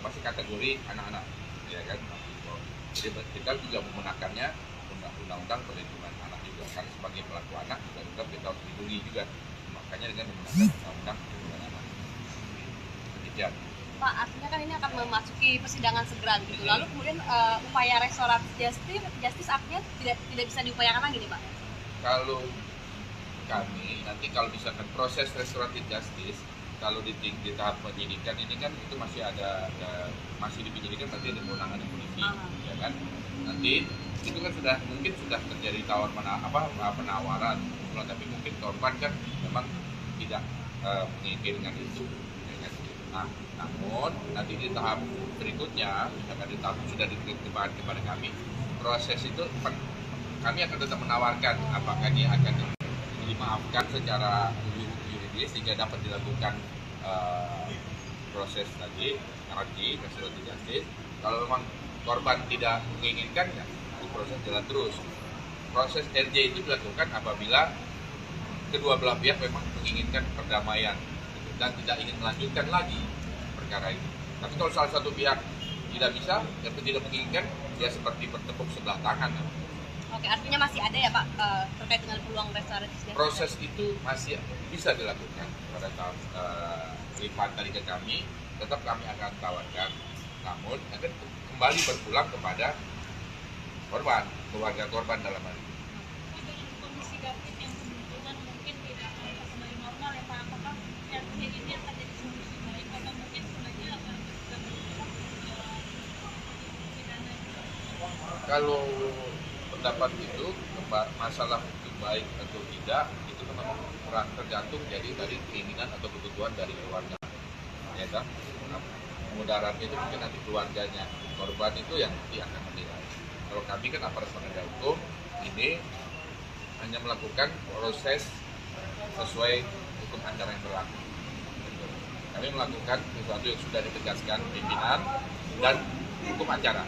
S2: masih kategori anak-anak, ya kan. Jadi kita juga menggunakannya undang-undang perlindungan anak juga kan sebagai pelaku anak juga kita harus dilindungi juga, makanya dengan menggunakan undang-undang perlindungan anak. Demikian.
S3: Pak, artinya kan ini akan memasuki persidangan segera gitu. Lalu kemudian upaya restoratif justice artinya tidak bisa diupayakan lagi nih Pak?
S2: Kalau kami nanti kalau misalkan proses restoratif justice kalau di tahap penyidikan ini kan itu masih masih dipenyidikan, nanti ada kewenangan polisi, ya kan. Nanti itu kan mungkin sudah terjadi penawaran, tapi mungkin korban kan memang tidak menginginkan itu, ya kan. Nah, namun nanti di tahap berikutnya, misalkan di tahap sudah diterima kepada kami, proses itu kami akan tetap menawarkan apakah dia akan dimaafkan secara yuridis sehingga dapat dilakukan proses tadi RJ, restoratif justice. Kalau memang korban tidak menginginkan, ya proses jalan terus. Proses RJ itu dilakukan apabila kedua belah pihak memang menginginkan perdamaian dan tidak ingin melanjutkan lagi perkara perkara itu. Tapi kalau salah satu pihak tidak bisa, atau tidak menginginkan, ya seperti bertepuk sebelah tangan.
S3: Oke, artinya masih ada ya Pak terkait dengan peluang restoratif justice?
S2: Proses itu masih bisa dilakukan pada tahap lipat tadi ke kami, tetap kami akan tawarkan, namun akan kembali berpulang kepada korban, keluarga korban dalam hal ini.
S4: Dengan kondisi David yang kemungkinan mungkin tidak akan kembali normal ya Pak, apakah artinya ini akan jadi solusi baik atau mungkin sebenarnya akan pidana?
S2: Kalau pendapat itu masalah itu baik atau tidak itu memang tergantung jadi dari keinginan atau kebutuhan dari keluarga, ya kan? Mudaratnya itu mungkin nanti keluarganya korban itu yang nanti akan menilai. Kalau kami kan aparat penegak hukum ini hanya melakukan proses sesuai hukum acara yang berlaku. Kami melakukan sesuatu yang sudah ditegaskan pimpinan dan hukum acara.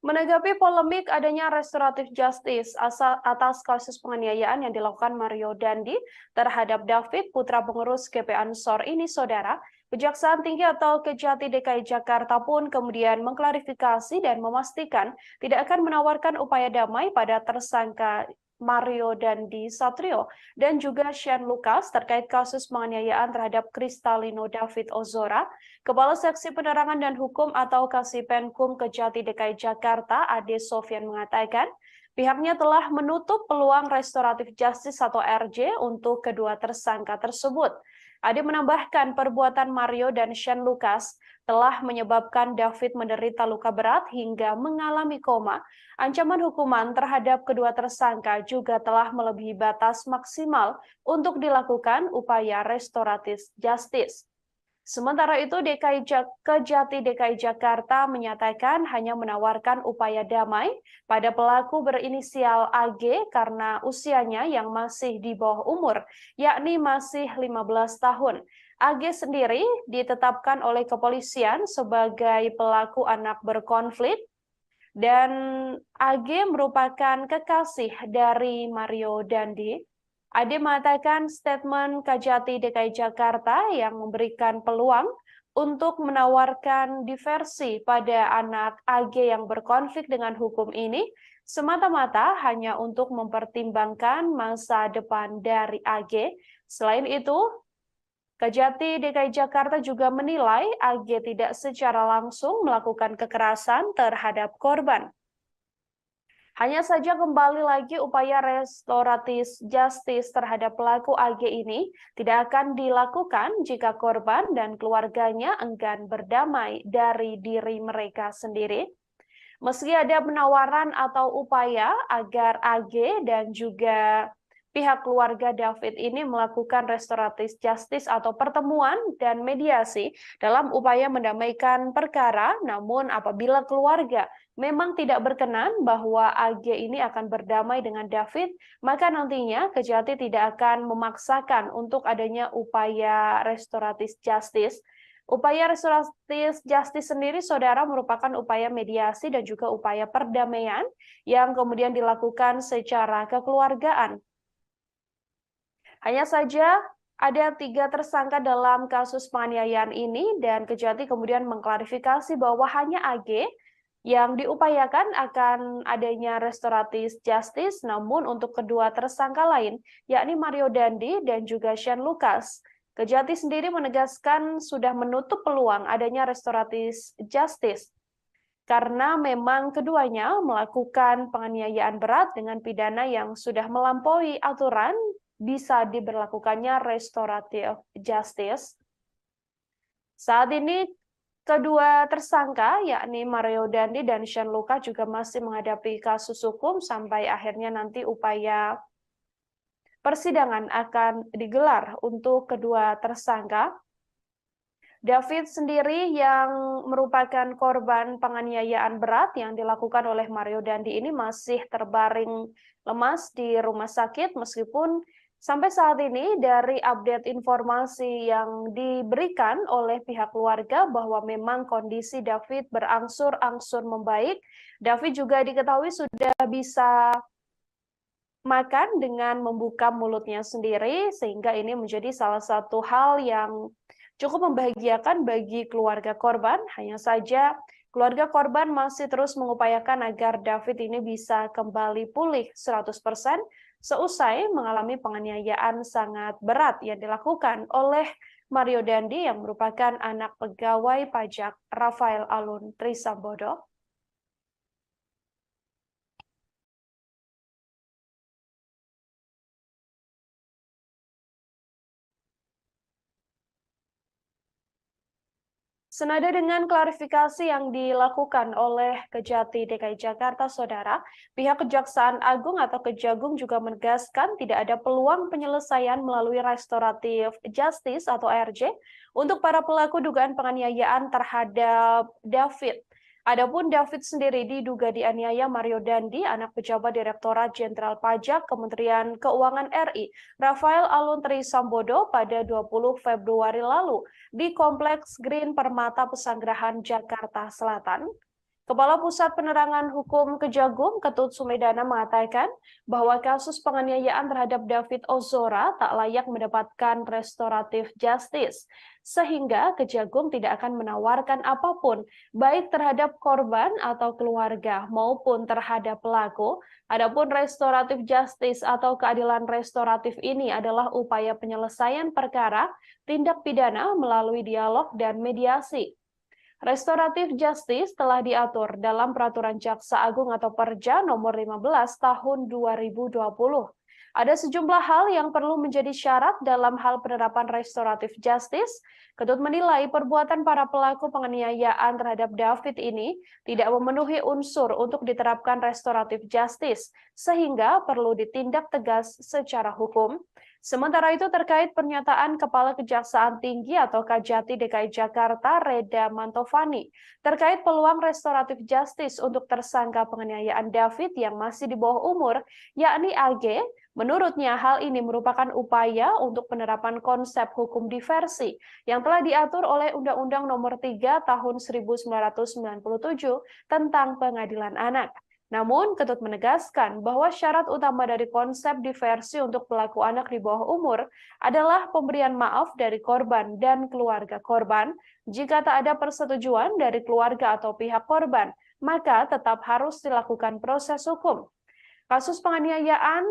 S1: Menanggapi polemik adanya restoratif justice atas kasus penganiayaan yang dilakukan Mario Dandi terhadap David, putra pengurus GP Ansor ini, Saudara, Kejaksaan Tinggi atau Kejati DKI Jakarta pun kemudian mengklarifikasi dan memastikan tidak akan menawarkan upaya damai pada tersangka Mario Dandi Satrio dan juga Shane Lucas terkait kasus penganiayaan terhadap Kristalino David Ozora. Kepala Seksi Penerangan dan Hukum atau Kasipenkum Kejati DKI Jakarta, Ade Sofyan, mengatakan pihaknya telah menutup peluang restoratif justice atau RJ untuk kedua tersangka tersebut. Ade menambahkan perbuatan Mario dan Shane Lucas telah menyebabkan David menderita luka berat hingga mengalami koma. Ancaman hukuman terhadap kedua tersangka juga telah melebihi batas maksimal untuk dilakukan upaya restoratif justice. Sementara itu, Kejati DKI Jakarta menyatakan hanya menawarkan upaya damai pada pelaku berinisial AG karena usianya yang masih di bawah umur, yakni masih 15 tahun. AG sendiri ditetapkan oleh kepolisian sebagai pelaku anak berkonflik, dan AG merupakan kekasih dari Mario Dandi. Ade mengatakan statement Kejati DKI Jakarta yang memberikan peluang untuk menawarkan diversi pada anak AG yang berkonflik dengan hukum ini semata-mata hanya untuk mempertimbangkan masa depan dari AG. Selain itu, Kejati DKI Jakarta juga menilai AG tidak secara langsung melakukan kekerasan terhadap korban. Hanya saja kembali lagi upaya restoratif justice terhadap pelaku AG ini tidak akan dilakukan jika korban dan keluarganya enggan berdamai dari diri mereka sendiri. Meski ada penawaran atau upaya agar AG dan juga pihak keluarga David ini melakukan restoratif justice atau pertemuan dan mediasi dalam upaya mendamaikan perkara, namun apabila keluarga memang tidak berkenan bahwa AG ini akan berdamai dengan David, maka nantinya Kejati tidak akan memaksakan untuk adanya upaya restoratif justice. Upaya restoratif justice sendiri, Saudara, merupakan upaya mediasi dan juga upaya perdamaian yang kemudian dilakukan secara kekeluargaan. Hanya saja ada 3 tersangka dalam kasus penganiayaan ini, dan Kejati kemudian mengklarifikasi bahwa hanya AG yang diupayakan akan adanya restoratif justice, namun untuk kedua tersangka lain, yakni Mario Dandi dan juga Shane Lucas, Kejati sendiri menegaskan sudah menutup peluang adanya restoratif justice, karena memang keduanya melakukan penganiayaan berat dengan pidana yang sudah melampaui aturan bisa diberlakukannya restoratif justice. Saat ini, kedua tersangka, yakni Mario Dandi dan Shane Lucas, juga masih menghadapi kasus hukum sampai akhirnya nanti upaya persidangan akan digelar untuk kedua tersangka. David sendiri yang merupakan korban penganiayaan berat yang dilakukan oleh Mario Dandi ini masih terbaring lemas di rumah sakit, meskipun sampai saat ini dari update informasi yang diberikan oleh pihak keluarga bahwa memang kondisi David berangsur-angsur membaik. David juga diketahui sudah bisa makan dengan membuka mulutnya sendiri, sehingga ini menjadi salah satu hal yang cukup membahagiakan bagi keluarga korban. Hanya saja keluarga korban masih terus mengupayakan agar David ini bisa kembali pulih 100% seusai mengalami penganiayaan sangat berat yang dilakukan oleh Mario Dandi yang merupakan anak pegawai pajak Rafael Alun Trisambodo. Senada dengan klarifikasi yang dilakukan oleh Kejati DKI Jakarta, Saudara, pihak Kejaksaan Agung atau Kejagung juga menegaskan tidak ada peluang penyelesaian melalui restoratif justice atau ARJ untuk para pelaku dugaan penganiayaan terhadap David. Adapun David sendiri diduga dianiaya Mario Dandi, anak pejabat Direktorat Jenderal Pajak Kementerian Keuangan RI, Rafael Alun Trisambodo pada 20 Februari lalu di Kompleks Green Permata Pesanggerahan, Jakarta Selatan. Kepala Pusat Penerangan Hukum Kejagung, Ketut Sumedana mengatakan bahwa kasus penganiayaan terhadap David Ozora tak layak mendapatkan restoratif justice, sehingga Kejagung tidak akan menawarkan apapun, baik terhadap korban atau keluarga maupun terhadap pelaku. Adapun restoratif justice atau keadilan restoratif ini adalah upaya penyelesaian perkara tindak pidana melalui dialog dan mediasi. Restoratif justice telah diatur dalam Peraturan Jaksa Agung atau Perja nomor 15 tahun 2020. Ada sejumlah hal yang perlu menjadi syarat dalam hal penerapan restoratif justice. Ketut menilai perbuatan para pelaku penganiayaan terhadap David ini tidak memenuhi unsur untuk diterapkan restoratif justice, sehingga perlu ditindak tegas secara hukum. Sementara itu terkait pernyataan Kepala Kejaksaan Tinggi atau Kajati DKI Jakarta Reda Mantovani terkait peluang restoratif justice untuk tersangka penganiayaan David yang masih di bawah umur, yakni AG, menurutnya hal ini merupakan upaya untuk penerapan konsep hukum diversi yang telah diatur oleh Undang-Undang Nomor 3 Tahun 1997 tentang Pengadilan Anak. Namun, Ketut menegaskan bahwa syarat utama dari konsep diversi untuk pelaku anak di bawah umur adalah pemberian maaf dari korban dan keluarga korban. Jika tak ada persetujuan dari keluarga atau pihak korban, maka tetap harus dilakukan proses hukum. Kasus penganiayaan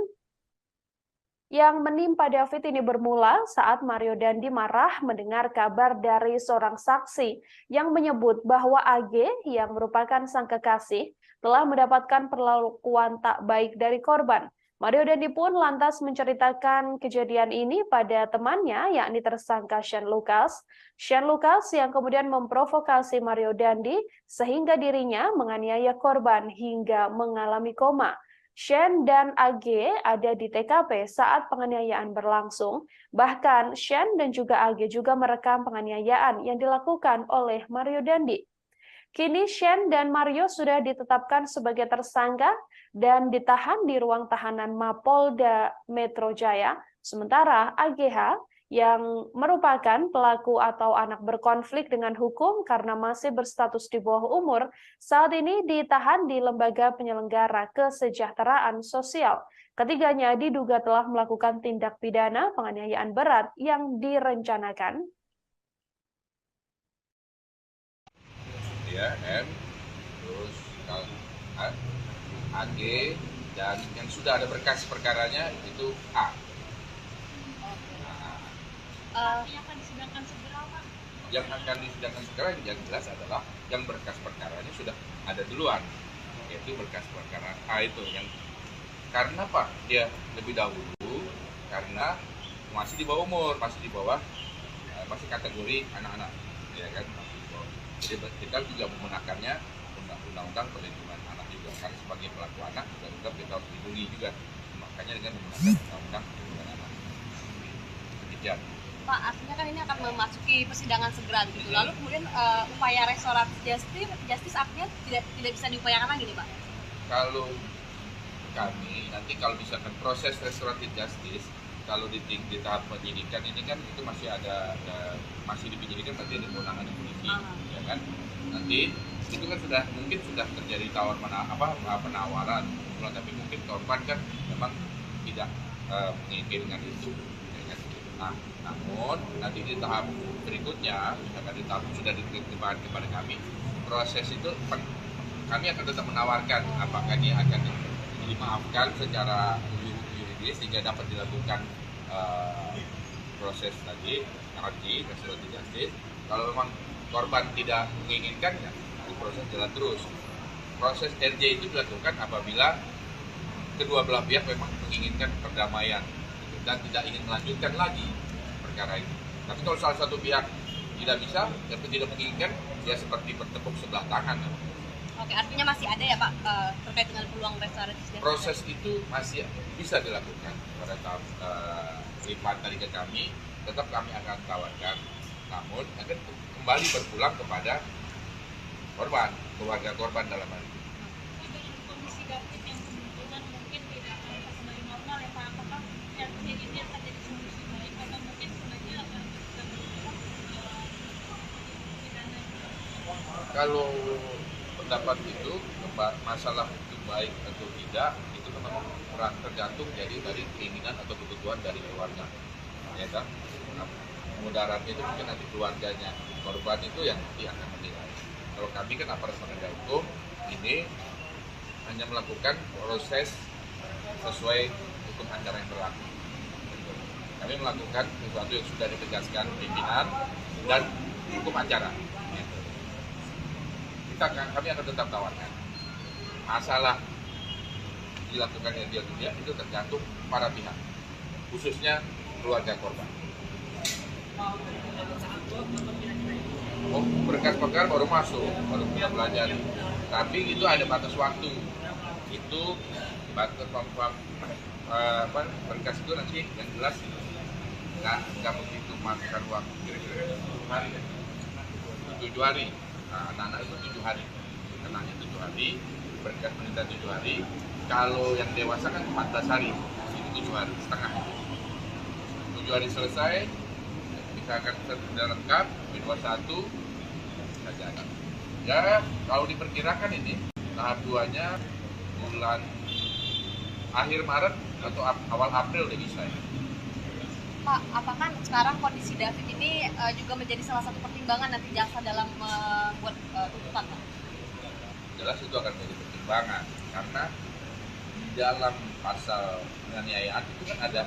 S1: yang menimpa David ini bermula saat Mario Dandi marah mendengar kabar dari seorang saksi yang menyebut bahwa AG yang merupakan sang kekasih telah mendapatkan perlakuan tak baik dari korban. Mario Dandi pun lantas menceritakan kejadian ini pada temannya, yakni tersangka Shane Lucas. Shane Lucas yang kemudian memprovokasi Mario Dandi sehingga dirinya menganiaya korban hingga mengalami koma. Shane dan AG ada di TKP saat penganiayaan berlangsung. Bahkan Shane dan juga AG juga merekam penganiayaan yang dilakukan oleh Mario Dandi. Kini Shane dan Mario sudah ditetapkan sebagai tersangka dan ditahan di ruang tahanan Mapolda Metro Jaya. Sementara AGH yang merupakan pelaku atau anak berkonflik dengan hukum karena masih berstatus di bawah umur, saat ini ditahan di Lembaga Penyelenggara Kesejahteraan Sosial. Ketiganya diduga telah melakukan tindak pidana penganiayaan berat yang direncanakan.
S2: Ya, M, terus AG, dan yang sudah ada berkas perkaranya itu A.
S4: Yang akan disidangkan segera, Pak?
S2: Yang akan disidangkan segera yang jelas adalah yang berkas perkaranya sudah ada duluan, yaitu berkas perkara A itu yang karena Pak dia lebih dahulu karena masih di bawah umur, masih masih kategori anak-anak, ya kan? Jadi kita juga menggunakannya undang-undang perlindungan anak juga, karena sebagai pelaku anak juga kita harus dilindungi juga, makanya dengan menggunakan undang-undang perlindungan anak. Demikian.
S3: Pak, artinya kan ini akan memasuki persidangan segera gitu. Lalu kemudian upaya restoratif justice artinya tidak bisa diupayakan lagi nih, Pak?
S2: Kalau kami nanti kalau misalkan proses restoratif justice, kalau di tahap penyidikan ini kan itu masih masih di penyidikan, nanti ada kewenangan polisi, ya kan? Nanti itu kan mungkin sudah terjadi penawaran, tapi mungkin korban kan memang tidak menginginkan itu. Ya kan? Nah, namun nanti di tahap berikutnya, misalkan di tahap sudah diterima kepada kami, proses itu kami akan tetap menawarkan apakah ini akan dimaafkan secara yuridis sehingga dapat dilakukan proses tadi RJ, restoratif justice. Kalau memang korban tidak menginginkan, ya proses jalan terus. Proses RJ itu dilakukan apabila kedua belah pihak memang menginginkan perdamaian dan tidak ingin melanjutkan lagi perkara itu. Tapi kalau salah satu pihak tidak bisa dan tidak menginginkan, ya seperti bertepuk sebelah tangan.
S3: Oke, artinya masih ada ya Pak terkait dengan peluang restoratif justice?
S2: Proses itu masih bisa dilakukan pada tahap lipat tadi ke kami, tetap kami akan tawarkan, namun akan kembali berpulang kepada korban, keluarga korban dalam hal ini.
S4: Dengan kondisi David yang kemungkinan mungkin tidak akan kembali normal ya Pak, apakah RJ ini akan jadi solusi baik atau mungkin sebenarnya akan bisa pidana?
S2: Kalau pendapat itu, masalah itu baik atau tidak, itu memang tergantung jadi dari keinginan atau kebutuhan dari keluarga, ya kan? Nah, mudaratnya itu mungkin nanti keluarganya korban itu yang nanti akan menilai. Kalau kami kan aparat penegak hukum ini hanya melakukan proses sesuai hukum acara yang berlaku. Kami melakukan sesuatu yang sudah ditegaskan pimpinan dan hukum acara. Kami akan tetap tawarkan. Masalah dilakukan yang dia itu tergantung para pihak, khususnya keluarga korban. Oh, berkas perkara baru masuk, baru kita pelajari. Tapi itu ada batas waktu. Itu batas berkas itu nanti yang jelas nggak begitu makan waktu kira-kira 7 hari. Nah, anak-anak itu 7 hari, kenanya 7 hari, berkas penelitian 7 hari. Kalau yang dewasa kan 14 hari, itu 7 hari setengah. 7 hari selesai, misalkan sudah lengkap, B21, bisa jalan. Ya, kalau diperkirakan ini, tahap 2-nya bulan akhir Maret atau awal April udah bisa ya.
S3: Pak, apakah sekarang kondisi David ini juga menjadi salah satu pertimbangan nanti jaksa dalam membuat tuntutan, Pak?
S2: Jelas itu akan menjadi pertimbangan, karena di dalam pasal penganiayaan itu kan ada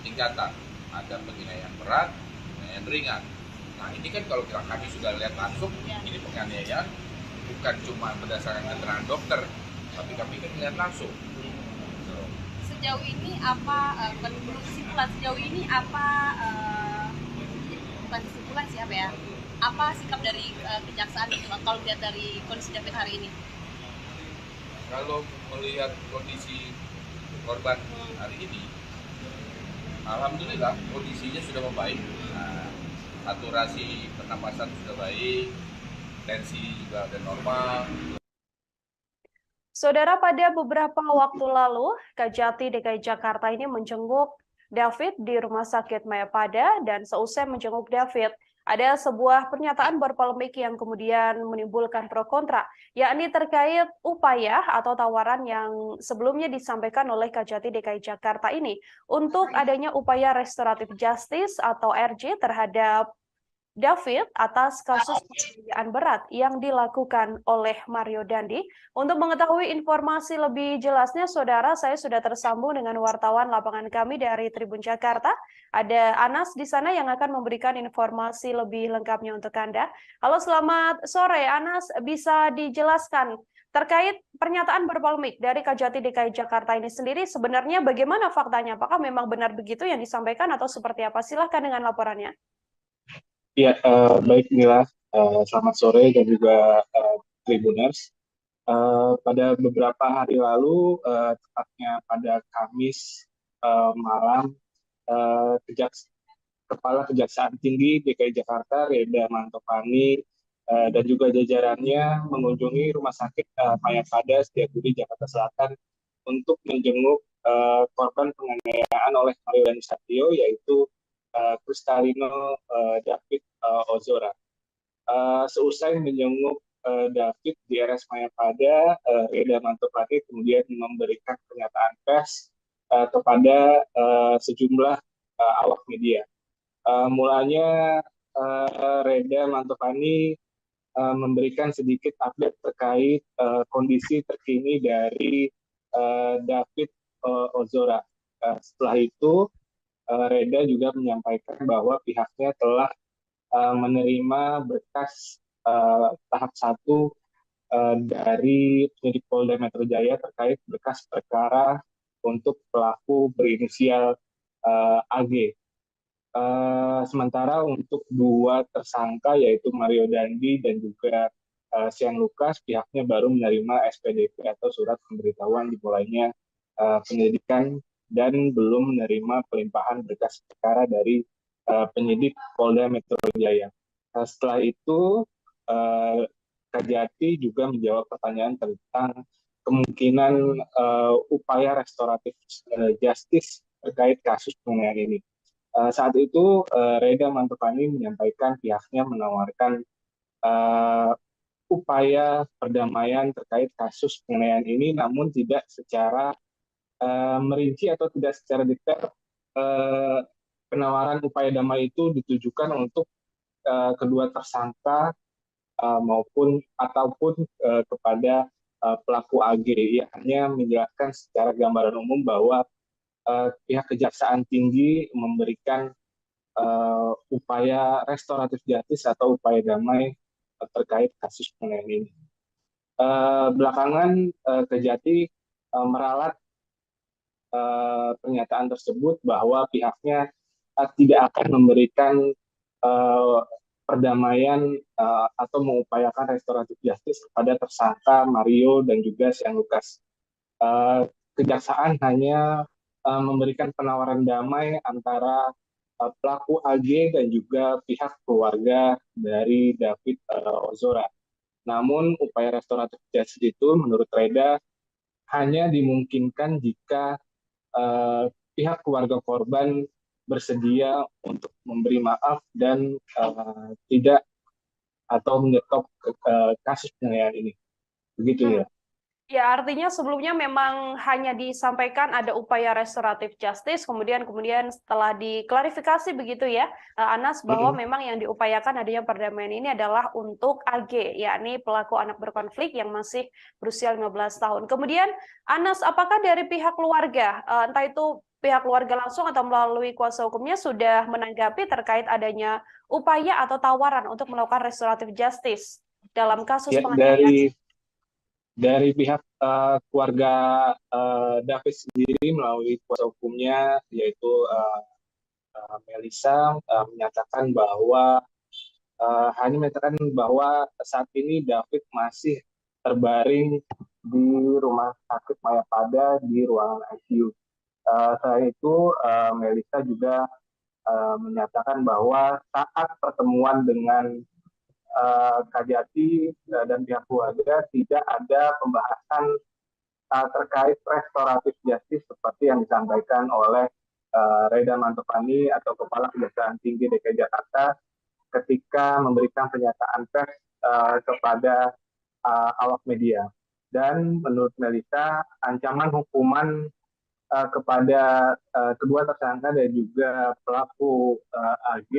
S2: tingkatan, ada penganiayaan berat, penganiayaan ringan. Nah ini kan kalau kami sudah lihat langsung, ini penganiayaan bukan cuma berdasarkan keterangan dokter, tapi kami kan lihat langsung.
S3: Sejauh ini apa, menurut kesimpulan sejauh ini apa, bukan kesimpulan sih apa ya, apa sikap dari kejaksaan itu kalau lihat dari kondisi David hari ini?
S2: Kalau melihat kondisi korban hari ini, alhamdulillah kondisinya sudah membaik. Nah, saturasi pernapasan sudah baik, tensi juga sudah normal.
S1: Saudara, pada beberapa waktu lalu, Kejati DKI Jakarta ini menjenguk David di Rumah Sakit Mayapada, dan seusai menjenguk David, ada sebuah pernyataan berpolemik yang kemudian menimbulkan pro kontra, yakni terkait upaya atau tawaran yang sebelumnya disampaikan oleh Kejati DKI Jakarta ini untuk adanya upaya restoratif justice atau RJ terhadap David atas kasus penganiayaan berat yang dilakukan oleh Mario Dandi. Untuk mengetahui informasi lebih jelasnya, saudara, saya sudah tersambung dengan wartawan lapangan kami dari Tribun Jakarta. Ada Anas di sana yang akan memberikan informasi lebih lengkapnya untuk Anda. Halo, selamat sore Anas, bisa dijelaskan terkait pernyataan berpolemik dari Kejati DKI Jakarta ini sendiri, sebenarnya bagaimana faktanya? Apakah memang benar begitu yang disampaikan atau seperti apa? Silahkan dengan laporannya.
S5: Ya, baik Mila, selamat sore dan juga Tribuners. Pada beberapa hari lalu, tepatnya pada Kamis malam, Kepala Kejaksaan Tinggi DKI Jakarta, Reda Mantopani, dan juga jajarannya mengunjungi Rumah Sakit Mayapada Setiabudi Jakarta Selatan untuk menjenguk korban penganiayaan oleh Mario Dandi Satrio, yaitu Kristalino David Ozora. Seusai menjenguk David di RS Mayapada, Reda Mantopani kemudian memberikan pernyataan pers kepada sejumlah awak media. Mulanya Reda Mantopani memberikan sedikit update terkait kondisi terkini dari David Ozora. Setelah itu, Reda juga menyampaikan bahwa pihaknya telah menerima berkas tahap 1 dari penyidik Polda Metro Jaya terkait berkas perkara untuk pelaku berinisial AG. Sementara untuk 2 tersangka yaitu Mario Dandi dan juga Sean Lucas, pihaknya baru menerima SPDP atau surat pemberitahuan dimulainya penyelidikan dan belum menerima pelimpahan berkas perkara dari penyidik Polda Metro Jaya. Setelah itu, Kajati juga menjawab pertanyaan tentang kemungkinan upaya restoratif justice terkait kasus penganiayaan ini. Saat itu Reda Mantopani menyampaikan pihaknya menawarkan upaya perdamaian terkait kasus penganiayaan ini, namun tidak secara merinci atau tidak secara detail. Penawaran upaya damai itu ditujukan untuk kedua tersangka ataupun kepada pelaku AG. Ia hanya menjelaskan secara gambaran umum bahwa pihak Kejaksaan Tinggi memberikan upaya restoratif justice atau upaya damai terkait kasus penganiayaan ini. Belakangan Kejati meralat pernyataan tersebut bahwa pihaknya tidak akan memberikan perdamaian atau mengupayakan restoratif justice kepada tersangka Mario dan juga Sean Lucas. Kejaksaan hanya memberikan penawaran damai antara pelaku AG dan juga pihak keluarga dari David Ozora. Namun upaya restoratif justice itu menurut Reda hanya dimungkinkan jika pihak keluarga korban bersedia untuk memberi maaf dan tidak atau menyetop kasus penganiayaan ini. Begitu ya.
S1: Ya, artinya sebelumnya memang hanya disampaikan ada upaya restoratif justice, kemudian setelah diklarifikasi begitu ya, Anas, bahwa memang yang diupayakan adanya perdamaian ini adalah untuk AG, yakni pelaku anak berkonflik yang masih berusia 15 tahun. Kemudian, Anas, apakah dari pihak keluarga, entah itu pihak keluarga langsung atau melalui kuasa hukumnya sudah menanggapi terkait adanya upaya atau tawaran untuk melakukan restoratif justice dalam kasus penganiayaan?
S5: Dari pihak keluarga David sendiri melalui kuasa hukumnya yaitu Melisa menyatakan bahwa saat ini David masih terbaring di rumah sakit Mayapada di ruangan ICU. Selain itu Melisa juga menyatakan bahwa saat pertemuan dengan Kajati dan pihak keluarga tidak ada pembahasan terkait restoratif justice seperti yang disampaikan oleh Reda Mantopani atau Kepala Kejaksaan Tinggi DKI Jakarta ketika memberikan pernyataan pers kepada awak media. Dan menurut Melisa, ancaman hukuman kepada kedua tersangka dan juga pelaku AG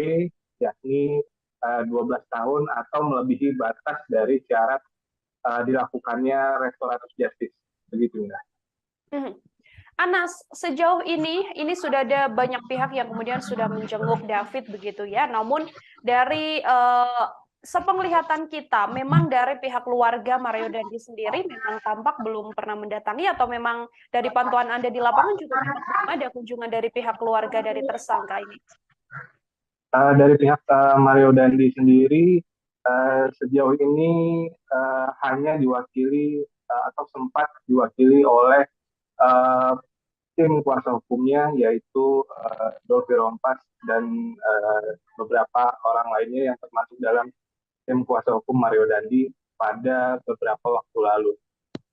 S5: yakni 12 tahun atau melebihi batas dari syarat dilakukannya restoratif justice. Begitu ya.
S1: Anas, sejauh ini sudah ada banyak pihak yang kemudian sudah menjenguk David begitu ya. Namun dari sepenglihatan kita, memang dari pihak keluarga Mario Dandi sendiri memang tampak belum pernah mendatangi, atau memang dari pantauan Anda di lapangan juga memang belum ada kunjungan dari pihak keluarga dari tersangka ini?
S5: Dari pihak Mario Dandi sendiri sejauh ini hanya diwakili atau sempat diwakili oleh tim kuasa hukumnya yaitu Dolfi Rompas dan beberapa orang lainnya yang termasuk dalam tim kuasa hukum Mario Dandi pada beberapa waktu lalu.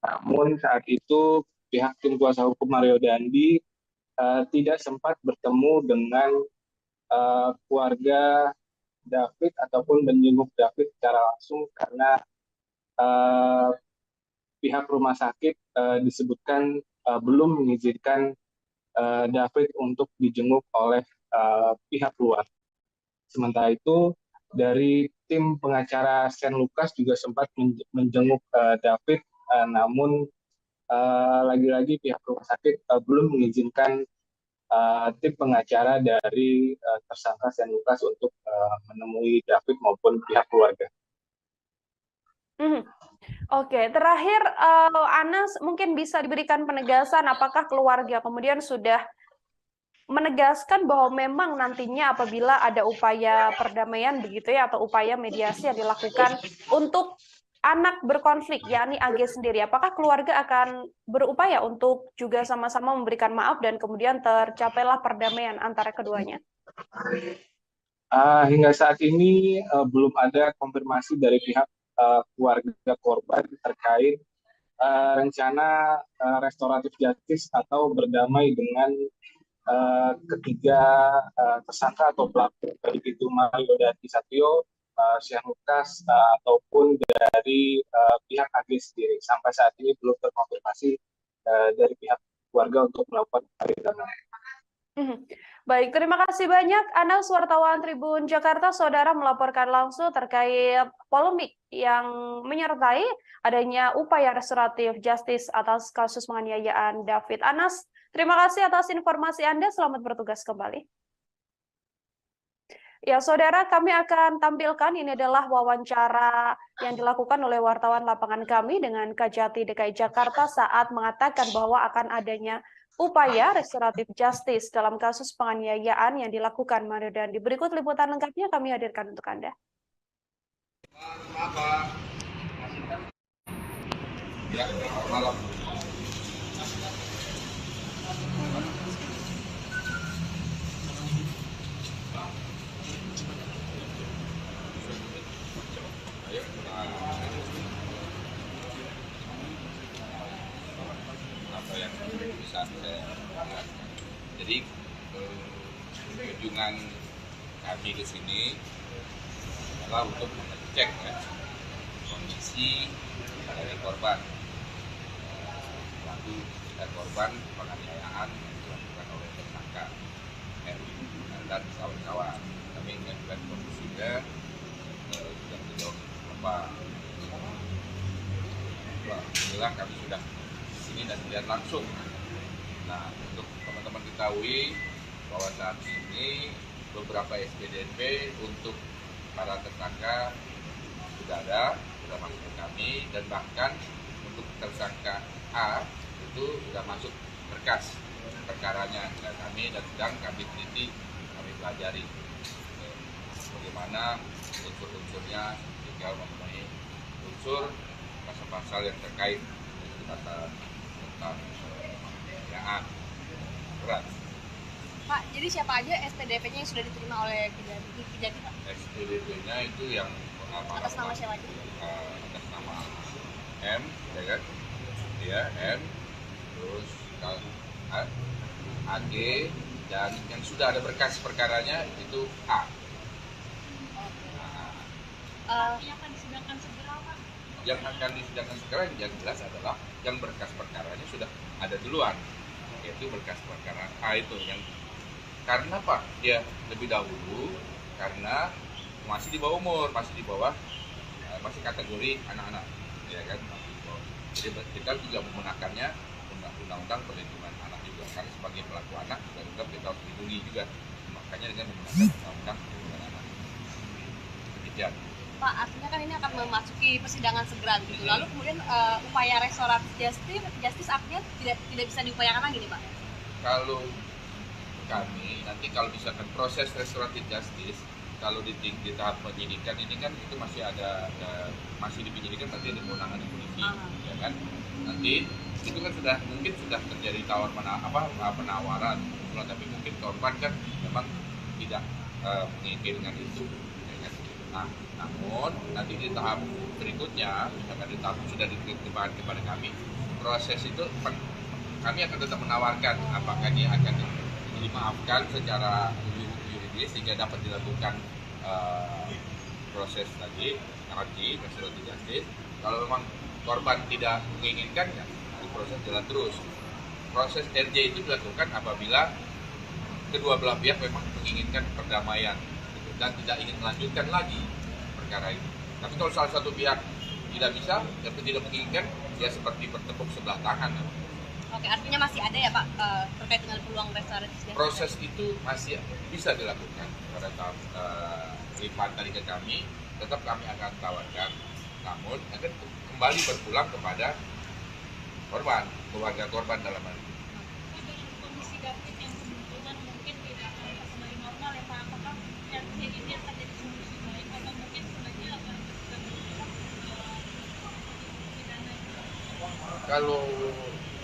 S5: Namun saat itu pihak tim kuasa hukum Mario Dandi tidak sempat bertemu dengan keluarga David ataupun menjenguk David secara langsung karena pihak rumah sakit disebutkan belum mengizinkan David untuk dijenguk oleh pihak luar. Sementara itu, dari tim pengacara Shane Lucas juga sempat menjenguk David, namun lagi-lagi pihak rumah sakit belum mengizinkan tim pengacara dari tersangka Shane Lucas untuk menemui David maupun pihak keluarga.
S1: Oke, terakhir Anas mungkin bisa diberikan penegasan apakah keluarga kemudian sudah menegaskan bahwa memang nantinya apabila ada upaya perdamaian begitu ya atau upaya mediasi yang dilakukan untuk anak berkonflik yakni AG sendiri, apakah keluarga akan berupaya untuk juga sama-sama memberikan maaf dan kemudian tercapailah perdamaian antara keduanya?
S5: Hingga saat ini belum ada konfirmasi dari pihak keluarga korban terkait rencana restoratif justice atau berdamai dengan ketiga tersangka atau pelaku, baik itu Mario Dandi Satrio, Shane Lucas, ataupun dari pihak AG sendiri. Sampai saat ini belum terkonfirmasi dari pihak keluarga untuk melakukan perdamaian.
S1: Baik, terima kasih banyak Anas, wartawan Tribun Jakarta. Saudara melaporkan langsung terkait polemik yang menyertai adanya upaya restoratif justice atas kasus penganiayaan David. Anas, terima kasih atas informasi Anda. Selamat bertugas kembali. Ya, saudara, kami akan tampilkan ini adalah wawancara yang dilakukan oleh wartawan lapangan kami dengan Kajati DKI Jakarta saat mengatakan bahwa akan adanya upaya restoratif justice dalam kasus penganiayaan yang dilakukan Mario Dandi. Berikut liputan lengkapnya kami hadirkan untuk Anda.
S2: Ya, malam. Jadi kunjungan kami ke sini adalah untuk mengecek kondisi dari korban, pelaku dan korban penganiayaan yang dilakukan oleh tersangka dan kawan-kawan. Kami mengajukan kondisinya sudah sejauh berapa. Alhamdulillah kami sudah di sini dan melihat langsung. Nah, untuk teman-teman ketahui bahwa saat ini beberapa SPDP untuk para tersangka sudah masuk ke kami, dan bahkan untuk tersangka A itu sudah masuk berkas perkaranya ke kami dan sedang kami teliti, kami pelajari bagaimana unsur-unsurnya tinggal memenuhi unsur pasal-pasal yang terkait tentang berat.
S3: Pak, jadi siapa aja SPDP-nya yang sudah diterima oleh Kejati, Pak?
S2: SPDP-nya itu yang
S3: atas nama siapa aja?
S2: Atas nama M, ya kan? Ya, M, terus AG, dan yang sudah ada berkas perkaranya itu A.
S4: Yang akan disidangkan segera, Pak?
S2: Yang akan disidangkan segera yang jelas adalah yang berkas perkaranya sudah ada duluan, yaitu berkas perkara A itu yang karena Pak dia lebih dahulu karena masih di bawah umur, masih kategori anak-anak, ya kan? Jadi kita juga menggunakannya undang-undang perlindungan anak juga, karena sebagai pelaku anak juga kita harus dilindungi juga, makanya dengan menggunakan undang-undang perlindungan anak. Demikian.
S3: Pak, artinya kan ini akan memasuki persidangan segera gitu. Lalu kemudian upaya restoratif justice artinya tidak bisa diupayakan lagi nih, Pak?
S2: Kalau kami nanti kalau misalkan proses restoratif justice, kalau di tahap penyidikan ini kan itu masih masih di penyidikan, nanti ada kewenangan polisi, ya kan? Nanti itu kan mungkin sudah terjadi penawaran, tapi mungkin korban kan memang tidak menginginkan itu, ya kan? Nah, namun nanti di tahap berikutnya, misalkan di tahap sudah diterima kepada kami, proses itu kami akan tetap menawarkan apakah ini akan dimaafkan secara yuridis sehingga dapat dilakukan proses tadi restoratif justice. Kalau memang korban tidak menginginkan, ya proses jalan terus. proses RJ itu dilakukan apabila kedua belah pihak memang menginginkan perdamaian dan tidak ingin melanjutkan lagi perkara itu. Tapi kalau salah satu pihak tidak bisa dan tidak menginginkan, ya seperti bertepuk sebelah tangan.
S3: Oke, artinya masih ada ya Pak terkait dengan peluang restoratif justice?
S2: Proses itu masih bisa dilakukan pada tahap lipat dari ke kami, tetap kami akan tawarkan, namun akan kembali berpulang kepada korban, keluarga korban dalam hal ini.
S4: Dengan kondisi David yang kemungkinan mungkin tidak akan kembali normal ya Pak, apakah RJ ini akan jadi solusi baik atau mungkin sebaiknya akan pidana?
S2: Kalau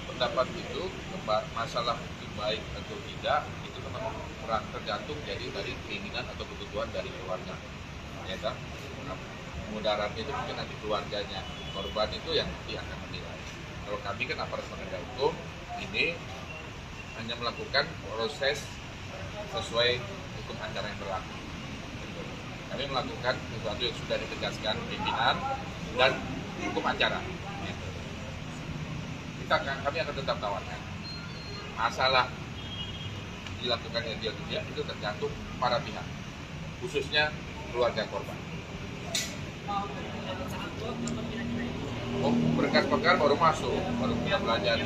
S2: pendapat itu masalah itu baik atau tidak itu memang tergantung jadi dari keinginan atau kebutuhan dari keluarga, ya kan? Mudarat itu mungkin nanti keluarganya, korban itu yang nanti akan menilai. Kalau kami kan aparat penegak hukum ini hanya melakukan proses sesuai hukum acara yang berlaku. Kami melakukan sesuatu yang sudah ditegaskan pimpinan dan hukum acara. Kami akan tetap tawarkan. Masalah dilakukan yang dia tidak itu tergantung para pihak, khususnya keluarga korban. Berkas perkara baru masuk, baru kita belajar.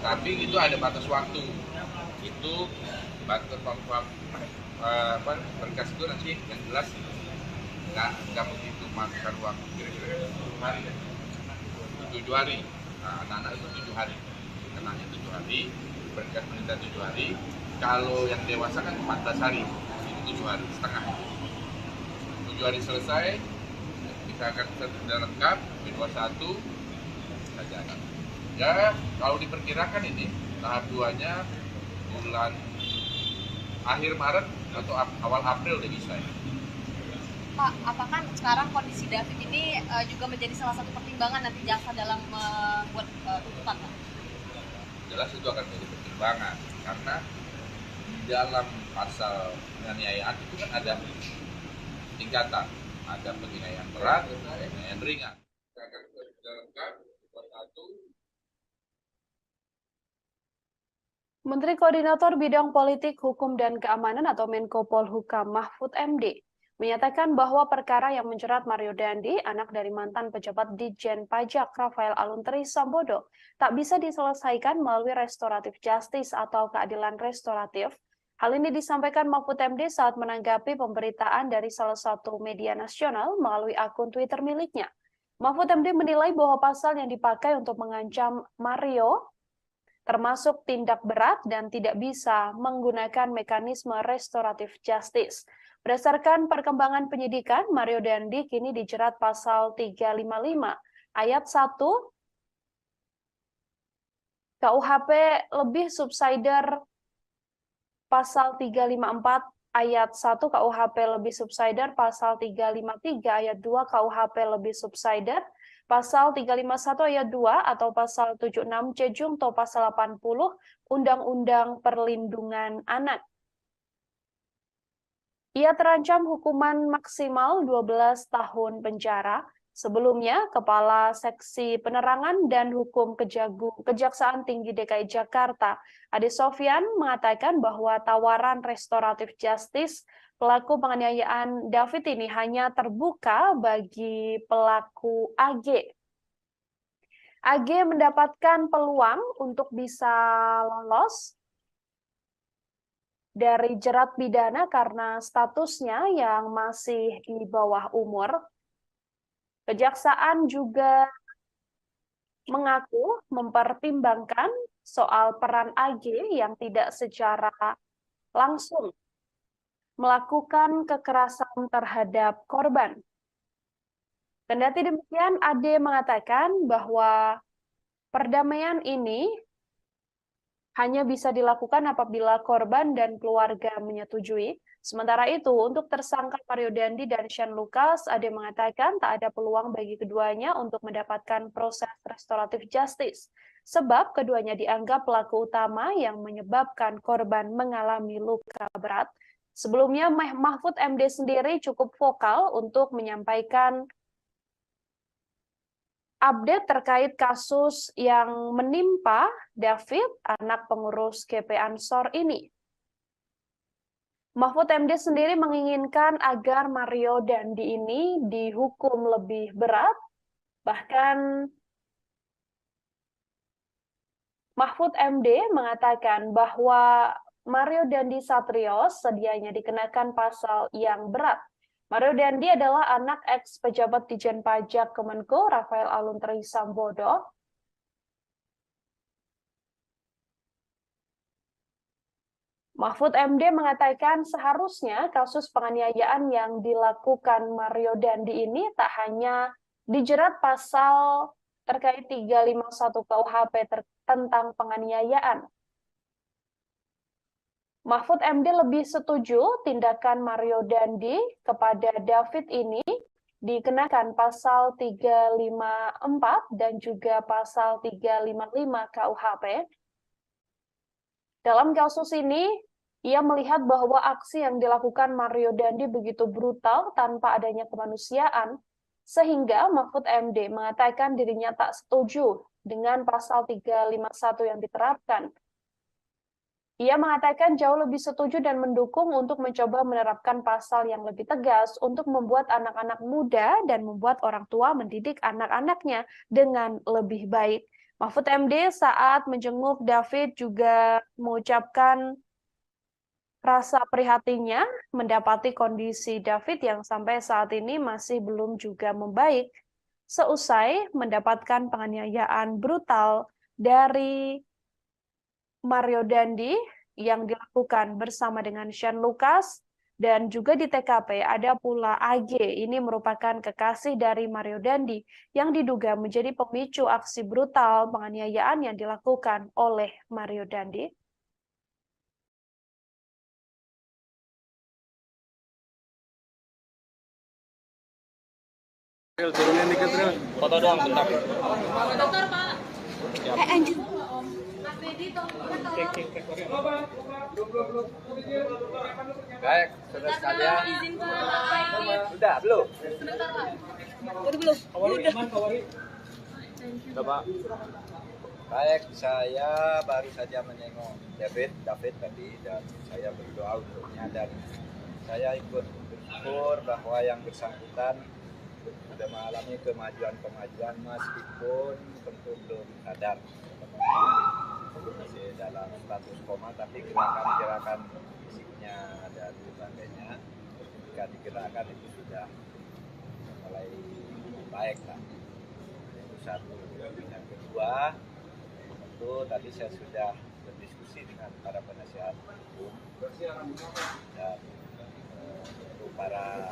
S2: Tapi itu ada batas waktu. Itu batas berkas itu nanti yang jelas nggak begitu makan waktu kira-kira 7 hari. Nah, anak-anak itu 7 hari, kenanya 7 hari, berkas penelitian 7 hari. Kalau yang dewasa kan 14 hari, itu 7 hari setengah. 7 hari selesai, kita akan sudah lengkap, B21, kita jalan. Ya, kalau diperkirakan ini tahap 2-nya bulan akhir Maret atau awal April udah bisa ya.
S3: Pak, apakah sekarang kondisi David ini juga menjadi salah satu pertimbangan nanti jaksa dalam membuat tuntutan, Pak?
S2: Jelas itu akan menjadi pertimbangan karena di dalam pasal penganiayaan itu kan ada tingkatan, ada penganiayaan berat, penganiayaan ringan. Kita akan sudah lengkap, satu.
S1: Menteri Koordinator Bidang Politik, Hukum, dan Keamanan atau Menko Polhukam Mahfud MD menyatakan bahwa perkara yang menjerat Mario Dandi, anak dari mantan pejabat Ditjen Pajak Rafael Aluntri Sambodo, tak bisa diselesaikan melalui restoratif justice atau keadilan restoratif. Hal ini disampaikan Mahfud MD saat menanggapi pemberitaan dari salah satu media nasional melalui akun Twitter miliknya. Mahfud MD menilai bahwa pasal yang dipakai untuk mengancam Mario termasuk tindak berat dan tidak bisa menggunakan mekanisme restoratif justice. Berdasarkan perkembangan penyidikan, Mario Dandi kini dijerat pasal 355 ayat 1 KUHP lebih subsider, pasal 354 ayat 1 KUHP lebih subsider, pasal 353 ayat 2 KUHP lebih subsider, pasal 351 ayat 2 atau pasal 76 Jejunto pasal 80 Undang-Undang Perlindungan Anak. Ia terancam hukuman maksimal 12 tahun penjara. Sebelumnya, Kepala Seksi Penerangan dan Hukum Kejaksaan Tinggi DKI Jakarta, Ade Sofyan, mengatakan bahwa tawaran restoratif justice pelaku penganiayaan David ini hanya terbuka bagi pelaku AG. AG mendapatkan peluang untuk bisa lolos dari jerat pidana karena statusnya yang masih di bawah umur. Kejaksaan juga mengaku mempertimbangkan soal peran AG yang tidak secara langsung melakukan kekerasan terhadap korban. Kendati demikian, Ade mengatakan bahwa perdamaian ini hanya bisa dilakukan apabila korban dan keluarga menyetujui. Sementara itu, untuk tersangka Mario Dandi dan Shane Lucas, Ade mengatakan tak ada peluang bagi keduanya untuk mendapatkan proses restoratif justice, sebab keduanya dianggap pelaku utama yang menyebabkan korban mengalami luka berat. Sebelumnya, Mahfud MD sendiri cukup vokal untuk menyampaikan update terkait kasus yang menimpa David, anak pengurus GP Ansor ini. Mahfud MD sendiri menginginkan agar Mario Dandi ini dihukum lebih berat. Bahkan Mahfud MD mengatakan bahwa Mario Dandi Satrio sedianya dikenakan pasal yang berat. Mario Dandi adalah anak ex-pejabat Dijen Pajak Kemenko Rafael Aluntri Sambodo. Mahfud MD mengatakan seharusnya kasus penganiayaan yang dilakukan Mario Dandi ini tak hanya dijerat pasal terkait 351 KUHP tentang penganiayaan. Mahfud MD lebih setuju tindakan Mario Dandi kepada David ini dikenakan pasal 354 dan juga pasal 355 KUHP. Dalam kasus ini, ia melihat bahwa aksi yang dilakukan Mario Dandi begitu brutal tanpa adanya kemanusiaan, sehingga Mahfud MD mengatakan dirinya tak setuju dengan pasal 351 yang diterapkan. Ia mengatakan jauh lebih setuju dan mendukung untuk mencoba menerapkan pasal yang lebih tegas untuk membuat anak-anak muda dan membuat orang tua mendidik anak-anaknya dengan lebih baik. Mahfud MD saat menjenguk David juga mengucapkan rasa prihatinnya mendapati kondisi David yang sampai saat ini masih belum juga membaik seusai mendapatkan penganiayaan brutal dari Mario Dandi yang dilakukan bersama dengan Shane Lucas. Dan juga di TKP ada pula AG, ini merupakan kekasih dari Mario Dandi yang diduga menjadi pemicu aksi brutal penganiayaan yang dilakukan oleh Mario Dandi.
S8: Turunin dikit, Ril. Foto doang, bentar.
S3: Dokter, Pak. Anjir.
S6: Baik, saudara sekalian.
S3: Izin, Pak.
S6: Sudah belum?
S3: Sebentar, Pak. Udah belum?
S8: Udah, Pak.
S6: Baik, saya baru saja menengok David tadi dan saya berdoa untuknya dan saya ikut bersyukur bahwa yang bersangkutan sudah mengalami kemajuan meskipun tentu belum sadar, masih dalam status koma, tapi gerakan-gerakan fisiknya dan sebagainya jika digerakkan itu sudah mulai baik lah. Itu satu. Yang kedua, tentu tadi saya sudah berdiskusi dengan para penasihat hukum dan untuk para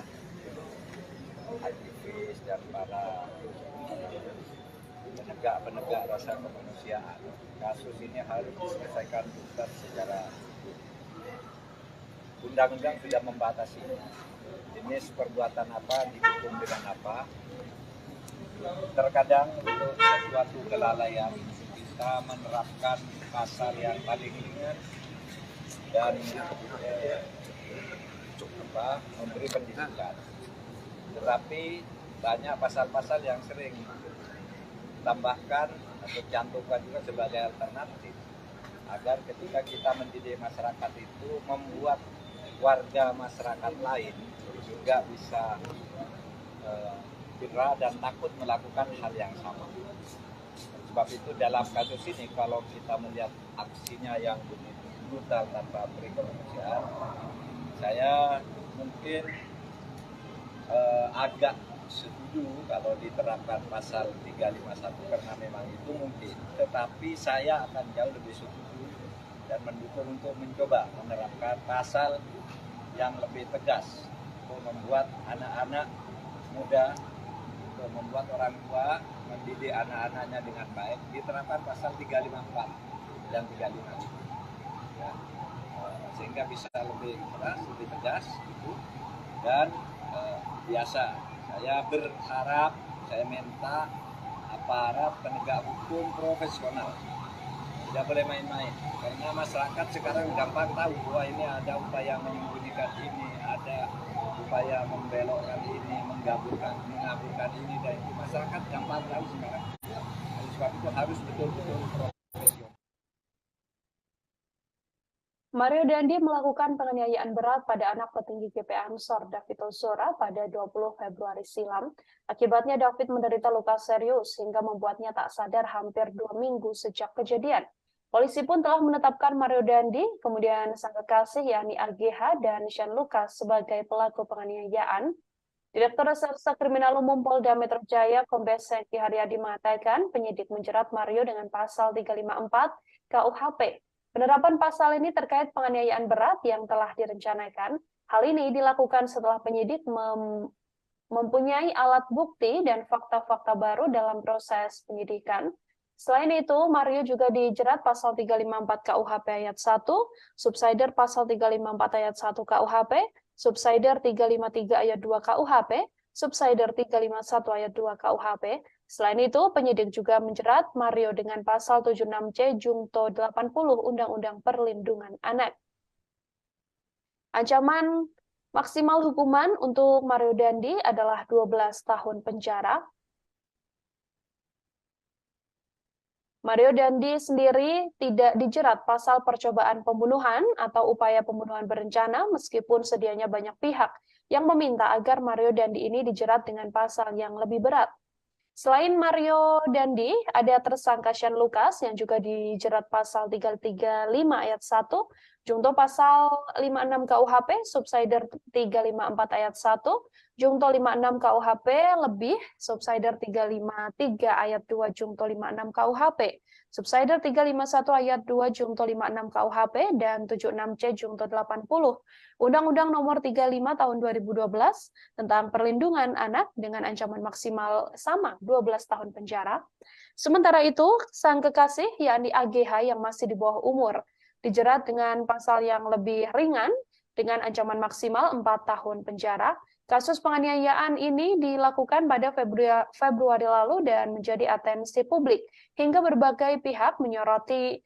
S6: aktivis dan para penegak rasa kemanusiaan. Kasus ini harus diselesaikan tuntas secara hukum. Undang-undang sudah membatasi jenis perbuatan apa, dihukum dengan apa. Terkadang untuk sesuatu kelalaian kita menerapkan pasal yang paling ringan dan memberi pendidikan. Tetapi banyak pasal-pasal yang sering tambahkan atau cantumkan juga sebagai alternatif agar ketika kita mendidik masyarakat itu membuat warga masyarakat lain juga bisa gerah dan takut melakukan hal yang sama. Sebab itu dalam kasus ini kalau kita melihat aksinya yang begitu brutal tanpa beri kemanusiaan, saya mungkin agak setuju kalau diterapkan pasal 351 karena memang itu mungkin, tetapi saya akan jauh lebih setuju dan mendukung untuk mencoba menerapkan pasal yang lebih tegas untuk membuat anak-anak muda, untuk membuat orang tua mendidik anak-anaknya dengan baik. Diterapkan pasal 354 dan 355 ya, sehingga bisa lebih keras, lebih tegas gitu. Dan biasa saya berharap, saya minta aparat penegak hukum profesional tidak boleh main-main, karena masyarakat sekarang gampang tahu bahwa ini ada upaya menyembunyikan ini, ada supaya membelokkan ini, mengaburkan ini dan itu masyarakat gampang tahu sekarang. Oleh sebab itu harus betul-betul profesional.
S1: Mario Dandi melakukan penganiayaan berat pada anak petinggi GP Ansor David Ozora pada 20 Februari silam. Akibatnya David menderita luka serius hingga membuatnya tak sadar hampir 2 minggu sejak kejadian. Polisi pun telah menetapkan Mario Dandi, kemudian sang kekasih yakni AGH dan Shane Lucas sebagai pelaku penganiayaan. Direktur Reserse Kriminal Umum Polda Metro Jaya Kombes Hengki Haryadi mengatakan penyidik menjerat Mario dengan pasal 354 KUHP. Penerapan pasal ini terkait penganiayaan berat yang telah direncanakan. Hal ini dilakukan setelah penyidik mempunyai alat bukti dan fakta-fakta baru dalam proses penyidikan. Selain itu, Mario juga dijerat pasal 354 KUHP ayat 1, subsider pasal 354 ayat 1 KUHP, subsider 353 ayat 2 KUHP, subsider 351 ayat 2 KUHP. Selain itu, penyidik juga menjerat Mario dengan pasal 76C Jungto 80 Undang-Undang Perlindungan Anak. Ancaman maksimal hukuman untuk Mario Dandi adalah 12 tahun penjara. Mario Dandi sendiri tidak dijerat pasal percobaan pembunuhan atau upaya pembunuhan berencana meskipun sedianya banyak pihak yang meminta agar Mario Dandi ini dijerat dengan pasal yang lebih berat. Selain Mario Dandi, ada tersangka Shane Lucas yang juga dijerat pasal 335 ayat 1, Jungto pasal 56 KUHP, subsider 354 ayat 1, Jungto 56 KUHP lebih, subsider 353 ayat 2 Jungto 56 KUHP, subsider 351 ayat 2 Jungto 56 KUHP, dan 76C Jungto 80 Undang-Undang Nomor 35 Tahun 2012 tentang Perlindungan Anak dengan ancaman maksimal sama 12 tahun penjara. Sementara itu, sang kekasih yakni AGH yang masih di bawah umur dijerat dengan pasal yang lebih ringan dengan ancaman maksimal 4 tahun penjara. Kasus penganiayaan ini dilakukan pada Februari lalu dan menjadi atensi publik hingga berbagai pihak menyoroti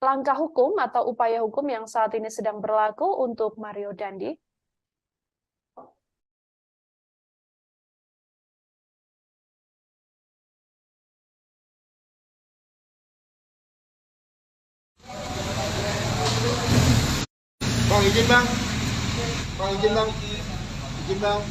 S1: langkah hukum atau upaya hukum yang saat ini sedang berlaku untuk Mario Dandi.
S7: Bang, izin bang. Bang, izin bang. Izin bang.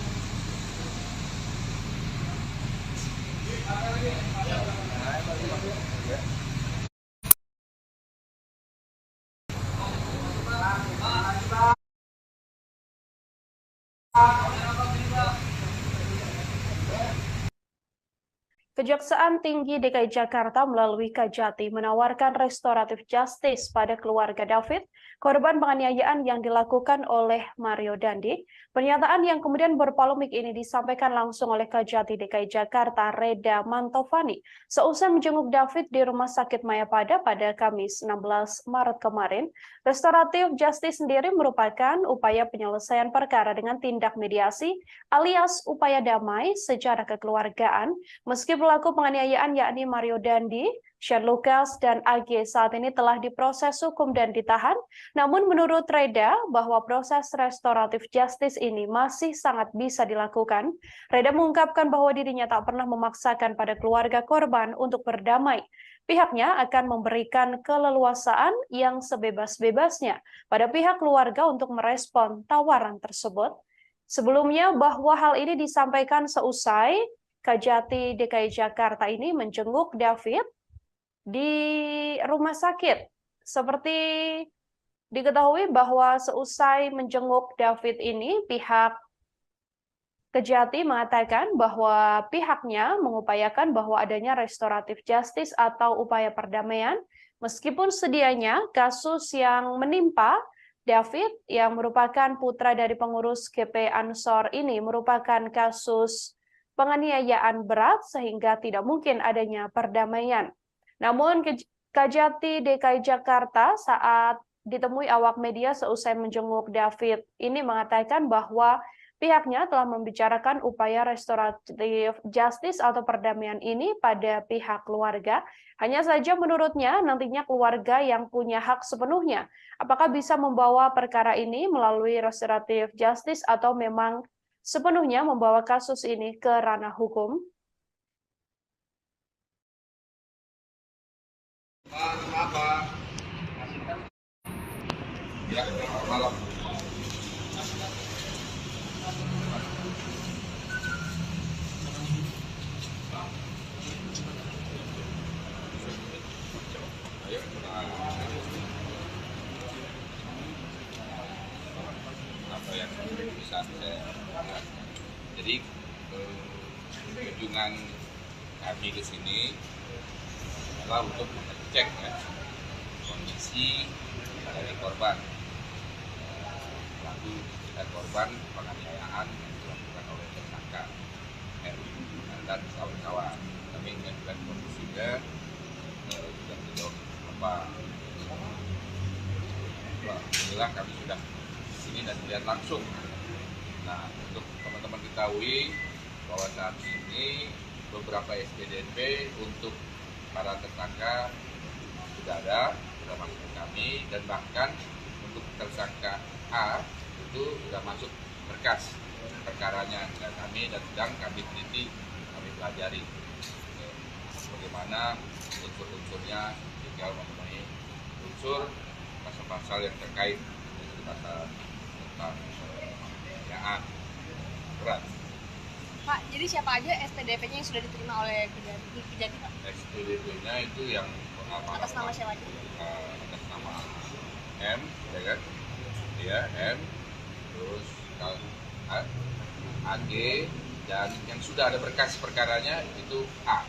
S1: Kejaksaan Tinggi DKI Jakarta melalui Kajati menawarkan restoratif justice pada keluarga David, korban penganiayaan yang dilakukan oleh Mario Dandi. Pernyataan yang kemudian berpolemik ini disampaikan langsung oleh Kajati DKI Jakarta, Reda Mantovani, seusai menjenguk David di Rumah Sakit Mayapada pada Kamis 16 Maret kemarin. Restoratif justice sendiri merupakan upaya penyelesaian perkara dengan tindak mediasi alias upaya damai secara kekeluargaan, meski pelaku penganiayaan yakni Mario Dandi, Shane Lucas, dan AG saat ini telah diproses hukum dan ditahan. Namun menurut Reda bahwa proses restoratif justice ini masih sangat bisa dilakukan. Reda mengungkapkan bahwa dirinya tak pernah memaksakan pada keluarga korban untuk berdamai. Pihaknya akan memberikan keleluasaan yang sebebas-bebasnya pada pihak keluarga untuk merespon tawaran tersebut. Sebelumnya bahwa hal ini disampaikan seusai Kajati DKI Jakarta ini menjenguk David di rumah sakit. Seperti diketahui bahwa seusai menjenguk David ini, pihak Kejati mengatakan bahwa pihaknya mengupayakan bahwa adanya restoratif justice atau upaya perdamaian, meskipun sedianya kasus yang menimpa David yang merupakan putra dari pengurus GP Ansor ini merupakan kasus penganiayaan berat sehingga tidak mungkin adanya perdamaian. Namun Kajati DKI Jakarta saat ditemui awak media seusai menjenguk David ini mengatakan bahwa Pihaknya telah membicarakan upaya restoratif justice atau perdamaian ini pada pihak keluarga. Hanya saja menurutnya nantinya keluarga yang punya hak sepenuhnya. Apakah bisa membawa perkara ini melalui restoratif justice atau memang sepenuhnya membawa kasus ini ke ranah hukum?
S2: Ya, malam. Ayo, apa yang bisa saya lihat. Jadi kunjungan kami ke sini adalah untuk mengecek ya, kondisi dari korban. Lalu kita korban penganiayaan yang dilakukan oleh tersangka dan kawan-kawan. Kami mengajukan kondisinya sudah sejauh apa. Alhamdulillah kami sudah di sini dan melihat langsung. Nah, untuk teman-teman ketahui bahwa saat ini beberapa SPDP untuk para tersangka sudah masuk ke kami, dan bahkan untuk tersangka A itu sudah masuk berkas perkaranya ke kami dan sedang kami teliti, kami pelajari bagaimana unsur-unsurnya, tinggal memenuhi unsur pasal-pasal yang terkait dengan pasal tentang penganiayaan berat.
S3: Pak, jadi siapa aja SPDP-nya yang sudah diterima oleh Kejati, Pak?
S2: SPDP-nya itu yang
S3: Atas nama siapa aja?
S2: Atas nama M, ya kan? Ya, M, terus AG, dan yang sudah ada berkas perkaranya itu A.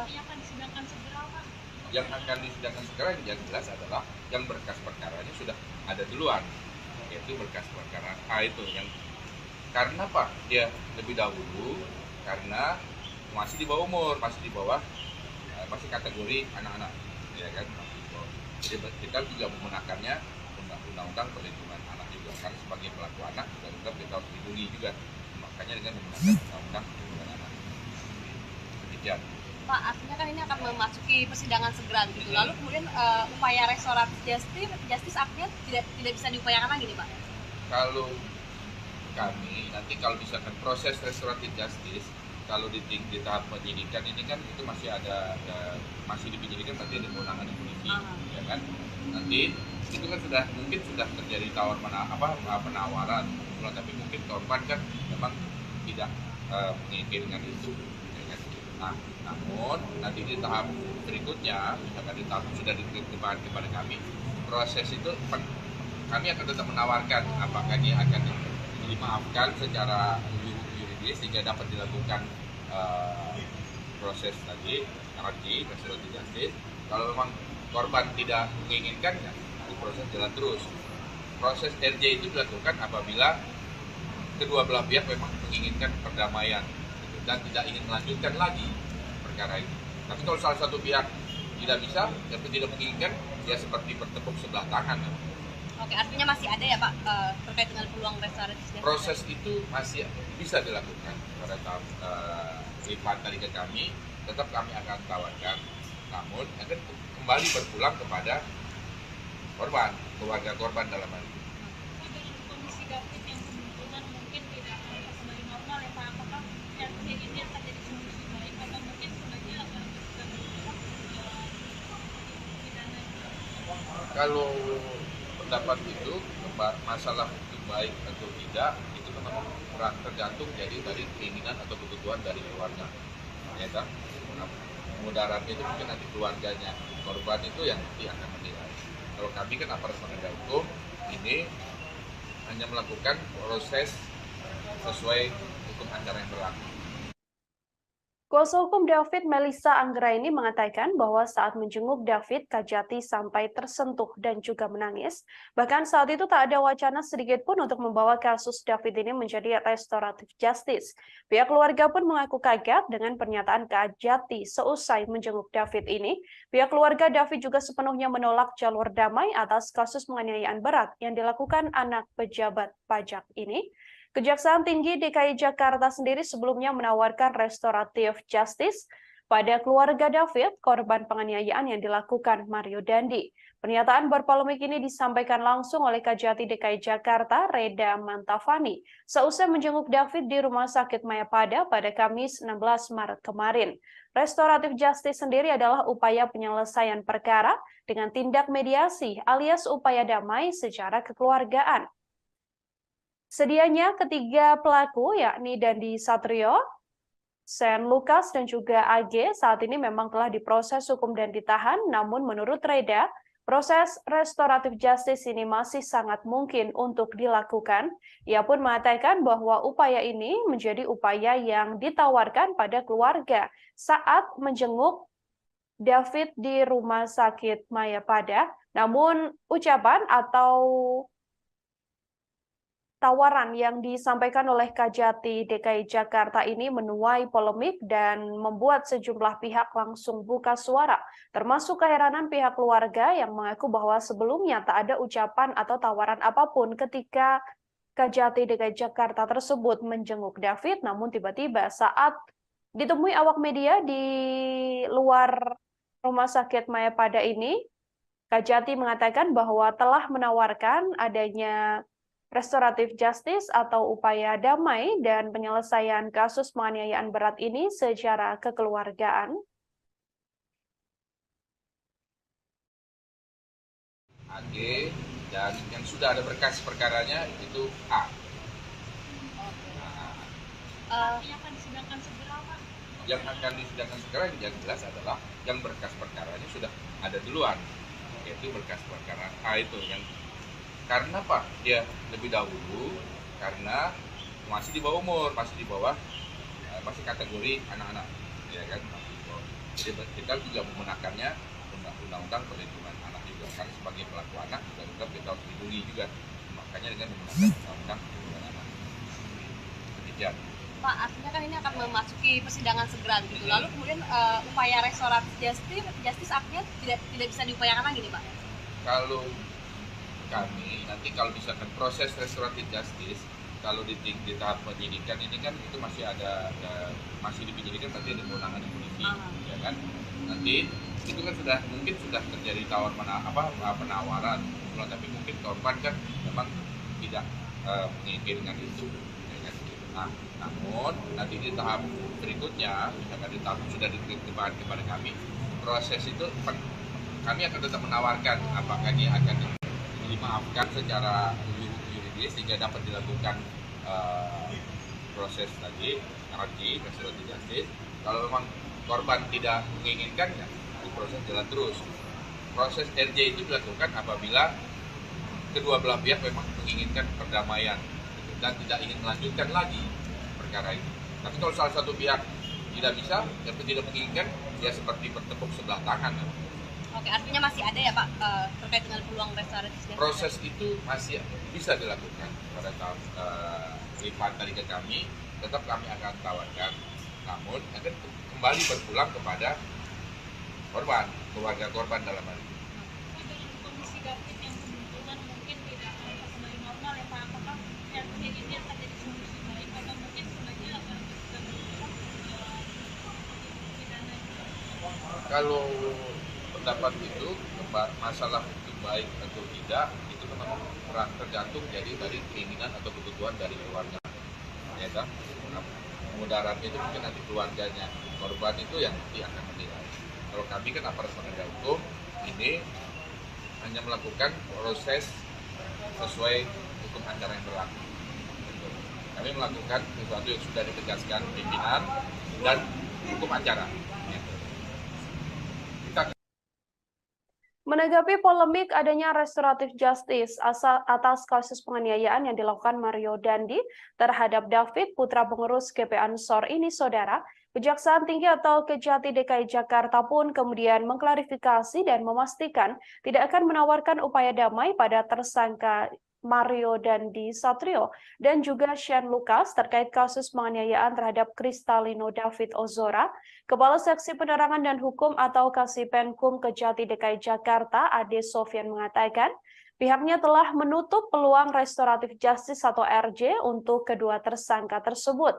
S4: Yang akan disidangkan segera, Pak?
S2: Yang akan disidangkan segera yang jelas adalah yang berkas perkaranya sudah ada duluan, yaitu berkas perkara A itu yang karena Pak dia lebih dahulu karena masih di bawah umur, masih kategori anak-anak, ya kan? Jadi kita juga menggunakannya undang-undang perlindungan anak juga, karena sebagai pelaku anak juga tetap kita harus dilindungi juga, makanya dengan menggunakan undang-undang perlindungan anak. Demikian.
S3: Pak, artinya kan ini akan memasuki persidangan segera gitu. Lalu kemudian upaya restoratif justice artinya tidak bisa diupayakan lagi nih, Pak?
S2: Kalau kami nanti kalau misalkan proses restoratif justice, kalau di tahap penyidikan ini kan itu masih masih di penyidikan, berarti ada kewenangan polisi, ya kan? Nanti itu kan mungkin sudah terjadi penawaran, tapi mungkin korban kan memang tidak menginginkan itu, ya kan? Nah, namun nanti di tahap berikutnya, misalkan di tahap sudah diterima kepada kami, proses itu kami akan tetap menawarkan apakah dia akan dimaafkan secara yuridis sehingga dapat dilakukan proses tadi restoratif justice. Kalau memang korban tidak menginginkan, ya proses jalan terus. Proses RJ itu dilakukan apabila kedua belah pihak memang menginginkan perdamaian dan tidak ingin melanjutkan lagi perkara itu. Tapi kalau salah satu pihak tidak bisa atau tidak menginginkan, ya seperti bertepuk sebelah tangan.
S3: Oke, artinya masih ada ya Pak terkait dengan peluang restoratif justice?
S2: Proses itu masih bisa dilakukan pada tahap lipat dari ke kami, tetap kami akan tawarkan, namun akan kembali berpulang kepada korban, keluarga korban dalam hal ini.
S4: Dengan kondisi David yang kemungkinan mungkin tidak akan kembali normal ya Pak, apakah yang ini akan jadi solusi baik atau mungkin sebenarnya akan pidana?
S2: Kalau pendapat itu masalah itu baik atau tidak itu memang tergantung jadi dari keinginan atau kebutuhan dari keluarga, ya kan? Mudaratnya itu mungkin nanti keluarganya korban itu yang nanti akan menilai. Kalau kami kan aparat penegak hukum ini hanya melakukan proses sesuai hukum acara yang berlaku.
S1: Kuasa hukum David, Melissa Anggraini, mengatakan bahwa saat menjenguk David, Kajati sampai tersentuh dan juga menangis. Bahkan saat itu tak ada wacana sedikit pun untuk membawa kasus David ini menjadi restoratif justice. Pihak keluarga pun mengaku kaget dengan pernyataan Kajati seusai menjenguk David ini. Pihak keluarga David juga sepenuhnya menolak jalur damai atas kasus penganiayaan berat yang dilakukan anak pejabat pajak ini. Kejaksaan Tinggi DKI Jakarta sendiri sebelumnya menawarkan restoratif justice pada keluarga David, korban penganiayaan yang dilakukan Mario Dandi. Pernyataan berpolemik ini disampaikan langsung oleh Kajati DKI Jakarta, Reda Mantafani, seusai menjenguk David di Rumah Sakit Mayapada pada Kamis 16 Maret kemarin. Restoratif justice sendiri adalah upaya penyelesaian perkara dengan tindak mediasi alias upaya damai secara kekeluargaan. Sedianya ketiga pelaku yakni Dandi Satrio, Sen Lukas, dan juga AG saat ini memang telah diproses hukum dan ditahan, namun menurut Reda, proses restoratif justice ini masih sangat mungkin untuk dilakukan. Ia pun mengatakan bahwa upaya ini menjadi upaya yang ditawarkan pada keluarga saat menjenguk David di Rumah Sakit Mayapada, namun ucapan atau tawaran yang disampaikan oleh Kajati DKI Jakarta ini menuai polemik dan membuat sejumlah pihak langsung buka suara, termasuk keheranan pihak keluarga yang mengaku bahwa sebelumnya tak ada ucapan atau tawaran apapun ketika Kajati DKI Jakarta tersebut menjenguk David, namun tiba-tiba saat ditemui awak media di luar Rumah Sakit Mayapada ini, Kajati mengatakan bahwa telah menawarkan adanya restoratif justice atau upaya damai dan penyelesaian kasus penganiayaan berat ini secara kekeluargaan.
S2: AG dan yang sudah ada berkas perkaranya itu A.
S4: Yang akan disidangkan segera, Pak?
S2: Yang akan disidangkan segera yang jelas adalah yang berkas perkaranya sudah ada duluan, yaitu berkas perkara A itu yang karena Pak dia lebih dahulu karena masih di bawah umur, masih kategori anak-anak, ya kan, masih di bawah. Jadi kita juga menggunakannya undang-undang perlindungan anak juga kan sebagai pelaku anak juga kita harus dilindungi juga, makanya dengan menggunakan undang-undang perlindungan anak. Demikian.
S3: Pak, artinya kan ini akan memasuki persidangan segera gitu. Lalu kemudian upaya restoratif justice artinya tidak bisa diupayakan lagi nih, Pak?
S2: Kalau kami nanti kalau misalkan proses restoratif justice kalau di tahap penyidikan ini kan itu masih masih di penyidikan, nanti ada kewenangan polisi, ya kan, nanti itu kan mungkin sudah terjadi penawaran, tapi mungkin korban kan memang tidak menginginkan itu, ya kan? Nah, namun nanti di tahap berikutnya misalkan di tahap sudah diterima kepada kami, proses itu kami akan tetap menawarkan apakah dia akan dimaafkan secara yuridis sehingga dapat dilakukan proses tadi RJ restoratif justice. Kalau memang korban tidak menginginkan, ya proses jalan terus. Proses RJ itu dilakukan apabila kedua belah pihak memang menginginkan perdamaian dan tidak ingin melanjutkan lagi perkara ini. Tapi kalau salah satu pihak tidak bisa dan tidak menginginkan, ya seperti bertepuk sebelah tangan.
S3: Oke, artinya masih ada ya Pak terkait dengan peluang restoratif justice?
S2: Proses itu masih bisa dilakukan pada tahap lipat tadi ke kami, tetap kami akan tawarkan, namun akan kembali berpulang kepada korban, keluarga korban dalam hal ini.
S4: Dengan kondisi David yang kebetulan mungkin tidak akan kembali normal ya Pak, apakah yang ini akan jadi solusi baik atau mungkin sebenarnya akan pidana?
S2: Kalau pendapat itu masalah itu baik atau tidak itu memang tergantung jadi dari keinginan atau kebutuhan dari keluarga, ya kan. Mudarat itu mungkin nanti keluarganya, korban itu yang nanti akan menilai. Kalau kami kan aparat penegak hukum ini hanya melakukan proses sesuai hukum acara yang berlaku. Kami melakukan sesuatu yang sudah ditegaskan pimpinan dan hukum acara.
S1: Menanggapi polemik adanya restoratif justice atas kasus penganiayaan yang dilakukan Mario Dandi terhadap David, putra pengurus GP Ansor ini, Saudara, Kejaksaan Tinggi atau Kejati DKI Jakarta pun kemudian mengklarifikasi dan memastikan tidak akan menawarkan upaya damai pada tersangka Mario Dandi Satrio dan juga Shane Lucas terkait kasus penganiayaan terhadap Kristalino David Ozora. Kepala Seksi Penerangan dan Hukum atau Kasipenkum Kejati DKI Jakarta, Ade Sofyan mengatakan, pihaknya telah menutup peluang restoratif justice atau RJ untuk kedua tersangka tersebut.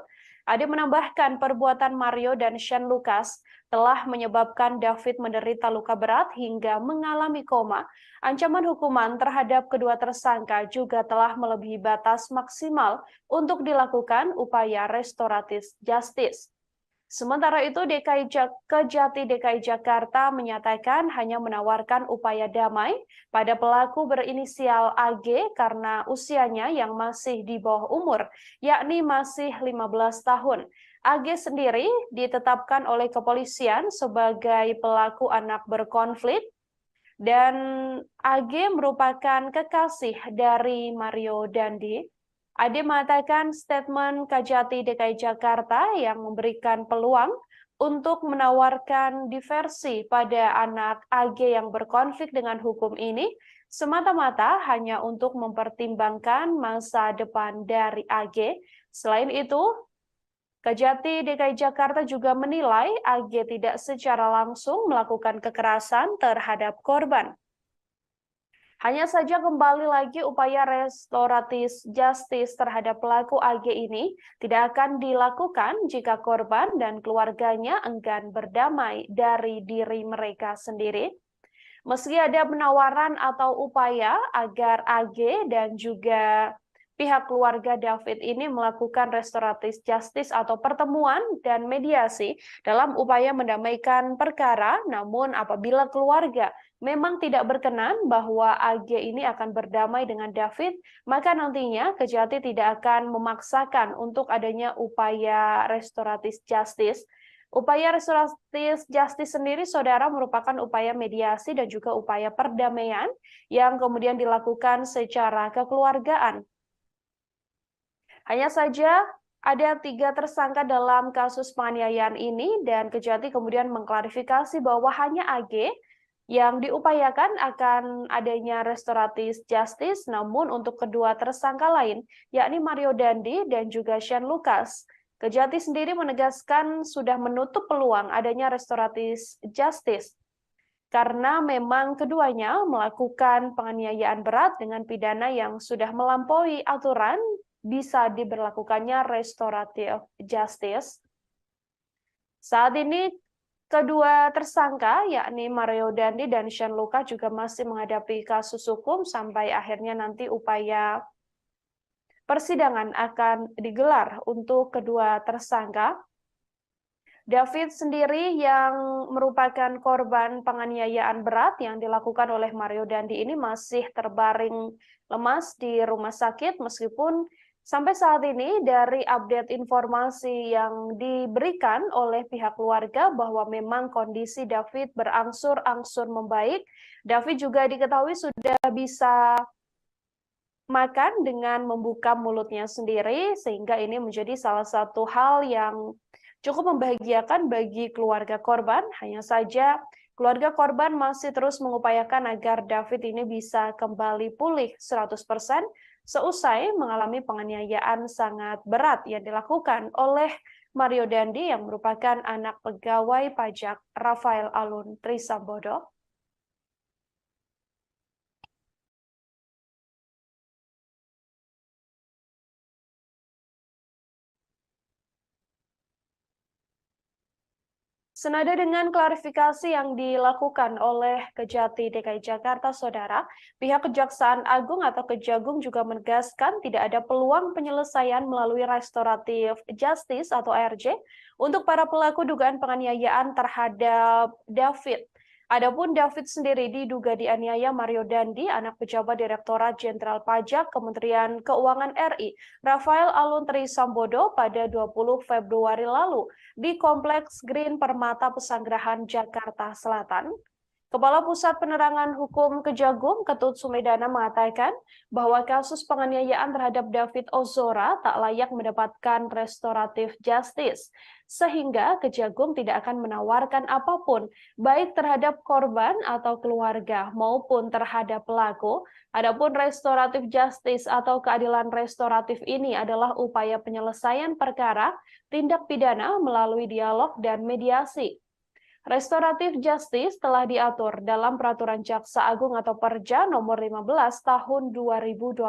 S1: Ade menambahkan perbuatan Mario dan Shane Lucas telah menyebabkan David menderita luka berat hingga mengalami koma. Ancaman hukuman terhadap kedua tersangka juga telah melebihi batas maksimal untuk dilakukan upaya restoratif justice. Sementara itu, Kejati DKI Jakarta menyatakan hanya menawarkan upaya damai pada pelaku berinisial AG karena usianya yang masih di bawah umur, yakni masih 15 tahun. AG sendiri ditetapkan oleh kepolisian sebagai pelaku anak berkonflik, dan AG merupakan kekasih dari Mario Dandi. Ade mengatakan statement Kejati DKI Jakarta yang memberikan peluang untuk menawarkan diversi pada anak AG yang berkonflik dengan hukum ini semata-mata hanya untuk mempertimbangkan masa depan dari AG. Selain itu, Kejati DKI Jakarta juga menilai AG tidak secara langsung melakukan kekerasan terhadap korban. Hanya saja kembali lagi upaya restoratif justice terhadap pelaku AG ini tidak akan dilakukan jika korban dan keluarganya enggan berdamai dari diri mereka sendiri. Meski ada penawaran atau upaya agar AG dan juga pihak keluarga David ini melakukan restoratif justice atau pertemuan dan mediasi dalam upaya mendamaikan perkara, namun apabila keluarga memang tidak berkenan bahwa AG ini akan berdamai dengan David, maka nantinya Kejati tidak akan memaksakan untuk adanya upaya restoratif justice. Upaya restoratif justice sendiri, saudara, merupakan upaya mediasi dan juga upaya perdamaian yang kemudian dilakukan secara kekeluargaan. Hanya saja ada 3 tersangka dalam kasus penganiayaan ini dan Kejati kemudian mengklarifikasi bahwa hanya AG yang diupayakan akan adanya restoratif justice, namun untuk kedua tersangka lain, yakni Mario Dandi dan juga Shane Lucas, Kejati sendiri menegaskan sudah menutup peluang adanya restoratif justice karena memang keduanya melakukan penganiayaan berat dengan pidana yang sudah melampaui aturan bisa diberlakukannya restoratif justice. Saat ini kedua tersangka yakni Mario Dandi dan Shane Lucas juga masih menghadapi kasus hukum sampai akhirnya nanti upaya persidangan akan digelar untuk kedua tersangka. David sendiri yang merupakan korban penganiayaan berat yang dilakukan oleh Mario Dandi ini masih terbaring lemas di rumah sakit meskipun sampai saat ini dari update informasi yang diberikan oleh pihak keluarga bahwa memang kondisi David berangsur-angsur membaik. David juga diketahui sudah bisa makan dengan membuka mulutnya sendiri, sehingga ini menjadi salah satu hal yang cukup membahagiakan bagi keluarga korban. Hanya saja keluarga korban masih terus mengupayakan agar David ini bisa kembali pulih 100% seusai mengalami penganiayaan sangat berat yang dilakukan oleh Mario Dandi yang merupakan anak pegawai pajak Rafael Alun Trisambodo. Senada dengan klarifikasi yang dilakukan oleh Kejati DKI Jakarta, saudara, pihak Kejaksaan Agung atau Kejagung juga menegaskan tidak ada peluang penyelesaian melalui restoratif justice atau RJ untuk para pelaku dugaan penganiayaan terhadap David. Adapun David sendiri diduga dianiaya Mario Dandi, anak pejabat Direktorat Jenderal Pajak Kementerian Keuangan RI, Rafael Alun Trisambodo pada 20 Februari lalu di Kompleks Green Permata Pesanggerahan, Jakarta Selatan. Kepala Pusat Penerangan Hukum Kejagung, Ketut Sumedana mengatakan bahwa kasus penganiayaan terhadap David Ozora tak layak mendapatkan restoratif justice, sehingga Kejagung tidak akan menawarkan apapun, baik terhadap korban atau keluarga maupun terhadap pelaku. Adapun restoratif justice atau keadilan restoratif ini adalah upaya penyelesaian perkara tindak pidana melalui dialog dan mediasi. Restoratif justice telah diatur dalam Peraturan Jaksa Agung atau Perja nomor 15 tahun 2020.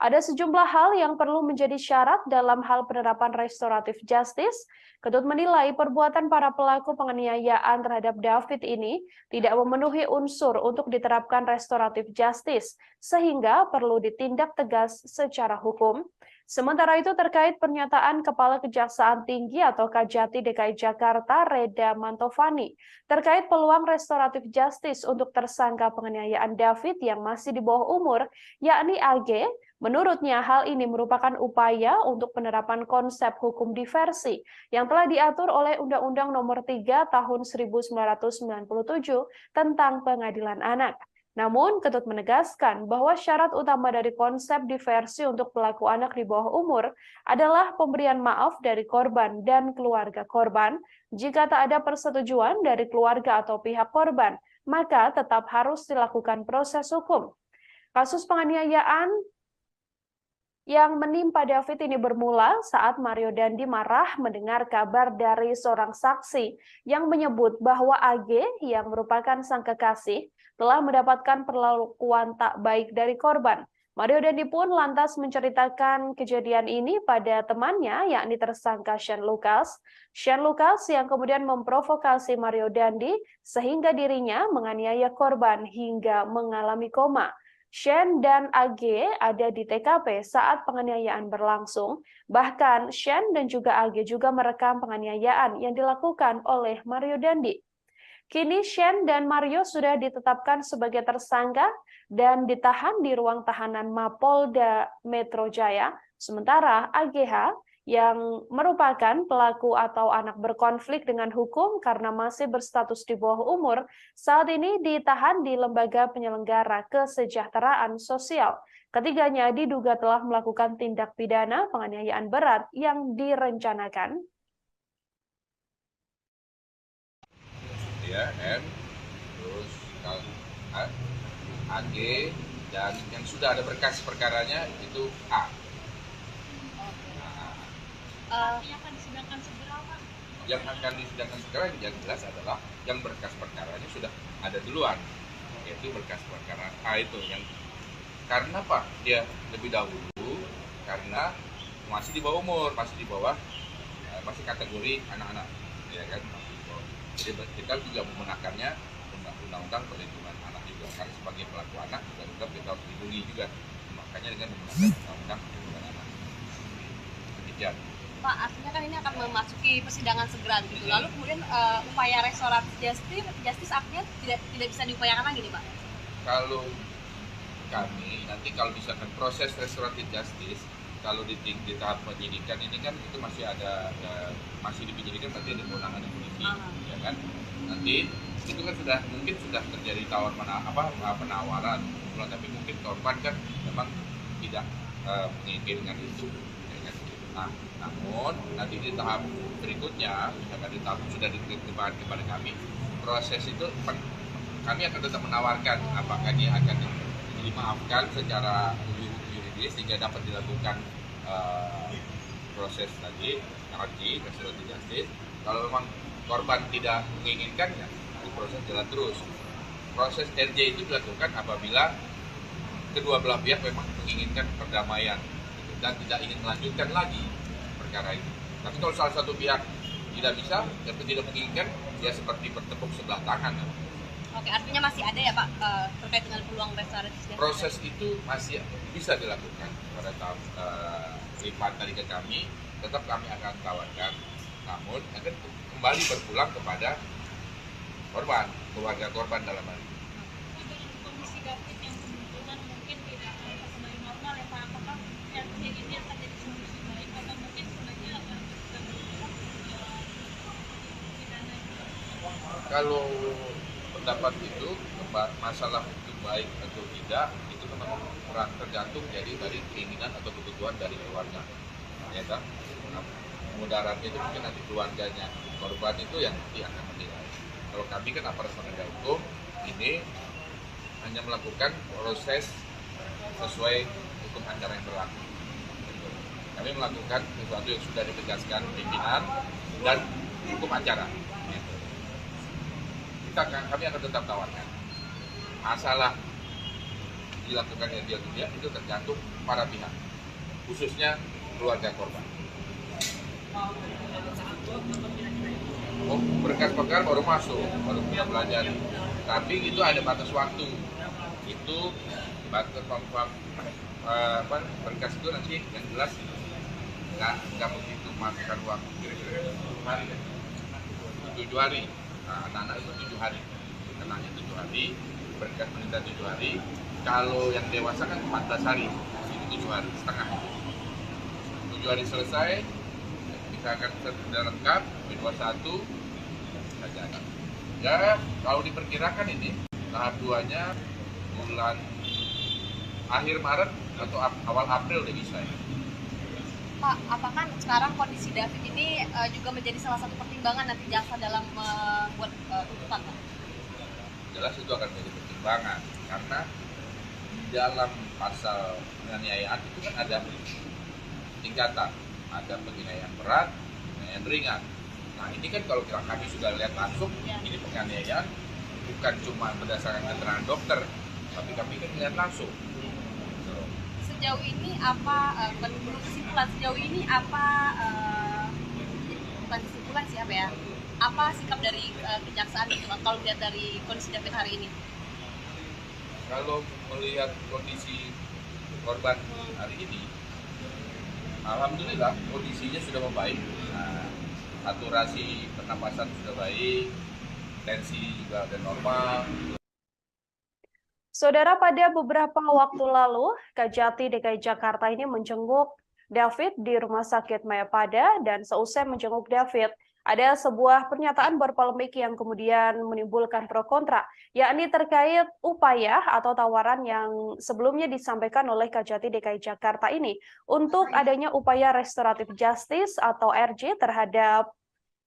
S1: Ada sejumlah hal yang perlu menjadi syarat dalam hal penerapan restoratif justice. Ketut menilai perbuatan para pelaku penganiayaan terhadap David ini tidak memenuhi unsur untuk diterapkan restoratif justice, sehingga perlu ditindak tegas secara hukum. Sementara itu terkait pernyataan Kepala Kejaksaan Tinggi atau Kajati DKI Jakarta Reda Mantovani terkait peluang restoratif justice untuk tersangka penganiayaan David yang masih di bawah umur, yakni AG, menurutnya hal ini merupakan upaya untuk penerapan konsep hukum diversi yang telah diatur oleh Undang-Undang Nomor 3 Tahun 1997 tentang Pengadilan Anak. Namun, Ketut menegaskan bahwa syarat utama dari konsep diversi untuk pelaku anak di bawah umur adalah pemberian maaf dari korban dan keluarga korban. Jika tak ada persetujuan dari keluarga atau pihak korban, maka tetap harus dilakukan proses hukum. Kasus penganiayaan yang menimpa David ini bermula saat Mario Dandi marah mendengar kabar dari seorang saksi yang menyebut bahwa AG yang merupakan sang kekasih telah mendapatkan perlakuan tak baik dari korban. Mario Dandi pun lantas menceritakan kejadian ini pada temannya, yakni tersangka Shane Lucas. Shane Lucas yang kemudian memprovokasi Mario Dandi sehingga dirinya menganiaya korban hingga mengalami koma. Shane dan AG ada di TKP saat penganiayaan berlangsung. Bahkan Shane dan juga AG juga merekam penganiayaan yang dilakukan oleh Mario Dandi. Kini Shane dan Mario sudah ditetapkan sebagai tersangka dan ditahan di ruang tahanan Mapolda Metro Jaya. Sementara AGH yang merupakan pelaku atau anak berkonflik dengan hukum karena masih berstatus di bawah umur, saat ini ditahan di Lembaga Penyelenggara Kesejahteraan Sosial. Ketiganya diduga telah melakukan tindak pidana penganiayaan berat yang direncanakan.
S2: Ya, M, terus AG, dan yang sudah ada berkas perkaranya itu A.
S4: Yang akan disidangkan segera, Pak?
S2: Yang akan disidangkan segera yang jelas adalah yang berkas perkaranya sudah ada duluan, yaitu berkas perkara A itu yang karena Pak dia lebih dahulu karena masih di bawah umur, masih di bawah masih kategori anak-anak, ya kan? Jadi kita juga menggunakannya undang-undang perlindungan anak juga karena sebagai pelaku anak juga kita harus dilindungi juga, makanya dengan menggunakan undang-undang perlindungan anak. Demikian.
S3: Pak, artinya kan ini akan memasuki persidangan segera gitu. Lalu kemudian upaya restoratif justice artinya tidak bisa diupayakan lagi nih, Pak?
S2: Kalau kami nanti kalau misalkan proses restoratif justice kalau di tahap penyidikan ini kan itu masih masih di penyidikan berarti ada kewenangan polisi, ya kan? Nanti itu kan sudah terjadi penawaran, tapi mungkin korban kan memang tidak menginginkan itu. Nah, namun nanti di tahap berikutnya, misalkan di tahap sudah diterima kepada kami, proses itu kami akan tetap menawarkan apakah dia akan dimaafkan secara yuridis sehingga dapat dilakukan proses tadi, restoratif justice. Kalau memang korban tidak menginginkan, ya proses jalan terus. Proses RJ itu dilakukan apabila kedua belah pihak memang menginginkan perdamaian dan tidak ingin melanjutkan lagi perkara itu. Tapi kalau salah satu pihak tidak bisa dan tidak menginginkan, ya seperti bertepuk sebelah tangan.
S3: Oke, artinya masih ada ya Pak terkait dengan peluang restoratif justice?
S2: Proses itu masih bisa dilakukan pada tahap lipat tadi ke kami, tetap kami akan tawarkan, namun akan kembali berpulang kepada korban, keluarga korban dalam hal ini.
S4: Kondisi David yang kebetulan mungkin tidak kembali normal ya Pak, apakah yang ini akan jadi solusi baik atau mungkin sebenarnya akan
S2: Kalau pendapat itu masalah itu baik atau tidak itu memang kurang tergantung dari keinginan atau kebutuhan dari keluarga, ya kan? Nah, mudaratnya itu mungkin nanti keluarganya korban itu yang nanti akan menilai. Kalau kami kan aparat penegak hukum ini hanya melakukan proses sesuai hukum acara yang berlaku. Kami melakukan sesuatu yang sudah ditegaskan pimpinan dan hukum acara. Kami akan tetap tawarkan. Masalah dilakukannya dia itu tergantung para pihak, khususnya keluarga korban. Berkas-berkas baru masuk, baru kita belajar. Tapi itu ada batas waktu. Itu batas berkas itu nanti yang jelas nggak begitu makan waktu kira-kira 7 hari. 7 hari. Nah, anak-anak itu 7 hari. Kenanya 7 hari, berkas menita 7 hari. Kalau yang dewasa kan 14 hari, itu 7 hari setengah. 7 hari selesai, kita akan sudah lengkap, B21, saja. Ya, kalau diperkirakan ini, tahap 2-nya bulan akhir Maret atau awal April udah bisa ya.
S3: Pak, apakah sekarang kondisi David ini juga menjadi salah satu pertimbangan nanti jaksa dalam membuat tuntutan, Pak?
S2: Jelas itu akan menjadi pertimbangan, karena di dalam pasal penganiayaan itu kan ada tingkatan, ada penganiayaan berat, penganiayaan ringan. Nah ini kan kalau kami sudah lihat langsung, ini penganiayaan bukan cuma berdasarkan keterangan dokter, tapi kami kan lihat langsung.
S3: Sejauh ini apa, belum kesimpulan, sejauh ini apa, bukan kesimpulan sih apa ya, apa sikap dari kejaksaan gitu kalau lihat dari kondisi David hari ini?
S2: Kalau melihat kondisi korban hari ini, alhamdulillah kondisinya sudah membaik. Nah, saturasi pernapasan sudah baik, tensi juga sudah normal.
S1: Saudara, pada beberapa waktu lalu, Kejati DKI Jakarta ini menjenguk David di Rumah Sakit Mayapada, dan seusai menjenguk David, ada sebuah pernyataan berpolemik yang kemudian menimbulkan pro kontra, yakni terkait upaya atau tawaran yang sebelumnya disampaikan oleh Kejati DKI Jakarta ini untuk adanya upaya restoratif justice atau RJ terhadap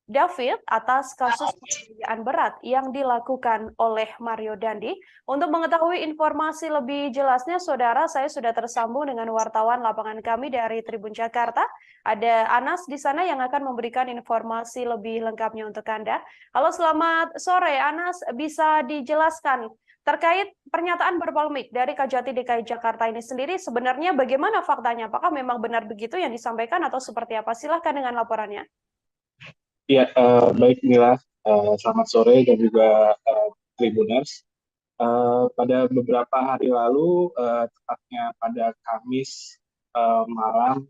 S1: David atas kasus penganiayaan berat yang dilakukan oleh Mario Dandi. Untuk mengetahui informasi lebih jelasnya, saudara, saya sudah tersambung dengan wartawan lapangan kami dari Tribun Jakarta. Ada Anas di sana yang akan memberikan informasi lebih lengkapnya untuk Anda. Halo, selamat sore Anas, bisa dijelaskan terkait pernyataan berpolemik dari Kejati DKI Jakarta ini sendiri, sebenarnya bagaimana faktanya? Apakah memang benar begitu yang disampaikan atau seperti apa? Silahkan dengan laporannya.
S5: Ya, baik Mila, selamat sore dan juga Tribuners. Pada beberapa hari lalu, tepatnya pada Kamis malam,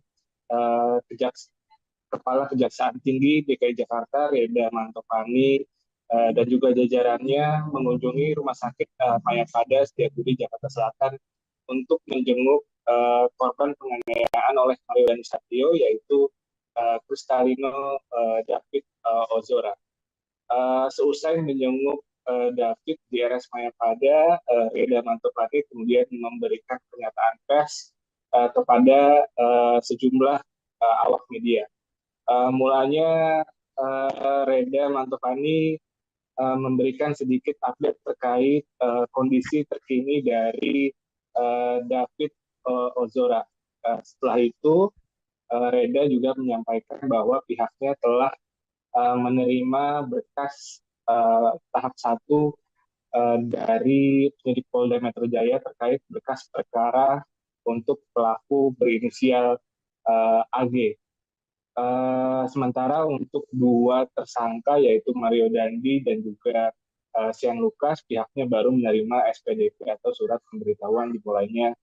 S5: Kepala Kejaksaan Tinggi DKI Jakarta, Reda Mantopani, dan juga jajarannya mengunjungi Rumah Sakit Mayapada Setiabudi Jakarta Selatan untuk menjenguk korban penganiayaan oleh Mario Dandi Satrio, yaitu Kristalino David Ozora. Seusai menjenguk David di RS Mayapada, Reda Mantopani kemudian memberikan pernyataan pers kepada sejumlah awak media. Mulanya Reda Mantopani memberikan sedikit update terkait kondisi terkini dari David Ozora. Setelah itu, Reda juga menyampaikan bahwa pihaknya telah menerima berkas tahap 1 dari penyidik Polda Metro Jaya terkait berkas perkara untuk pelaku berinisial AG. Sementara untuk 2 tersangka yaitu Mario Dandi dan juga Sian Lukas, pihaknya baru menerima SPDP atau surat pemberitahuan dimulainya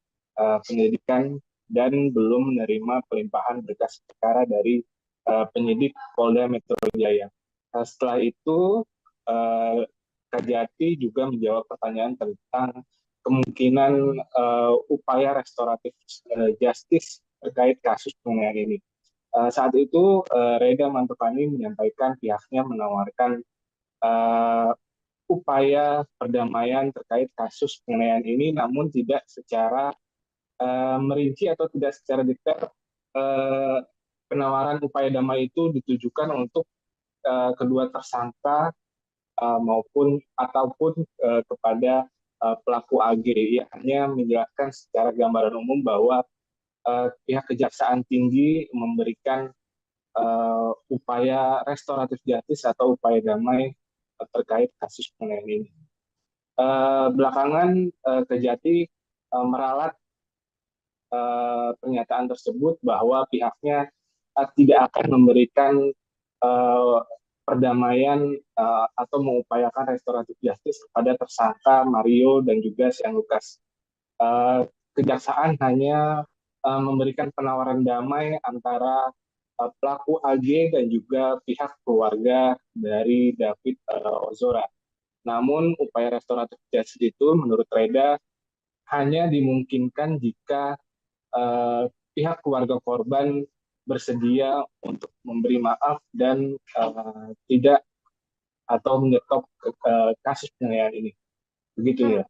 S5: penyelidikan dan belum menerima pelimpahan berkas perkara dari penyidik Polda Metro Jaya. Setelah itu, Kejati juga menjawab pertanyaan tentang kemungkinan upaya restoratif justice terkait kasus penganiayaan ini. Saat itu, Reda Mantopani menyampaikan pihaknya menawarkan upaya perdamaian terkait kasus penganiayaan ini, namun tidak secara merinci atau tidak secara detail penawaran upaya damai itu ditujukan untuk kedua tersangka ataupun kepada pelaku AG. Ia hanya menjelaskan secara gambaran umum bahwa pihak Kejaksaan Tinggi memberikan upaya restoratif justice atau upaya damai terkait kasus penganiayaan ini. Belakangan Kejati meralat pernyataan tersebut bahwa pihaknya tidak akan memberikan perdamaian atau mengupayakan restoratif justice kepada tersangka Mario dan juga Shane Lucas. Kejaksaan hanya memberikan penawaran damai antara pelaku AG dan juga pihak keluarga dari David Ozora. Namun upaya restoratif justice itu menurut Reda hanya dimungkinkan jika pihak keluarga korban bersedia untuk memberi maaf dan tidak atau menyetop kasus penganiayaan ini. Begitu ya.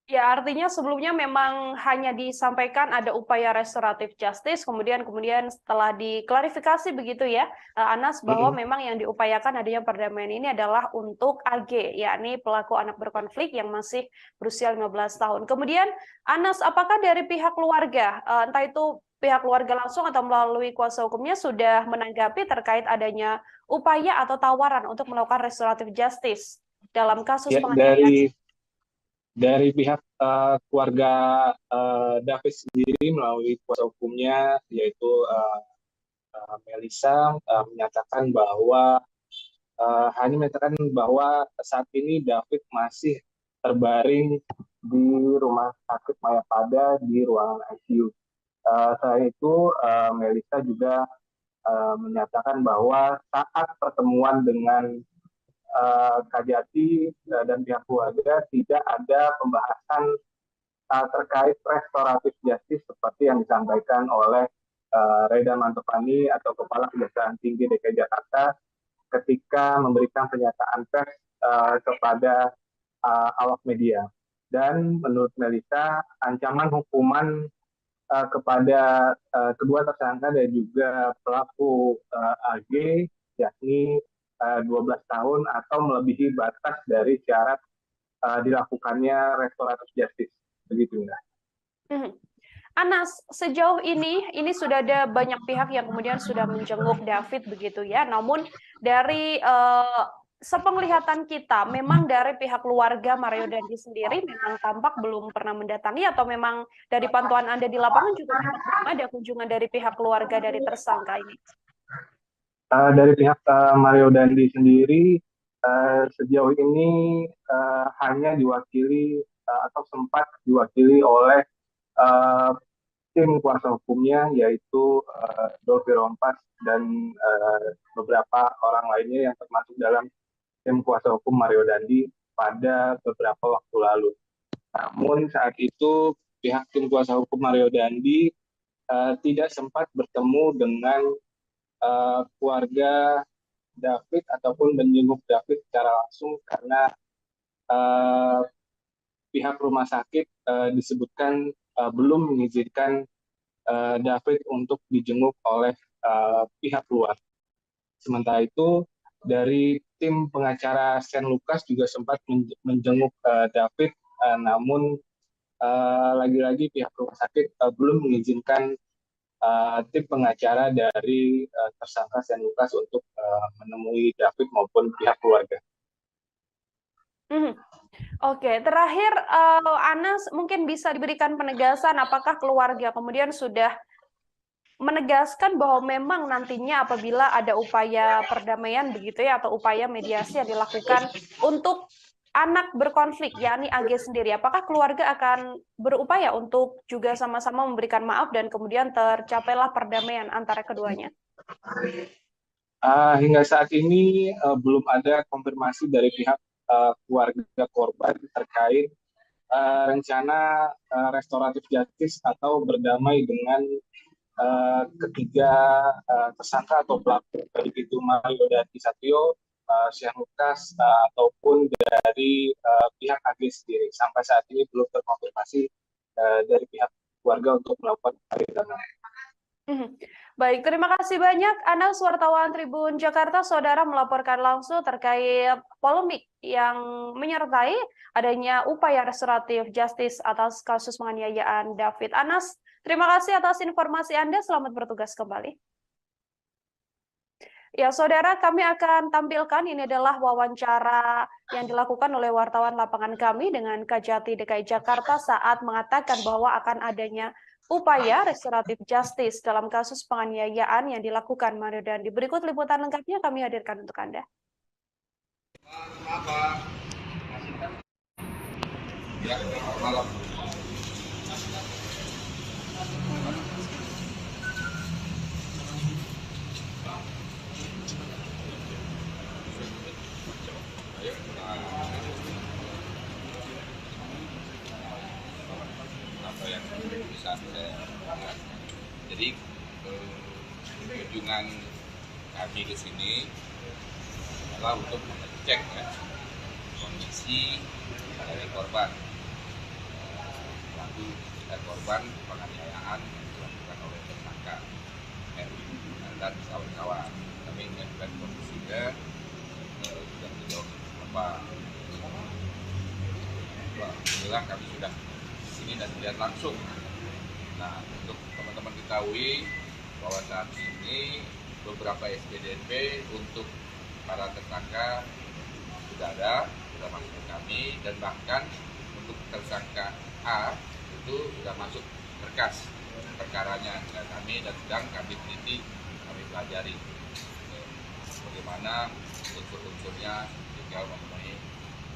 S1: Ya, artinya sebelumnya memang hanya disampaikan ada upaya restoratif justice, kemudian setelah diklarifikasi begitu ya, Anas, bahwa memang yang diupayakan adanya perdamaian ini adalah untuk AG, yakni pelaku anak berkonflik yang masih berusia 15 tahun. Kemudian, Anas, apakah dari pihak keluarga, entah itu pihak keluarga langsung atau melalui kuasa hukumnya sudah menanggapi terkait adanya upaya atau tawaran untuk melakukan restoratif justice dalam kasus penganiayaan?
S5: Dari pihak keluarga David sendiri melalui kuasa hukumnya yaitu Melissa menyatakan bahwa saat ini David masih terbaring di rumah sakit Mayapada di ruangan ICU. Selain itu Melissa juga menyatakan bahwa saat pertemuan dengan Kajati dan pihak keluarga tidak ada pembahasan terkait restoratif justice seperti yang disampaikan oleh Reda Mantopani atau Kepala Kejaksaan Tinggi DKI Jakarta ketika memberikan pernyataan pers kepada awak media. Dan menurut Melissa, ancaman hukuman kepada kedua tersangka dan juga pelaku AG yakni 12 tahun atau melebihi batas dari syarat dilakukannya restoratif justice. Begitu ya.
S1: Anas, sejauh ini sudah ada banyak pihak yang kemudian sudah menjenguk David begitu ya. Namun dari sepenglihatan kita, memang dari pihak keluarga Mario Dandi sendiri memang tampak belum pernah mendatangi, atau memang dari pantauan Anda di lapangan juga memang belum ada kunjungan dari pihak keluarga dari tersangka ini?
S5: Dari pihak Mario Dandi sendiri sejauh ini hanya diwakili atau sempat diwakili oleh tim kuasa hukumnya yaitu Dolfi Rompas dan beberapa orang lainnya yang termasuk dalam tim kuasa hukum Mario Dandi pada beberapa waktu lalu. Namun saat itu pihak tim kuasa hukum Mario Dandi tidak sempat bertemu dengan keluarga David ataupun menjenguk David secara langsung karena pihak rumah sakit disebutkan belum mengizinkan David untuk dijenguk oleh pihak luar. Sementara itu dari tim pengacara Shane Lucas juga sempat menjenguk David, namun lagi-lagi pihak rumah sakit belum mengizinkan tim pengacara dari tersangka Shane Lucas untuk menemui David maupun pihak keluarga.
S1: Oke, terakhir Anas mungkin bisa diberikan penegasan apakah keluarga kemudian sudah menegaskan bahwa memang nantinya apabila ada upaya perdamaian begitu ya atau upaya mediasi yang dilakukan untuk anak berkonflik, yakni AG sendiri, apakah keluarga akan berupaya untuk juga sama-sama memberikan maaf dan kemudian tercapailah perdamaian antara keduanya?
S5: Hingga saat ini belum ada konfirmasi dari pihak keluarga korban terkait rencana restoratif justice atau berdamai dengan ketiga tersangka atau pelaku, baik itu Mario Dandi Satrio Syekh Lukas ataupun dari pihak AG sendiri. Sampai saat ini belum terkonfirmasi dari pihak keluarga untuk melakukan pemeriksaan.
S1: Baik, terima kasih banyak Anas, wartawan Tribun Jakarta. Saudara melaporkan langsung terkait polemik yang menyertai adanya upaya restoratif justice atas kasus penganiayaan David. Anas, terima kasih atas informasi Anda. Selamat bertugas kembali. Ya, saudara, kami akan tampilkan ini adalah wawancara yang dilakukan oleh wartawan lapangan kami dengan Kajati DKI Jakarta saat mengatakan bahwa akan adanya upaya restoratif justice dalam kasus penganiayaan yang dilakukan Mario Dandi. Berikut liputan lengkapnya kami hadirkan untuk Anda.
S2: Ya, malam. Apa yang bisa saya lihat. Jadi kunjungan kami ke sini adalah untuk mengecek ya, kondisi dari korban. Waktu korban penganiayaan yang dilakukan oleh tersangka dan kawan-kawan. Kami mengajukan kondisinya sudah sejauh berapa. Alhamdulillah kami sudah di sini dan melihat langsung. Nah, untuk teman-teman ketahui bahwa saat ini beberapa SPDP untuk para tersangka sudah masuk ke kami, dan bahkan untuk tersangka A itu sudah masuk berkas perkaranya ke kami dan sedang kami teliti, kami pelajari bagaimana unsur-unsurnya, tinggal memenuhi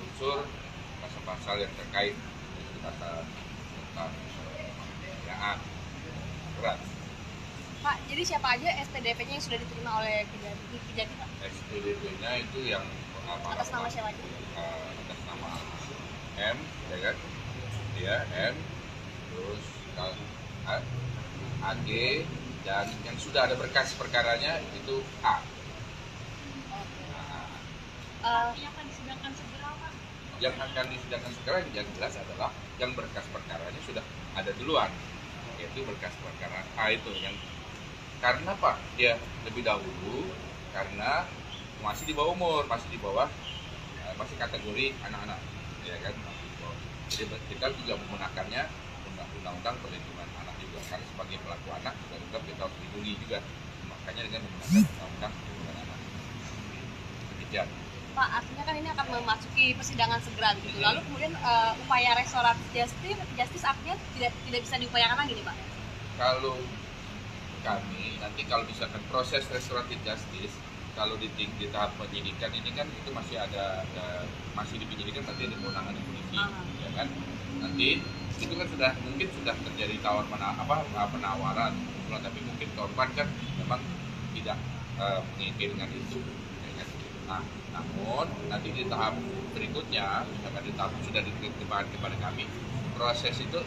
S2: unsur pasal-pasal yang terkait dengan pasal tentang penganiayaan berat.
S3: Pak, jadi siapa aja SPDP-nya yang sudah diterima oleh Kejati, Pak?
S2: SPDP-nya itu yang
S3: atas nama siapa aja?
S2: Atas nama M, ya kan? Dia M, terus AG, dan yang sudah ada berkas perkaranya itu A.
S4: Yang akan disidangkan segera, Pak?
S2: Yang akan disidangkan segera yang jelas adalah yang berkas perkaranya sudah ada duluan, yaitu berkas perkara A itu yang karena Pak dia lebih dahulu karena masih di bawah umur, masih masih kategori anak-anak, ya kan? Jadi kita juga menggunakannya undang-undang perlindungan anak juga, karena sebagai pelaku anak juga kita harus dilindungi juga, makanya dengan menggunakan undang-undang perlindungan anak. Demikian.
S3: Pak, artinya kan ini akan memasuki persidangan segera gitu. Lalu kemudian upaya restoratif justice artinya tidak bisa diupayakan lagi nih, Pak?
S2: Kalau kami nanti kalau misalkan proses restoratif justice, kalau di tahap penyidikan ini kan itu masih masih di penyidikan, nanti ada kewenangan polisi, ya kan? Nanti itu kan mungkin sudah terjadi penawaran, tapi mungkin korban kan memang tidak menginginkan itu. Nah, namun nanti di tahap berikutnya, misalkan di tahap sudah diterima kepada kami, proses itu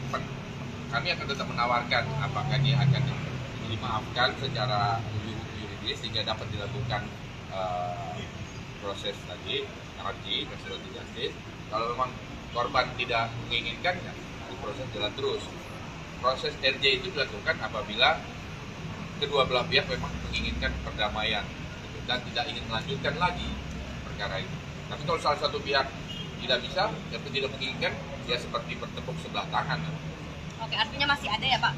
S2: kami akan tetap menawarkan apakah dia akan dimaafkan secara yuridis sehingga dapat dilakukan proses tadi restoratif justice. Kalau memang korban tidak menginginkan, ya, proses jalan terus. Proses RJ itu dilakukan apabila kedua belah pihak memang menginginkan perdamaian dan tidak ingin melanjutkan lagi perkara itu. Tapi kalau salah satu pihak tidak bisa, atau tidak menginginkan, ya seperti bertepuk sebelah tangan.
S3: Oke, artinya masih ada ya Pak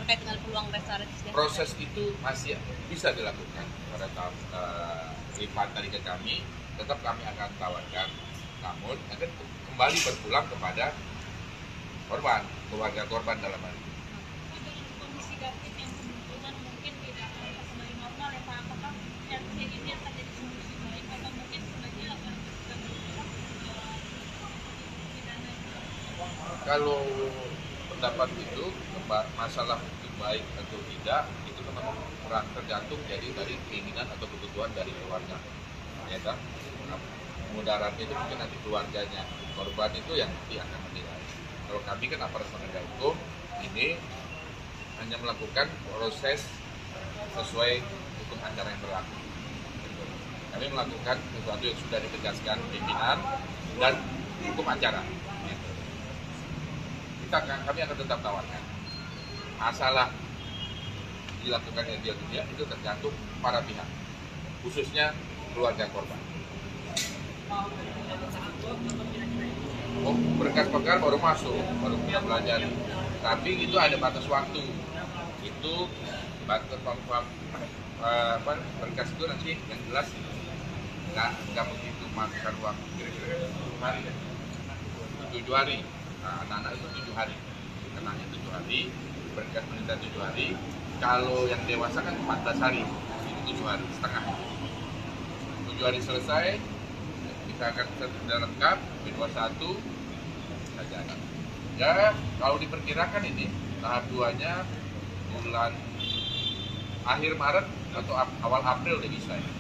S3: terkait dengan peluang restoratif justice?
S2: Proses itu masih bisa dilakukan pada tahap lipat tadi ke kami, tetap kami akan tawarkan, namun akan kembali berpulang kepada korban, keluarga korban dalam hal ini.
S4: Kondisi David yang kebetulan mungkin tidak kembali normal ya Pak, apakah yang ini akan jadi solusi baik atau mungkin sebenarnya akan pidana?
S2: Kalau pendapat itu masalah itu baik atau tidak itu memang kurang tergantung jadi dari keinginan atau kebutuhan dari keluarga, ya kan? Mudaratnya itu mungkin nanti keluarganya korban itu yang nanti akan menilai. Kalau kami kan aparat penegak hukum ini hanya melakukan proses sesuai hukum acara yang berlaku. Kami melakukan sesuatu yang sudah ditegaskan pimpinan dan hukum acara. Kami akan tetap tawarkan. Masalah dilakukannya dia tidak itu tergantung para pihak, khususnya keluarga korban. Oh, berkas perkara baru masuk, baru kita pelajari. Tapi itu ada batas waktu. Itu batas berkas itu nanti yang jelas nggak begitu makan waktu kira-kira 7 hari. 7 hari. Nah, anak-anak itu 7 hari. Kenanya 7 hari, berkas menita 7 hari. Kalau yang dewasa kan 14 hari, itu 7 hari setengah. 7 hari selesai, kita akan sudah lengkap, B21 saja. Ya, kalau diperkirakan ini tahap 2-nya bulan akhir Maret atau awal April udah bisa ya.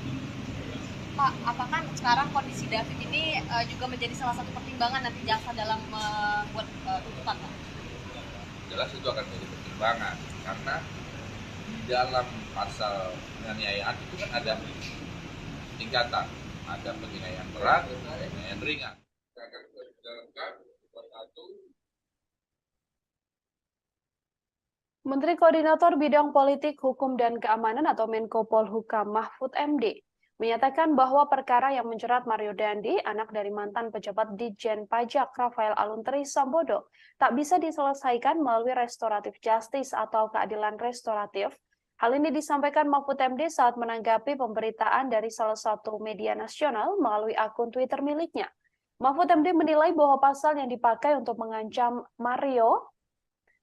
S3: Pak, apakah sekarang kondisi David ini juga menjadi salah satu pertimbangan nanti jaksa dalam membuat tuntutan, Pak?
S2: Jelas itu akan menjadi pertimbangan karena di dalam pasal penganiayaan itu kan ada tingkatan, ada penganiayaan berat, penganiayaan ringan. Kita akan sudah lengkap,
S1: Menteri Koordinator Bidang Politik, Hukum, dan Keamanan atau Menko Polhukam Mahfud MD menyatakan bahwa perkara yang menjerat Mario Dandi, anak dari mantan pejabat Ditjen Pajak Rafael Aluntri Sambodo, tak bisa diselesaikan melalui restoratif justice atau keadilan restoratif. Hal ini disampaikan Mahfud MD saat menanggapi pemberitaan dari salah satu media nasional melalui akun Twitter miliknya. Mahfud MD menilai bahwa pasal yang dipakai untuk mengancam Mario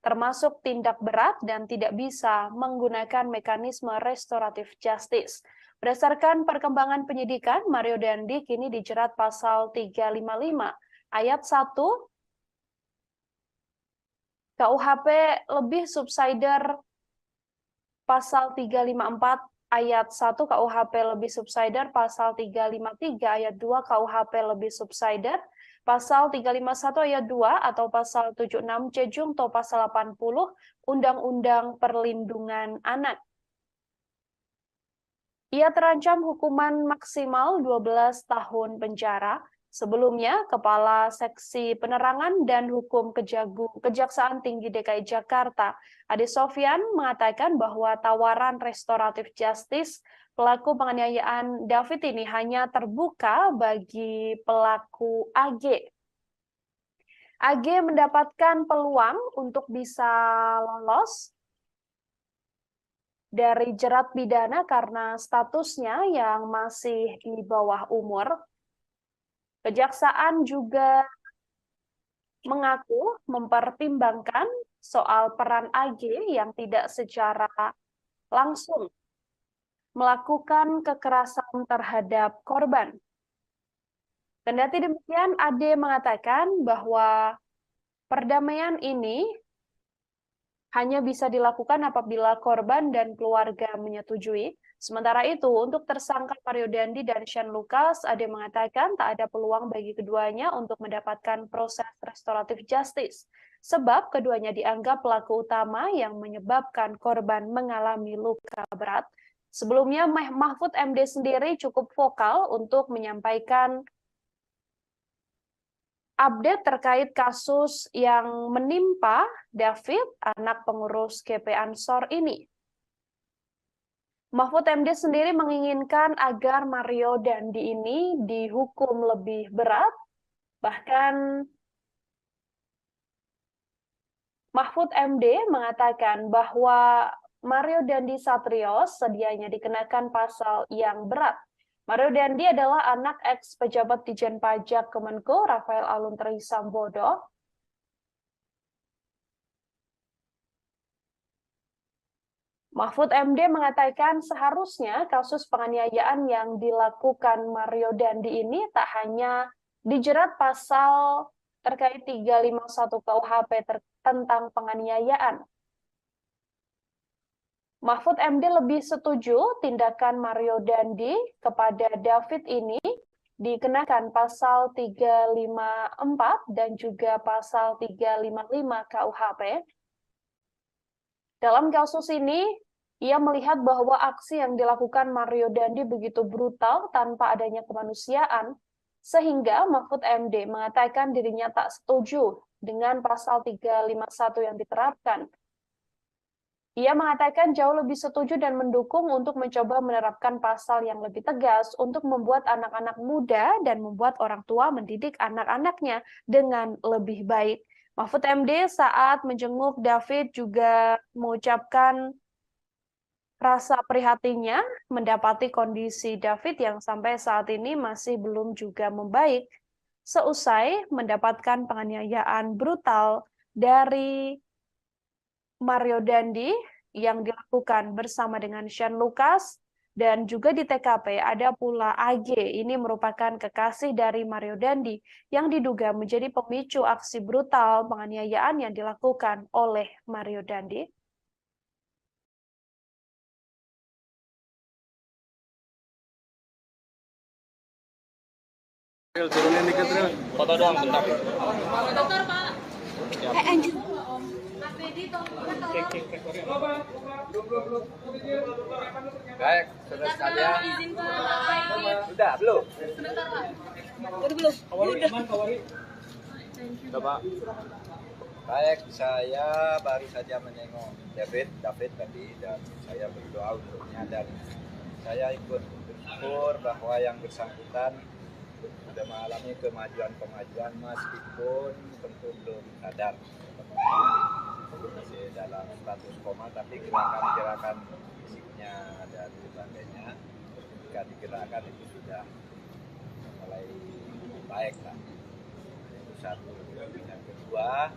S1: termasuk tindak berat dan tidak bisa menggunakan mekanisme restoratif justice. Berdasarkan perkembangan penyidikan, Mario Dandi kini dijerat pasal 355 ayat 1 KUHP lebih subsider, pasal 354 ayat 1 KUHP lebih subsider, pasal 353 ayat 2 KUHP lebih subsider, pasal 351 ayat 2 atau pasal 76 C Jungto pasal 80 Undang-Undang Perlindungan Anak. Ia terancam hukuman maksimal 12 tahun penjara. Sebelumnya, Kepala Seksi Penerangan dan Hukum Kejaksaan Tinggi DKI Jakarta, Ade Sofyan, mengatakan bahwa tawaran restoratif justice pelaku penganiayaan David ini hanya terbuka bagi pelaku AG. AG mendapatkan peluang untuk bisa lolos dari jerat pidana karena statusnya yang masih di bawah umur. Kejaksaan juga mengaku mempertimbangkan soal peran AG yang tidak secara langsung melakukan kekerasan terhadap korban. Kendati demikian, Ade mengatakan bahwa perdamaian ini hanya bisa dilakukan apabila korban dan keluarga menyetujui. Sementara itu, untuk tersangka Mario Dandi dan Shane Lucas, Ade mengatakan tak ada peluang bagi keduanya untuk mendapatkan proses restoratif justice, sebab keduanya dianggap pelaku utama yang menyebabkan korban mengalami luka berat. Sebelumnya, Mahfud MD sendiri cukup vokal untuk menyampaikan update terkait kasus yang menimpa David, anak pengurus GP Ansor ini. Mahfud MD sendiri menginginkan agar Mario Dandi ini dihukum lebih berat. Bahkan Mahfud MD mengatakan bahwa Mario Dandi Satrio sedianya dikenakan pasal yang berat. Mario Dandi adalah anak ex-pejabat Ditjen Pajak Kemenko Rafael Aluntri Sambodo. Mahfud MD mengatakan seharusnya kasus penganiayaan yang dilakukan Mario Dandi ini tak hanya dijerat pasal terkait 351 KUHP tentang penganiayaan. Mahfud MD lebih setuju tindakan Mario Dandi kepada David ini dikenakan pasal 354 dan juga pasal 355 KUHP. Dalam kasus ini, Ia melihat bahwa aksi yang dilakukan Mario Dandi begitu brutal tanpa adanya kemanusiaan, sehingga Mahfud MD mengatakan dirinya tak setuju dengan pasal 351 yang diterapkan. Ia mengatakan jauh lebih setuju dan mendukung untuk mencoba menerapkan pasal yang lebih tegas untuk membuat anak-anak muda dan membuat orang tua mendidik anak-anaknya dengan lebih baik. Mahfud MD saat menjenguk David juga mengucapkan rasa prihatinnya mendapati kondisi David yang sampai saat ini masih belum juga membaik seusai mendapatkan penganiayaan brutal dari Mario Dandi yang dilakukan bersama dengan Shane Lucas, dan juga di TKP ada pula AG. Ini merupakan kekasih dari Mario Dandi yang diduga menjadi pemicu aksi brutal penganiayaan yang dilakukan oleh Mario Dandi.
S8: Turunin dikit, Ril. Foto doang, bentar.
S4: Bentar, Pak.
S3: Anjir.
S6: Baik, saudara sekalian.
S4: Izin, Pak.
S6: Sudah, belum?
S4: Sebentar, Pak.
S8: Udah, Pak.
S6: Baik, saya baru saja menengok David tadi dan saya berdoa untuknya dan saya ikut bersyukur bahwa yang bersangkutan sudah mengalami kemajuan meskipun tentu belum sadar masih dalam status koma, tapi gerakan-gerakan fisiknya dan sebagainya ketika digerakkan itu sudah mulai baik lah. Itu satu. Yang kedua,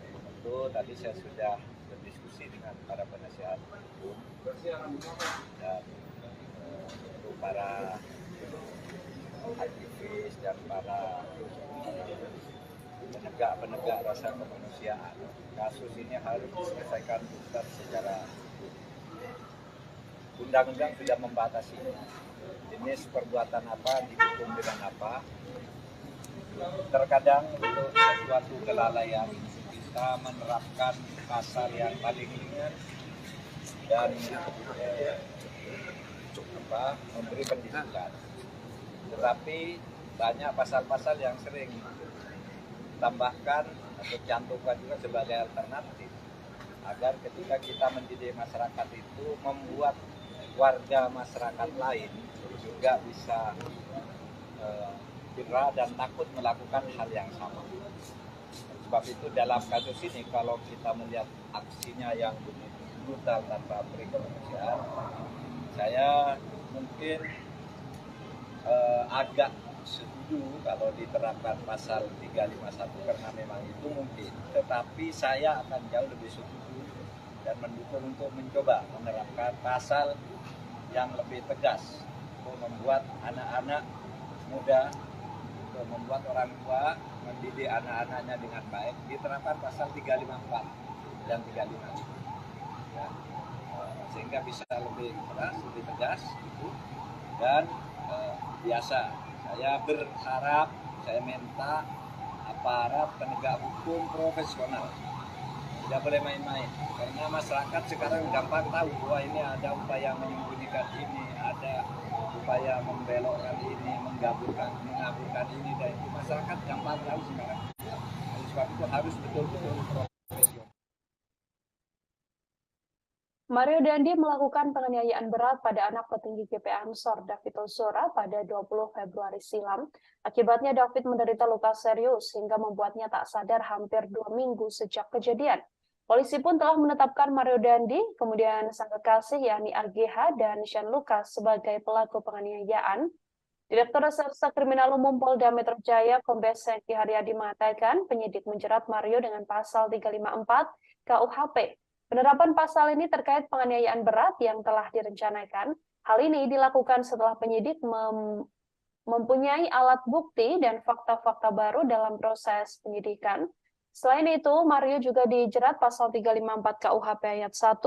S6: tentu tadi saya sudah berdiskusi dengan para penasihat hukum dan untuk para aktivis dan para penegak rasa kemanusiaan. Kasus ini harus diselesaikan tuntas secara undang-undang sudah membatasi jenis perbuatan apa, dihukum dengan apa. Terkadang untuk sesuatu kelalaian kita menerapkan pasal yang paling ringan dan memberi pendidikan. Tetapi banyak pasal-pasal yang sering tambahkan atau cantumkan juga sebagai alternatif agar ketika kita mendidik masyarakat itu membuat warga masyarakat lain juga bisa cedera dan takut melakukan hal yang sama. Sebab itu dalam kasus ini kalau kita melihat aksinya yang begitu brutal tanpa beri kemanusiaan, saya mungkin agak setuju kalau diterapkan pasal 351 karena memang itu mungkin, tetapi saya akan jauh lebih setuju dan mendukung untuk mencoba menerapkan pasal yang lebih tegas untuk membuat anak-anak muda, untuk membuat orang tua mendidik anak-anaknya dengan baik. Diterapkan pasal 354 dan 355 ya, sehingga bisa lebih keras, lebih tegas dan biasa. Saya berharap, saya minta aparat penegak hukum profesional tidak boleh main-main, karena masyarakat sekarang gampang tahu bahwa ini ada upaya menyembunyikan ini, ada upaya membelokkan ini, mengaburkan ini dan itu. Masyarakat gampang tahu sekarang. Oleh sebab itu harus betul-betul profesional.
S1: Mario Dandi melakukan penganiayaan berat pada anak petinggi GP Ansor David Ozora pada 20 Februari silam. Akibatnya David menderita luka serius hingga membuatnya tak sadar hampir 2 minggu sejak kejadian. Polisi pun telah menetapkan Mario Dandi, kemudian sang kekasih yakni AGH dan Shane Lucas sebagai pelaku penganiayaan. Direktur Reserse Kriminal Umum Polda Metro Jaya Kombes Hengki Haryadi mengatakan penyidik menjerat Mario dengan pasal 354 KUHP. Penerapan pasal ini terkait penganiayaan berat yang telah direncanakan. Hal ini dilakukan setelah penyidik mempunyai alat bukti dan fakta-fakta baru dalam proses penyidikan. Selain itu, Mario juga dijerat pasal 354 KUHP ayat 1,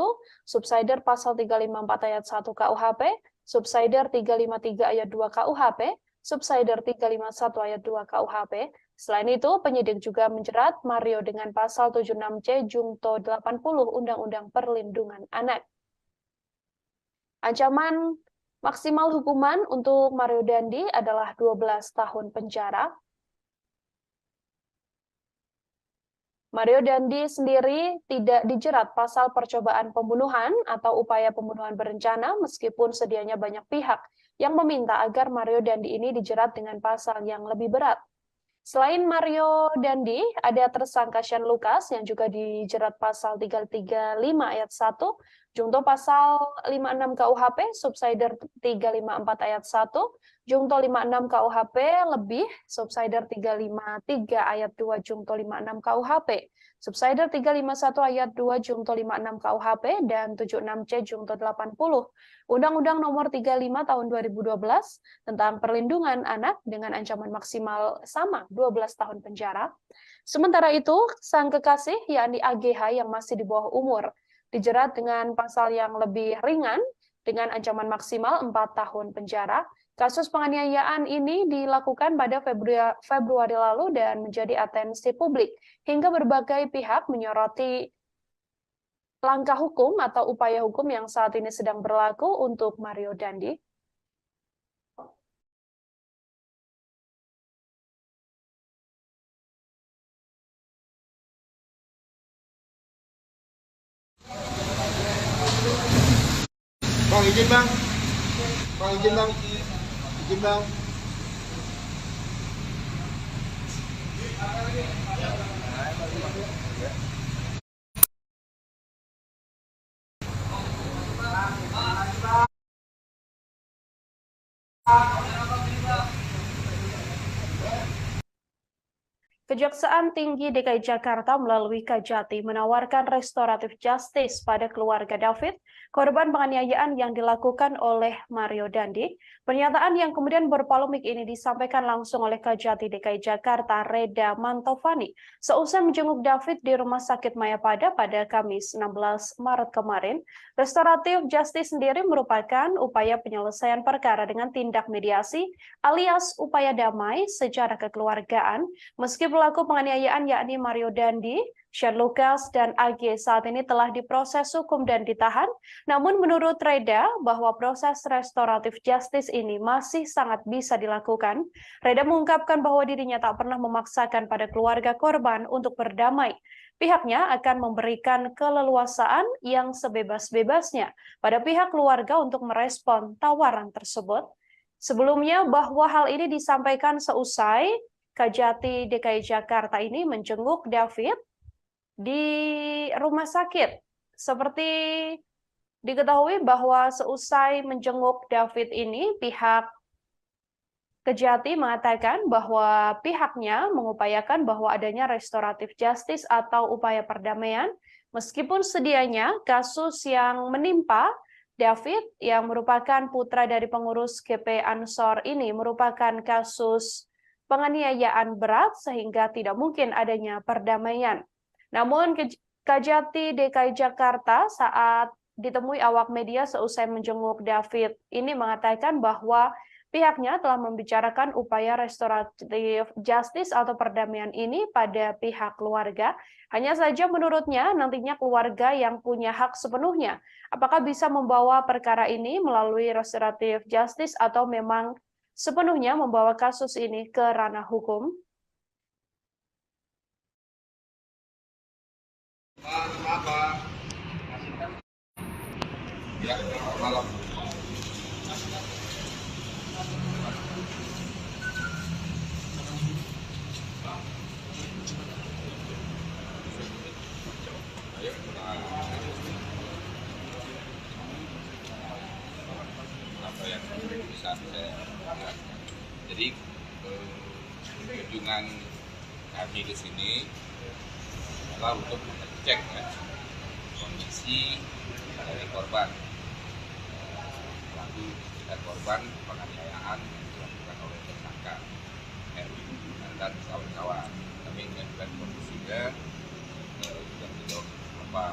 S1: subsider pasal 354 ayat 1 KUHP, subsider 353 ayat 2 KUHP, subsider 351 ayat 2 KUHP. Selain itu, penyidik juga menjerat Mario dengan pasal 76C Jungto 80 Undang-Undang Perlindungan Anak. Ancaman maksimal hukuman untuk Mario Dandi adalah 12 tahun penjara. Mario Dandi sendiri tidak dijerat pasal percobaan pembunuhan atau upaya pembunuhan berencana meskipun sedianya banyak pihak yang meminta agar Mario Dandi ini dijerat dengan pasal yang lebih berat. Selain Mario Dandi, ada tersangka Shane Lucas yang juga dijerat pasal 335 ayat 1, junto pasal 56 KUHP, subsider 354 ayat 1, junto 56 KUHP lebih, subsider 353 ayat 2, junto 56 KUHP, subsider 351 ayat 2, junto 56 KUHP, dan 76C junto 80. Undang-Undang Nomor 35 Tahun 2012 tentang perlindungan anak dengan ancaman maksimal sama 12 tahun penjara. Sementara itu, sang kekasih yakni AGH yang masih di bawah umur dijerat dengan pasal yang lebih ringan dengan ancaman maksimal 4 tahun penjara. Kasus penganiayaan ini dilakukan pada Februari lalu dan menjadi atensi publik hingga berbagai pihak menyoroti langkah hukum atau upaya hukum yang saat ini sedang berlaku untuk Mario Dandi.
S7: Bang, izin bang. Bang, izin bang. Izin bang.
S1: Kejaksaan Tinggi DKI Jakarta melalui Kajati menawarkan restoratif justice pada keluarga David, korban penganiayaan yang dilakukan oleh Mario Dandi. Pernyataan yang kemudian berpolemik ini disampaikan langsung oleh Kajati DKI Jakarta, Reda Mantovani, seusai menjenguk David di Rumah Sakit Mayapada pada Kamis 16 Maret kemarin. Restoratif justice sendiri merupakan upaya penyelesaian perkara dengan tindak mediasi alias upaya damai secara kekeluargaan, meski pelaku penganiayaan yakni Mario Dandi, Shane Lucas, dan AG saat ini telah diproses hukum dan ditahan. Namun menurut Reda bahwa proses restoratif justice ini masih sangat bisa dilakukan. Reda mengungkapkan bahwa dirinya tak pernah memaksakan pada keluarga korban untuk berdamai. Pihaknya akan memberikan keleluasaan yang sebebas-bebasnya pada pihak keluarga untuk merespon tawaran tersebut. Sebelumnya bahwa hal ini disampaikan seusai Kajati DKI Jakarta ini menjenguk David di rumah sakit. Seperti diketahui bahwa seusai menjenguk David ini, pihak Kejati mengatakan bahwa pihaknya mengupayakan bahwa adanya restoratif justice atau upaya perdamaian, meskipun sedianya kasus yang menimpa David yang merupakan putra dari pengurus GP Ansor ini merupakan kasus penganiayaan berat sehingga tidak mungkin adanya perdamaian. Namun Kajati DKI Jakarta saat ditemui awak media seusai menjenguk David ini mengatakan bahwa pihaknya telah membicarakan upaya restoratif justice atau perdamaian ini pada pihak keluarga. Hanya saja menurutnya nantinya keluarga yang punya hak sepenuhnya. Apakah bisa membawa perkara ini melalui restoratif justice atau memang sepenuhnya membawa kasus ini ke ranah hukum?
S2: Ya, malam. Apa yang bisa saya lihat. Jadi kunjungan kami di sini adalah untuk mengecek ya, kondisi dari korban, pelaku dan korban penganiayaan yang dilakukan oleh tersangka dan kawan-kawan. Kami mengajukan kondisinya sudah sejauh apa.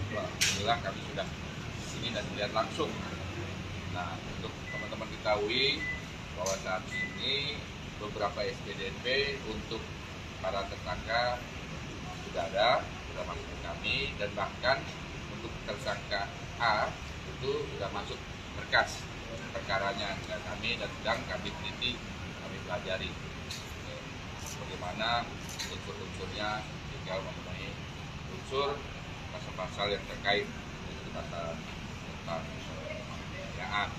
S2: Alhamdulillah kami sudah di sini dan melihat langsung. Nah, untuk teman-teman ketahui bahwa saat ini beberapa SPDP untuk para tersangka sudah ada, sudah masuk ke kami, dan bahkan untuk tersangka A itu sudah masuk berkas perkaranya ke kami dan sedang kami teliti, kami pelajari bagaimana unsur-unsurnya, tinggal memenuhi unsur pasal-pasal yang terkait dengan pasal tentang penganiayaan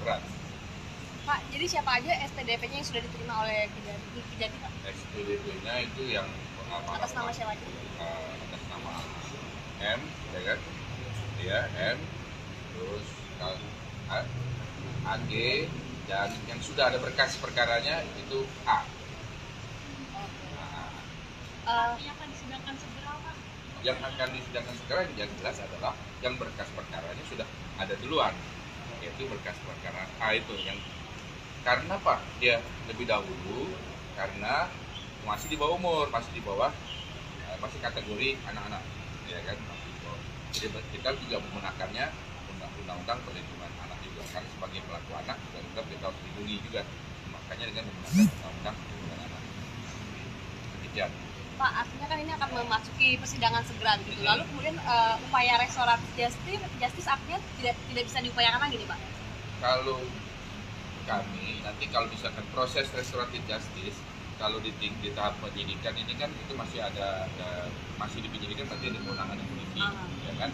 S2: berat.
S3: Pak, jadi siapa aja SPDP-nya yang sudah diterima oleh Kejati, Pak?
S2: SPDP-nya itu yang
S3: Atas nama siapa aja?
S2: Atas nama M, ya kan? Ya, M, terus AG, dan yang sudah ada berkas perkaranya itu A.
S4: Yang akan disidangkan segera, Pak.
S2: Yang akan disidangkan segera yang jelas adalah yang berkas perkaranya sudah ada duluan, yaitu berkas perkara A itu yang karena Pak dia lebih dahulu karena masih di bawah umur, masih kategori anak-anak, ya kan? Jadi kita juga menggunakannya undang-undang perlindungan anak juga, karena sebagai pelaku anak juga tetap kita harus dilindungi juga, makanya dengan menggunakan undang-undang perlindungan anak. Demikian.
S3: Pak, artinya kan ini akan memasuki persidangan segera gitu. Lalu kemudian upaya restoratif justice artinya tidak bisa diupayakan lagi nih, Pak?
S2: Kalau kami nanti kalau misalkan proses restoratif justice, kalau di tahap penyidikan ini kan itu masih masih dipenyidikan, berarti ada kewenangan polisi, ya kan?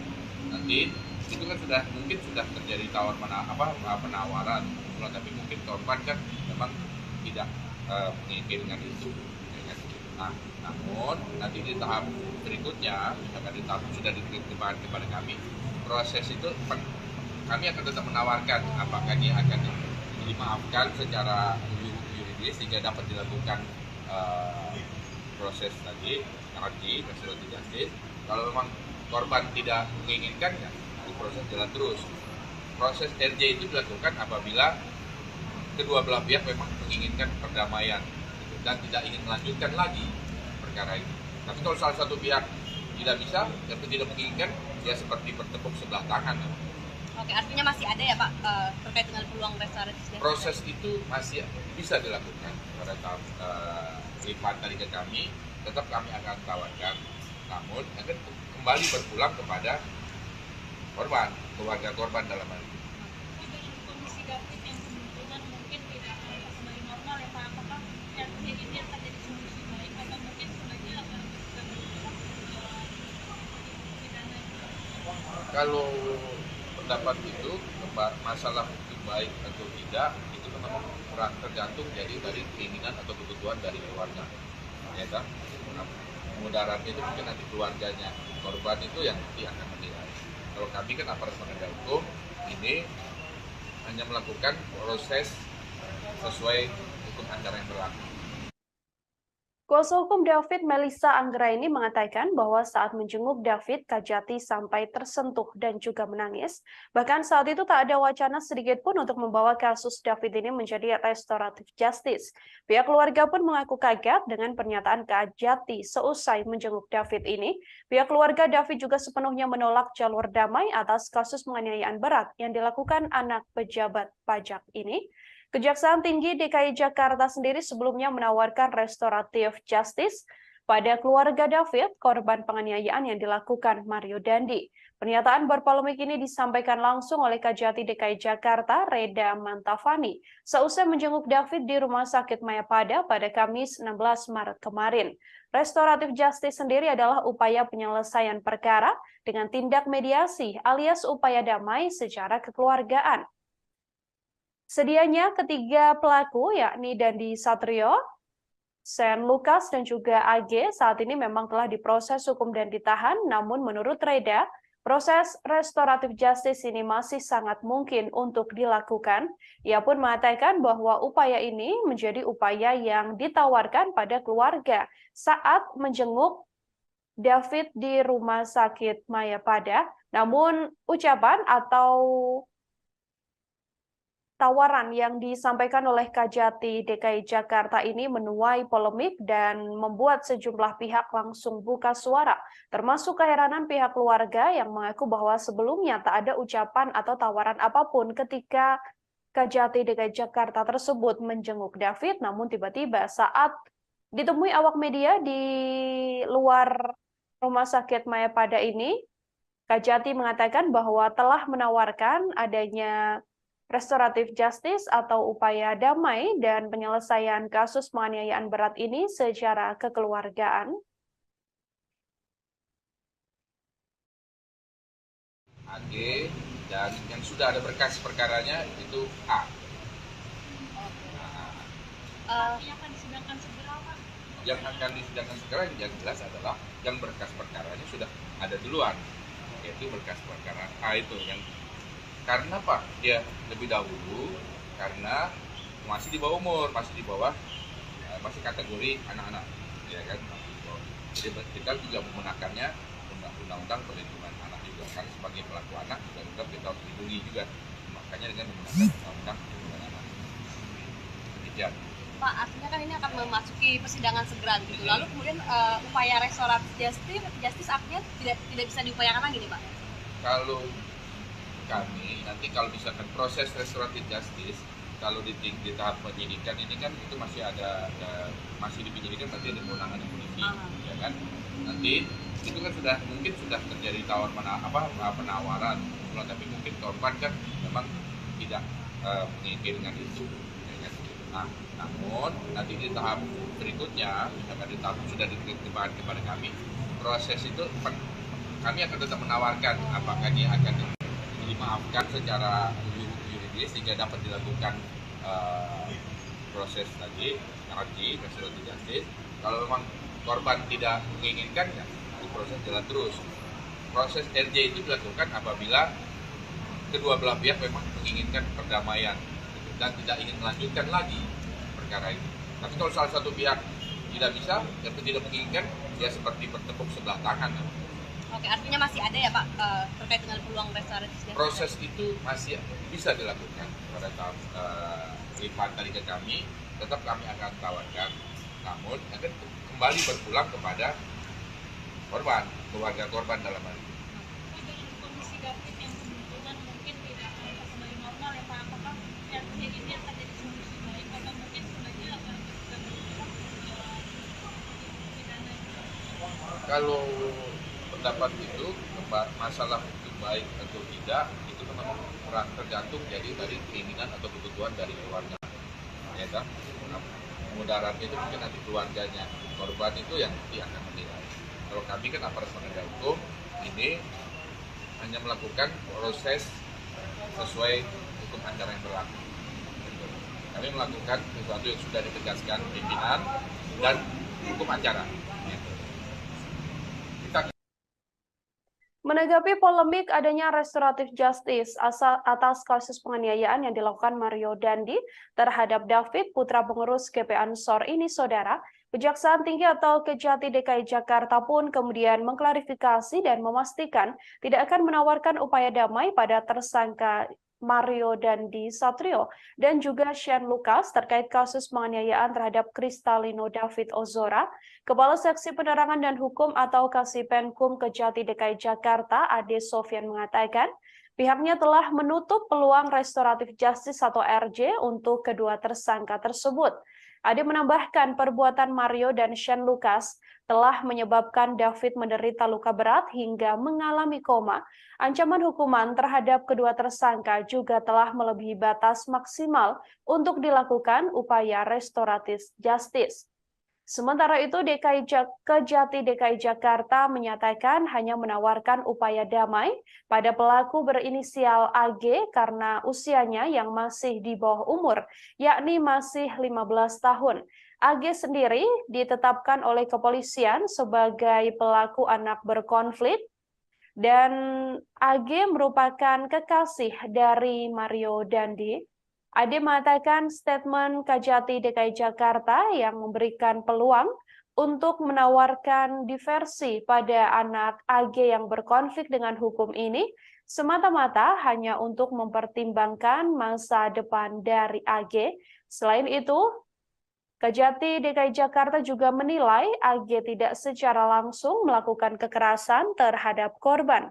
S2: Nanti itu kan mungkin sudah terjadi penawaran, tapi mungkin korban kan memang tidak menginginkan itu, ya kan? Nah, namun nanti di tahap berikutnya, misalkan di tahap sudah diterima kepada kami, proses itu kami akan tetap menawarkan apakah ini akan dimaafkan secara yuridis sehingga dapat dilakukan proses tadi restoratif justice. Kalau memang korban tidak menginginkan, ya proses jalan terus. Proses RJ itu dilakukan apabila kedua belah pihak memang menginginkan perdamaian dan tidak ingin melanjutkan lagi perkara ini. Tapi kalau salah satu pihak tidak bisa dan tidak menginginkan, ya seperti bertepuk sebelah tangan.
S3: Oke, artinya masih ada ya Pak terkait dengan peluang restoratif justice?
S2: Proses itu masih bisa dilakukan pada tahap lipat tadi ke kami, tetap kami akan tawarkan, namun akan kembali berpulang kepada korban, keluarga korban dalam hal ini.
S4: Dengan kondisi David yang kemungkinan mungkin tidak akan kembali normal ya Pak, apakah ini akan jadi solusi baik atau mungkin sebenarnya akan pidana?
S2: Kalau pendapat itu masalah itu baik atau tidak itu memang tergantung jadi dari keinginan atau kebutuhan dari keluarga, ya kan? Mudaratnya itu mungkin nanti keluarganya korban itu yang nanti akan menilai. Kalau kami kan aparat penegak hukum ini hanya melakukan proses sesuai hukum acara yang berlaku.
S1: Kuasa hukum David, Melissa Anggraini, mengatakan bahwa saat menjenguk David, Kejati sampai tersentuh dan juga menangis. Bahkan saat itu tak ada wacana sedikit pun untuk membawa kasus David ini menjadi restoratif justice. Pihak keluarga pun mengaku kaget dengan pernyataan Kejati seusai menjenguk David ini. Pihak keluarga David juga sepenuhnya menolak jalur damai atas kasus penganiayaan berat yang dilakukan anak pejabat pajak ini. Kejaksaan Tinggi DKI Jakarta sendiri sebelumnya menawarkan restoratif justice pada keluarga David, korban penganiayaan yang dilakukan Mario Dandi. Pernyataan berpolemik ini disampaikan langsung oleh Kejati DKI Jakarta, Reda Mantafani, seusai menjenguk David di Rumah Sakit Mayapada pada Kamis 16 Maret kemarin. Restoratif justice sendiri adalah upaya penyelesaian perkara dengan tindak mediasi alias upaya damai secara kekeluargaan. Sedianya ketiga pelaku yakni Dandi Satrio, Sen Lukas dan juga AG saat ini memang telah diproses hukum dan ditahan, namun menurut Reda, proses restoratif justice ini masih sangat mungkin untuk dilakukan. Ia pun mengatakan bahwa upaya ini menjadi upaya yang ditawarkan pada keluarga saat menjenguk David di Rumah Sakit Mayapada, namun ucapan atau tawaran yang disampaikan oleh Kejati DKI Jakarta ini menuai polemik dan membuat sejumlah pihak langsung buka suara, termasuk keheranan pihak keluarga yang mengaku bahwa sebelumnya tak ada ucapan atau tawaran apapun ketika Kejati DKI Jakarta tersebut menjenguk David, namun tiba-tiba saat ditemui awak media di luar Rumah Sakit Mayapada ini, Kajati mengatakan bahwa telah menawarkan adanya restoratif justice atau upaya damai dan penyelesaian kasus penganiayaan berat ini secara kekeluargaan.
S2: AG dan yang sudah ada berkas perkaranya itu A.
S4: Yang akan disidangkan segera, Pak?
S2: Yang akan disidangkan segera yang jelas adalah yang berkas perkaranya sudah ada duluan, yaitu berkas perkara A itu yang karena Pak dia lebih dahulu karena masih di bawah umur, masih masih kategori anak-anak, ya kan. Jadi kita juga menggunakannya undang-undang perlindungan anak juga karena sebagai pelaku anak juga kita harus dilindungi juga, makanya dengan menggunakan undang-undang perlindungan anak. Demikian.
S3: Pak, artinya kan ini akan memasuki persidangan segera gitu. Lalu kemudian upaya restoratif justice artinya tidak bisa diupayakan lagi nih, Pak?
S2: Kalau kami nanti kalau misalkan proses restoratif justice kalau di tahap penyidikan ini kan itu masih masih di penyidikan, nanti ada kewenangan polisi, ya kan. Nanti itu kan mungkin sudah terjadi penawaran, tapi mungkin korban kan memang tidak menginginkan itu, ya kan. Nah, namun nanti di tahap berikutnya, misalkan di tahap sudah diterima kepada kami, proses itu kami akan tetap menawarkan apakah dia akan dimaafkan secara yuridis sehingga dapat dilakukan proses tadi RJ restoratif justice. Kalau memang korban tidak menginginkan, ya proses jalan terus. Proses RJ itu dilakukan apabila kedua belah pihak memang menginginkan perdamaian dan tidak ingin melanjutkan lagi perkara itu. Tapi kalau salah satu pihak tidak bisa atau tidak menginginkan, ya seperti bertepuk sebelah tangan.
S3: Oke, artinya masih ada ya Pak terkait dengan peluang restoratif justice?
S2: Proses itu masih bisa dilakukan pada tahap lipat tadi ke kami, tetap kami akan tawarkan, namun akan kembali berpulang kepada korban, keluarga korban dalam hal ini.
S4: Dengan kondisi gawat yang kemungkinan mungkin tidak akan kembali normal ya Pak, apakah yang ini akan jadi solusi baik atau mungkin sebenarnya akan pidana?
S2: Kalau pendapat itu masalah itu baik atau tidak itu memang kurang tergantung jadi dari keinginan atau kebutuhan dari keluarga, ya kan. Mudaratnya itu mungkin nanti keluarganya korban itu yang nanti akan menilai. Kalau kami kan aparat penegak hukum ini hanya melakukan proses sesuai hukum acara yang berlaku. Kami melakukan sesuatu yang sudah ditegaskan pimpinan dan hukum acara.
S1: Menanggapi polemik adanya restoratif justice atas kasus penganiayaan yang dilakukan Mario Dandi terhadap David, putra pengurus GP Ansor ini, Saudara, Kejaksaan Tinggi atau Kejati DKI Jakarta pun kemudian mengklarifikasi dan memastikan tidak akan menawarkan upaya damai pada tersangka Mario Dandi Satrio dan juga Shane Lucas terkait kasus penganiayaan terhadap Kristalino David Ozora. Kepala Seksi Penerangan dan Hukum atau Kasipenkum Kejati DKI Jakarta, Ade Sofyan, mengatakan pihaknya telah menutup peluang restoratif justice atau RJ untuk kedua tersangka tersebut. Ade menambahkan perbuatan Mario dan Shane Lucas telah menyebabkan David menderita luka berat hingga mengalami koma. Ancaman hukuman terhadap kedua tersangka juga telah melebihi batas maksimal untuk dilakukan upaya restoratif justice. Sementara itu, Kejati DKI Jakarta menyatakan hanya menawarkan upaya damai pada pelaku berinisial AG karena usianya yang masih di bawah umur, yakni masih 15 tahun. AG sendiri ditetapkan oleh kepolisian sebagai pelaku anak berkonflik, dan AG merupakan kekasih dari Mario Dandi. Ade mengatakan statement Kejati DKI Jakarta yang memberikan peluang untuk menawarkan diversi pada anak AG yang berkonflik dengan hukum ini semata-mata hanya untuk mempertimbangkan masa depan dari AG. Selain itu, Kejati DKI Jakarta juga menilai AG tidak secara langsung melakukan kekerasan terhadap korban.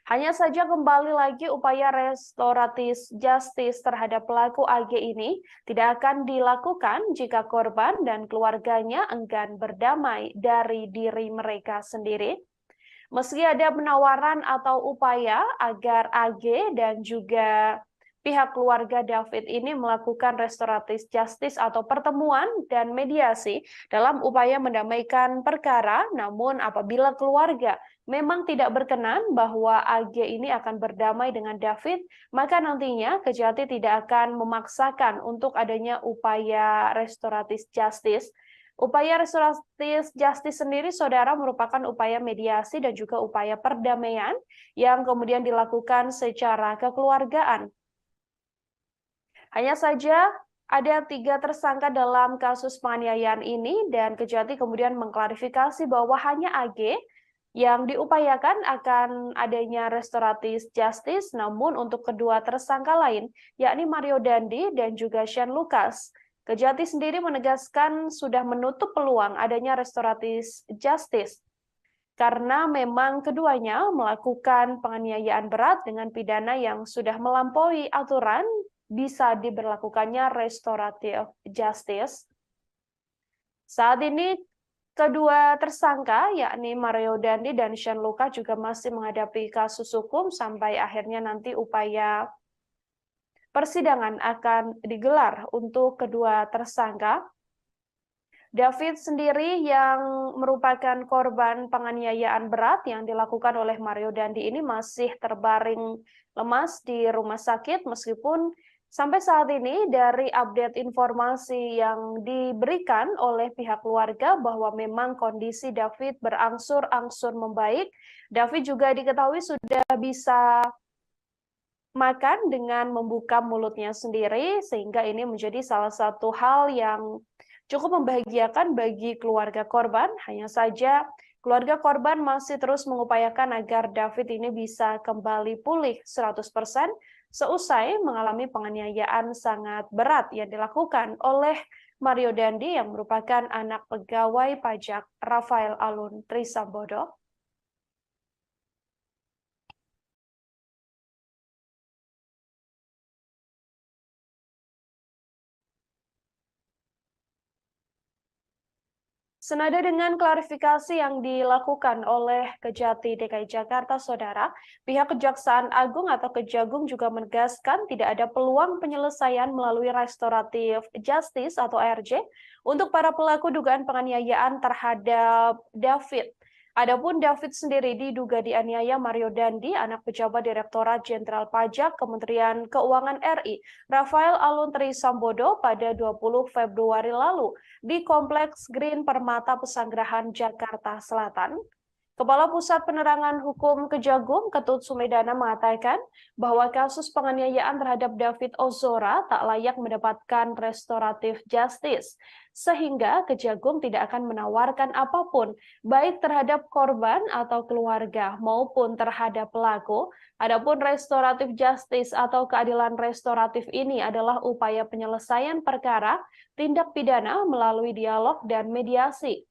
S1: Hanya saja kembali lagi upaya restoratif justice terhadap pelaku AG ini tidak akan dilakukan jika korban dan keluarganya enggan berdamai dari diri mereka sendiri. Meski ada penawaran atau upaya agar AG dan juga pihak keluarga David ini melakukan restoratif justice atau pertemuan dan mediasi dalam upaya mendamaikan perkara, namun apabila keluarga memang tidak berkenan bahwa AG ini akan berdamai dengan David, maka nantinya Kejati tidak akan memaksakan untuk adanya upaya restoratif justice. Upaya restoratif justice sendiri, saudara, merupakan upaya mediasi dan juga upaya perdamaian yang kemudian dilakukan secara kekeluargaan. Hanya saja ada 3 tersangka dalam kasus penganiayaan ini dan Kejati kemudian mengklarifikasi bahwa hanya AG yang diupayakan akan adanya restoratif justice, namun untuk kedua tersangka lain, yakni Mario Dandi dan juga Shane Lucas, Kejati sendiri menegaskan sudah menutup peluang adanya restoratif justice karena memang keduanya melakukan penganiayaan berat dengan pidana yang sudah melampaui aturan bisa diberlakukannya restoratif justice. Saat ini kedua tersangka yakni Mario Dandi dan Shane Lucas juga masih menghadapi kasus hukum sampai akhirnya nanti upaya persidangan akan digelar untuk kedua tersangka. David sendiri yang merupakan korban penganiayaan berat yang dilakukan oleh Mario Dandi ini masih terbaring lemas di rumah sakit meskipun sampai saat ini dari update informasi yang diberikan oleh pihak keluarga bahwa memang kondisi David berangsur-angsur membaik. David juga diketahui sudah bisa makan dengan membuka mulutnya sendiri, sehingga ini menjadi salah satu hal yang cukup membahagiakan bagi keluarga korban. Hanya saja keluarga korban masih terus mengupayakan agar David ini bisa kembali pulih 100% seusai mengalami penganiayaan sangat berat yang dilakukan oleh Mario Dandi yang merupakan anak pegawai pajak Rafael Alun Trisambodo. Senada dengan klarifikasi yang dilakukan oleh Kejati DKI Jakarta, saudara, pihak Kejaksaan Agung atau Kejagung juga menegaskan tidak ada peluang penyelesaian melalui restoratif justice atau ARJ untuk para pelaku dugaan penganiayaan terhadap David. Adapun David sendiri diduga dianiaya Mario Dandi, anak pejabat Direktorat Jenderal Pajak Kementerian Keuangan RI, Rafael Alun Trisambodo pada 20 Februari lalu di Kompleks Green Permata Pesanggerahan Jakarta Selatan. Kepala Pusat Penerangan Hukum Kejagung, Ketut Sumedana, mengatakan bahwa kasus penganiayaan terhadap David Ozora tak layak mendapatkan restoratif justice, sehingga Kejagung tidak akan menawarkan apapun, baik terhadap korban atau keluarga maupun terhadap pelaku. Adapun restoratif justice atau keadilan restoratif ini adalah upaya penyelesaian perkara tindak pidana melalui dialog dan mediasi.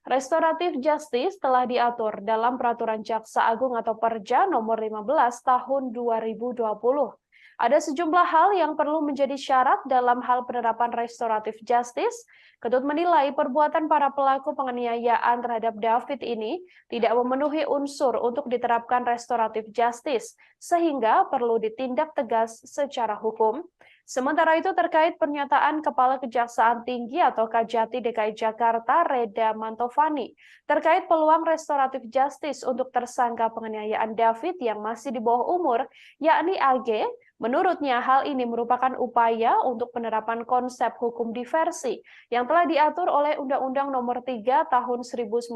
S1: Restoratif justice telah diatur dalam Peraturan Jaksa Agung atau Perja nomor 15 tahun 2020. Ada sejumlah hal yang perlu menjadi syarat dalam hal penerapan restoratif justice. Ketut menilai perbuatan para pelaku penganiayaan terhadap David ini tidak memenuhi unsur untuk diterapkan restoratif justice, sehingga perlu ditindak tegas secara hukum. Sementara itu terkait pernyataan Kepala Kejaksaan Tinggi atau Kajati DKI Jakarta Reda Mantovani terkait peluang restoratif justice untuk tersangka penganiayaan David yang masih di bawah umur, yakni AG, menurutnya hal ini merupakan upaya untuk penerapan konsep hukum diversi yang telah diatur oleh Undang-Undang Nomor 3 Tahun 1997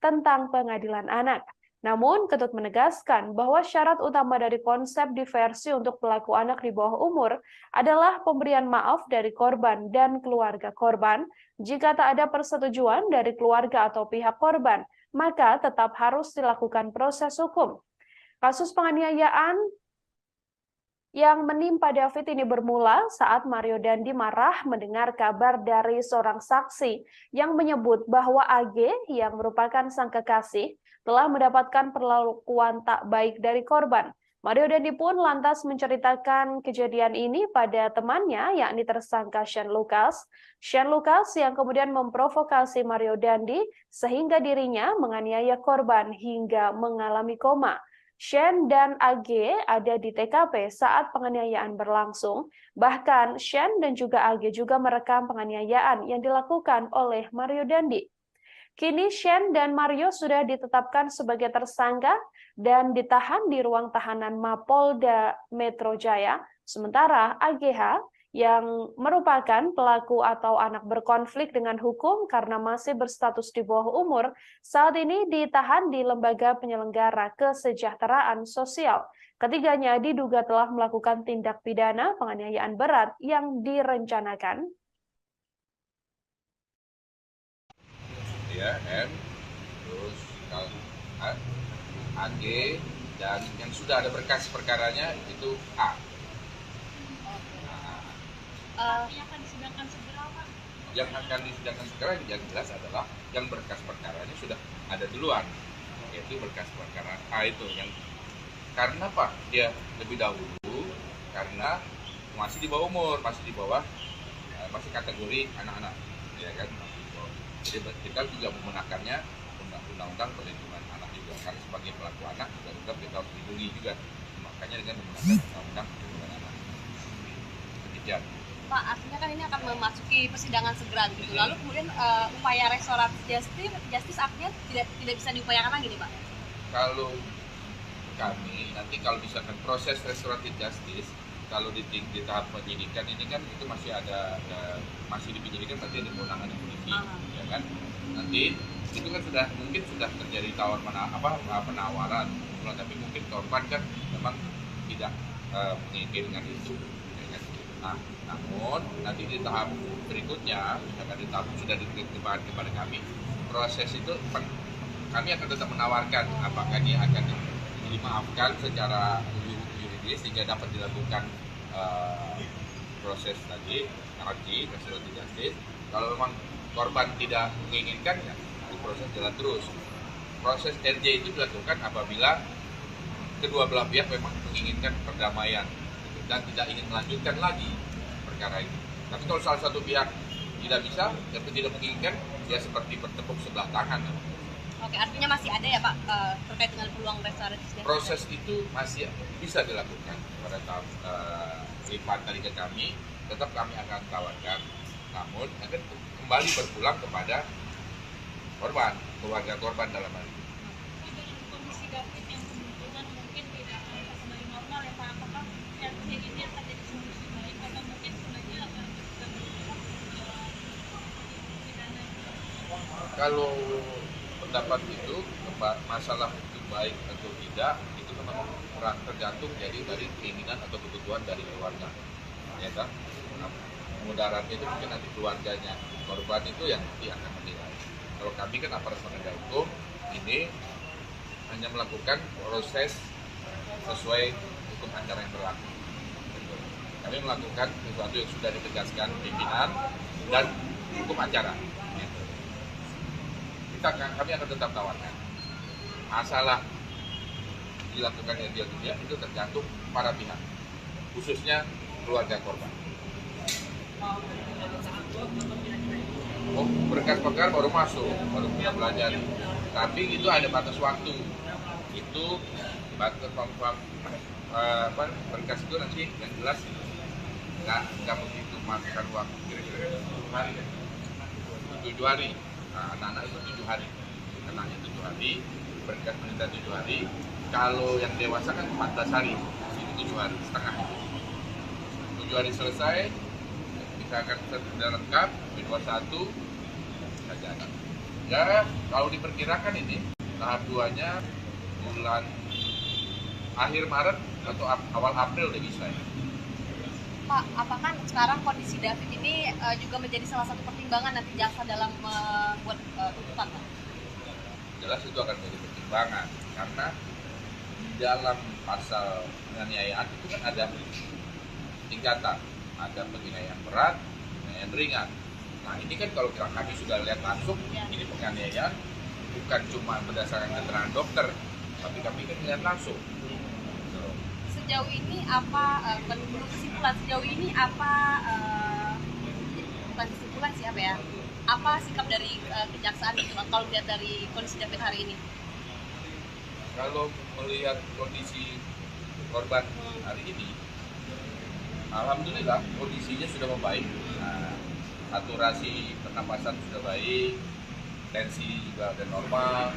S1: tentang Pengadilan Anak. Namun, Ketut menegaskan bahwa syarat utama dari konsep diversi untuk pelaku anak di bawah umur adalah pemberian maaf dari korban dan keluarga korban. Jika tak ada persetujuan dari keluarga atau pihak korban, maka tetap harus dilakukan proses hukum. Kasus penganiayaan yang menimpa David ini bermula saat Mario Dandi marah mendengar kabar dari seorang saksi yang menyebut bahwa AG yang merupakan sang kekasih telah mendapatkan perlakuan tak baik dari korban. Mario Dandi pun lantas menceritakan kejadian ini pada temannya, yakni tersangka Shane Lucas. Shane Lucas yang kemudian memprovokasi Mario Dandi sehingga dirinya menganiaya korban hingga mengalami koma. Shane dan AG ada di TKP saat penganiayaan berlangsung. Bahkan Shane dan juga AG juga merekam penganiayaan yang dilakukan oleh Mario Dandi. Kini Shane dan Mario sudah ditetapkan sebagai tersangka dan ditahan di ruang tahanan Mapolda Metro Jaya. Sementara AGH yang merupakan pelaku atau anak berkonflik dengan hukum karena masih berstatus di bawah umur, saat ini ditahan di Lembaga Penyelenggara Kesejahteraan Sosial. Ketiganya diduga telah melakukan tindak pidana penganiayaan berat yang direncanakan.
S2: Ya, M, terus AG, dan yang sudah ada berkas perkaranya itu A.
S4: Yang akan disidangkan segera, Pak?
S2: Yang akan disidangkan segera yang jelas adalah yang berkas perkaranya sudah ada duluan, yaitu berkas perkara A itu yang karena Pak dia lebih dahulu karena masih di bawah umur, masih masih kategori anak-anak, ya kan? Jadi kita juga menggunakannya undang-undang perlindungan anak juga, karena sebagai pelaku anak juga tetap kita harus dilindungi juga, makanya dengan menggunakan undang-undang perlindungan anak. Demikian.
S3: Pak, artinya kan ini akan memasuki persidangan segera gitu. Lalu kemudian upaya restoratif justice artinya tidak bisa diupayakan lagi nih, Pak?
S2: Kalau kami nanti kalau misalkan proses restoratif justice, kalau di tahap penyidikan ini kan itu masih masih di penyidikan, berarti ada kewenangan polisi, ya kan? Nanti itu kan mungkin sudah terjadi penawaran, tapi mungkin korban kan memang tidak menginginkan itu. Nah, namun nanti di tahap berikutnya, misalkan di tahap sudah diterima kepada kami, proses itu kami akan tetap menawarkan apakah dia akan dimaafkan secara yuridis sehingga dapat dilakukan proses tadi restoratif justice. Kalau memang korban tidak menginginkan, ya proses jalan terus. Proses RJ itu dilakukan apabila kedua belah pihak memang menginginkan perdamaian dan tidak ingin melanjutkan lagi perkara itu. Tapi kalau salah satu pihak tidak bisa atau tidak menginginkan, ya seperti bertepuk sebelah tangan.
S3: Oke, artinya masih ada ya Pak terkait dengan peluang restoratif.
S2: Proses itu masih bisa dilakukan pada tahap lipat dari ke kami, tetap kami akan tawarkan, namun akan kembali berpulang kepada korban, keluarga korban dalam hal ini.
S4: Dengan kondisi David yang kemungkinan mungkin tidak akan kembali normal ya Pak, apakah yang ini akan jadi solusi baik atau mungkin sebenarnya akan pidana?
S2: Kalau pendapat itu masalah itu baik atau tidak itu memang tergantung jadi dari keinginan atau kebutuhan dari keluarga, ya kan? Mudaratnya itu mungkin nanti keluarganya korban itu yang nanti akan menilai. Kalau kami kan aparat penegak hukum ini hanya melakukan proses sesuai hukum acara yang berlaku. Kami melakukan sesuatu yang sudah ditegaskan pimpinan dan hukum acara. Kami akan tetap tawarkan. Masalah dilakukannya dia tidak itu tergantung para pihak, khususnya keluarga korban. Oh, berkas perkara baru masuk, baru kita pelajari. Tapi itu ada batas waktu. Itu batas berkas itu nanti yang jelas nggak begitu makan waktu kira-kira 7 hari. 7 hari. Nah, anak-anak itu 7 hari. Anaknya 7 hari, berkas penelitian 7 hari. Kalau yang dewasa kan 14 hari, itu 7 hari setengah. 7 hari selesai, kita akan sudah lengkap, B21 kita jalan. Ya, kalau diperkirakan ini tahap 2-nya bulan akhir Maret atau awal April udah bisa ya.
S3: Pak, apakah sekarang kondisi David ini juga menjadi salah satu pertimbangan nanti jaksa dalam membuat tuntutan, Pak?
S2: Jelas itu akan menjadi pertimbangan karena di dalam pasal penganiayaan itu kan ada tingkatan, ada penganiayaan berat, penganiayaan ringan. Nah ini kan kalau kami sudah lihat langsung, ini penganiayaan bukan cuma berdasarkan keterangan dokter, tapi kami kan lihat langsung.
S3: sejauh ini apa belum kesimpulan sejauh ini apa bukan kesimpulan sih apa ya? Apa sikap dari kejaksaan gitu kalau lihat dari kondisi David hari ini?
S2: Kalau melihat kondisi korban hari ini, alhamdulillah kondisinya sudah membaik. Nah, saturasi pernapasan sudah baik, tensi juga ada normal.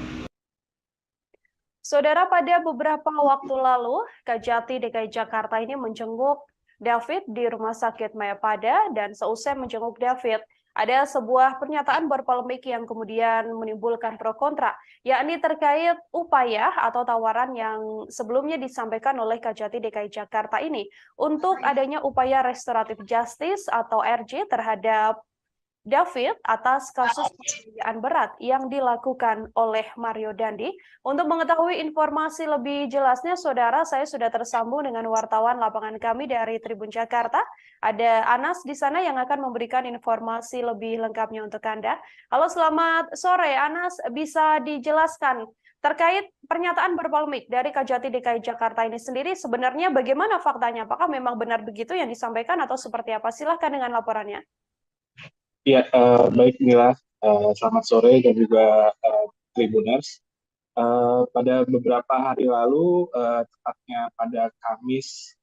S1: Saudara, pada beberapa waktu lalu, Kejati DKI Jakarta ini menjenguk David di Rumah Sakit Mayapada, dan seusai menjenguk David, ada sebuah pernyataan berpolemik yang kemudian menimbulkan pro kontra, yakni terkait upaya atau tawaran yang sebelumnya disampaikan oleh Kejati DKI Jakarta ini untuk adanya upaya restoratif justice atau RJ terhadap David atas kasus penganiayaan berat yang dilakukan oleh Mario Dandi. Untuk mengetahui informasi lebih jelasnya, saudara, saya sudah tersambung dengan wartawan lapangan kami dari Tribun Jakarta. Ada Anas di sana yang akan memberikan informasi lebih lengkapnya untuk Anda. Halo, selamat sore Anas, bisa dijelaskan terkait pernyataan berpolemik dari Kejati DKI Jakarta ini sendiri, sebenarnya bagaimana faktanya? Apakah memang benar begitu yang disampaikan atau seperti apa? Silahkan dengan laporannya.
S5: Ya, baik Mila, selamat sore dan juga Tribuners. Pada beberapa hari lalu, tepatnya pada Kamis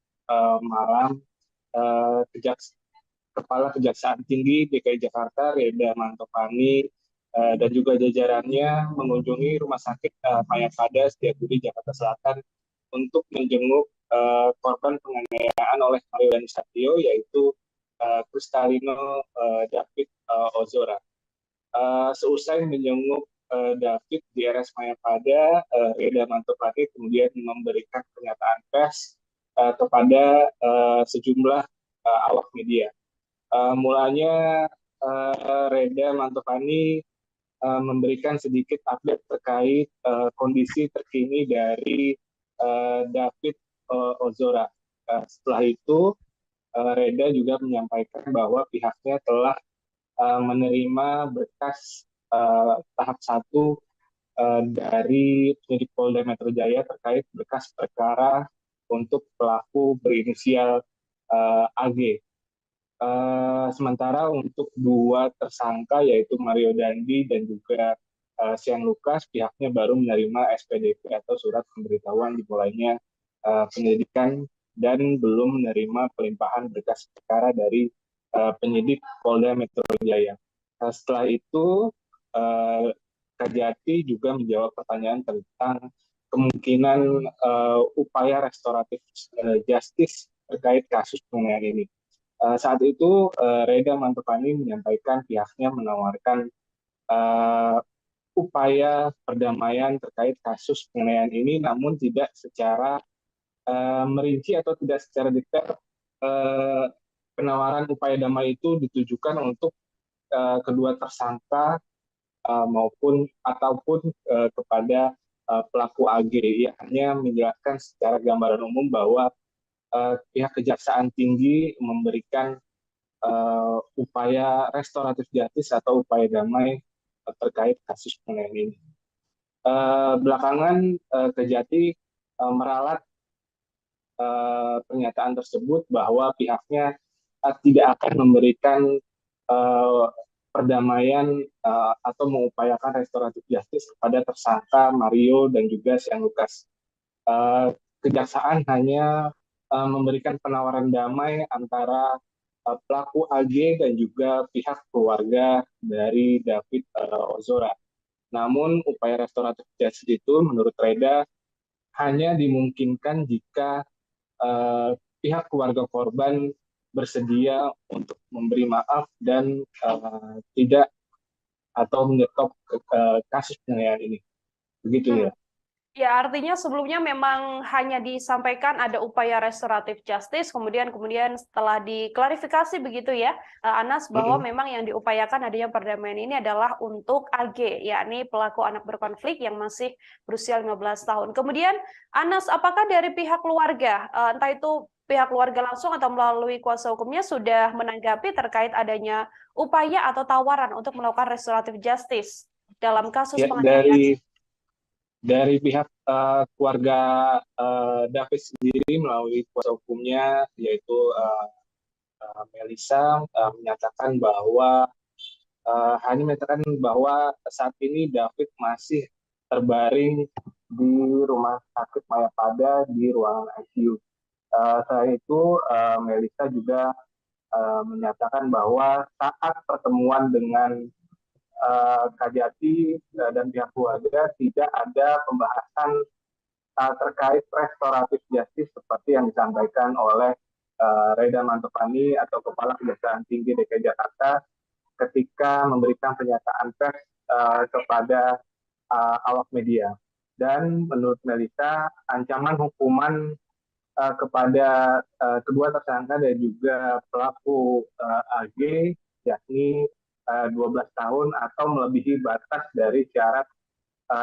S5: malam, Kepala Kejaksaan Tinggi DKI Jakarta, Reda Mantopani, dan juga jajarannya mengunjungi Rumah Sakit Mayapada Setiabudi Jakarta Selatan untuk menjenguk korban penganiayaan oleh Mario Dandi Satrio, yaitu Kristalino David Ozora. Seusai menjenguk David di RS Mayapada, Reda Mantopani kemudian memberikan pernyataan pers kepada sejumlah awak media. Mulanya Reda Mantopani memberikan sedikit update terkait kondisi terkini dari David Ozora. Setelah itu, Reda juga menyampaikan bahwa pihaknya telah menerima berkas tahap 1 dari penyidik Polda Metro Jaya terkait berkas perkara untuk pelaku berinisial AG. Sementara untuk 2 tersangka yaitu Mario Dandi dan juga Sian Lukas, pihaknya baru menerima SPDP atau surat pemberitahuan dimulainya penyelidikan dan belum menerima pelimpahan berkas perkara dari penyidik Polda Metro Jaya. Setelah itu, Kejati juga menjawab pertanyaan tentang kemungkinan upaya restoratif justice terkait kasus penganiayaan ini. Saat itu, Reda Mantopani menyampaikan pihaknya menawarkan upaya perdamaian terkait kasus penganiayaan ini, namun tidak secara merinci atau tidak secara detail. Penawaran upaya damai itu ditujukan untuk kedua tersangka ataupun kepada pelaku AG. Ia hanya menjelaskan secara gambaran umum bahwa pihak Kejaksaan Tinggi memberikan upaya restoratif justice atau upaya damai terkait kasus penganiayaan ini. Belakangan Kejati meralat pernyataan tersebut bahwa pihaknya tidak akan memberikan perdamaian atau mengupayakan restoratif justice kepada tersangka Mario dan juga Sian Lukas. Kejaksaan hanya memberikan penawaran damai antara pelaku AG dan juga pihak keluarga dari David Ozora. Namun upaya restoratif justice itu menurut Reda hanya dimungkinkan jika pihak keluarga korban bersedia untuk memberi maaf dan tidak atau menyetop kasus penganiayaan ini. Begitu ya.
S1: Ya, artinya sebelumnya memang hanya disampaikan ada upaya restoratif justice, kemudian setelah diklarifikasi begitu ya, Anas, bahwa memang yang diupayakan adanya perdamaian ini adalah untuk AG, yakni pelaku anak berkonflik yang masih berusia 15 tahun. Kemudian, Anas, apakah dari pihak keluarga, entah itu pihak keluarga langsung atau melalui kuasa hukumnya sudah menanggapi terkait adanya upaya atau tawaran untuk melakukan restoratif justice dalam kasus penganiayaan?
S5: Dari pihak keluarga David sendiri melalui kuasa hukumnya yaitu Melissa menyatakan bahwa hanya menyatakan bahwa saat ini David masih terbaring di rumah sakit Mayapada di ruangan ICU. Selain itu, Melissa juga menyatakan bahwa saat pertemuan dengan Kajati dan pihak keluarga tidak ada pembahasan terkait restoratif justice seperti yang disampaikan oleh Reda Mantopani atau Kepala Kejaksaan Tinggi DKI Jakarta ketika memberikan pernyataan pers kepada awak media. Dan menurut Melissa, ancaman hukuman kepada kedua tersangka dan juga pelaku AG yakni 12 tahun atau melebihi batas dari syarat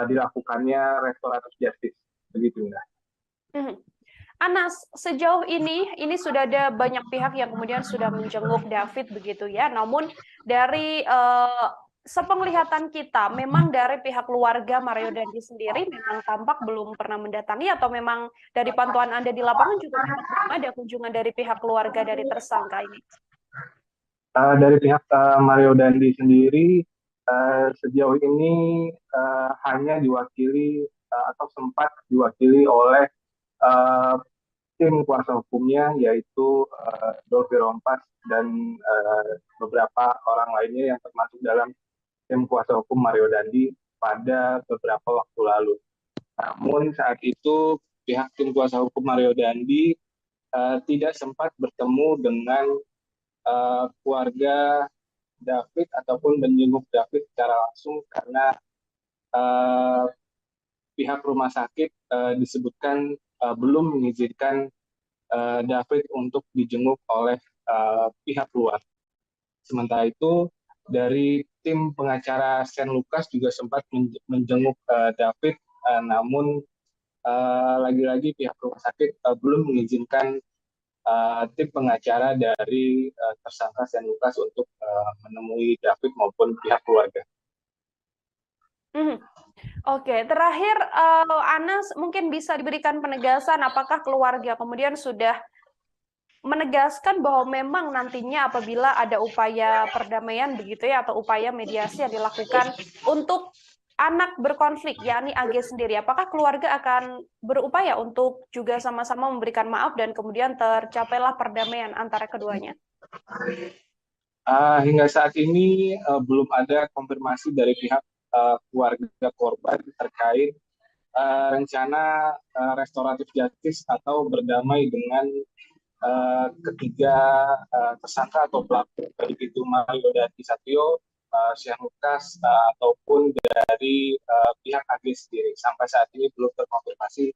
S5: dilakukannya restoratif justice. Begitu, Indah.
S1: Anas, sejauh ini sudah ada banyak pihak yang kemudian sudah menjenguk David begitu ya. Namun dari sepenglihatan kita, memang dari pihak keluarga Mario Dandi sendiri memang tampak belum pernah mendatangi, atau memang dari pantauan Anda di lapangan juga memang belum ada kunjungan dari pihak keluarga dari tersangka ini?
S5: Dari pihak Mario Dandi sendiri sejauh ini hanya diwakili atau sempat diwakili oleh tim kuasa hukumnya yaitu Dolphy Rompas dan beberapa orang lainnya yang termasuk dalam tim kuasa hukum Mario Dandi pada beberapa waktu lalu. Namun saat itu pihak tim kuasa hukum Mario Dandi tidak sempat bertemu dengan keluarga David ataupun menjenguk David secara langsung karena pihak rumah sakit disebutkan belum mengizinkan David untuk dijenguk oleh pihak luar. Sementara itu dari tim pengacara Shane Lucas juga sempat menjenguk David, namun lagi-lagi pihak rumah sakit belum mengizinkan tim pengacara dari tersangka Shane Lucas untuk menemui David maupun pihak keluarga.
S1: Oke, terakhir Anas mungkin bisa diberikan penegasan apakah keluarga kemudian sudah menegaskan bahwa memang nantinya apabila ada upaya perdamaian begitu ya atau upaya mediasi yang dilakukan untuk anak berkonflik, yakni AG sendiri, apakah keluarga akan berupaya untuk juga sama-sama memberikan maaf dan kemudian tercapailah perdamaian antara keduanya?
S5: Hingga saat ini belum ada konfirmasi dari pihak keluarga korban terkait rencana restoratif justice atau berdamai dengan ketiga tersangka atau pelaku, baik itu Mario Dandi Satrio, Shane Lucas ataupun dari pihak AG sendiri. Sampai saat ini belum terkonfirmasi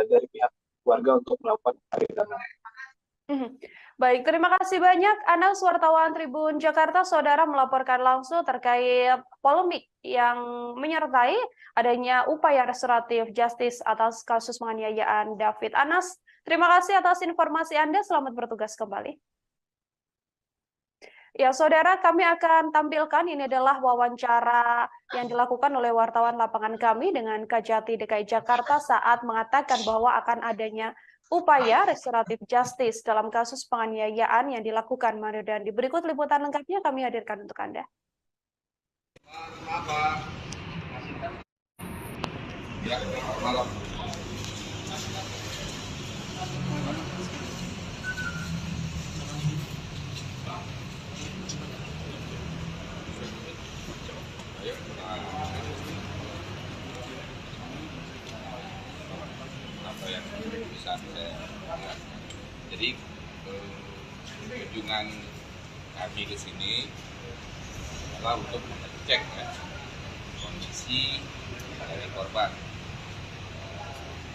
S5: dari pihak keluarga untuk melakukan perdamaian.
S1: Baik, terima kasih banyak Anas, wartawan Tribun Jakarta. Saudara melaporkan langsung terkait polemik yang menyertai adanya upaya restoratif justice atas kasus penganiayaan David. Anas, terima kasih atas informasi Anda. Selamat bertugas kembali. Ya, saudara, kami akan tampilkan ini adalah wawancara yang dilakukan oleh wartawan lapangan kami dengan Kajati DKI Jakarta saat mengatakan bahwa akan adanya upaya restoratif justice dalam kasus penganiayaan yang dilakukan Mario Dandi. Berikut liputan lengkapnya kami hadirkan untuk Anda.
S2: Ya, malam. Apa yang bisa saya lihat. Jadi kunjungan kami ke sini adalah untuk mengecek ya, kondisi dari korban,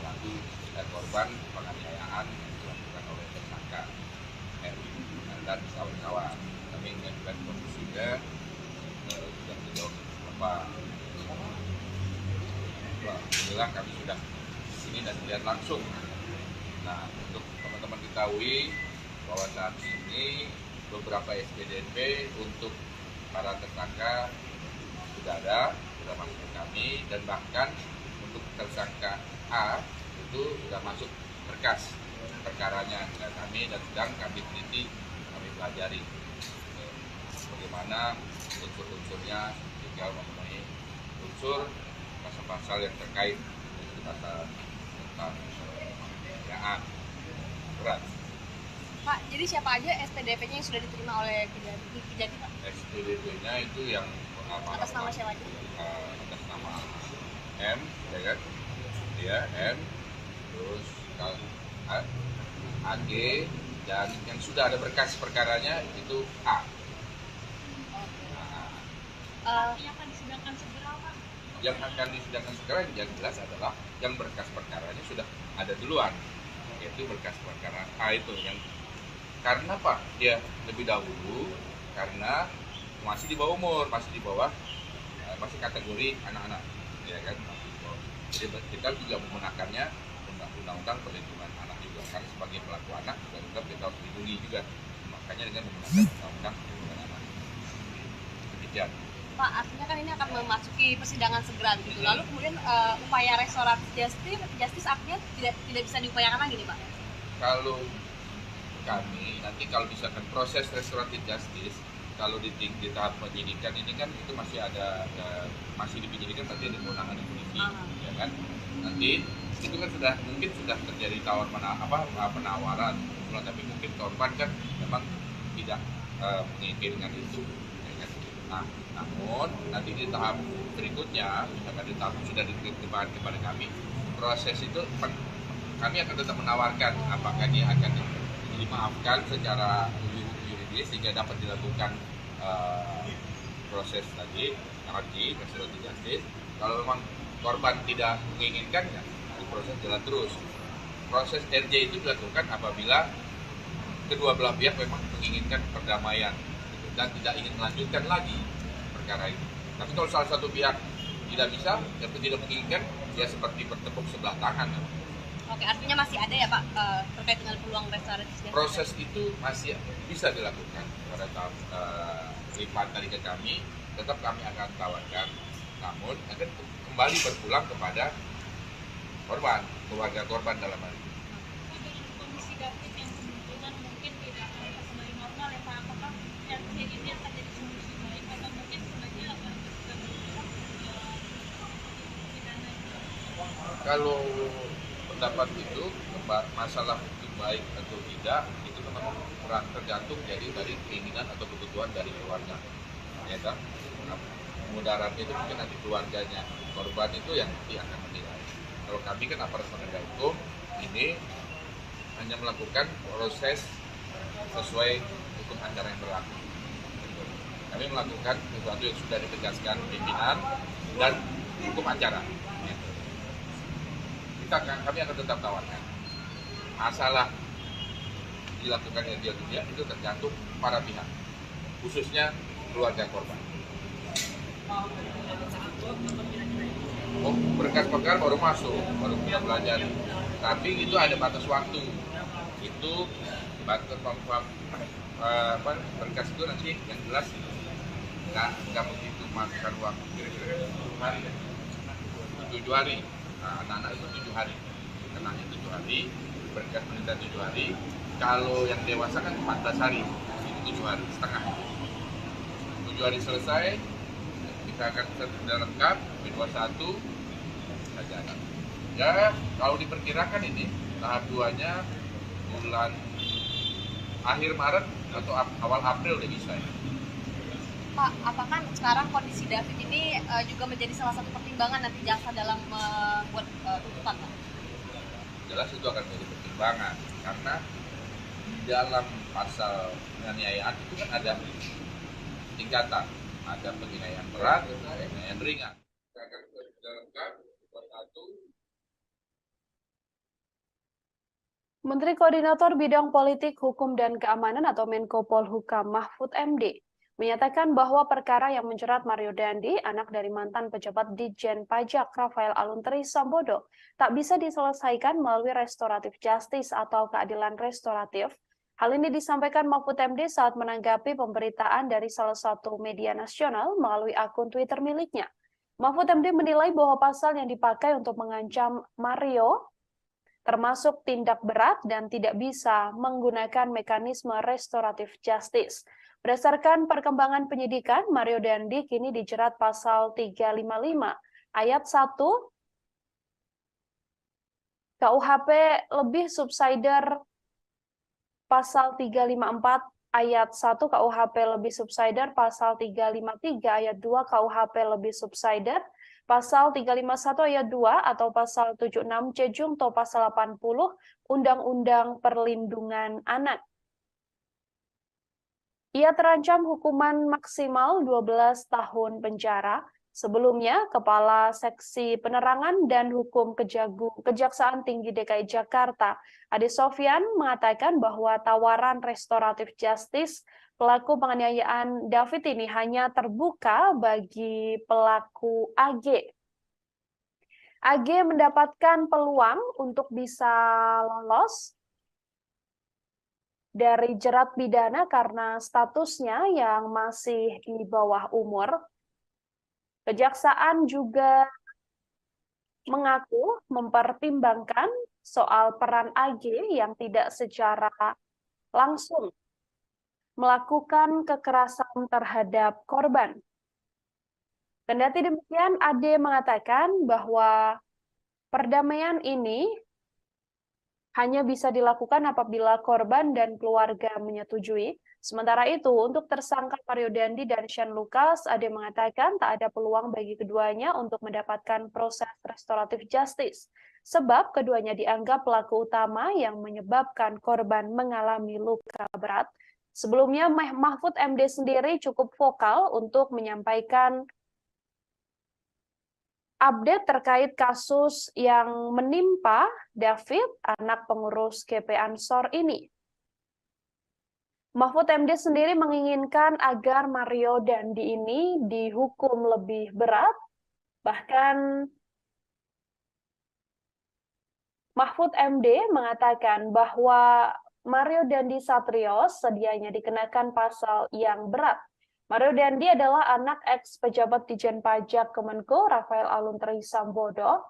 S2: pelaku dan korban penganiayaan yang dilakukan oleh tersangka dan kawan-kawan. Kami mengajukan kondisinya yang sejauh Bapak. Alhamdulillah kami sudah sini dan melihat langsung. Nah, untuk teman-teman ketahui bahwa saat ini beberapa SPDP untuk para tersangka sudah ada, sudah masuk ke kami, dan bahkan untuk tersangka A itu sudah masuk berkas perkaranya dan sedang kami teliti, kami pelajari bagaimana unsur-unsurnya tinggal memenuhi unsur pasal-pasal yang terkait dengan pasal tentang penganiayaan berat.
S3: Pak, jadi siapa aja SPDP-nya yang sudah diterima oleh Kejati, Pak?
S2: SPDP-nya itu yang
S3: Atas nama siapa aja?
S2: Atas nama M, ya kan? Dia M, terus AG, dan yang sudah ada berkas perkaranya itu A.
S4: Yang akan disidangkan segera, Pak?
S2: Yang akan disidangkan segera yang jelas adalah yang berkas perkaranya sudah ada duluan, yaitu berkas perkara A itu yang karena Pak dia lebih dahulu karena masih di bawah umur, masih masih kategori anak-anak, ya kan? Jadi kita juga menggunakannya undang-undang perlindungan anak juga, karena sebagai pelaku anak juga tetap kita harus dilindungi juga, makanya dengan menggunakan undang-undang perlindungan anak. Demikian.
S3: Pak, artinya kan ini akan memasuki persidangan segera gitu. Lalu kemudian upaya restoratif justice artinya tidak bisa diupayakan lagi nih, Pak?
S2: Kalau kami nanti kalau misalkan proses restoratif justice, kalau di tahap penyidikan ini kan itu masih masih di penyidikan, berarti ada kewenangan polisi, ya kan? Nanti itu kan mungkin sudah terjadi penawaran, tapi mungkin korban kan memang tidak menginginkan itu. Nah, namun nanti di tahap berikutnya, misalkan di tahap sudah diterima kepada kami, proses itu kami akan tetap menawarkan apakah dia akan dimaafkan secara yuridis sehingga dapat dilakukan proses tadi, restoratif justice. Kalau memang korban tidak menginginkan, ya proses jalan terus. Proses RJ itu dilakukan apabila kedua belah pihak memang menginginkan perdamaian dan tidak ingin melanjutkan lagi perkara itu. Tapi kalau salah satu pihak tidak bisa, atau tidak menginginkan, ya seperti bertepuk sebelah tangan.
S3: Oke, artinya masih ada ya Pak terkait dengan peluang restoratif?
S2: Proses itu masih bisa dilakukan pada tahap lipat tadi ke kami, tetap kami akan tawarkan, namun akan kembali berpulang kepada korban, keluarga korban dalam hal ini.
S4: Dengan kondisi David yang kemungkinan mungkin tidak akan kembali normal ya Pak, apakah yang ini akan jadi solusi baik atau mungkin sebenarnya akan pidana?
S2: Kalau pendapat itu masalah itu baik atau tidak itu memang tergantung jadi dari keinginan atau kebutuhan dari keluarga, ya kan? Mudaratnya itu mungkin nanti keluarganya korban itu yang nanti akan menilai. Kalau kami kan aparat penegak hukum ini hanya melakukan proses sesuai hukum acara yang berlaku. Kami melakukan sesuatu yang sudah ditegaskan pimpinan dan hukum acara. Kami akan tetap tawarkan. Masalah dilakukan yang dia itu tergantung para pihak, khususnya keluarga korban. Oh, berkas perkara baru masuk, baru kita belajar. Tapi itu ada batas waktu. Itu batas berkas itu nanti yang jelas nggak begitu makan waktu, kira-kira 7 hari. Nah, anak-anak itu 7 hari, kenanya 7 hari, berkas penelitian 7 hari. Kalau yang dewasa kan 14 hari, itu 7 hari setengah. 7 hari selesai, kita akan sudah lengkap, B21 kita jalan. Ya, kalau diperkirakan ini tahap 2-nya bulan akhir Maret atau awal April udah bisa ya.
S3: Pak, apakah sekarang kondisi David ini juga menjadi salah satu pertimbangan nanti jaksa dalam membuat tuntutan, Pak?
S2: Jelas itu akan menjadi pertimbangan karena di dalam pasal penganiayaan itu kan ada tingkatan, ada penganiayaan berat, penganiayaan ringan. Kita akan sudah lengkap, satu.
S1: Menteri Koordinator Bidang Politik, Hukum, dan Keamanan atau Menko Polhukam Mahfud MD menyatakan bahwa perkara yang menjerat Mario Dandi, anak dari mantan pejabat Ditjen Pajak Rafael Aluntri Sambodo, tak bisa diselesaikan melalui restoratif justice atau keadilan restoratif. Hal ini disampaikan Mahfud MD saat menanggapi pemberitaan dari salah satu media nasional melalui akun Twitter miliknya. Mahfud MD menilai bahwa pasal yang dipakai untuk mengancam Mario termasuk tindak berat dan tidak bisa menggunakan mekanisme restoratif justice. Berdasarkan perkembangan penyidikan, Mario Dandi kini dijerat pasal 355 ayat 1 KUHP lebih subsider, pasal 354 ayat 1 KUHP lebih subsider, pasal 353 ayat 2 KUHP lebih subsider, pasal 351 ayat 2 atau pasal 76 C Jungto pasal 80 Undang-Undang Perlindungan Anak. Ia terancam hukuman maksimal 12 tahun penjara. Sebelumnya, Kepala Seksi Penerangan dan Hukum Kejaksaan Tinggi DKI Jakarta, Ade Sofyan, mengatakan bahwa tawaran restoratif justice pelaku penganiayaan David ini hanya terbuka bagi pelaku AG. AG mendapatkan peluang untuk bisa lolos dari jerat pidana karena statusnya yang masih di bawah umur. Kejaksaan juga mengaku mempertimbangkan soal peran AG yang tidak secara langsung melakukan kekerasan terhadap korban. Kendati demikian, Ade mengatakan bahwa perdamaian ini hanya bisa dilakukan apabila korban dan keluarga menyetujui. Sementara itu, untuk tersangka Mario Dandi dan Shane Lucas, Ade mengatakan tak ada peluang bagi keduanya untuk mendapatkan proses restoratif justice, sebab keduanya dianggap pelaku utama yang menyebabkan korban mengalami luka berat. Sebelumnya, Mahfud MD sendiri cukup vokal untuk menyampaikan update terkait kasus yang menimpa David, anak pengurus GP Ansor ini. Mahfud MD sendiri menginginkan agar Mario Dandi ini dihukum lebih berat. Bahkan Mahfud MD mengatakan bahwa Mario Dandi Satrio sedianya dikenakan pasal yang berat. Mario Dandi adalah anak ex-pejabat Dijen Pajak Kemenko Rafael Alun Trisambodo.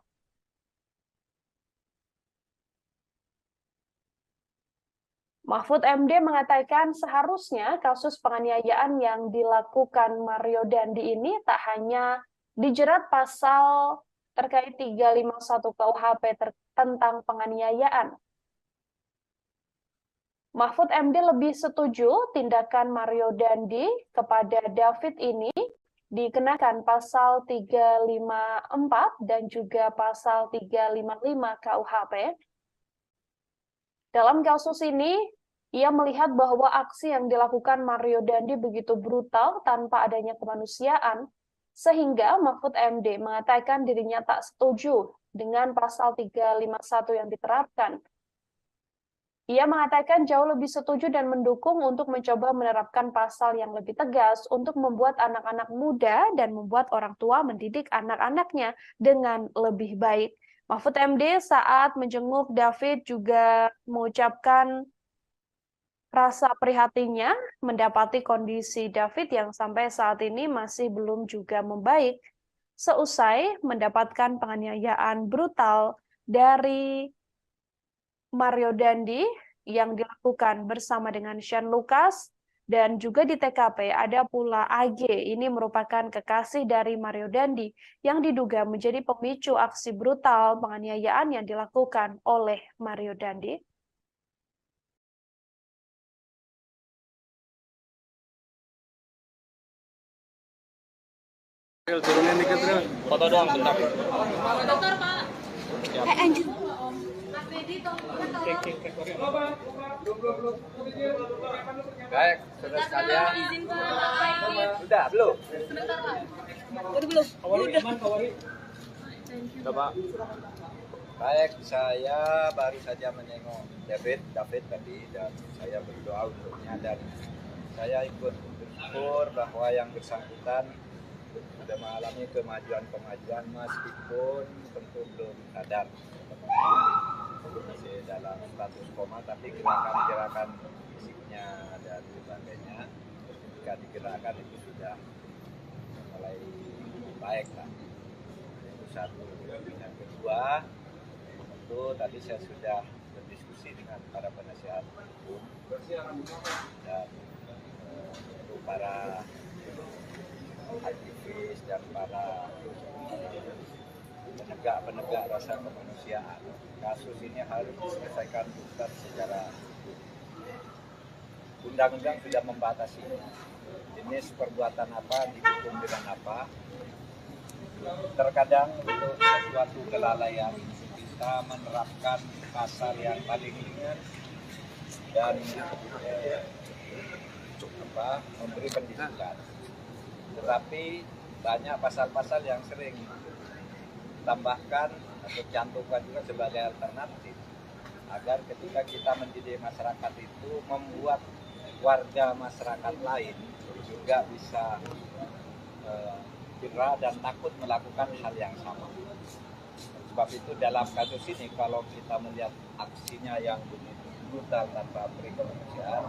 S1: Mahfud MD mengatakan seharusnya kasus penganiayaan yang dilakukan Mario Dandi ini tak hanya dijerat pasal terkait 351 KUHP tentang penganiayaan. Mahfud MD lebih setuju tindakan Mario Dandi kepada David ini dikenakan pasal 354 dan juga pasal 355 KUHP. Dalam kasus ini, ia melihat bahwa aksi yang dilakukan Mario Dandi begitu brutal tanpa adanya kemanusiaan, sehingga Mahfud MD mengatakan dirinya tak setuju dengan pasal 351 yang diterapkan. Ia mengatakan jauh lebih setuju dan mendukung untuk mencoba menerapkan pasal yang lebih tegas untuk membuat anak-anak muda dan membuat orang tua mendidik anak-anaknya dengan lebih baik. Mahfud MD saat menjenguk David juga mengucapkan rasa prihatinnya mendapati kondisi David yang sampai saat ini masih belum juga membaik seusai mendapatkan penganiayaan brutal dari Mario Dandi yang dilakukan bersama dengan Shane Lucas, dan juga di TKP ada pula AG. Ini merupakan kekasih dari Mario Dandi yang diduga menjadi pemicu aksi brutal penganiayaan yang dilakukan oleh Mario Dandi.
S8: Turunin dikit, Ril. Foto doang, bentar.
S4: Dokter, Pak.
S3: Anjir.
S6: Baik, saudara sekalian.
S4: Izin Pak.
S6: Sudah, belum?
S4: Sebentar, Pak.
S8: Udah, Pak.
S6: Baik, saya baru saja menengok David tadi dan saya berdoa untuknya dan saya ikut bersyukur bahwa yang bersangkutan sudah mengalami kemajuan meskipun tentu belum sadar. Masih dalam status koma, tapi gerakan-gerakan fisiknya dan sebagainya ketika digerakkan itu sudah mulai baik lah. satu. Yang kedua, tentu tadi saya sudah berdiskusi dengan para penasihat hukum dan untuk para aktivis dan para penegak rasa kemanusiaan. Kasus ini harus diselesaikan tuntas secara undang-undang sudah membatasi jenis perbuatan apa, dihukum dengan apa. Terkadang untuk sesuatu kelalaian kita menerapkan pasal yang paling ringan dan memberi pendidikan. Tetapi banyak pasal-pasal yang sering tambahkan atau cantumkan juga sebagai alternatif agar ketika kita mendidik masyarakat itu membuat warga masyarakat lain juga bisa jerah dan takut melakukan hal yang sama. Sebab itu dalam kasus ini kalau kita melihat aksinya yang begitu brutal tanpa beri kemanusiaan,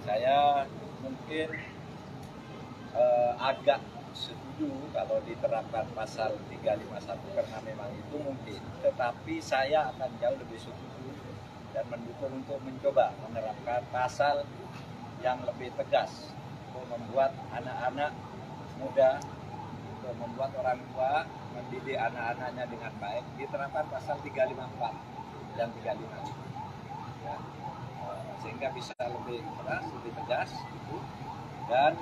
S6: saya mungkin agak setuju kalau diterapkan pasal 351 karena memang itu mungkin, tetapi saya akan jauh lebih setuju dan mendukung untuk mencoba menerapkan pasal yang lebih tegas untuk membuat anak-anak muda, untuk membuat orang tua mendidik anak-anaknya dengan baik. Diterapkan pasal 354 dan 355 ya, sehingga bisa lebih keras, lebih tegas gitu. Dan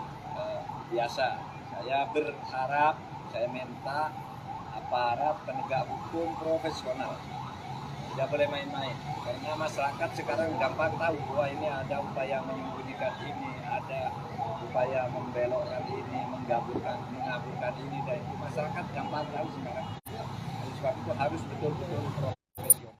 S6: biasa saya berharap, saya minta aparat penegak hukum profesional tidak boleh main-main, karena masyarakat sekarang gampang tahu bahwa ini ada upaya menyembunyikan ini, ada upaya membelokkan ini, mengaburkan ini dan itu. Masyarakat gampang tahu sekarang. Oleh sebab itu harus betul-betul profesional.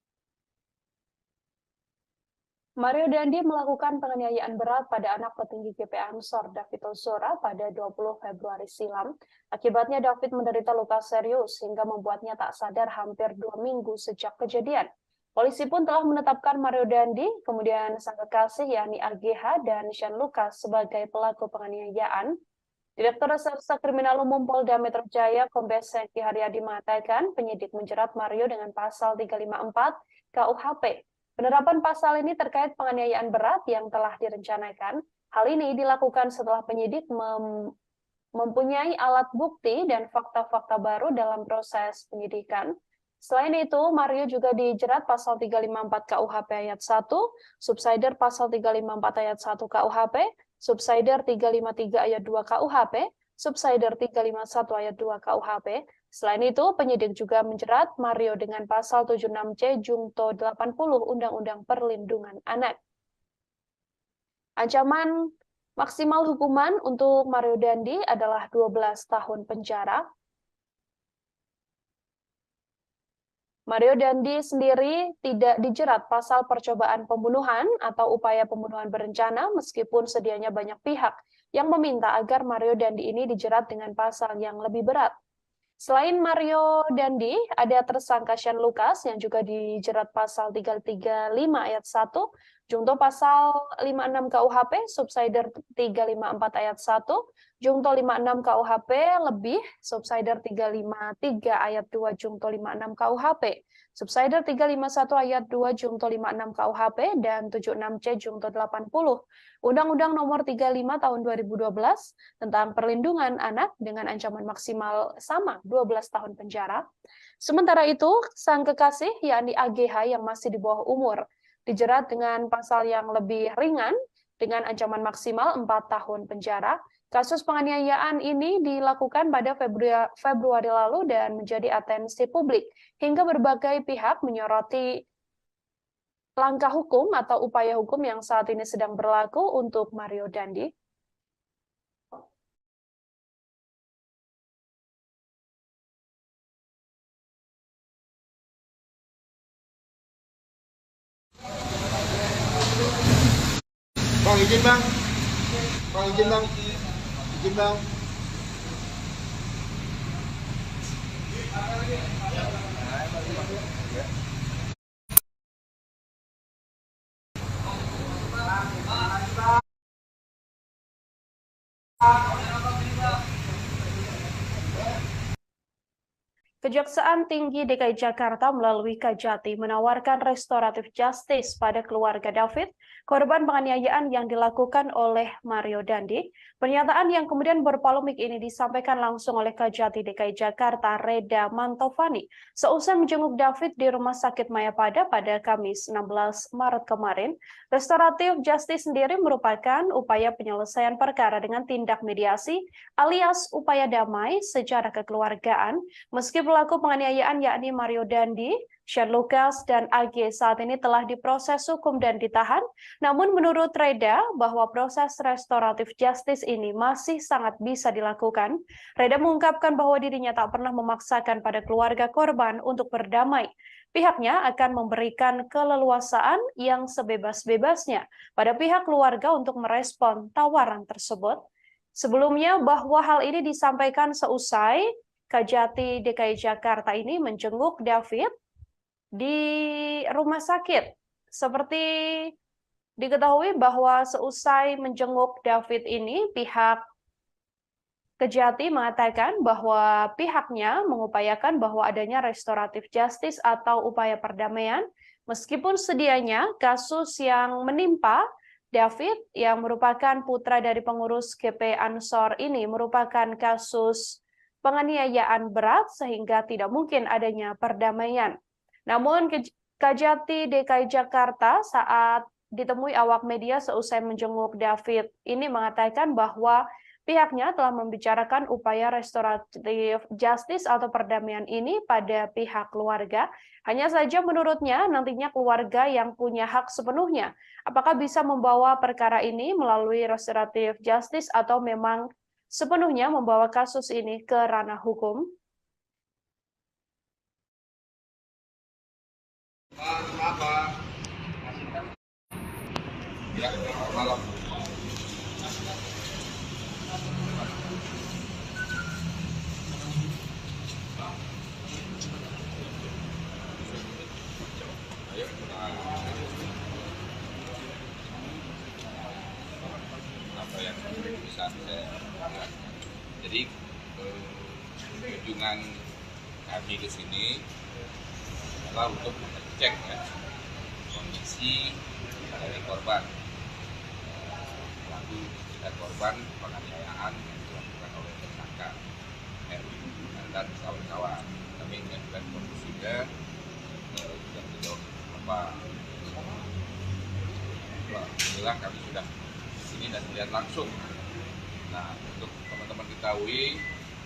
S1: Mario Dandi melakukan penganiayaan berat pada anak petinggi GP Ansor David Ozora pada 20 Februari silam. Akibatnya David menderita luka serius hingga membuatnya tak sadar hampir 2 minggu sejak kejadian. Polisi pun telah menetapkan Mario Dandi, kemudian sang kekasih yakni AGH dan Sean Lucas sebagai pelaku penganiayaan. Direktur Reserse Kriminal Umum Polda Metro Jaya Kombes Hengki Haryadi mengatakan penyidik menjerat Mario dengan pasal 354 KUHP. Penerapan pasal ini terkait penganiayaan berat yang telah direncanakan. Hal ini dilakukan setelah penyidik mempunyai alat bukti dan fakta-fakta baru dalam proses penyidikan. Selain itu, Mario juga dijerat pasal 354 KUHP ayat 1, subsider pasal 354 ayat 1 KUHP, subsider 353 ayat 2 KUHP, subsider 351 ayat 2 KUHP. Selain itu, penyidik juga menjerat Mario dengan pasal 76C Jungto 80 Undang-Undang Perlindungan Anak. Ancaman maksimal hukuman untuk Mario Dandi adalah 12 tahun penjara. Mario Dandi sendiri tidak dijerat pasal percobaan pembunuhan atau upaya pembunuhan berencana meskipun sedianya banyak pihak yang meminta agar Mario Dandi ini dijerat dengan pasal yang lebih berat. Selain Mario Dandi, ada tersangka Sean Lucas yang juga dijerat pasal 335 ayat 1, Jungto pasal 56 KUHP, subsider 354 ayat 1, Jungto 56 KUHP lebih, subsider 353 ayat 2 Jungto 56 KUHP, subsider 351 ayat 2 Jungto 56 KUHP, dan 76C Jungto 80 Undang-Undang Nomor 35 Tahun 2012 tentang Perlindungan Anak dengan ancaman maksimal sama 12 tahun penjara. Sementara itu, sang kekasih yakni AGH yang masih di bawah umur dijerat dengan pasal yang lebih ringan dengan ancaman maksimal 4 tahun penjara. Kasus penganiayaan ini dilakukan pada Februari lalu dan menjadi atensi publik hingga berbagai pihak menyoroti langkah hukum atau upaya hukum yang saat ini sedang berlaku untuk Mario Dandi.
S7: Bang, izin bang. Bang, izin bang. Izin bang.
S1: Kejaksaan Tinggi DKI Jakarta melalui Kajati menawarkan restoratif justice pada keluarga David, korban penganiayaan yang dilakukan oleh Mario Dandi. Pernyataan yang kemudian berpolemik ini disampaikan langsung oleh Kajati DKI Jakarta, Reda Mantovani, seusai menjenguk David di Rumah Sakit Mayapada pada Kamis 16 Maret kemarin. Restoratif justice sendiri merupakan upaya penyelesaian perkara dengan tindak mediasi alias upaya damai secara kekeluargaan, meski pelaku penganiayaan yakni Mario Dandi, Shane Lucas, dan AG saat ini telah diproses hukum dan ditahan. Namun menurut Reda bahwa proses restoratif justice ini masih sangat bisa dilakukan. Reda mengungkapkan bahwa dirinya tak pernah memaksakan pada keluarga korban untuk berdamai. Pihaknya akan memberikan keleluasaan yang sebebas-bebasnya pada pihak keluarga untuk merespon tawaran tersebut. Sebelumnya bahwa hal ini disampaikan seusai Kajati DKI Jakarta ini menjenguk David di rumah sakit. Seperti diketahui bahwa seusai menjenguk David ini, pihak Kajati mengatakan bahwa pihaknya mengupayakan bahwa adanya restoratif justice atau upaya perdamaian, meskipun sedianya kasus yang menimpa David yang merupakan putra dari pengurus GP Ansor ini merupakan kasus penganiayaan berat sehingga tidak mungkin adanya perdamaian. Namun Kajati DKI Jakarta saat ditemui awak media seusai menjenguk David ini mengatakan bahwa pihaknya telah membicarakan upaya restoratif justice atau perdamaian ini pada pihak keluarga. Hanya saja menurutnya nantinya keluarga yang punya hak sepenuhnya apakah bisa membawa perkara ini melalui restoratif justice atau memang sepenuhnya membawa kasus ini ke ranah hukum.
S2: Ya, malam. Apa yang bisa saya lakukan. Jadi kunjungan kami ke sini adalah untuk mengecek ya, kondisi dari korban, pelaku dan korban penganiayaan yang dilakukan oleh tersangka dan kawan-kawan. Kami mengajukan kondisinya sudah sejauh apa. Alhamdulillah kami sudah di sini dan melihat langsung. Nah, untuk teman-teman ketahui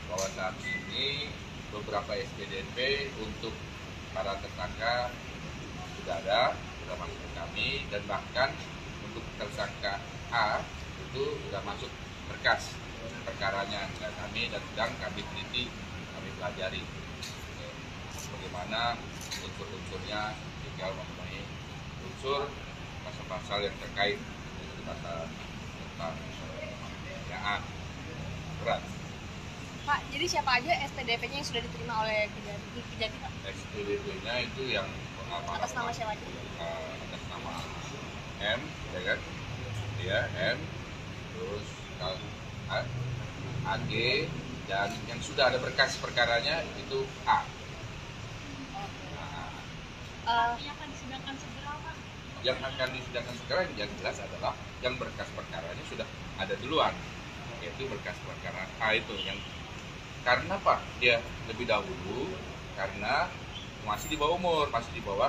S2: bahwa saat ini beberapa SPDP untuk para tersangka sudah masuk ke kami, dan bahkan untuk tersangka A itu sudah masuk berkas perkaranya ke kami dan sedang kami teliti, kami pelajari bagaimana unsur-unsurnya, tinggal memenuhi unsur pasal-pasal yang terkait dengan pasal tentang penganiayaan berat.
S3: Pak, jadi siapa aja SPDP-nya yang sudah diterima oleh Kejati, Pak?
S2: SPDP-nya itu yang
S3: atas nama siapa aja?
S2: Atas nama M, ya kan? Dia M, terus AG, dan yang sudah ada berkas perkaranya itu A.
S4: Yang akan disidangkan segera, Pak?
S2: Yang akan disidangkan segera yang jelas adalah yang berkas perkaranya sudah ada duluan, yaitu berkas perkara A itu yang karena Pak dia lebih dahulu karena masih di bawah umur, masih di bawah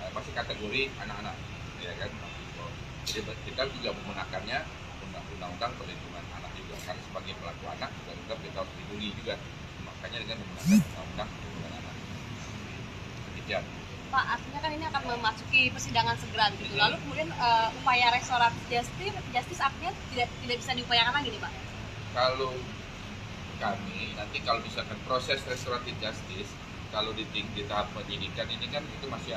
S2: masih kategori anak-anak, ya kan? Jadi kita juga menggunakannya undang-undang perlindungan anak juga, karena sebagai pelaku anak juga kita harus dilindungi juga, makanya dengan menggunakan undang-undang perlindungan anak. Demikian.
S3: Pak, artinya kan ini akan memasuki persidangan segera gitu. Lalu kemudian upaya restoratif justice artinya tidak bisa diupayakan lagi nih, Pak?
S2: Kalau kami nanti kalau misalkan proses restoratif justice, kalau di tahap penyidikan ini kan itu masih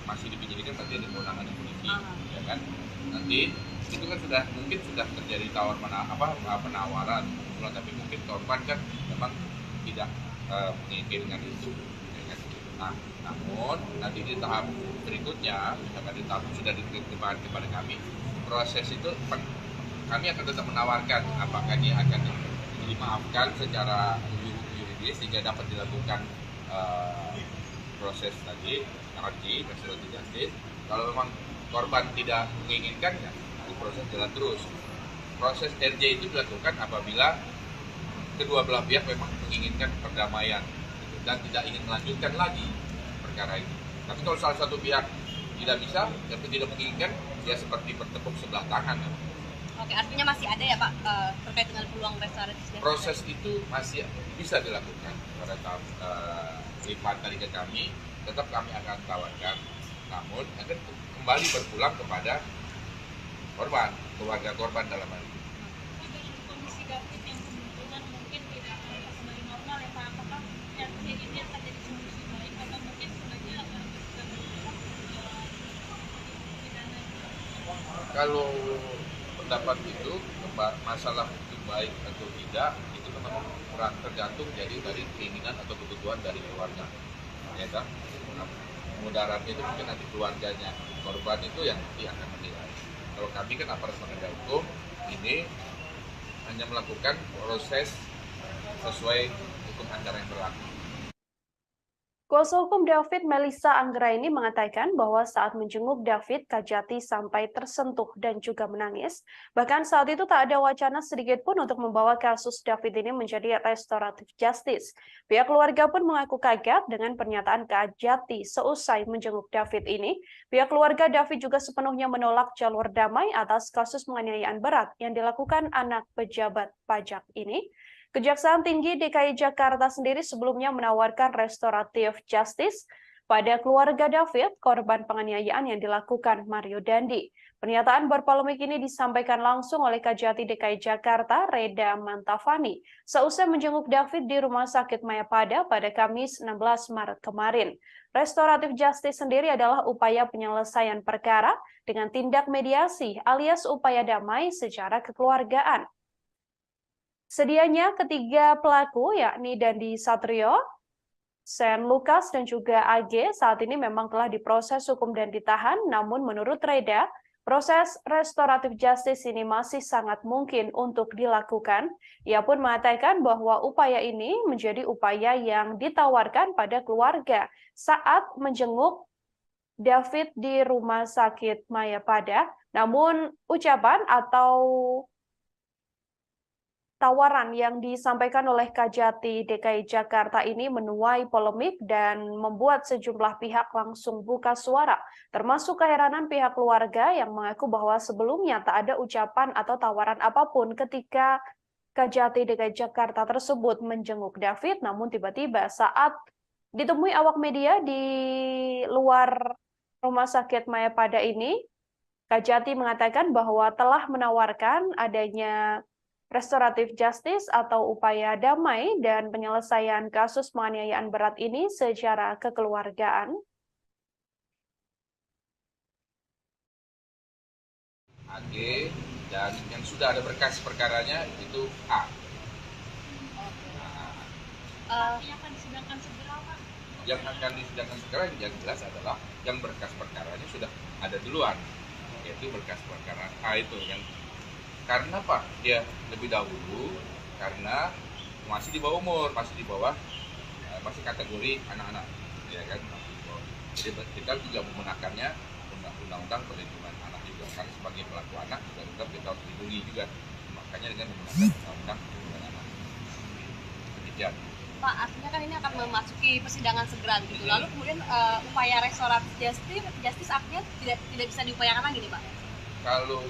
S2: masih di penyidikan, nanti ada kewenangan polisi, ya kan? Nanti itu kan mungkin sudah terjadi penawaran, tapi mungkin korban kan memang tidak menginginkan itu. Nah, namun nanti di tahap berikutnya, misalkan di tahap sudah diterima kepada kami, proses itu kami akan tetap menawarkan apakah dia akan dimaafkan secara juridis yuridis sehingga dapat dilakukan proses tadi RJ, restoratif justice. Kalau memang korban tidak menginginkan, ya proses jalan terus. Proses RJ itu dilakukan apabila kedua belah pihak memang menginginkan perdamaian dan tidak ingin melanjutkan lagi perkara ini. Tapi kalau salah satu pihak tidak bisa, tapi tidak menginginkan, ya seperti bertepuk sebelah tangan.
S3: Oke, artinya masih ada ya Pak terkait dengan peluang restoratif justice?
S2: Proses itu masih bisa dilakukan pada tahap lipat dari ke kami, tetap kami akan tawarkan, namun akan kembali berpulang kepada korban, keluarga korban dalam hal ini.
S4: Kondisi David yang kebetulan mungkin tidak akan kembali normal ya Pak, apakah yang ini akan jadi solusi baik atau mungkin sebaiknya akan pidana?
S2: Kalau pendapat itu masalah itu baik atau tidak itu memang tergantung jadi dari keinginan atau kebutuhan dari keluarga, ya kan? Nah, mudaratnya itu mungkin nanti keluarganya korban itu yang nanti akan menilai. Kalau kami kan aparat penegak hukum ini hanya melakukan proses sesuai hukum acara yang berlaku.
S1: Kuasa hukum David, Melissa Anggraini, mengatakan bahwa saat menjenguk David, Kajati sampai tersentuh dan juga menangis. Bahkan saat itu tak ada wacana sedikit pun untuk membawa kasus David ini menjadi restoratif justice. Pihak keluarga pun mengaku kaget dengan pernyataan Kajati seusai menjenguk David ini. Pihak keluarga David juga sepenuhnya menolak jalur damai atas kasus penganiayaan berat yang dilakukan anak pejabat pajak ini. Kejaksaan Tinggi DKI Jakarta sendiri sebelumnya menawarkan restoratif justice pada keluarga David, korban penganiayaan yang dilakukan Mario Dandi. Pernyataan berpolemik ini disampaikan langsung oleh Kajati DKI Jakarta, Reda Mantafani, seusai menjenguk David di Rumah Sakit Mayapada pada Kamis 16 Maret kemarin. Restoratif justice sendiri adalah upaya penyelesaian perkara dengan tindak mediasi alias upaya damai secara kekeluargaan. Sedianya ketiga pelaku yakni Dandi Satrio, Sen Lukas dan juga AG saat ini memang telah diproses hukum dan ditahan, namun menurut Reda, proses restoratif justice ini masih sangat mungkin untuk dilakukan. Ia pun mengatakan bahwa upaya ini menjadi upaya yang ditawarkan pada keluarga saat menjenguk David di Rumah Sakit Mayapada, namun ucapan atau tawaran yang disampaikan oleh Kajati DKI Jakarta ini menuai polemik dan membuat sejumlah pihak langsung buka suara, termasuk keheranan pihak keluarga yang mengaku bahwa sebelumnya tak ada ucapan atau tawaran apapun ketika Kajati DKI Jakarta tersebut menjenguk David, namun tiba-tiba saat ditemui awak media di luar Rumah Sakit Mayapada ini, Kajati mengatakan bahwa telah menawarkan adanya restoratif justice atau upaya damai dan penyelesaian kasus penganiayaan berat ini secara kekeluargaan.
S2: AG dan yang sudah ada berkas perkaranya itu A.
S4: Yang akan disidangkan segera Pak?
S2: Yang akan disidangkan segera yang jelas adalah yang berkas perkaranya sudah ada duluan, yaitu berkas perkara A itu yang karena Pak dia lebih dahulu karena masih di bawah umur, masih di bawah masih kategori anak-anak, ya kan. Jadi kita juga menggunakannya undang-undang perlindungan anak juga, karena sebagai pelaku anak juga tetap kita harus dilindungi juga, makanya dengan menggunakan undang-undang perlindungan anak. Demikian.
S3: Pak, artinya kan ini akan memasuki persidangan segera gitu. Lalu kemudian upaya restoratif justice artinya tidak bisa diupayakan lagi nih Pak?
S2: Kalau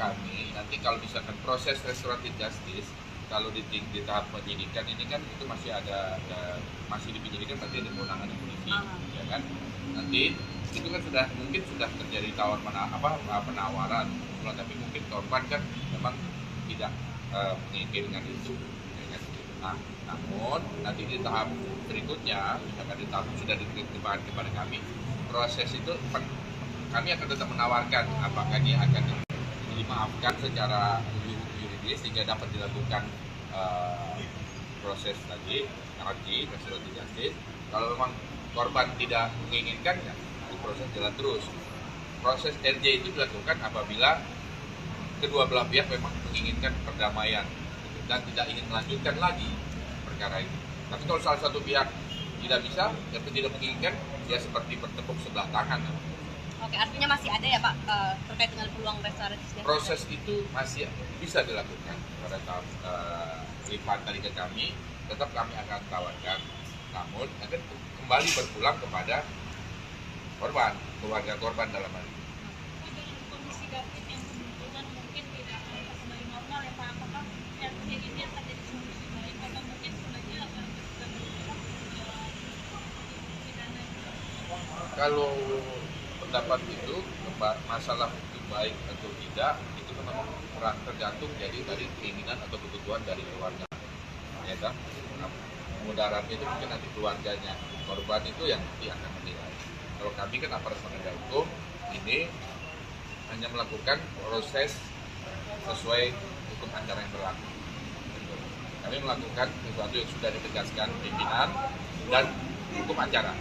S2: kami nanti kalau misalkan proses restoratif justice kalau di tahap penyidikan ini kan itu masih masih di penyidikan, berarti ada kewenangan polisi, ya kan. Nanti itu kan mungkin sudah terjadi penawaran, tapi mungkin korban kan memang tidak menginginkan itu, ya kan. Nah, namun nanti di tahap berikutnya, misalkan di tahap sudah diterima kepada kami, proses itu kami akan tetap menawarkan apakah dia akan dimaafkan secara yuridis sehingga dapat dilakukan proses tadi RJ, restoratif justice. Kalau memang korban tidak menginginkan, ya proses jalan terus. Proses RJ itu dilakukan apabila kedua belah pihak memang menginginkan perdamaian dan tidak ingin melanjutkan lagi perkara ini. Tapi kalau salah satu pihak tidak bisa, tidak menginginkan, ya seperti bertepuk sebelah tangan.
S3: Oke, artinya masih ada ya Pak terkait dengan peluang restoratif justice?
S2: Proses itu masih bisa dilakukan pada tahap lipat tadi ke kami, tetap kami akan tawarkan, namun akan kembali berpulang kepada korban, keluarga korban dalam hal ini.
S4: Dengan kondisi David yang kemungkinan mungkin tidak akan kembali normal ya Pak, apakah yang ini akan jadi solusi baik atau mungkin sebenarnya akan pidana?
S2: Kalau pendapat itu masalah itu baik atau tidak itu memang tergantung jadi dari keinginan atau kebutuhan dari keluarga, ya kan? Mudaratnya itu mungkin nanti keluarganya korban itu yang nanti akan menilai. Kalau kami kan aparat penegak hukum ini hanya melakukan proses sesuai hukum acara yang berlaku. Kami melakukan sesuatu yang sudah ditegaskan pimpinan dan hukum acara.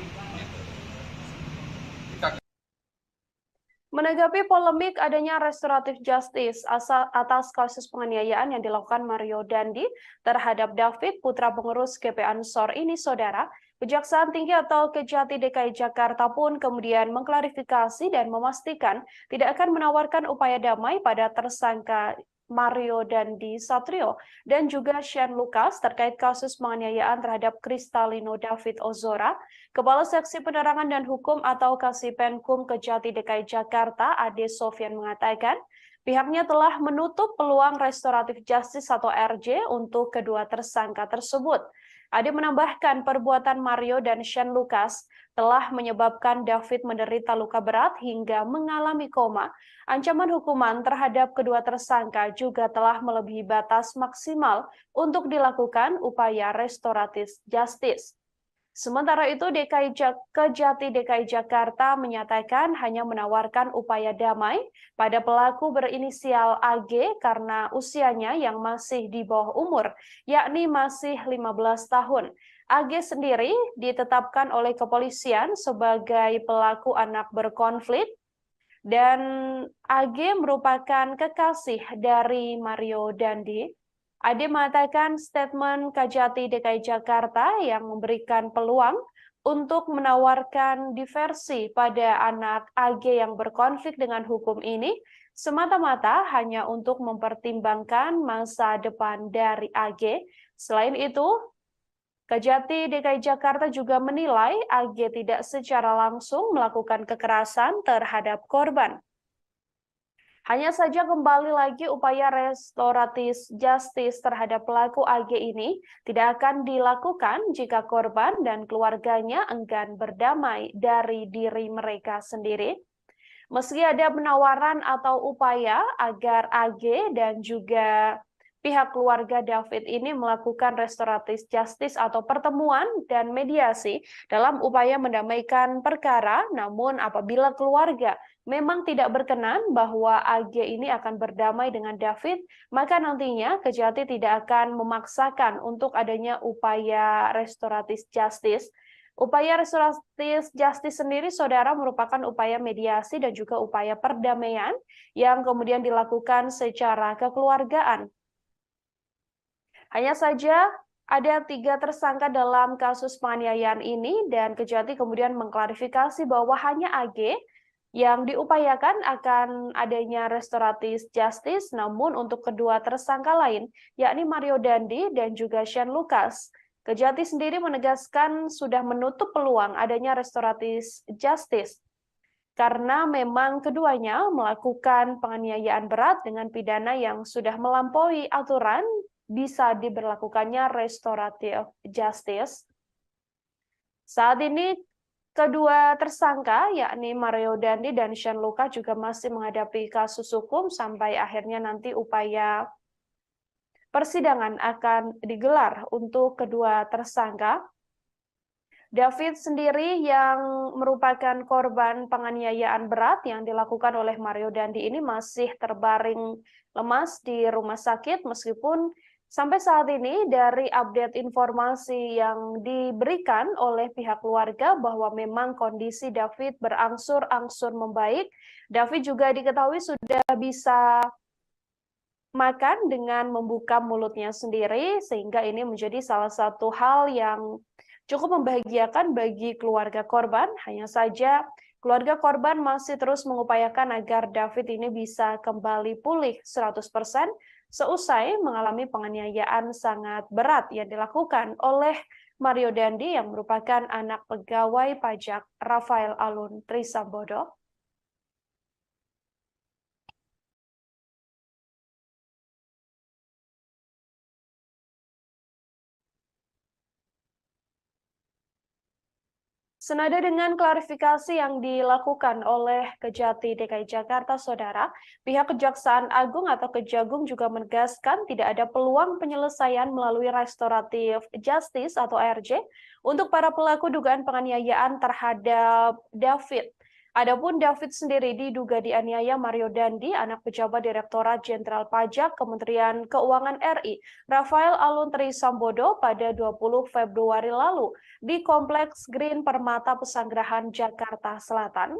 S1: Menanggapi polemik adanya restoratif justice atas kasus penganiayaan yang dilakukan Mario Dandi terhadap David, putra pengurus GP Ansor ini, Saudara, Kejaksaan Tinggi atau Kejati DKI Jakarta pun kemudian mengklarifikasi dan memastikan tidak akan menawarkan upaya damai pada tersangka Mario Dandi Satrio dan juga Shane Lucas terkait kasus penganiayaan terhadap Kristalino David Ozora. Kepala Seksi Penerangan dan Hukum atau Kasipenkum Kejati DKI Jakarta, Ade Sofyan, mengatakan pihaknya telah menutup peluang restoratif justice atau RJ untuk kedua tersangka tersebut. Ade menambahkan perbuatan Mario dan Shane Lucas telah menyebabkan David menderita luka berat hingga mengalami koma. Ancaman hukuman terhadap kedua tersangka juga telah melebihi batas maksimal untuk dilakukan upaya restoratif justice. Sementara itu, Kejati DKI Jakarta menyatakan hanya menawarkan upaya damai pada pelaku berinisial AG karena usianya yang masih di bawah umur, yakni masih 15 tahun. AG sendiri ditetapkan oleh kepolisian sebagai pelaku anak berkonflik, dan AG merupakan kekasih dari Mario Dandi. Ade mengatakan statement Kejati DKI Jakarta yang memberikan peluang untuk menawarkan diversi pada anak AG yang berkonflik dengan hukum ini semata-mata hanya untuk mempertimbangkan masa depan dari AG. Selain itu, Kejati DKI Jakarta juga menilai AG tidak secara langsung melakukan kekerasan terhadap korban. Hanya saja kembali lagi upaya restoratif justice terhadap pelaku AG ini tidak akan dilakukan jika korban dan keluarganya enggan berdamai dari diri mereka sendiri. Meski ada penawaran atau upaya agar AG dan juga pihak keluarga David ini melakukan restoratif justice atau pertemuan dan mediasi dalam upaya mendamaikan perkara, namun apabila keluarga memang tidak berkenan bahwa AG ini akan berdamai dengan David, maka nantinya Kejati tidak akan memaksakan untuk adanya upaya restoratif justice. Upaya restoratif justice sendiri, Saudara, merupakan upaya mediasi dan juga upaya perdamaian yang kemudian dilakukan secara kekeluargaan. Hanya saja ada 3 tersangka dalam kasus penganiayaan ini dan Kejati kemudian mengklarifikasi bahwa hanya AG yang diupayakan akan adanya restoratif justice, namun untuk kedua tersangka lain, yakni Mario Dandi dan juga Shane Lucas, Kejati sendiri menegaskan sudah menutup peluang adanya restoratif justice karena memang keduanya melakukan penganiayaan berat dengan pidana yang sudah melampaui aturan bisa diberlakukannya restoratif justice. Saat ini kedua tersangka, yakni Mario Dandi dan Shane Lucas, juga masih menghadapi kasus hukum sampai akhirnya nanti upaya persidangan akan digelar untuk kedua tersangka. David sendiri yang merupakan korban penganiayaan berat yang dilakukan oleh Mario Dandi ini masih terbaring lemas di rumah sakit meskipun sampai saat ini dari update informasi yang diberikan oleh pihak keluarga bahwa memang kondisi David berangsur-angsur membaik. David juga diketahui sudah bisa makan dengan membuka mulutnya sendiri, sehingga ini menjadi salah satu hal yang cukup membahagiakan bagi keluarga korban. Hanya saja keluarga korban masih terus mengupayakan agar David ini bisa kembali pulih 100% seusai mengalami penganiayaan sangat berat yang dilakukan oleh Mario Dandi yang merupakan anak pegawai pajak Rafael Alun Trisambodo. Senada dengan klarifikasi yang dilakukan oleh Kejati DKI Jakarta, Saudara, pihak Kejaksaan Agung atau Kejagung juga menegaskan tidak ada peluang penyelesaian melalui restoratif justice atau RJ untuk para pelaku dugaan penganiayaan terhadap David. Adapun David sendiri diduga dianiaya Mario Dandi, anak pejabat Direktorat Jenderal Pajak Kementerian Keuangan RI, Rafael Alun Trisambodo pada 20 Februari lalu di Kompleks Green Permata Pesanggerahan, Jakarta Selatan.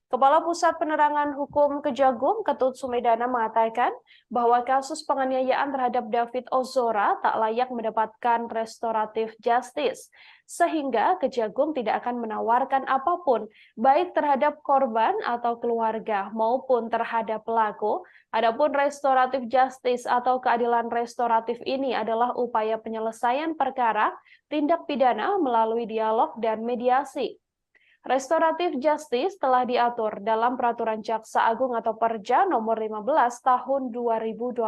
S1: Kepala Pusat Penerangan Hukum Kejagung, Ketut Sumedana mengatakan bahwa kasus penganiayaan terhadap David Ozora tak layak mendapatkan restoratif justice, sehingga Kejagung tidak akan menawarkan apapun, baik terhadap korban atau keluarga maupun terhadap pelaku. Adapun restoratif justice atau keadilan restoratif ini adalah upaya penyelesaian perkara tindak pidana melalui dialog dan mediasi. Restoratif justice telah diatur dalam Peraturan Jaksa Agung atau Perja nomor 15 tahun 2020.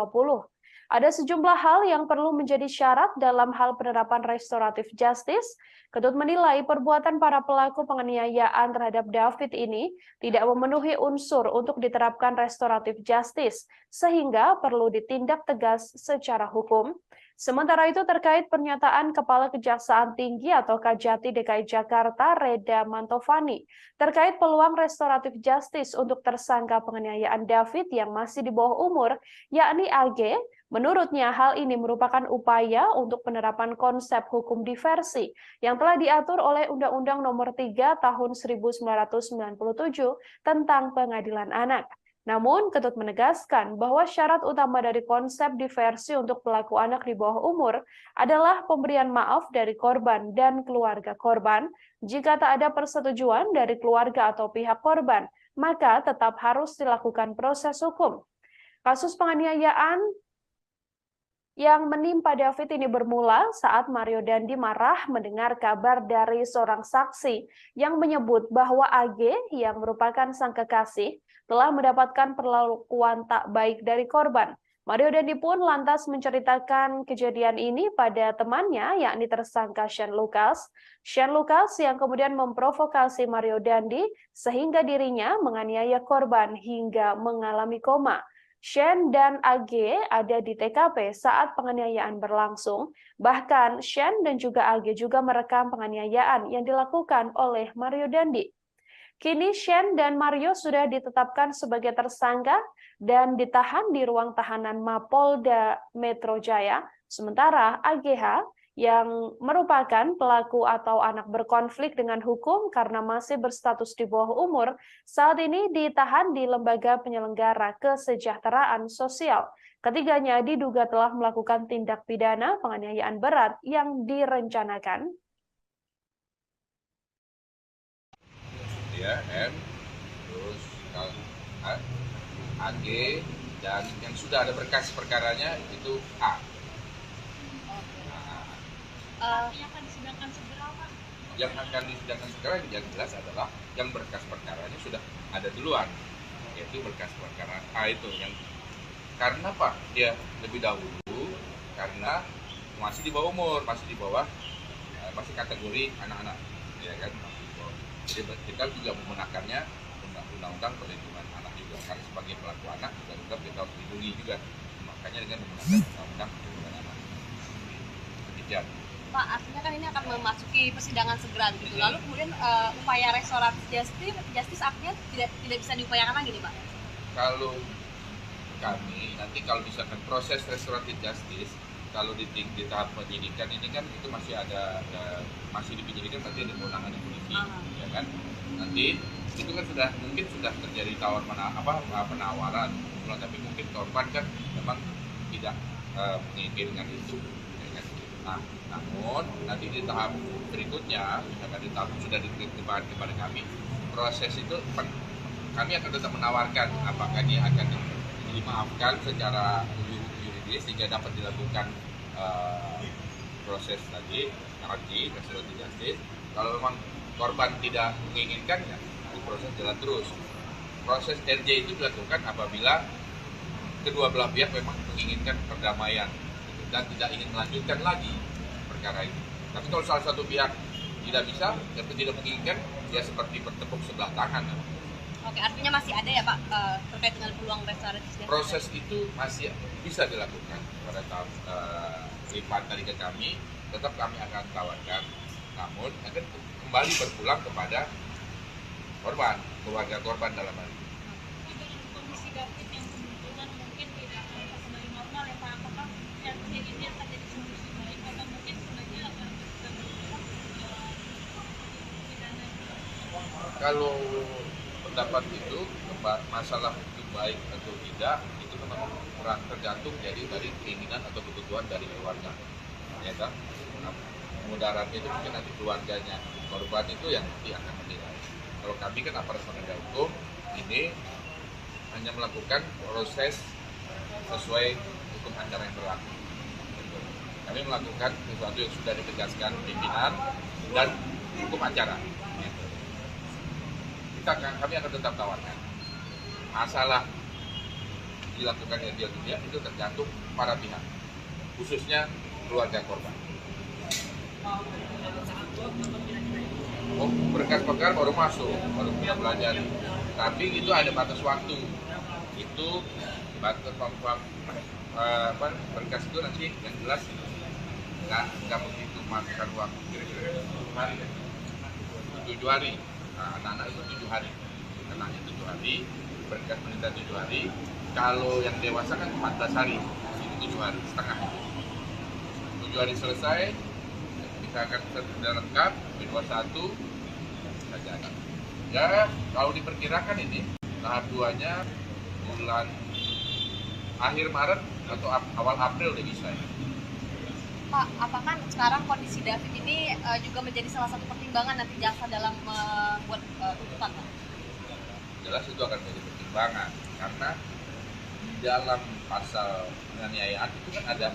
S1: Ada sejumlah hal yang perlu menjadi syarat dalam hal penerapan restoratif justice. Ketut menilai perbuatan para pelaku penganiayaan terhadap David ini tidak memenuhi unsur untuk diterapkan restoratif justice, sehingga perlu ditindak tegas secara hukum. Sementara itu terkait pernyataan Kepala Kejaksaan Tinggi atau Kajati DKI Jakarta Reda Mantovani terkait peluang restoratif justice untuk tersangka penganiayaan David yang masih di bawah umur, yakni AG, menurutnya hal ini merupakan upaya untuk penerapan konsep hukum diversi yang telah diatur oleh Undang-Undang Nomor 3 Tahun 1997 tentang Pengadilan Anak. Namun, Ketut menegaskan bahwa syarat utama dari konsep diversi untuk pelaku anak di bawah umur adalah pemberian maaf dari korban dan keluarga korban. Jika tak ada persetujuan dari keluarga atau pihak korban, maka tetap harus dilakukan proses hukum. Kasus penganiayaan yang menimpa David ini bermula saat Mario Dandi marah mendengar kabar dari seorang saksi yang menyebut bahwa AG yang merupakan sang kekasih telah mendapatkan perlakuan tak baik dari korban. Mario Dandi pun lantas menceritakan kejadian ini pada temannya, yakni tersangka Shane Lucas. Shane Lucas yang kemudian memprovokasi Mario Dandi sehingga dirinya menganiaya korban hingga mengalami koma. Shane dan AG ada di TKP saat penganiayaan berlangsung. Bahkan Shane dan juga AG juga merekam penganiayaan yang dilakukan oleh Mario Dandi. Kini Shane dan Mario sudah ditetapkan sebagai tersangka dan ditahan di ruang tahanan Mapolda Metro Jaya. Sementara AGH yang merupakan pelaku atau anak berkonflik dengan hukum karena masih berstatus di bawah umur, saat ini ditahan di Lembaga Penyelenggara Kesejahteraan Sosial. Ketiganya diduga telah melakukan tindak pidana penganiayaan berat yang direncanakan.
S2: Ya, M, terus AG, dan yang sudah ada berkas perkaranya itu A.
S4: Yang akan disidangkan segera, Pak?
S2: Yang akan disidangkan segera yang jelas adalah yang berkas perkaranya sudah ada duluan, yaitu berkas perkara A itu yang karena Pak dia lebih dahulu karena masih di bawah umur, masih di bawah masih kategori anak-anak, ya kan. Jadi kita juga menggunakannya undang-undang perlindungan anak juga karena sebagai pelaku anak juga kita harus dilindungi juga, makanya dengan menggunakan undang-undang perlindungan anak. Demikian.
S3: Pak, artinya kan ini akan memasuki persidangan segera gitu. Lalu kemudian upaya restoratif justice artinya tidak bisa diupayakan lagi nih, Pak?
S2: Kalau kami nanti kalau misalkan proses restoratif justice kalau di tahap penyidikan ini kan itu masih masih dipenyidikan, nanti ada kewenangan polisi, ya kan? Nanti itu kan mungkin sudah terjadi penawaran, tapi mungkin korban kan memang tidak menginginkan itu. Nah, namun nanti di tahap berikutnya, misalkan di tahap sudah diterima kepada kami, proses itu kami akan tetap menawarkan apakah dia akan dimaafkan secara yuridis sehingga dapat dilakukan proses tadi, restoratif justice. Kalau memang korban tidak menginginkan, ya proses jalan terus. Proses RJ itu dilakukan apabila kedua belah pihak memang menginginkan perdamaian dan tidak ingin melanjutkan lagi perkara ini. Tapi kalau salah satu pihak tidak bisa dan tidak menginginkan, ya seperti bertepuk sebelah tangan.
S3: Oke, artinya masih ada ya Pak terkait dengan peluang restoratif justice?
S2: Proses itu masih bisa dilakukan pada tahap limpaan tadi ke kami, tetap kami akan tawarkan, namun akan kembali berpulang kepada korban, keluarga korban dalam hal ini.
S4: Dengan kondisi David yang kebetulan mungkin tidak akan kembali normal ya Pak, apakah RJ ini akan jadi solusi baik atau mungkin sebenarnya akan pidana?
S2: Kalau pendapat itu masalah itu baik atau tidak itu memang kurang tergantung jadi dari keinginan atau kebutuhan dari keluarga, ya kan? Nah, mudaratnya itu mungkin nanti keluarganya korban itu yang nanti akan menilai. Kalau kami kan aparat penegak hukum ini hanya melakukan proses sesuai hukum acara yang berlaku. Kami melakukan sesuatu yang sudah ditegaskan pimpinan dan hukum acara. Kami akan tetap tawarkan. Masalah dilakukan yang dia itu tergantung para pihak, khususnya keluarga korban. Oh, berkas perkara baru masuk, baru kita pelajari. Tapi itu ada batas waktu. Itu batas berkas itu nanti yang jelas nggak begitu makan waktu kira-kira 7 hari. 7 hari. Nah, anak-anak itu 7 hari. Anaknya 7 hari, berkas meninggal 7 hari. Kalau yang dewasa kan 14 hari, ini 7 hari setengah. 7 hari selesai, kita akan sudah lengkap, B21 saja. Ya, kalau diperkirakan ini tahap 2-nya bulan akhir Maret atau awal April udah bisa ya.
S3: Pak, apakah sekarang kondisi David ini juga menjadi salah satu pertimbangan nanti jaksa dalam membuat tuntutan, Pak?
S2: Jelas itu akan menjadi pertimbangan karena di dalam pasal penganiayaan itu kan ada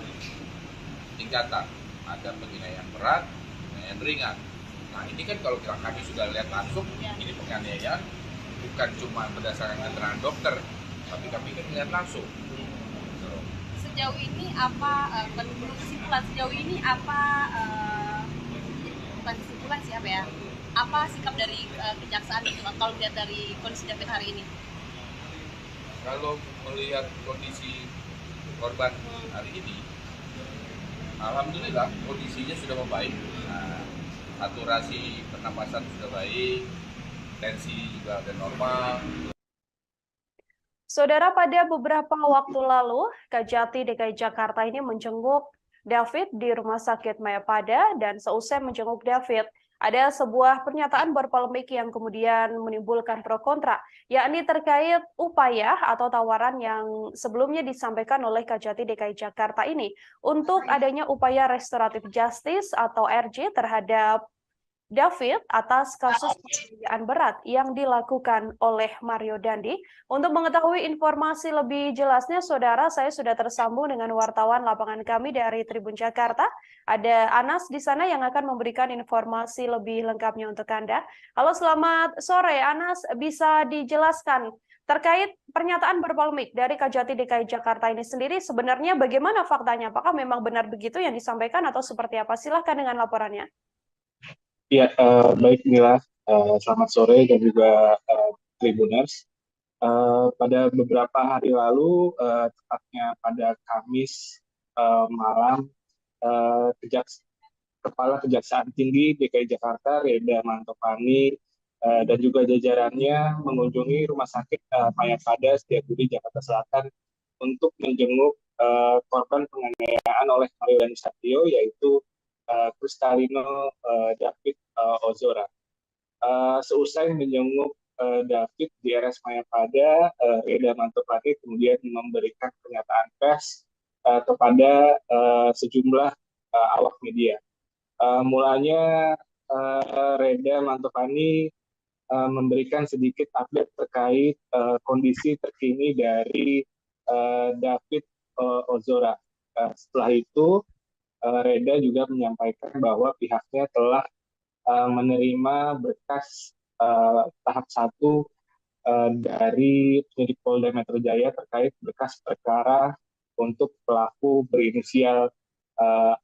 S2: tingkatan, ada penganiayaan berat, penganiayaan ringan. Nah ini kan kalau kami sudah lihat langsung, ini penganiayaan bukan cuma berdasarkan keterangan dokter, tapi kami kan lihat langsung.
S3: Sejauh ini apa, menurut kesimpulan sejauh ini apa, bukan kesimpulan sih apa ya, apa sikap dari kejaksaan itu kalau lihat dari kondisi David hari ini?
S2: Kalau melihat kondisi korban hari ini, alhamdulillah kondisinya sudah membaik. Nah, saturasi pernapasan sudah baik, tensi juga sudah normal.
S1: Saudara, pada beberapa waktu lalu, Kejati DKI Jakarta ini menjenguk David di Rumah Sakit Mayapada, dan seusai menjenguk David, ada sebuah pernyataan berpolemik yang kemudian menimbulkan pro kontra, yakni terkait upaya atau tawaran yang sebelumnya disampaikan oleh Kejati DKI Jakarta ini untuk adanya upaya restoratif justice atau RJ terhadap David atas kasus penganiayaan berat yang dilakukan oleh Mario Dandi. Untuk mengetahui informasi lebih jelasnya, saudara, saya sudah tersambung dengan wartawan lapangan kami dari Tribun Jakarta. Ada Anas di sana yang akan memberikan informasi lebih lengkapnya untuk Anda. Halo, selamat sore Anas, bisa dijelaskan terkait pernyataan berpolemik dari Kejati DKI Jakarta ini sendiri, sebenarnya bagaimana faktanya? Apakah memang benar begitu yang disampaikan atau seperti apa? Silahkan dengan laporannya.
S5: Ya, baik Mila, selamat sore dan juga Tribuners. Pada beberapa hari lalu, tepatnya pada Kamis malam, Kepala Kejaksaan Tinggi DKI Jakarta, Reda Mantopani, dan juga jajarannya mengunjungi Rumah Sakit Mayapada Setiabudi Jakarta Selatan untuk menjenguk korban penganiayaan oleh Mario Dandi Satrio, yaitu Kristalino David Ozora. Seusai menjenguk David di RS Mayapada, Reda Mantopani kemudian memberikan pernyataan pers kepada sejumlah awak media. Mulanya Reda Mantopani memberikan sedikit update terkait kondisi terkini dari David Ozora. Setelah itu, Reda juga menyampaikan bahwa pihaknya telah menerima berkas tahap 1 dari penyidik Polda Metro Jaya terkait berkas perkara untuk pelaku berinisial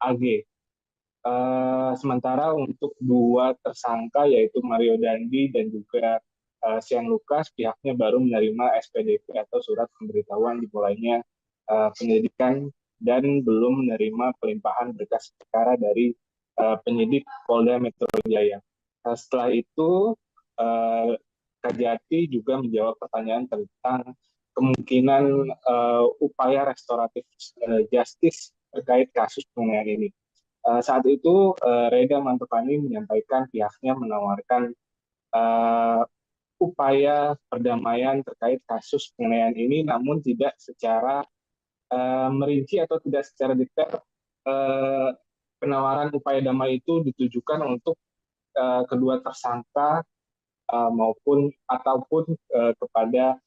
S5: AG. Sementara untuk 2 tersangka yaitu Mario Dandi dan juga Shane Lucas, pihaknya baru menerima SPDP atau surat pemberitahuan dimulainya penyelidikan dan belum menerima pelimpahan berkas perkara dari penyidik Polda Metro Jaya. Setelah itu Kajati juga menjawab pertanyaan tentang kemungkinan upaya restoratif justice terkait kasus penganiayaan ini. Saat itu Reda Mantopani menyampaikan pihaknya menawarkan upaya perdamaian terkait kasus penganiayaan ini, namun tidak secara merinci atau tidak secara detail. Penawaran upaya damai itu ditujukan untuk kedua tersangka ataupun kepada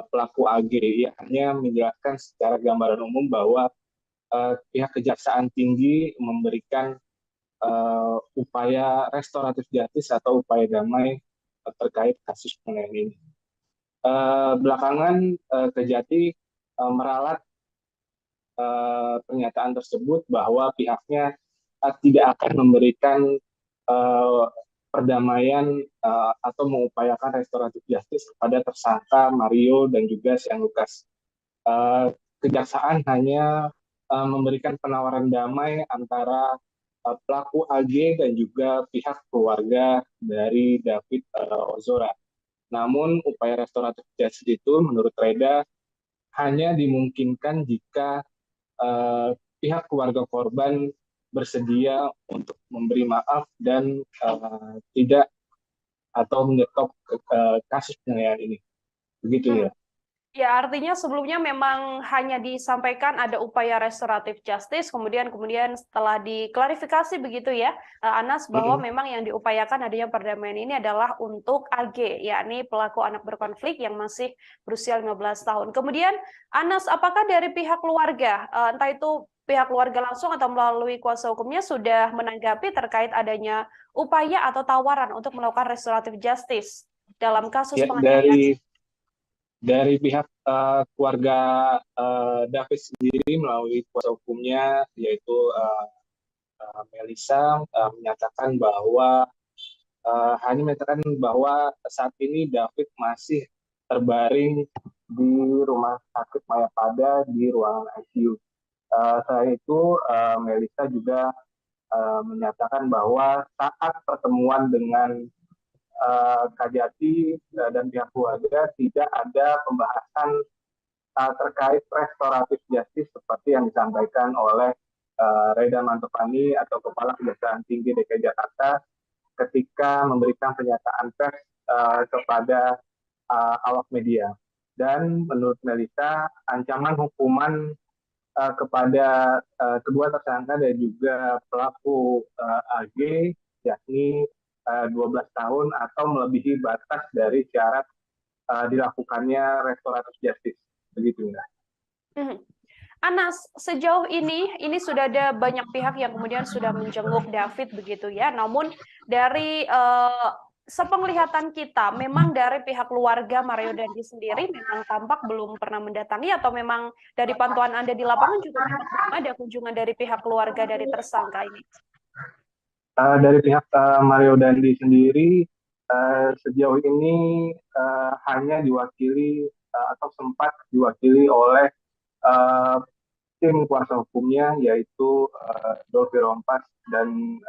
S5: pelaku AG. Ia hanya menjelaskan secara gambaran umum bahwa pihak Kejaksaan Tinggi memberikan upaya restoratif justice atau upaya damai terkait kasus penganiayaan ini. Belakangan Kejati meralat pernyataan tersebut bahwa pihaknya tidak akan memberikan perdamaian atau mengupayakan restoratif justice kepada tersangka Mario dan juga Shane Lucas. Kejaksaan hanya memberikan penawaran damai antara pelaku AG dan juga pihak keluarga dari David Ozora. Namun upaya restoratif justice itu menurut Reda hanya dimungkinkan jika pihak keluarga korban bersedia untuk memberi maaf dan tidak atau menyetop kasus penganiayaan ini. Begitu ya.
S1: Ya, artinya sebelumnya memang hanya disampaikan ada upaya restoratif justice, kemudian setelah diklarifikasi begitu ya, Anas, bahwa memang yang diupayakan adanya perdamaian ini adalah untuk AG, yakni pelaku anak berkonflik yang masih berusia 15 tahun. Kemudian, Anas, apakah dari pihak keluarga, entah itu pihak keluarga langsung atau melalui kuasa hukumnya sudah menanggapi terkait adanya upaya atau tawaran untuk melakukan restoratif justice dalam kasus penganiayaan?
S5: Dari pihak keluarga David sendiri melalui kuasa hukumnya yaitu Melissa menyatakan bahwa saat ini David masih terbaring di rumah sakit Mayapada di ruangan ICU. Selain itu Melissa juga menyatakan bahwa saat pertemuan dengan Kajati dan pihak keluarga tidak ada pembahasan terkait restoratif justice seperti yang disampaikan oleh Reda Mantopani atau Kepala Kejaksaan Tinggi DKI Jakarta ketika memberikan pernyataan pers kepada awak media. Dan menurut Melissa, ancaman hukuman kepada kedua tersangka dan juga pelaku AG yakni 12 tahun atau melebihi batas dari syarat dilakukannya restoratif justice. Begitu ya.
S1: Anas, sejauh ini sudah ada banyak pihak yang kemudian sudah menjenguk David begitu ya. Namun dari sepenglihatan kita, memang dari pihak keluarga Mario Dandi sendiri memang tampak belum pernah mendatangi atau memang dari pantauan Anda di lapangan juga memang belum ada kunjungan dari pihak keluarga dari tersangka ini?
S5: Dari pihak Mario Dandi sendiri sejauh ini hanya diwakili atau sempat diwakili oleh tim kuasa hukumnya yaitu Dolfi Rompas dan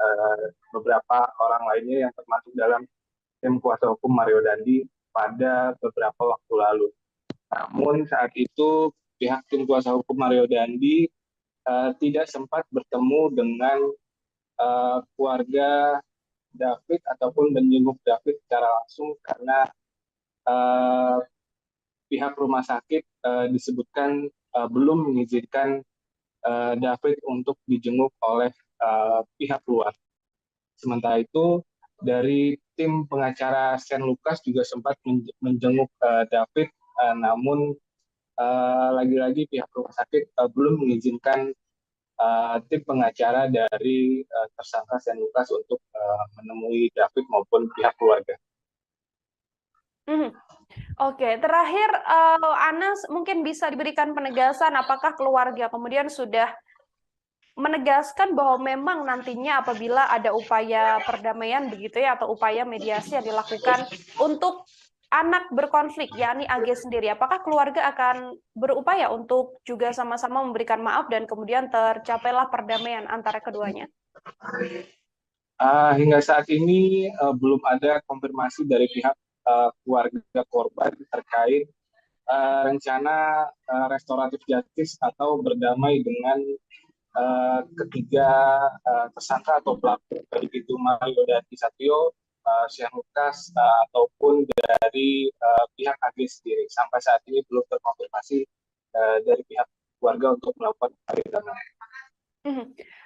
S5: beberapa orang lainnya yang termasuk dalam tim kuasa hukum Mario Dandi pada beberapa waktu lalu. Namun saat itu pihak tim kuasa hukum Mario Dandi tidak sempat bertemu dengan keluarga David ataupun menjenguk David secara langsung karena pihak rumah sakit disebutkan belum mengizinkan David untuk dijenguk oleh pihak luar. Sementara itu, dari tim pengacara Shane Lucas juga sempat menjenguk David, namun lagi-lagi pihak rumah sakit belum mengizinkan tim pengacara dari tersangka Shane Lucas untuk menemui David maupun pihak keluarga.
S1: Oke, terakhir Anas mungkin bisa diberikan penegasan apakah keluarga kemudian sudah menegaskan bahwa memang nantinya apabila ada upaya perdamaian begitu ya atau upaya mediasi yang dilakukan untuk anak berkonflik yakni AG sendiri, apakah keluarga akan berupaya untuk juga sama-sama memberikan maaf dan kemudian tercapailah perdamaian antara keduanya?
S5: Hingga saat ini belum ada konfirmasi dari pihak keluarga korban terkait rencana restoratif justice atau berdamai dengan ketiga tersangka atau pelaku, baik itu Mario Dandi Satrio, Shane Lucas, ataupun dari pihak AG sendiri. Sampai saat ini belum terkonfirmasi dari pihak keluarga untuk melakukan perdamaian.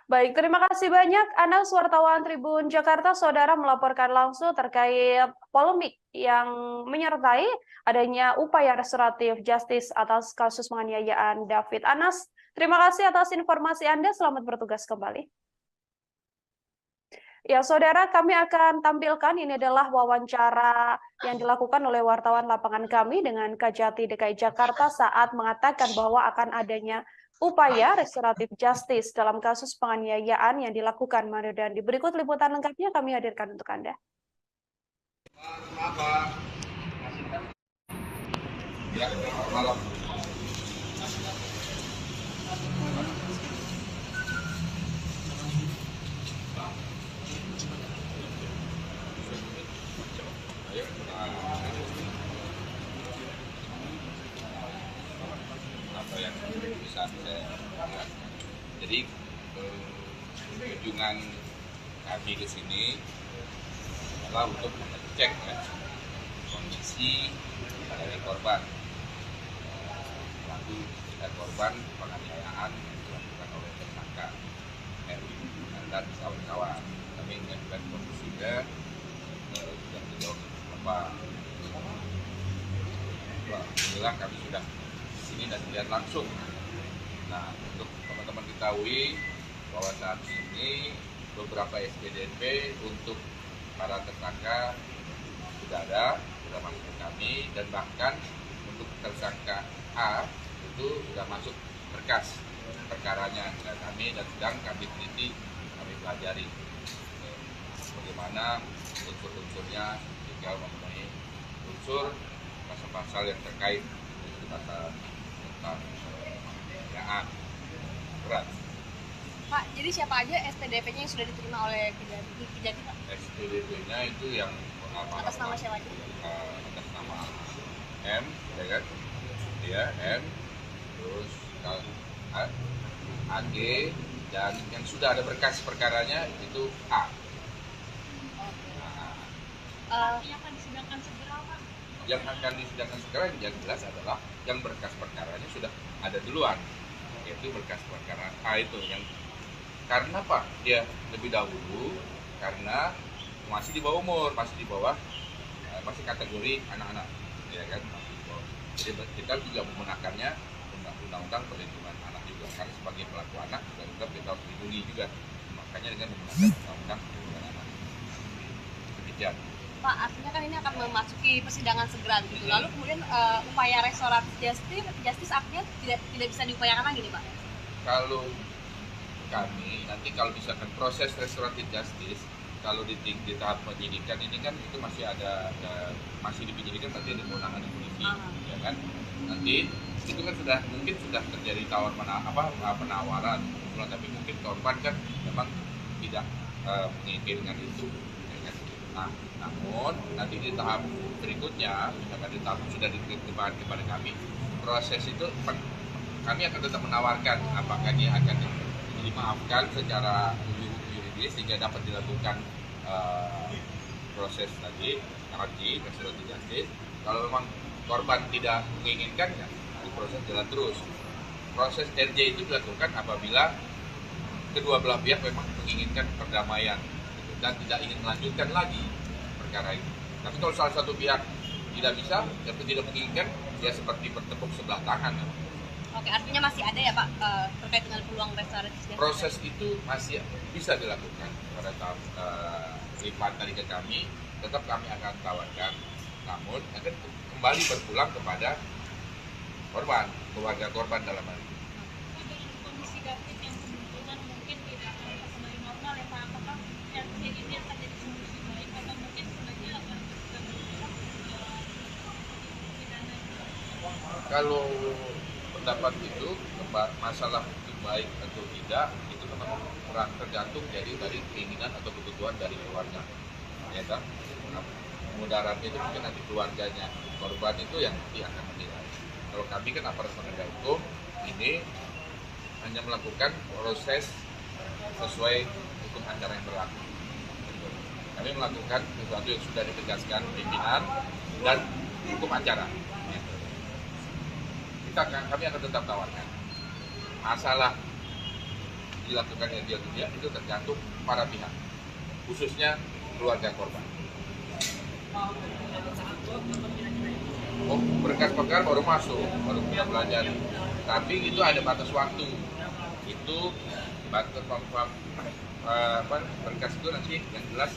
S1: Baik, terima kasih banyak Anas, wartawan Tribun Jakarta. Saudara melaporkan langsung terkait polemik yang menyertai adanya upaya restoratif justice atas kasus penganiayaan David. Anas, terima kasih atas informasi Anda. Selamat bertugas kembali. Ya, saudara, kami akan tampilkan ini adalah wawancara yang dilakukan oleh wartawan lapangan kami dengan Kajati DKI Jakarta saat mengatakan bahwa akan adanya upaya restoratif justice dalam kasus penganiayaan yang dilakukan Mario Dandi. Berikut liputan lengkapnya kami hadirkan untuk Anda.
S2: Ya, malam. Apa yang bisa saya lihat. Jadi kunjungan kami ke sini adalah untuk mengecek ya, kondisi dari korban, pelaku dan korban penganiayaan yang dilakukan oleh tersangka dan kawan-kawan. Kami mengajukan kondisinya sudah sejauh apa. Alhamdulillah kami sudah di sini dan melihat langsung. Nah, untuk teman-teman ketahui bahwa saat ini beberapa SPDP untuk para tersangka sudah ada, sudah masuk ke kami, dan bahkan untuk tersangka A itu sudah masuk berkas perkaranya ke kami dan sedang kami teliti, kami pelajari bagaimana unsur-unsurnya tinggal memenuhi unsur pasal-pasal yang terkait dengan pasal tentang penganiayaan berat.
S3: Pak, jadi siapa aja SPDP-nya yang sudah diterima oleh Kejati, Pak?
S2: SPDP-nya itu yang
S3: atas nama siapa aja?
S2: Atas nama M, ya kan? Dia M, terus AG, dan yang sudah ada berkas perkaranya itu A.
S4: Yang akan disidangkan segera, Pak?
S2: Yang akan disidangkan segera yang jelas adalah yang berkas perkaranya sudah ada duluan, yaitu berkas perkara A itu yang karena Pak dia lebih dahulu karena masih di bawah umur, masih di bawah masih kategori anak-anak, ya kan? Jadi kita juga menggunakannya undang-undang perlindungan anak juga, karena sebagai pelaku anak juga kita harus dilindungi juga, makanya dengan menggunakan undang-undang perlindungan anak. Demikian.
S3: Pak, artinya kan ini akan memasuki persidangan segera gitu. Lalu kemudian upaya restoratif justice artinya tidak bisa diupayakan lagi nih, Pak?
S2: Kalau kami nanti kalau misalkan proses restoratif justice kalau di tahap penyidikan ini kan itu masih masih dipenyidikan, nanti ada kewenangan polisi, ya kan? Nanti itu kan mungkin sudah terjadi penawaran, tapi mungkin korban kan memang tidak menginginkan itu, ya kan? Nah, namun nanti di tahap berikutnya, misalkan di tahap sudah diterima kepada kami, proses itu kami akan tetap menawarkan apakah ini akan dimaafkan secara yuridis sehingga dapat dilakukan proses tadi restoratif justice. Kalau memang korban tidak menginginkan, ya proses jalan terus. proses RJ itu dilakukan apabila kedua belah pihak memang menginginkan perdamaian dan tidak ingin melanjutkan lagi perkara itu. Tapi kalau salah satu pihak tidak bisa, atau tidak menginginkan, ya seperti bertepuk sebelah tangan.
S3: Oke, artinya masih ada ya Pak terkait dengan peluang restoratif justice?
S2: Proses itu masih bisa dilakukan pada tahap lipat dari ke kami, tetap kami akan tawarkan, namun akan kembali berpulang kepada korban, keluarga korban dalam hal ini.
S4: Dengan kondisi David yang kemungkinan mungkin tidak akan kembali normal ya Pak, apakah RJ ini akan jadi solusi baik atau mungkin sebenarnya akan pidana?
S2: Kalau pendapat itu masalah itu baik atau tidak itu memang tergantung jadi dari keinginan atau kebutuhan dari keluarga, ya kan? Mudarat itu mungkin nanti keluarganya korban itu yang nanti akan menilai. Kalau kami kan aparat penegak hukum ini hanya melakukan proses sesuai hukum acara yang berlaku. Kami melakukan sesuatu yang sudah ditegaskan pimpinan dan hukum acara. Kami akan tetap tawarkan. Masalah dilakukan yang dia itu tergantung para pihak, khususnya keluarga korban. Oh, berkas perkara baru masuk, baru kita belajar. Tapi itu ada batas waktu. Itu batas berkas itu nanti yang jelas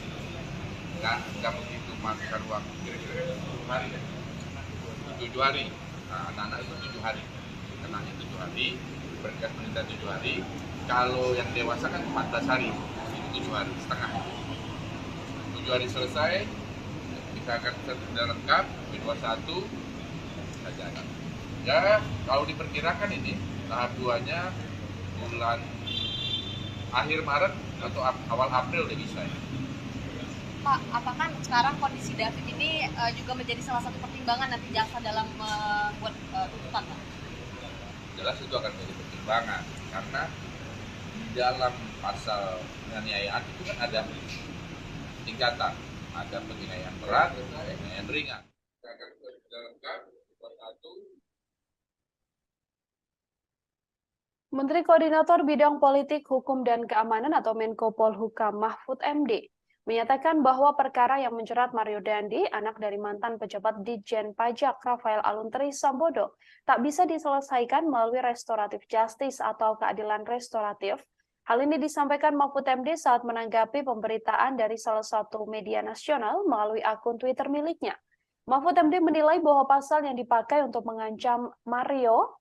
S2: nggak begitu makan waktu kira-kira 7 hari. 7 hari. Nah, anak-anak itu 7 hari. Kenanya 7 hari, berkas penelitian 7 hari. Kalau yang dewasa kan 14 hari, itu 7 hari setengah. 7 hari selesai, kita akan sudah lengkap, B21 saja. Ya, kalau diperkirakan ini tahap 2-nya bulan akhir Maret atau awal April udah bisa ya.
S3: Pak, apakah sekarang kondisi David ini juga menjadi salah satu pertimbangan nanti jaksa dalam membuat tuntutan, Pak?
S2: Jelas itu akan menjadi pertimbangan karena di dalam pasal penganiayaan itu kan ada tingkatan, ada penganiayaan berat, penganiayaan ringan. Kita akan sudah lengkap, satu.
S1: Menteri Koordinator Bidang Politik, Hukum, dan Keamanan atau Menko Polhukam Mahfud MD menyatakan bahwa perkara yang menjerat Mario Dandi, anak dari mantan pejabat Ditjen Pajak Rafael Aluntri Sambodo, tak bisa diselesaikan melalui restoratif justice atau keadilan restoratif. Hal ini disampaikan Mahfud MD saat menanggapi pemberitaan dari salah satu media nasional melalui akun Twitter miliknya. Mahfud MD menilai bahwa pasal yang dipakai untuk mengancam Mario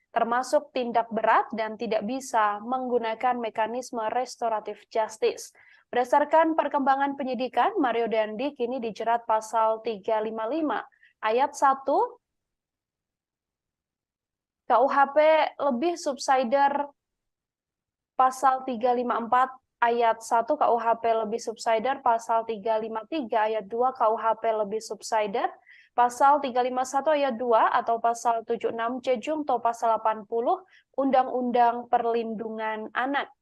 S1: termasuk tindak berat dan tidak bisa menggunakan mekanisme restoratif justice. Berdasarkan perkembangan penyidikan, Mario Dandi kini dijerat pasal 355 ayat 1 KUHP lebih subsider, pasal 354 ayat 1 KUHP lebih subsider, pasal 353 ayat 2 KUHP lebih subsider, pasal 351 ayat 2 atau pasal 76 Jejunto pasal 80 Undang-Undang Perlindungan Anak.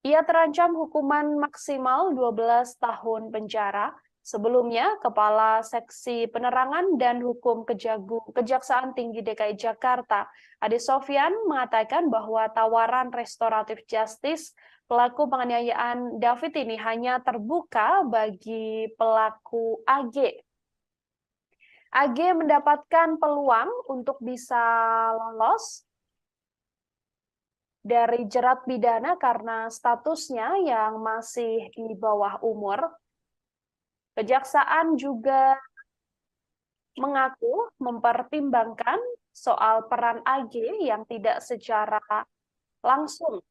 S1: Ia terancam hukuman maksimal 12 tahun penjara. Sebelumnya, Kepala Seksi Penerangan dan Hukum Kejaksaan Tinggi DKI Jakarta, Ade Sofyan, mengatakan bahwa tawaran restoratif justice pelaku penganiayaan David ini hanya terbuka bagi pelaku AG. AG mendapatkan peluang untuk bisa lolos dari jerat pidana karena statusnya yang masih di bawah umur. Kejaksaan juga mengaku mempertimbangkan soal peran AG yang tidak secara langsung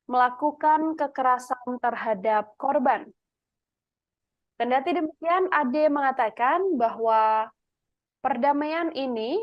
S1: melakukan kekerasan terhadap korban. Kendati demikian, Ade mengatakan bahwa perdamaian ini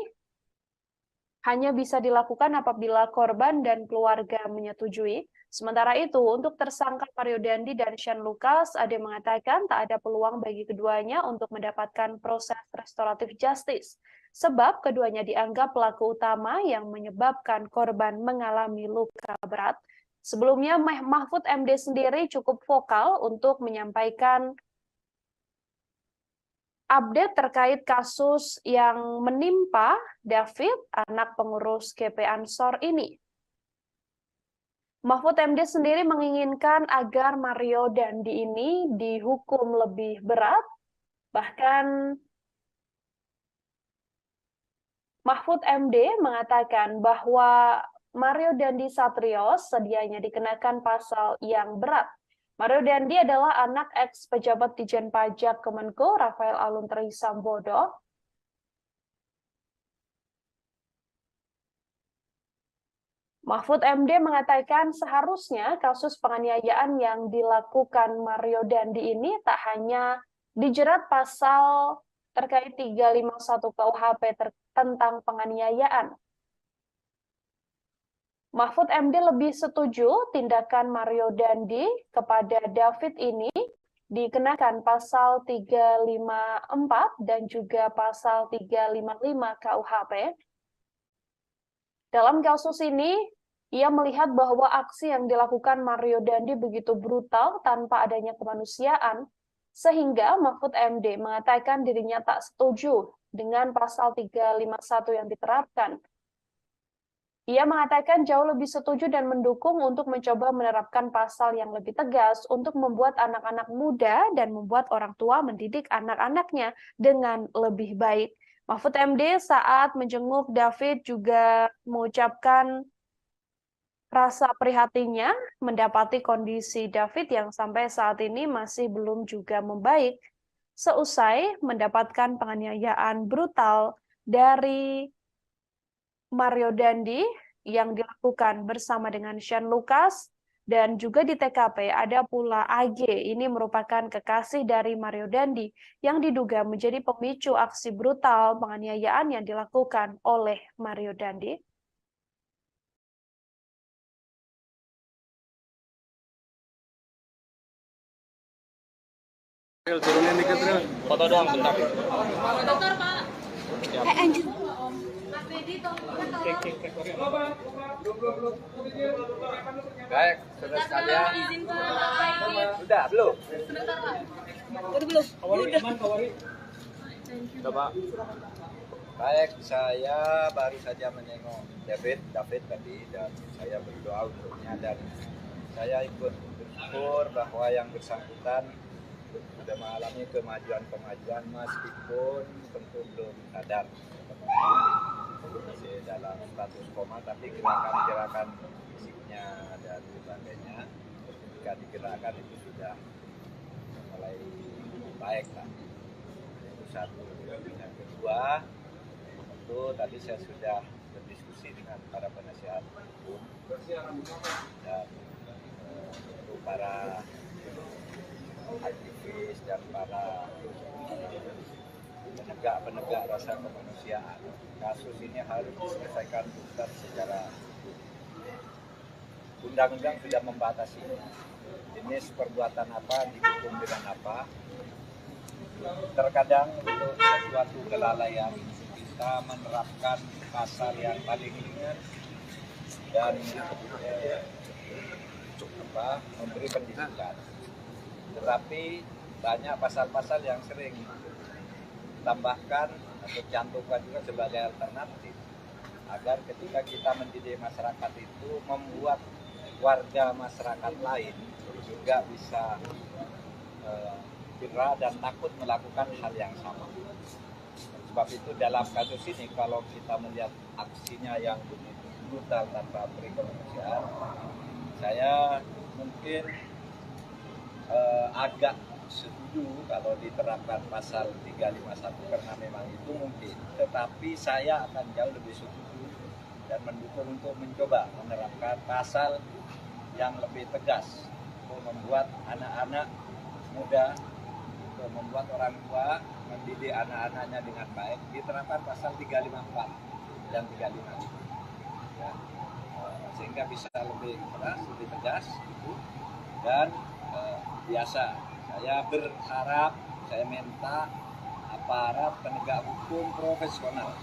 S1: hanya bisa dilakukan apabila korban dan keluarga menyetujui. Sementara itu, untuk tersangka Mario Dandi dan Shane Lucas, Ade mengatakan tak ada peluang bagi keduanya untuk mendapatkan proses restoratif justice, sebab keduanya dianggap pelaku utama yang menyebabkan korban mengalami luka berat. Sebelumnya, Mahfud MD sendiri cukup vokal untuk menyampaikan update terkait kasus yang menimpa David, anak pengurus GP Ansor ini. Mahfud MD sendiri menginginkan agar Mario Dandi ini dihukum lebih berat. Bahkan Mahfud MD mengatakan bahwa Mario Dandi Satrio sedianya dikenakan pasal yang berat. Mario Dandi adalah anak ex-pejabat Dijen Pajak Kemenko Rafael Aluntri Sambodo. Mahfud MD mengatakan seharusnya kasus penganiayaan yang dilakukan Mario Dandi ini tak hanya dijerat pasal terkait 351 KUHP tentang penganiayaan. Mahfud MD lebih setuju tindakan Mario Dandi kepada David ini dikenakan pasal 354 dan juga pasal 355 KUHP. Dalam kasus ini, ia melihat bahwa aksi yang dilakukan Mario Dandi begitu brutal tanpa adanya kemanusiaan, sehingga Mahfud MD mengatakan dirinya tak setuju dengan pasal 351 yang diterapkan. Ia mengatakan jauh lebih setuju dan mendukung untuk mencoba menerapkan pasal yang lebih tegas untuk membuat anak-anak muda dan membuat orang tua mendidik anak-anaknya dengan lebih baik. Mahfud MD saat menjenguk David juga mengucapkan rasa prihatinnya mendapati kondisi David yang sampai saat ini masih belum juga membaik seusai mendapatkan penganiayaan brutal dari Mario Dandi yang dilakukan bersama dengan Shane Lucas, dan juga di TKP ada pula AG, ini merupakan kekasih dari Mario Dandi yang diduga menjadi pemicu aksi brutal penganiayaan yang dilakukan oleh Mario Dandi.
S8: Turunin dikit, Ril. Foto doang, bentar.
S4: Dokter, Pak.
S3: Anjir.
S6: Baik, saudara sekalian.
S4: Izin, Pak.
S6: Sudah belum?
S4: Sebentar, Pak.
S8: Udah, Pak.
S6: Baik, saya baru saja menengok David tadi dan saya berdoa untuknya dan saya ikut bersyukur bahwa yang bersangkutan sudah mengalami kemajuan meskipun tentu belum sadar, masih dalam status koma, tapi gerakan-gerakan fisiknya dan sebagainya ketika digerakkan itu sudah mulai baik lah. Itu satu. Yang kedua, tentu tadi saya sudah berdiskusi dengan para penasihat hukum dan untuk para aktivis dan para penegak rasa kemanusiaan. Kasus ini harus diselesaikan tuntas secara hukum. Undang-undang sudah membatasi jenis perbuatan apa, dihukum dengan apa. Terkadang untuk sesuatu kelalaian kita menerapkan pasal yang paling ringan dan memberi pendidikan. Tetapi banyak pasal-pasal yang sering tambahkan atau cantumkan juga sebagai alternatif agar ketika kita mendidik masyarakat itu membuat warga masyarakat lain juga bisa gerah dan takut melakukan hal yang sama. Sebab itu dalam kasus ini kalau kita melihat aksinya yang begitu brutal tanpa beri kemanusiaan, saya mungkin agak setuju kalau diterapkan pasal 351 karena memang itu mungkin, tetapi saya akan jauh lebih setuju dan mendukung untuk mencoba menerapkan pasal yang lebih tegas untuk membuat anak-anak muda, untuk membuat orang tua mendidik anak-anaknya dengan baik. Diterapkan pasal 354 dan 355 ya, sehingga bisa lebih keras, lebih tegas gitu. Dan biasa saya berharap, saya minta aparat penegak hukum profesional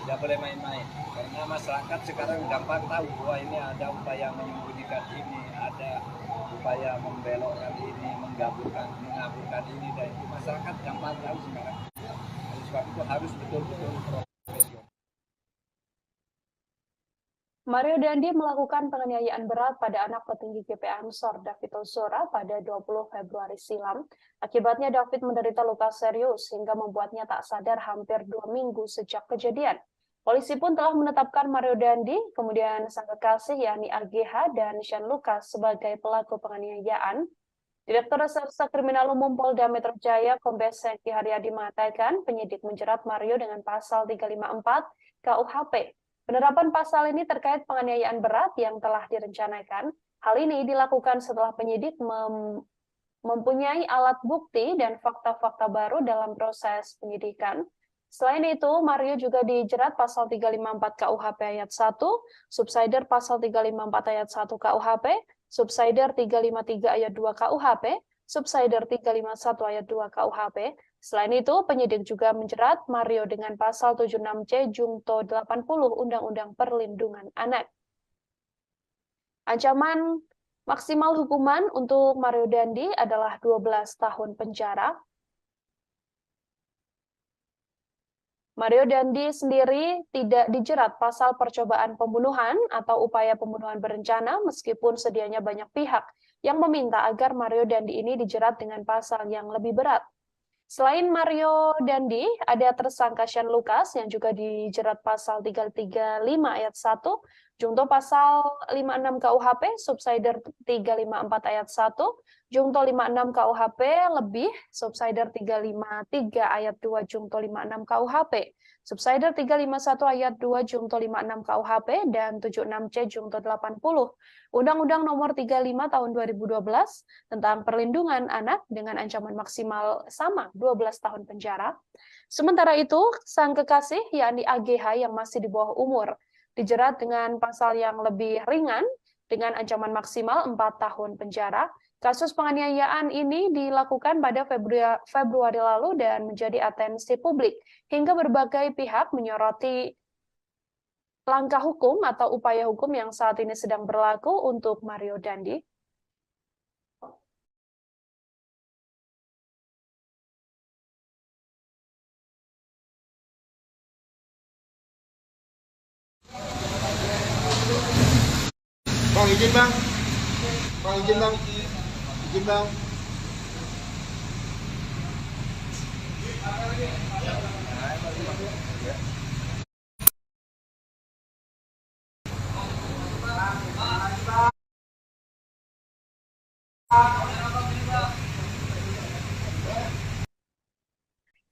S6: Tidak boleh main-main, karena masyarakat sekarang gampang tahu bahwa ini ada upaya menyembunyikan ini, ada upaya membelokkan ini, mengaburkan ini, dan itu masyarakat gampang tahu sekarang. Oleh sebab itu harus betul-betul profesional.
S1: Mario Dandi melakukan penganiayaan berat pada anak petinggi GP Ansor David Ozora pada 20 Februari silam. Akibatnya David menderita luka serius hingga membuatnya tak sadar hampir 2 minggu sejak kejadian. Polisi pun telah menetapkan Mario Dandi, kemudian sang kekasih yakni AGH dan Sean Lucas sebagai pelaku penganiayaan. Direktur Reserse Kriminal Umum Polda Metro Jaya Kombes Hengki Haryadi mengatakan penyidik menjerat Mario dengan pasal 354 KUHP. Penerapan pasal ini terkait penganiayaan berat yang telah direncanakan. Hal ini dilakukan setelah penyidik mempunyai alat bukti dan fakta-fakta baru dalam proses penyidikan. Selain itu, Mario juga dijerat pasal 354 KUHP ayat 1, subsider pasal 354 ayat 1 KUHP, subsider 353 ayat 2 KUHP, subsider 351 ayat 2 KUHP. Selain itu, penyidik juga menjerat Mario dengan pasal 76C Jungto 80 Undang-Undang Perlindungan Anak. Ancaman maksimal hukuman untuk Mario Dandi adalah 12 tahun penjara. Mario Dandi sendiri tidak dijerat pasal percobaan pembunuhan atau upaya pembunuhan berencana meskipun sedianya banyak pihak yang meminta agar Mario Dandi ini dijerat dengan pasal yang lebih berat. Selain Mario Dandi, ada tersangka Sean Lucas yang juga dijerat pasal 335 ayat 1, Jungto pasal 56 KUHP, subsider 354 ayat 1, Jungto 56 KUHP lebih, subsider 353 ayat 2 Jungto 56 KUHP, subsider 351 ayat 2 Jungto 56 KUHP, dan 76C Jungto 80 Undang-Undang Nomor 35 Tahun 2012 tentang Perlindungan Anak dengan ancaman maksimal sama 12 tahun penjara. Sementara itu, sang kekasih yakni AGH yang masih di bawah umur dijerat dengan pasal yang lebih ringan dengan ancaman maksimal 4 tahun penjara. Kasus penganiayaan ini dilakukan pada Februari lalu dan menjadi atensi publik hingga berbagai pihak menyoroti langkah hukum atau upaya hukum yang saat ini sedang berlaku untuk Mario Dandi.
S7: Bang, izin bang. Bang, izin bang. Izin bang.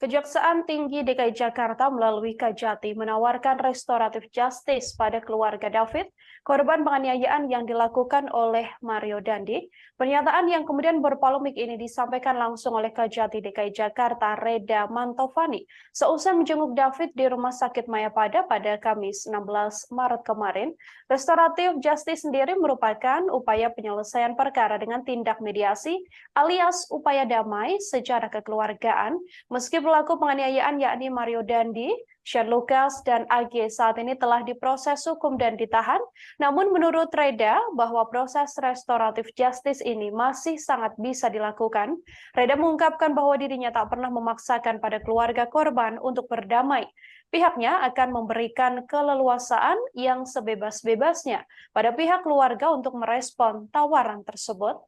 S1: Kejaksaan Tinggi DKI Jakarta melalui Kajati menawarkan restoratif justice pada keluarga David, korban penganiayaan yang dilakukan oleh Mario Dandi. Pernyataan yang kemudian berpolemik ini disampaikan langsung oleh Kajati DKI Jakarta, Reda Mantovani, seusai menjenguk David di Rumah Sakit Mayapada pada Kamis 16 Maret kemarin. Restoratif justice sendiri merupakan upaya penyelesaian perkara dengan tindak mediasi alias upaya damai secara kekeluargaan, meski pelaku penganiayaan yakni Mario Dandi, Sean Lucas, dan AG saat ini telah diproses hukum dan ditahan. Namun menurut Reda bahwa proses restoratif justice ini masih sangat bisa dilakukan. Reda mengungkapkan bahwa dirinya tak pernah memaksakan pada keluarga korban untuk berdamai. Pihaknya akan memberikan keleluasaan yang sebebas-bebasnya pada pihak keluarga untuk merespon tawaran tersebut.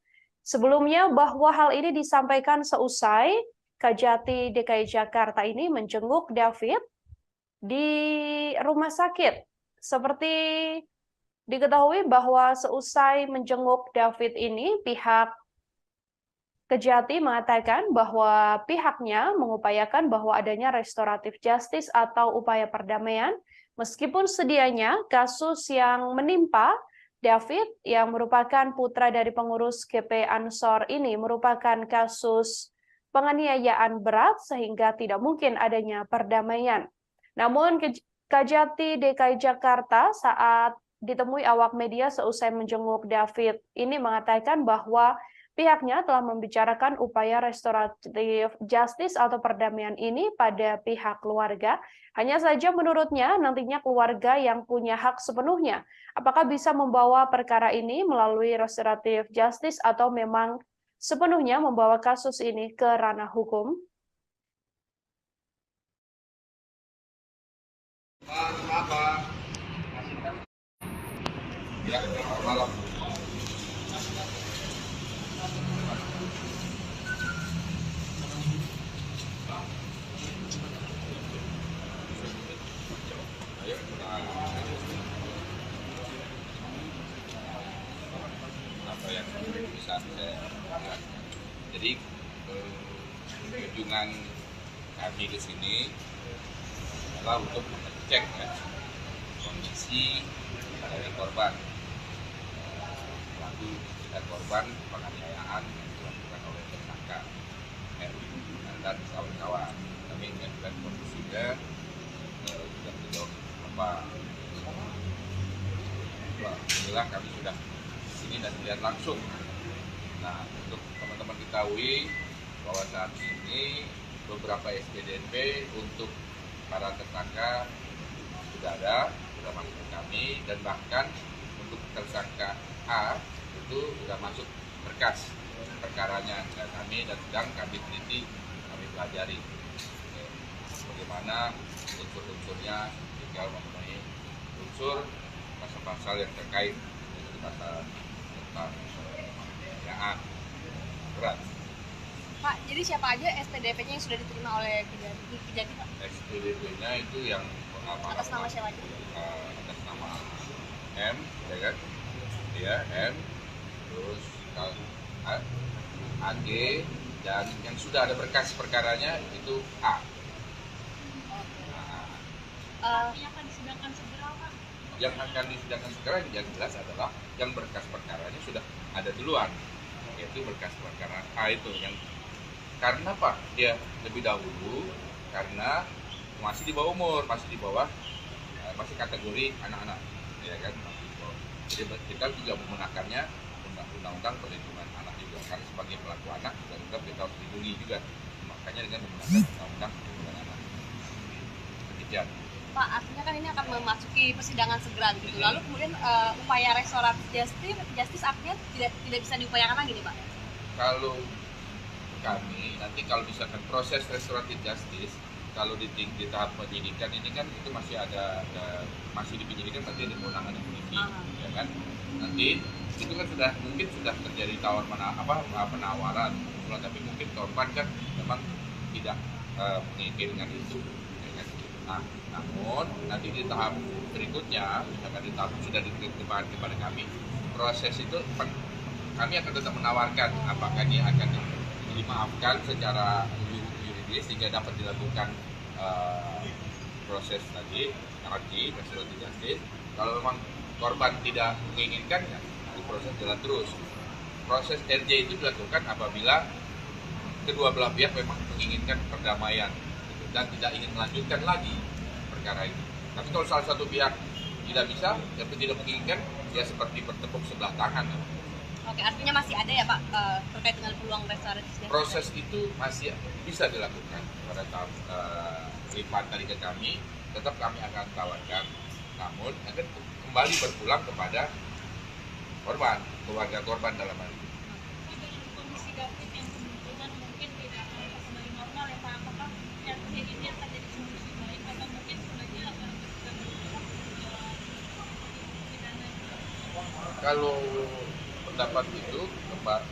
S1: Sebelumnya bahwa hal ini disampaikan seusai Kajati DKI Jakarta ini menjenguk David di rumah sakit. Seperti diketahui bahwa seusai menjenguk David ini, pihak Kejati mengatakan bahwa pihaknya mengupayakan bahwa adanya restoratif justice atau upaya perdamaian, meskipun sedianya kasus yang menimpa David yang merupakan putra dari pengurus GP Ansor ini merupakan kasus penganiayaan berat sehingga tidak mungkin adanya perdamaian. Namun Kajati DKI Jakarta saat ditemui awak media seusai menjenguk David ini mengatakan bahwa Pihaknya telah membicarakan upaya restoratif justice atau perdamaian ini pada pihak keluarga. Hanya saja menurutnya nantinya keluarga yang punya hak sepenuhnya. Apakah bisa membawa perkara ini melalui restoratif justice atau memang sepenuhnya membawa kasus ini ke ranah hukum?
S2: Ya, malam. Ayo, apa yang bisa saya lihat. Jadi kunjungan kami ke sini adalah untuk mengecek ya, kondisi dari korban. Lalu dan korban penganiayaan yang dilakukan oleh tersangka dan kawan-kawan. Kami mengajukan kondisinya sudah sejauh apa. Alhamdulillah kami sudah di sini dan melihat langsung. Nah, untuk teman-teman ketahui bahwa saat ini beberapa SPDP untuk para tersangka sudah masuk ke kami, dan bahkan untuk tersangka A itu sudah masuk berkas perkaranya ke kami dan sedang kami teliti, kami pelajari bagaimana unsur-unsurnya, tinggal memenuhi unsur pasal-pasal yang terkait dengan pasal tentang penganiayaan berat.
S3: Pak, jadi siapa aja SPDP-nya yang sudah diterima oleh Kejati, Pak?
S2: SPDP-nya itu yang
S3: Atas nama siapa aja?
S2: Atas nama M, ya kan? Ya, M, terus AG, dan yang sudah ada berkas perkaranya itu A.
S4: Yang akan disidangkan segera, Pak?
S2: Yang akan disidangkan segera yang jelas adalah yang berkas perkaranya sudah ada duluan, yaitu berkas perkara A itu yang karena Pak dia lebih dahulu karena masih di bawah umur, masih kategori anak-anak, ya kan? Jadi kita juga menggunakannya undang-undang perlindungan anak juga, karena sebagai pelaku anak juga tetap kita harus dilindungi juga, makanya dengan menggunakan undang-undang perlindungan anak. Demikian.
S3: Pak, artinya kan ini akan memasuki persidangan segera gitu. Lalu kemudian upaya restoratif justice artinya tidak bisa diupayakan lagi nih, Pak?
S2: Kalau kami nanti kalau misalkan proses restoratif justice, kalau di tahap penyidikan ini kan itu masih masih di penyidikan, nanti ada kewenangan yang polisi, ya kan? Nanti itu kan mungkin sudah terjadi penawaran, tapi mungkin korban kan memang tidak menginginkan itu, ya kan? Nah, namun nanti di tahap berikutnya, misalkan di tahap sudah diterima kepada kami, proses itu kami akan tetap menawarkan apakah dia akan dimaafkan secara yuridis sehingga dapat dilakukan proses tadi restoratif justice. Kalau memang korban tidak menginginkan, ya proses jalan terus. Proses RJ itu dilakukan apabila kedua belah pihak memang menginginkan perdamaian gitu, dan tidak ingin melanjutkan lagi perkara itu. Tapi kalau salah satu pihak tidak bisa atau tidak menginginkan, ya seperti bertepuk sebelah tangan.
S3: Oke, artinya masih ada ya Pak terkait dengan peluang restoratif justice?
S2: Proses itu masih bisa dilakukan pada tahap lipat dari ke kami, tetap kami akan tawarkan, namun akan kembali berpulang kepada korban, keluarga korban dalam hal ini.
S4: Dengan kondisi David yang kemungkinan mungkin tidak akan kembali normal ya Pak, apakah yang ini akan jadi solusi baik atau mungkin sebenarnya akan pidana?
S2: Kalau pendapat itu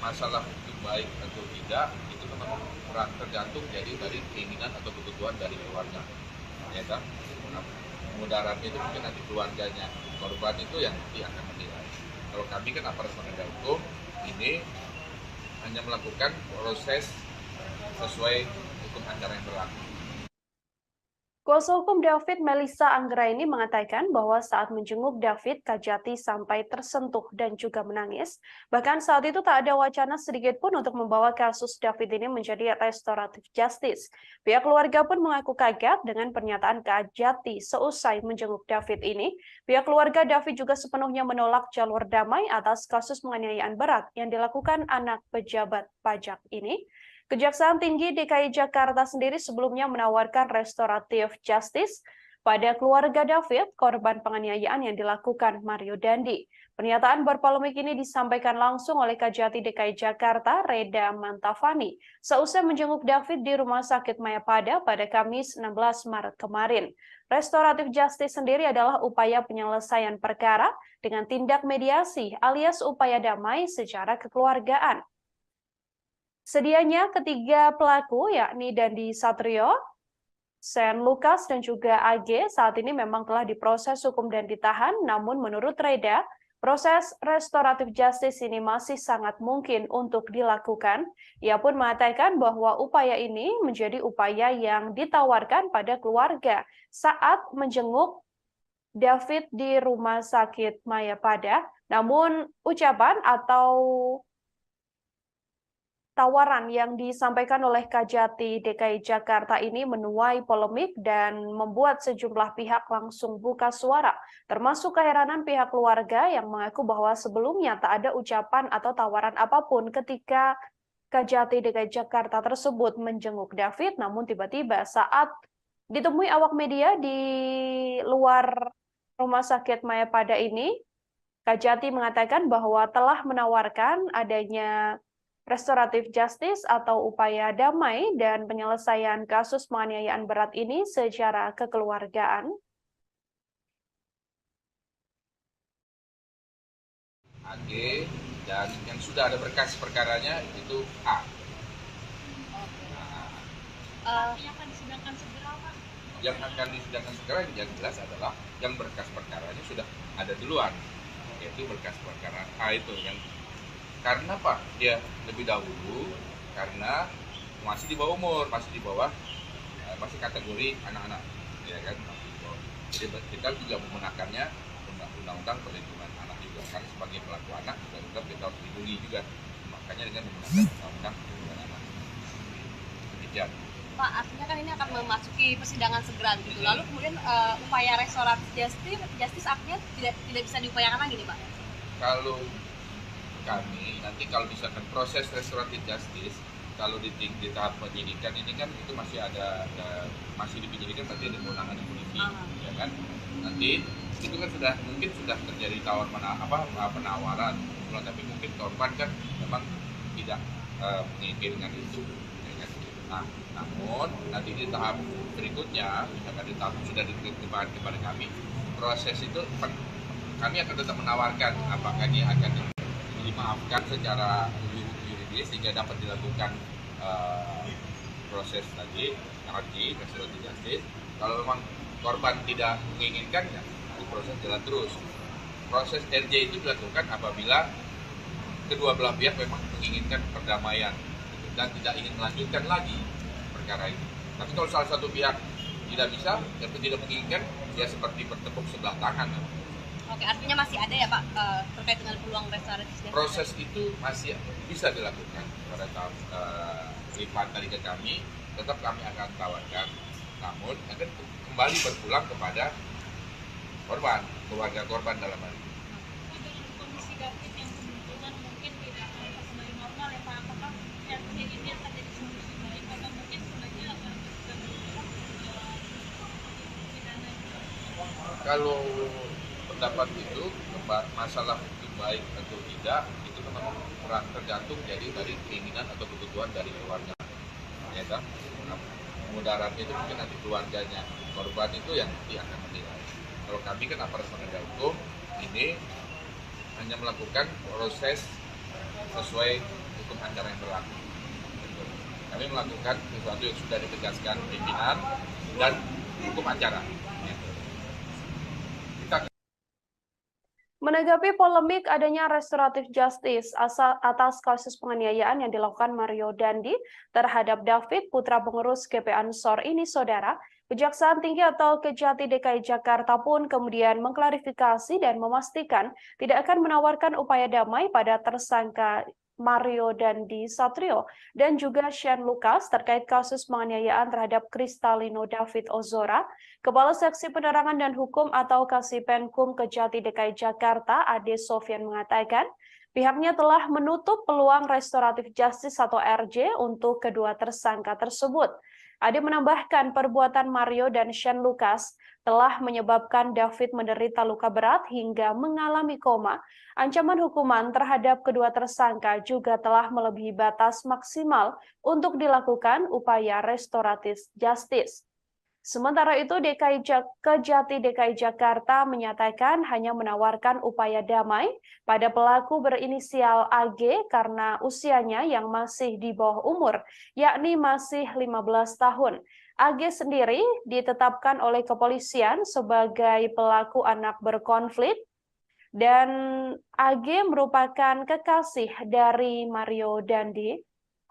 S2: masalah itu baik atau tidak itu memang kurang tergantung jadi dari keinginan atau kebutuhan dari keluarga, ya kan? Mudaratnya itu mungkin nanti keluarganya korban itu yang nanti akan menilai. Kalau kami kan aparat penegak hukum ini hanya melakukan proses sesuai hukum acara yang berlaku.
S1: Kuasa hukum David, Melissa Anggraini, mengatakan bahwa saat menjenguk David, Kajati sampai tersentuh dan juga menangis. Bahkan saat itu tak ada wacana sedikit pun untuk membawa kasus David ini menjadi restoratif justice. Pihak keluarga pun mengaku kaget dengan pernyataan Kajati seusai menjenguk David ini. Pihak keluarga David juga sepenuhnya menolak jalur damai atas kasus penganiayaan berat yang dilakukan anak pejabat pajak ini. Kejaksaan Tinggi DKI Jakarta sendiri sebelumnya menawarkan restoratif justice pada keluarga David, korban penganiayaan yang dilakukan Mario Dandi. Pernyataan berpolemik ini disampaikan langsung oleh Kajati DKI Jakarta, Reda Mantafani, seusai menjenguk David di Rumah Sakit Mayapada pada Kamis 16 Maret kemarin. Restoratif justice sendiri adalah upaya penyelesaian perkara dengan tindak mediasi alias upaya damai secara kekeluargaan. Sedianya ketiga pelaku yakni Dandi Satrio, Sen Lukas, dan juga AG saat ini memang telah diproses hukum dan ditahan, namun menurut Reda, proses restoratif justice ini masih sangat mungkin untuk dilakukan. Ia pun mengatakan bahwa upaya ini menjadi upaya yang ditawarkan pada keluarga saat menjenguk David di Rumah Sakit Mayapada, namun ucapan atau tawaran yang disampaikan oleh Kajati DKI Jakarta ini menuai polemik dan membuat sejumlah pihak langsung buka suara, termasuk keheranan pihak keluarga yang mengaku bahwa sebelumnya tak ada ucapan atau tawaran apapun ketika Kajati DKI Jakarta tersebut menjenguk David, namun tiba-tiba saat ditemui awak media di luar Rumah Sakit Mayapada ini, Kajati mengatakan bahwa telah menawarkan adanya restoratif justice atau upaya damai dan penyelesaian kasus penganiayaan berat ini secara kekeluargaan.
S2: AG dan yang sudah ada berkas perkaranya itu A.
S4: Yang akan disidangkan segera, Pak?
S2: Yang akan disidangkan segera yang jelas adalah yang berkas perkaranya sudah ada duluan, yaitu berkas perkara A itu yang karena Pak dia lebih dahulu karena masih di bawah umur, masih di bawah masih kategori anak-anak, ya kan. Jadi kita juga menggunakannya undang-undang perlindungan anak juga, karena sebagai pelaku anak juga kita harus dilindungi juga, makanya dengan menggunakan undang-undang perlindungan anak. Demikian.
S3: Pak, artinya kan ini akan memasuki persidangan segera gitu. Lalu kemudian upaya restoratif justice artinya tidak bisa diupayakan lagi nih, Pak?
S2: Kalau kami nanti kalau misalkan proses restoratif justice kalau di tahap penyidikan ini kan itu masih masih dipenyidikan, nanti ada kewenangan polisi, ya kan. Nanti itu kan mungkin sudah terjadi penawaran, tapi mungkin korban kan memang tidak menginginkan itu, ya kan. Nah, namun nanti di tahap berikutnya, misalkan di tahap sudah diterima kepada kami, proses itu kami akan tetap menawarkan apakah ini akan dimaafkan secara yuridis sehingga dapat dilakukan proses tadi restoratif justice. Kalau memang korban tidak menginginkan, ya proses jalan terus. Proses RJ itu dilakukan apabila kedua belah pihak memang menginginkan perdamaian dan tidak ingin melanjutkan lagi perkara itu. Tapi kalau salah satu pihak tidak bisa dan tidak menginginkan, ya seperti bertepuk sebelah tangan.
S3: Oke, artinya masih ada ya Pak terkait dengan peluang restoratif justice?
S2: Proses itu masih bisa dilakukan pada tahap lipat dari ke kami, tetap kami akan tawarkan, namun akan kembali berpulang kepada korban, keluarga korban dalam hal ini.
S4: Dengan kondisi David yang kebetulan mungkin tidak akan kembali normal ya Pak, apakah RJ ini akan jadi solusi baik atau mungkin sebenarnya akan pidana?
S2: Kalau pendapat itu masalah itu baik atau tidak itu memang tergantung jadi dari keinginan atau kebutuhan dari keluarga, ya kan. Mudarat itu mungkin nanti keluarganya korban itu yang nanti akan menilai. Kalau kami kan aparat penegak hukum ini hanya melakukan proses sesuai hukum acara yang berlaku. Kami melakukan sesuatu yang sudah ditegaskan pimpinan dan hukum acara.
S1: Menanggapi polemik adanya restoratif justice atas kasus penganiayaan yang dilakukan Mario Dandi terhadap David, putra pengurus GP Ansor ini, Saudara, Kejaksaan Tinggi atau Kejati DKI Jakarta pun kemudian mengklarifikasi dan memastikan tidak akan menawarkan upaya damai pada tersangka Mario Dandi Satrio dan juga Shane Lucas terkait kasus penganiayaan terhadap Kristalino David Ozora. Kepala Seksi Penerangan dan Hukum atau Kasipenkum Kejati DKI Jakarta, Ade Sofyan mengatakan, pihaknya telah menutup peluang restoratif justice atau RJ untuk kedua tersangka tersebut. Ade menambahkan perbuatan Mario dan Shane Lucas telah menyebabkan David menderita luka berat hingga mengalami koma. Ancaman hukuman terhadap kedua tersangka juga telah melebihi batas maksimal untuk dilakukan upaya restoratif justice. Sementara itu, Kejati DKI Jakarta menyatakan hanya menawarkan upaya damai pada pelaku berinisial AG karena usianya yang masih di bawah umur, yakni masih 15 tahun. AG sendiri ditetapkan oleh kepolisian sebagai pelaku anak berkonflik, dan AG merupakan kekasih dari Mario Dandi.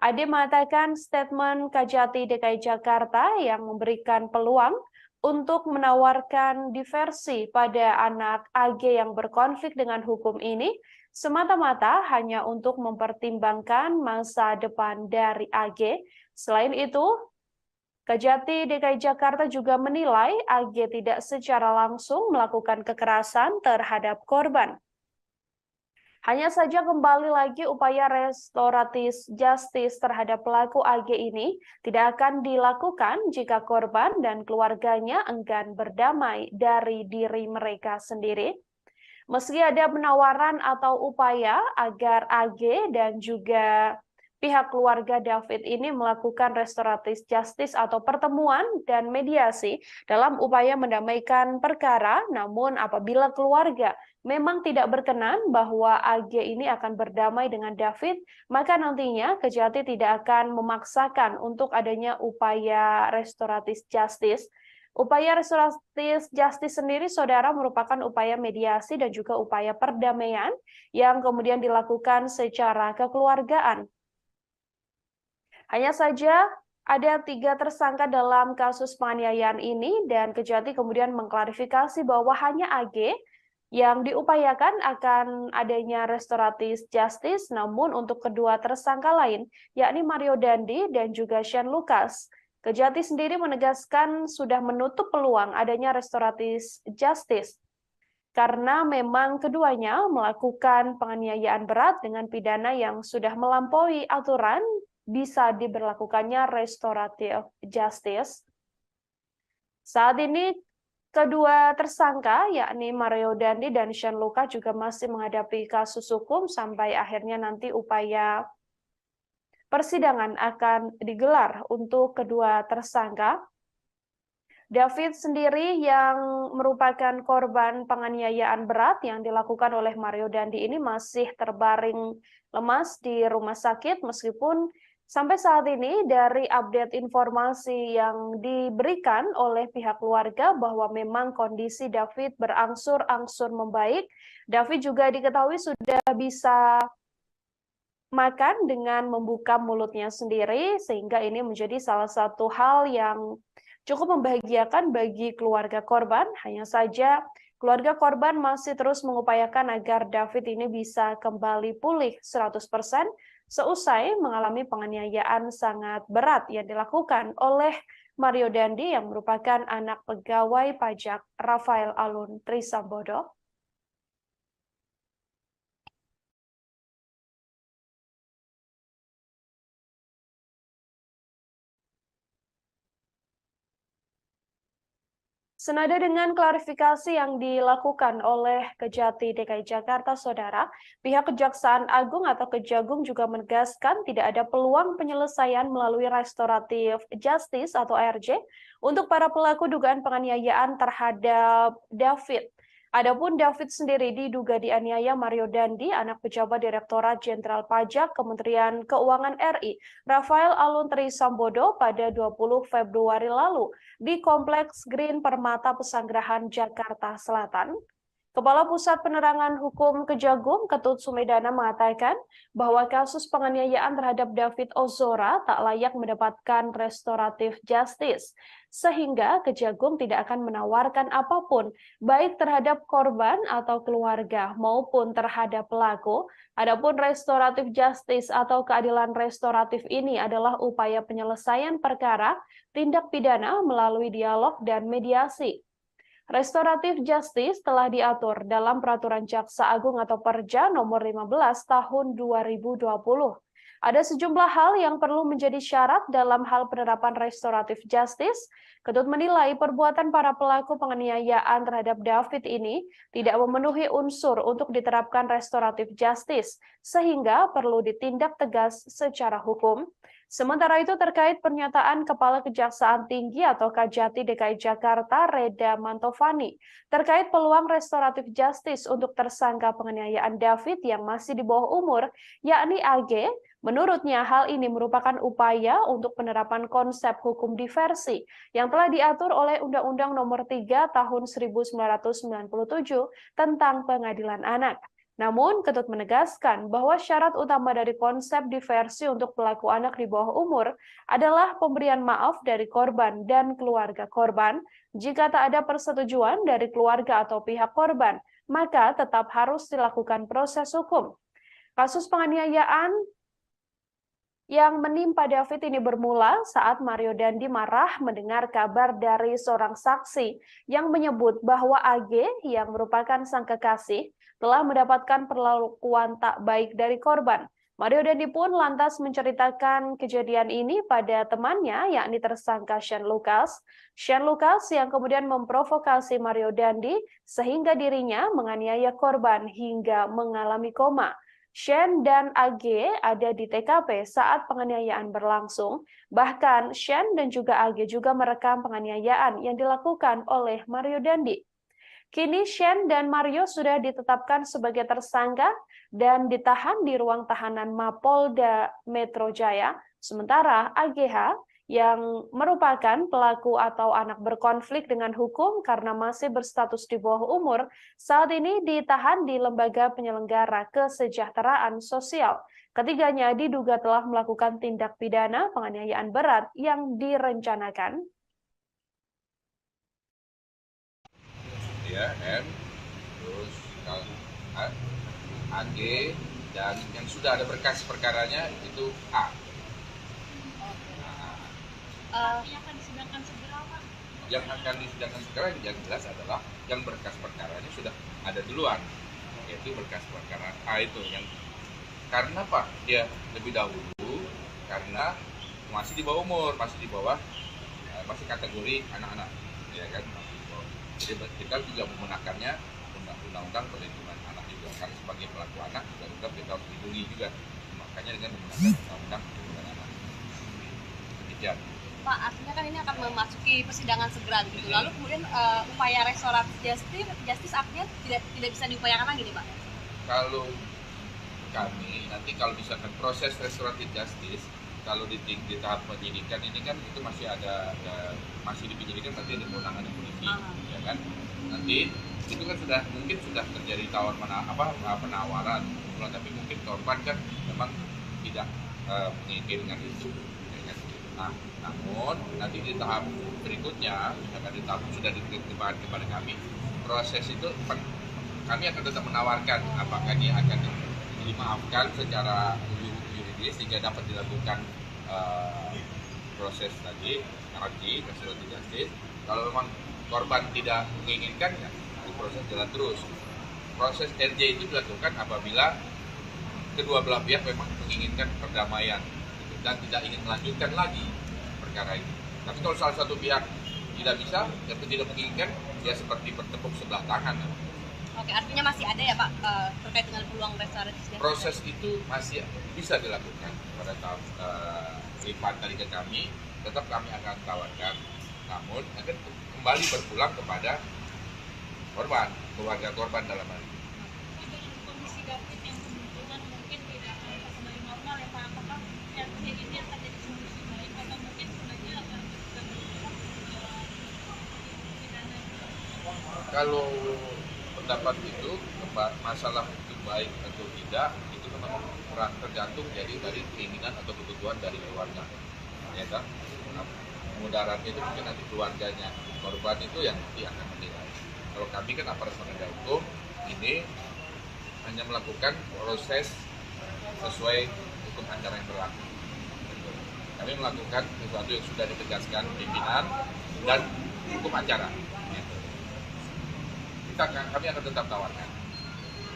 S1: Ade mengatakan statement Kejati DKI Jakarta yang memberikan peluang untuk menawarkan diversi pada anak AG yang berkonflik dengan hukum ini semata-mata hanya untuk mempertimbangkan masa depan dari AG. Selain itu, Kejati DKI Jakarta juga menilai AG tidak secara langsung melakukan kekerasan terhadap korban. Hanya saja kembali lagi upaya restoratif justice terhadap pelaku AG ini tidak akan dilakukan jika korban dan keluarganya enggan berdamai dari diri mereka sendiri. Meski ada penawaran atau upaya agar AG dan juga pihak keluarga David ini melakukan restoratif justice atau pertemuan dan mediasi dalam upaya mendamaikan perkara, namun apabila keluarga memang tidak berkenan bahwa AG ini akan berdamai dengan David, maka nantinya Kejati tidak akan memaksakan untuk adanya upaya restoratif justice. Upaya restoratif justice sendiri, saudara, merupakan upaya mediasi dan juga upaya perdamaian yang kemudian dilakukan secara kekeluargaan. Hanya saja ada 3 tersangka dalam kasus penganiayaan ini dan Kejati kemudian mengklarifikasi bahwa hanya AG yang diupayakan akan adanya restoratif justice, namun untuk kedua tersangka lain, yakni Mario Dandi dan juga Shane Lucas, Kejati sendiri menegaskan sudah menutup peluang adanya restoratif justice karena memang keduanya melakukan penganiayaan berat dengan pidana yang sudah melampaui aturan bisa diberlakukannya restoratif justice. Saat ini kedua tersangka yakni Mario Dandi dan Shane Lucas juga masih menghadapi kasus hukum sampai akhirnya nanti upaya persidangan akan digelar untuk kedua tersangka. David sendiri yang merupakan korban penganiayaan berat yang dilakukan oleh Mario Dandi ini masih terbaring lemas di rumah sakit meskipun sampai saat ini dari update informasi yang diberikan oleh pihak keluarga bahwa memang kondisi David berangsur-angsur membaik. David juga diketahui sudah bisa makan dengan membuka mulutnya sendiri, sehingga ini menjadi salah satu hal yang cukup membahagiakan bagi keluarga korban. Hanya saja keluarga korban masih terus mengupayakan agar David ini bisa kembali pulih 100% seusai mengalami penganiayaan sangat berat yang dilakukan oleh Mario Dandi yang merupakan anak pegawai pajak Rafael Alun Trisambodo. Senada dengan klarifikasi yang dilakukan oleh Kejati DKI Jakarta, saudara, pihak Kejaksaan Agung atau Kejagung juga menegaskan tidak ada peluang penyelesaian melalui restoratif justice atau RJ untuk para pelaku dugaan penganiayaan terhadap David. Adapun David sendiri diduga dianiaya Mario Dandi, anak pejabat Direktorat Jenderal Pajak Kementerian Keuangan RI, Rafael Alun Trisambodo pada 20 Februari lalu di Kompleks Green Permata Pesanggerahan, Jakarta Selatan. Kepala Pusat Penerangan Hukum Kejagung, Ketut Sumedana mengatakan bahwa kasus penganiayaan terhadap David Ozora tak layak mendapatkan restoratif justice, sehingga Kejagung tidak akan menawarkan apapun, baik terhadap korban atau keluarga maupun terhadap pelaku. Adapun restoratif justice atau keadilan restoratif ini adalah upaya penyelesaian perkara tindak pidana melalui dialog dan mediasi. Restoratif justice telah diatur dalam Peraturan Jaksa Agung atau Perja nomor 15 tahun 2020. Ada sejumlah hal yang perlu menjadi syarat dalam hal penerapan restoratif justice. Ketut menilai perbuatan para pelaku penganiayaan terhadap David ini tidak memenuhi unsur untuk diterapkan restoratif justice, sehingga perlu ditindak tegas secara hukum. Sementara itu terkait pernyataan Kepala Kejaksaan Tinggi atau Kajati DKI Jakarta Reda Mantovani terkait peluang restoratif justice untuk tersangka penganiayaan David yang masih di bawah umur, yakni AG, menurutnya hal ini merupakan upaya untuk penerapan konsep hukum diversi yang telah diatur oleh Undang-Undang Nomor 3 Tahun 1997 tentang Pengadilan Anak. Namun, Ketut menegaskan bahwa syarat utama dari konsep diversi untuk pelaku anak di bawah umur adalah pemberian maaf dari korban dan keluarga korban. Jika tak ada persetujuan dari keluarga atau pihak korban, maka tetap harus dilakukan proses hukum. Kasus penganiayaan yang menimpa David ini bermula saat Mario Dandi marah mendengar kabar dari seorang saksi yang menyebut bahwa AG yang merupakan sang kekasih telah mendapatkan perlakuan tak baik dari korban. Mario Dandi pun lantas menceritakan kejadian ini pada temannya, yakni tersangka Shane Lucas. Shane Lucas yang kemudian memprovokasi Mario Dandi sehingga dirinya menganiaya korban hingga mengalami koma. Shane dan AG ada di TKP saat penganiayaan berlangsung. Bahkan Shane dan juga AG juga merekam penganiayaan yang dilakukan oleh Mario Dandi. Kini Shane dan Mario sudah ditetapkan sebagai tersangka dan ditahan di ruang tahanan Mapolda Metro Jaya. Sementara AGH yang merupakan pelaku atau anak berkonflik dengan hukum karena masih berstatus di bawah umur, saat ini ditahan di Lembaga Penyelenggara Kesejahteraan Sosial. Ketiganya diduga telah melakukan tindak pidana penganiayaan berat yang direncanakan.
S2: Ya, M, terus AG, dan yang sudah ada berkas perkaranya itu A.
S4: Yang akan disidangkan segera, Pak?
S2: Yang akan disidangkan segera yang jelas adalah yang berkas perkaranya sudah ada duluan, yaitu berkas perkara A itu yang karena Pak dia lebih dahulu karena masih di bawah umur, masih di bawah masih kategori anak-anak, ya kan? Jadi kita juga menggunakannya undang-undang perlindungan anak juga, karena sebagai pelaku anak juga kita harus dilindungi juga, makanya dengan menggunakan undang-undang perlindungan anak. Demikian.
S3: Pak, artinya kan ini akan memasuki persidangan segera gitu. Lalu kemudian upaya restoratif justice artinya tidak bisa diupayakan lagi nih, Pak?
S2: Kalau kami nanti kalau misalkan proses restoratif justice, kalau di tahap penyidikan ini kan itu masih masih di penyidikan, nanti ada kewenangan polisi, ya kan? Nanti itu kan mungkin sudah terjadi penawaran, tapi mungkin korban kan memang tidak menginginkan itu. Nah, namun nanti di tahap berikutnya, misalkan di tahap sudah diterima kepada kami, proses itu kami akan tetap menawarkan apakah dia akan dimaafkan secara yuridis sehingga dapat dilakukan proses tadi restoratif justice. Kalau memang korban tidak menginginkan, ya proses jalan terus. Proses RJ itu dilakukan apabila kedua belah pihak memang menginginkan perdamaian dan tidak ingin melanjutkan lagi perkara ini. Tapi kalau salah satu pihak tidak bisa dan tidak menginginkan, ya seperti bertepuk sebelah tangan.
S3: Oke, artinya masih ada ya Pak terkait dengan peluang restoratif justice?
S2: Proses itu masih bisa dilakukan pada tahap lipat dari ke kami, tetap kami akan tawarkan, namun akan kembali berpulang kepada korban, keluarga korban dalam hal ini.
S4: Dengan kondisi David yang kebetulan mungkin tidak akan kembali normal ya Pak, apakah ini akan jadi solusi baik atau mungkin sebenarnya akan
S2: Kalau pendapat itu masalah itu baik atau tidak itu memang tergantung dari keinginan atau kebutuhan dari keluarga, ya kan? Nah, mudaratnya itu mungkin nanti keluarganya korban itu yang nanti akan menilai. Kalau kami kan aparat penegak hukum ini hanya melakukan proses sesuai hukum acara yang berlaku. Kami melakukan sesuatu yang sudah ditegaskan pimpinan dan hukum acara. Kami akan tetap tawarkan.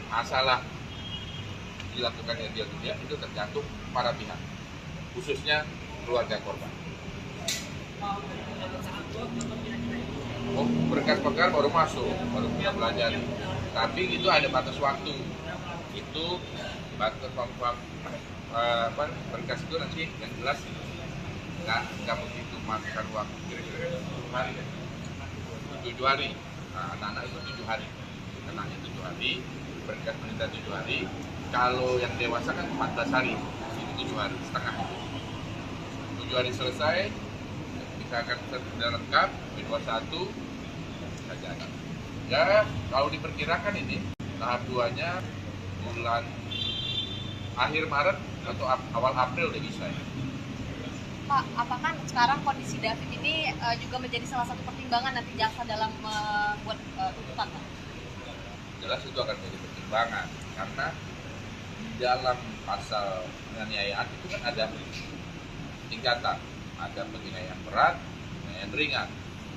S2: Masalah dilakukan yang dia itu tergantung para pihak, khususnya keluarga korban. Berkas-berkas baru masuk, baru kita belajar. Tapi itu ada batas waktu. Itu batas berkas itu nanti yang jelas nggak begitu makan waktu kira-kira 7 hari. 7 hari. Nah, anak-anak itu 7 hari. Anaknya 7 hari, berkas meninggal 7 hari. Kalau yang dewasa kan 14 hari, itu 7 hari setengah. 7 hari selesai, kita akan sudah lengkap, B21, saja. Ya, kalau diperkirakan ini, tahap 2-nya bulan akhir Maret atau awal April udah bisa.
S3: Pak, apakah sekarang kondisi David ini juga menjadi salah satu pertimbangan nanti jaksa dalam membuat tuntutan, Pak?
S2: Jelas itu akan menjadi pertimbangan, karena di dalam pasal penganiayaan itu kan ada tingkatan, ada penganiayaan berat, penganiayaan ringan.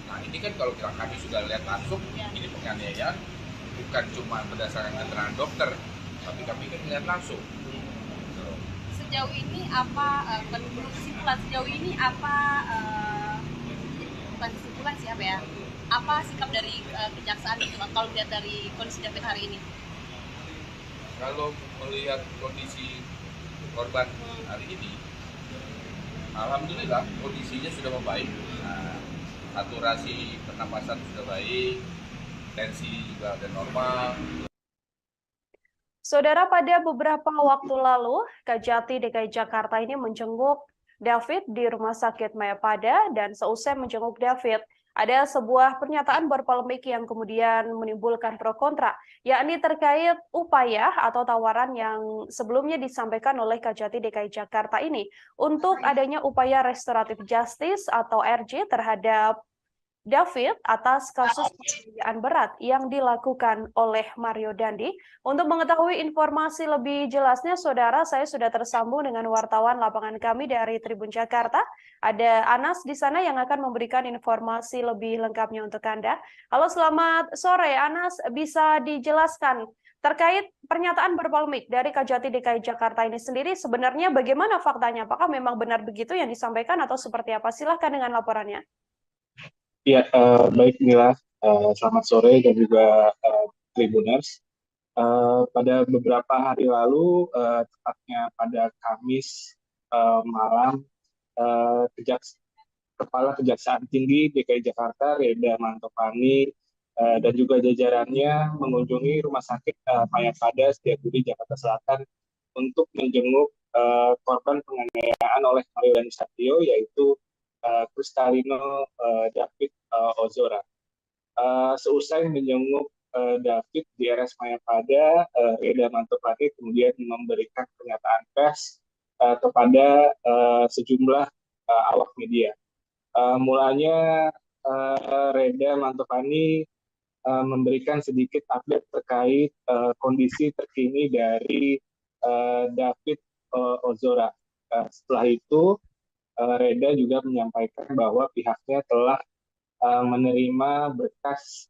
S2: Nah ini kan kalau kami sudah lihat langsung, ini penganiayaan bukan cuma berdasarkan keterangan dokter, tapi kami kan lihat langsung.
S3: Sejauh ini apa, belum kesimpulan, sejauh ini apa, bukan kesimpulan sih apa ya, apa sikap dari kejaksaan gitu kalau melihat dari kondisi David hari ini?
S2: Kalau melihat kondisi korban hari ini, alhamdulillah kondisinya sudah membaik. Nah, saturasi pernapasan sudah baik, tensi juga ada normal.
S1: Saudara, pada beberapa waktu lalu, Kejati DKI Jakarta ini menjenguk David di Rumah Sakit Mayapada, dan seusai menjenguk David, ada sebuah pernyataan berpolemik yang kemudian menimbulkan pro kontra, yakni terkait upaya atau tawaran yang sebelumnya disampaikan oleh Kejati DKI Jakarta ini untuk adanya upaya restoratif justice atau RJ terhadap David atas kasus penganiayaan berat yang dilakukan oleh Mario Dandi. Untuk mengetahui informasi lebih jelasnya, saudara, saya sudah tersambung dengan wartawan lapangan kami dari Tribun Jakarta. Ada Anas di sana yang akan memberikan informasi lebih lengkapnya untuk Anda. Halo, selamat sore Anas, bisa dijelaskan terkait pernyataan berpolemik dari Kejati DKI Jakarta ini sendiri, sebenarnya bagaimana faktanya? Apakah memang benar begitu yang disampaikan atau seperti apa? Silahkan dengan laporannya.
S5: Ya, baik Mila, selamat sore dan juga Tribuners. Pada beberapa hari lalu, tepatnya pada Kamis malam, Kepala Kejaksaan Tinggi DKI Jakarta, Reda Mantopani, dan juga jajarannya mengunjungi Rumah Sakit Mayapada Setiabudi Jakarta Selatan untuk menjenguk korban penganiayaan oleh Mario Dandi Satrio, yaitu Kristalino David Ozora. Seusai menjenguk David di RS Mayapada, Reda Mantopani kemudian memberikan pernyataan pers kepada sejumlah awak media. Mulanya Reda Mantopani memberikan sedikit update terkait kondisi terkini dari David Ozora. Setelah itu, Reda juga menyampaikan bahwa pihaknya telah menerima berkas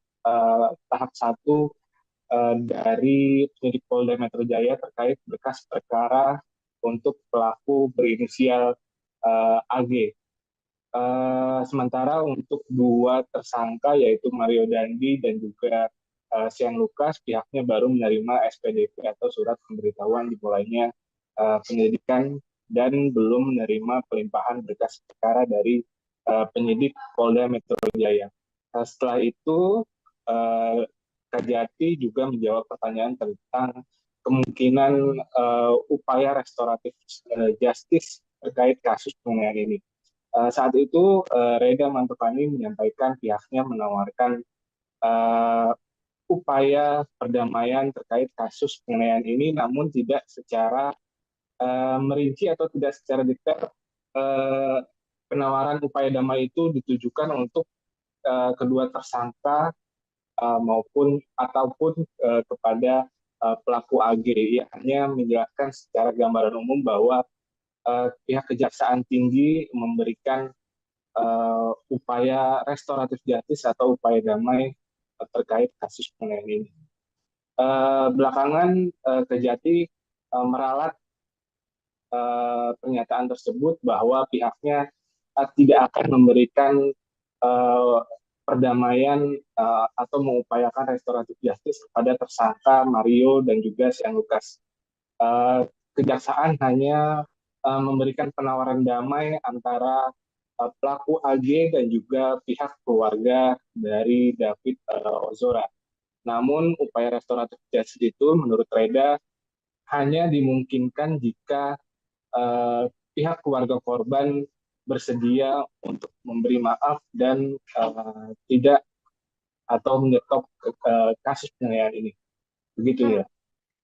S5: tahap 1 dari penyidik Polda Metro Jaya terkait berkas perkara untuk pelaku berinisial AG. Sementara untuk 2 tersangka yaitu Mario Dandi dan juga Sian Lukas, pihaknya baru menerima SPDP atau surat pemberitahuan dimulainya penyelidikan dan belum menerima pelimpahan berkas perkara dari penyidik Polda Metro Jaya. Setelah itu, Kejati juga menjawab pertanyaan tentang kemungkinan upaya restoratif justice terkait kasus penganiayaan ini. Saat itu, Reda Mantopani menyampaikan pihaknya menawarkan upaya perdamaian terkait kasus penganiayaan ini, namun tidak secara merinci atau tidak secara detail penawaran upaya damai itu ditujukan untuk kedua tersangka ataupun kepada pelaku AG. Ia hanya menjelaskan secara gambaran umum bahwa pihak Kejaksaan Tinggi memberikan upaya restoratif justice atau upaya damai terkait kasus penganiayaan ini. Belakangan Kejati meralat pernyataan tersebut bahwa pihaknya tidak akan memberikan perdamaian atau mengupayakan restoratif justice kepada tersangka Mario dan juga Sean Lucas. Kejaksaan hanya memberikan penawaran damai antara pelaku AG dan juga pihak keluarga dari David Ozora. Namun upaya restoratif justice itu menurut Reda hanya dimungkinkan jika pihak keluarga korban bersedia untuk memberi maaf dan tidak atau menyetop kasus penganiayaan ini. Begitu ya.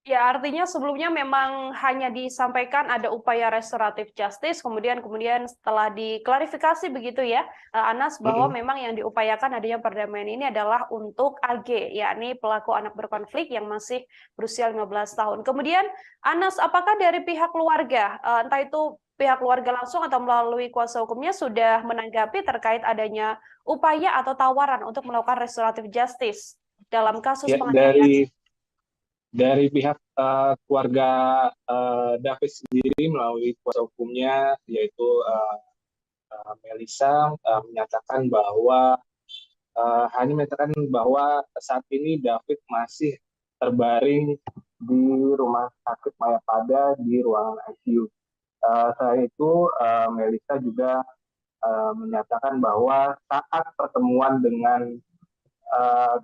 S1: Ya, artinya sebelumnya memang hanya disampaikan ada upaya restoratif justice, kemudian setelah diklarifikasi begitu ya, Anas, bahwa memang yang diupayakan adanya perdamaian ini adalah untuk AG, yakni pelaku anak berkonflik yang masih berusia 15 tahun. Kemudian, Anas, apakah dari pihak keluarga, entah itu pihak keluarga langsung atau melalui kuasa hukumnya sudah menanggapi terkait adanya upaya atau tawaran untuk melakukan restoratif justice dalam kasus penganiayaan?
S5: Dari pihak keluarga David sendiri melalui kuasa hukumnya yaitu Melissa menyatakan bahwa saat ini David masih terbaring di rumah sakit Mayapada di ruangan ICU. Selain itu Melissa juga menyatakan bahwa saat pertemuan dengan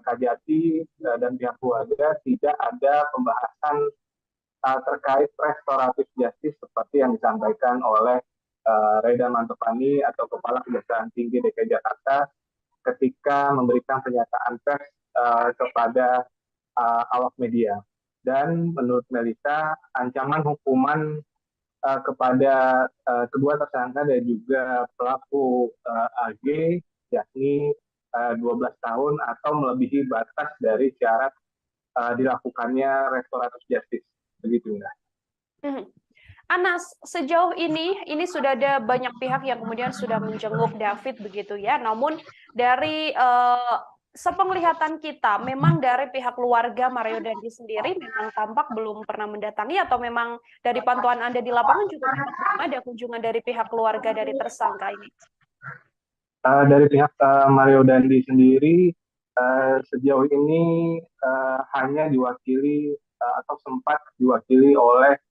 S5: Kajati dan pihak keluarga tidak ada pembahasan terkait restoratif justice seperti yang disampaikan oleh Reda Mantopani atau Kepala Kejaksaan Tinggi DKI Jakarta ketika memberikan pernyataan pers kepada awak media. Dan menurut Melissa, ancaman hukuman kepada kedua tersangka dan juga pelaku AG yakni 12 tahun atau melebihi batas dari syarat dilakukannya restoratif justice. Begitu ya.
S1: Anas, sejauh ini sudah ada banyak pihak yang kemudian sudah menjenguk David begitu ya. Namun dari sepenglihatan kita, memang dari pihak keluarga Mario Dandi sendiri memang tampak belum pernah mendatangi atau memang dari pantauan Anda di lapangan juga memang belum ada kunjungan dari pihak keluarga dari tersangka ini?
S5: Dari pihak Mario Dandi sendiri sejauh ini hanya diwakili atau sempat diwakili oleh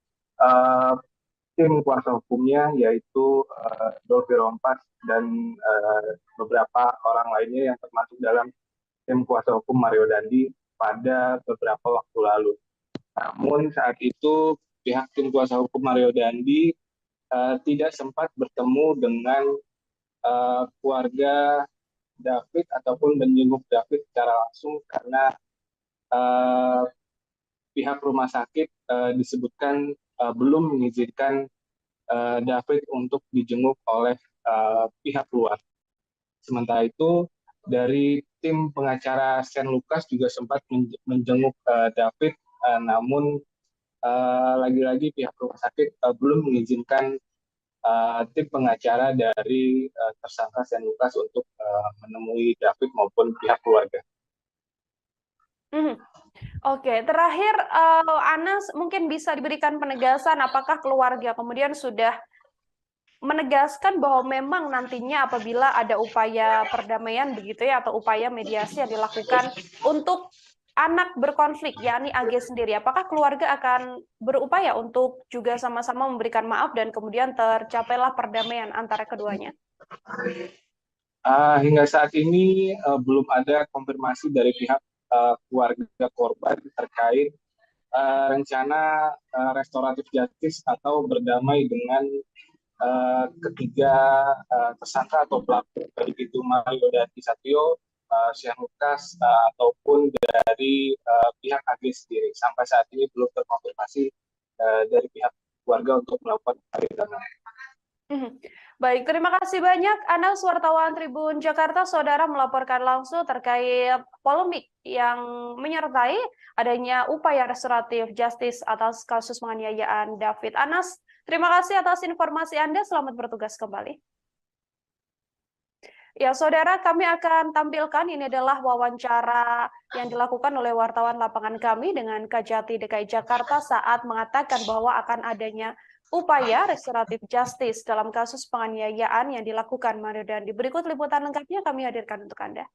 S5: tim kuasa hukumnya yaitu Dolfi Rompas dan beberapa orang lainnya yang termasuk dalam tim kuasa hukum Mario Dandi pada beberapa waktu lalu. Namun saat itu pihak tim kuasa hukum Mario Dandi tidak sempat bertemu dengan keluarga David ataupun menjenguk David secara langsung karena pihak rumah sakit disebutkan belum mengizinkan David untuk dijenguk oleh pihak luar. Sementara itu dari tim pengacara Sean Lucas juga sempat menjenguk David, namun lagi-lagi pihak rumah sakit belum mengizinkan tim pengacara dari tersangka Sean Lucas untuk menemui David maupun pihak keluarga.
S1: Oke, terakhir Anas mungkin bisa diberikan penegasan apakah keluarga kemudian sudah menegaskan bahwa memang nantinya apabila ada upaya perdamaian begitu ya atau upaya mediasi yang dilakukan untuk anak berkonflik, yakni AG sendiri, apakah keluarga akan berupaya untuk juga sama-sama memberikan maaf dan kemudian tercapailah perdamaian antara keduanya?
S5: Hingga saat ini belum ada konfirmasi dari pihak keluarga korban terkait rencana restoratif justice atau berdamai dengan ketiga tersangka atau pelaku, baik itu Mario Dandi Satrio Syekh Lukas ataupun dari pihak AG sendiri. Sampai saat ini belum terkonfirmasi dari pihak keluarga untuk melakukan pemeriksaan.
S1: Baik, terima kasih banyak Anas, wartawan Tribun Jakarta. Saudara melaporkan langsung terkait polemik yang menyertai adanya upaya restoratif justice atas kasus penganiayaan David. Anas, terima kasih atas informasi Anda. Selamat bertugas kembali. Ya, saudara, kami akan tampilkan ini adalah wawancara yang dilakukan oleh wartawan lapangan kami dengan Kajati DKI Jakarta saat mengatakan bahwa akan adanya upaya restoratif justice dalam kasus penganiayaan yang dilakukan Mario Dandi. Berikut liputan lengkapnya kami hadirkan untuk Anda.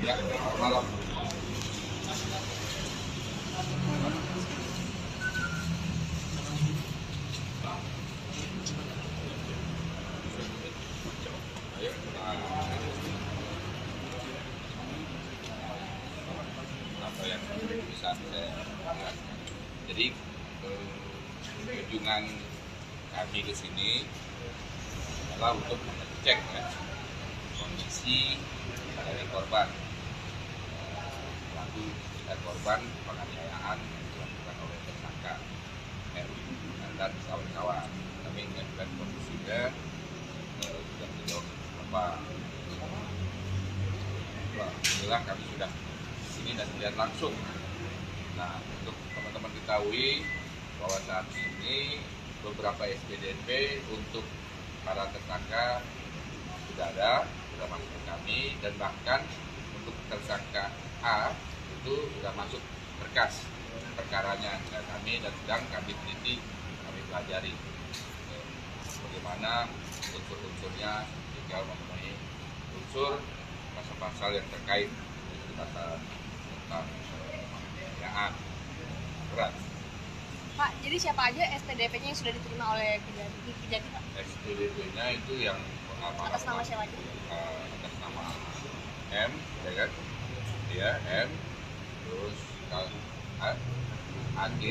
S2: Ya, malam. Apa yang bisa saya lakukan. Jadi kunjungan kami ke sini adalah untuk mengecek kondisi dari korban, pelaku korban penganiayaan yang dilakukan oleh tersangka dan kawan-kawan. Kami mengajukan kondisinya sudah sejauh berapa. Alhamdulillah kami sudah sini dan melihat langsung. Nah, untuk teman-teman ketahui bahwa saat ini beberapa SPDP untuk para tersangka sudah masuk ke kami, dan bahkan untuk tersangka A itu sudah masuk berkas perkaranya ke kami dan sedang kami teliti, kami pelajari bagaimana unsur-unsurnya tinggal memenuhi unsur pasal-pasal yang terkait pasal tentang penganiayaan berat.
S3: Pak, jadi siapa aja SPDP-nya yang sudah diterima oleh Kejati, Pak?
S2: SPDP-nya itu yang
S3: atas nama siapa aja?
S2: Atas nama M, ya kan? Dia M, terus AG,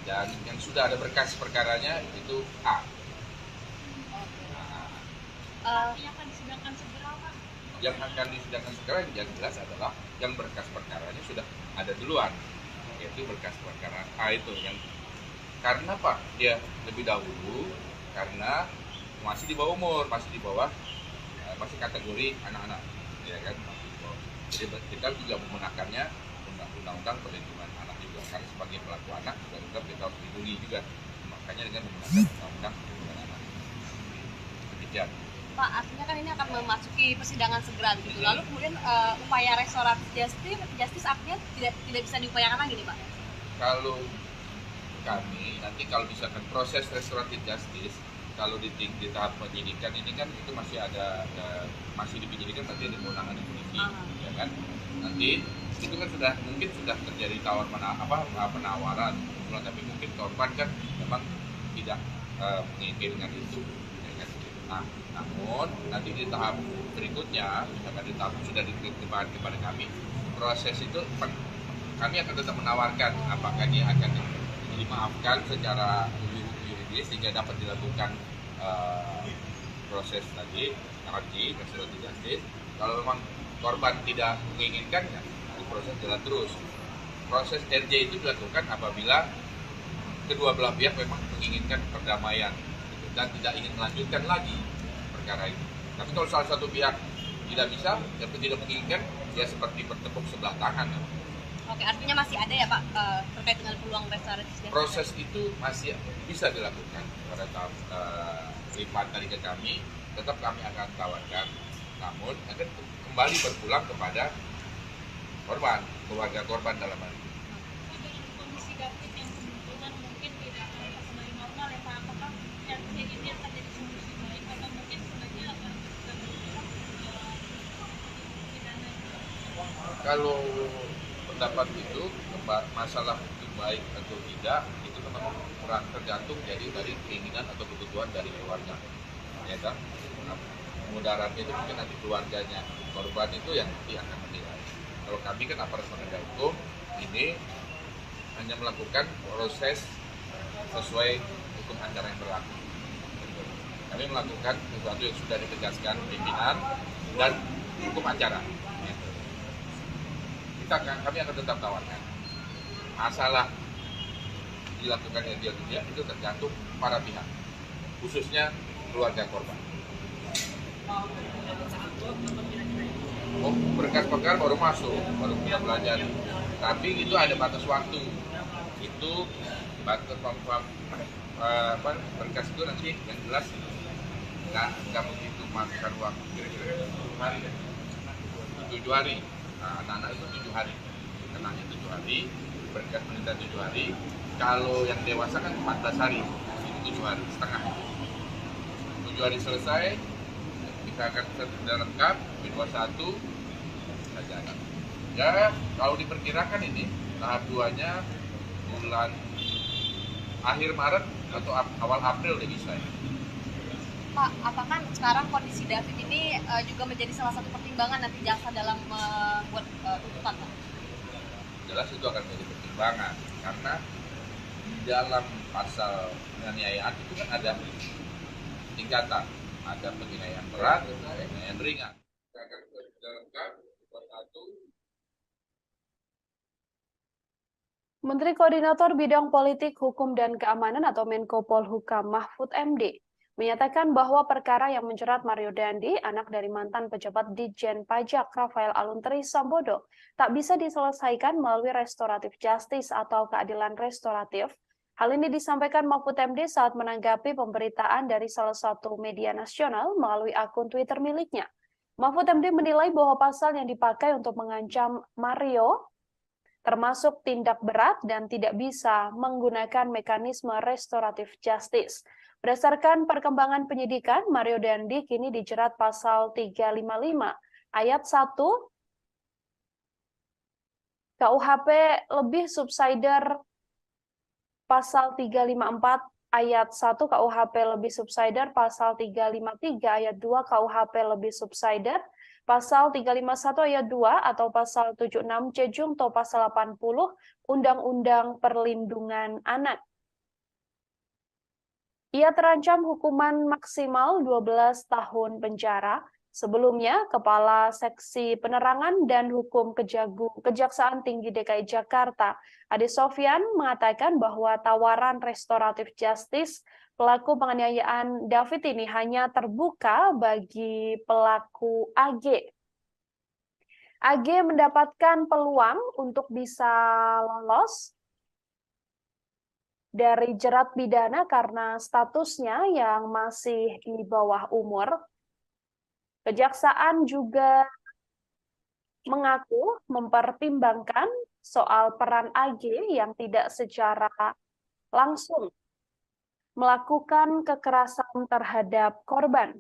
S2: dan yang sudah ada berkas perkaranya itu A.
S4: Yang akan disidangkan segera, Pak?
S2: Yang akan disidangkan segera yang jelas adalah yang berkas perkaranya sudah ada duluan, yaitu berkas perkara A itu yang karena Pak dia lebih dahulu karena masih di bawah umur, masih masih kategori anak-anak, ya kan? Jadi kita juga menggunakannya undang-undang perlindungan anak juga, karena sebagai pelaku anak juga kita harus dilindungi juga, makanya dengan menggunakan undang-undang perlindungan anak. Demikian.
S3: Pak, artinya kan ini akan memasuki persidangan segera gitu. Lalu kemudian upaya restoratif justice artinya tidak bisa diupayakan lagi nih, Pak?
S2: Kalau kami nanti kalau misalkan proses restoratif justice, kalau di tahap penyidikan ini kan itu masih masih di penyidikan, nanti ada kewenangan polisi, ya kan? Nanti itu kan mungkin sudah terjadi penawaran, tapi mungkin korban kan memang tidak menginginkan itu. Nah, namun nanti di tahap berikutnya, misalkan di tahap sudah diterima kepada kami, proses itu kami akan tetap menawarkan apakah dia akan dimaafkan secara yuridis sehingga dapat dilakukan proses tadi restoratif justice. Kalau memang korban tidak menginginkan, ya, proses jalan terus. Proses RJ itu dilakukan apabila kedua belah pihak memang menginginkan perdamaian dan tidak ingin melanjutkan lagi perkara itu. Tapi kalau salah satu pihak tidak bisa dan tidak menginginkan, ya seperti bertepuk sebelah tangan.
S3: Oke, artinya masih ada ya Pak terkait dengan peluang restoratif.
S2: Proses itu masih bisa dilakukan pada tahap lipat tadi ke kami, tetap kami akan tawarkan, namun akan kembali berpulang kepada korban, keluarga korban dalam hal ini.
S4: Kondisi David yang kebetulan mungkin tidak kembali normal ya Pak, apakah yang ini akan jadi solusi baik atau mungkin sebenarnya akan pidana?
S2: Kalau pendapat itu masalah itu baik atau tidak itu memang kurang tergantung dari keinginan atau kebutuhan dari keluarga, ya kan? Nah, mudaratnya itu mungkin nanti keluarganya korban itu yang nanti akan menilai. Kalau kami kan aparat penegak hukum ini hanya melakukan proses sesuai hukum acara yang berlaku. Kami melakukan sesuatu yang sudah ditegaskan pimpinan dan hukum acara. Kami akan tetap tawarkan. Masalah dilakukannya dia tidak itu tergantung para pihak, khususnya keluarga korban. Berkas-berkas baru masuk, baru kita belajar. Tapi itu ada batas waktu. Itu batas berkas itu nanti yang jelas nggak begitu makan waktu kira-kira 7 hari. 7 hari. Nah, anak-anak itu 7 hari. Kenanya 7 hari, berkas menita 7 hari. Kalau yang dewasa kan 14 hari, itu 7 hari setengah. 7 hari selesai, kita akan sudah lengkap, B21, kita jalan. Ya, kalau diperkirakan ini, tahap 2-nya bulan akhir Maret atau awal April udah bisa.
S3: Pak, apakah sekarang kondisi David ini juga menjadi salah satu pertimbangan nanti jaksa dalam membuat tuntutan, Pak?
S2: Jelas itu akan menjadi pertimbangan, karena di dalam pasal penganiayaan itu kan ada tingkatan, ada penganiayaan berat, penganiayaan ringan. Kita akan sudah lengkap,
S1: Menteri Koordinator Bidang Politik, Hukum, dan Keamanan atau Menko Polhukam Mahfud MD menyatakan bahwa perkara yang menjerat Mario Dandi, anak dari mantan pejabat Ditjen Pajak Rafael Aluntri Sambodo, tak bisa diselesaikan melalui restoratif justice atau keadilan restoratif. Hal ini disampaikan Mahfud MD saat menanggapi pemberitaan dari salah satu media nasional melalui akun Twitter miliknya. Mahfud MD menilai bahwa pasal yang dipakai untuk mengancam Mario termasuk tindak berat dan tidak bisa menggunakan mekanisme restoratif justice. Berdasarkan perkembangan penyidikan, Mario Dandi kini dijerat pasal 355 ayat 1 KUHP lebih subsider, pasal 354 ayat 1 KUHP lebih subsider, pasal 353 ayat 2 KUHP lebih subsider, pasal 351 ayat 2 atau pasal 76 C Jungto pasal 80 Undang-Undang Perlindungan Anak. Ia terancam hukuman maksimal 12 tahun penjara. Sebelumnya, Kepala Seksi Penerangan dan Hukum Kejaksaan Tinggi DKI Jakarta, Ade Sofyan, mengatakan bahwa tawaran restoratif justice pelaku penganiayaan David ini hanya terbuka bagi pelaku AG. AG mendapatkan peluang untuk bisa lolos dari jerat pidana karena statusnya yang masih di bawah umur. Kejaksaan juga mengaku mempertimbangkan soal peran AG yang tidak secara langsung melakukan kekerasan terhadap korban.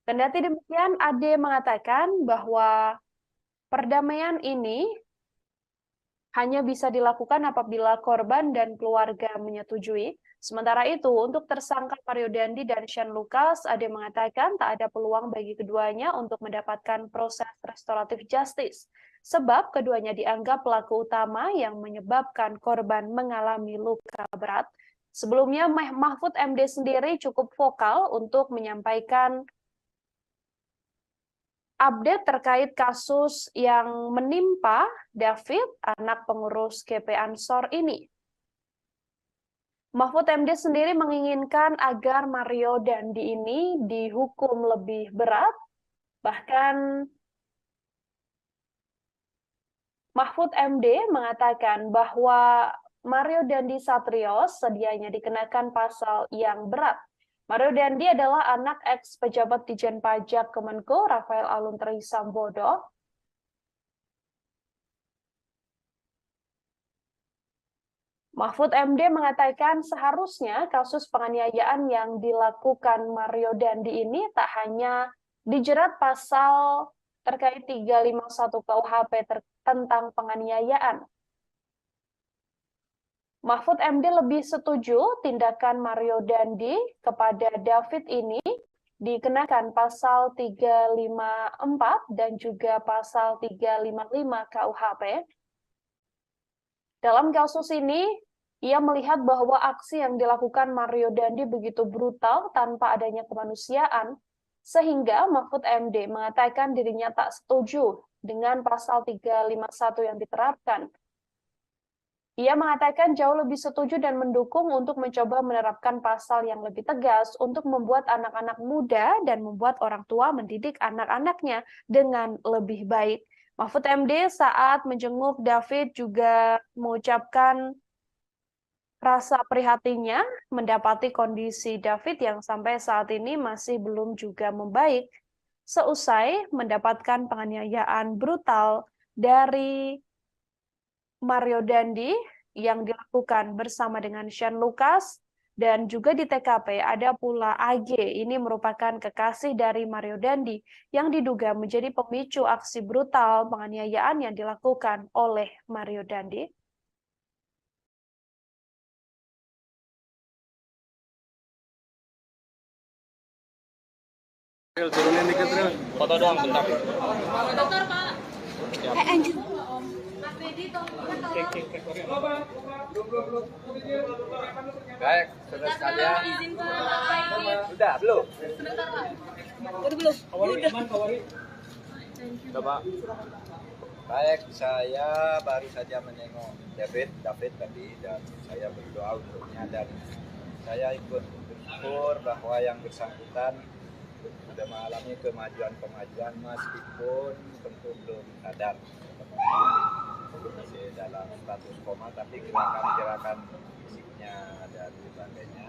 S1: Kendati demikian, Ade mengatakan bahwa perdamaian ini hanya bisa dilakukan apabila korban dan keluarga menyetujui. Sementara itu, untuk tersangka Mario Dandi dan Shane Lucas, Ade mengatakan tak ada peluang bagi keduanya untuk mendapatkan proses restoratif justice, sebab keduanya dianggap pelaku utama yang menyebabkan korban mengalami luka berat. Sebelumnya, Mahfud MD sendiri cukup vokal untuk menyampaikan update terkait kasus yang menimpa David, anak pengurus GP Ansor ini. Mahfud MD sendiri menginginkan agar Mario Dandi ini dihukum lebih berat. Bahkan Mahfud MD mengatakan bahwa Mario Dandi Satrio sedianya dikenakan pasal yang berat. Mario Dandi adalah anak ex-pejabat Ditjen Pajak Kemenko Rafael Aluntri Sambodo. Mahfud MD mengatakan seharusnya kasus penganiayaan yang dilakukan Mario Dandi ini tak hanya dijerat pasal terkait 351 KUHP tentang penganiayaan. Mahfud MD lebih setuju tindakan Mario Dandi kepada David ini dikenakan pasal 354 dan juga pasal 355 KUHP. Dalam kasus ini, Ia melihat bahwa aksi yang dilakukan Mario Dandi begitu brutal tanpa adanya kemanusiaan, sehingga Mahfud MD mengatakan dirinya tak setuju dengan pasal 351 yang diterapkan. Ia mengatakan jauh lebih setuju dan mendukung untuk mencoba menerapkan pasal yang lebih tegas untuk membuat anak-anak muda dan membuat orang tua mendidik anak-anaknya dengan lebih baik. Mahfud MD saat menjenguk David juga mengucapkan rasa prihatinnya mendapati kondisi David yang sampai saat ini masih belum juga membaik seusai mendapatkan penganiayaan brutal dari Mario Dandi yang dilakukan bersama dengan Shane Lucas, dan juga di TKP ada pula AG. Ini merupakan kekasih dari Mario Dandi yang diduga menjadi pemicu aksi brutal penganiayaan yang dilakukan oleh Mario Dandi.
S8: Turunin dikit, Ril. Foto doang, bentar.
S3: Dokter, Pak. Anjir.
S6: Baik, saudara sekalian.
S3: Izin, Pak.
S6: Sudah belum?
S3: Sebentar, Pak. Udah belum?
S8: Udah, Pak.
S6: Baik, saya baru saja menengok David tadi dan saya berdoa untuknya dan saya ikut bersyukur bahwa yang bersangkutan sudah mengalami kemajuan meskipun tentu belum sadar, masih dalam status koma, tapi gerakan-gerakan fisiknya dan sebagainya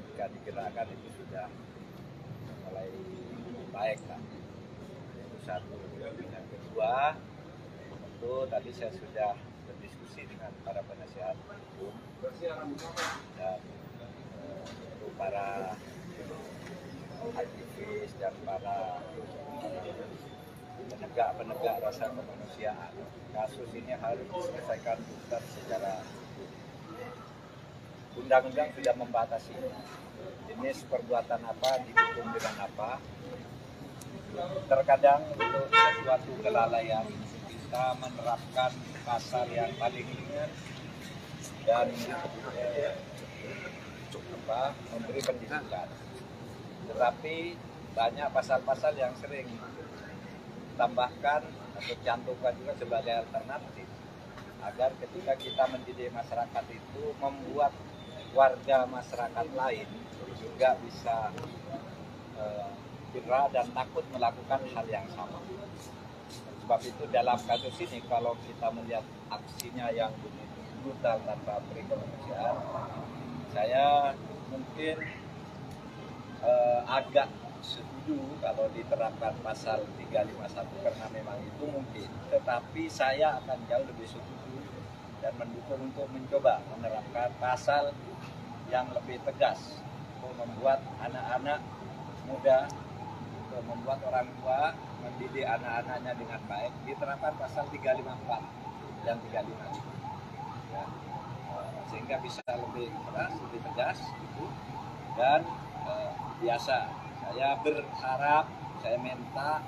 S6: jika digerakkan itu sudah mulai baik lah. Itu satu. Yang kedua, tentu tadi saya sudah berdiskusi dengan para penasihat hukum dan untuk para aktivis dan para penegak rasa kemanusiaan. Kasus ini harus diselesaikan bukan secara undang-undang sudah membatasi jenis perbuatan apa, dihukum dengan apa. Terkadang untuk sesuatu kelalaian kita menerapkan pasal yang paling ringan dan memberi pendidikan. Tetapi banyak pasal-pasal yang sering tambahkan atau cantumkan juga sebagai alternatif agar ketika kita mendidik masyarakat itu membuat warga masyarakat lain juga bisa kira dan takut melakukan hal yang sama. Sebab itu dalam kasus ini kalau kita melihat aksinya yang begitu brutal tanpa beri kemanusiaan, saya mungkin agak setuju kalau diterapkan pasal 351 karena memang itu mungkin, tetapi saya akan jauh lebih setuju dan mendukung untuk mencoba menerapkan pasal yang lebih tegas untuk membuat anak-anak muda, untuk membuat orang tua mendidik anak-anaknya dengan baik. Diterapkan pasal 354 dan 355 ya, sehingga bisa lebih keras, lebih tegas gitu. Dan biasa saya berharap, saya minta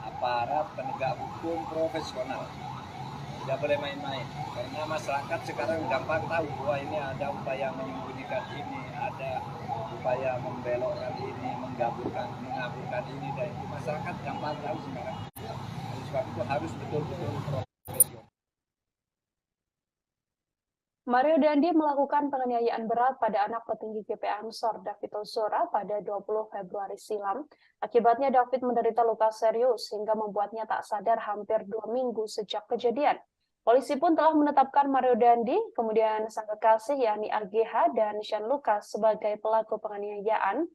S6: aparat penegak hukum profesional tidak boleh main-main, karena masyarakat sekarang gampang tahu bahwa ini ada upaya menyembunyikan ini, ada upaya membelokkan ini, mengaburkan ini dan itu. Masyarakat gampang tahu sekarang. Oleh sebab itu harus betul-betul profesional.
S1: Mario Dandi melakukan penganiayaan berat pada anak petinggi GP Ansor David Ozora pada 20 Februari silam. Akibatnya David menderita luka serius hingga membuatnya tak sadar hampir 2 minggu sejak kejadian. Polisi pun telah menetapkan Mario Dandi, kemudian sang kekasih yakni AGH dan Shane Lucas sebagai pelaku penganiayaan.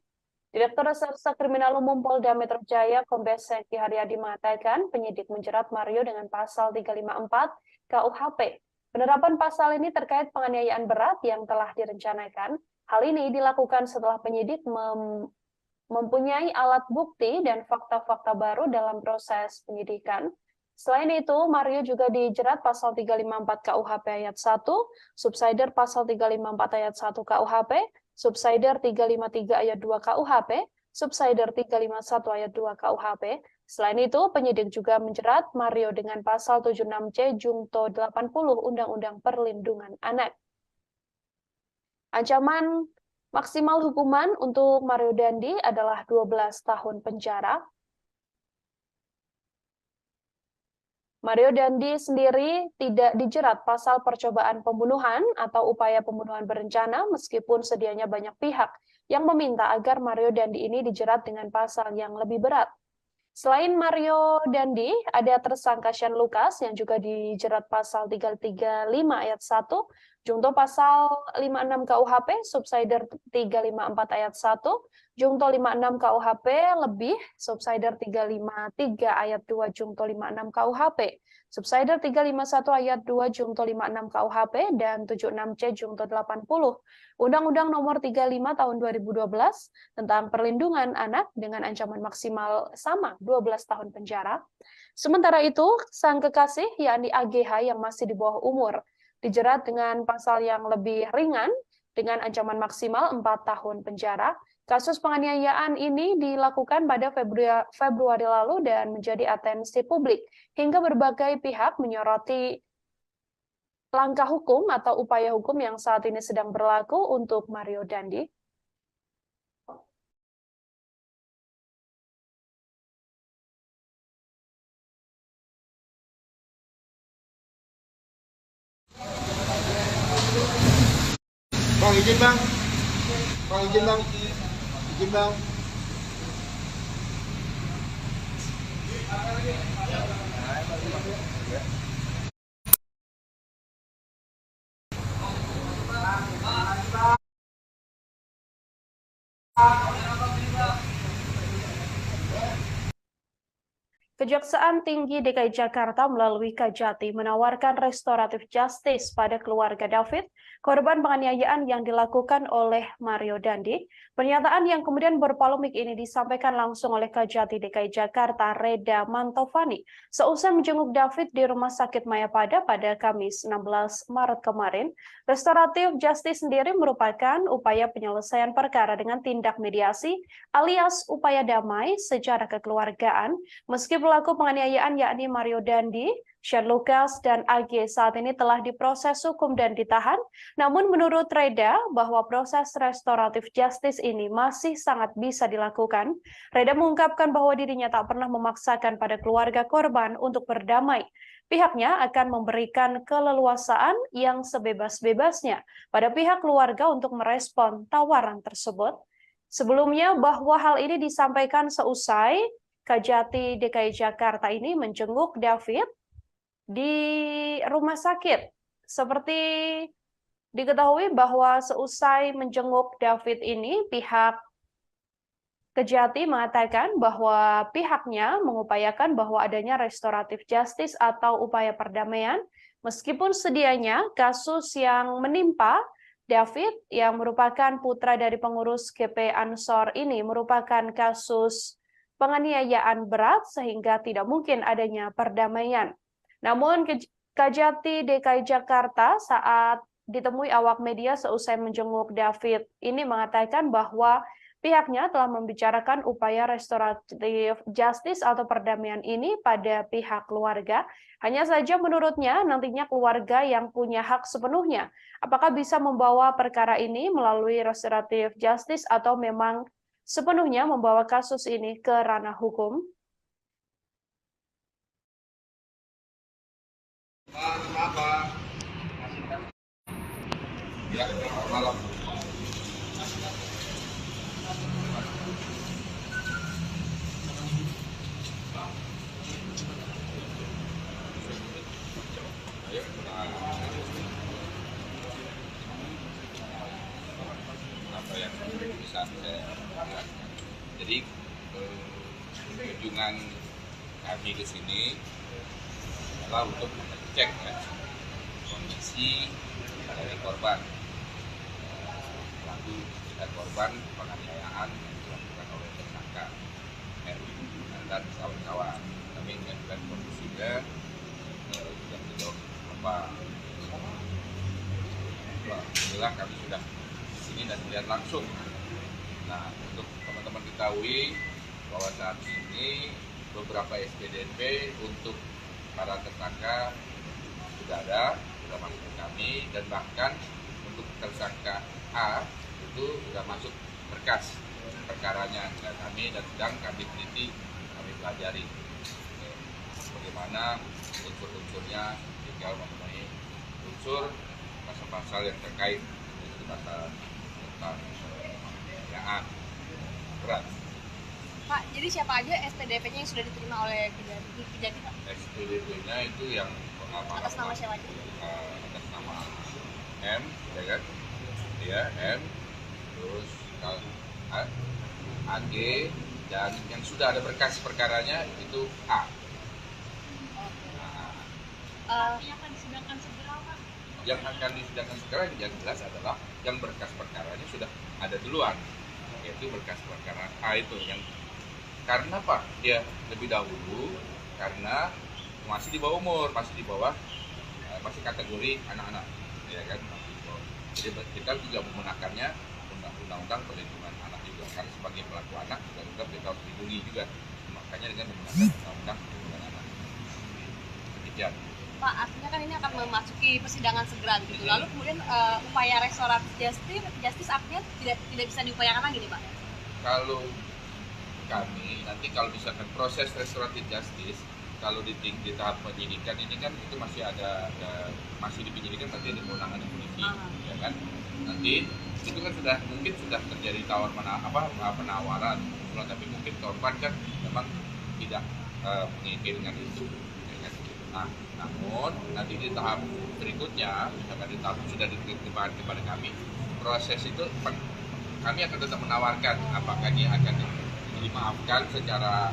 S1: Direktur Reserse Kriminal Umum Polda Metro Jaya Kombes Hengki Haryadi mengatakan penyidik menjerat Mario dengan pasal 354 KUHP. Penerapan pasal ini terkait penganiayaan berat yang telah direncanakan. Hal ini dilakukan setelah penyidik mempunyai alat bukti dan fakta-fakta baru dalam proses penyidikan. Selain itu, Mario juga dijerat pasal 354 KUHP ayat 1, subsider pasal 354 ayat 1 KUHP, subsider 353 ayat 2 KUHP, subsider 351 ayat 2 KUHP. Selain itu, penyidik juga menjerat Mario dengan pasal 76C Jungto 80 Undang-Undang Perlindungan Anak. Ancaman maksimal hukuman untuk Mario Dandi adalah 12 tahun penjara. Mario Dandi sendiri tidak dijerat pasal percobaan pembunuhan atau upaya pembunuhan berencana meskipun sedianya banyak pihak yang meminta agar Mario Dandi ini dijerat dengan pasal yang lebih berat. Selain Mario Dandi, ada tersangka Shane Lucas yang juga dijerat pasal 335 ayat 1, junto pasal 56 KUHP, subsider 354 ayat 1, junto 56 KUHP lebih, subsider 353 ayat 2, junto 56 KUHP, subsider 351 ayat 2, junto 56 KUHP, dan 76C junto 80. Undang-Undang Nomor 35 Tahun 2012 tentang perlindungan anak dengan ancaman maksimal sama 12 tahun penjara. Sementara itu, sang kekasih yakni AGH yang masih di bawah umur dijerat dengan pasal yang lebih ringan dengan ancaman maksimal 4 tahun penjara. Kasus penganiayaan ini dilakukan pada Februari lalu dan menjadi atensi publik hingga berbagai pihak menyoroti langkah hukum atau upaya hukum yang saat ini sedang berlaku untuk Mario Dandi.
S7: Bang, izin bang. Bang, izin bang. Izin bang.
S1: Kejaksaan Tinggi DKI Jakarta melalui Kajati menawarkan restoratif justice pada keluarga David, korban penganiayaan yang dilakukan oleh Mario Dandi. Pernyataan yang kemudian berpolemik ini disampaikan langsung oleh Kajati DKI Jakarta, Reda Mantovani, seusai menjenguk David di Rumah Sakit Mayapada pada Kamis 16 Maret kemarin. Restoratif justice sendiri merupakan upaya penyelesaian perkara dengan tindak mediasi alias upaya damai secara kekeluargaan, meski pelaku penganiayaan yakni Mario Dandi, Shane Lucas, dan AG saat ini telah diproses hukum dan ditahan. Namun menurut Reda bahwa proses restoratif justice ini masih sangat bisa dilakukan. Reda mengungkapkan bahwa dirinya tak pernah memaksakan pada keluarga korban untuk berdamai. Pihaknya akan memberikan keleluasaan yang sebebas-bebasnya pada pihak keluarga untuk merespon tawaran tersebut. Sebelumnya bahwa hal ini disampaikan seusai Kajati DKI Jakarta ini menjenguk David di rumah sakit. Seperti diketahui bahwa seusai menjenguk David ini, pihak Kejati mengatakan bahwa pihaknya mengupayakan bahwa adanya restoratif justice atau upaya perdamaian, meskipun sedianya kasus yang menimpa David yang merupakan putra dari pengurus GP Ansor ini merupakan kasus penganiayaan berat sehingga tidak mungkin adanya perdamaian. Namun Kajati DKI Jakarta saat ditemui awak media seusai menjenguk David ini mengatakan bahwa pihaknya telah membicarakan upaya restoratif justice atau perdamaian ini pada pihak keluarga. Hanya saja menurutnya nantinya keluarga yang punya hak sepenuhnya. Apakah bisa membawa perkara ini melalui restoratif justice atau memang sepenuhnya membawa kasus ini ke ranah hukum?
S2: Ya, malam. Apa yang bisa saya lihat. Jadi kunjungan kami ke sini adalah untuk mengecek ya, kondisi dari korban, pelaku dan korban penganiayaan yang dilakukan oleh tersangka dan kawan-kawan. Kami mengajukan kondisinya yang sejauh apa. Alhamdulillah kami sudah di sini dan melihat langsung. Nah, untuk teman-teman ketahui bahwa saat ini beberapa SPDP untuk para tersangka sudah ada, sudah masuk ke kami, dan bahkan untuk tersangka A itu sudah masuk berkas perkaranya dan sedang kami teliti, kami pelajari bagaimana unsur-unsurnya, tinggal memenuhi unsur pasal-pasal yang terkait dengan pasal tentang penganiayaan berat.
S3: Pak, jadi siapa aja SPDP-nya yang sudah diterima oleh Kejati, Pak?
S2: SPDP-nya itu yang
S3: Atas nama siapa aja?
S2: Atas nama M, ya kan? Ya, M, terus AG, dan yang sudah ada berkas perkaranya itu A.
S4: Yang akan disidangkan segera, Pak.
S2: Yang akan disidangkan segera yang jelas adalah yang berkas perkaranya sudah ada duluan, yaitu berkas perkara A itu yang karena Pak dia lebih dahulu karena masih di bawah umur, masih kategori anak-anak, ya kan? Jadi kita juga menggunakannya undang-undang perlindungan anak juga, karena sebagai pelaku anak juga kita harus dilindungi juga, makanya dengan menggunakan undang-undang perlindungan anak. Demikian.
S3: Pak, artinya kan ini akan memasuki persidangan segera gitu. Lalu kemudian upaya restoratif justice artinya tidak bisa diupayakan lagi nih, Pak?
S2: Kalau kami nanti kalau misalkan proses restoratif justice, kalau di tahap penyidikan ini kan itu masih masih di penyidikan, nanti ada kewenangan polisi, ya kan? Nanti itu kan mungkin sudah terjadi penawaran, tapi mungkin korban kan memang tidak menginginkan itu, ya kan? Nah, namun nanti di tahap berikutnya, misalkan di tahap sudah diterima kepada kami, proses itu kami akan tetap menawarkan apakah dia akan dimaafkan secara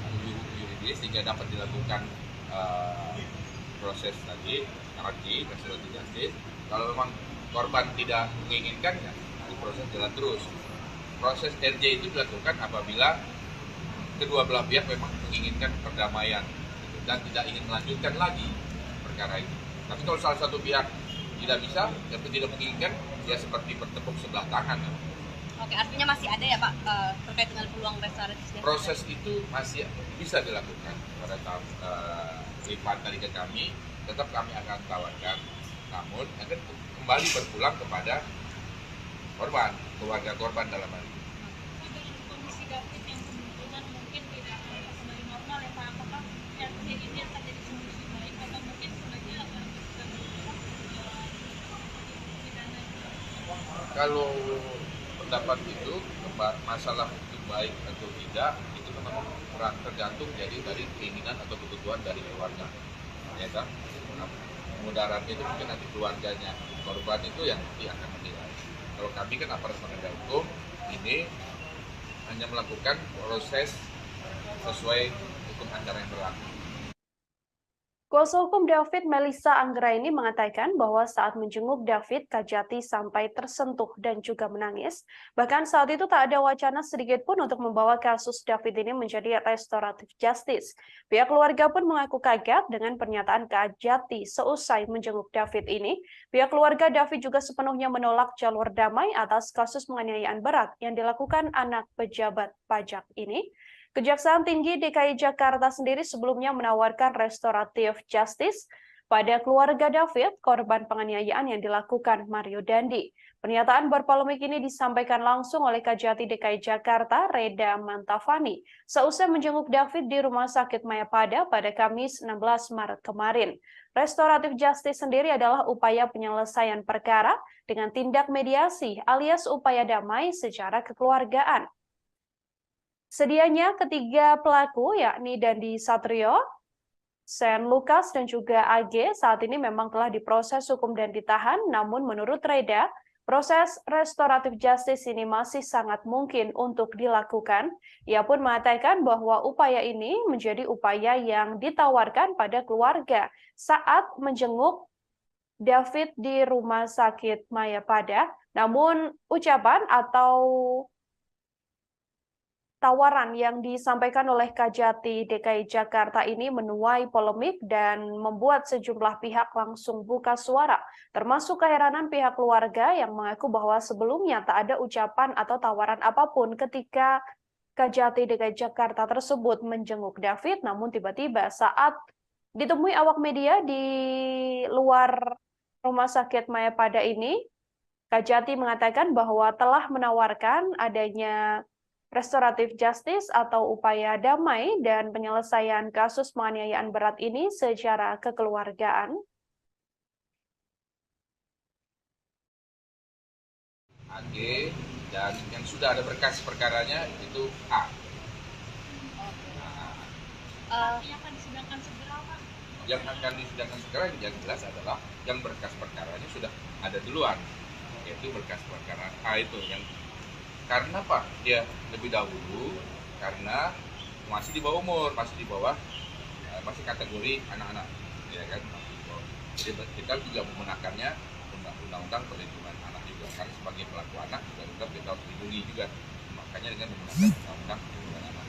S2: yuridis sehingga dapat dilakukan proses tadi restoratif justice. Kalau memang korban tidak menginginkan, ya proses jalan terus. Proses RJ itu dilakukan apabila kedua belah pihak memang menginginkan perdamaian dan tidak ingin melanjutkan lagi perkara itu. Tapi kalau salah satu pihak tidak bisa, tapi tidak menginginkan, ya seperti bertepuk sebelah tangan.
S3: Oke, artinya masih ada ya Pak terkait dengan peluang restoratif justice?
S2: Proses itu masih bisa dilakukan pada tahap lipat dari ke kami, tetap kami akan tawarkan, namun akan kembali berpulang kepada korban, keluarga korban dalam hal ini.
S4: Dengan kondisi David yang kemungkinan mungkin tidak akan kembali normal ya Pak, apakah ini akan jadi solusi baik atau mungkin sebenarnya akan pidana?
S2: Kalau pendapat itu masalah itu baik atau tidak itu memang tergantung jadi dari keinginan atau kebutuhan dari keluarga, ya kan? Mudaratnya itu mungkin nanti keluarganya korban itu yang nanti akan menilai. Kalau kami kan aparat penegak hukum ini hanya melakukan proses sesuai hukum acara yang berlaku.
S1: Kuasa hukum David, Melissa Anggraini, mengatakan bahwa saat menjenguk David, Kajati sampai tersentuh dan juga menangis. Bahkan saat itu tak ada wacana sedikit pun untuk membawa kasus David ini menjadi restoratif justice. Pihak keluarga pun mengaku kaget dengan pernyataan Kajati seusai menjenguk David ini. Pihak keluarga David juga sepenuhnya menolak jalur damai atas kasus penganiayaan berat yang dilakukan anak pejabat pajak ini. Kejaksaan Tinggi DKI Jakarta sendiri sebelumnya menawarkan restoratif justice pada keluarga David, korban penganiayaan yang dilakukan Mario Dandi. Pernyataan berpolemik ini disampaikan langsung oleh Kajati DKI Jakarta, Reda Mantafani, seusai menjenguk David di Rumah Sakit Mayapada pada Kamis 16 Maret kemarin. Restoratif justice sendiri adalah upaya penyelesaian perkara dengan tindak mediasi alias upaya damai secara kekeluargaan. Sedianya ketiga pelaku yakni Dandi Satrio, Sen Lukas, dan juga AG saat ini memang telah diproses hukum dan ditahan, namun menurut Reda, proses restoratif justice ini masih sangat mungkin untuk dilakukan. Ia pun mengatakan bahwa upaya ini menjadi upaya yang ditawarkan pada keluarga saat menjenguk David di Rumah Sakit Mayapada, namun ucapan atau tawaran yang disampaikan oleh Kajati DKI Jakarta ini menuai polemik dan membuat sejumlah pihak langsung buka suara, termasuk keheranan pihak keluarga yang mengaku bahwa sebelumnya tak ada ucapan atau tawaran apapun ketika Kajati DKI Jakarta tersebut menjenguk David, namun tiba-tiba saat ditemui awak media di luar Rumah Sakit Mayapada ini, Kajati mengatakan bahwa telah menawarkan adanya restoratif justice atau upaya damai dan penyelesaian kasus penganiayaan berat ini secara kekeluargaan.
S2: AG dan yang sudah ada berkas perkaranya itu A.
S4: Yang akan disidangkan segera, Pak?
S2: Yang akan disidangkan segera yang jelas adalah yang berkas perkaranya sudah ada duluan, yaitu berkas perkara A itu yang karena Pak dia lebih dahulu karena masih di bawah umur, masih di bawah masih kategori anak-anak, ya kan. Jadi kita juga menggunakannya undang-undang perlindungan anak juga karena sebagai pelaku anak juga kita harus dilindungi juga, makanya dengan menggunakan undang-undang perlindungan anak.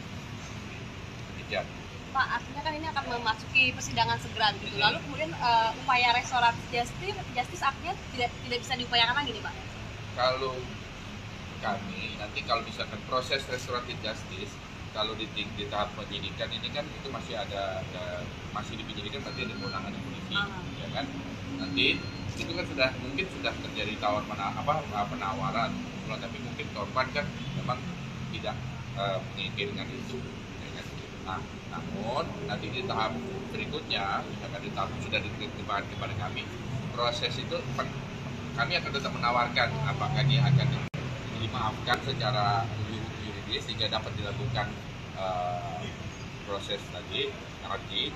S2: Demikian.
S3: Pak, artinya kan ini akan memasuki persidangan segera gitu. Lalu kemudian upaya restoratif justice artinya tidak bisa diupayakan lagi nih, Pak?
S2: Kalau kami nanti kalau misalkan proses restoratif justice kalau di tahap penyidikan ini kan itu masih masih di penyidikan nanti ada kewenangan polisi, ya kan. Nanti itu kan mungkin sudah terjadi penawaran, tapi mungkin korban kan memang tidak menginginkan itu, ya kan. Nah, namun nanti di tahap berikutnya, misalkan di tahap sudah diterima kepada kami, proses itu kami akan tetap menawarkan apakah dia akan dimaafkan secara yuridis sehingga dapat dilakukan proses tadi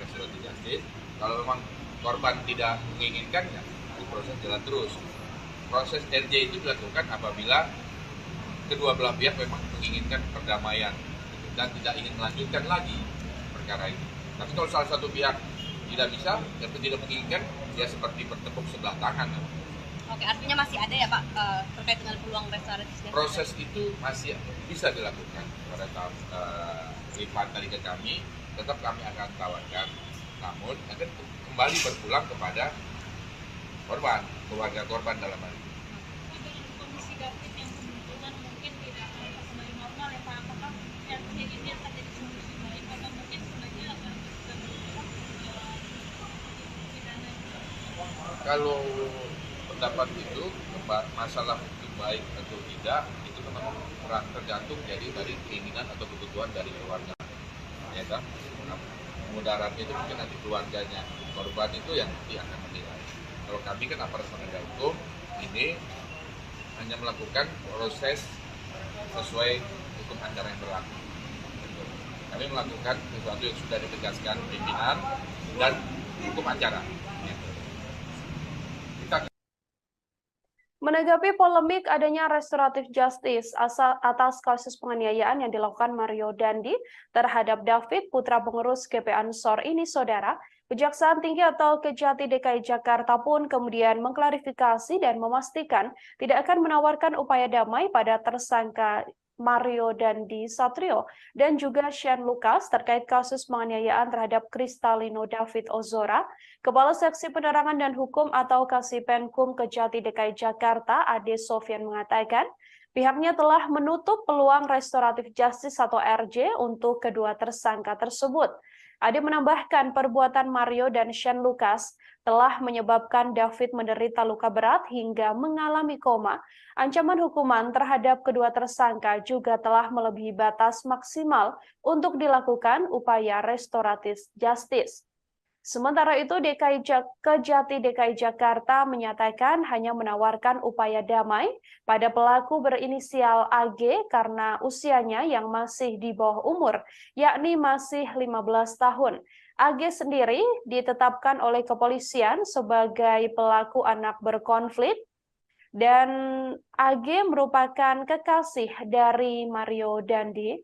S2: restoratif justice. Kalau memang korban tidak menginginkan, ya proses jalan terus. Proses RJ itu dilakukan apabila kedua belah pihak memang menginginkan perdamaian dan tidak ingin melanjutkan lagi perkara ini. Tapi kalau salah satu pihak tidak bisa dan tidak menginginkan, ya seperti bertepuk sebelah tangan.
S3: Oke, artinya masih ada ya Pak terkait dengan peluang restoratif justice?
S2: Proses itu masih bisa dilakukan pada tahap lipat tadi ke kami, tetap kami akan tawarkan, namun akan kembali berpulang kepada korban, keluarga korban dalam hal ini.
S4: Dengan kondisi David yang kebetulan mungkin tidak akan kembali normal ya Pak, apakah yang ini akan jadi solusi baik atau mungkin sebenarnya akan pidana?
S2: Kalau pendapat itu masalah hukum baik atau tidak itu memang tergantung dari keinginan atau kebutuhan dari keluarga, ya kan. Nah, mudaratnya itu mungkin nanti keluarganya korban itu yang nanti akan menilai. Kalau kami kan aparat penegak hukum ini hanya melakukan proses sesuai hukum acara yang berlaku. Kami melakukan sesuatu yang sudah ditegaskan pimpinan dan hukum acara.
S1: Menanggapi polemik adanya restoratif justice atas kasus penganiayaan yang dilakukan Mario Dandi terhadap David, putra pengurus GP Ansor ini, Saudara, Kejaksaan Tinggi atau Kejati DKI Jakarta pun kemudian mengklarifikasi dan memastikan tidak akan menawarkan upaya damai pada tersangka Mario Dandi Satrio dan juga Shane Lucas terkait kasus penganiayaan terhadap Kristalino David Ozora. Kepala Seksi Penerangan dan Hukum atau Kasipenkum Kejati DKI Jakarta, Ade Sofyan, mengatakan pihaknya telah menutup peluang restoratif justice atau RJ untuk kedua tersangka tersebut. Ade menambahkan perbuatan Mario dan Shane Lucas telah menyebabkan David menderita luka berat hingga mengalami koma. Ancaman hukuman terhadap kedua tersangka juga telah melebihi batas maksimal untuk dilakukan upaya restoratif justice. Sementara itu, Kejati DKI Jakarta menyatakan hanya menawarkan upaya damai pada pelaku berinisial AG karena usianya yang masih di bawah umur, yakni masih 15 tahun. AG sendiri ditetapkan oleh kepolisian sebagai pelaku anak berkonflik, dan AG merupakan kekasih dari Mario Dandi.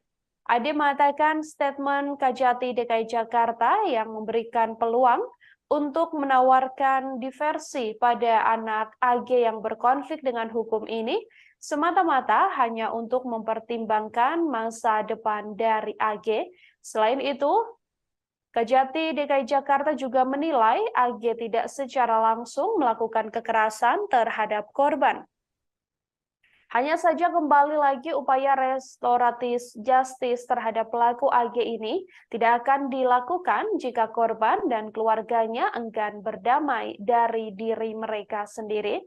S1: Ade mengatakan statement Kejati DKI Jakarta yang memberikan peluang untuk menawarkan diversi pada anak AG yang berkonflik dengan hukum ini semata-mata hanya untuk mempertimbangkan masa depan dari AG. Selain itu, Kejati DKI Jakarta juga menilai AG tidak secara langsung melakukan kekerasan terhadap korban. Hanya saja kembali lagi upaya restoratif justice terhadap pelaku AG ini tidak akan dilakukan jika korban dan keluarganya enggan berdamai dari diri mereka sendiri.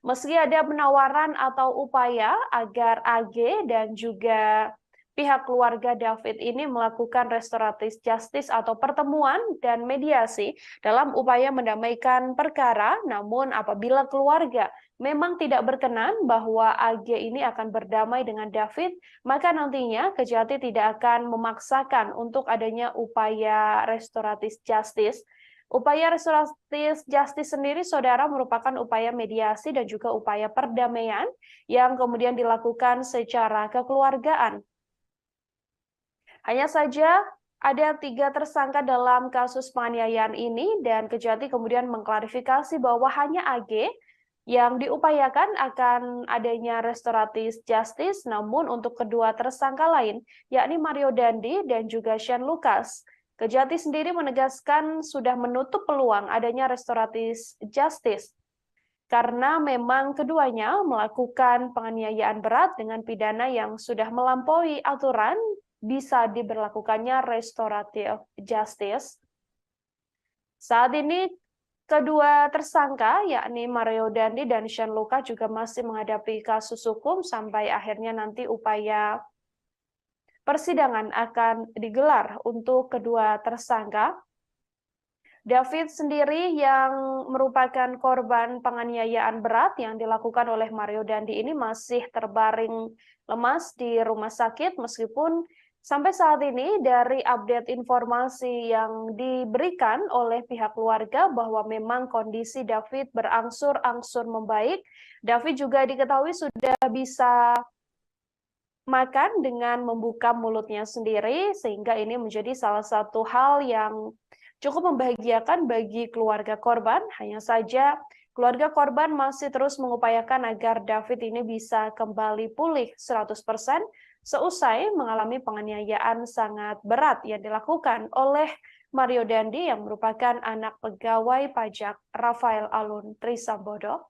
S1: Meski ada penawaran atau upaya agar AG dan juga pihak keluarga David ini melakukan restoratif justice atau pertemuan dan mediasi dalam upaya mendamaikan perkara, namun apabila keluarga memang tidak berkenan bahwa AG ini akan berdamai dengan David, maka nantinya Kejati tidak akan memaksakan untuk adanya upaya restoratif justice. Upaya restoratif justice sendiri, saudara, merupakan upaya mediasi dan juga upaya perdamaian yang kemudian dilakukan secara kekeluargaan. Hanya saja ada 3 tersangka dalam kasus penganiayaan ini dan Kejati kemudian mengklarifikasi bahwa hanya AG yang diupayakan akan adanya restoratif justice, namun untuk kedua tersangka lain, yakni Mario Dandi dan juga Shane Lucas, Kejati sendiri menegaskan sudah menutup peluang adanya restoratif justice karena memang keduanya melakukan penganiayaan berat dengan pidana yang sudah melampaui aturan bisa diberlakukannya restoratif justice. Saat ini kedua tersangka yakni Mario Dandi dan Shane Lucas juga masih menghadapi kasus hukum sampai akhirnya nanti upaya persidangan akan digelar untuk kedua tersangka. David sendiri yang merupakan korban penganiayaan berat yang dilakukan oleh Mario Dandi ini masih terbaring lemas di rumah sakit meskipun sampai saat ini dari update informasi yang diberikan oleh pihak keluarga bahwa memang kondisi David berangsur-angsur membaik. David juga diketahui sudah bisa makan dengan membuka mulutnya sendiri, sehingga ini menjadi salah satu hal yang cukup membahagiakan bagi keluarga korban. Hanya saja keluarga korban masih terus mengupayakan agar David ini bisa kembali pulih 100% seusai mengalami penganiayaan sangat berat yang dilakukan oleh Mario Dandi yang merupakan anak pegawai pajak Rafael Alun Trisambodo.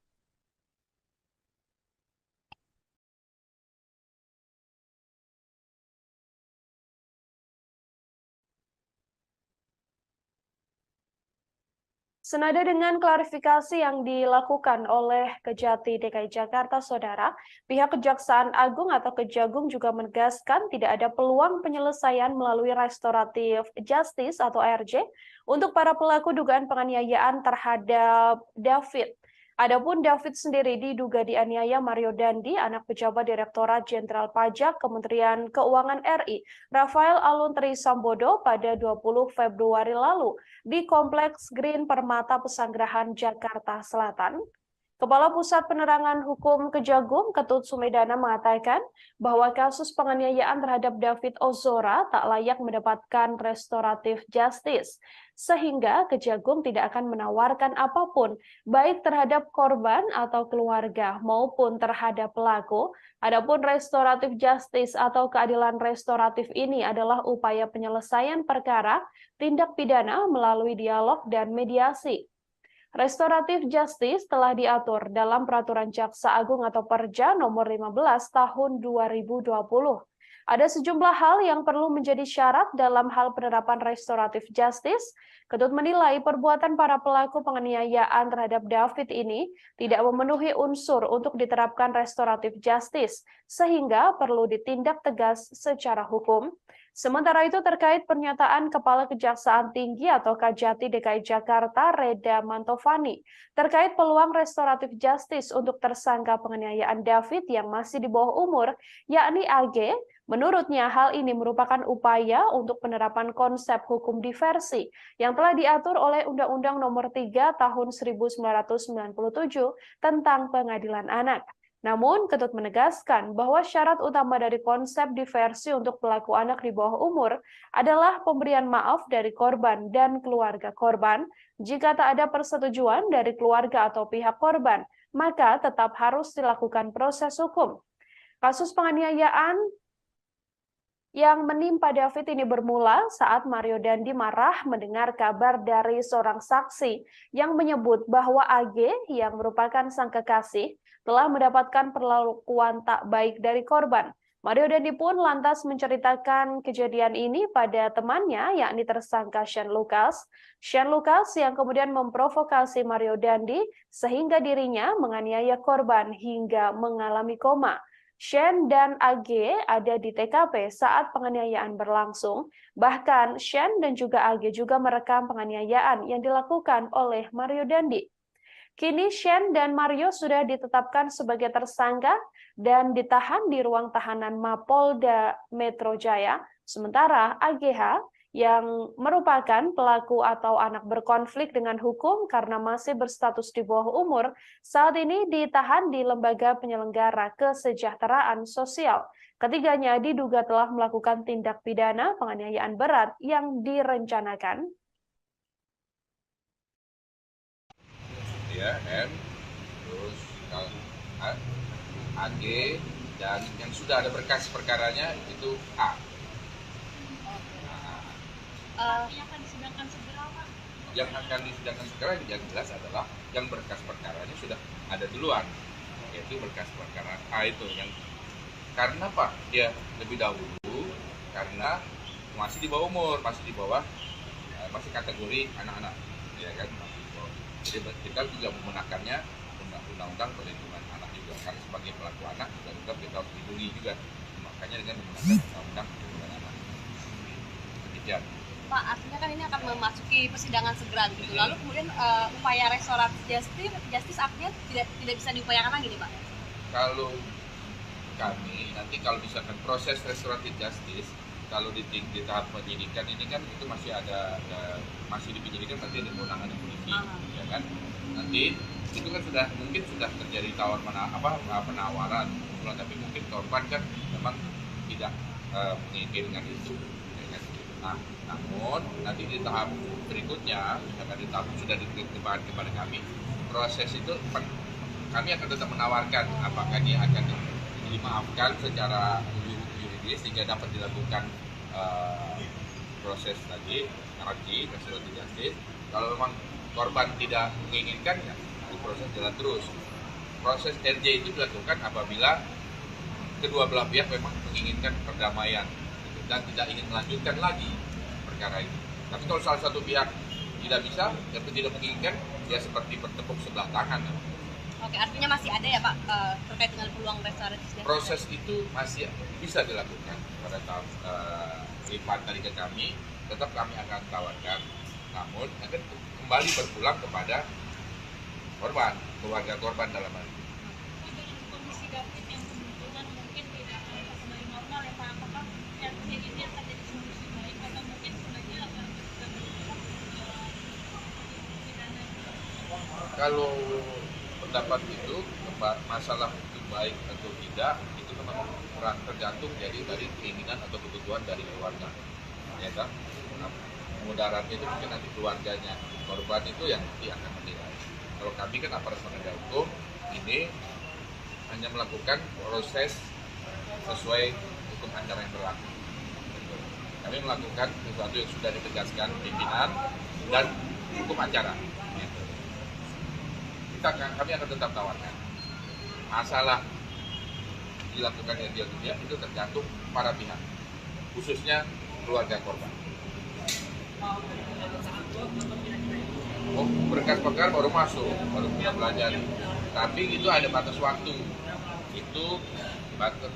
S1: Senada dengan klarifikasi yang dilakukan oleh Kejati DKI Jakarta, saudara, pihak Kejaksaan Agung atau Kejagung juga menegaskan tidak ada peluang penyelesaian melalui restoratif justice atau RJ untuk para pelaku dugaan penganiayaan terhadap David. Adapun David sendiri diduga dianiaya Mario Dandi, anak pejabat Direktorat Jenderal Pajak Kementerian Keuangan RI, Rafael Alun Trisambodo pada 20 Februari lalu di Kompleks Green Permata Pesanggerahan Jakarta Selatan. Kepala Pusat Penerangan Hukum Kejagung, Ketut Sumedana, mengatakan bahwa kasus penganiayaan terhadap David Ozora tak layak mendapatkan restoratif justice, sehingga Kejagung tidak akan menawarkan apapun, baik terhadap korban atau keluarga maupun terhadap pelaku. Adapun restoratif justice atau keadilan restoratif ini adalah upaya penyelesaian perkara tindak pidana melalui dialog dan mediasi. Restoratif justice telah diatur dalam Peraturan Jaksa Agung atau Perja nomor 15 tahun 2020. Ada sejumlah hal yang perlu menjadi syarat dalam hal penerapan restoratif justice. Ketut menilai perbuatan para pelaku penganiayaan terhadap David ini tidak memenuhi unsur untuk diterapkan restoratif justice, sehingga perlu ditindak tegas secara hukum. Sementara itu terkait pernyataan Kepala Kejaksaan Tinggi atau Kajati DKI Jakarta Reda Mantovani terkait peluang restoratif justice untuk tersangka penganiayaan David yang masih di bawah umur, yakni AG, menurutnya hal ini merupakan upaya untuk penerapan konsep hukum diversi yang telah diatur oleh Undang-Undang Nomor 3 Tahun 1997 tentang Pengadilan Anak. Namun, Ketut menegaskan bahwa syarat utama dari konsep diversi untuk pelaku anak di bawah umur adalah pemberian maaf dari korban dan keluarga korban. Jika tak ada persetujuan dari keluarga atau pihak korban, maka tetap harus dilakukan proses hukum. Kasus penganiayaan yang menimpa David ini bermula saat Mario Dandi marah mendengar kabar dari seorang saksi yang menyebut bahwa AG yang merupakan sang kekasih telah mendapatkan perlakuan tak baik dari korban. Mario Dandi pun lantas menceritakan kejadian ini pada temannya, yakni tersangka Shane Lucas. Shane Lucas yang kemudian memprovokasi Mario Dandi sehingga dirinya menganiaya korban hingga mengalami koma. Shane dan AG ada di TKP saat penganiayaan berlangsung. Bahkan Shane dan juga AG juga merekam penganiayaan yang dilakukan oleh Mario Dandi. Kini Shane dan Mario sudah ditetapkan sebagai tersangka dan ditahan di ruang tahanan Mapolda Metro Jaya. Sementara AGH yang merupakan pelaku atau anak berkonflik dengan hukum karena masih berstatus di bawah umur, saat ini ditahan di Lembaga Penyelenggara Kesejahteraan Sosial. Ketiganya diduga telah melakukan tindak pidana penganiayaan berat yang direncanakan.
S2: Ya, M, terus AG, dan yang sudah ada berkas perkaranya itu A.
S4: Yang akan disidangkan segera, Pak?
S2: Yang akan disidangkan segera yang jelas adalah yang berkas perkaranya sudah ada duluan, yaitu berkas perkara A itu yang karena Pak dia lebih dahulu karena masih di bawah umur, masih kategori anak-anak, ya kan? Jadi kita juga menggunakannya undang-undang perlindungan anak juga karena sebagai pelaku anak juga kita harus dilindungi juga, makanya dengan menggunakan undang-undang perlindungan anak. Demikian.
S3: Pak, artinya kan ini akan memasuki persidangan segera gitu. Lalu kemudian upaya restoratif justice artinya tidak bisa diupayakan lagi nih, Pak?
S2: Kalau kami nanti kalau misalkan proses restoratif justice kalau di tahap penyidikan ini kan itu masih masih di penyidikan, nanti ada kewenangan polisi, ya kan? Nanti itu kan mungkin sudah terjadi penawaran, tapi mungkin korban kan memang tidak menginginkan itu. Nah, namun nanti di tahap berikutnya, misalkan di tahap sudah diterima kepada kami, proses itu kami akan tetap menawarkan apakah dia akan dimaafkan secara yuridis sehingga dapat dilakukan proses tadi, restoratif justice. Kalau memang korban tidak menginginkan, ya proses jalan terus. Proses RJ itu dilakukan apabila kedua belah pihak memang menginginkan perdamaian dan tidak ingin melanjutkan lagi perkara itu. Tapi kalau salah satu pihak tidak bisa atau tidak menginginkan, ya seperti bertepuk sebelah tangan.
S3: Oke, artinya masih ada ya Pak terkait dengan peluang restoratif justice?
S2: Proses itu masih bisa dilakukan pada tahap lipat dari ke kami, tetap kami akan tawarkan, namun akan kembali berpulang kepada korban, keluarga korban dalam hal ini.
S4: Dengan kondisi David yang kebetulan mungkin tidak kembali normal ya Pak, apakah artinya ini akan jadi solusi baik atau mungkin sebenarnya akan pidana?
S2: Kalau pendapat itu masalah itu baik atau tidak itu memang kurang tergantung jadi dari keinginan atau kebutuhan dari keluarga, ya kan? Nah, mudaratnya itu mungkin nanti keluarganya korban itu yang nanti akan menilai. Kalau kami kan aparat penegak hukum ini hanya melakukan proses sesuai hukum acara yang berlaku. Kami melakukan sesuatu yang sudah ditegaskan pimpinan dan hukum acara. Kami akan tetap tawarkan. Masalah dilakukannya dia itu tergantung para pihak, khususnya keluarga korban. Berkas perkara baru masuk, baru kita pelajari. Tapi itu ada batas waktu. Itu batas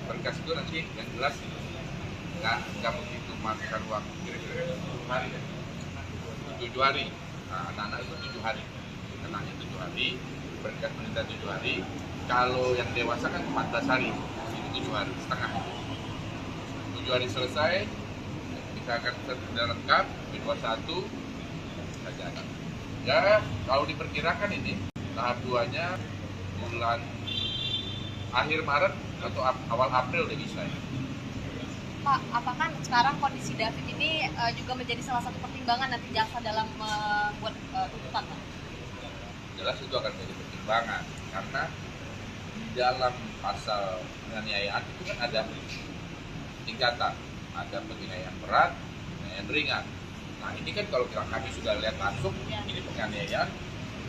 S2: berkas itu nanti yang jelas nggak begitu makan waktu kira-kira 7 hari. 7 hari. Nah, anak-anak itu 7 hari. Kenanya 7 hari, berkas menita 7 hari. Kalau yang dewasa kan 14 hari, itu 7 hari setengah. 7 hari selesai, kita akan sudah lengkap, B21 saja. Ya, kalau diperkirakan ini tahap 2-nya bulan akhir Maret atau awal April udah bisa ya.
S3: Pak, apakah sekarang kondisi David ini juga menjadi salah satu pertimbangan nanti jaksa dalam membuat tuntutan, Pak?
S2: Jelas itu akan menjadi pertimbangan karena di dalam pasal penganiayaan itu kan ada tingkatan, ada penganiayaan berat, penganiayaan ringan. Nah ini kan kalau kami sudah lihat langsung, ini penganiayaan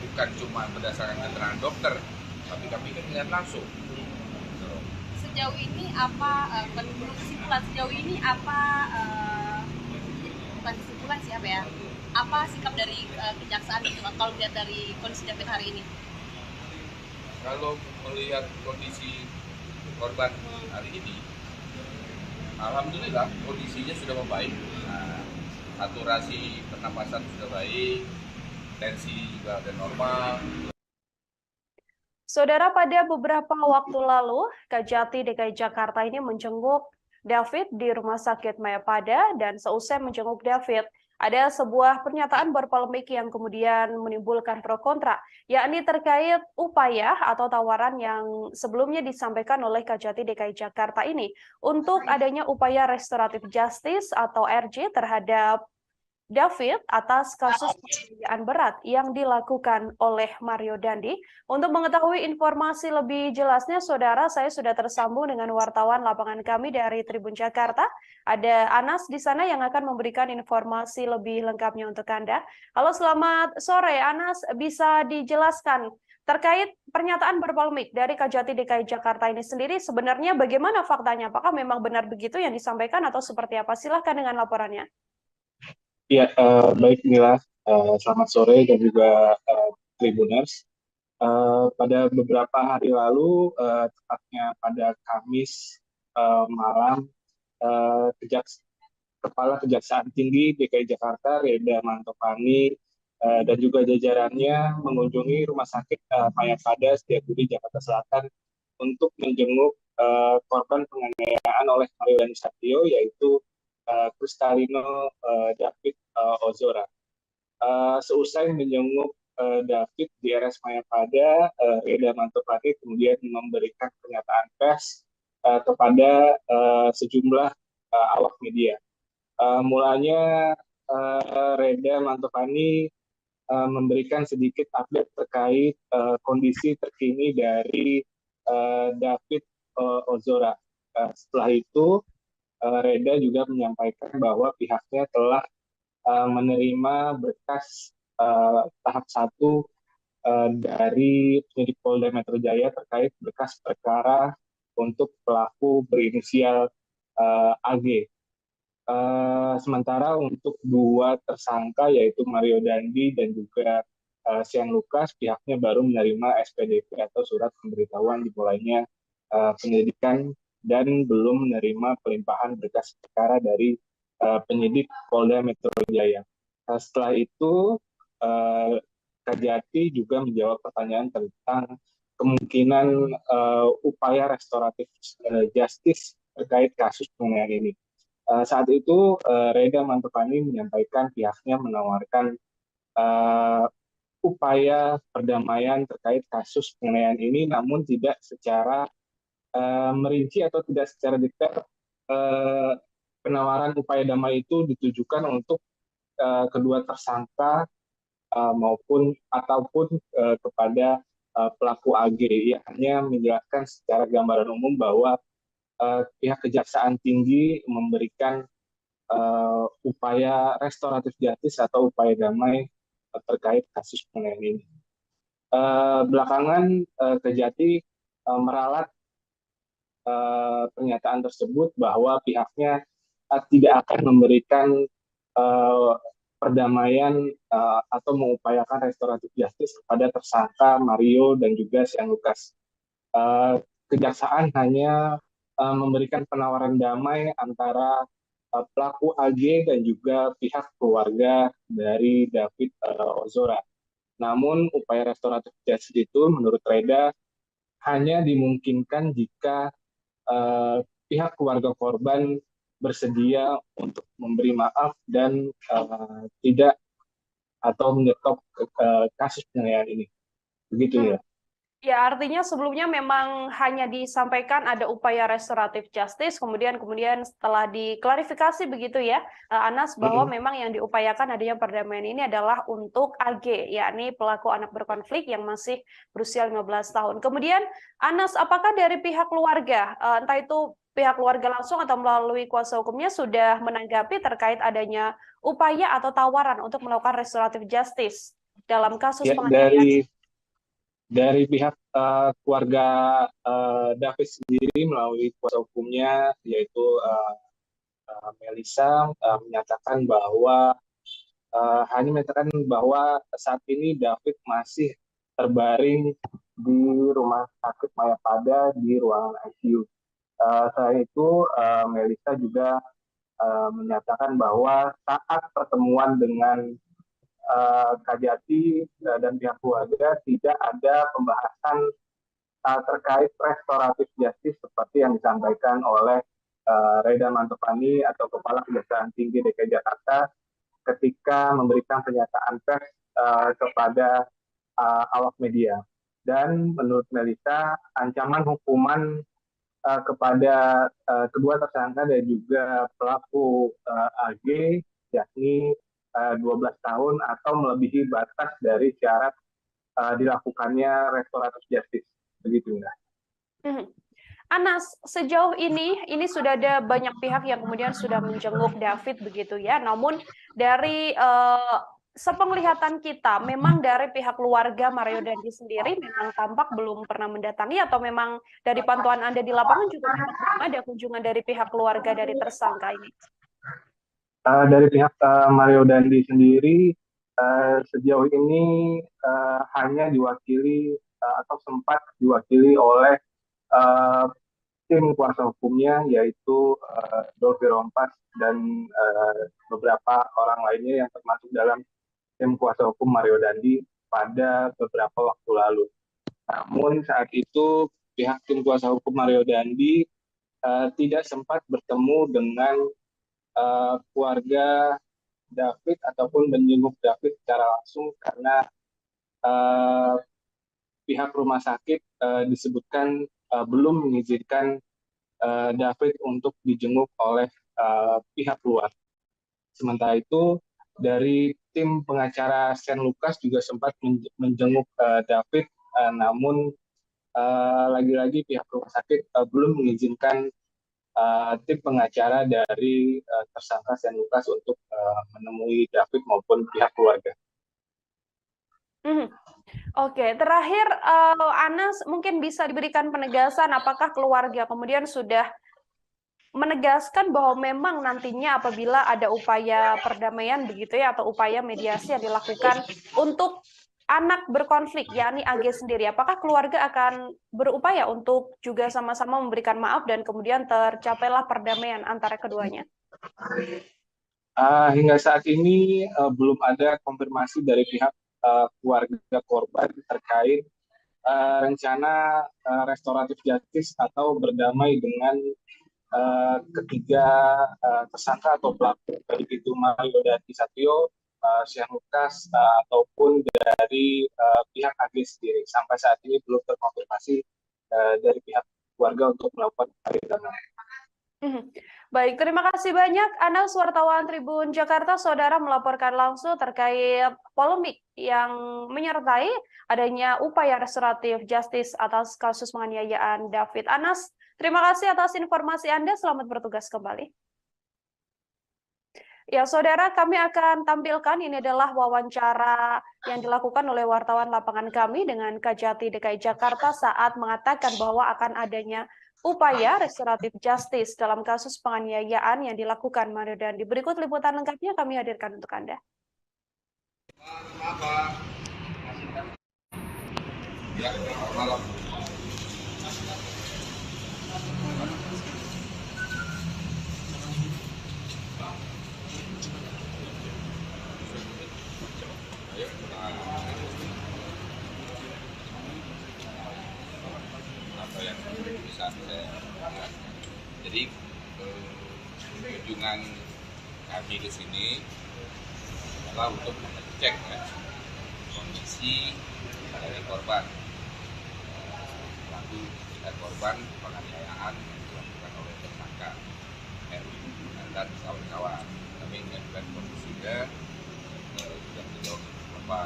S2: bukan cuma berdasarkan keterangan dokter, tapi kami kan lihat langsung.
S3: sejauh ini apa belum kesimpulan sejauh ini apa bukan kesimpulan sih apa ya? Apa sikap dari kejaksaan gitu kalau lihat dari kondisi David hari ini?
S2: Kalau melihat kondisi korban hari ini, alhamdulillah kondisinya sudah membaik. Nah, saturasi pernapasan sudah baik, tensi juga ada normal.
S1: Saudara, pada beberapa waktu lalu, Kejati DKI Jakarta ini menjenguk David di Rumah Sakit Mayapada, dan seusai menjenguk David, ada sebuah pernyataan berpolemik yang kemudian menimbulkan pro kontra, yakni terkait upaya atau tawaran yang sebelumnya disampaikan oleh Kejati DKI Jakarta ini untuk adanya upaya restoratif justice atau RJ terhadap David atas kasus penganiayaan berat yang dilakukan oleh Mario Dandi. Untuk mengetahui informasi lebih jelasnya, saudara, saya sudah tersambung dengan wartawan lapangan kami dari Tribun Jakarta. Ada Anas di sana yang akan memberikan informasi lebih lengkapnya untuk Anda. Halo, selamat sore Anas, bisa dijelaskan terkait pernyataan berpolemik dari Kejati DKI Jakarta ini sendiri, sebenarnya bagaimana faktanya? Apakah memang benar begitu yang disampaikan atau seperti apa? Silahkan dengan laporannya.
S5: Ya, baik Mila, selamat sore dan juga Tribuners. Pada beberapa hari lalu, tepatnya pada Kamis malam, Kepala Kejaksaan Tinggi DKI Jakarta, Reda Mantopani, dan juga jajarannya mengunjungi Rumah Sakit Mayapada Setiabudi Jakarta Selatan untuk menjenguk korban penganiayaan oleh Mario Dandi Satrio, yaitu Kristalino David Ozora. Seusai menjenguk David di RS Mayapada, Reda Mantopani kemudian memberikan pernyataan pers kepada sejumlah awak media. Mulanya Reda Mantopani memberikan sedikit update terkait kondisi terkini dari David Ozora. Setelah itu, Reda juga menyampaikan bahwa pihaknya telah menerima berkas tahap 1 dari penyidik Polda Metro Jaya terkait berkas perkara untuk pelaku berinisial AG. Sementara untuk 2 tersangka yaitu Mario Dandi dan juga Sian Lukas, pihaknya baru menerima SPDP atau surat pemberitahuan dimulainya penyelidikan dan belum menerima pelimpahan berkas perkara dari penyidik Polda Metro Jaya. Setelah itu, Kejati juga menjawab pertanyaan tentang kemungkinan upaya restoratif justice terkait kasus penganiayaan ini. Saat itu, Reda Mantopani menyampaikan pihaknya menawarkan upaya perdamaian terkait kasus penganiayaan ini, namun tidak secara merinci atau tidak secara detail. Penawaran upaya damai itu ditujukan untuk kedua tersangka ataupun kepada pelaku AG. Ia hanya menjelaskan secara gambaran umum bahwa pihak Kejaksaan Tinggi memberikan upaya restoratif justice atau upaya damai terkait kasus penganiayaan ini. Belakangan Kejati meralat pernyataan tersebut bahwa pihaknya tidak akan memberikan perdamaian atau mengupayakan restoratif justice kepada tersangka Mario dan juga Sian Lukas. Kejaksaan hanya memberikan penawaran damai antara pelaku AG dan juga pihak keluarga dari David Ozora. Namun upaya restoratif justice itu menurut Reda hanya dimungkinkan jika pihak keluarga korban bersedia untuk memberi maaf dan tidak atau menyetop kasus penganiayaan ini. Begitu ya.
S1: Ya, artinya sebelumnya memang hanya disampaikan ada upaya restoratif justice, kemudian setelah diklarifikasi begitu ya, Anas, bahwa memang yang diupayakan adanya perdamaian ini adalah untuk AG, yakni pelaku anak berkonflik yang masih berusia 15 tahun. Kemudian, Anas, apakah dari pihak keluarga, entah itu pihak keluarga langsung atau melalui kuasa hukumnya sudah menanggapi terkait adanya upaya atau tawaran untuk melakukan restoratif justice dalam kasus penganiayaan?
S5: Dari pihak keluarga David sendiri melalui kuasa hukumnya yaitu Melissa menyatakan bahwa hanya menyatakan bahwa saat ini David masih terbaring di rumah sakit Mayapada di ruangan ICU. Selain itu, Melissa juga menyatakan bahwa saat pertemuan dengan Kajati dan pihak keluarga tidak ada pembahasan terkait restoratif justice seperti yang disampaikan oleh Reda Mantopani atau Kepala Kejaksaan Tinggi DKI Jakarta ketika memberikan pernyataan pers kepada awak media. Dan menurut Melissa, ancaman hukuman kepada kedua tersangka dan juga pelaku AG yakni 12 tahun atau melebihi batas dari syarat dilakukannya restoratif justice. Begitu, Indah.
S1: Anas, sejauh ini sudah ada banyak pihak yang kemudian sudah menjenguk David begitu ya. Namun dari sepenglihatan kita, memang dari pihak keluarga Mario Dandi sendiri memang tampak belum pernah mendatangi, atau memang dari pantauan Anda di lapangan juga memang belum ada kunjungan dari pihak keluarga dari tersangka ini?
S5: Dari pihak Mario Dandi sendiri sejauh ini hanya diwakili atau sempat diwakili oleh tim kuasa hukumnya yaitu Dolfi Rompas dan beberapa orang lainnya yang termasuk dalam tim kuasa hukum Mario Dandi pada beberapa waktu lalu. Namun saat itu pihak tim kuasa hukum Mario Dandi tidak sempat bertemu dengan keluarga David ataupun menjenguk David secara langsung karena pihak rumah sakit disebutkan belum mengizinkan David untuk dijenguk oleh pihak luar. Sementara itu, dari tim pengacara Shane Lucas juga sempat menjenguk David, namun lagi-lagi pihak rumah sakit belum mengizinkan tim pengacara dari tersangka Shane Lucas untuk menemui David maupun pihak keluarga.
S1: Oke, terakhir Anas mungkin bisa diberikan penegasan apakah keluarga kemudian sudah menegaskan bahwa memang nantinya apabila ada upaya perdamaian begitu ya atau upaya mediasi yang dilakukan untuk anak berkonflik yakni AG sendiri, apakah keluarga akan berupaya untuk juga sama-sama memberikan maaf dan kemudian tercapailah perdamaian antara keduanya?
S5: Hingga saat ini belum ada konfirmasi dari pihak keluarga korban terkait rencana restoratif justice atau berdamai dengan ketiga tersangka atau pelaku, baik itu Mario Dandi Satrio, Shane Lucas ataupun dari pihak AG sendiri. Sampai saat ini belum terkonfirmasi dari pihak keluarga untuk melakukan perdamaian.
S1: Baik, terima kasih banyak Anas, wartawan Tribun Jakarta. Saudara melaporkan langsung terkait polemik yang menyertai adanya upaya restoratif justice atas kasus penganiayaan David. Anas, terima kasih atas informasi Anda. Selamat bertugas kembali. Ya, saudara, kami akan tampilkan ini adalah wawancara yang dilakukan oleh wartawan lapangan kami dengan Kajati DKI Jakarta saat mengatakan bahwa akan adanya upaya restoratif justice dalam kasus penganiayaan yang dilakukan Mario Dandi. Berikut liputan lengkapnya kami hadirkan untuk Anda.
S2: Ya, malam. Apa yang bisa saya lihat. Jadi kunjungan kami di sini adalah untuk mengecek ya, kondisi dari korban, pelaku dan korban penganiayaan yang dilakukan oleh tersangka dan kawan-kawan. Kami mengajukan kondisinya sudah menjawab beberapa.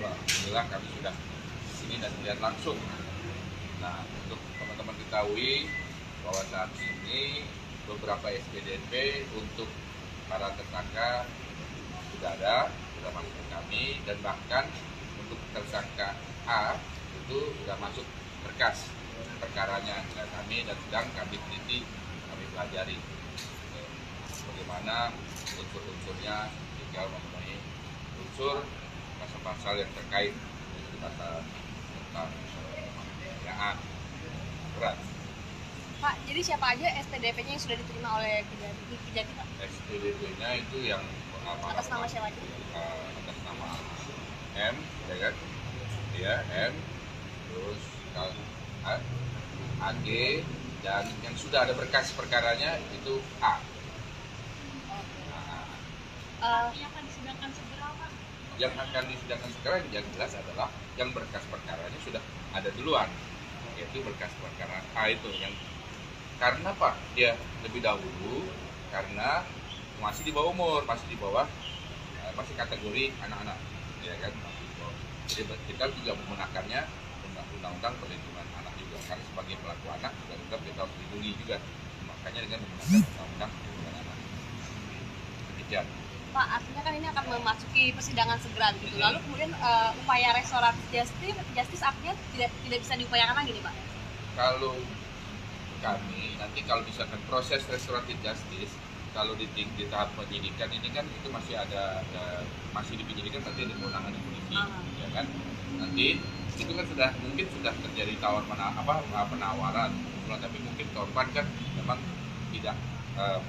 S2: Alhamdulillah kami sudah di sini dan melihat langsung. Nah, untuk teman-teman ketahui bahwa saat ini beberapa SPDP untuk para tersangka sudah ada, sudah masuk ke kami, dan bahkan untuk tersangka A itu sudah masuk berkas perkaranya ke kami dan sedang kami teliti, kami pelajari bagaimana unsur-unsurnya, tinggal memenuhi unsur pasal-pasal yang terkait dengan pasal tentang penganiayaan berat.
S3: Pak, jadi siapa aja SPDP-nya yang sudah diterima oleh Kejati, Pak?
S2: SPDP-nya itu yang
S3: Atas nama siapa aja?
S2: Atas nama M, ya kan? Ya, M, terus AG, dan yang sudah ada berkas perkaranya itu A.
S4: Yang akan disidangkan segera, Pak?
S2: Yang akan disidangkan segera yang jelas adalah yang berkas perkaranya sudah ada duluan, yaitu berkas perkara A itu yang karena Pak dia lebih dahulu karena masih di bawah umur, masih masih kategori anak-anak, ya kan? Jadi kita juga menggunakannya undang-undang perlindungan anak juga, karena sebagai pelaku anak juga tetap kita harus dilindungi juga, makanya dengan menggunakan undang-undang perlindungan anak. Demikian.
S3: Pak, artinya kan ini akan memasuki persidangan segera gitu. Lalu kemudian upaya restoratif justice artinya tidak bisa diupayakan lagi nih, Pak?
S2: Kalau kami nanti kalau misalkan proses restoratif justice kalau di tahap penyidikan ini kan itu masih masih di penyidikan, nanti ada kewenangan polisi, ya kan? Nanti itu kan mungkin sudah terjadi penawaran, tapi mungkin korban kan memang tidak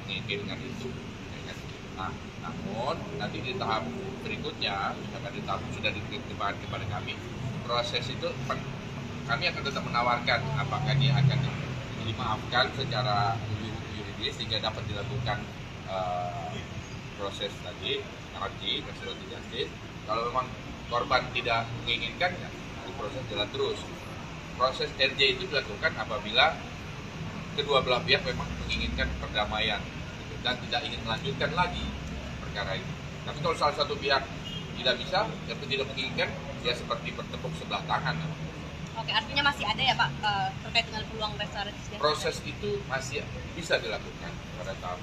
S2: menginginkan itu, ya kan? Nah, namun nanti di tahap berikutnya, misalkan di tahap sudah diterima kepada kami, proses itu kami akan tetap menawarkan apakah dia akan dimaafkan secara yuridis sehingga dapat dilakukan proses tadi restoratif justice. Kalau memang korban tidak menginginkan, ya proses jalan terus. Proses RJ itu dilakukan apabila kedua belah pihak memang menginginkan perdamaian dan tidak ingin melanjutkan lagi perkara itu. Tapi kalau salah satu pihak tidak bisa atau tidak menginginkan, ya seperti bertepuk sebelah tangan.
S3: Oke, artinya masih ada ya Pak terkait dengan peluang restoratif justice?
S2: Proses itu masih bisa dilakukan pada tahap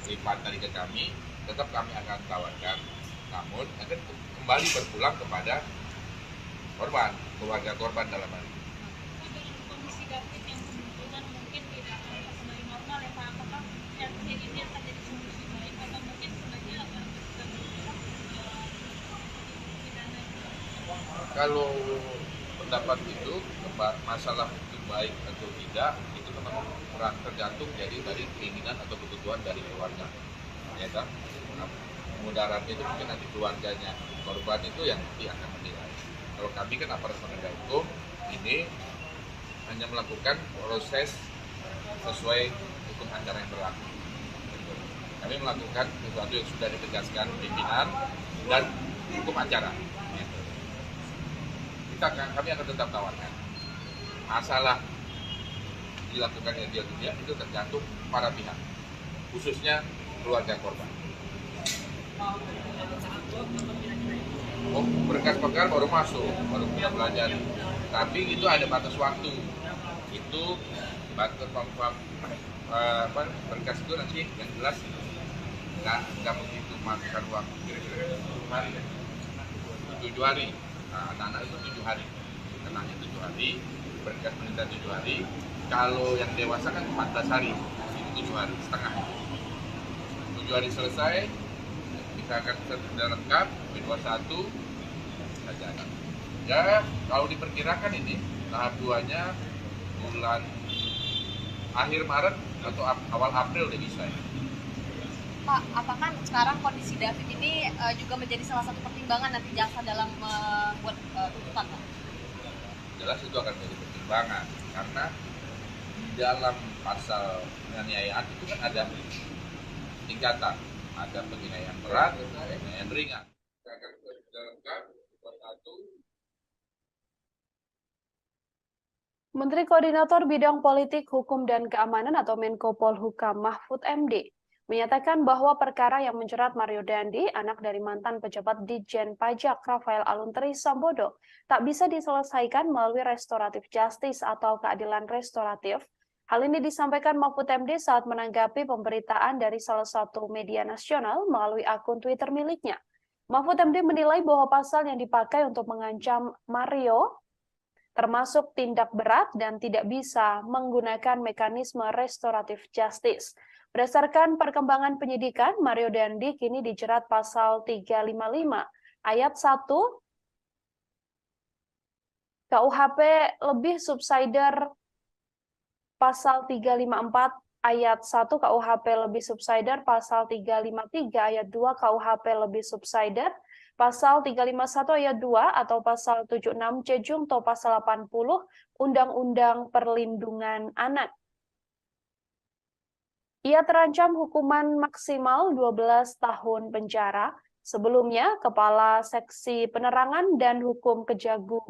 S2: lipat dari ke kami, tetap kami akan tawarkan, namun akan kembali berpulang kepada korban, keluarga korban dalam hal ini.
S4: Dengan kondisi David yang kemungkinan mungkin tidak akan kembali normal ya Pak, apakah yang ini akan jadi solusi baik atau mungkin sebenarnya akan pidana?
S2: Kalau pendapat itu masalah itu baik atau tidak itu memang tergantung jadi dari keinginan atau kebutuhan dari keluarga, ya kan? Mudaratnya itu mungkin nanti keluarganya korban itu yang nanti akan menilai. Kalau kami kan aparat penegak hukum ini hanya melakukan proses sesuai hukum acara yang berlaku. Kami melakukan sesuatu yang sudah ditegaskan pimpinan dan hukum acara. Kami akan tetap tawarkan. Masalah dilakukannya dia itu tergantung para pihak, khususnya keluarga korban. Berkas perkara baru masuk, baru kita belajar. Tapi itu ada batas waktu. Itu batas berkas itu nanti yang jelas nggak begitu makan waktu kira-kira 7 hari. 7 hari. Nah, anak-anak itu 7 hari. Kenanya 7 hari, berkas penelitian 7 hari. Kalau yang dewasa kan 14 hari, itu 7 hari setengah. 7 hari selesai, kita akan sudah lengkap, B21, kita jalan. Ya, kalau diperkirakan ini, tahap 2-nya bulan akhir Maret atau awal April udah bisa ya.
S3: Pak, apakah sekarang kondisi David ini juga menjadi salah satu pertimbangan nanti jaksa dalam membuat tuntutan, Pak?
S2: Jelas itu akan menjadi pertimbangan, karena di dalam pasal penganiayaan itu kan ada tingkatan, ada penganiayaan berat, penganiayaan ringan. Kita akan sudah lengkap,
S1: Menteri Koordinator Bidang Politik, Hukum, dan Keamanan atau Menko Polhukam Mahfud MD menyatakan bahwa perkara yang menjerat Mario Dandi, anak dari mantan pejabat Ditjen Pajak Rafael Aluntri Sambodo, tak bisa diselesaikan melalui restoratif justice atau keadilan restoratif. Hal ini disampaikan Mahfud MD saat menanggapi pemberitaan dari salah satu media nasional melalui akun Twitter miliknya. Mahfud MD menilai bahwa pasal yang dipakai untuk mengancam Mario termasuk tindak berat dan tidak bisa menggunakan mekanisme restoratif justice. Berdasarkan perkembangan penyidikan, Mario Dandi kini dijerat pasal 355 ayat 1 KUHP lebih subsider, pasal 354 ayat 1 KUHP lebih subsider, pasal 353 ayat 2 KUHP lebih subsider, pasal 351 ayat 2 atau pasal 76 C Jungto pasal 80 Undang-Undang Perlindungan Anak. Ia terancam hukuman maksimal 12 tahun penjara. Sebelumnya, Kepala Seksi Penerangan dan Hukum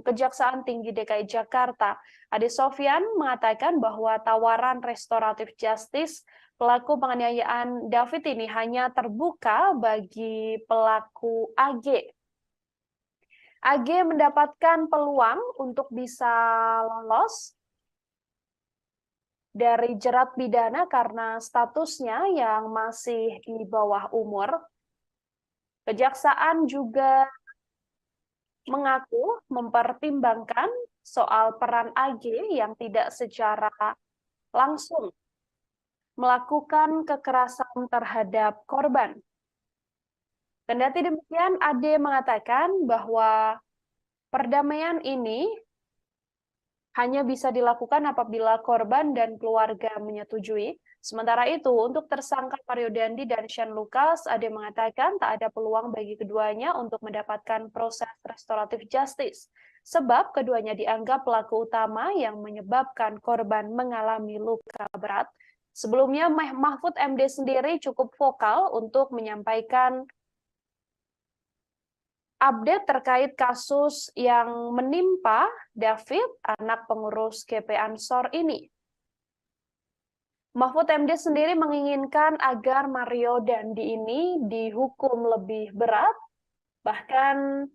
S1: Kejaksaan Tinggi DKI Jakarta, Ade Sofyan, mengatakan bahwa tawaran restoratif justice pelaku penganiayaan David ini hanya terbuka bagi pelaku AG. AG mendapatkan peluang untuk bisa lolos dari jerat pidana karena statusnya yang masih di bawah umur. Kejaksaan juga mengaku mempertimbangkan soal peran AG yang tidak secara langsung melakukan kekerasan terhadap korban. Kendati demikian, Ade mengatakan bahwa perdamaian ini hanya bisa dilakukan apabila korban dan keluarga menyetujui. Sementara itu, untuk tersangka Mario Dandi dan Shane Lucas, Ade mengatakan tak ada peluang bagi keduanya untuk mendapatkan proses restoratif justice, sebab keduanya dianggap pelaku utama yang menyebabkan korban mengalami luka berat. Sebelumnya, Mahfud MD sendiri cukup vokal untuk menyampaikan update terkait kasus yang menimpa David, anak pengurus GP Ansor ini. Mahfud MD sendiri menginginkan agar Mario Dandi ini dihukum lebih berat. Bahkan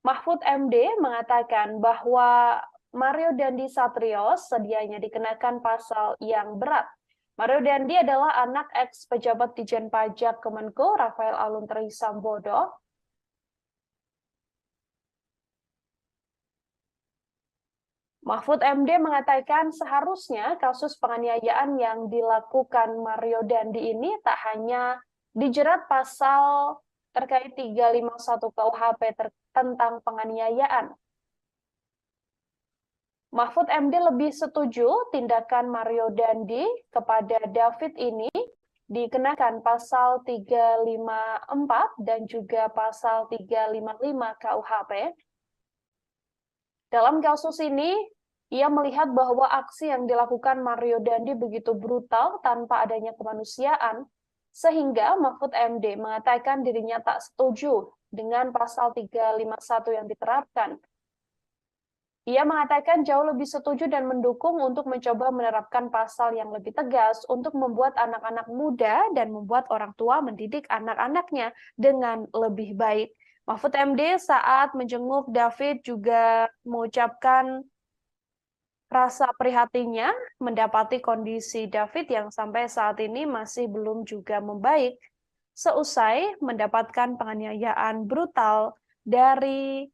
S1: Mahfud MD mengatakan bahwa Mario Dandi Satrio sedianya dikenakan pasal yang berat. Mario Dandi adalah anak ex-pejabat Dijen Pajak Kemenko Rafael Aluntri Sambodo. Mahfud MD mengatakan seharusnya kasus penganiayaan yang dilakukan Mario Dandi ini tak hanya dijerat pasal terkait 351 KUHP tentang penganiayaan. Mahfud MD lebih setuju tindakan Mario Dandi kepada David ini dikenakan pasal 354 dan juga pasal 355 KUHP. Dalam kasus ini, ia melihat bahwa aksi yang dilakukan Mario Dandi begitu brutal tanpa adanya kemanusiaan, sehingga Mahfud MD mengatakan dirinya tak setuju dengan pasal 351 yang diterapkan. Ia mengatakan jauh lebih setuju dan mendukung untuk mencoba menerapkan pasal yang lebih tegas untuk membuat anak-anak muda dan membuat orang tua mendidik anak-anaknya dengan lebih baik. Mahfud MD saat menjenguk David juga mengucapkan rasa prihatinnya mendapati kondisi David yang sampai saat ini masih belum juga membaik seusai mendapatkan penganiayaan brutal dari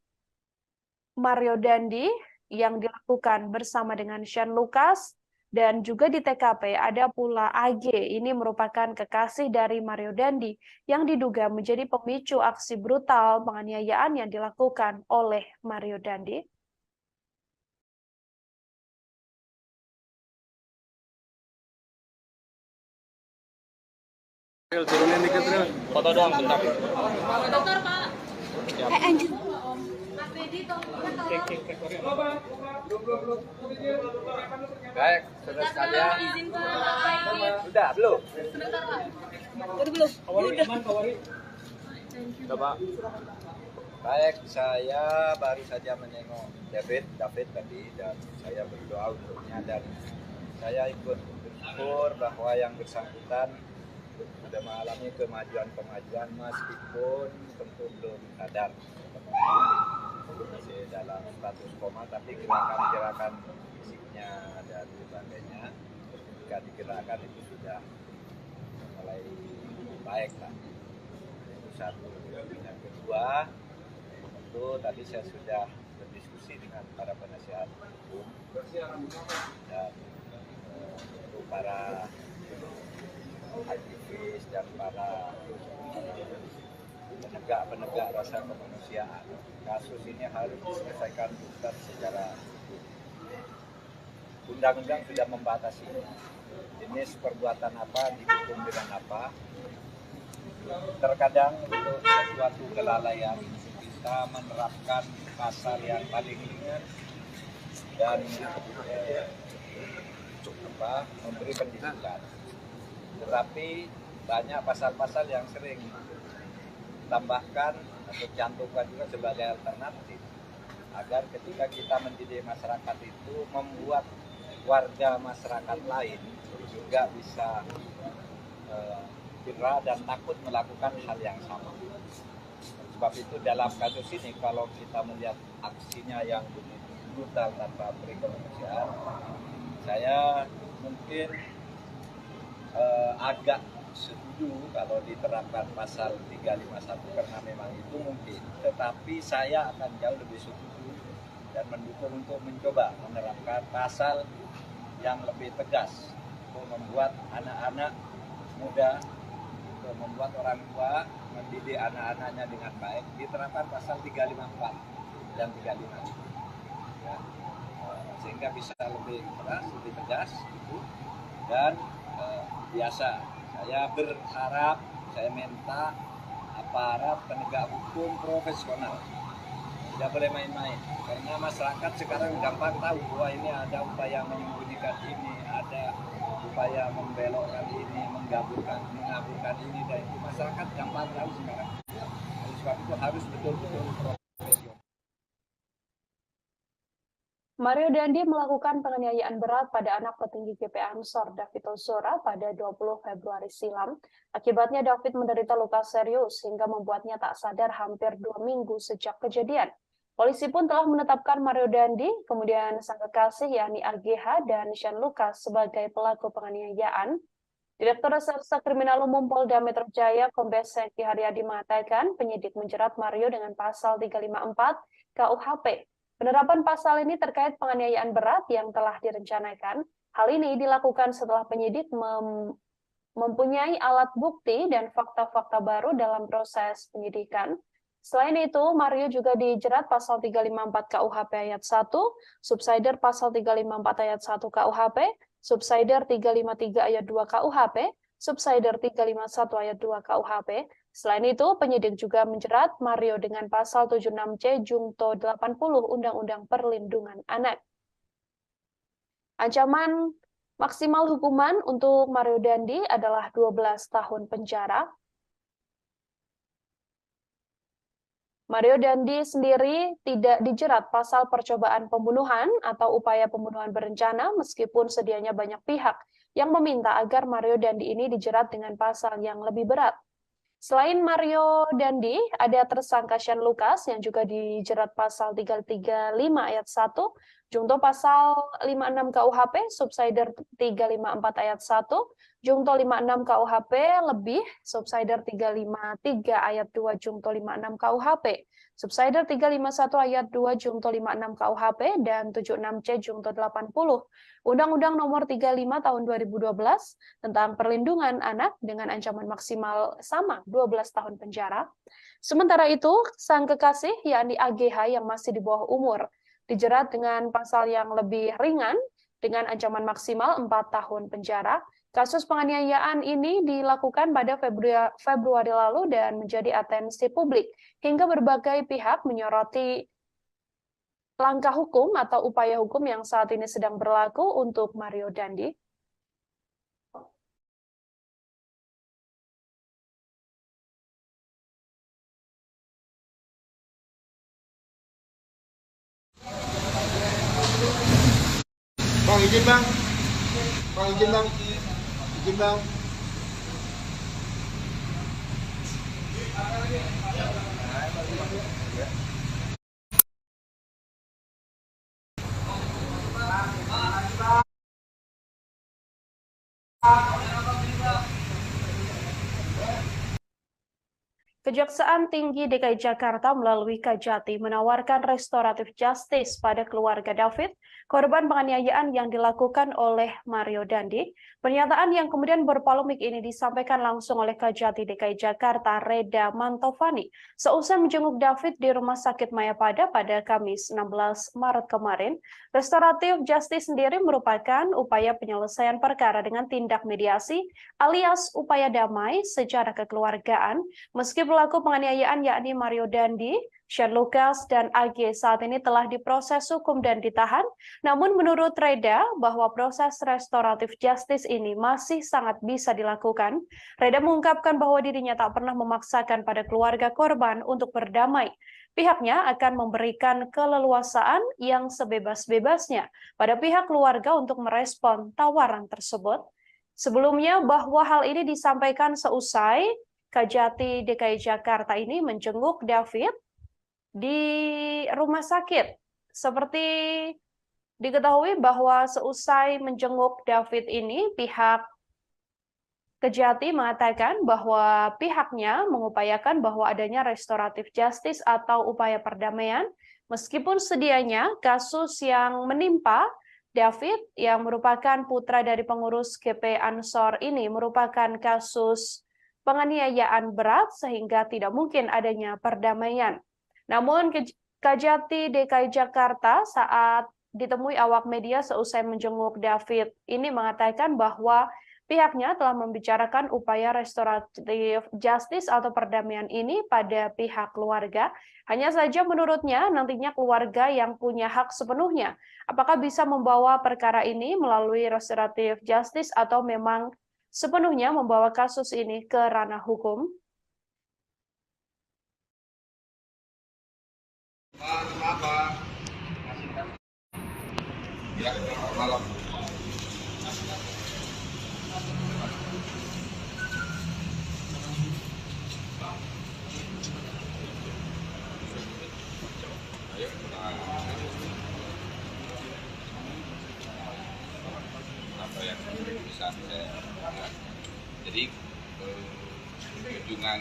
S1: Mario Dandi yang dilakukan bersama dengan Shane Lucas, dan juga di TKP ada pula AG, ini merupakan kekasih dari Mario Dandi yang diduga menjadi pemicu aksi brutal penganiayaan yang dilakukan oleh Mario Dandi.
S8: Turunin dikit, Ril. Foto doang, bentar.
S4: Dokter, Pak.
S3: Anjir.
S6: Baik, saudara sekalian.
S4: Izin Pak.
S6: Sudah, belum?
S4: Sebentar, Pak.
S8: Udah, Pak.
S6: Baik, saya baru saja menengok David tadi dan saya berdoa untuknya dan saya ikut bersyukur bahwa yang bersangkutan sudah mengalami kemajuan meskipun tentu belum sadar. Masih dalam status koma, tapi gerakan-gerakan fisiknya dan sebagainya ketika digerakkan itu sudah mulai baik lah. satu. Yang kedua, tentu tadi saya sudah berdiskusi dengan para penasihat hukum dan untuk para aktivis dan para penegak rasa kemanusiaan. Kasus ini harus diselesaikan tuntas secara hukum. Undang-undang sudah membatasi jenis perbuatan apa, dihukum dengan apa. Terkadang untuk sesuatu kelalaian kita menerapkan pasal yang paling ringan dan memberi pendidikan. Tetapi banyak pasal-pasal yang sering tambahkan atau cantumkan juga sebagai alternatif agar ketika kita mendidik masyarakat itu membuat warga masyarakat lain juga bisa cedera dan takut melakukan hal yang sama. Sebab itu dalam kasus ini kalau kita melihat aksinya yang begitu brutal tanpa beri kemanusiaan, saya mungkin agak setuju kalau diterapkan pasal 351 karena memang itu mungkin, tetapi saya akan jauh lebih setuju dan mendukung untuk mencoba menerapkan pasal yang lebih tegas untuk membuat anak-anak muda, untuk membuat orang tua mendidik anak-anaknya dengan baik. Diterapkan pasal 354 dan 355 ya, sehingga bisa lebih keras, lebih tegas gitu. Dan biasa saya berharap, saya minta aparat penegak hukum profesional tidak boleh main-main, karena masyarakat sekarang gampang tahu bahwa ini ada upaya menyembunyikan ini, ada upaya membelokkan ini, mengaburkan ini dan itu. Masyarakat gampang tahu sekarang. Oleh sebab itu harus betul-betul profesional.
S1: Mario Dandi melakukan penganiayaan berat pada anak petinggi GP Ansor David Ozora pada 20 Februari silam. Akibatnya David menderita luka serius hingga membuatnya tak sadar hampir 2 minggu sejak kejadian. Polisi pun telah menetapkan Mario Dandi, kemudian sang kekasih yakni AGH dan Sean Lucas sebagai pelaku penganiayaan. Direktur Reserse Kriminal Umum Polda Metro Jaya Kombes Seki Haryadi mengatakan penyidik menjerat Mario dengan pasal 354 KUHP. Penerapan pasal ini terkait penganiayaan berat yang telah direncanakan. Hal ini dilakukan setelah penyidik mempunyai alat bukti dan fakta-fakta baru dalam proses penyidikan. Selain itu, Mario juga dijerat pasal 354 KUHP ayat 1, subsider pasal 354 ayat 1 KUHP, subsider 353 ayat 2 KUHP, subsider 351 ayat 2 KUHP. Selain itu, penyidik juga menjerat Mario dengan pasal 76C Jungto 80 Undang-Undang Perlindungan Anak. Ancaman maksimal hukuman untuk Mario Dandi adalah 12 tahun penjara. Mario Dandi sendiri tidak dijerat pasal percobaan pembunuhan atau upaya pembunuhan berencana meskipun sedianya banyak pihak yang meminta agar Mario Dandi ini dijerat dengan pasal yang lebih berat. Selain Mario Dandi, ada tersangka Sean Lucas yang juga dijerat pasal 335 ayat 1, Jungto pasal 56 KUHP, subsider 354 ayat 1, Jungto 56 KUHP lebih, subsider 353 ayat 2 Jungto 56 KUHP, subsider 351 ayat 2 Jungto 56 KUHP, dan 76C Jungto 80 Undang-Undang Nomor 35 Tahun 2012 tentang Perlindungan Anak dengan ancaman maksimal sama 12 tahun penjara. Sementara itu, sang kekasih yakni AGH yang masih di bawah umur dijerat dengan pasal yang lebih ringan dengan ancaman maksimal 4 tahun penjara. Kasus penganiayaan ini dilakukan pada Februari lalu dan menjadi atensi publik hingga berbagai pihak menyoroti langkah hukum atau upaya hukum yang saat ini sedang berlaku untuk Mario Dandi.
S7: Bang, izin bang. Bang, izin bang. Izin bang.
S1: Kejaksaan Tinggi DKI Jakarta melalui Kajati menawarkan restoratif justice pada keluarga David, korban penganiayaan yang dilakukan oleh Mario Dandi. Pernyataan yang kemudian berpolemik ini disampaikan langsung oleh Kajati DKI Jakarta, Reda Mantovani, seusai menjenguk David di Rumah Sakit Mayapada pada Kamis 16 Maret kemarin. Restoratif justice sendiri merupakan upaya penyelesaian perkara dengan tindak mediasi alias upaya damai secara kekeluargaan, meski pelaku penganiayaan yakni Mario Dandi, Shane Lucas, dan AG saat ini telah diproses hukum dan ditahan. Namun menurut Reda bahwa proses restoratif justice ini masih sangat bisa dilakukan. Reda mengungkapkan bahwa dirinya tak pernah memaksakan pada keluarga korban untuk berdamai. Pihaknya akan memberikan keleluasaan yang sebebas-bebasnya pada pihak keluarga untuk merespon tawaran tersebut. Sebelumnya bahwa hal ini disampaikan seusai Kajati DKI Jakarta ini menjenguk David di rumah sakit. Seperti diketahui bahwa seusai menjenguk David ini, pihak Kajati mengatakan bahwa pihaknya mengupayakan bahwa adanya restoratif justice atau upaya perdamaian, meskipun sedianya kasus yang menimpa David yang merupakan putra dari pengurus GP Ansor ini merupakan kasus penganiayaan berat sehingga tidak mungkin adanya perdamaian. Namun Kajati DKI Jakarta saat ditemui awak media seusai menjenguk David ini mengatakan bahwa pihaknya telah membicarakan upaya restoratif justice atau perdamaian ini pada pihak keluarga. Hanya saja menurutnya nantinya keluarga yang punya hak sepenuhnya. Apakah bisa membawa perkara ini melalui restoratif justice atau memang sepenuhnya membawa kasus ini ke ranah hukum?
S2: Ya, malam. Apa yang bisa saya lakukan? Jadi kunjungan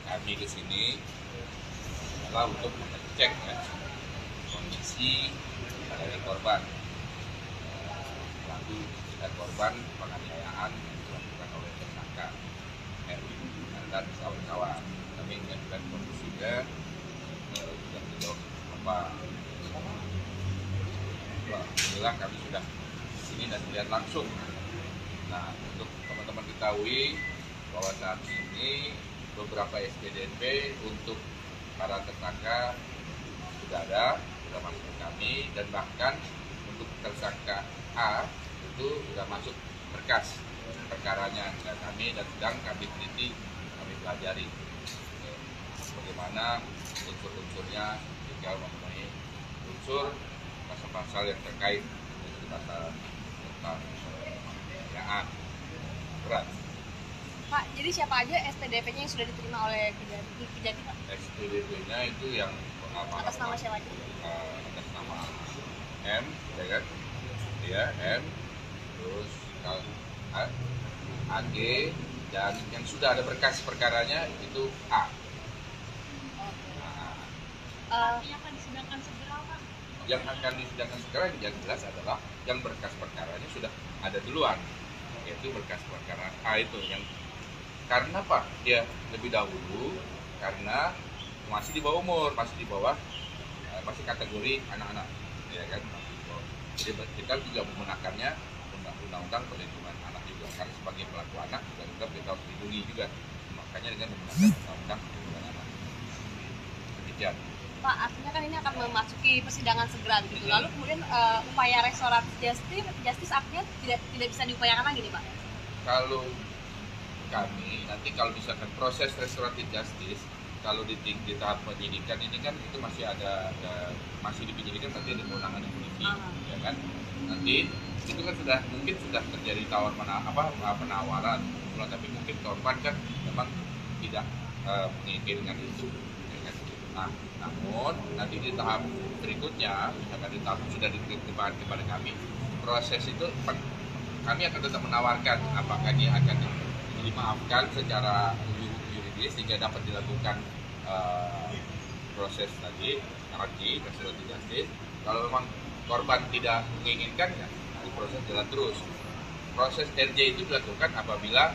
S2: kami ke sini adalah untuk mengecek kondisi dari korban, pelaku dan korban penganiayaan yang dilakukan oleh tersangka dan kawan-kawan. Kami mengajukan kondisinya yang tidak apa. Alhamdulillah kami sudah di sini dan melihat langsung. Nah, untuk teman-teman ketahui bahwa saat ini beberapa SPDP untuk para tersangka sudah ada, sudah masuk ke kami, dan bahkan untuk tersangka A itu sudah masuk berkas perkaranya ke kami dan sedang kami teliti, kami pelajari bagaimana unsur-unsurnya tinggal memenuhi unsur pasal-pasal yang terkait dengan pasal tentang penganiayaan berat.
S3: Pak, jadi siapa aja SPDP-nya yang sudah diterima oleh Kejati, Pak?
S2: SPDP-nya itu yang
S3: atas nama siapa aja?
S2: Atas nama M, ya kan? Ya, M, terus AG, dan yang sudah ada berkas perkaranya itu A.
S4: Yang akan disidangkan segera, Pak?
S2: Yang akan disidangkan segera yang jelas adalah yang berkas perkaranya sudah ada duluan, yaitu berkas perkara A itu yang karena Pak dia lebih dahulu karena masih di bawah umur, masih masih kategori anak-anak, ya kan? Jadi kita juga menggunakannya undang-undang perlindungan anak juga, karena sebagai pelaku anak juga kita harus dilindungi juga, makanya dengan menggunakan undang-undang perlindungan anak. Demikian.
S3: Pak, artinya kan ini akan memasuki persidangan segera gitu. Lalu kemudian upaya restoratif justice artinya tidak bisa diupayakan lagi nih, Pak?
S2: Kalau kami nanti kalau misalkan proses restoratif justice, kalau di tahap penyidikan ini kan itu masih masih di penyidikan, nanti ada kewenangan polisi, ya kan? Nanti itu kan mungkin sudah terjadi penawaran, tapi mungkin korban kan memang tidak menginginkan itu, ya kan? Nah, namun nanti di tahap berikutnya, misalkan di tahap sudah diterima kepada kami, proses itu kami akan tetap menawarkan apakah ini akan dimaafkan secara yuridis sehingga dapat dilakukan proses tadi RJ, restoratif justice. Kalau memang korban tidak menginginkan, ya proses jalan terus. Proses RJ itu dilakukan apabila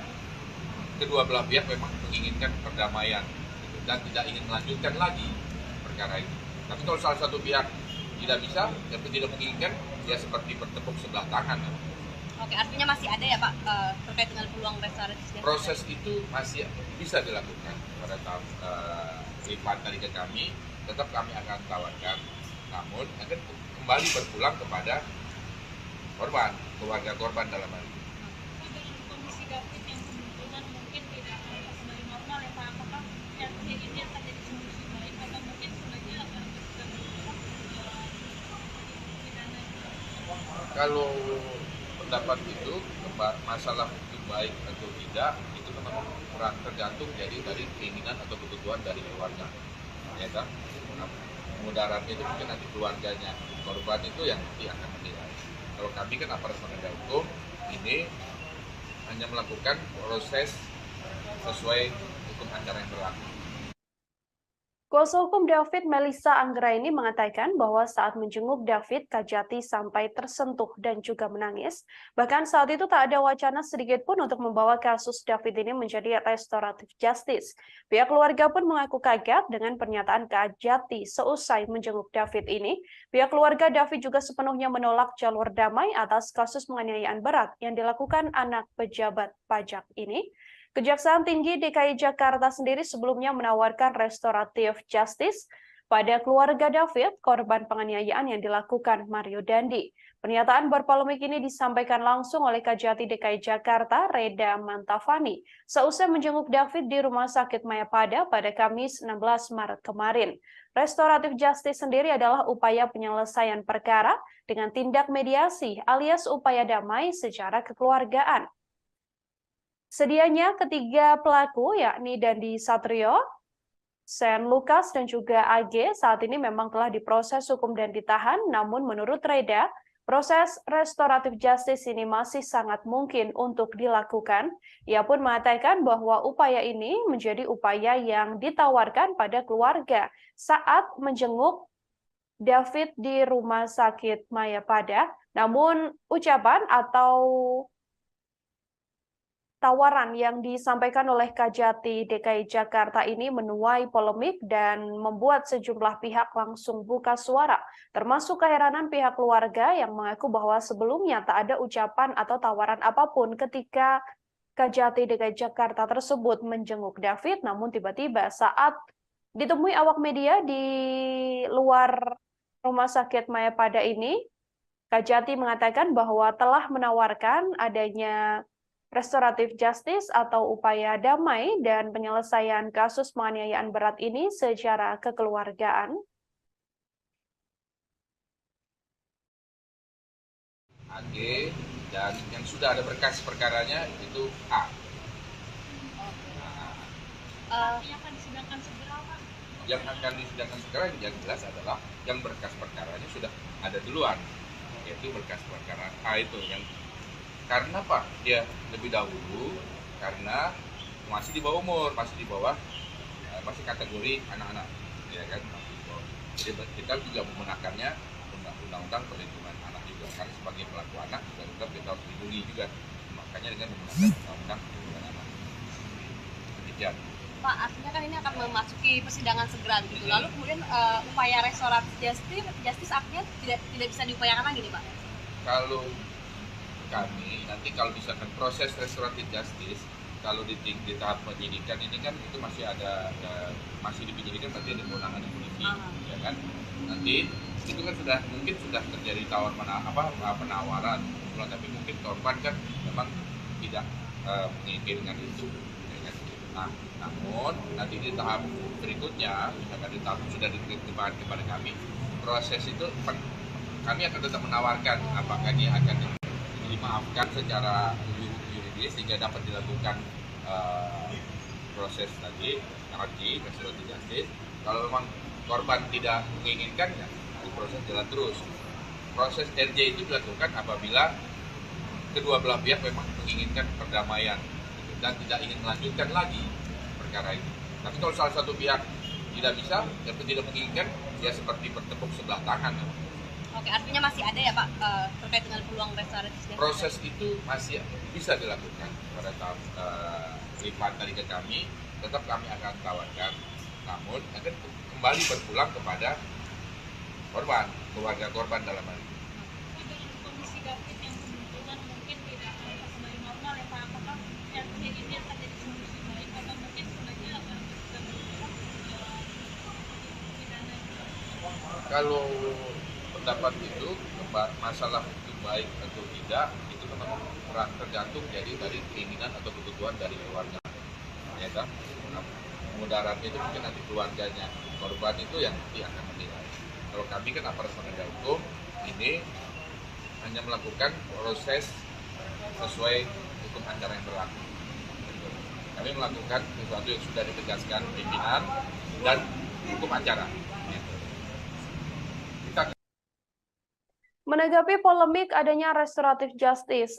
S2: kedua belah pihak memang menginginkan perdamaian dan tidak ingin melanjutkan lagi perkara ini. Tapi kalau salah satu pihak tidak bisa dan tidak menginginkan, ya seperti bertepuk sebelah tangan.
S3: Oke, artinya masih ada ya Pak terkait dengan peluang restoratif justice?
S2: Proses itu masih bisa dilakukan pada tahap lipat dari ke kami, tetap kami akan tawarkan, namun akan kembali berpulang kepada korban, keluarga korban dalam hal ini.
S4: Dengan kondisi David yang kemungkinan mungkin tidak akan kembali normal ya Pak, apakah RJ ini akan jadi solusi baik atau mungkin sebaiknya akan pidana?
S2: Kalau pendapat itu masalah itu baik atau tidak itu memang tergantung jadi dari keinginan atau kebutuhan dari keluarga, ya kan? Mudaratnya itu mungkin nanti keluarganya korban itu yang nanti akan menilai. Kalau kami kan aparat penegak hukum ini hanya melakukan proses sesuai hukum acara yang berlaku.
S1: Kuasa hukum David, Melissa Anggraini, mengatakan bahwa saat menjenguk David, Kajati sampai tersentuh dan juga menangis. Bahkan saat itu tak ada wacana sedikit pun untuk membawa kasus David ini menjadi restoratif justice. Pihak keluarga pun mengaku kaget dengan pernyataan Kajati seusai menjenguk David ini. Pihak keluarga David juga sepenuhnya menolak jalur damai atas kasus penganiayaan berat yang dilakukan anak pejabat pajak ini. Kejaksaan Tinggi DKI Jakarta sendiri sebelumnya menawarkan restoratif justice pada keluarga David, korban penganiayaan yang dilakukan Mario Dandi. Pernyataan berpolemik ini disampaikan langsung oleh Kajati DKI Jakarta, Reda Mantafani, seusai menjenguk David di Rumah Sakit Mayapada pada Kamis 16 Maret kemarin. Restoratif justice sendiri adalah upaya penyelesaian perkara dengan tindak mediasi alias upaya damai secara kekeluargaan. Sedianya ketiga pelaku yakni Dandi Satrio, Sen Lukas dan juga AG saat ini memang telah diproses hukum dan ditahan, namun menurut Reda, proses restoratif justice ini masih sangat mungkin untuk dilakukan. Ia pun mengatakan bahwa upaya ini menjadi upaya yang ditawarkan pada keluarga saat menjenguk David di Rumah Sakit Mayapada, namun ucapan atau tawaran yang disampaikan oleh Kajati DKI Jakarta ini menuai polemik dan membuat sejumlah pihak langsung buka suara, termasuk keheranan pihak keluarga yang mengaku bahwa sebelumnya tak ada ucapan atau tawaran apapun ketika Kajati DKI Jakarta tersebut menjenguk David, namun tiba-tiba saat ditemui awak media di luar Rumah Sakit Mayapada ini, Kajati mengatakan bahwa telah menawarkan adanya restoratif justice atau upaya damai dan penyelesaian kasus penganiayaan berat ini secara kekeluargaan.
S2: AG dan yang sudah ada berkas perkaranya itu A.
S4: Yang akan disidangkan segera Pak?
S2: Yang akan disidangkan segera yang jelas adalah yang berkas perkaranya sudah ada duluan, yaitu berkas perkara A itu yang karena Pak dia lebih dahulu karena masih di bawah umur, masih kategori anak-anak, ya kan? Jadi kita juga menggunakannya undang-undang perlindungan anak juga, karena sebagai pelaku anak juga kita harus dilindungi juga, makanya dengan menggunakan undang-undang perlindungan anak. Demikian.
S3: Pak, artinya kan ini akan memasuki persidangan segera gitu. Lalu kemudian upaya restoratif justice artinya tidak bisa diupayakan lagi nih Pak?
S2: Kalau kami nanti kalau misalkan proses restoratif justice kalau di tahap penyidikan ini kan itu masih masih di penyidikan, berarti ada kewenangan polisi, ya kan? Nanti itu kan mungkin sudah terjadi penawaran, tapi mungkin korban kan memang tidak menginginkan itu, ya kan? Nah, namun nanti di tahap berikutnya, misalkan di tahap sudah diterima kepada kami, proses itu kami akan tetap menawarkan apakah dia akan dimaafkan secara yuridis sehingga dapat dilakukan proses tadi RJ, restoratif justice. Kalau memang korban tidak menginginkan, ya proses jalan terus. Proses RJ itu dilakukan apabila kedua belah pihak memang menginginkan perdamaian dan tidak ingin melanjutkan lagi perkara itu. Tapi kalau salah satu pihak tidak bisa, atau tidak menginginkan, ya seperti bertepuk sebelah tangan.
S3: Oke, artinya masih ada ya Pak terkait dengan peluang restoratif justice?
S2: Proses itu masih bisa dilakukan pada tahap lipat dari ke kami, tetap kami akan tawarkan, namun akan kembali berpulang kepada korban, keluarga korban dalam hal ini.
S4: Dengan kondisi David yang kemungkinan mungkin tidak akan kembali normal ya Pak, apakah yang ini akan jadi solusi baik atau mungkin sebenarnya akan pidana?
S2: Kalau pendapat itu masalah itu baik atau tidak itu memang tergantung jadi dari keinginan atau kebutuhan dari keluarga, ya kan? Mudaratnya itu mungkin nanti keluarganya korban itu yang nanti akan menilai. Kalau kami kan aparat penegak hukum ini hanya melakukan proses sesuai hukum acara yang berlaku. Kami melakukan sesuatu yang sudah ditegaskan pimpinan dan hukum acara.
S1: Menanggapi polemik adanya restoratif justice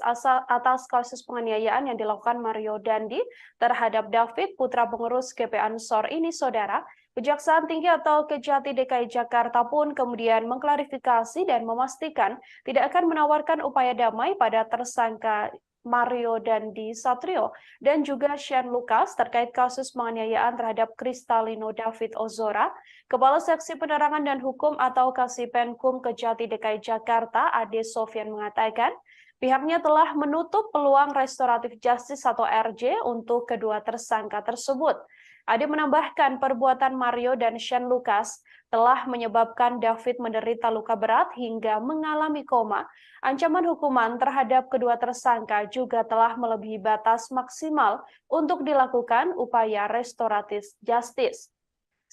S1: atas kasus penganiayaan yang dilakukan Mario Dandi terhadap David, putra pengurus GP Ansor ini, Saudara, Kejaksaan Tinggi atau Kejati DKI Jakarta pun kemudian mengklarifikasi dan memastikan tidak akan menawarkan upaya damai pada tersangka Mario Dandi Satrio dan juga Shane Lucas terkait kasus penganiayaan terhadap Kristalino David Ozora. Kepala Seksi Penerangan dan Hukum atau Kasipenkum Kejati DKI Jakarta, Ade Sofyan, mengatakan pihaknya telah menutup peluang restoratif justice atau RJ untuk kedua tersangka tersebut. Ade menambahkan perbuatan Mario dan Shane Lucas telah menyebabkan David menderita luka berat hingga mengalami koma. Ancaman hukuman terhadap kedua tersangka juga telah melebihi batas maksimal untuk dilakukan upaya restoratif justice.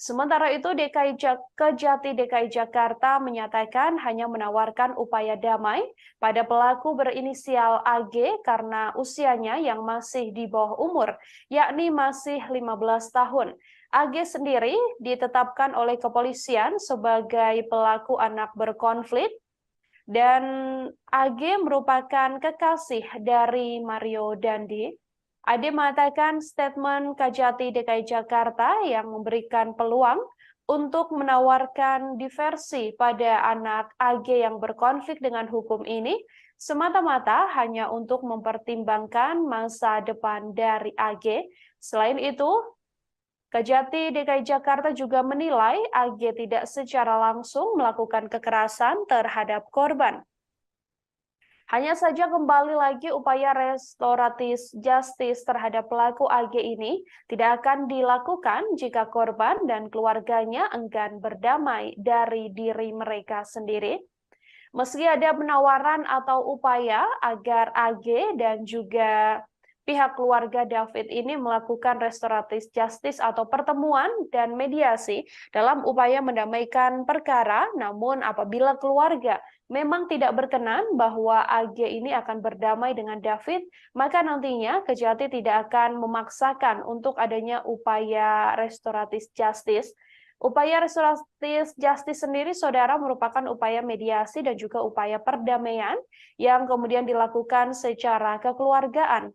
S1: Sementara itu, Kejati DKI Jakarta menyatakan hanya menawarkan upaya damai pada pelaku berinisial AG karena usianya yang masih di bawah umur, yakni masih 15 tahun. AG sendiri ditetapkan oleh kepolisian sebagai pelaku anak berkonflik, dan AG merupakan kekasih dari Mario Dandi. Ade mengatakan statement Kejati DKI Jakarta yang memberikan peluang untuk menawarkan diversi pada anak AG yang berkonflik dengan hukum ini semata-mata hanya untuk mempertimbangkan masa depan dari AG. Selain itu, Kejati DKI Jakarta juga menilai AG tidak secara langsung melakukan kekerasan terhadap korban. Hanya saja kembali lagi upaya restoratif justice terhadap pelaku AG ini tidak akan dilakukan jika korban dan keluarganya enggan berdamai dari diri mereka sendiri. Meski ada penawaran atau upaya agar AG dan juga pihak keluarga David ini melakukan restoratif justice atau pertemuan dan mediasi dalam upaya mendamaikan perkara, namun apabila keluarga memang tidak berkenan bahwa AG ini akan berdamai dengan David, maka nantinya Kejati tidak akan memaksakan untuk adanya upaya restoratif justice. Upaya restoratif justice sendiri, Saudara, merupakan upaya mediasi dan juga upaya perdamaian yang kemudian dilakukan secara kekeluargaan.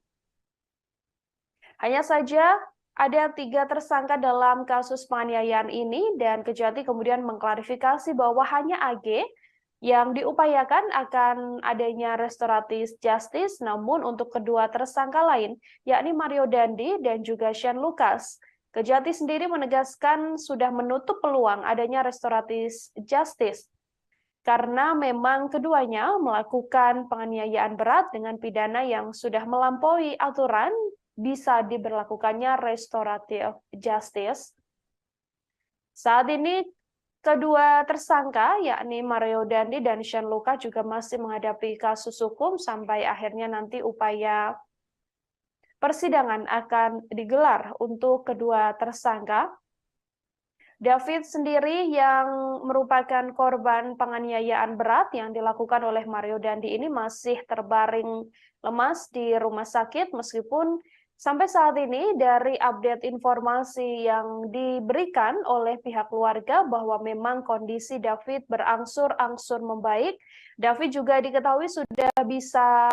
S1: Hanya saja ada 3 tersangka dalam kasus penganiayaan ini dan Kejati kemudian mengklarifikasi bahwa hanya AG yang diupayakan akan adanya restoratif justice, namun untuk kedua tersangka lain, yakni Mario Dandi dan juga Shane Lucas, Kejati sendiri menegaskan sudah menutup peluang adanya restoratif justice karena memang keduanya melakukan penganiayaan berat dengan pidana yang sudah melampaui aturan bisa diberlakukannya restoratif justice. Saat ini kedua tersangka yakni Mario Dandi dan Shane Lucas juga masih menghadapi kasus hukum sampai akhirnya nanti upaya persidangan akan digelar untuk kedua tersangka. David sendiri yang merupakan korban penganiayaan berat yang dilakukan oleh Mario Dandi ini masih terbaring lemas di rumah sakit meskipun sampai saat ini dari update informasi yang diberikan oleh pihak keluarga bahwa memang kondisi David berangsur-angsur membaik. David juga diketahui sudah bisa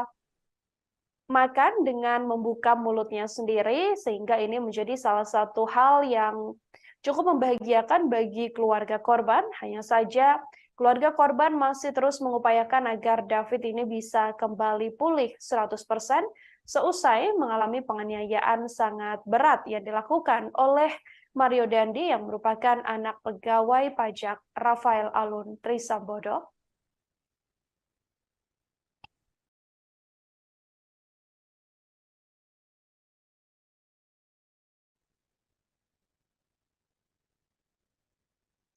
S1: makan dengan membuka mulutnya sendiri, sehingga ini menjadi salah satu hal yang cukup membahagiakan bagi keluarga korban. Hanya saja keluarga korban masih terus mengupayakan agar David ini bisa kembali pulih 100% seusai mengalami penganiayaan sangat berat yang dilakukan oleh Mario Dandi yang merupakan anak pegawai pajak Rafael Alun Trisambodo.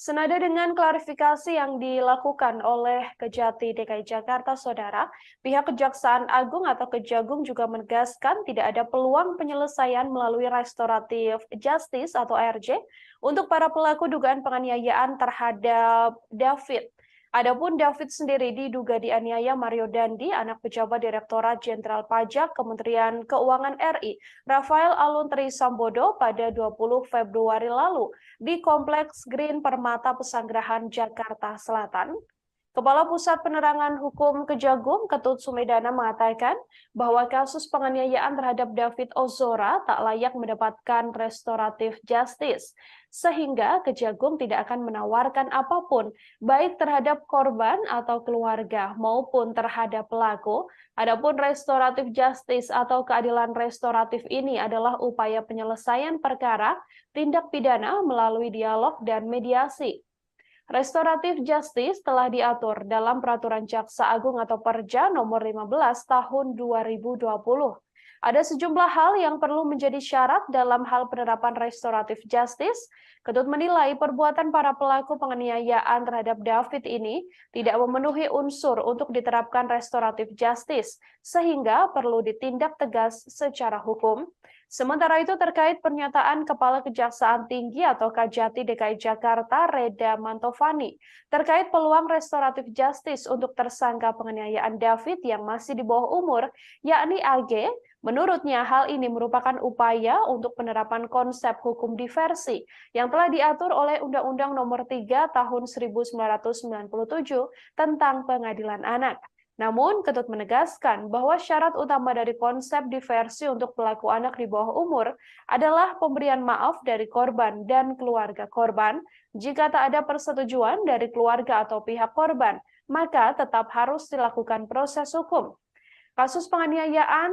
S1: Senada dengan klarifikasi yang dilakukan oleh Kejati DKI Jakarta, Saudara, pihak Kejaksaan Agung atau Kejagung juga menegaskan tidak ada peluang penyelesaian melalui restoratif justice atau ARJ untuk para pelaku dugaan penganiayaan terhadap David. Adapun David sendiri diduga dianiaya Mario Dandi, anak pejabat Direktorat Jenderal Pajak Kementerian Keuangan RI, Rafael Alun Trisambodo pada 20 Februari lalu di Kompleks Green Permata Pesanggerahan, Jakarta Selatan. Kepala Pusat Penerangan Hukum Kejagung, Ketut Sumedana, mengatakan bahwa kasus penganiayaan terhadap David Ozora tak layak mendapatkan restoratif justice, sehingga Kejagung tidak akan menawarkan apapun, baik terhadap korban atau keluarga maupun terhadap pelaku. Adapun restoratif justice atau keadilan restoratif ini adalah upaya penyelesaian perkara tindak pidana melalui dialog dan mediasi. Restoratif justice telah diatur dalam Peraturan Jaksa Agung atau Perja nomor 15 tahun 2020. Ada sejumlah hal yang perlu menjadi syarat dalam hal penerapan restoratif justice. Ketut menilai perbuatan para pelaku penganiayaan terhadap David ini tidak memenuhi unsur untuk diterapkan restoratif justice, sehingga perlu ditindak tegas secara hukum. Sementara itu terkait pernyataan Kepala Kejaksaan Tinggi atau Kajati DKI Jakarta Reda Mantovani terkait peluang restoratif justice untuk tersangka penganiayaan David yang masih di bawah umur, yakni AG, menurutnya hal ini merupakan upaya untuk penerapan konsep hukum diversi yang telah diatur oleh Undang-Undang Nomor 3 Tahun 1997 tentang Pengadilan Anak. Namun, Ketut menegaskan bahwa syarat utama dari konsep diversi untuk pelaku anak di bawah umur adalah pemberian maaf dari korban dan keluarga korban. Jika tak ada persetujuan dari keluarga atau pihak korban, maka tetap harus dilakukan proses hukum. Kasus penganiayaan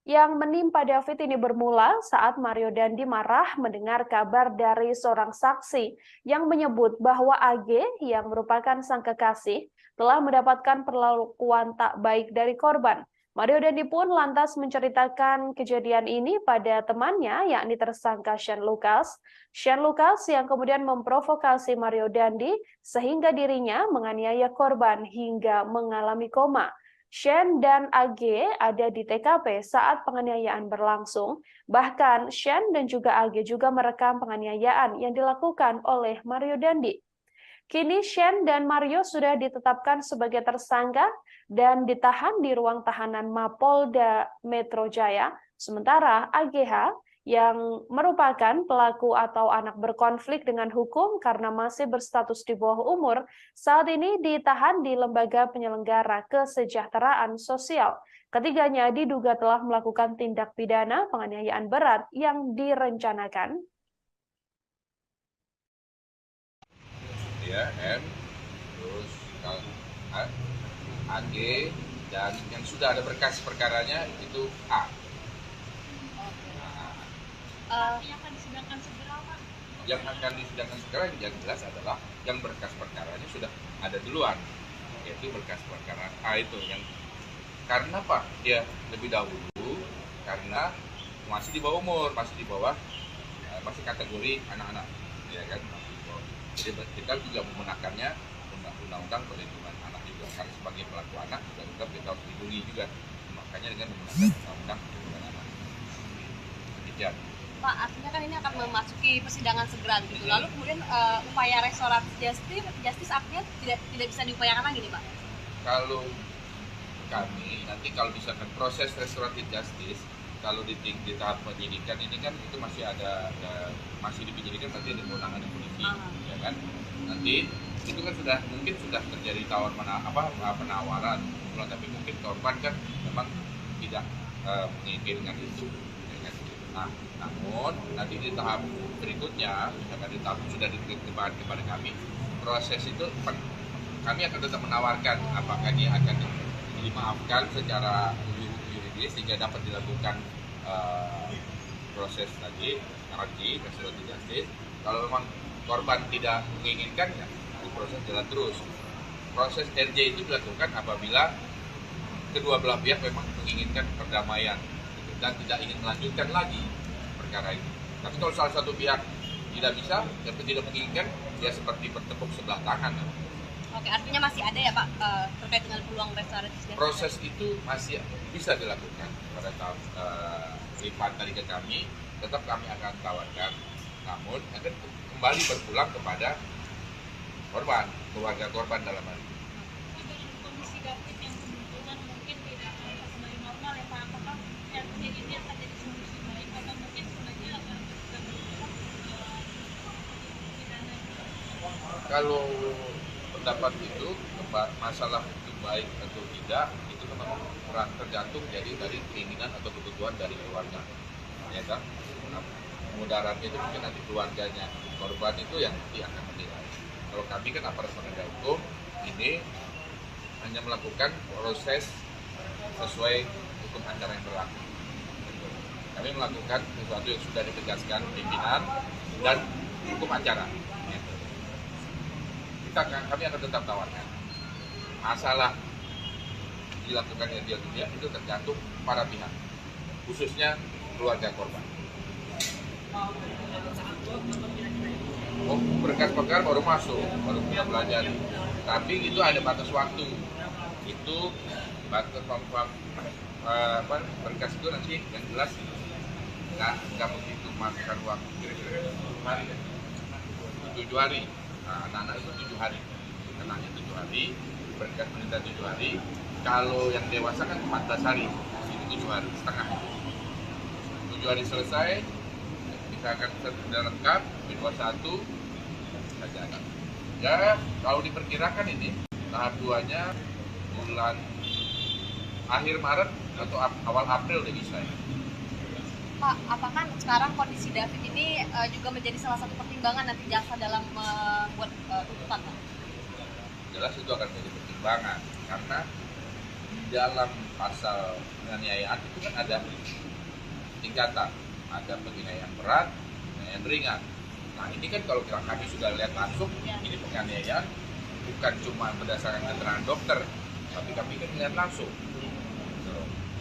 S1: yang menimpa David ini bermula saat Mario Dandi marah mendengar kabar dari seorang saksi yang menyebut bahwa AG yang merupakan sang kekasih telah mendapatkan perlakuan tak baik dari korban. Mario Dandi pun lantas menceritakan kejadian ini pada temannya, yakni tersangka Shane Lucas. Shane Lucas yang kemudian memprovokasi Mario Dandi sehingga dirinya menganiaya korban hingga mengalami koma. Shane dan AG ada di TKP saat penganiayaan berlangsung. Bahkan Shane dan juga AG juga merekam penganiayaan yang dilakukan oleh Mario Dandi. Kini Shane dan Mario sudah ditetapkan sebagai tersangka dan ditahan di ruang tahanan Mapolda Metro Jaya. Sementara AGH yang merupakan pelaku atau anak berkonflik dengan hukum karena masih berstatus di bawah umur, saat ini ditahan di Lembaga Penyelenggara Kesejahteraan Sosial. Ketiganya diduga telah melakukan tindak pidana penganiayaan berat yang direncanakan.
S2: Ya, M, terus AG, dan yang sudah ada berkas perkaranya itu A.
S4: Yang akan disidangkan segera, Pak?
S2: Yang akan disidangkan segera yang jelas adalah yang berkas perkaranya sudah ada duluan, yaitu berkas perkara A itu yang karena Pak dia lebih dahulu karena masih di bawah umur, masih di bawah masih kategori anak-anak, ya kan. Jadi kita juga menggunakannya undang-undang perlindungan anak juga karena sebagai pelaku anak juga kita harus dilindungi juga, makanya dengan menggunakan undang-undang perlindungan anak. Demikian.
S3: Pak, artinya kan ini akan memasuki persidangan segera gitu. Lalu kemudian upaya restoratif justice artinya tidak bisa diupayakan lagi nih, Pak?
S2: Kalau kami nanti kalau misalkan proses restoratif justice kalau di tahap penyidikan ini kan itu masih masih di penyidikan, nanti ada kewenangan polisi, ya kan? Nanti itu kan mungkin sudah terjadi penawaran, tapi mungkin korban kan memang tidak menginginkan itu. Ya kan? Nah, namun nanti di tahap berikutnya, misalkan di tahap sudah diterima kepada kami, proses itu kami akan tetap menawarkan apakah dia akan dimaafkan secara yuridis sehingga dapat dilakukan proses tadi RJ, restoratif justice. Kalau memang korban tidak menginginkan, ya proses jalan terus. Proses RJ itu dilakukan apabila kedua belah pihak memang menginginkan perdamaian dan tidak ingin melanjutkan lagi perkara itu. Tapi kalau salah satu pihak tidak bisa, dan tidak menginginkan, ya seperti bertepuk sebelah tangan.
S3: Oke, artinya masih ada ya Pak terkait dengan peluang restoratif justice?
S2: Proses itu masih bisa dilakukan pada tahap lipat tadi ke kami, tetap kami akan tawarkan, namun akan kembali berpulang kepada korban, keluarga korban dalam hal ini.
S4: Dengan kondisi David yang kebetulan mungkin tidak kembali normal ya Pak, apakah RJ ini akan jadi solusi baik atau mungkin sebenarnya akan pidana?
S2: Kalau pendapat itu, masalah itu baik atau tidak, itu memang tergantung jadi dari keinginan atau kebutuhan dari keluarga, ya kan? Mudaratnya itu mungkin nanti keluarganya korban itu yang nanti akan menilai. Kalau kami kan aparat penegak hukum ini hanya melakukan proses sesuai hukum acara yang berlaku. Kami melakukan sesuatu yang sudah ditegaskan pimpinan dan hukum acara. Kami akan tetap tawarkan. Masalah dilakukannya dia itu tergantung para pihak, khususnya keluarga korban. Oh, berkas perkara baru masuk, baru kita pelajari. Tapi itu ada batas waktu. Itu batas berkas itu nanti yang jelas nggak begitu makan waktu kira-kira 7 hari. 7 hari. Nah, anak-anak itu 7 hari. Kenanya 7 hari, berkas menita 7 hari. Kalau yang dewasa kan 14 hari, itu 7 hari setengah. 7 hari selesai, kita akan sudah lengkap, B21 saja. Ya, kalau diperkirakan ini tahap 2-nya bulan akhir Maret atau awal April udah bisa ya.
S3: Pak, apakah sekarang kondisi David ini juga menjadi salah satu pertimbangan nanti jaksa dalam membuat tuntutan, Pak?
S2: Jelas itu akan menjadi pertimbangan karena di dalam pasal penganiayaan itu kan ada tingkatan, ada penganiayaan berat, penganiayaan ringan. Nah ini kan kalau kami sudah lihat langsung, ini penganiayaan bukan cuma berdasarkan keterangan dokter, tapi kami kan lihat langsung.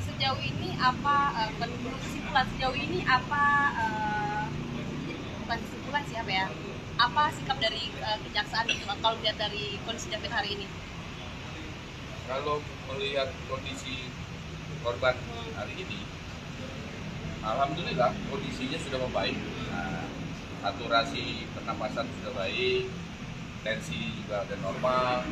S3: Sejauh ini apa menurut kesimpulan sejauh ini apa bukan kesimpulan sih apa ya? Apa sikap dari kejaksaan gitu kalau lihat dari kondisi David hari ini?
S2: Kalau melihat kondisi korban hari ini, alhamdulillah kondisinya sudah membaik. Nah, saturasi pernapasan sudah baik, tensi juga sudah normal.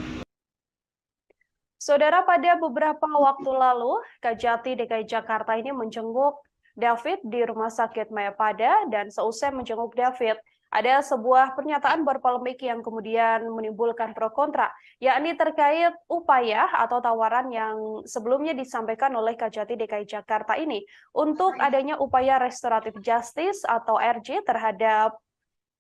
S1: Saudara, pada beberapa waktu lalu, Kejati DKI Jakarta ini menjenguk David di Rumah Sakit Mayapada, dan seusai menjenguk David, ada sebuah pernyataan berpolemik yang kemudian menimbulkan pro kontra, yakni terkait upaya atau tawaran yang sebelumnya disampaikan oleh Kejati DKI Jakarta ini untuk adanya upaya restoratif justice atau RJ terhadap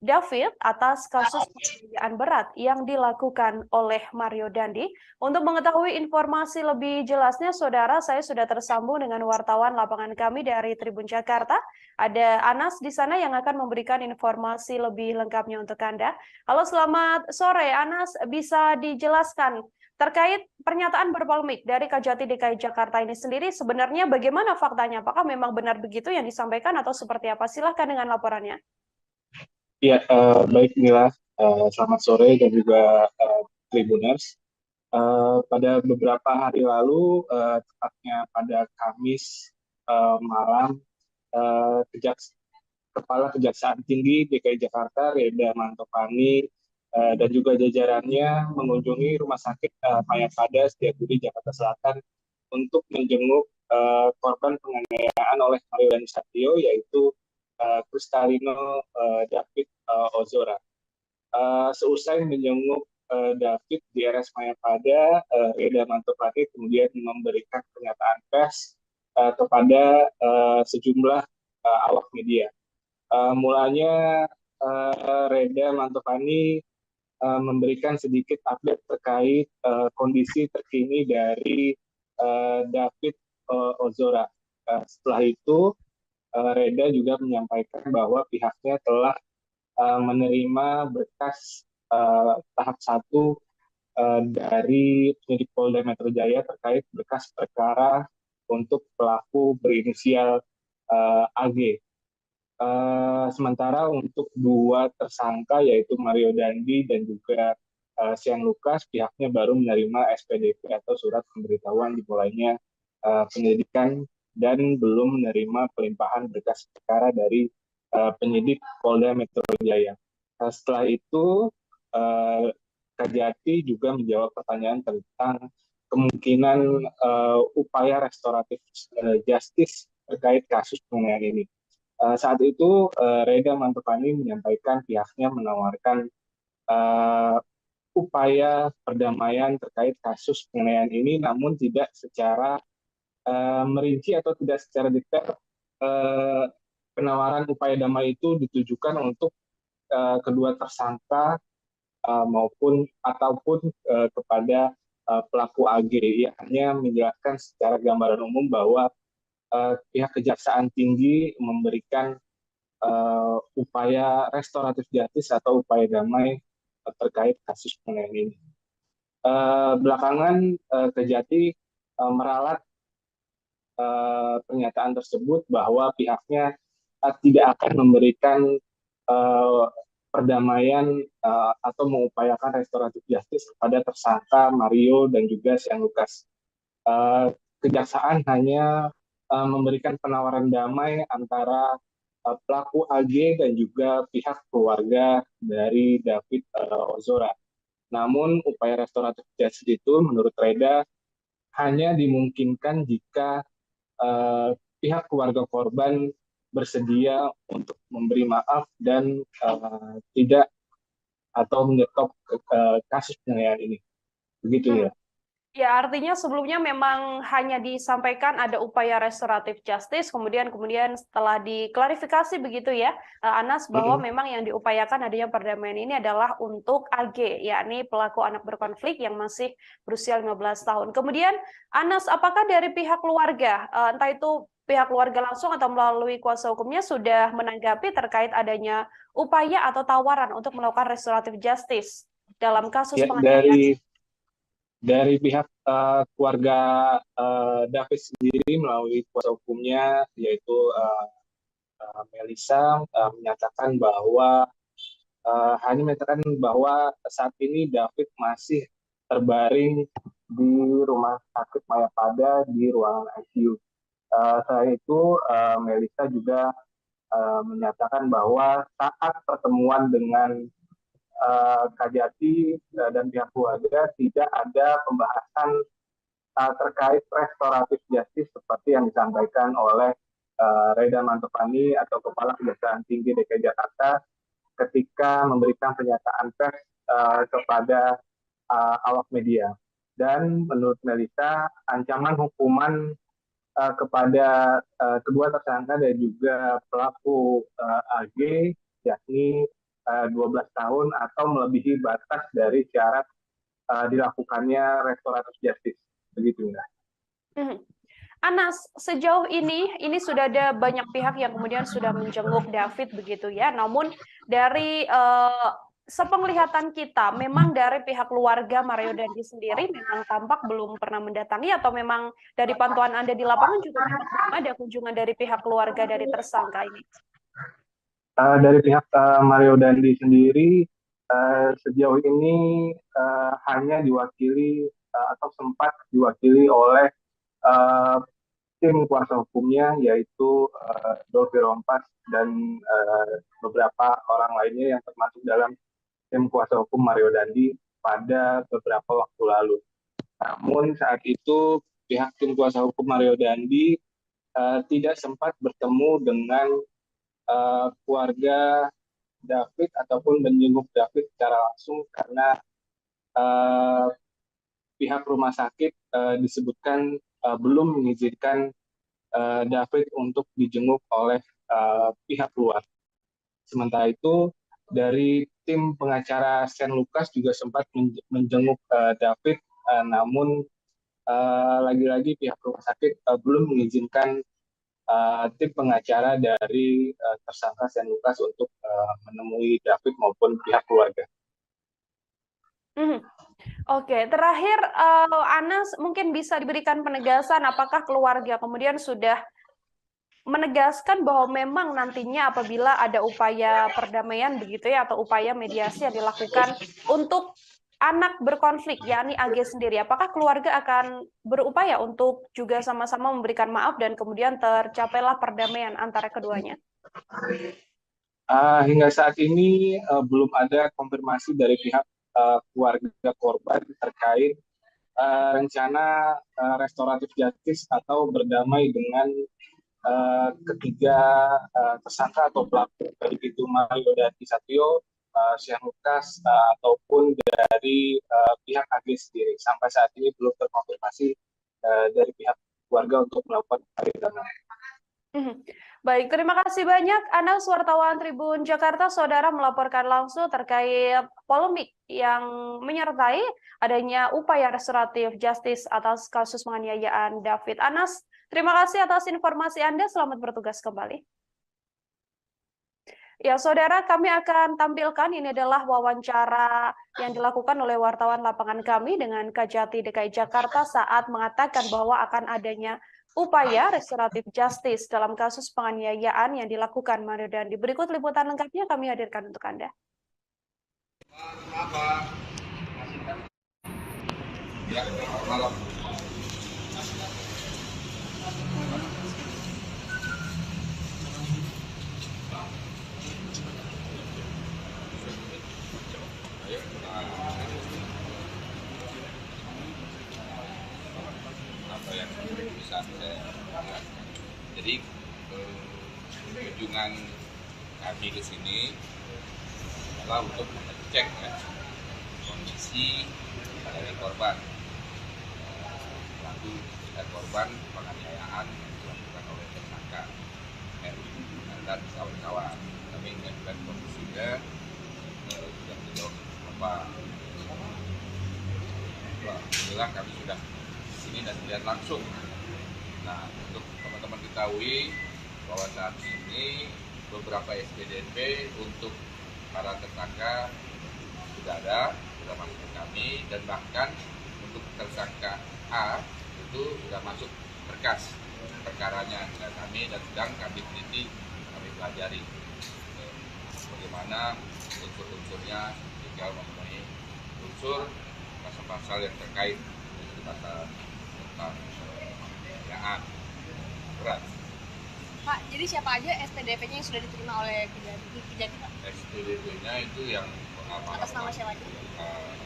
S1: David atas kasus penganiayaan berat yang dilakukan oleh Mario Dandi. Untuk mengetahui informasi lebih jelasnya, saudara, saya sudah tersambung dengan wartawan lapangan kami dari Tribun Jakarta. Ada Anas di sana yang akan memberikan informasi lebih lengkapnya untuk Anda. Halo, selamat sore Anas, bisa dijelaskan terkait pernyataan berpolemik dari Kejati DKI Jakarta ini sendiri, sebenarnya bagaimana faktanya? Apakah memang benar begitu yang disampaikan atau seperti apa? Silahkan dengan laporannya.
S5: Ya, baik Mila, selamat sore dan juga Tribuners. Pada beberapa hari lalu, tepatnya pada Kamis malam, Kepala Kejaksaan Tinggi DKI Jakarta, Reda Mantopani, dan juga jajarannya mengunjungi Rumah Sakit Mayapada Setiabudi Jakarta Selatan untuk menjenguk korban penganiayaan oleh Mario Dandi Satrio, yaitu Kristalino David Ozora. Seusai menjenguk David di RS Mayapada, Reda Mantopani kemudian memberikan pernyataan pers kepada sejumlah awak media. Mulanya Reda Mantopani memberikan sedikit update terkait kondisi terkini dari David Ozora. Setelah itu, Reda juga menyampaikan bahwa pihaknya telah menerima berkas tahap 1 dari penyidik Polda Metro Jaya terkait berkas perkara untuk pelaku berinisial AG. Sementara untuk 2 tersangka yaitu Mario Dandi dan juga Shane Lucas, pihaknya baru menerima SPDP atau surat pemberitahuan dimulainya penyelidikan dan belum menerima pelimpahan berkas perkara dari penyidik Polda Metro Jaya. Setelah itu Kajati juga menjawab pertanyaan tentang kemungkinan upaya restoratif justice terkait kasus penganiayaan ini. Saat itu Reda Mantopani menyampaikan pihaknya menawarkan upaya perdamaian terkait kasus penganiayaan ini, namun tidak secara merinci atau tidak secara detail. Penawaran upaya damai itu ditujukan untuk kedua tersangka ataupun kepada pelaku AG. Ia hanya menjelaskan secara gambaran umum bahwa pihak Kejaksaan Tinggi memberikan upaya restoratif justice atau upaya damai terkait kasus penganiayaan ini. Belakangan Kejati meralat pernyataan tersebut bahwa pihaknya tidak akan memberikan perdamaian atau mengupayakan restoratif justice kepada tersangka Mario dan juga Shane Lucas. Kejaksaan hanya memberikan penawaran damai antara pelaku AG dan juga pihak keluarga dari David Ozora. Namun upaya restoratif justice itu menurut Reda hanya dimungkinkan jika pihak keluarga korban bersedia untuk memberi maaf dan tidak atau menyetop kasus penganiayaan ini. Begitu ya.
S1: Ya, artinya sebelumnya memang hanya disampaikan ada upaya restoratif justice, kemudian setelah diklarifikasi begitu ya, Anas, bahwa memang yang diupayakan adanya perdamaian ini adalah untuk AG, yakni pelaku anak berkonflik yang masih berusia 15 tahun. Kemudian, Anas, apakah dari pihak keluarga, entah itu pihak keluarga langsung atau melalui kuasa hukumnya sudah menanggapi terkait adanya upaya atau tawaran untuk melakukan restoratif justice dalam kasus penganiayaan?
S5: Dari pihak keluarga David sendiri melalui kuasa hukumnya yaitu Melissa menyatakan bahwa saat ini David masih terbaring di rumah sakit Mayapada di ruangan ICU. Selain itu Melissa juga menyatakan bahwa saat pertemuan dengan Kajati dan pihak keluarga tidak ada pembahasan terkait restoratif justice seperti yang disampaikan oleh Reda Mantopani atau Kepala Kejaksaan Tinggi DKI Jakarta ketika memberikan pernyataan pers kepada awak media. Dan menurut Melissa, ancaman hukuman kepada kedua tersangka dan juga pelaku AG yakni 12 tahun atau melebihi batas dari syarat dilakukannya restoratif justice. Begitu ya.
S1: Anas, sejauh ini sudah ada banyak pihak yang kemudian sudah menjenguk David begitu ya. Namun dari sepenglihatan kita, memang dari pihak keluarga Mario Dandi sendiri memang tampak belum pernah mendatangi, atau memang dari pantauan Anda di lapangan juga memang belum ada kunjungan dari pihak keluarga dari tersangka ini?
S5: Dari pihak Mario Dandi sendiri sejauh ini hanya diwakili atau sempat diwakili oleh tim kuasa hukumnya yaitu Dolfi Rompas dan beberapa orang lainnya yang termasuk dalam tim kuasa hukum Mario Dandi pada beberapa waktu lalu. Namun saat itu pihak tim kuasa hukum Mario Dandi tidak sempat bertemu dengan keluarga David ataupun menjenguk David secara langsung karena pihak rumah sakit disebutkan belum mengizinkan David untuk dijenguk oleh pihak luar. Sementara itu, dari tim pengacara Shane Lucas juga sempat menjenguk David, namun lagi-lagi pihak rumah sakit belum mengizinkan tim pengacara dari tersangka Shane Lucas untuk menemui David maupun pihak keluarga.
S1: Oke, terakhir Anas mungkin bisa diberikan penegasan apakah keluarga kemudian sudah menegaskan bahwa memang nantinya apabila ada upaya perdamaian begitu ya atau upaya mediasi yang dilakukan untuk anak berkonflik yakni AG sendiri, apakah keluarga akan berupaya untuk juga sama-sama memberikan maaf dan kemudian tercapailah perdamaian antara keduanya?
S5: Hingga saat ini belum ada konfirmasi dari pihak keluarga korban terkait rencana restoratif justice atau berdamai dengan ketiga tersangka atau pelaku, baik itu Mario Dandi Satrio, Shane Lucas, ataupun dari pihak AG sendiri. Sampai saat ini belum terkonfirmasi dari pihak keluarga untuk melakukan perdamaian.
S1: Baik, terima kasih banyak Anas, wartawan Tribun Jakarta. Saudara melaporkan langsung terkait polemik yang menyertai adanya upaya restoratif justice atas kasus penganiayaan David. Anas, terima kasih atas informasi Anda. Selamat bertugas kembali. Ya, saudara, kami akan tampilkan ini adalah wawancara yang dilakukan oleh wartawan lapangan kami dengan Kajati DKI Jakarta saat mengatakan bahwa akan adanya upaya restoratif justice dalam kasus penganiayaan yang dilakukan Mario Dandi. Berikut liputan lengkapnya kami hadirkan untuk Anda.
S2: Ya, malam. Apa yang bisa saya lihat. Jadi kunjungan kami di sini adalah untuk mengecek ya, kondisi dari korban, pelaku dan korban penganiayaan yang dilakukan oleh tersangka dan kawan-kawan. Kami mengajukan kondisinya sudah sejauh apa. Alhamdulillah kami sudah di sini dan melihat langsung. Nah, untuk teman-teman ketahui bahwa saat ini beberapa SPDP untuk para tersangka sudah ada, sudah masuk ke kami, dan bahkan untuk tersangka A itu sudah masuk berkas perkaranya ke kami dan sedang kami teliti, kami pelajari bagaimana unsur-unsurnya tinggal memenuhi unsur pasal-pasal yang terkait dengan pasal tentang penganiayaan berat.
S3: Pak, jadi siapa aja SPDP-nya yang sudah diterima oleh Kejati, Pak?
S2: SPDP-nya itu yang
S3: atas nama siapa aja?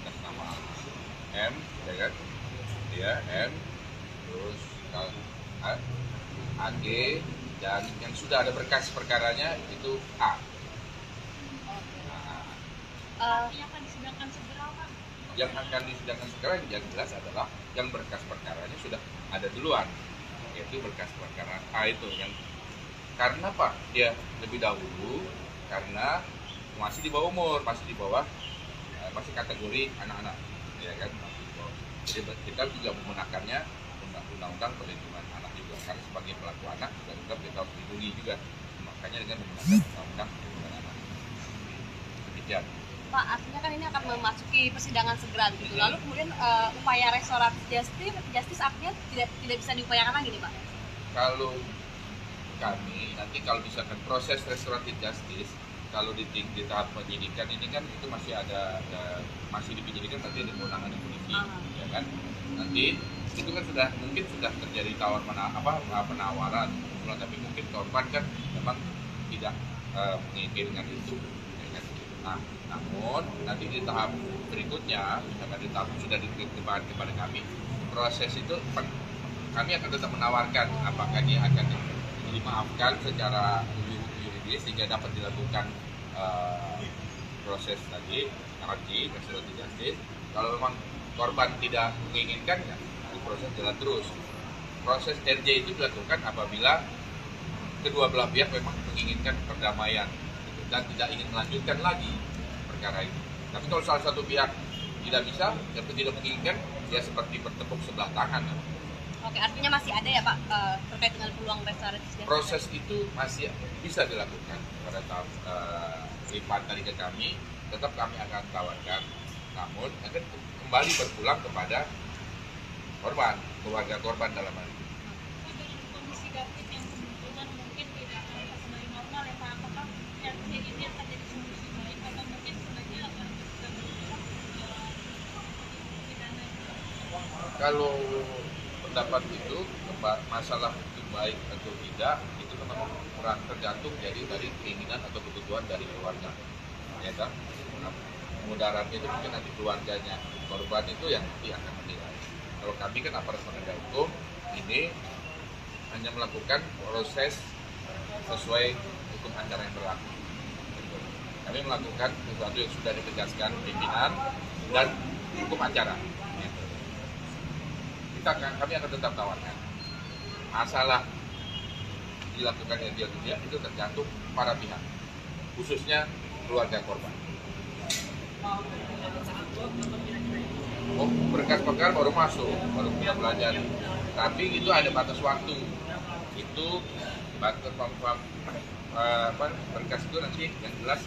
S2: Atas nama M, ya kan? Dia M, terus AG, dan yang sudah ada berkas perkaranya itu A.
S4: Yang akan disidangkan segera, Pak?
S2: Yang akan disidangkan sekarang yang jelas adalah yang berkas perkaranya sudah ada duluan, yaitu berkas perkara A itu yang karena Pak dia lebih dahulu karena masih di bawah umur, masih di bawah masih kategori anak-anak, ya kan? Jadi kita juga menggunakannya undang-undang perlindungan anak juga, karena sebagai pelaku anak juga tetap kita harus dilindungi juga, makanya dengan menggunakan undang-undang perlindungan anak. Demikian.
S3: Pak, artinya kan ini akan memasuki persidangan segera gitu. Lalu kemudian upaya restoratif justice artinya tidak bisa diupayakan lagi nih, Pak?
S2: Kalau kami nanti kalau misalkan proses restoratif justice kalau di tahap penyidikan ini kan itu masih masih dipenyidikan, nanti ada kewenangan polisi, ya kan? Nanti itu kan mungkin sudah terjadi penawaran, tapi mungkin korban kan memang tidak menginginkan itu, ya kan? Nah, namun nanti di tahap berikutnya, misalkan di tahap sudah diterima kepada kami, proses itu kami akan tetap menawarkan apakah dia akan dimaafkan secara yuridis sehingga dapat dilakukan proses tadi restoratif justice. Kalau memang korban tidak menginginkan, ya proses jalan terus. proses RJ itu dilakukan apabila kedua belah pihak memang menginginkan perdamaian dan tidak ingin melanjutkan lagi perkara itu. Tapi kalau salah satu pihak tidak bisa, atau tidak menginginkan, ya seperti bertepuk sebelah tangan.
S3: Oke, artinya masih ada ya Pak terkait dengan peluang restoratif justice?
S2: Proses itu masih bisa dilakukan pada tahap lipat dari ke kami, tetap kami akan tawarkan, namun akan kembali berpulang kepada korban, keluarga korban dalam hal ini.
S4: Dengan kondisi David yang kemungkinan mungkin tidak akan kembali normal ya Pak, apakah RJ ini akan jadi solusi baik atau mungkin sebenarnya akan bisa pidana?
S2: Kalau pendapat itu masalah itu baik atau tidak itu memang kurang tergantung jadi dari keinginan atau kebutuhan dari keluarga, ya kan? Mudaratnya itu mungkin nanti keluarganya korban itu yang nanti akan menilai. Kalau kami kan aparat penegak hukum ini hanya melakukan proses sesuai hukum acara yang berlaku. Kami melakukan sesuatu yang sudah ditegaskan pimpinan dan hukum acara. Kami akan tetap tawarkan. Masalah dilakukan yang dia itu tergantung para pihak, khususnya keluarga korban. Oh, berkas perkara baru masuk, baru kita belajar. Tapi itu ada batas waktu. Itu batas berkas itu nanti yang jelas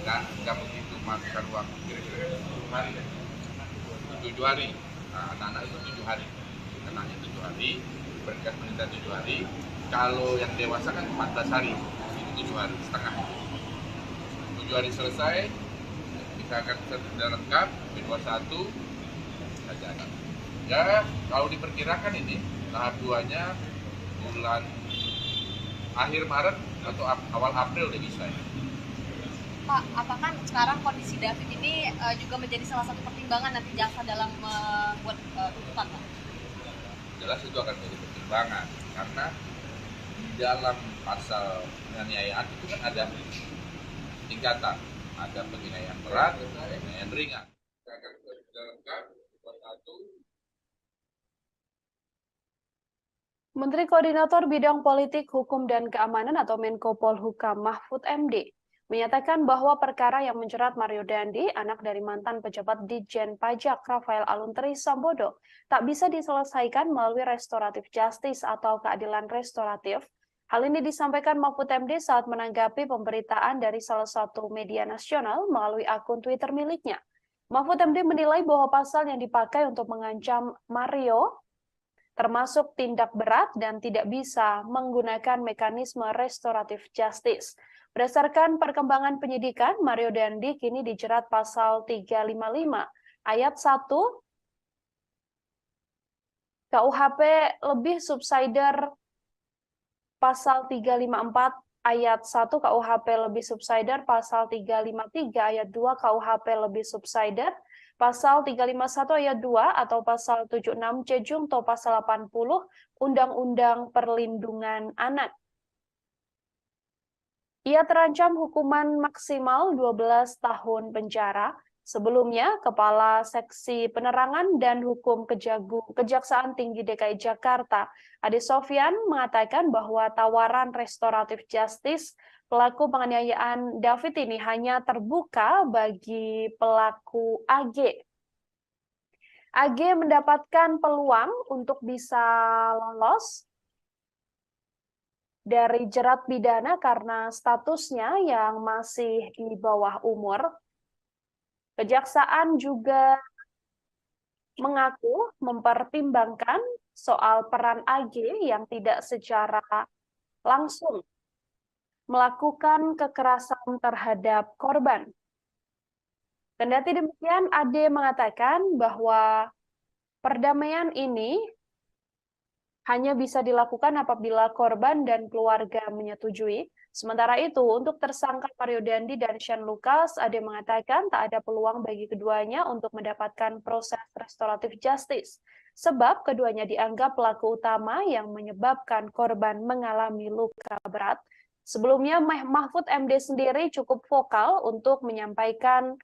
S2: nggak begitu makan waktu kira-kira 7 hari. Nah, anak-anak itu 7 hari, kenanya 7 hari, berkas meninggal 7 hari. Kalau yang dewasa kan 14 hari, itu 7 hari setengah. 7 hari selesai, kita akan sudah lengkap, B21 saja. Ya, kalau diperkirakan ini tahap 2-nya bulan akhir Maret atau awal April udah bisa ya.
S3: Pak, apakah sekarang kondisi David ini juga menjadi salah satu pertimbangan nanti jaksa dalam membuat tuntutan, Pak?
S2: Jelas itu akan menjadi pertimbangan karena di dalam pasal penganiayaan itu kan ada tingkatan, ada penganiayaan berat, penganiayaan ringan. Kita akan sudah lengkap, satu.
S1: Menteri Koordinator Bidang Politik, Hukum, dan Keamanan atau Menko Polhukam Mahfud MD menyatakan bahwa perkara yang menjerat Mario Dandi, anak dari mantan pejabat Ditjen Pajak Rafael Aluntri Sambodo, tak bisa diselesaikan melalui restoratif justice atau keadilan restoratif. Hal ini disampaikan Mahfud MD saat menanggapi pemberitaan dari salah satu media nasional melalui akun Twitter miliknya. Mahfud MD menilai bahwa pasal yang dipakai untuk mengancam Mario termasuk tindak berat dan tidak bisa menggunakan mekanisme restoratif justice. Berdasarkan perkembangan penyidikan, Mario Dandi kini dijerat pasal 355 ayat 1 KUHP lebih subsider, pasal 354 ayat 1 KUHP lebih subsider, pasal 353 ayat 2 KUHP lebih subsider, pasal 351 ayat 2 atau pasal 76 C Jungto pasal 80 Undang-Undang Perlindungan Anak. Ia terancam hukuman maksimal 12 tahun penjara. Sebelumnya, Kepala Seksi Penerangan dan Hukum Kejaksaan Tinggi DKI Jakarta, Ade Sofyan, mengatakan bahwa tawaran restoratif justice pelaku penganiayaan David ini hanya terbuka bagi pelaku AG. AG mendapatkan peluang untuk bisa lolos dari jerat pidana karena statusnya yang masih di bawah umur. Kejaksaan juga mengaku mempertimbangkan soal peran AG yang tidak secara langsung melakukan kekerasan terhadap korban. Kendati demikian, Ade mengatakan bahwa perdamaian ini hanya bisa dilakukan apabila korban dan keluarga menyetujui. Sementara itu, untuk tersangka Mario Dandi dan Shane Lucas, Ade mengatakan tak ada peluang bagi keduanya untuk mendapatkan proses restoratif justice, sebab keduanya dianggap pelaku utama yang menyebabkan korban mengalami luka berat. Sebelumnya, Mahfud MD sendiri cukup vokal untuk menyampaikan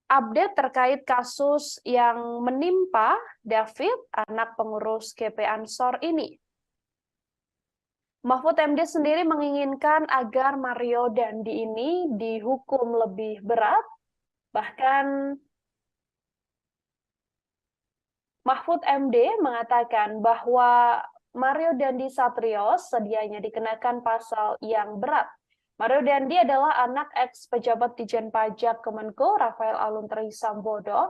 S1: update terkait kasus yang menimpa David, anak pengurus GP Ansor ini. Mahfud MD sendiri menginginkan agar Mario Dandi ini dihukum lebih berat. Bahkan Mahfud MD mengatakan bahwa Mario Dandi Satrio sedianya dikenakan pasal yang berat. Mario Dandi adalah anak ex-pejabat Ditjen Pajak Kemenko Rafael Aluntri Sambodo.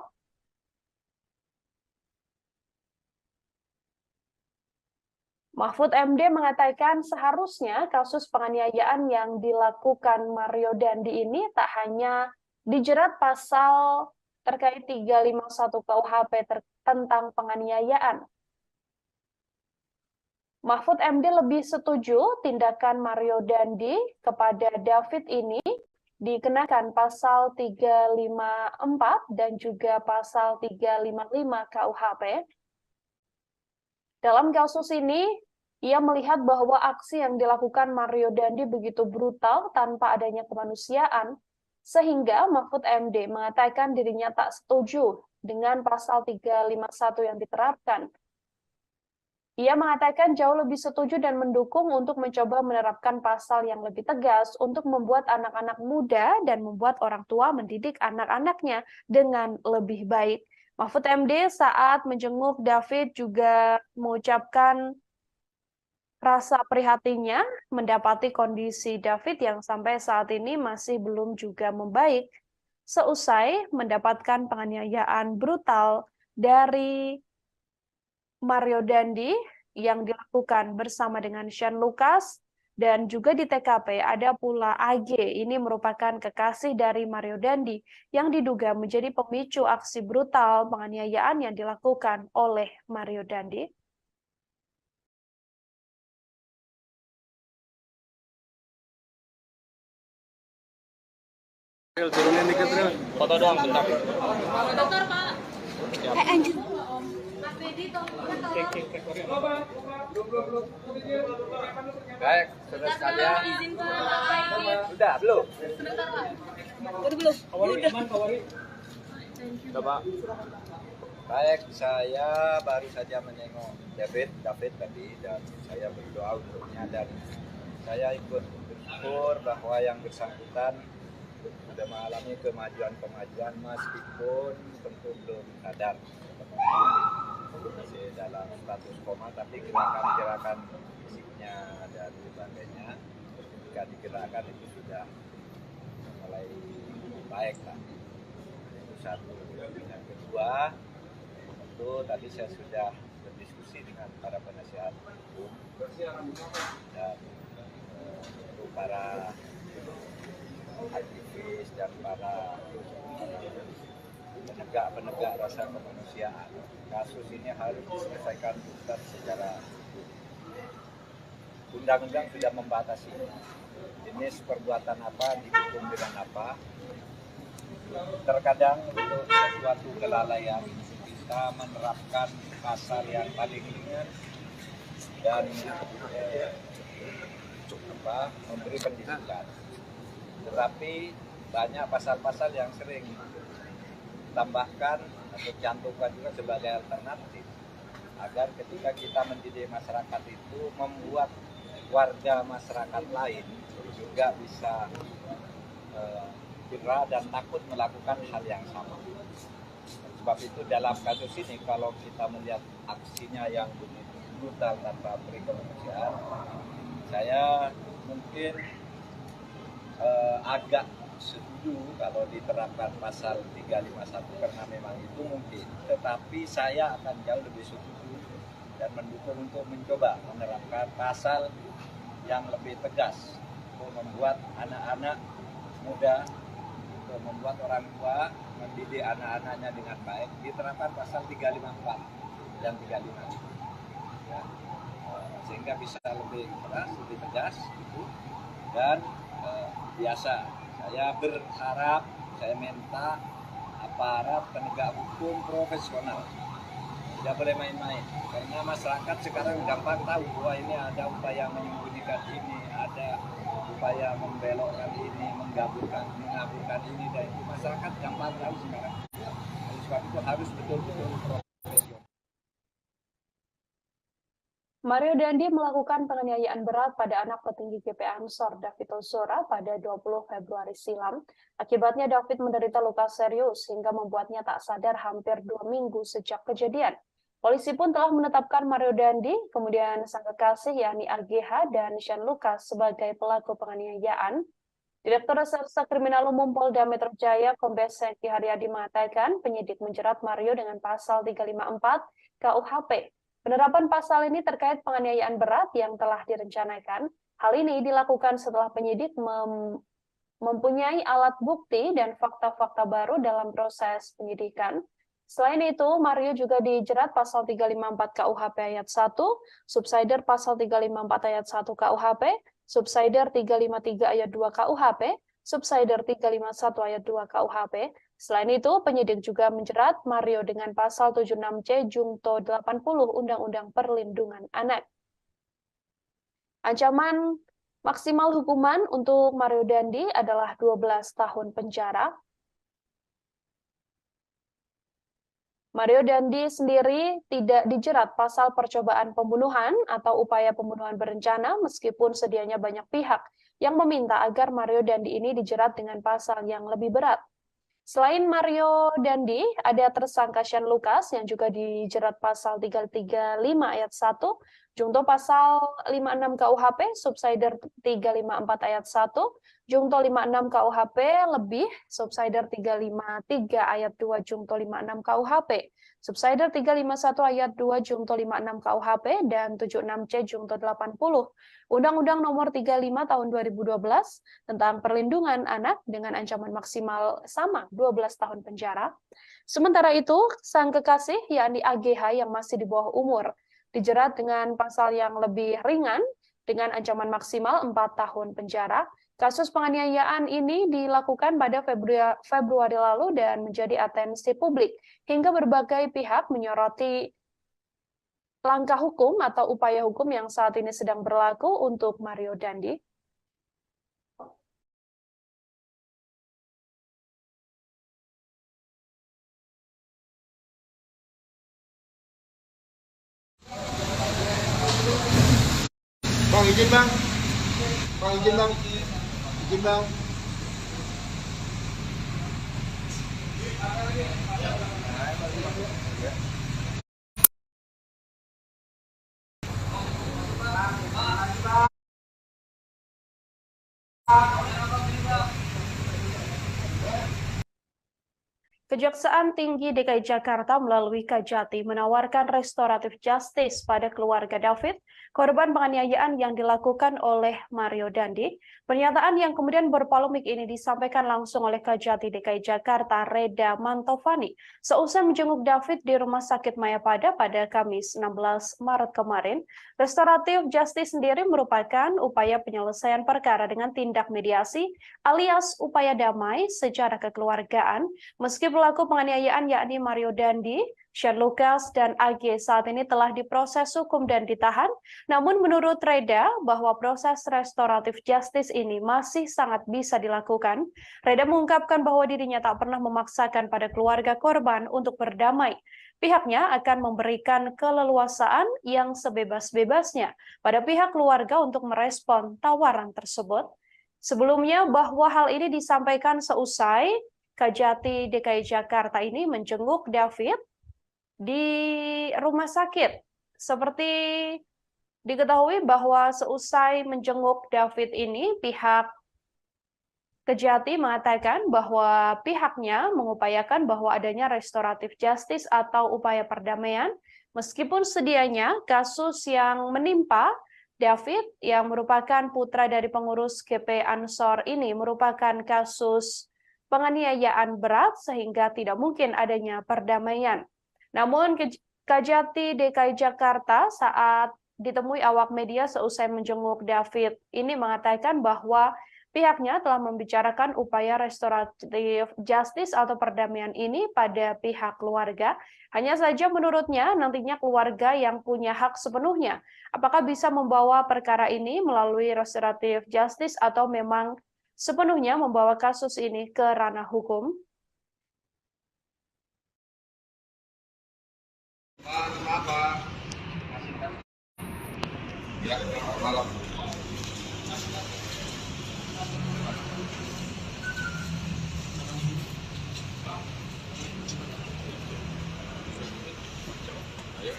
S1: Mahfud MD mengatakan seharusnya kasus penganiayaan yang dilakukan Mario Dandi ini tak hanya dijerat pasal terkait 351 KUHP tentang penganiayaan. Mahfud MD lebih setuju tindakan Mario Dandi kepada David ini dikenakan pasal 354 dan juga pasal 355 KUHP. Dalam kasus ini, ia melihat bahwa aksi yang dilakukan Mario Dandi begitu brutal tanpa adanya kemanusiaan, sehingga Mahfud MD mengatakan dirinya tak setuju dengan pasal 351 yang diterapkan. Ia mengatakan jauh lebih setuju dan mendukung untuk mencoba menerapkan pasal yang lebih tegas untuk membuat anak-anak muda dan membuat orang tua mendidik anak-anaknya dengan lebih baik. Mahfud MD saat menjenguk David juga mengucapkan rasa prihatinnya mendapati kondisi David yang sampai saat ini masih belum juga membaik seusai mendapatkan penganiayaan brutal dari Mario Dandi yang dilakukan bersama dengan Shane Lucas, dan juga di TKP ada pula AG, ini merupakan kekasih dari Mario Dandi yang diduga menjadi pemicu aksi brutal penganiayaan yang dilakukan oleh Mario Dandi.
S8: Turunin dikit, Ril. Foto doang, bentar.
S4: Bentar, Pak.
S3: Anjir.
S6: Baik, saudara sekalian.
S4: Izin, Pak.
S6: Sudah belum?
S4: Sebentar, Pak.
S8: Udah, Pak.
S6: Baik, saya baru saja menengok David tadi dan saya berdoa untuknya dan saya ikut bersyukur bahwa yang bersangkutan sudah mengalami kemajuan meskipun tentu belum sadar masih dalam status koma, tapi gerakan-gerakan fisiknya dan sebagainya ketika digerakkan itu sudah mulai baik lah. Itu satu. Yang kedua, tentu tadi saya sudah berdiskusi dengan para penasihat hukum dan tentu para aktivis dan para penegak rasa kemanusiaan. Kasus ini harus diselesaikan tuntas secara hukum. Undang-undang sudah membatasi jenis perbuatan apa, dihukum dengan apa. Terkadang untuk sesuatu kelalaian kita menerapkan pasal yang paling ringan dan memberi pendidikan. Tetapi banyak pasal-pasal yang sering tambahkan atau cantumkan juga sebagai alternatif agar ketika kita mendidik masyarakat itu membuat warga masyarakat lain juga bisa gerah dan takut melakukan hal yang sama. Sebab itu dalam kasus ini kalau kita melihat aksinya yang begitu brutal tanpa beri kemanusiaan, saya mungkin agak setuju kalau diterapkan pasal 351 karena memang itu mungkin, tetapi saya akan jauh lebih setuju dan mendukung untuk mencoba menerapkan pasal yang lebih tegas untuk membuat anak-anak muda, untuk membuat orang tua mendidik anak-anaknya dengan baik. Diterapkan pasal 354 dan 355 ya, sehingga bisa lebih keras, lebih tegas gitu. Dan biasa saya berharap, saya minta aparat penegak hukum profesional tidak boleh main-main, karena masyarakat sekarang gampang tahu bahwa ini ada upaya menyembunyikan ini, ada upaya membelokkan ini, mengaburkan ini dan itu masyarakat gampang tahu sekarang. Oleh sebab itu harus betul-betul profesional.
S1: Mario Dandi melakukan penganiayaan berat pada anak petinggi GP Ansor David Ozora pada 20 Februari silam. Akibatnya David menderita luka serius hingga membuatnya tak sadar hampir 2 minggu sejak kejadian. Polisi pun telah menetapkan Mario Dandi, kemudian sang kekasih yakni AGH dan Sean Lucas sebagai pelaku penganiayaan. Direktur Reserse Kriminal Umum Polda Metro Jaya Kombes Hengki Haryadi mengatakan penyidik menjerat Mario dengan pasal 354 KUHP. Penerapan pasal ini terkait penganiayaan berat yang telah direncanakan. Hal ini dilakukan setelah penyidik mempunyai alat bukti dan fakta-fakta baru dalam proses penyidikan. Selain itu, Mario juga dijerat pasal 354 KUHP ayat 1, subsider pasal 354 ayat 1 KUHP, subsider 353 ayat 2 KUHP, subsider 351 ayat 2 KUHP. Selain itu, penyidik juga menjerat Mario dengan pasal 76C Jungto 80 Undang-Undang Perlindungan Anak. Ancaman maksimal hukuman untuk Mario Dandi adalah 12 tahun penjara. Mario Dandi sendiri tidak dijerat pasal percobaan pembunuhan atau upaya pembunuhan berencana meskipun sedianya banyak pihak yang meminta agar Mario Dandi ini dijerat dengan pasal yang lebih berat. Selain Mario Dandi, ada tersangka Sean Lucas yang juga dijerat pasal 335 ayat 1, Jungto pasal 56 KUHP, subsider 354 ayat 1, Jungto 56 KUHP lebih, subsider 353 ayat 2 Jungto 56 KUHP, subsider 351 ayat 2 Jungto 56 KUHP, dan 76C Jungto 80 Undang-Undang Nomor 35 Tahun 2012 tentang Perlindungan Anak dengan ancaman maksimal sama 12 tahun penjara. Sementara itu, sang kekasih yakni AGH yang masih di bawah umur dijerat dengan pasal yang lebih ringan dengan ancaman maksimal 4 tahun penjara. Kasus penganiayaan ini dilakukan pada Februari lalu dan menjadi atensi publik hingga berbagai pihak menyoroti langkah hukum atau upaya hukum yang saat ini sedang berlaku untuk Mario Dandi.
S7: Bang, izin bang. Bang, izin bang. Izin bang.
S1: Kejaksaan Tinggi DKI Jakarta melalui Kajati menawarkan restoratif justice pada keluarga David, korban penganiayaan yang dilakukan oleh Mario Dandi. Pernyataan yang kemudian berpolemik ini disampaikan langsung oleh Kajati DKI Jakarta, Reda Mantovani, seusai menjenguk David di Rumah Sakit Mayapada pada Kamis 16 Maret kemarin. Restoratif justice sendiri merupakan upaya penyelesaian perkara dengan tindak mediasi alias upaya damai secara kekeluargaan, meski pelaku penganiayaan yakni Mario Dandi, Sean Lucas, dan AG saat ini telah diproses hukum dan ditahan. Namun menurut Reda bahwa proses restoratif justice ini masih sangat bisa dilakukan. Reda mengungkapkan bahwa dirinya tak pernah memaksakan pada keluarga korban untuk berdamai. Pihaknya akan memberikan keleluasaan yang sebebas-bebasnya pada pihak keluarga untuk merespon tawaran tersebut. Sebelumnya bahwa hal ini disampaikan seusai Kajati DKI Jakarta ini menjenguk David di rumah sakit. Seperti diketahui bahwa seusai menjenguk David ini, pihak Kejati mengatakan bahwa pihaknya mengupayakan bahwa adanya restoratif justice atau upaya perdamaian, meskipun sedianya kasus yang menimpa David yang merupakan putra dari pengurus GP Ansor ini merupakan kasus penganiayaan berat sehingga tidak mungkin adanya perdamaian. Namun Kajati DKI Jakarta saat ditemui awak media seusai menjenguk David ini mengatakan bahwa Pihaknya telah membicarakan upaya restoratif justice atau perdamaian ini pada pihak keluarga. Hanya saja menurutnya nantinya keluarga yang punya hak sepenuhnya. Apakah bisa membawa perkara ini melalui restoratif justice atau memang sepenuhnya membawa kasus ini ke ranah hukum?
S2: Ya, malam. Ayo,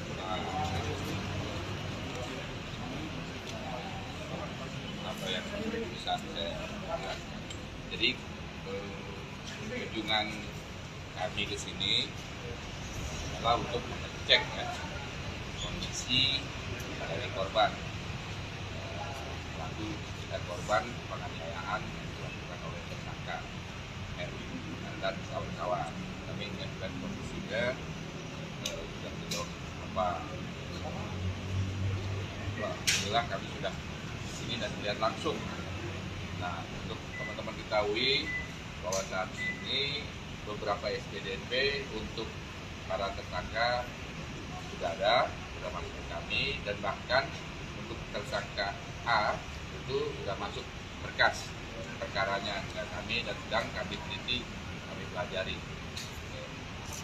S2: apa yang bisa saya lihat. Jadi kunjungan kami ke sini adalah untuk mengecek ya, kondisi dari korban. Lalu dan korban penganiayaan yang dilakukan oleh tersangka dan kawan-kawan. Kami mengajukan kondisinya sudah sejauh apa. Alhamdulillah kami sudah di sini dan melihat langsung. Nah, untuk teman-teman ketahui bahwa saat ini beberapa SPDP untuk para tersangka sudah masuk ke kami, dan bahkan untuk tersangka A itu sudah masuk berkas perkaranya ke kami dan sedang kami teliti, kami pelajari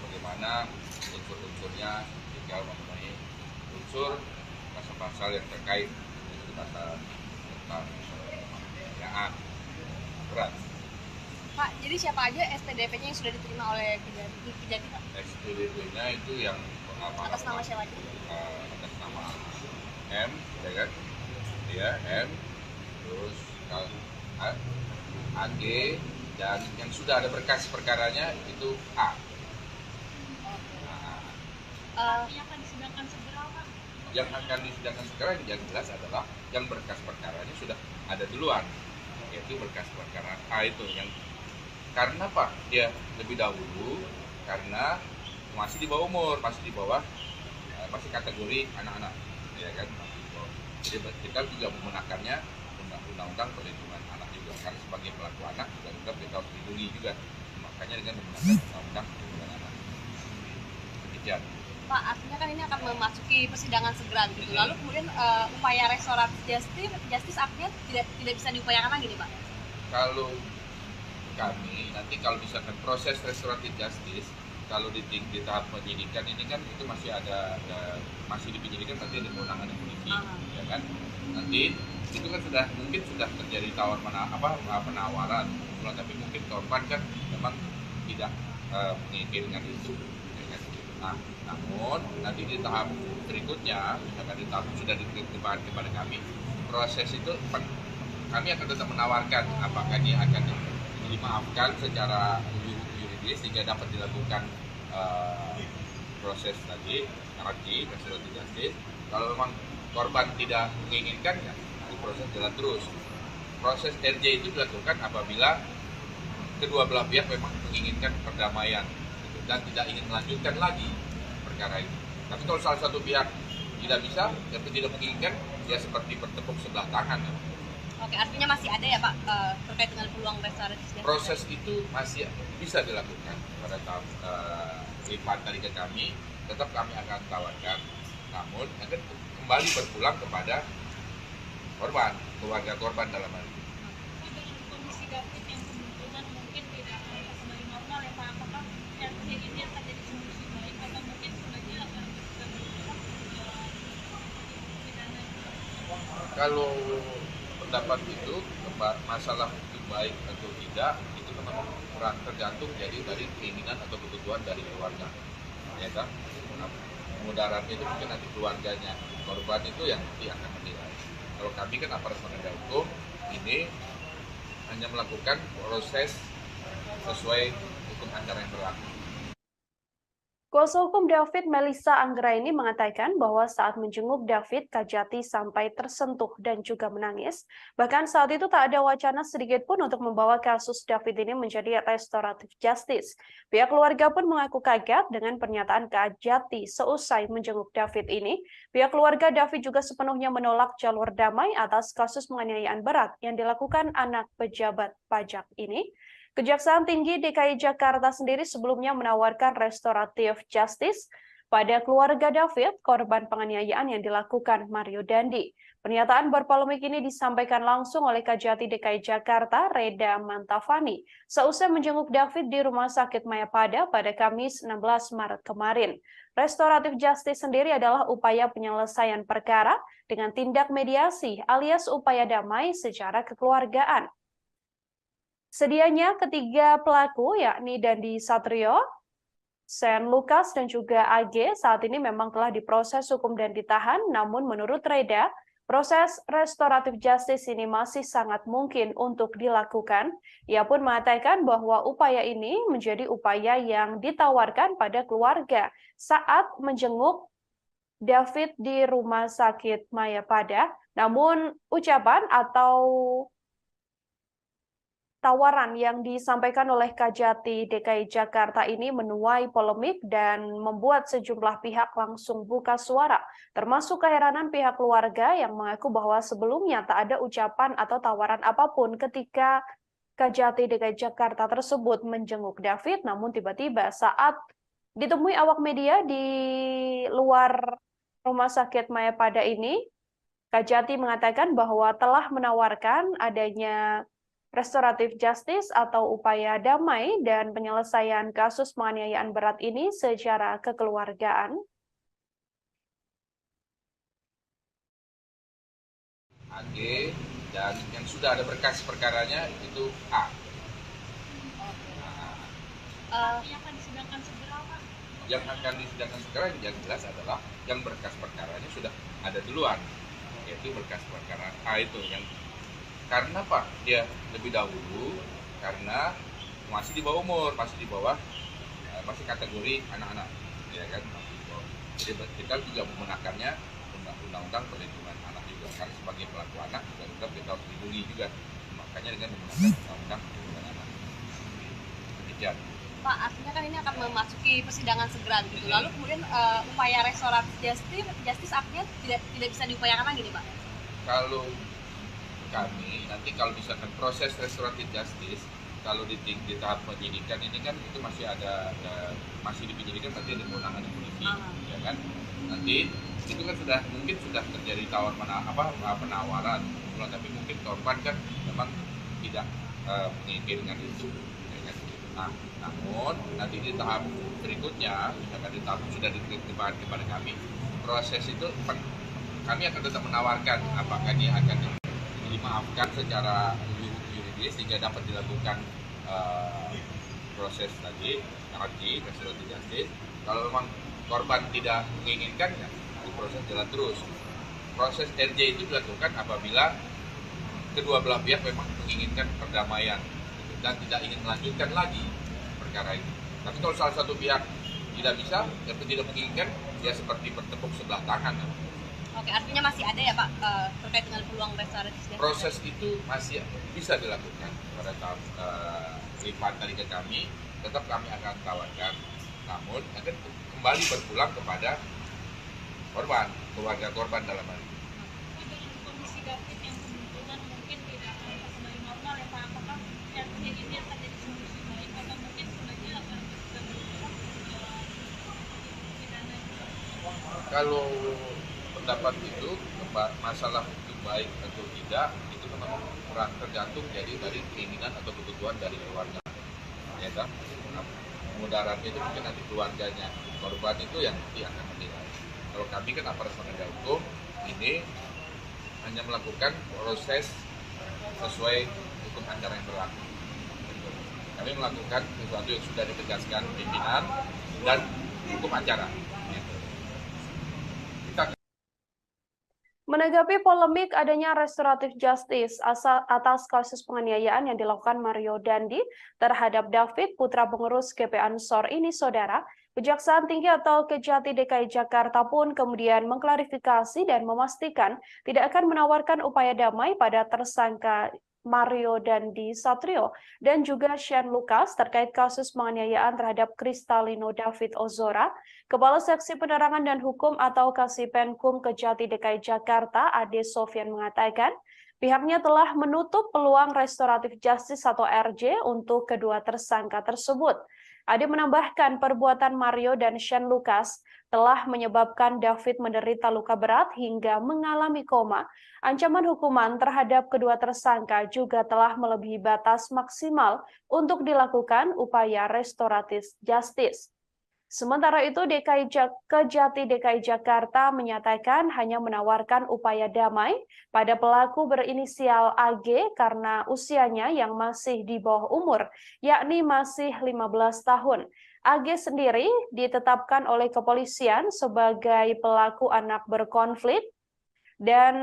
S2: bagaimana unsur-unsurnya tinggal memenuhi unsur pasal-pasal yang terkait dengan pasal tentang penganiayaan berat.
S3: Pak, jadi siapa aja SPDP-nya yang sudah diterima oleh Kejati, Pak?
S2: SPDP-nya itu yang
S3: Atas nama siapa aja?
S2: Atas nama M, ya kan? Ya, M, terus AG, dan yang sudah ada berkas perkaranya itu A.
S4: Yang akan disidangkan segera, Pak?
S2: Yang akan disidangkan segera yang jelas adalah yang berkas perkaranya sudah ada duluan, yaitu berkas perkara A itu yang karena Pak dia lebih dahulu karena masih di bawah umur, masih masih kategori anak-anak, ya kan? Jadi kita juga menggunakannya undang-undang perlindungan anak juga, karena sebagai pelaku anak juga kita harus dilindungi juga, makanya dengan menggunakan undang-undang perlindungan anak. Demikian.
S3: Pak, artinya kan ini akan memasuki persidangan segera gitu. Lalu kemudian upaya restoratif justice artinya tidak bisa diupayakan lagi nih, Pak?
S2: Kalau kami nanti kalau misalkan proses restoratif justice, kalau di tahap penyidikan ini kan itu masih masih di penyidikan, nanti ada kewenangan polisi, ya kan? Nanti itu kan mungkin sudah terjadi penawaran, tapi mungkin korban kan memang tidak menginginkan itu. Nah, namun nanti di tahap berikutnya, misalkan di tahap sudah diterima kepada kami, proses itu kami akan tetap menawarkan apakah dia akan dimaafkan secara yuridis sehingga dapat dilakukan proses tadi restoratif justice. Kalau memang korban tidak menginginkan, ya proses jalan terus. Proses RJ itu dilakukan apabila kedua belah pihak memang menginginkan perdamaian dan tidak ingin melanjutkan lagi perkara ini. Tapi kalau salah satu pihak tidak bisa, atau tidak menginginkan, ya seperti bertepuk sebelah tangan.
S3: Oke, artinya masih ada ya Pak terkait dengan peluang restoratif justice?
S2: Proses itu masih bisa dilakukan pada tahap lipat tadi ke kami, tetap kami akan tawarkan, namun akan kembali berpulang kepada korban, keluarga korban dalam hal ini.
S4: Kondisi David yang kemungkinan mungkin tidak akan kembali normal ya Pak, apakah yang ini akan jadi solusi baik atau mungkin sebenarnya akan pidana?
S2: Kalau pendapat itu masalah itu baik atau tidak itu memang kurang tergantung jadi dari keinginan atau kebutuhan dari keluarga, ya kan? Mudaratnya itu mungkin nanti keluarganya korban itu yang nanti akan menilai. Kalau kami kan aparat penegak hukum ini hanya melakukan proses sesuai hukum acara yang berlaku.
S1: Kuasa hukum David, Melissa Anggraini, mengatakan bahwa saat menjenguk David, Kajati sampai tersentuh dan juga menangis. Bahkan saat itu tak ada wacana sedikit pun untuk membawa kasus David ini menjadi restoratif justice. Pihak keluarga pun mengaku kaget dengan pernyataan Kajati seusai menjenguk David ini. Pihak keluarga David juga sepenuhnya menolak jalur damai atas kasus penganiayaan berat yang dilakukan anak pejabat pajak ini. Kejaksaan Tinggi DKI Jakarta sendiri sebelumnya menawarkan restoratif justice pada keluarga David, korban penganiayaan yang dilakukan Mario Dandi. Pernyataan berpolemik ini disampaikan langsung oleh Kajati DKI Jakarta, Reda Mantafani, seusai menjenguk David di Rumah Sakit Mayapada pada Kamis 16 Maret kemarin. Restoratif justice sendiri adalah upaya penyelesaian perkara dengan tindak mediasi alias upaya damai secara kekeluargaan. Sedianya ketiga pelaku yakni Dandi Satrio, Sen Lukas, dan juga AG saat ini memang telah diproses hukum dan ditahan, namun menurut Reda, proses restoratif justice ini masih sangat mungkin untuk dilakukan. Ia pun mengatakan bahwa upaya ini menjadi upaya yang ditawarkan pada keluarga saat menjenguk David di Rumah Sakit Mayapada, namun ucapan atau tawaran yang disampaikan oleh Kajati DKI Jakarta ini menuai polemik dan membuat sejumlah pihak langsung buka suara, termasuk keheranan pihak keluarga yang mengaku bahwa sebelumnya tak ada ucapan atau tawaran apapun ketika Kajati DKI Jakarta tersebut menjenguk David, namun tiba-tiba saat ditemui awak media di luar Rumah Sakit Mayapada ini, Kajati mengatakan bahwa telah menawarkan adanya restoratif justice atau upaya damai dan penyelesaian kasus penganiayaan berat ini secara kekeluargaan.
S2: AG dan yang sudah ada berkas perkaranya itu A.
S4: Yang akan disidangkan segera, Pak?
S2: Yang akan disidangkan segera yang jelas adalah yang berkas perkaranya sudah ada duluan, yaitu berkas perkara A itu yang karena Pak dia lebih dahulu karena masih di bawah umur, masih di bawah masih kategori anak-anak, ya kan. Jadi kita juga menggunakannya undang-undang perlindungan anak juga, karena sebagai pelaku anak juga kita harus dilindungi juga, makanya dengan menggunakan undang-undang perlindungan anak. Demikian.
S3: Pak, artinya kan ini akan memasuki persidangan segera gitu. Lalu kemudian upaya restoratif justice artinya tidak bisa diupayakan lagi nih, Pak?
S2: Kalau kami nanti kalau misalkan proses restoratif justice kalau di tahap penyidikan ini kan itu masih masih dipenyidikan, nanti ada kewenangan polisi, ya kan. Nanti itu kan mungkin sudah terjadi penawaran, tapi mungkin korban kan memang tidak menginginkan itu, ya kan. Nah, namun nanti di tahap berikutnya, misalkan di tahap sudah diterima kepada kami, proses itu kami akan tetap menawarkan apakah dia akan dimaafkan secara yuridis sehingga dapat dilakukan proses tadi restoratif justice. Kalau memang korban tidak menginginkan, ya proses jalan terus. Proses RJ itu dilakukan apabila kedua belah pihak memang menginginkan perdamaian dan tidak ingin melanjutkan lagi perkara itu. Tapi kalau salah satu pihak tidak bisa atau tidak menginginkan, ya seperti bertepuk sebelah tangan.
S3: Oke, artinya masih ada ya Pak terkait dengan peluang restoratif justice?
S2: Proses itu masih bisa dilakukan pada tahap lipat dari ke kami, tetap kami akan tawarkan, namun akan kembali berpulang kepada korban, keluarga korban dalam hal ini.
S4: Dengan kondisi David yang kebetulan mungkin tidak akan kembali normal ya Pak, apakah yang kejadian akan jadi solusi baik atau mungkin sebenarnya akan pidana?
S2: Kalau pendapat itu masalah itu baik atau tidak itu memang tergantung jadi dari keinginan atau kebutuhan dari keluarga, ya kan. Mudaratnya itu mungkin nanti keluarganya korban itu yang nanti akan menilai. Kalau kami kan aparat penegak hukum ini hanya melakukan proses sesuai hukum acara yang berlaku. Kami melakukan sesuatu yang sudah ditegaskan pimpinan dan hukum acara.
S1: Menanggapi polemik adanya restoratif justice atas kasus penganiayaan yang dilakukan Mario Dandi terhadap David, putra pengurus GP Ansor ini, Saudara, Kejaksaan Tinggi atau Kejati DKI Jakarta pun kemudian mengklarifikasi dan memastikan tidak akan menawarkan upaya damai pada tersangka Mario Dandi Satrio dan juga Shane Lucas terkait kasus penganiayaan terhadap Kristalino David Ozora. Kepala Seksi Penerangan dan Hukum atau Kasipenkum Kejati DKI Jakarta, Ade Sofyan mengatakan, pihaknya telah menutup peluang restoratif justice atau RJ untuk kedua tersangka tersebut. Ade menambahkan perbuatan Mario dan Shane Lucas telah menyebabkan David menderita luka berat hingga mengalami koma. Ancaman hukuman terhadap kedua tersangka juga telah melebihi batas maksimal untuk dilakukan upaya restoratif justice. Sementara itu, Kejati DKI Jakarta menyatakan hanya menawarkan upaya damai pada pelaku berinisial AG karena usianya yang masih di bawah umur, yakni masih 15 tahun. AG sendiri ditetapkan oleh kepolisian sebagai pelaku anak berkonflik, dan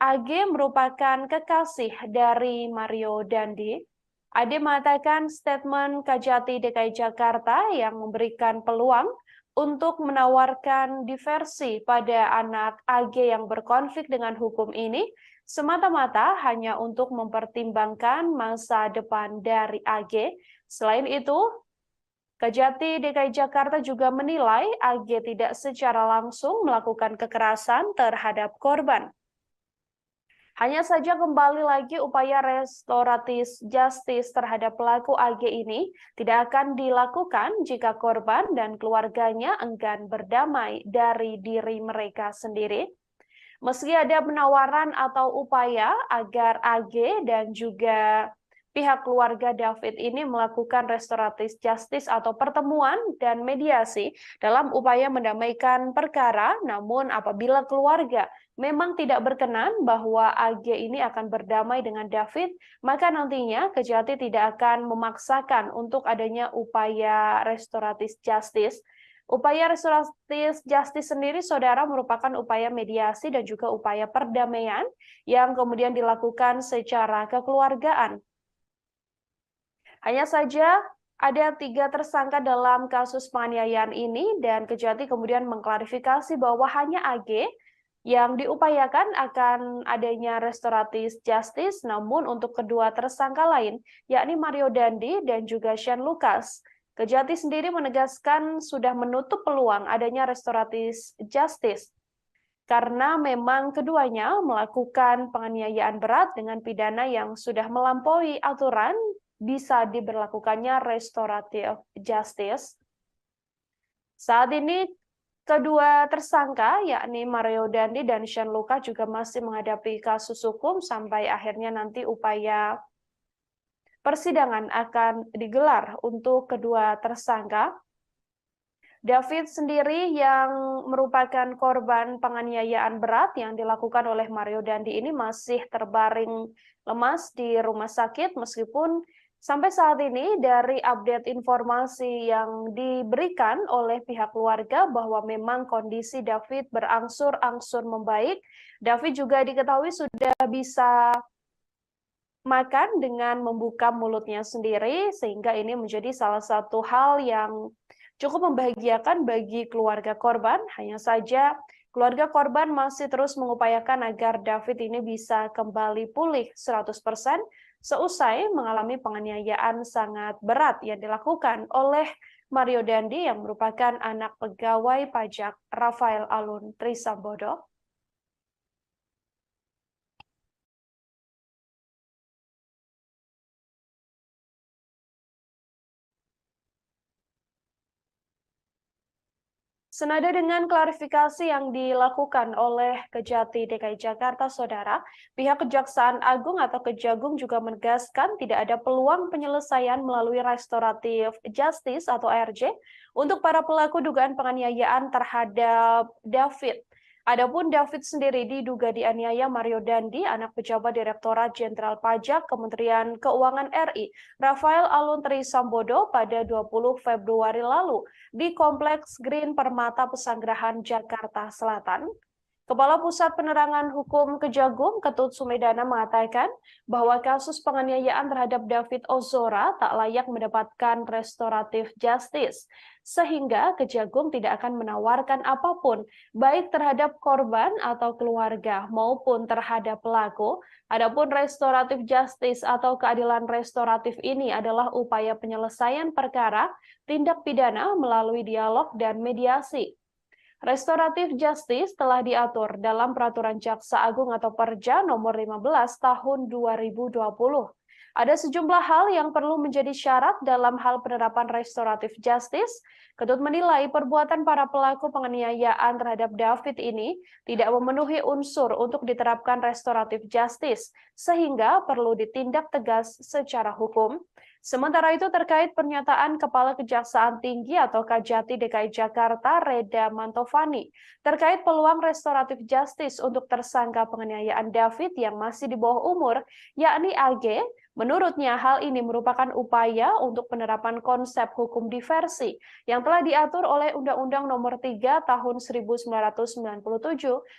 S1: AG merupakan kekasih dari Mario Dandi. Ade mengatakan statement Kejati DKI Jakarta yang memberikan peluang untuk menawarkan diversi pada anak AG yang berkonflik dengan hukum ini semata-mata hanya untuk mempertimbangkan masa depan dari AG. Selain itu, Kejati DKI Jakarta juga menilai AG tidak secara langsung melakukan kekerasan terhadap korban. Hanya saja kembali lagi upaya restoratif justice terhadap pelaku AG ini tidak akan dilakukan jika korban dan keluarganya enggan berdamai dari diri mereka sendiri. Meski ada penawaran atau upaya agar AG dan juga pihak keluarga David ini melakukan restoratif justice atau pertemuan dan mediasi dalam upaya mendamaikan perkara, namun apabila keluarga memang tidak berkenan bahwa AG ini akan berdamai dengan David, maka nantinya Kejati tidak akan memaksakan untuk adanya upaya restoratif justice. Upaya restoratif justice sendiri, saudara, merupakan upaya mediasi dan juga upaya perdamaian yang kemudian dilakukan secara kekeluargaan. Hanya saja ada 3 tersangka dalam kasus penganiayaan ini dan Kejati kemudian mengklarifikasi bahwa hanya AG yang diupayakan akan adanya restoratif justice, namun untuk kedua tersangka lain, yakni Mario Dandi dan juga Shane Lucas, Kejati sendiri menegaskan sudah menutup peluang adanya restoratif justice, karena memang keduanya melakukan penganiayaan berat dengan pidana yang sudah melampaui aturan bisa diberlakukannya restoratif justice. Saat ini, kedua tersangka, yakni Mario Dandi dan Shane Lucas juga masih menghadapi kasus hukum sampai akhirnya nanti upaya persidangan akan digelar untuk kedua tersangka. David sendiri yang merupakan korban penganiayaan berat yang dilakukan oleh Mario Dandi ini masih terbaring lemas di rumah sakit meskipun sampai saat ini dari update informasi yang diberikan oleh pihak keluarga bahwa memang kondisi David berangsur-angsur membaik. David juga diketahui sudah bisa makan dengan membuka mulutnya sendiri, sehingga ini menjadi salah satu hal yang cukup membahagiakan bagi keluarga korban. Hanya saja keluarga korban masih terus mengupayakan agar David ini bisa kembali pulih 100% seusai mengalami penganiayaan sangat berat yang dilakukan oleh Mario Dandi yang merupakan anak pegawai pajak Rafael Alun Trisambodo. Senada dengan klarifikasi yang dilakukan oleh Kejati DKI Jakarta, saudara, pihak Kejaksaan Agung atau Kejagung juga menegaskan tidak ada peluang penyelesaian melalui restoratif justice atau RJ untuk para pelaku dugaan penganiayaan terhadap David. Adapun David sendiri diduga dianiaya Mario Dandi, anak pejabat Direktorat Jenderal Pajak Kementerian Keuangan RI, Rafael Alun Trisambodo pada 20 Februari lalu di Kompleks Green Permata Pesanggerahan, Jakarta Selatan. Kepala Pusat Penerangan Hukum Kejagung, Ketut Sumedana mengatakan bahwa kasus penganiayaan terhadap David Ozora tak layak mendapatkan restoratif justice, sehingga Kejagung tidak akan menawarkan apapun, baik terhadap korban atau keluarga maupun terhadap pelaku. Adapun restoratif justice atau keadilan restoratif ini adalah upaya penyelesaian perkara tindak pidana melalui dialog dan mediasi. Restoratif justice telah diatur dalam Peraturan Jaksa Agung atau Perja nomor 15 tahun 2020. Ada sejumlah hal yang perlu menjadi syarat dalam hal penerapan restoratif justice. Ketut menilai perbuatan para pelaku penganiayaan terhadap David ini tidak memenuhi unsur untuk diterapkan restoratif justice, sehingga perlu ditindak tegas secara hukum. Sementara itu terkait pernyataan Kepala Kejaksaan Tinggi atau Kajati DKI Jakarta Reda Mantovani terkait peluang restoratif justice untuk tersangka penganiayaan David yang masih di bawah umur, yakni AG, menurutnya hal ini merupakan upaya untuk penerapan konsep hukum diversi yang telah diatur oleh Undang-Undang Nomor 3 Tahun 1997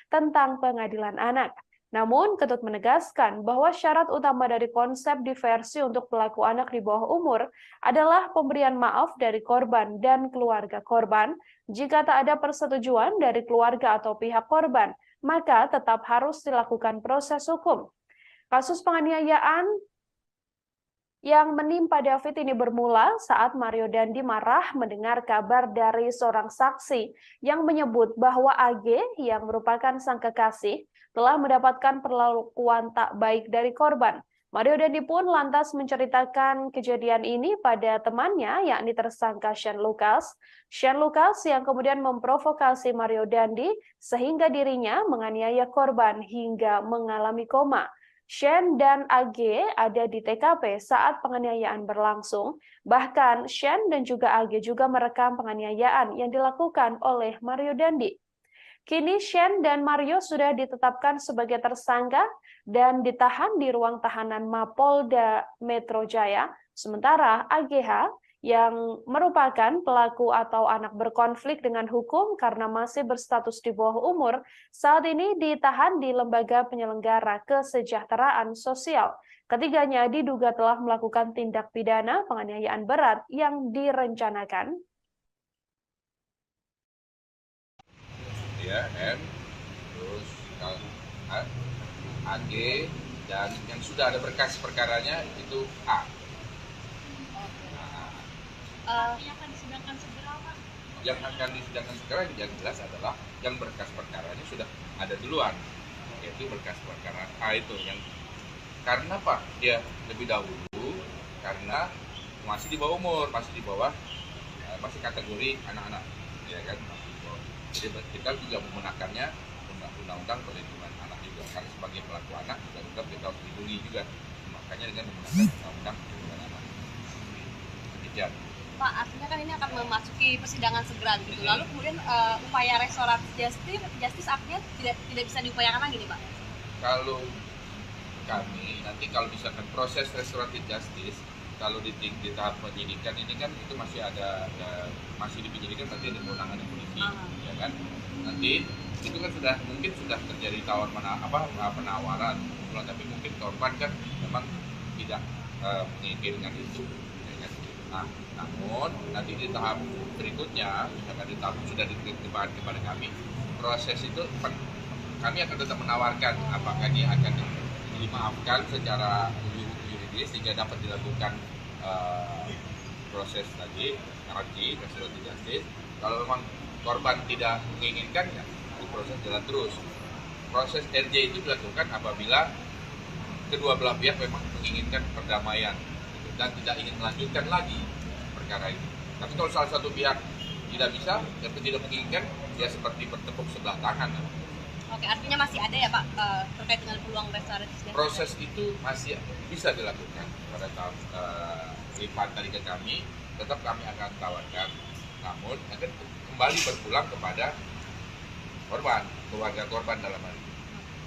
S1: tentang Pengadilan Anak. Namun, Ketut menegaskan bahwa syarat utama dari konsep diversi untuk pelaku anak di bawah umur adalah pemberian maaf dari korban dan keluarga korban. Jika tak ada persetujuan dari keluarga atau pihak korban, maka tetap harus dilakukan proses hukum. Kasus penganiayaan yang menimpa David ini bermula saat Mario Dandi marah mendengar kabar dari seorang saksi yang menyebut bahwa AG yang merupakan sang kekasih telah mendapatkan perlakuan tak baik dari korban. Mario Dandi pun lantas menceritakan kejadian ini pada temannya, yakni tersangka Shane Lucas. Shane Lucas yang kemudian memprovokasi Mario Dandi sehingga dirinya menganiaya korban hingga mengalami koma. Shane dan AG ada di TKP saat penganiayaan berlangsung. Bahkan Shane dan juga AG juga merekam penganiayaan yang dilakukan oleh Mario Dandi. Kini Shane dan Mario sudah ditetapkan sebagai tersangka dan ditahan di ruang tahanan Mapolda Metro Jaya. Sementara AGH yang merupakan pelaku atau anak berkonflik dengan hukum karena masih berstatus di bawah umur, saat ini ditahan di Lembaga Penyelenggara Kesejahteraan Sosial. Ketiganya diduga telah melakukan tindak pidana penganiayaan berat yang direncanakan.
S2: Ya, M, terus AG, dan yang sudah ada berkas perkaranya itu A.
S4: Yang akan disidangkan segera, Pak?
S2: Yang akan disidangkan segera yang jelas adalah yang berkas perkaranya sudah ada duluan, yaitu berkas perkara A itu yang karena Pak dia lebih dahulu karena masih di bawah umur, masih masih kategori anak-anak, ya kan? Jadi kita juga menggunakannya undang-undang perlindungan anak juga, karena sebagai pelaku anak juga kita harus dilindungi juga, makanya dengan menggunakan undang-undang perlindungan anak. Demikian.
S3: Pak, artinya kan ini akan memasuki persidangan segera gitu. Lalu kemudian upaya restoratif justice artinya tidak bisa diupayakan lagi nih, Pak?
S2: Kalau kami nanti kalau misalkan proses restoratif justice kalau di tahap penyidikan ini kan itu masih masih di penyidikan, nanti ada kewenangan polisi, ya kan? Nanti itu kan mungkin sudah terjadi penawaran, tapi mungkin korban kan memang tidak menginginkan itu, ya kan? Nah, namun nanti di tahap berikutnya, misalkan di tahap sudah diterima kepada kami, proses itu kami akan tetap menawarkan apakah ini akan dimaafkan secara yuridis sehingga dapat dilakukan proses tadi RJ, restoratif justice. Kalau memang korban tidak menginginkan, ya proses jalan terus. Proses RJ itu dilakukan apabila kedua belah pihak memang menginginkan perdamaian dan tidak ingin melanjutkan lagi perkara ini. Tapi kalau salah satu pihak tidak bisa dan tidak menginginkan, ya seperti bertepuk sebelah tangan.
S3: Oke, artinya masih ada ya Pak terkait dengan peluang restoratif justice?
S2: Proses itu masih bisa dilakukan pada tahap lipat dari ke kami, tetap kami akan tawarkan, namun akan kembali berpulang kepada korban, keluarga korban dalam hal ini.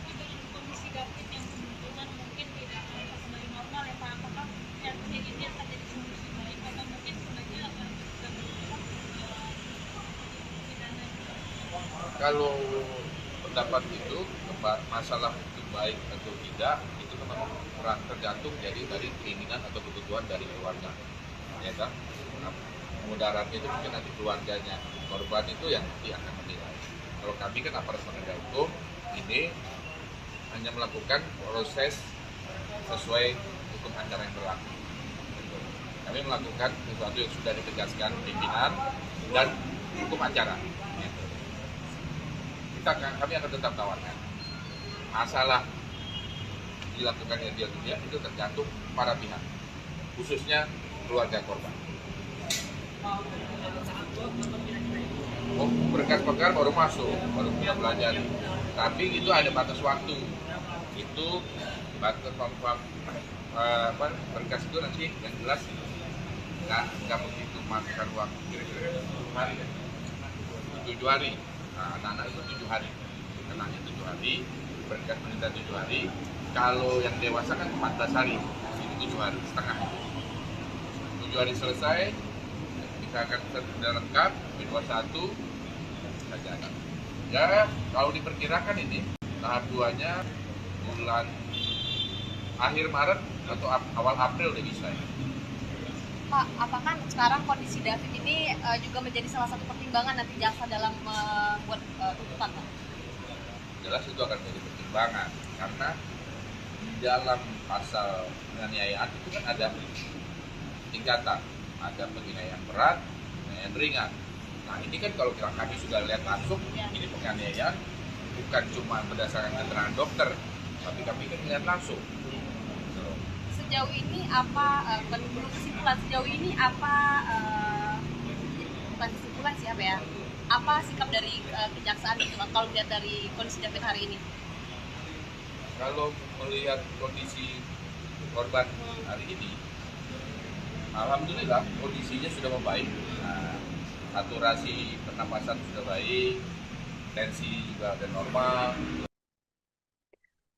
S4: Dengan kondisi David yang kemungkinan mungkin tidak akan kembali normal ya Pak, apakah RT ini akan jadi solusi baik atau mungkin sebaiknya akan
S2: Kalau pendapat itu masalah itu baik atau tidak itu memang tergantung jadi dari keinginan atau kebutuhan dari keluarga, ya kan? Nah, mudarat itu mungkin nanti keluarganya korban itu yang nanti akan menilai. Kalau kami kan aparat penegak hukum ini hanya melakukan proses sesuai hukum acara yang berlaku. Kami melakukan sesuatu yang sudah ditegaskan pimpinan dan hukum acara. Kami akan tetap tawarkan. Masalah dilakukannya dia itu tergantung para pihak, khususnya keluarga korban. Berkas perkara baru masuk, baru kita belajar. Tapi itu ada batas waktu. Itu batas berkas itu nanti yang jelas nggak begitu makan waktu kira-kira 7 hari ya. 7 hari. Nah, anak-anak itu 7 hari. Kenanya 7 hari, berkas penelitian 7 hari. Kalau yang dewasa kan 14 hari. Ini 7 hari setengah. 7 hari selesai, kita akan sudah lengkap B21 saja. Ya, kalau diperkirakan ini tahap 2-nya bulan akhir Maret atau awal April udah bisa ya.
S3: Pak, apakah sekarang kondisi David ini juga menjadi salah satu pertimbangan nanti jaksa dalam membuat tuntutan, Pak?
S2: Jelas itu akan menjadi pertimbangan karena di dalam pasal penganiayaan itu kan ada tingkatan, ada penganiayaan berat, penganiayaan ringan. Nah ini kan kalau kami sudah lihat langsung, ini penganiayaan bukan cuma berdasarkan keterangan dokter, tapi kami kan melihat langsung.
S3: Sejauh ini apa, belum kesimpulan, sejauh ini apa, bukan kesimpulan sih apa ya, apa sikap dari kejaksaan gitu kalau melihat dari kondisi David hari ini?
S2: Kalau melihat kondisi korban hari ini, alhamdulillah kondisinya sudah membaik. Nah, saturasi pernapasan sudah baik, tensi juga ada normal.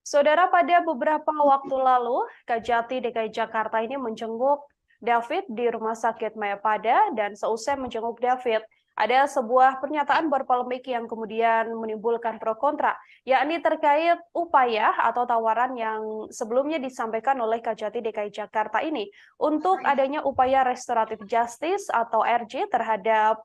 S1: Saudara, pada beberapa waktu lalu, Kejati DKI Jakarta ini menjenguk David di Rumah Sakit Mayapada, dan seusai menjenguk David, ada sebuah pernyataan berpolemik yang kemudian menimbulkan pro kontra, yakni terkait upaya atau tawaran yang sebelumnya disampaikan oleh Kejati DKI Jakarta ini untuk adanya upaya restoratif justice atau RJ terhadap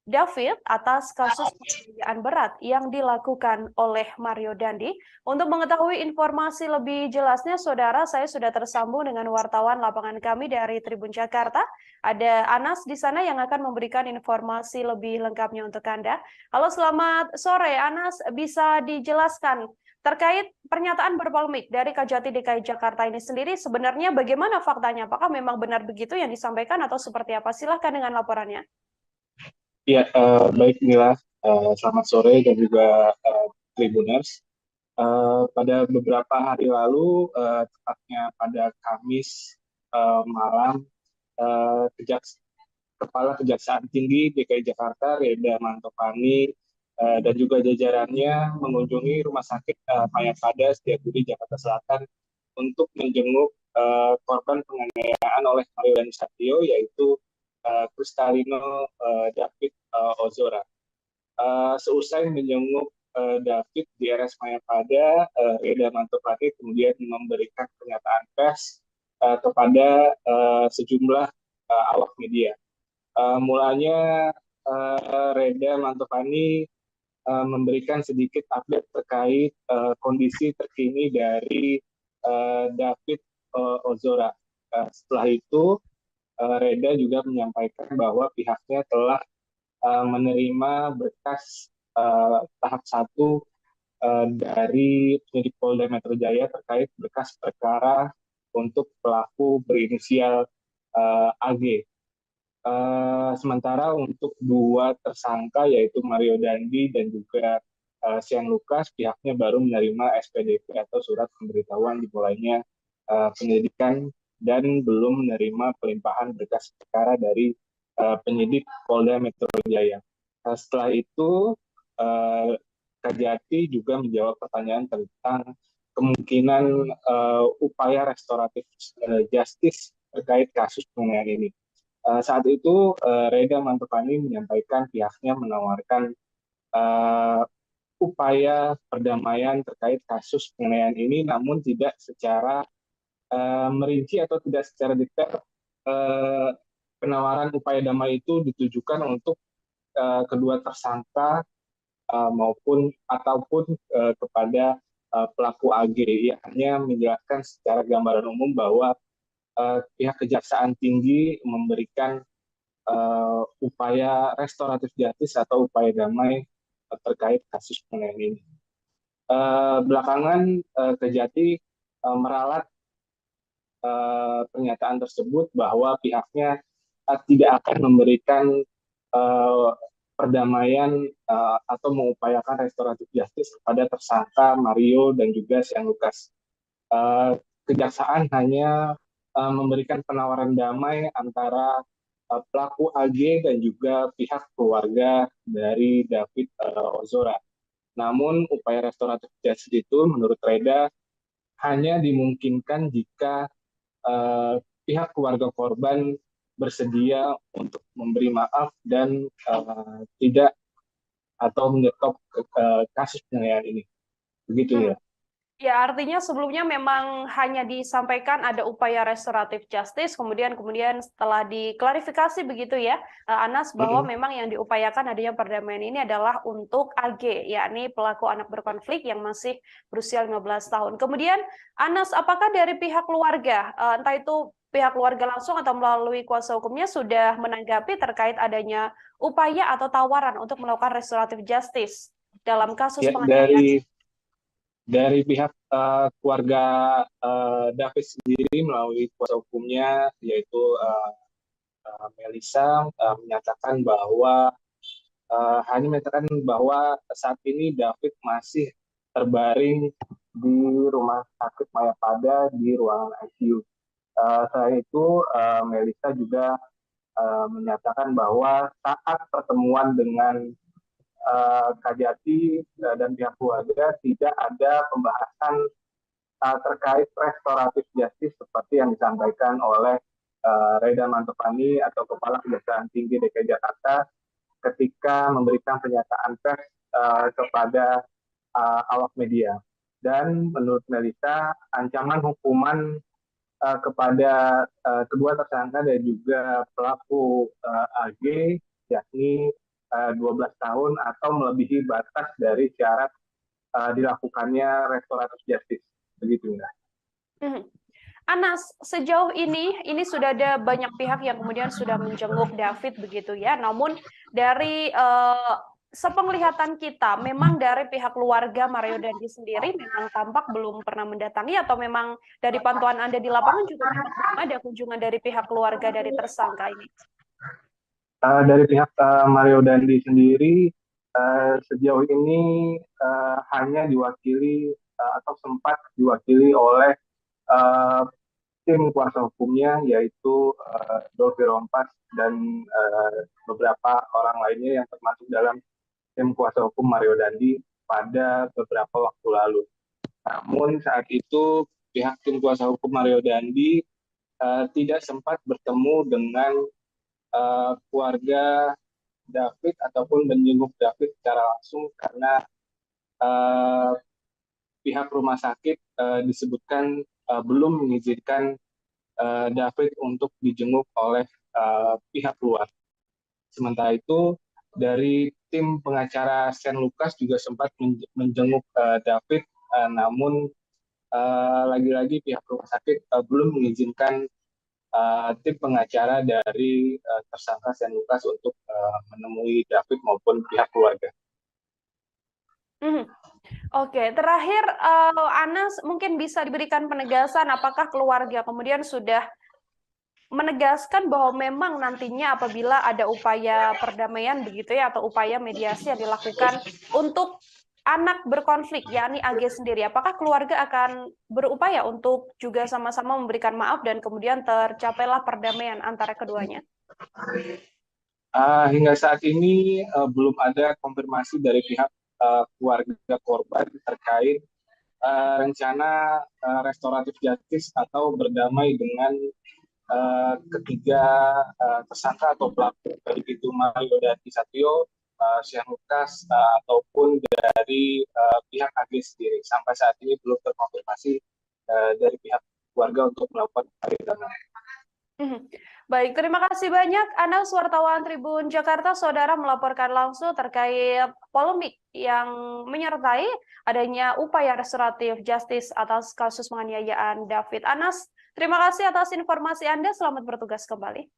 S1: David atas kasus penganiayaan berat yang dilakukan oleh Mario Dandi. Untuk mengetahui informasi lebih jelasnya, saudara, saya sudah tersambung dengan wartawan lapangan kami dari Tribun Jakarta. Ada Anas di sana yang akan memberikan informasi lebih lengkapnya untuk Anda. Halo, selamat sore Anas, bisa dijelaskan terkait pernyataan berpolemik dari Kejati DKI Jakarta ini sendiri, sebenarnya bagaimana faktanya? Apakah memang benar begitu yang disampaikan atau seperti apa? Silahkan dengan laporannya.
S5: Ya, baik Mila, selamat sore dan juga Tribuners. Pada beberapa hari lalu, tepatnya pada Kamis malam, Kepala Kejaksaan Tinggi DKI Jakarta, Reda Mantopani, dan juga jajarannya mengunjungi Rumah Sakit Mayapada Setiabudi Jakarta Selatan untuk menjenguk korban penganiayaan oleh Mario Dandi Satrio, yaitu Kristalino David Ozora. Seusai menjenguk David di RS Mayapada, Reda Mantopani kemudian memberikan pernyataan pers kepada sejumlah awak media. Mulanya Reda Mantopani memberikan sedikit update terkait kondisi terkini dari David Ozora. Setelah itu Reda juga menyampaikan bahwa pihaknya telah menerima berkas tahap 1 dari penyidik Polda Metro Jaya terkait berkas perkara untuk pelaku berinisial AG. Sementara untuk 2 tersangka yaitu Mario Dandi dan juga Sian Lukas, pihaknya baru menerima SPDP atau surat pemberitahuan dimulainya penyelidikan dan belum menerima pelimpahan berkas perkara dari penyidik Polda Metro Jaya. Setelah itu, Kejati juga menjawab pertanyaan tentang kemungkinan upaya restoratif justice terkait kasus penganiayaan ini. Saat itu, Reda Mantopani menyampaikan pihaknya menawarkan upaya perdamaian terkait kasus penganiayaan ini, namun tidak secara merinci atau tidak secara detail penawaran upaya damai itu ditujukan untuk kedua tersangka ataupun kepada pelaku AG. Ia hanya menjelaskan secara gambaran umum bahwa pihak Kejaksaan Tinggi memberikan upaya restoratif justice atau upaya damai terkait kasus penganiayaan ini. Belakangan Kejati meralat pernyataan tersebut bahwa pihaknya tidak akan memberikan perdamaian atau mengupayakan restoratif justice kepada tersangka Mario dan juga Shane Lucas. Kejaksaan hanya memberikan penawaran damai antara pelaku AG dan juga pihak keluarga dari David Ozora. Namun upaya restoratif justice itu menurut Reda hanya dimungkinkan jika pihak keluarga korban bersedia untuk memberi maaf dan tidak atau menyetop kasus penganiayaan ini. Begitu ya.
S1: Ya, artinya sebelumnya memang hanya disampaikan ada upaya restoratif justice, kemudian setelah diklarifikasi begitu ya, Anas, bahwa memang yang diupayakan adanya perdamaian ini adalah untuk AG, yakni pelaku anak berkonflik yang masih berusia 15 tahun. Kemudian, Anas, apakah dari pihak keluarga, entah itu pihak keluarga langsung atau melalui kuasa hukumnya sudah menanggapi terkait adanya upaya atau tawaran untuk melakukan restoratif justice dalam kasus penganiayaan?
S5: Dari pihak keluarga David sendiri melalui kuasa hukumnya yaitu Melissa menyatakan bahwa saat ini David masih terbaring di rumah sakit Mayapada di ruangan ICU. Selain itu Melissa juga menyatakan bahwa saat pertemuan dengan Kajati dan pihak keluarga tidak ada pembahasan terkait restoratif justice seperti yang disampaikan oleh Reda Mantopani atau Kepala Kejaksaan Tinggi DKI Jakarta ketika memberikan pernyataan pers kepada awak media. Dan menurut Melissa, ancaman hukuman kepada kedua tersangka dan juga pelaku AG yakni 12 tahun atau melebihi batas dari syarat dilakukannya restoratif justice. Begitu ya.
S1: Anas, sejauh ini sudah ada banyak pihak yang kemudian sudah menjenguk David begitu ya. Namun dari sepenglihatan kita, memang dari pihak keluarga Mario Dandi sendiri memang tampak belum pernah mendatangi atau memang dari pantauan Anda di lapangan juga memang belum ada kunjungan dari pihak keluarga dari tersangka ini?
S5: Dari pihak Mario Dandi sendiri sejauh ini hanya diwakili atau sempat diwakili oleh tim kuasa hukumnya yaitu Dolfi Rompas dan beberapa orang lainnya yang termasuk dalam tim kuasa hukum Mario Dandi pada beberapa waktu lalu. Namun saat itu pihak tim kuasa hukum Mario Dandi tidak sempat bertemu dengan keluarga David ataupun menjenguk David secara langsung karena pihak rumah sakit disebutkan belum mengizinkan David untuk dijenguk oleh pihak luar. Sementara itu dari tim pengacara Shane Lucas juga sempat menjenguk David, namun lagi-lagi pihak rumah sakit belum mengizinkan tim pengacara dari tersangka Shane Lucas untuk menemui David maupun pihak keluarga.
S1: Oke, terakhir Anas mungkin bisa diberikan penegasan apakah keluarga kemudian sudah menegaskan bahwa memang nantinya apabila ada upaya perdamaian begitu ya atau upaya mediasi yang dilakukan untuk anak berkonflik, yakni AG sendiri, apakah keluarga akan berupaya untuk juga sama-sama memberikan maaf dan kemudian tercapailah perdamaian antara keduanya?
S5: Hingga saat ini belum ada konfirmasi dari pihak keluarga korban terkait rencana restoratif justice atau berdamai dengan ketiga tersangka atau pelaku, baik itu Mario Dandi Satrio Syekh Lukas ataupun dari pihak AG sendiri. Sampai saat ini belum terkonfirmasi dari pihak keluarga untuk melakukan pemeriksaan.
S1: Baik, terima kasih banyak Anas, wartawan Tribun Jakarta. Saudara melaporkan langsung terkait polemik yang menyertai adanya upaya restoratif justice atas kasus penganiayaan David. Anas, terima kasih atas informasi Anda. Selamat bertugas kembali.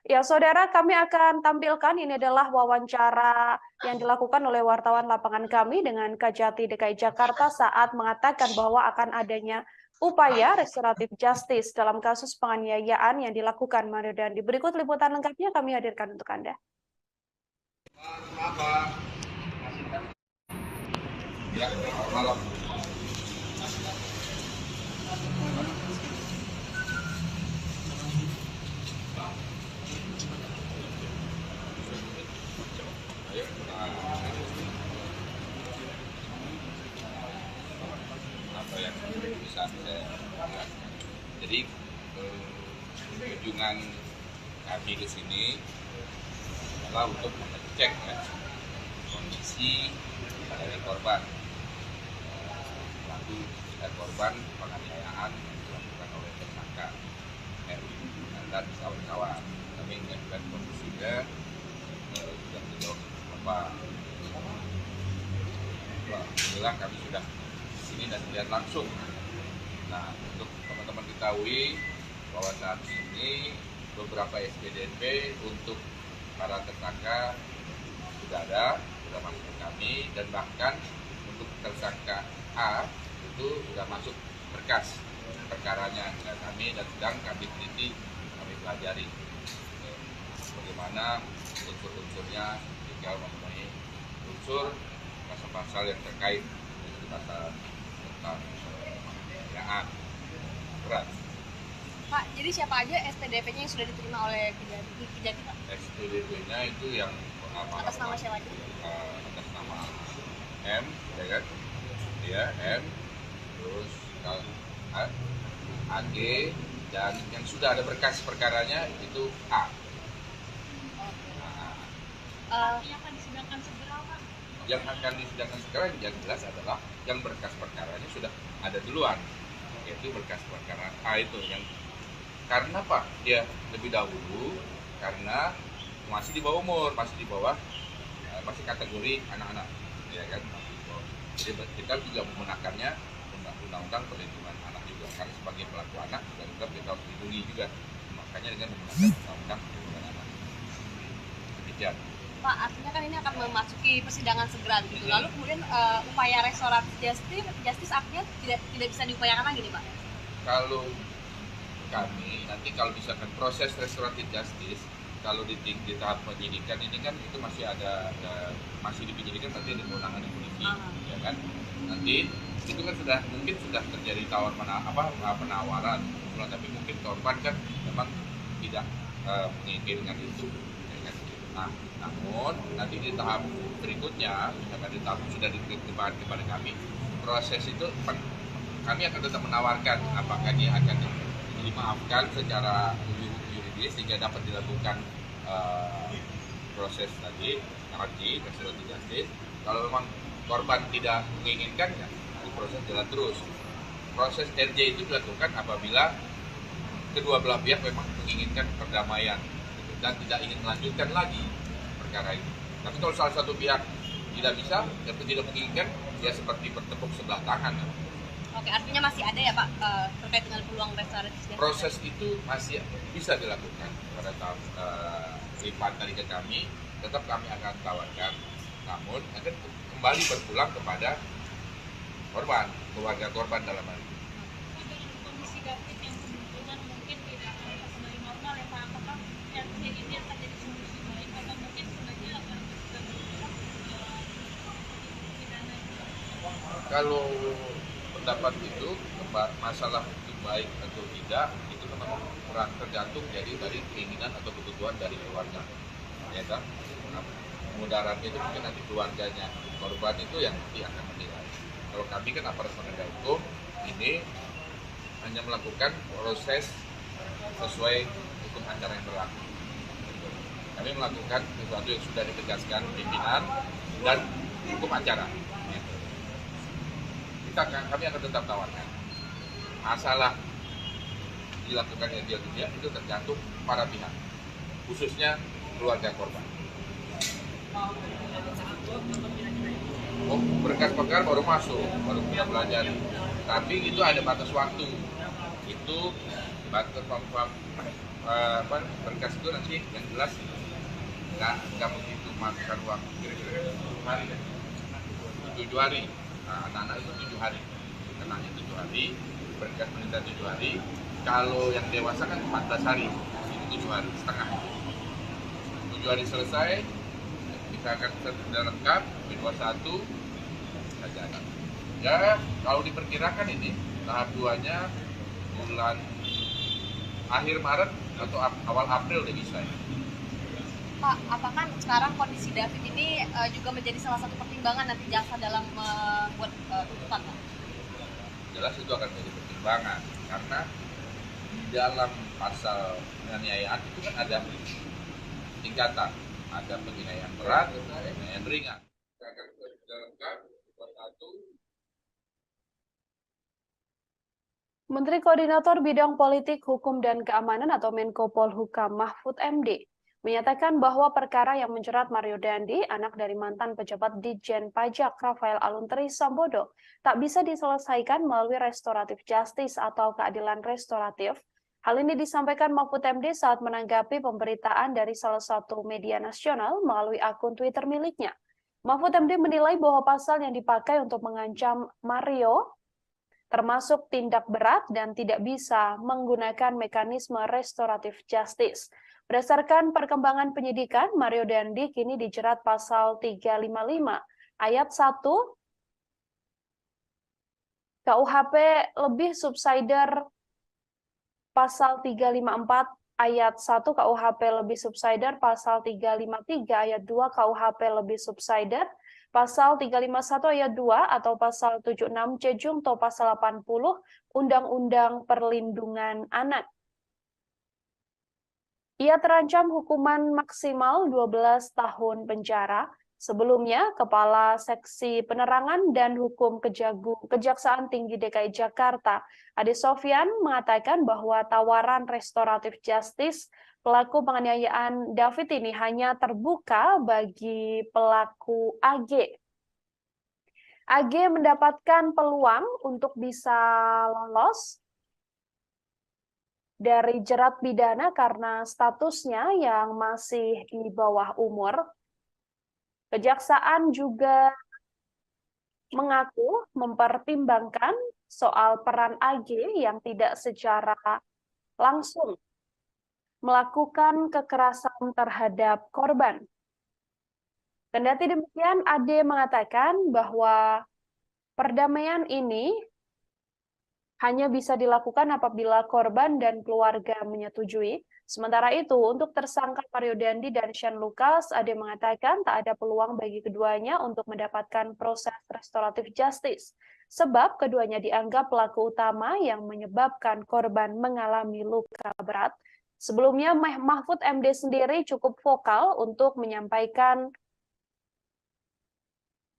S1: Ya, saudara, kami akan tampilkan ini adalah wawancara yang dilakukan oleh wartawan lapangan kami dengan Kajati DKI Jakarta saat mengatakan bahwa akan adanya upaya restoratif justice dalam kasus penganiayaan yang dilakukan Mario Dandi. Berikut liputan lengkapnya kami hadirkan untuk Anda.
S2: Jadi kunjungan kami ke sini adalah untuk mengecek kondisi dari korban, pelaku dan korban penganiayaan yang dilakukan oleh tersangka dan kawan-kawan. Kami mengajukan kondisinya sudah sejauh berapa. Alhamdulillah kami sudah di sini dan melihat langsung. Nah, untuk teman-teman ketahui bahwa saat ini beberapa SPDP untuk para tersangka sudah masuk ke kami, dan bahkan untuk tersangka A itu sudah masuk berkas perkaranya ke kami dan sedang kami teliti, kami pelajari bagaimana unsur-unsurnya tinggal memenuhi unsur pasal-pasal yang terkait dengan pasal tentang berat.
S3: Pak, jadi siapa aja SPDP-nya yang sudah diterima oleh Kejati, Pak?
S2: SPDP-nya itu yang
S3: atas nama siapa aja?
S2: Atas nama M, ya kan? Ya, M, terus AG, dan yang sudah ada berkas perkaranya itu A.
S4: Yang akan disidangkan segera, Pak?
S2: Yang akan disidangkan segera yang jelas adalah yang berkas perkaranya sudah ada duluan, yaitu berkas perkara A itu yang karena Pak dia lebih dahulu karena masih di bawah umur, masih masih kategori anak-anak, ya kan? Jadi kita juga menggunakannya undang-undang perlindungan anak juga, karena sebagai pelaku anak juga kita harus dilindungi juga, makanya dengan menggunakan undang-undang perlindungan anak. Demikian.
S3: Pak, artinya kan ini akan memasuki persidangan segera gitu. Lalu kemudian upaya restoratif justice artinya tidak bisa diupayakan lagi nih, Pak?
S2: Kalau kami nanti kalau misalkan proses restoratif justice, kalau di tahap penyidikan ini kan itu masih masih di penyidikan, nanti ada kewenangan polisi, ya kan? Nanti itu kan mungkin sudah terjadi penawaran, tapi mungkin korban kan memang tidak menginginkan itu. Nah, namun nanti di tahap berikutnya, misalkan di tahap sudah diterima kepada kami, proses itu kami akan tetap menawarkan apakah dia akan dimaafkan secara yuridis sehingga dapat dilakukan proses tadi restoratif justice. Kalau memang korban tidak menginginkan, ya proses jalan terus. Proses RJ itu dilakukan apabila kedua belah pihak memang menginginkan perdamaian dan tidak ingin melanjutkan lagi perkara ini. Tapi kalau salah satu pihak tidak bisa dan tidak menginginkan, ya seperti bertepuk sebelah tangan.
S3: Oke, artinya masih ada ya Pak terkait dengan peluang restoratif justice?
S2: Proses itu masih bisa dilakukan pada tahap lipat dari ke kami, tetap kami akan tawarkan, namun akan kembali berpulang kepada korban, keluarga korban dalam hal ini.
S4: Kondisi David yang kebetulan mungkin tidak akan kembali normal ya Pak, apakah ini akan jadi solusi baik atau mungkin sebenarnya akan pidana?
S2: Kalau pendapat itu masalah itu baik atau tidak itu memang tergantung dari keinginan atau kebutuhan dari keluarga, ya kan? Nah, mudaratnya itu mungkin nanti keluarganya korban itu yang nanti akan menilai. Kalau kami kan aparat penegak hukum ini hanya melakukan proses sesuai hukum acara yang berlaku. Kami melakukan sesuatu yang sudah ditegaskan pimpinan dan hukum acara. Kami akan tetap tawarkan. Masalah dilakukannya dia tidak itu tergantung para pihak, khususnya keluarga korban. Berkas perkara baru masuk, baru kita belajar. Tapi itu ada batas waktu. Itu batas berkas itu nanti yang jelas nggak begitu makan waktu kira-kira 7 hari. 7 hari. Nah, anak-anak itu 7 hari. Kenanya 7 hari, berkas penelitian 7 hari. Kalau yang dewasa kan 14 hari, itu 7 hari setengah. 7 hari selesai, kita akan sudah lengkap, B21, jalan. Ya, kalau diperkirakan ini, tahap 2-nya bulan akhir Maret atau awal April udah bisa.
S3: Pak, apakah sekarang kondisi David ini juga menjadi salah satu pertimbangan nanti jaksa dalam membuat tuntutan, Pak?
S2: Jelas itu akan menjadi pertimbangan, karena di dalam pasal penganiayaan itu kan ada tingkatan, ada penganiayaan berat, penganiayaan ringan. Kita akan sudah lengkap, satu.
S1: Menteri Koordinator Bidang Politik, Hukum, dan Keamanan atau Menko Polhukam Mahfud MD menyatakan bahwa perkara yang menjerat Mario Dandi, anak dari mantan pejabat Ditjen Pajak Rafael Aluntri Sambodo, tak bisa diselesaikan melalui restoratif justice atau keadilan restoratif. Hal ini disampaikan Mahfud MD saat menanggapi pemberitaan dari salah satu media nasional melalui akun Twitter miliknya. Mahfud MD menilai bahwa pasal yang dipakai untuk mengancam Mario termasuk tindak berat dan tidak bisa menggunakan mekanisme restoratif justice. Berdasarkan perkembangan penyidikan, Mario Dandi kini dijerat pasal 355 ayat 1 KUHP lebih subsider, pasal 354 ayat 1 KUHP lebih subsider, pasal 353 ayat 2 KUHP lebih subsider, pasal 351 ayat 2 atau pasal 76 C Junto pasal 80 Undang-Undang Perlindungan Anak. Ia terancam hukuman maksimal 12 tahun penjara. Sebelumnya, Kepala Seksi Penerangan dan Hukum Kejaksaan Tinggi DKI Jakarta, Ade Sofyan, mengatakan bahwa tawaran restoratif justice pelaku penganiayaan David ini hanya terbuka bagi pelaku AG. AG mendapatkan peluang untuk bisa lolos dari jerat pidana karena statusnya yang masih di bawah umur. Kejaksaan juga mengaku mempertimbangkan soal peran AG yang tidak secara langsung melakukan kekerasan terhadap korban. Kendati demikian, Ade mengatakan bahwa perdamaian ini hanya bisa dilakukan apabila korban dan keluarga menyetujui. Sementara itu, untuk tersangka Mario Dandi dan Shane Lucas, Ade mengatakan tak ada peluang bagi keduanya untuk mendapatkan proses restoratif justice, sebab keduanya dianggap pelaku utama yang menyebabkan korban mengalami luka berat. Sebelumnya, Mahfud MD sendiri cukup vokal untuk menyampaikan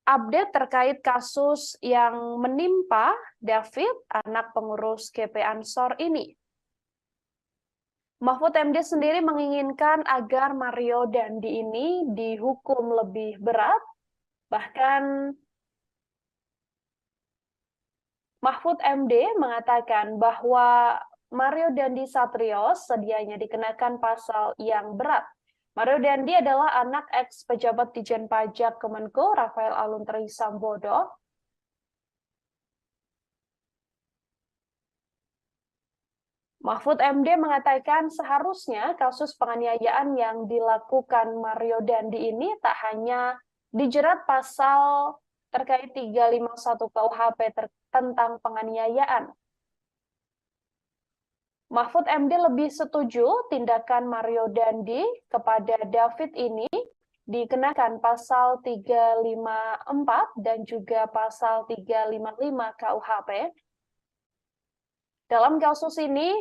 S1: update terkait kasus yang menimpa David, anak pengurus GP Ansor ini. Mahfud MD sendiri menginginkan agar Mario Dandi ini dihukum lebih berat. Bahkan Mahfud MD mengatakan bahwa Mario Dandi Satrio sedianya dikenakan pasal yang berat. Mario Dandi adalah anak ex-pejabat Ditjen Pajak Kemenko Rafael Aluntri Sambodo. Mahfud MD mengatakan seharusnya kasus penganiayaan yang dilakukan Mario Dandi ini tak hanya dijerat pasal terkait 351 KUHP tentang penganiayaan. Mahfud MD lebih setuju tindakan Mario Dandi kepada David ini dikenakan pasal 354 dan juga pasal 355 KUHP. Dalam kasus ini,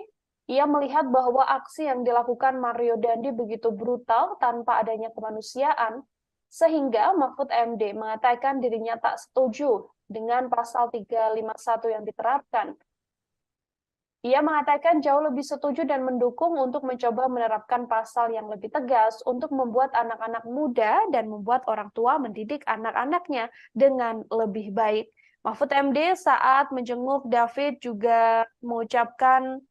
S1: Ia melihat bahwa aksi yang dilakukan Mario Dandi begitu brutal tanpa adanya kemanusiaan, sehingga Mahfud MD mengatakan dirinya tak setuju dengan pasal 351 yang diterapkan. Ia mengatakan jauh lebih setuju dan mendukung untuk mencoba menerapkan pasal yang lebih tegas untuk membuat anak-anak muda dan membuat orang tua mendidik anak-anaknya dengan lebih baik. Mahfud MD saat menjenguk David juga mengucapkan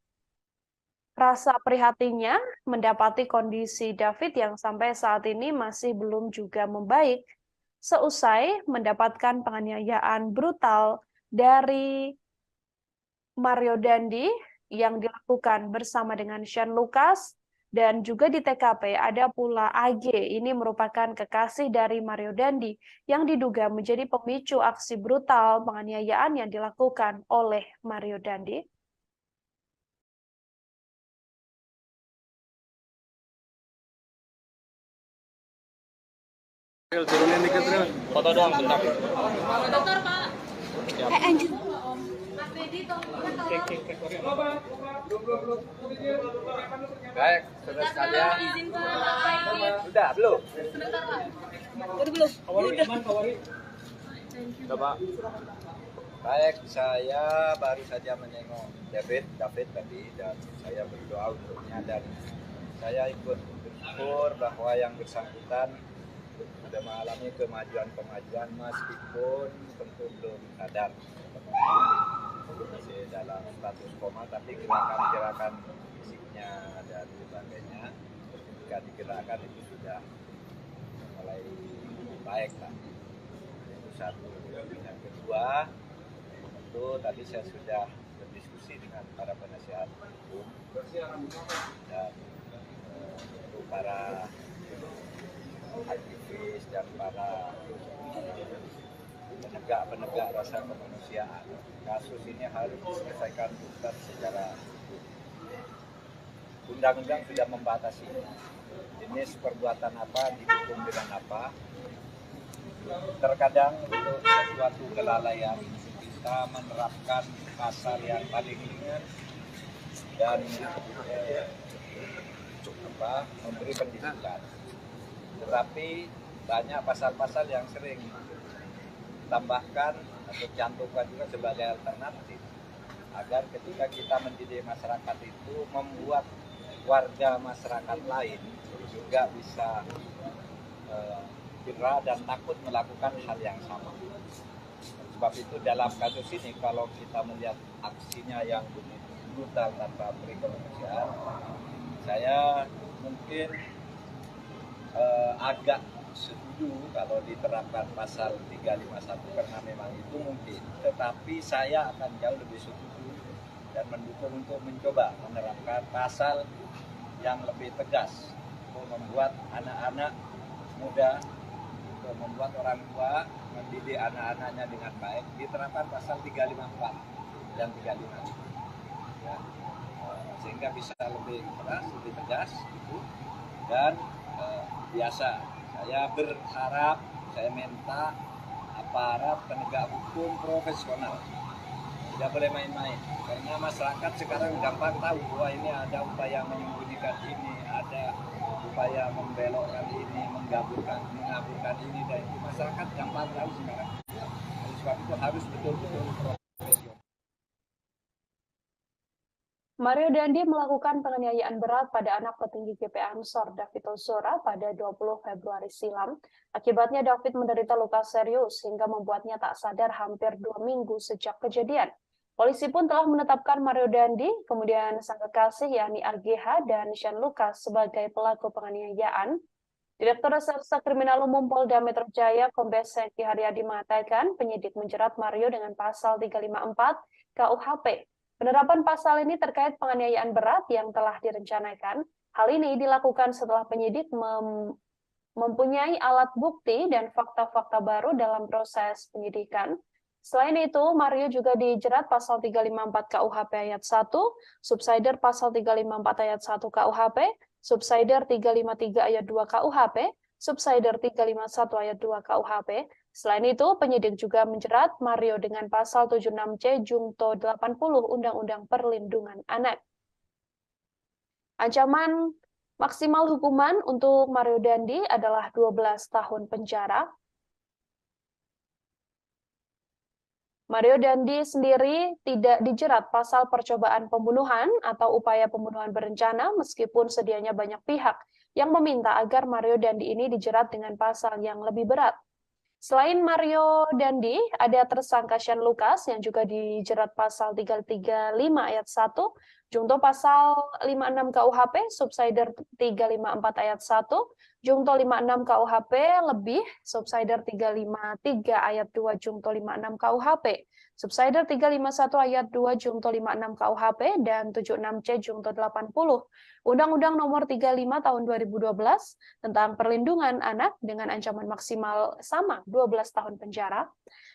S1: rasa prihatinnya mendapati kondisi David yang sampai saat ini masih belum juga membaik seusai mendapatkan penganiayaan brutal dari Mario Dandi yang dilakukan bersama dengan Shane Lucas, dan juga di TKP ada pula AG. Ini merupakan kekasih dari Mario Dandi yang diduga menjadi pemicu aksi brutal penganiayaan yang dilakukan oleh Mario Dandi.
S8: Turunin dikit terus. Foto doang bentar.
S4: Dokter Pak.
S3: Anjir.
S6: Baik, saudara sekalian.
S4: Izin Pak.
S6: Sudah belum?
S4: Sebentar Pak.
S8: Udah, Pak.
S6: Baik, saya baru saja menengok David tadi dan saya berdoa untuknya dan saya ikut bersyukur bahwa yang bersangkutan sudah mengalami kemajuan meskipun tentu belum sadar, masih dalam status koma, tapi gerakan-gerakan fisiknya dan sebagainya ketika digerakkan itu sudah mulai baik lah. Itu satu. Yang kedua, tentu tadi saya sudah berdiskusi dengan para penasihat hukum dan untuk para aktivis dan para penegak rasa kemanusiaan. Kasus ini harus diselesaikan tuntas secara hukum. Undang-undang sudah membatasi jenis perbuatan apa, dihukum dengan apa. Terkadang untuk sesuatu kelalaian kita menerapkan pasal yang paling ringan dan memberi pendidikan. Tetapi banyak pasal-pasal yang sering tambahkan atau cantumkan juga sebagai alternatif agar ketika kita mendidik masyarakat itu membuat warga masyarakat lain juga bisa kira dan takut melakukan hal yang sama. Sebab itu dalam kasus ini kalau kita melihat aksinya yang begitu brutal tanpa beri kemanusiaan, saya mungkin agak setuju kalau diterapkan pasal 351 karena memang itu mungkin, tetapi saya akan jauh lebih setuju dan mendukung untuk mencoba menerapkan pasal yang lebih tegas untuk membuat anak-anak muda, untuk membuat orang tua mendidik anak-anaknya dengan baik. Diterapkan pasal 354 dan 355 ya, sehingga bisa lebih keras, lebih tegas gitu. Dan biasa saya berharap, saya minta aparat penegak hukum profesional tidak boleh main-main, karena masyarakat sekarang gampang tahu bahwa ini ada upaya menyembunyikan ini, ada upaya membelokkan ini, mengaburkan ini, dan itu masyarakat gampang tahu sekarang. Oleh sebab itu harus betul-betul profesional.
S1: Mario Dandi melakukan penganiayaan berat pada anak petinggi GP Ansor, David Ozora, pada 20 Februari silam. Akibatnya David menderita luka serius hingga membuatnya tak sadar hampir 2 minggu sejak kejadian. Polisi pun telah menetapkan Mario Dandi, kemudian sang kekasih yakni RGH dan Shane Lucas sebagai pelaku penganiayaan. Direktur Reserse Kriminal Umum Polda Metro Jaya, Kombes Hengki Haryadi mengatakan penyidik menjerat Mario dengan pasal 354 KUHP. Penerapan pasal ini terkait penganiayaan berat yang telah direncanakan. Hal ini dilakukan setelah penyidik mempunyai alat bukti dan fakta-fakta baru dalam proses penyidikan. Selain itu, Mario juga dijerat pasal 354 KUHP ayat 1, subsider pasal 354 ayat 1 KUHP, subsider 353 ayat 2 KUHP, subsider 351 ayat 2 KUHP. Selain itu, penyidik juga menjerat Mario dengan pasal 76C Jungto 80 Undang-Undang Perlindungan Anak. Ancaman maksimal hukuman untuk Mario Dandi adalah 12 tahun penjara. Mario Dandi sendiri tidak dijerat pasal percobaan pembunuhan atau upaya pembunuhan berencana meskipun sedianya banyak pihak yang meminta agar Mario Dandi ini dijerat dengan pasal yang lebih berat. Selain Mario Dandi, ada tersangka Shane Lucas yang juga dijerat pasal 335 ayat 1, junto pasal 56 KUHP, subsider 354 ayat 1, junto 56 KUHP lebih, subsider 353 ayat 2, junto 56 KUHP, subsider 351 ayat 2, junto 56 KUHP, dan 76C junto 80. Undang-Undang Nomor 35 Tahun 2012 tentang perlindungan anak dengan ancaman maksimal sama 12 tahun penjara.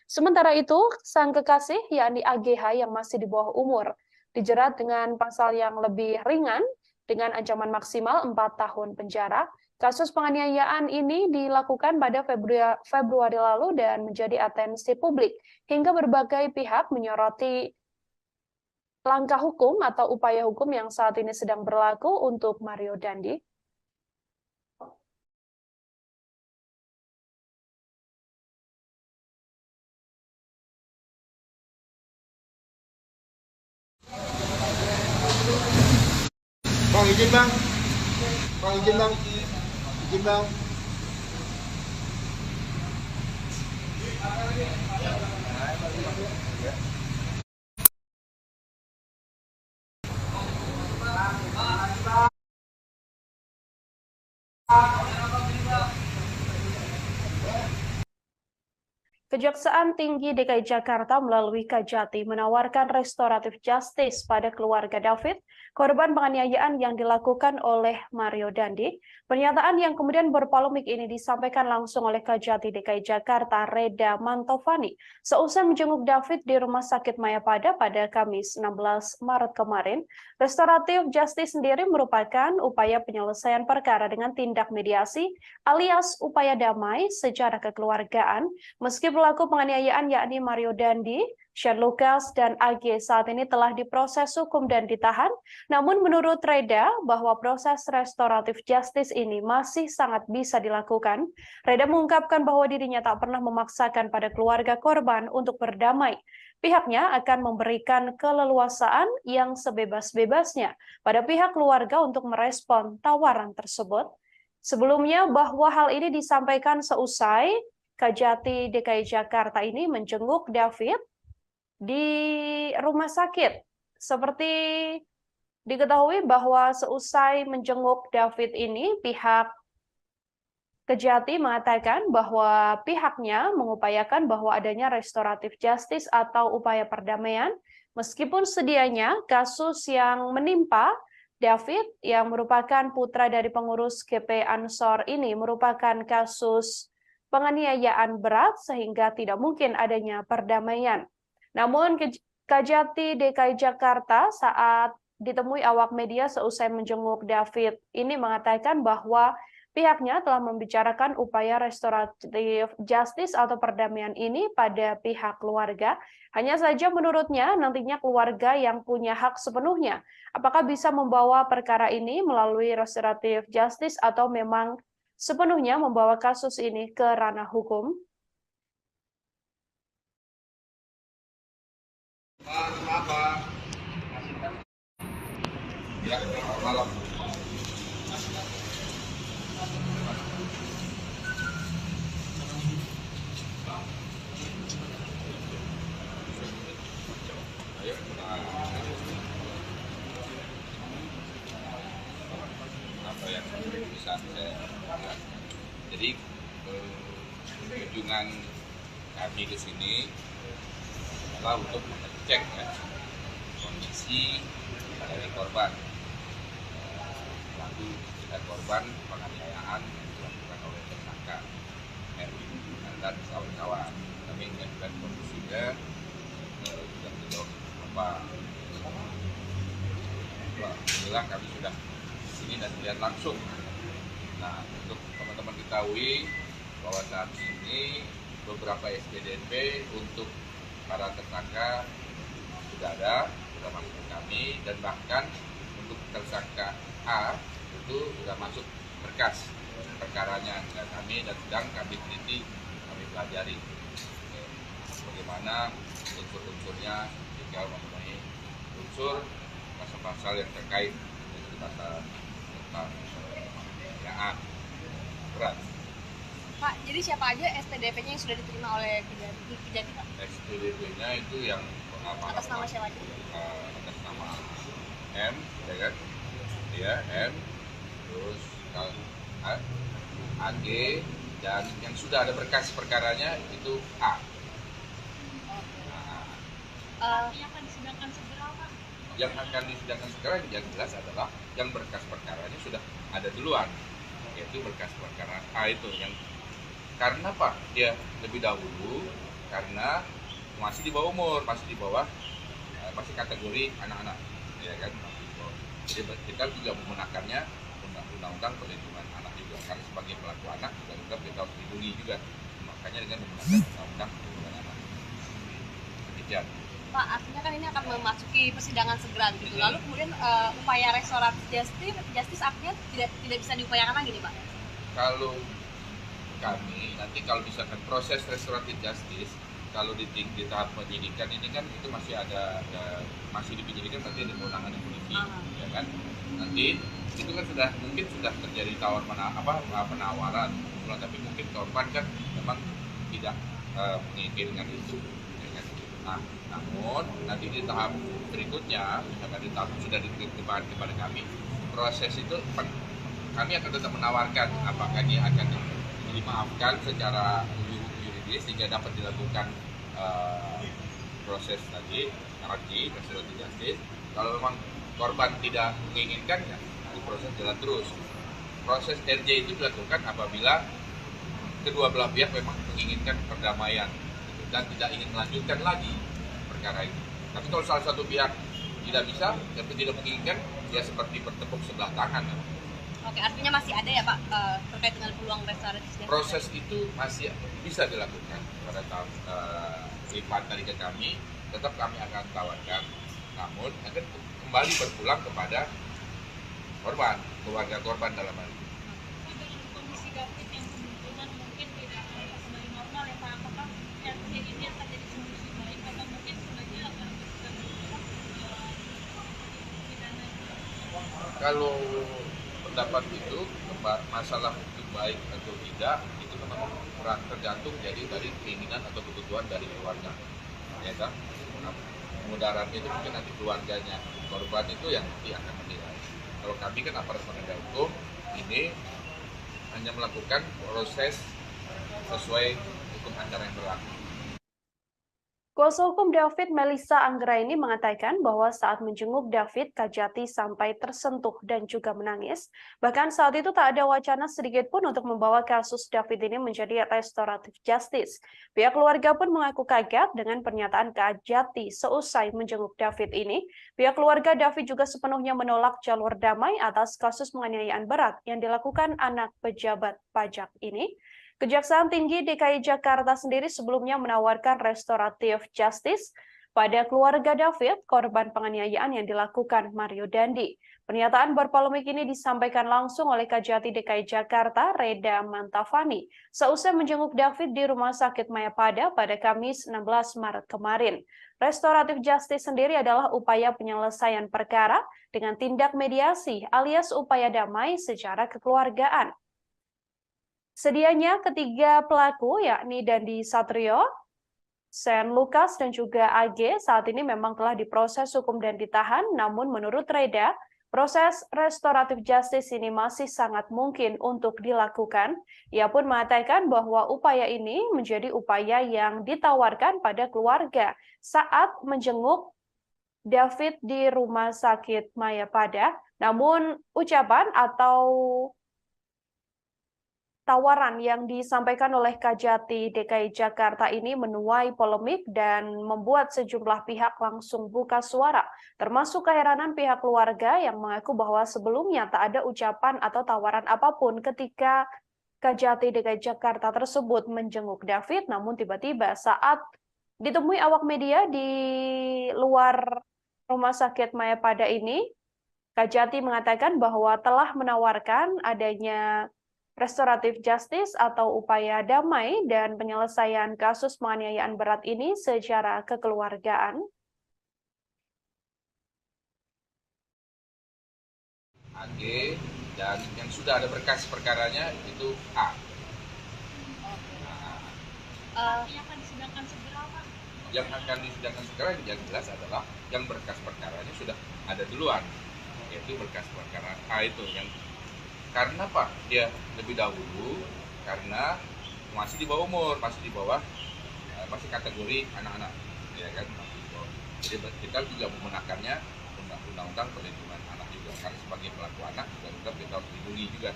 S1: Sementara itu, sang kekasih yakni AGH yang masih di bawah umur dijerat dengan pasal yang lebih ringan dengan ancaman maksimal 4 tahun penjara. Kasus penganiayaan ini dilakukan pada Februari lalu dan menjadi atensi publik hingga berbagai pihak menyoroti langkah hukum atau upaya hukum yang saat ini sedang berlaku untuk Mario Dandi.
S7: Bang, izin bang. Bang, izin bang. Izin bang.
S1: Kejaksaan Tinggi DKI Jakarta melalui Kajati menawarkan restoratif justice pada keluarga David, korban penganiayaan yang dilakukan oleh Mario Dandi. Pernyataan yang kemudian berpolemik ini disampaikan langsung oleh Kajati DKI Jakarta, Reda Mantovani, seusai menjenguk David di Rumah Sakit Mayapada pada Kamis 16 Maret kemarin. Restoratif justice sendiri merupakan upaya penyelesaian perkara dengan tindak mediasi alias upaya damai secara kekeluargaan, meski pelaku penganiayaan yakni Mario Dandi, Shane Lucas, dan AG saat ini telah diproses hukum dan ditahan. Namun menurut Reda bahwa proses restoratif justice ini masih sangat bisa dilakukan. Reda mengungkapkan bahwa dirinya tak pernah memaksakan pada keluarga korban untuk berdamai. Pihaknya akan memberikan keleluasaan yang sebebas-bebasnya pada pihak keluarga untuk merespon tawaran tersebut. Sebelumnya bahwa hal ini disampaikan seusai Kajati DKI Jakarta ini menjenguk David di rumah sakit. Seperti diketahui bahwa seusai menjenguk David ini, pihak Kejati mengatakan bahwa pihaknya mengupayakan bahwa adanya restoratif justice atau upaya perdamaian, meskipun sedianya kasus yang menimpa David yang merupakan putra dari pengurus GP Ansor ini merupakan kasus penganiayaan berat sehingga tidak mungkin adanya perdamaian. Namun Kajati DKI Jakarta saat ditemui awak media seusai menjenguk David ini mengatakan bahwa pihaknya telah membicarakan upaya restoratif justice atau perdamaian ini pada pihak keluarga. Hanya saja menurutnya nantinya keluarga yang punya hak sepenuhnya. Apakah bisa membawa perkara ini melalui restoratif justice atau memang sepenuhnya membawa kasus ini ke ranah hukum?
S2: Ya, malam. Ayo, apa yang bisa saya lihat. Jadi kunjungan kami ke sini adalah untuk mengecek ya, kondisi dari korban, lalu kita korban penganiayaan yang dilakukan oleh tersangka Erwin dan kawan-kawan. Kami mengajukan kondisinya yang tidak apa. Alhamdulillah kami sudah di sini dan melihat langsung. Nah, untuk teman-teman ketahui bahwa saat ini beberapa SPDP untuk para tersangka sudah ada, sudah masuk ke kami, dan bahkan untuk tersangka A itu sudah masuk berkas perkaranya dan sedang kami teliti, kami pelajari bagaimana unsur-unsurnya jika memenuhi unsur pasal-pasal yang terkait dengan pasal tentang penganiayaan berat.
S3: Pak, jadi siapa aja SPDP-nya yang sudah diterima oleh Kejati, Pak?
S2: SPDP-nya itu yang
S3: Atas nama siapa aja?
S2: Atas nama M, ya kan? Ya, M, terus AG, dan yang sudah ada berkas perkaranya itu A.
S4: Yang akan disidangkan segera, Pak.
S2: Yang akan disidangkan segera yang jelas adalah yang berkas perkaranya sudah ada duluan, yaitu berkas perkara A itu yang karena Pak dia lebih dahulu karena masih di bawah umur, masih masih kategori anak-anak, ya kan? Jadi kita juga menggunakannya undang-undang perlindungan anak juga, karena sebagai pelaku anak juga kita harus dilindungi juga, makanya dengan menggunakan undang-undang perlindungan anak. Demikian.
S3: Pak, artinya kan ini akan memasuki persidangan segera gitu. Lalu kemudian upaya restoratif justice artinya tidak bisa diupayakan lagi nih, Pak?
S2: Kalau kami nanti kalau misalkan proses restoratif justice kalau di tahap penyidikan ini kan itu masih masih di penyidikan, nanti ada kewenangan polisi, ya kan? Nanti itu kan mungkin sudah terjadi penawaran, tapi mungkin korban kan memang tidak menginginkan itu. Nah, namun nanti di tahap berikutnya, misalkan di tahap sudah diterima kepada kami, proses itu kami akan tetap menawarkan apakah dia akan dimaafkan secara yuridis sehingga dapat dilakukan proses tadi restoratif justice. Kalau memang korban tidak menginginkan, ya proses jalan terus. Proses RJ itu dilakukan apabila kedua belah pihak memang menginginkan perdamaian dan tidak ingin melanjutkan lagi perkara itu. Tapi kalau salah satu pihak tidak bisa, tapi tidak menginginkan, ya seperti bertepuk sebelah tangan.
S3: Oke, artinya masih ada ya Pak terkait dengan peluang restoratif justice?
S2: Proses itu masih bisa dilakukan pada tahap lipat dari ke kami, tetap kami akan tawarkan, namun akan kembali berpulang kepada korban, keluarga korban dalam hal ini.
S4: Dengan kondisi David yang kemungkinan mungkin tidak akan kembali normal ya Pak, apakah ini akan jadi solusi baik atau mungkin sebenarnya akan pidana?
S2: Kalau pendapat itu masalah itu baik atau tidak itu memang kurang tergantung jadi dari keinginan atau kebutuhan dari keluarga, ya kan? Mudaratnya itu mungkin nanti keluarganya korban itu yang nanti akan menilai. Kalau kami kan aparat penegak hukum ini hanya melakukan proses sesuai hukum acara yang berlaku.
S1: Kuasa hukum David, Melissa Anggraini, mengatakan bahwa saat menjenguk David, Kejati sampai tersentuh dan juga menangis. Bahkan saat itu tak ada wacana sedikit pun untuk membawa kasus David ini menjadi restoratif justice. Pihak keluarga pun mengaku kaget dengan pernyataan Kejati seusai menjenguk David ini. Pihak keluarga David juga sepenuhnya menolak jalur damai atas kasus penganiayaan berat yang dilakukan anak pejabat pajak ini. Kejaksaan Tinggi DKI Jakarta sendiri sebelumnya menawarkan restoratif justice pada keluarga David, korban penganiayaan yang dilakukan Mario Dandi. Pernyataan berpolemik ini disampaikan langsung oleh Kejati DKI Jakarta, Reda Mantafani, seusai menjenguk David di Rumah Sakit Mayapada pada Kamis 16 Maret kemarin. Restoratif justice sendiri adalah upaya penyelesaian perkara dengan tindak mediasi alias upaya damai secara kekeluargaan. Sedianya ketiga pelaku yakni Dandi Satrio, Sen Lukas, dan juga AG saat ini memang telah diproses hukum dan ditahan, namun menurut Reda, proses restoratif justice ini masih sangat mungkin untuk dilakukan. Ia pun mengatakan bahwa upaya ini menjadi upaya yang ditawarkan pada keluarga saat menjenguk David di Rumah Sakit Mayapada, namun ucapan atau tawaran yang disampaikan oleh Kejati DKI Jakarta ini menuai polemik dan membuat sejumlah pihak langsung buka suara, termasuk keheranan pihak keluarga yang mengaku bahwa sebelumnya tak ada ucapan atau tawaran apapun ketika Kejati DKI Jakarta tersebut menjenguk David, namun tiba-tiba saat ditemui awak media di luar Rumah Sakit Mayapada ini, Kajati mengatakan bahwa telah menawarkan adanya restoratif justice atau upaya damai dan penyelesaian kasus penganiayaan berat ini secara kekeluargaan.
S2: AG dan yang sudah ada berkas perkaranya itu A.
S4: Yang akan disidangkan segera, Pak?
S2: Yang akan disidangkan segera yang jelas adalah yang berkas perkaranya sudah ada duluan, yaitu berkas perkara A itu yang karena Pak dia lebih dahulu karena masih di bawah umur, masih di bawah masih kategori anak-anak, ya kan, masih di bawah. Jadi kita juga menggunakannya undang-undang perlindungan anak juga, karena sebagai pelaku anak juga kita harus dilindungi juga,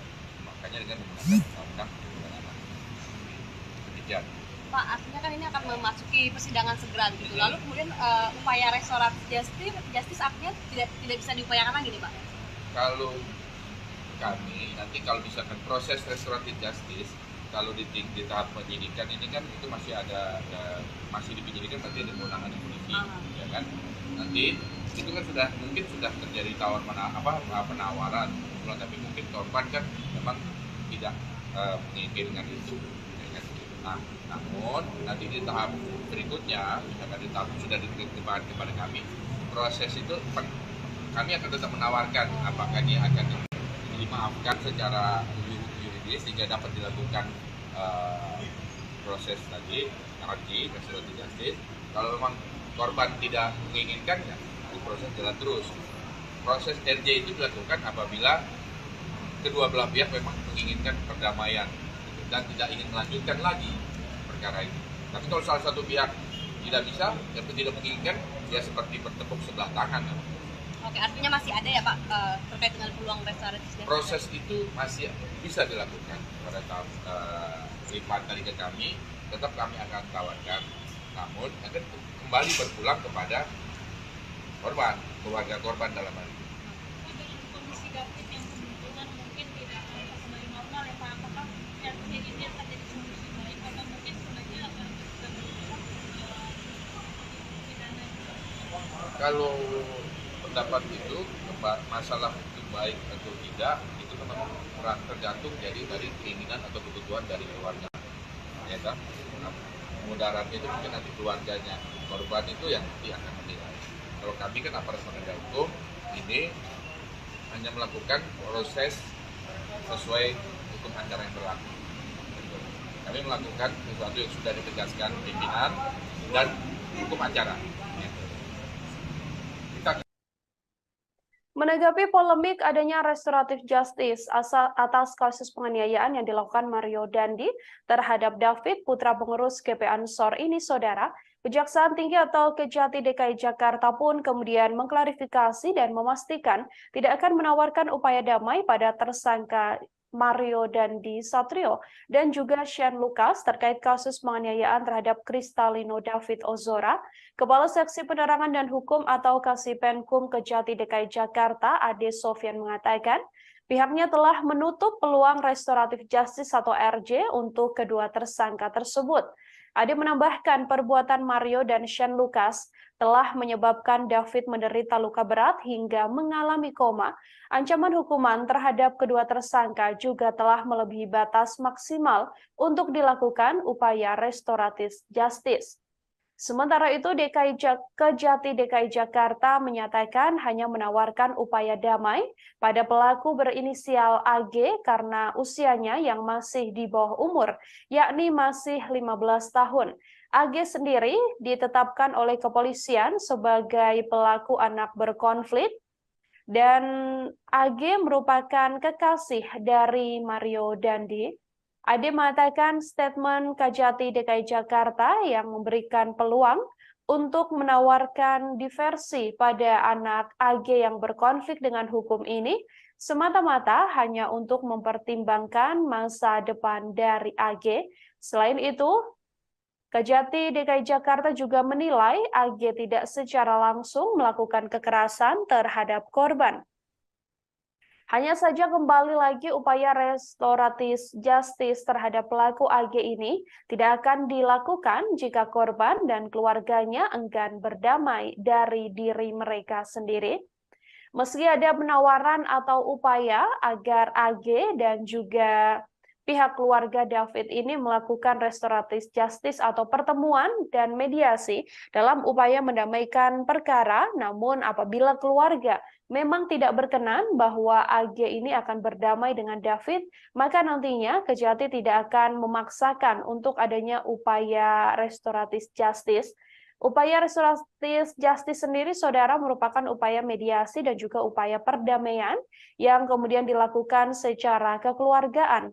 S2: makanya dengan menggunakan undang-undang perlindungan anak. Demikian.
S3: Pak, artinya kan ini akan memasuki persidangan segera gitu. Lalu kemudian upaya restoratif justice artinya tidak bisa diupayakan lagi nih, Pak?
S2: Kalau kami nanti kalau misalkan proses restoratif justice kalau di tahap penyidikan ini kan itu masih masih di penyidikan, nanti ada kewenangan polisi, ya kan. Nanti itu kan mungkin sudah terjadi penawaran, tapi mungkin korban kan memang tidak menginginkan itu, ya kan. Nah, namun nanti di tahap berikutnya, misalkan di tahap sudah diterima kepada kami, proses itu kami akan tetap menawarkan apakah dia akan dimaafkan secara yuridis sehingga dapat dilakukan proses tadi RJ, restoratif justice. Kalau memang korban tidak menginginkan, ya proses jalan terus. Proses RJ itu dilakukan apabila kedua belah pihak memang menginginkan perdamaian dan tidak ingin melanjutkan lagi perkara ini. Tapi kalau salah satu pihak tidak bisa, atau tidak menginginkan, ya seperti bertepuk sebelah tangan.
S3: Oke, artinya masih ada ya Pak terkait dengan peluang restoratif justice?
S2: Proses itu masih bisa dilakukan pada tahap lipat dari ke kami, tetap kami akan tawarkan, namun akan kembali berpulang kepada korban, keluarga korban dalam hal ini.
S4: Dengan kondisi David yang kebetulan mungkin tidak kembali normal ya Pak, apakah RJ ini akan jadi solusi baik atau mungkin sebenarnya akan pidana?
S2: Kalau pendapat itu masalah itu baik atau tidak itu memang tergantung dari keinginan atau kebutuhan dari keluarga, ya kan. Nah, mudaratnya itu mungkin nanti keluarganya korban itu yang nanti akan menilai. Kalau kami kan aparat penegak hukum ini hanya melakukan proses sesuai hukum acara yang berlaku. Kami melakukan sesuatu yang sudah ditegaskan pimpinan dan hukum acara.
S1: Menanggapi polemik adanya restoratif justice atas kasus penganiayaan yang dilakukan Mario Dandi terhadap David, putra pengurus GP Ansor ini, Saudara, Kejaksaan Tinggi atau Kejati DKI Jakarta pun kemudian mengklarifikasi dan memastikan tidak akan menawarkan upaya damai pada tersangka Mario Dandi Satrio dan juga Shane Lucas terkait kasus penganiayaan terhadap Kristalino David Ozora. Kepala Seksi Penerangan dan Hukum atau Kasipenkum Kejati DKI Jakarta, Ade Sofyan, mengatakan pihaknya telah menutup peluang restoratif justice atau RJ untuk kedua tersangka tersebut. Ade menambahkan perbuatan Mario dan Shane Lucas telah menyebabkan David menderita luka berat hingga mengalami koma. Ancaman hukuman terhadap kedua tersangka juga telah melebihi batas maksimal untuk dilakukan upaya restoratif justice. Sementara itu, Kejati DKI Jakarta menyatakan hanya menawarkan upaya damai pada pelaku berinisial AG karena usianya yang masih di bawah umur, yakni masih 15 tahun. AG sendiri ditetapkan oleh kepolisian sebagai pelaku anak berkonflik, dan AG merupakan kekasih dari Mario Dandi. Ade mengatakan statement Kejati DKI Jakarta yang memberikan peluang untuk menawarkan diversi pada anak AG yang berkonflik dengan hukum ini semata-mata hanya untuk mempertimbangkan masa depan dari AG. Selain itu, Kejati DKI Jakarta juga menilai AG tidak secara langsung melakukan kekerasan terhadap korban. Hanya saja kembali lagi upaya restoratif justice terhadap pelaku AG ini tidak akan dilakukan jika korban dan keluarganya enggan berdamai dari diri mereka sendiri. Meski ada penawaran atau upaya agar AG dan juga pihak keluarga David ini melakukan restoratif justice atau pertemuan dan mediasi dalam upaya mendamaikan perkara, namun apabila keluarga memang tidak berkenan bahwa AG ini akan berdamai dengan David, maka nantinya Kejati tidak akan memaksakan untuk adanya upaya restoratif justice. Upaya restoratif justice sendiri, saudara, merupakan upaya mediasi dan juga upaya perdamaian yang kemudian dilakukan secara kekeluargaan.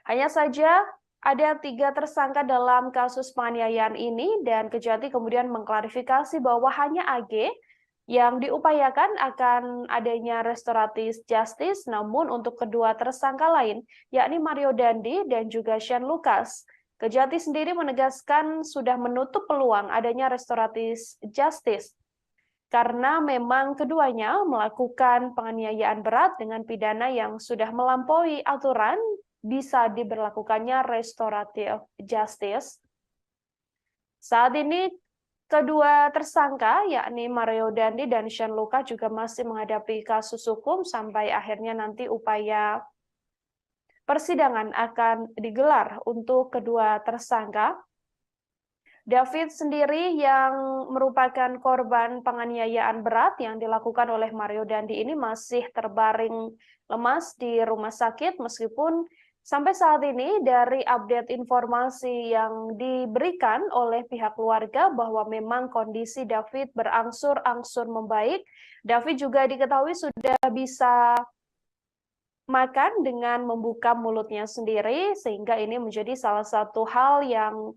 S1: Hanya saja ada 3 tersangka dalam kasus penganiayaan ini dan Kejati kemudian mengklarifikasi bahwa hanya AG yang diupayakan akan adanya restoratif justice, namun untuk kedua tersangka lain, yakni Mario Dandi dan juga Shane Lucas, Kejati sendiri menegaskan sudah menutup peluang adanya restoratif justice karena memang keduanya melakukan penganiayaan berat dengan pidana yang sudah melampaui aturan bisa diberlakukannya restoratif justice. Saat ini kedua tersangka yakni Mario Dandi dan Shane Lucas juga masih menghadapi kasus hukum sampai akhirnya nanti upaya persidangan akan digelar untuk kedua tersangka. David sendiri yang merupakan korban penganiayaan berat yang dilakukan oleh Mario Dandi ini masih terbaring lemas di rumah sakit meskipun sampai saat ini dari update informasi yang diberikan oleh pihak keluarga bahwa memang kondisi David berangsur-angsur membaik. David juga diketahui sudah bisa makan dengan membuka mulutnya sendiri, sehingga ini menjadi salah satu hal yang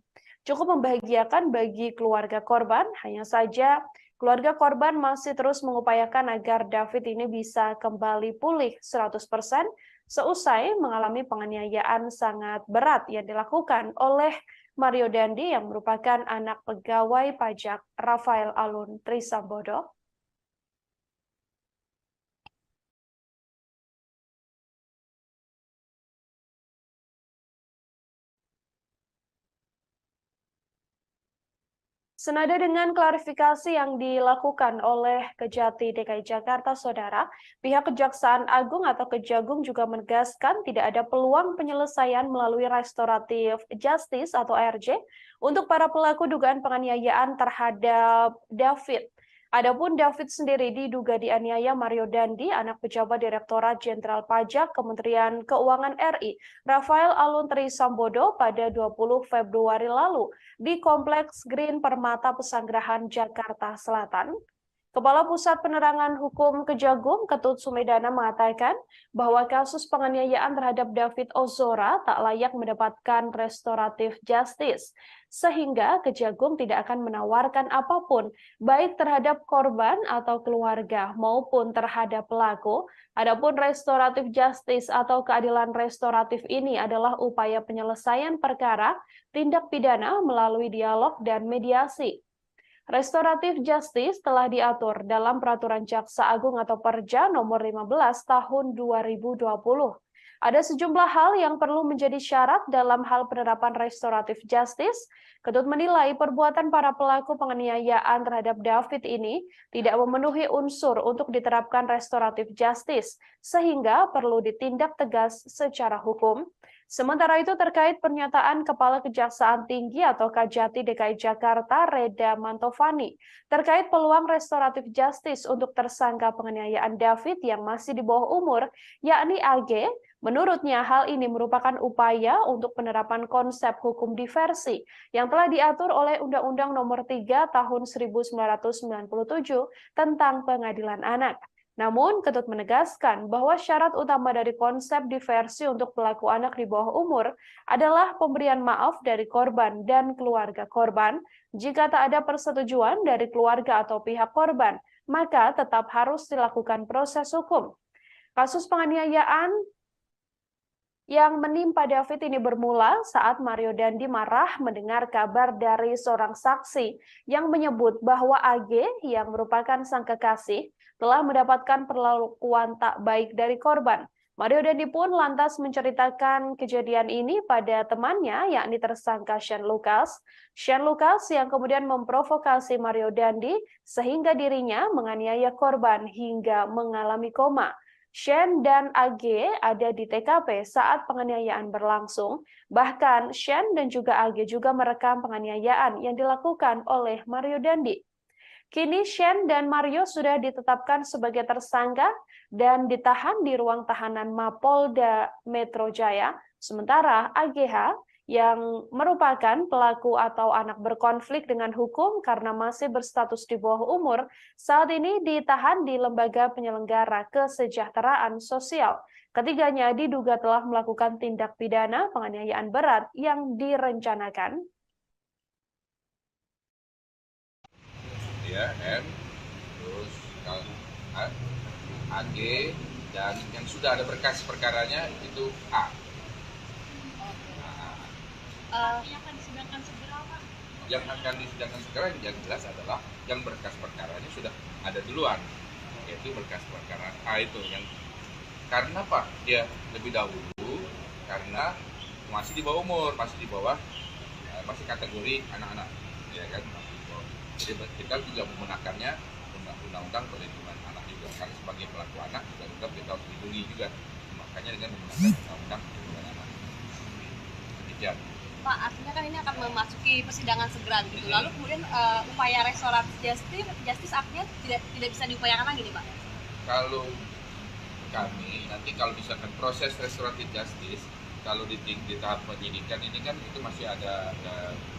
S1: cukup membahagiakan bagi keluarga korban. Hanya saja keluarga korban masih terus mengupayakan agar David ini bisa kembali pulih 100% seusai mengalami penganiayaan sangat berat yang dilakukan oleh Mario Dandi yang merupakan anak pegawai pajak Rafael Alun Trisambodo. Senada dengan klarifikasi yang dilakukan oleh Kejati DKI Jakarta, saudara, pihak Kejaksaan Agung atau Kejagung juga menegaskan tidak ada peluang penyelesaian melalui restoratif justice atau RJ untuk para pelaku dugaan penganiayaan terhadap David. Adapun David sendiri diduga dianiaya Mario Dandi, anak pejabat Direktorat Jenderal Pajak Kementerian Keuangan RI, Rafael Alun Trisambodo pada 20 Februari lalu di Kompleks Green Permata Pesanggerahan Jakarta Selatan. Kepala Pusat Penerangan Hukum Kejagung, Ketut Sumedana, mengatakan bahwa kasus penganiayaan terhadap David Ozora tak layak mendapatkan restoratif justice, sehingga Kejagung tidak akan menawarkan apapun, baik terhadap korban atau keluarga maupun terhadap pelaku. Adapun restoratif justice atau keadilan restoratif ini adalah upaya penyelesaian perkara tindak pidana melalui dialog dan mediasi. Restoratif justice telah diatur dalam Peraturan Jaksa Agung atau Perja nomor 15 tahun 2020. Ada sejumlah hal yang perlu menjadi syarat dalam hal penerapan restoratif justice. Ketut menilai perbuatan para pelaku penganiayaan terhadap David ini tidak memenuhi unsur untuk diterapkan restoratif justice, sehingga perlu ditindak tegas secara hukum. Sementara itu terkait pernyataan Kepala Kejaksaan Tinggi atau Kajati DKI Jakarta Reda Mantovani terkait peluang restoratif justice untuk tersangka penganiayaan David yang masih di bawah umur, yakni AG, menurutnya hal ini merupakan upaya untuk penerapan konsep hukum diversi yang telah diatur oleh Undang-Undang Nomor 3 Tahun 1997 tentang Pengadilan Anak. Namun, Ketut menegaskan bahwa syarat utama dari konsep diversi untuk pelaku anak di bawah umur adalah pemberian maaf dari korban dan keluarga korban. Jika tak ada persetujuan dari keluarga atau pihak korban, maka tetap harus dilakukan proses hukum. Kasus penganiayaan yang menimpa David ini bermula saat Mario Dandi marah mendengar kabar dari seorang saksi yang menyebut bahwa AG yang merupakan sang kekasih telah mendapatkan perlakuan tak baik dari korban. Mario Dandi pun lantas menceritakan kejadian ini pada temannya, yakni tersangka Shane Lucas. Shane Lucas yang kemudian memprovokasi Mario Dandi sehingga dirinya menganiaya korban hingga mengalami koma. Shane dan AG ada di TKP saat penganiayaan berlangsung. Bahkan Shane dan juga AG juga merekam penganiayaan yang dilakukan oleh Mario Dandi. Kini Shane dan Mario sudah ditetapkan sebagai tersangka dan ditahan di ruang tahanan Mapolda Metro Jaya. Sementara AGH yang merupakan pelaku atau anak berkonflik dengan hukum karena masih berstatus di bawah umur, saat ini ditahan di Lembaga Penyelenggara Kesejahteraan Sosial. Ketiganya diduga telah melakukan tindak pidana penganiayaan berat yang direncanakan.
S2: Ya, M, terus AG, dan yang sudah ada berkas perkaranya itu A.
S4: Yang akan disidangkan segera, Pak?
S2: Yang akan disidangkan segera yang jelas adalah yang berkas perkaranya sudah ada duluan, yaitu berkas perkara A itu yang karena Pak dia lebih dahulu karena masih di bawah umur, masih masih kategori anak-anak, ya kan? Jadi kita juga menggunakannya undang-undang perlindungan anak juga, karena sebagai pelaku anak juga tetap kita harus dilindungi juga, makanya dengan menggunakan undang-undang perlindungan anak. Demikian.
S3: Pak, artinya kan ini akan memasuki persidangan segera gitu. Lalu kemudian upaya restoratif justice artinya tidak bisa diupayakan lagi nih, Pak?
S2: Kalau kami nanti kalau misalkan proses restoratif justice, kalau di tahap penyidikan ini kan itu masih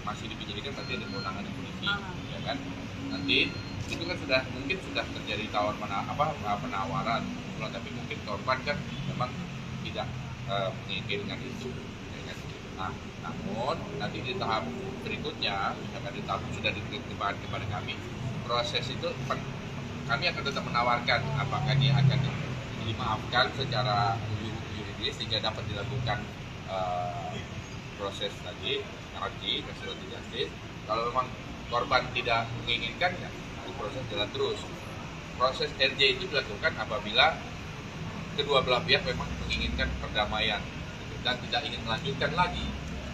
S2: masih di penyidikan, nanti ada kewenangan polisi, ya kan? Nanti itu kan mungkin sudah terjadi penawaran, tapi mungkin korban kan memang tidak menginginkan itu, ya kan? Nah, namun nanti di tahap berikutnya, misalkan di tahap sudah diterima kepada kami, proses itu kami akan tetap menawarkan apakah dia akan dimaafkan secara yuridis sehingga dapat dilakukan proses lagi restoratif justice. Kalau memang korban tidak menginginkan, ya proses jalan terus. Proses RJ itu dilakukan apabila kedua belah pihak memang menginginkan perdamaian dan tidak ingin melanjutkan lagi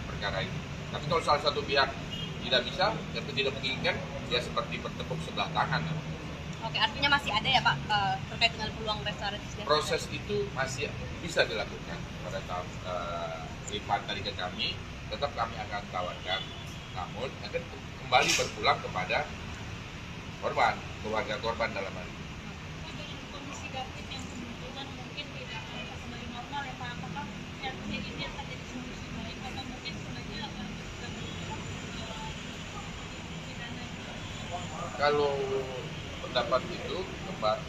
S2: perkara ini. Tapi kalau salah satu pihak tidak bisa dan tidak menginginkan, ya seperti bertepuk sebelah tangan.
S3: Oke, artinya masih ada ya Pak terkait dengan peluang restoratif justice?
S2: Proses itu masih bisa dilakukan pada tahap lipat tadi ke kami, tetap kami akan tawarkan, namun akan kembali berpulang kepada korban, keluarga korban dalam hal ini.
S4: Kondisi David yang kebetulan mungkin tidak bisa kembali normal ya Pak, apakah yang ini akan jadi solusi baik atau mungkin sebenarnya
S2: Kalau pendapat itu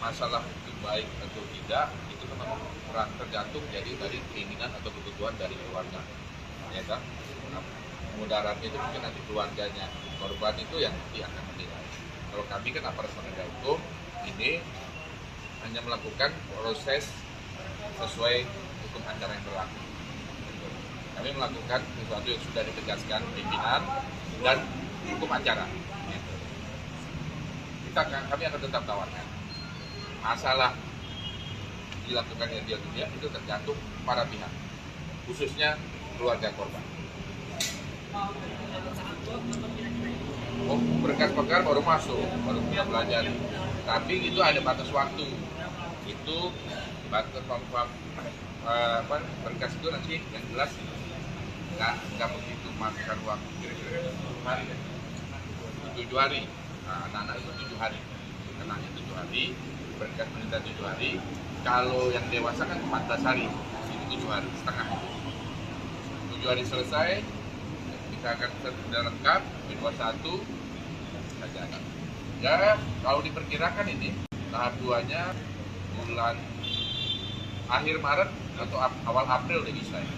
S2: masalah itu baik atau tidak itu memang kurang tergantung jadi dari keinginan atau kebutuhan dari keluarga, ya kan? Nah, mudaratnya itu mungkin nanti keluarganya, korban itu yang nanti akan menilai. Kalau kami kan aparat penegak hukum ini hanya melakukan proses sesuai hukum acara yang berlaku. Kami melakukan sesuatu yang sudah ditegaskan pimpinan dan hukum acara. Kami akan tetap tawarkan. Masalah dilakukannya dia itu tergantung para pihak, khususnya keluarga korban. Berkas perkara baru masuk, baru kita belajar. Tapi itu ada batas waktu. Itu batas berkas itu nanti yang jelas nggak begitu makan waktu kira-kira 7 hari. 7 hari. Nah, anak-anak itu 7 hari. Kenanya 7 hari, berkas menita 7 hari. Kalau yang dewasa kan 14 hari, ini 7 hari setengah. 7 hari selesai, kita akan sudah lengkap, B21, saja. Ya, kalau diperkirakan ini, tahap 2-nya bulan akhir Maret atau awal April udah bisa ya.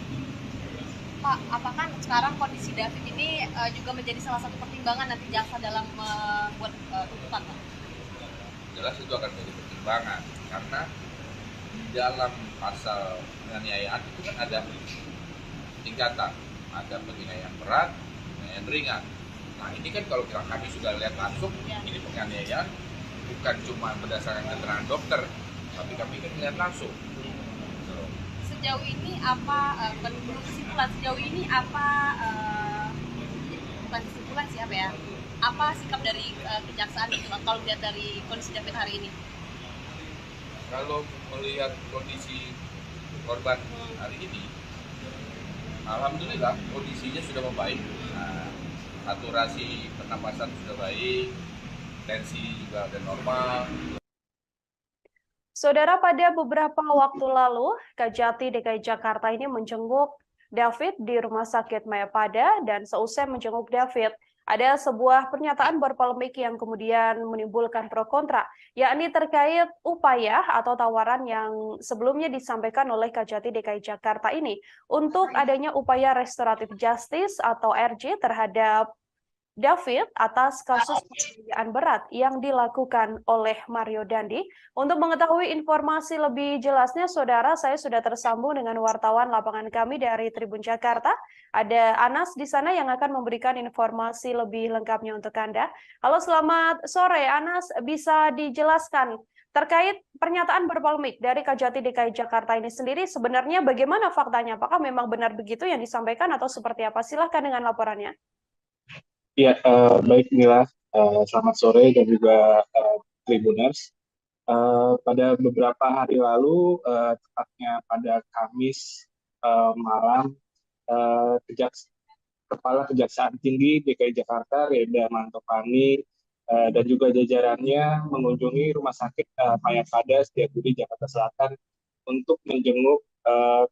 S3: Pak, apakah sekarang kondisi David ini juga menjadi salah satu pertimbangan nanti jaksa dalam membuat tuntutan, Pak?
S2: Jelas itu akan menjadi pertimbangan, karena di dalam pasal penganiayaan itu kan ada tingkatan, ada penganiayaan berat, penganiayaan ringan. Nah ini kan kalau kami sudah lihat langsung, ini penganiayaan bukan cuma berdasarkan keterangan dokter, tapi kami kan lihat langsung.
S3: sejauh ini apa belum kesimpulan sejauh ini apa bukan kesimpulan sih apa ya? Apa sikap dari kejaksaan gitu kalau lihat dari kondisi David hari ini?
S2: Kalau melihat kondisi korban hari ini, alhamdulillah kondisinya sudah membaik. Nah, saturasi pernapasan sudah baik, tensi juga ada normal.
S1: Saudara, pada beberapa waktu lalu, Kejati DKI Jakarta ini menjenguk David di Rumah Sakit Mayapada, dan seusai menjenguk David, ada sebuah pernyataan berpolemik yang kemudian menimbulkan pro kontra, yakni terkait upaya atau tawaran yang sebelumnya disampaikan oleh Kejati DKI Jakarta ini untuk adanya upaya restoratif justice atau RJ terhadap David atas kasus penganiayaan berat yang dilakukan oleh Mario Dandi. Untuk mengetahui informasi lebih jelasnya, saudara, saya sudah tersambung dengan wartawan lapangan kami dari Tribun Jakarta. Ada Anas di sana yang akan memberikan informasi lebih lengkapnya untuk Anda. Halo, selamat sore Anas, bisa dijelaskan terkait pernyataan berpolemik dari Kejati DKI Jakarta ini sendiri, sebenarnya bagaimana faktanya? Apakah memang benar begitu yang disampaikan atau seperti apa? Silahkan dengan laporannya.
S5: Ya, baik Mila, selamat sore dan juga Tribuners. Pada beberapa hari lalu, tepatnya pada Kamis malam, Kepala Kejaksaan Tinggi DKI Jakarta, Reda Mantopani, dan juga jajarannya mengunjungi Rumah Sakit Mayapada Setiabudi Jakarta Selatan untuk menjenguk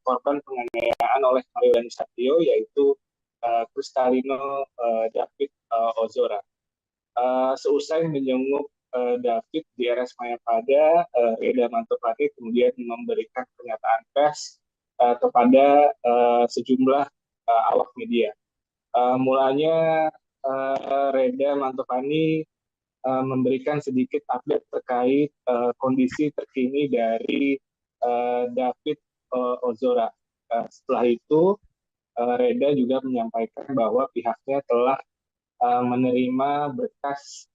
S5: korban penganiayaan oleh Mario Dandi Satrio, yaitu Kristalino David Ozora. Seusai menjenguk David di RS Mayapada, Reda Mantopani kemudian memberikan pernyataan pers kepada sejumlah awak media. Mulanya Reda Mantopani memberikan sedikit update terkait kondisi terkini dari David Ozora. Setelah itu, Reda juga menyampaikan bahwa pihaknya telah menerima berkas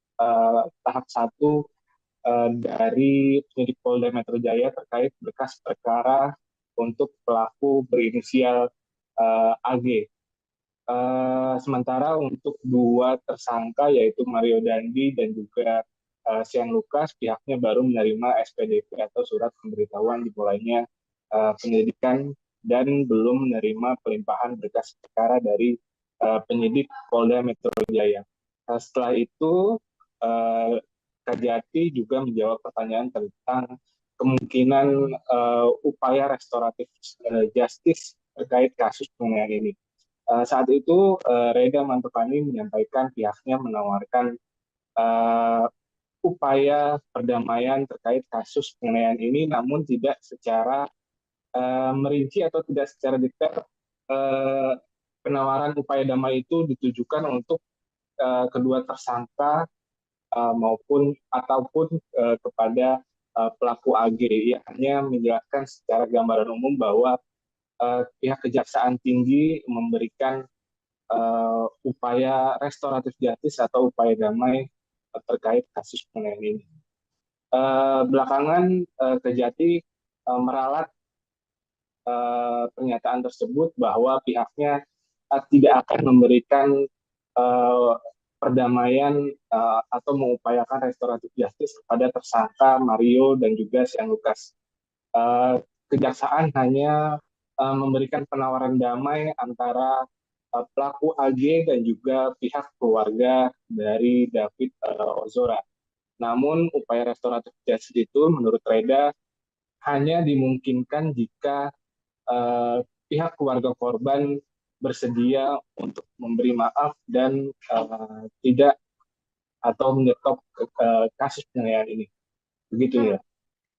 S5: tahap 1 dari penyidik Polda Metro Jaya terkait berkas perkara untuk pelaku berinisial AG. Sementara untuk 2 tersangka yaitu Mario Dandi dan juga Sian Lukas, pihaknya baru menerima SPDP atau surat pemberitahuan dimulainya penyelidikan dan belum menerima pelimpahan berkas perkara dari penyidik Polda Metro Jaya. Setelah itu, Kejati juga menjawab pertanyaan tentang kemungkinan upaya restoratif justice terkait kasus penganiayaan ini. Saat itu, Reda Mantopani menyampaikan pihaknya menawarkan upaya perdamaian terkait kasus penganiayaan ini, namun tidak secara merinci atau tidak secara detail. Penawaran upaya damai itu ditujukan untuk kedua tersangka ataupun kepada pelaku AG. Ia hanya menjelaskan secara gambaran umum bahwa pihak Kejaksaan Tinggi memberikan upaya restoratif justice atau upaya damai terkait kasus penganiayaan ini. Belakangan Kejati meralat pernyataan tersebut bahwa pihaknya tidak akan memberikan perdamaian atau mengupayakan restoratif justice kepada tersangka Mario dan juga Sian Lukas. Kejaksaan hanya memberikan penawaran damai antara pelaku AG dan juga pihak keluarga dari David Ozora. Namun upaya restoratif justice itu menurut Reda hanya dimungkinkan jika pihak keluarga korban bersedia untuk memberi maaf dan tidak atau menyetop kasus penganiayaan ini. Begitu ya.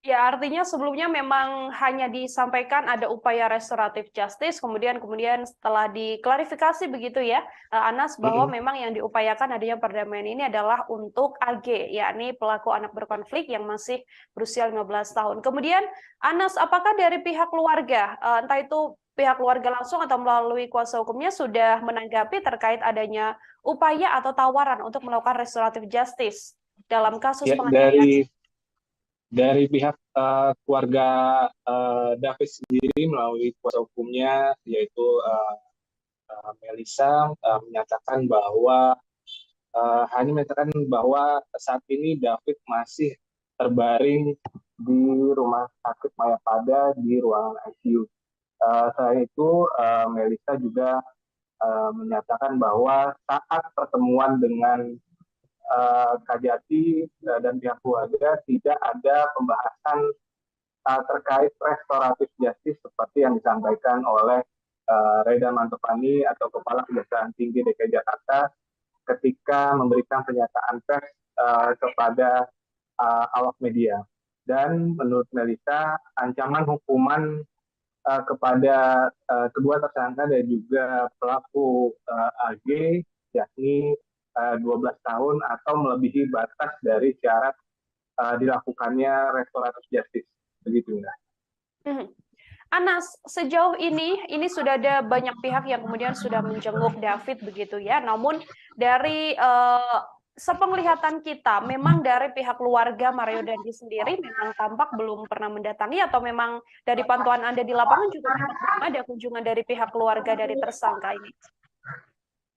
S1: Ya, artinya sebelumnya memang hanya disampaikan ada upaya restoratif justice, kemudian setelah diklarifikasi begitu ya, Anas, bahwa memang yang diupayakan adanya perdamaian ini adalah untuk AG, yakni pelaku anak berkonflik yang masih berusia 15 tahun. Kemudian, Anas, apakah dari pihak keluarga, entah itu pihak keluarga langsung atau melalui kuasa hukumnya sudah menanggapi terkait adanya upaya atau tawaran untuk melakukan restoratif justice dalam kasus penganiayaan?
S5: Dari pihak keluarga David sendiri melalui kuasa hukumnya yaitu Melissa menyatakan bahwa hanya menyatakan bahwa saat ini David masih terbaring di rumah sakit Mayapada di ruangan ICU. Selain itu, Melissa juga menyatakan bahwa saat pertemuan dengan Kajati dan pihak keluarga tidak ada pembahasan terkait restoratif justice seperti yang disampaikan oleh Reda Mantopani atau Kepala Kejaksaan Tinggi DKI Jakarta ketika memberikan pernyataan pers kepada awak media. Dan menurut Melissa, ancaman hukuman kepada kedua tersangka dan juga pelaku AG yakni 12 tahun atau melebihi batas dari syarat dilakukannya restoratif justice. Begitu, Mbak.
S1: Anas, sejauh ini sudah ada banyak pihak yang kemudian sudah menjenguk David begitu ya. Namun dari sepenglihatan kita, memang dari pihak keluarga Mario Dandi sendiri memang tampak belum pernah mendatangi, atau memang dari pantauan Anda di lapangan juga memang belum ada kunjungan dari pihak keluarga dari tersangka ini?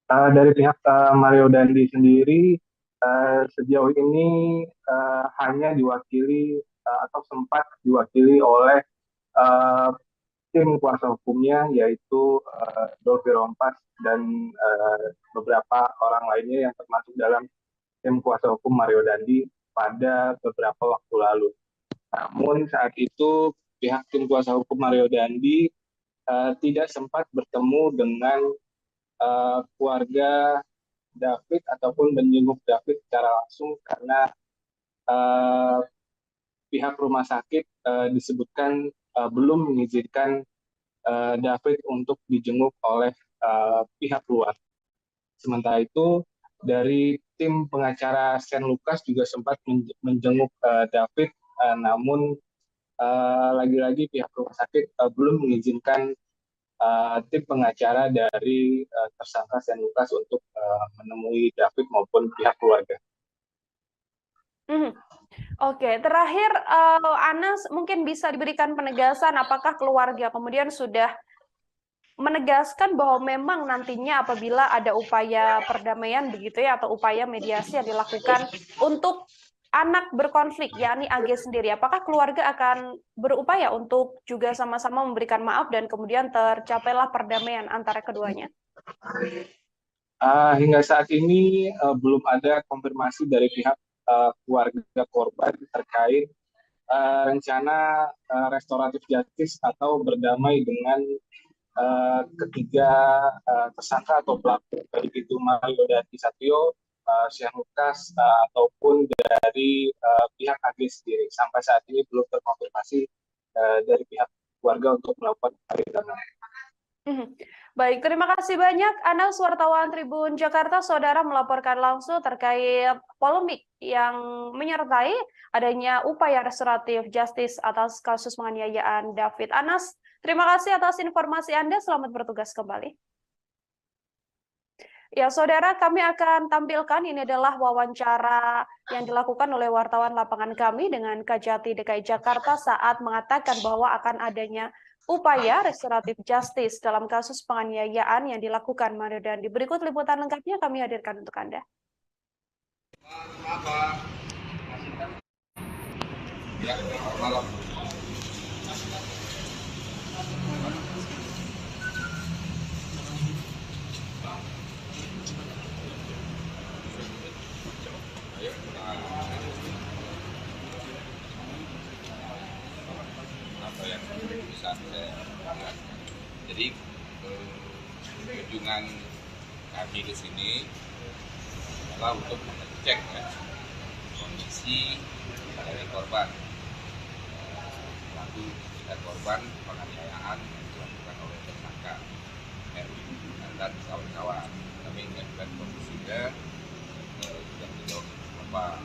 S5: Dari pihak Mario Dandi sendiri sejauh ini hanya diwakili atau sempat diwakili oleh tim kuasa hukumnya yaitu Dolfi Rompas dan beberapa orang lainnya yang termasuk dalam tim kuasa hukum Mario Dandi pada beberapa waktu lalu. Namun saat itu pihak tim kuasa hukum Mario Dandi tidak sempat bertemu dengan keluarga David ataupun menjenguk David secara langsung karena pihak rumah sakit disebutkan belum mengizinkan David untuk dijenguk oleh pihak luar. Sementara itu dari tim pengacara Shane Lucas juga sempat menjenguk David, namun lagi-lagi pihak rumah sakit belum mengizinkan tim pengacara dari tersangka Shane Lucas untuk menemui David maupun pihak keluarga.
S1: Oke, terakhir Anas mungkin bisa diberikan penegasan apakah keluarga kemudian sudah menegaskan bahwa memang nantinya apabila ada upaya perdamaian begitu ya atau upaya mediasi yang dilakukan untuk anak berkonflik, yakni AG sendiri, apakah keluarga akan berupaya untuk juga sama-sama memberikan maaf dan kemudian tercapailah perdamaian antara keduanya?
S5: Hingga saat ini belum ada konfirmasi dari pihak keluarga korban terkait rencana restoratif justice atau berdamai dengan ketiga tersangka atau pelaku, baik itu Mario Dandi Satrio, Shane Lucas ataupun dari pihak AG sendiri. Sampai saat ini belum terkonfirmasi dari pihak keluarga untuk melakukan perdamaian.
S1: Baik, terima kasih banyak Anas, wartawan Tribun Jakarta. Saudara melaporkan langsung terkait polemik yang menyertai adanya upaya restoratif justice atas kasus penganiayaan David. Anas, terima kasih atas informasi Anda. Selamat bertugas kembali. Ya, saudara, kami akan tampilkan ini adalah wawancara yang dilakukan oleh wartawan lapangan kami dengan Kajati DKI Jakarta saat mengatakan bahwa akan adanya upaya restoratif justice dalam kasus penganiayaan yang dilakukan Mario Dandi. Berikut liputan lengkapnya kami hadirkan untuk Anda.
S2: Ya, malam. Apa yang bisa saya lihat. Jadi kunjungan kami ke sini adalah untuk mengecek ya, kondisi dari korban, lalu dan korban penganiayaan yang dilakukan oleh tersangka dan kawan-kawan. Kami ingatkan kondisinya sudah sejauh apa.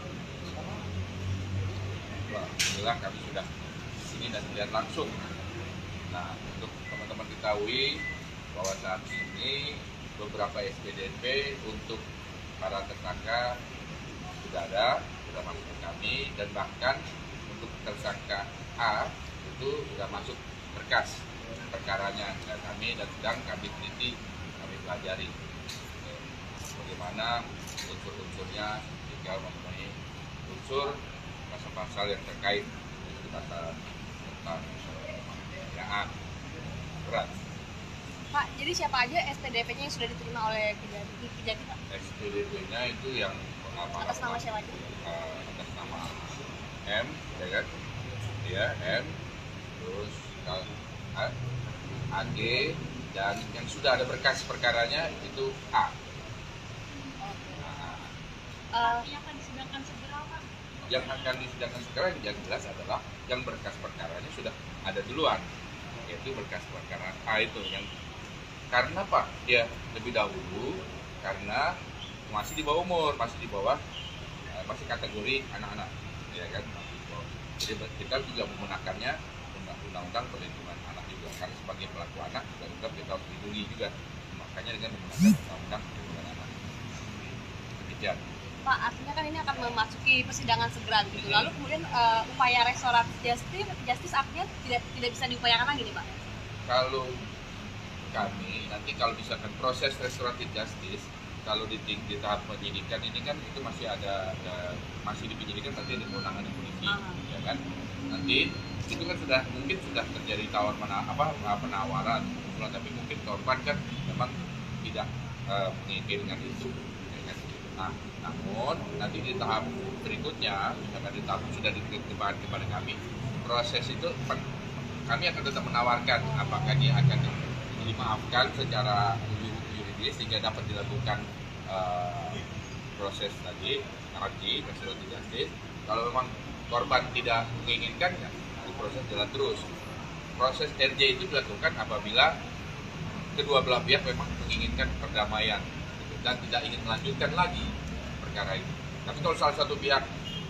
S2: Alhamdulillah kami sudah di sini dan melihat langsung. Nah, untuk teman-teman ketahui bahwa saat ini beberapa SPDP untuk para tersangka sudah ada, sudah masuk ke kami, dan bahkan untuk tersangka A itu sudah masuk berkas perkaranya dan sedang kami teliti, kami pelajari bagaimana unsur-unsurnya tinggal memenuhi unsur pasal-pasal yang terkait dengan pasal tentang penganiayaan berat.
S3: Pak, jadi siapa aja SPDP-nya yang sudah diterima oleh Kejati, Pak?
S2: SPDP-nya itu yang
S3: Atas nama siapa aja?
S2: Atas nama M, ya kan? Ya, M, terus AG, dan yang sudah ada berkas perkaranya itu A.
S4: Yang akan disidangkan segera, Pak?
S2: Yang akan disidangkan sekarang yang jelas adalah yang berkas perkaranya sudah ada duluan, yaitu berkas perkara A itu yang karena Pak dia lebih dahulu karena masih di bawah umur, masih masih kategori anak-anak, ya kan? Jadi kita juga menggunakannya undang-undang perlindungan anak juga karena sebagai pelaku anak juga kita harus dilindungi juga, makanya dengan menggunakan undang-undang perlindungan anak. Demikian.
S3: Pak, artinya kan ini akan memasuki persidangan segera gitu. Lalu kemudian upaya restoratif justice artinya tidak bisa diupayakan lagi nih, Pak?
S2: Kalau kami nanti kalau misalkan proses restoratif justice kalau di tahap penyidikan ini kan itu masih masih di penyidikan nanti ada kewenangan polisi, ya kan? Nanti itu kan mungkin sudah terjadi penawaran, tapi mungkin korban kan memang tidak menginginkan itu. Nah, namun nanti di tahap berikutnya, misalkan di tahap sudah diterima kepada kami, proses itu kami akan tetap menawarkan apakah dia akan dimaafkan secara yuridis sehingga dapat dilakukan proses tadi restoratif justice. Kalau memang korban tidak menginginkan, ya proses jalan terus. Proses RJ itu dilakukan apabila kedua belah pihak memang menginginkan perdamaian dan tidak ingin melanjutkan lagi perkara itu. Tapi kalau salah satu pihak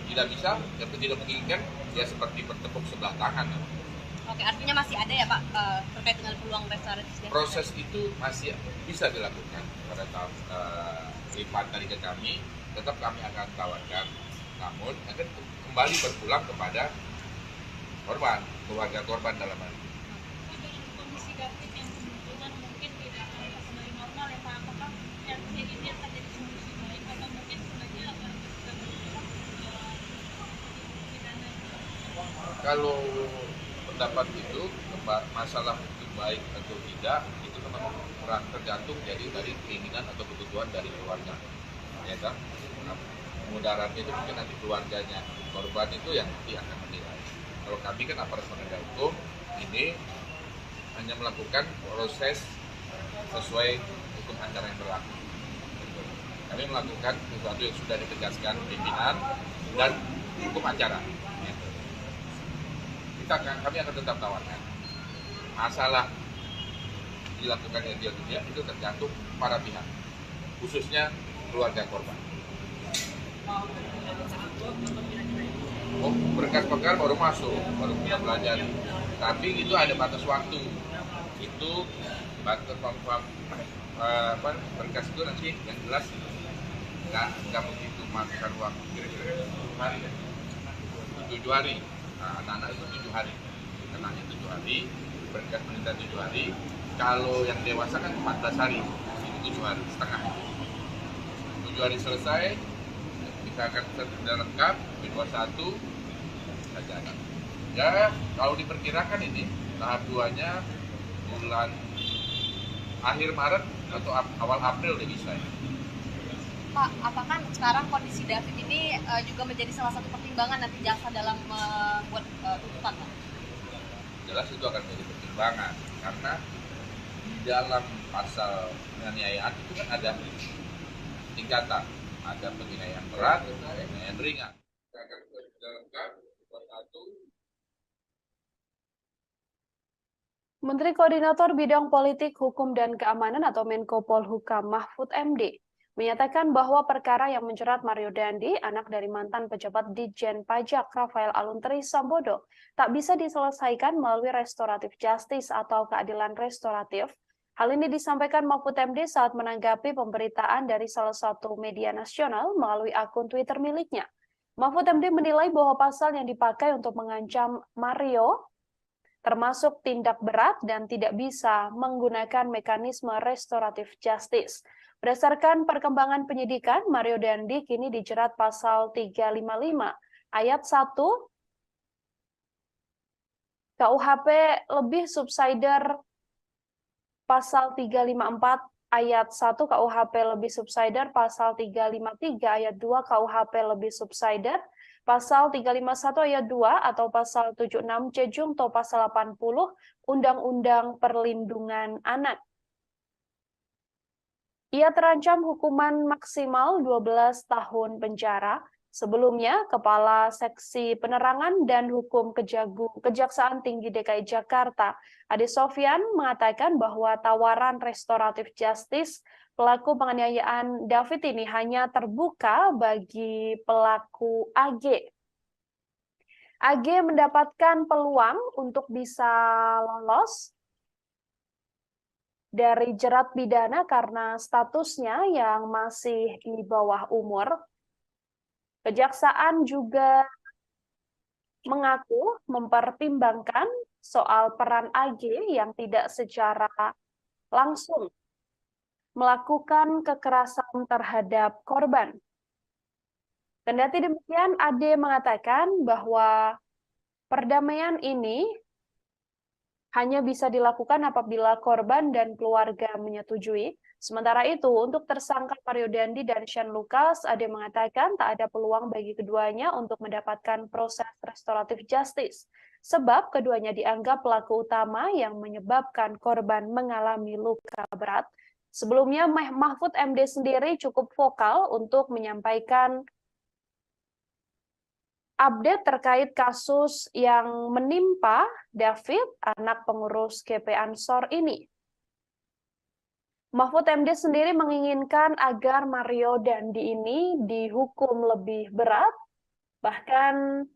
S2: tidak bisa, atau tidak menginginkan, ya seperti bertepuk sebelah tangan.
S3: Oke, artinya masih ada ya Pak terkait dengan peluang restoratif.
S2: Proses itu masih bisa dilakukan pada tahap lipat dari ke kami, tetap kami akan tawarkan, namun akan kembali berpulang kepada korban, keluarga korban dalam hal ini.
S4: Dengan kondisi David yang kemungkinan mungkin tidak akan kembali normal ya Pak, apakah RJ ini akan jadi solusi baik atau mungkin sebenarnya akan pidana?
S2: Kalau pendapat itu masalah itu baik atau tidak itu memang kurang tergantung jadi dari keinginan atau kebutuhan dari keluarga, ya kan? Mudaratnya itu mungkin nanti keluarganya korban itu yang nanti akan menilai. Kalau kami kan aparat penegak hukum ini hanya melakukan proses sesuai hukum acara yang berlaku. Kami melakukan sesuatu yang sudah ditegaskan pimpinan dan hukum acara. Kami akan tetap tawarkan. Masalah dilakukan yang dia itu tergantung para pihak, khususnya keluarga korban. Berkas perkara baru masuk, baru kita belajar. Tapi itu ada batas waktu. Itu batas berkas itu nanti yang jelas nggak begitu makan waktu kira-kira 7 hari. 7 hari. Nah, anak-anak itu 7 hari. Kenanya 7 hari, berkas menita 7 hari. Kalau yang dewasa kan 14 hari, itu 7 hari setengah. 7 hari selesai, kita akan sudah lengkap, B21 saja. Ya, kalau diperkirakan ini tahap 2-nya bulan akhir Maret atau awal April udah bisa ya.
S3: Pak, apakah sekarang kondisi David ini juga menjadi salah satu pertimbangan nanti jaksa dalam membuat tuntutan, Pak?
S2: Jelas itu akan menjadi pertimbangan karena di dalam pasal penganiayaan itu kan ada tingkatan, ada penganiayaan berat, ada penganiayaan ringan. Kita akan sudah lengkap, satu.
S1: Menteri Koordinator Bidang Politik, Hukum dan Keamanan atau Menko Polhukam Mahfud MD menyatakan bahwa perkara yang menjerat Mario Dandi, anak dari mantan pejabat Ditjen Pajak Rafael Aluntri Sambodo, tak bisa diselesaikan melalui restoratif justice atau keadilan restoratif. Hal ini disampaikan Mahfud MD saat menanggapi pemberitaan dari salah satu media nasional melalui akun Twitter miliknya. Mahfud MD menilai bahwa pasal yang dipakai untuk mengancam Mario termasuk tindak berat dan tidak bisa menggunakan mekanisme restoratif justice. Berdasarkan perkembangan penyidikan, Mario Dandi kini dijerat pasal 355 ayat 1 KUHP lebih subsider, pasal 354 ayat 1 KUHP lebih subsider, pasal 353 ayat 2 KUHP lebih subsider, pasal 351 ayat 2 atau pasal 76 C Jungto pasal 80 Undang-Undang Perlindungan Anak. Ia terancam hukuman maksimal 12 tahun penjara. Sebelumnya, Kepala Seksi Penerangan dan Hukum Kejaksaan Tinggi DKI Jakarta, Ade Sofyan, mengatakan bahwa tawaran restoratif justice pelaku penganiayaan David ini hanya terbuka bagi pelaku AG. AG mendapatkan peluang untuk bisa lolos dari jerat pidana karena statusnya yang masih di bawah umur. Kejaksaan juga mengaku mempertimbangkan soal peran AG yang tidak secara langsung melakukan kekerasan terhadap korban. Kendati demikian, Ade mengatakan bahwa perdamaian ini hanya bisa dilakukan apabila korban dan keluarga menyetujui. Sementara itu, untuk tersangka Mario Dandi dan Shane Lucas, Ade mengatakan tak ada peluang bagi keduanya untuk mendapatkan proses restoratif justice, sebab keduanya dianggap pelaku utama yang menyebabkan korban mengalami luka berat. Sebelumnya, Mahfud MD sendiri cukup vokal untuk menyampaikan update terkait kasus yang menimpa David, anak pengurus GP Ansor ini. Mahfud MD sendiri menginginkan agar Mario Dandi ini dihukum lebih berat. Bahkan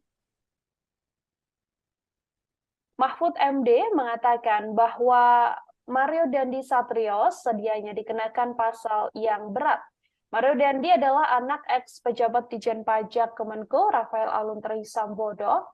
S1: Mahfud MD mengatakan bahwa Mario Dandi Satrio sedianya dikenakan pasal yang berat. Mario Dandi adalah anak ex-pejabat Dijen Pajak Kemenko Rafael Aluntri Sambodo.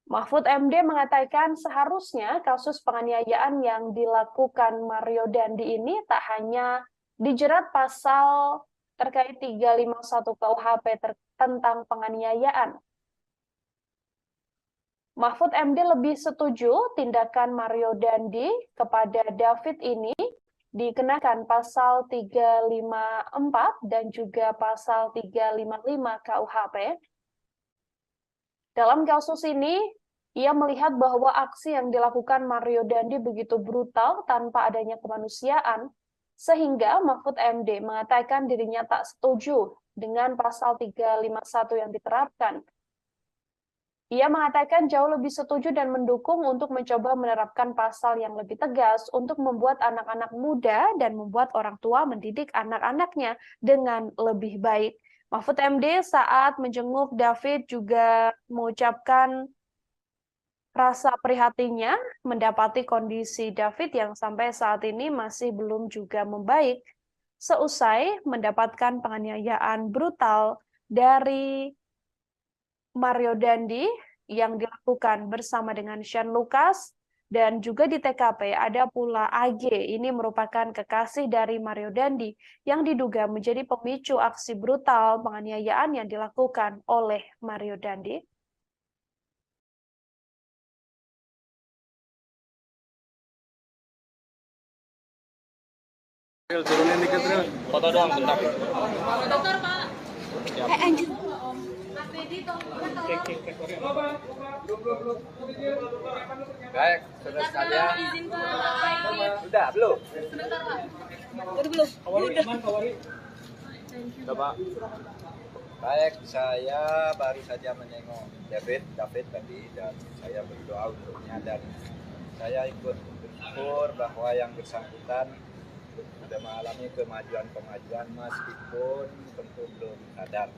S1: Mahfud MD mengatakan seharusnya kasus penganiayaan yang dilakukan Mario Dandi ini tak hanya dijerat pasal terkait 351 KUHP tentang penganiayaan. Mahfud MD lebih setuju tindakan Mario Dandi kepada David ini dikenakan pasal 354 dan juga pasal 355 KUHP. Dalam kasus ini, ia melihat bahwa aksi yang dilakukan Mario Dandi begitu brutal tanpa adanya kemanusiaan, sehingga Mahfud MD mengatakan dirinya tak setuju dengan pasal 351 yang diterapkan. Ia mengatakan jauh lebih setuju dan mendukung untuk mencoba menerapkan pasal yang lebih tegas untuk membuat anak-anak muda dan membuat orang tua mendidik anak-anaknya dengan lebih baik. Mahfud MD saat menjenguk David juga mengucapkan rasa prihatinnya mendapati kondisi David yang sampai saat ini masih belum juga membaik seusai mendapatkan penganiayaan brutal dari Mario Dandi yang dilakukan bersama dengan Shane Lucas. Dan juga di TKP ada pula AG, ini merupakan kekasih dari Mario Dandi yang diduga menjadi pemicu aksi brutal penganiayaan yang dilakukan oleh Mario Dandi.
S8: Turunin dikit, foto doang bentar.
S4: Bentar, Pak.
S3: Anjir.
S6: Baik, saudara sekalian.
S4: Izin Pak.
S6: Sudah, belum?
S4: Sebentar, Pak.
S8: Udah, Pak.
S6: Baik, saya baru saja menengok David tadi dan saya berdoa untuknya dan saya ikut bersyukur bahwa yang bersangkutan sudah mengalami kemajuan meskipun tentu belum sadar.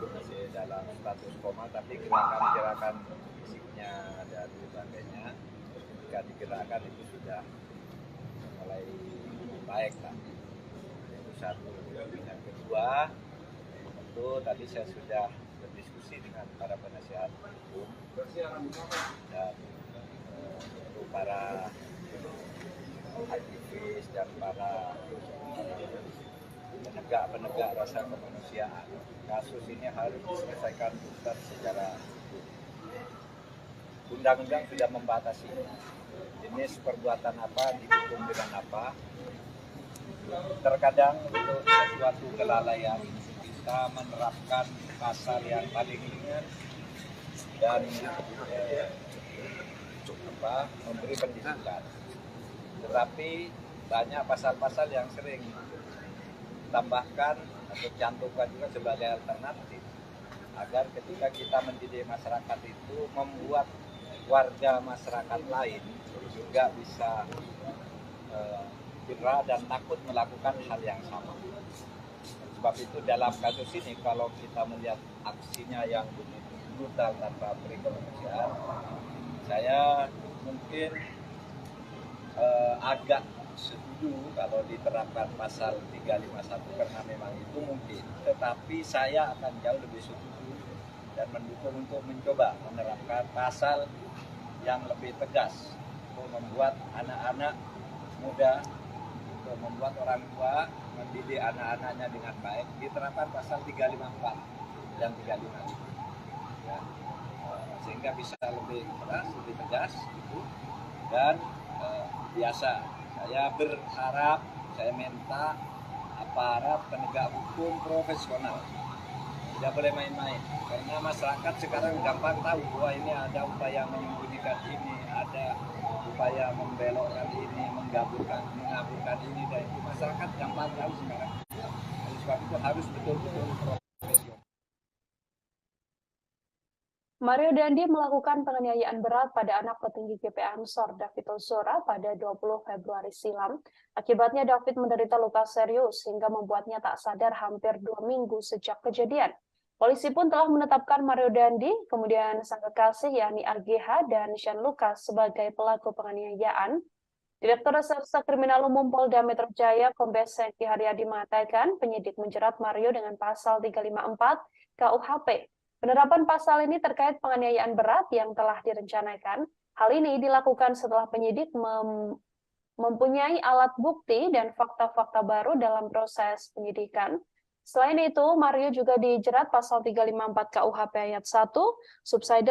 S6: Masih dalam status koma, tapi gerakan-gerakan fisiknya dan sebagainya ketika digerakkan itu sudah mulai baik lah. satu. Yang kedua, tentu tadi saya sudah berdiskusi dengan para penasihat hukum dan untuk para aktivis dan para penegak rasa kemanusiaan. Kasus ini harus diselesaikan tuntas secara hukum. Undang-undang sudah membatasi jenis perbuatan apa dihukum dengan apa. Terkadang untuk sesuatu kelalaian kita menerapkan pasal yang paling ringan dan memberi pendisiplinan. Tetapi banyak pasal-pasal yang sering tambahkan atau cantumkan juga sebagai alternatif agar ketika kita mendidik masyarakat itu membuat warga masyarakat lain juga bisa cedera dan takut melakukan hal yang sama. Sebab itu dalam kasus ini kalau kita melihat aksinya yang begitu brutal tanpa beri kemanusiaan, saya mungkin agak setuju kalau diterapkan pasal 351 karena memang itu mungkin. Tetapi saya akan jauh lebih setuju dan mendukung untuk mencoba menerapkan pasal yang lebih tegas untuk membuat anak-anak muda, untuk membuat orang tua mendidik anak-anaknya dengan baik. Diterapkan pasal 354 dan 355 ya, sehingga bisa lebih keras, lebih tegas gitu. Dan biasa saya berharap, saya minta aparat penegak hukum profesional tidak boleh main-main, karena masyarakat sekarang gampang tahu bahwa ini ada upaya menyembunyikan ini, ada upaya membelokkan ini, mengaburkan ini dan itu. Masyarakat gampang tahu sekarang. Oleh sebab itu harus betul-betul profesional.
S1: Mario Dandi melakukan penganiayaan berat pada anak petinggi GP Ansor David Ozora pada 20 Februari silam. Akibatnya David menderita luka serius hingga membuatnya tak sadar hampir 2 minggu sejak kejadian. Polisi pun telah menetapkan Mario Dandi, kemudian sang kekasih yakni AGH dan Sean Lucas sebagai pelaku penganiayaan. Direktur Reserse Kriminal Umum Polda Metro Jaya Kombes Hengki Haryadi mengatakan penyidik menjerat Mario dengan pasal 354 KUHP. Penerapan pasal ini terkait penganiayaan berat yang telah direncanakan. Hal ini dilakukan setelah penyidik mempunyai alat bukti dan fakta-fakta baru dalam proses penyidikan. Selain itu, Mario juga dijerat pasal 354 KUHP ayat 1, subsidi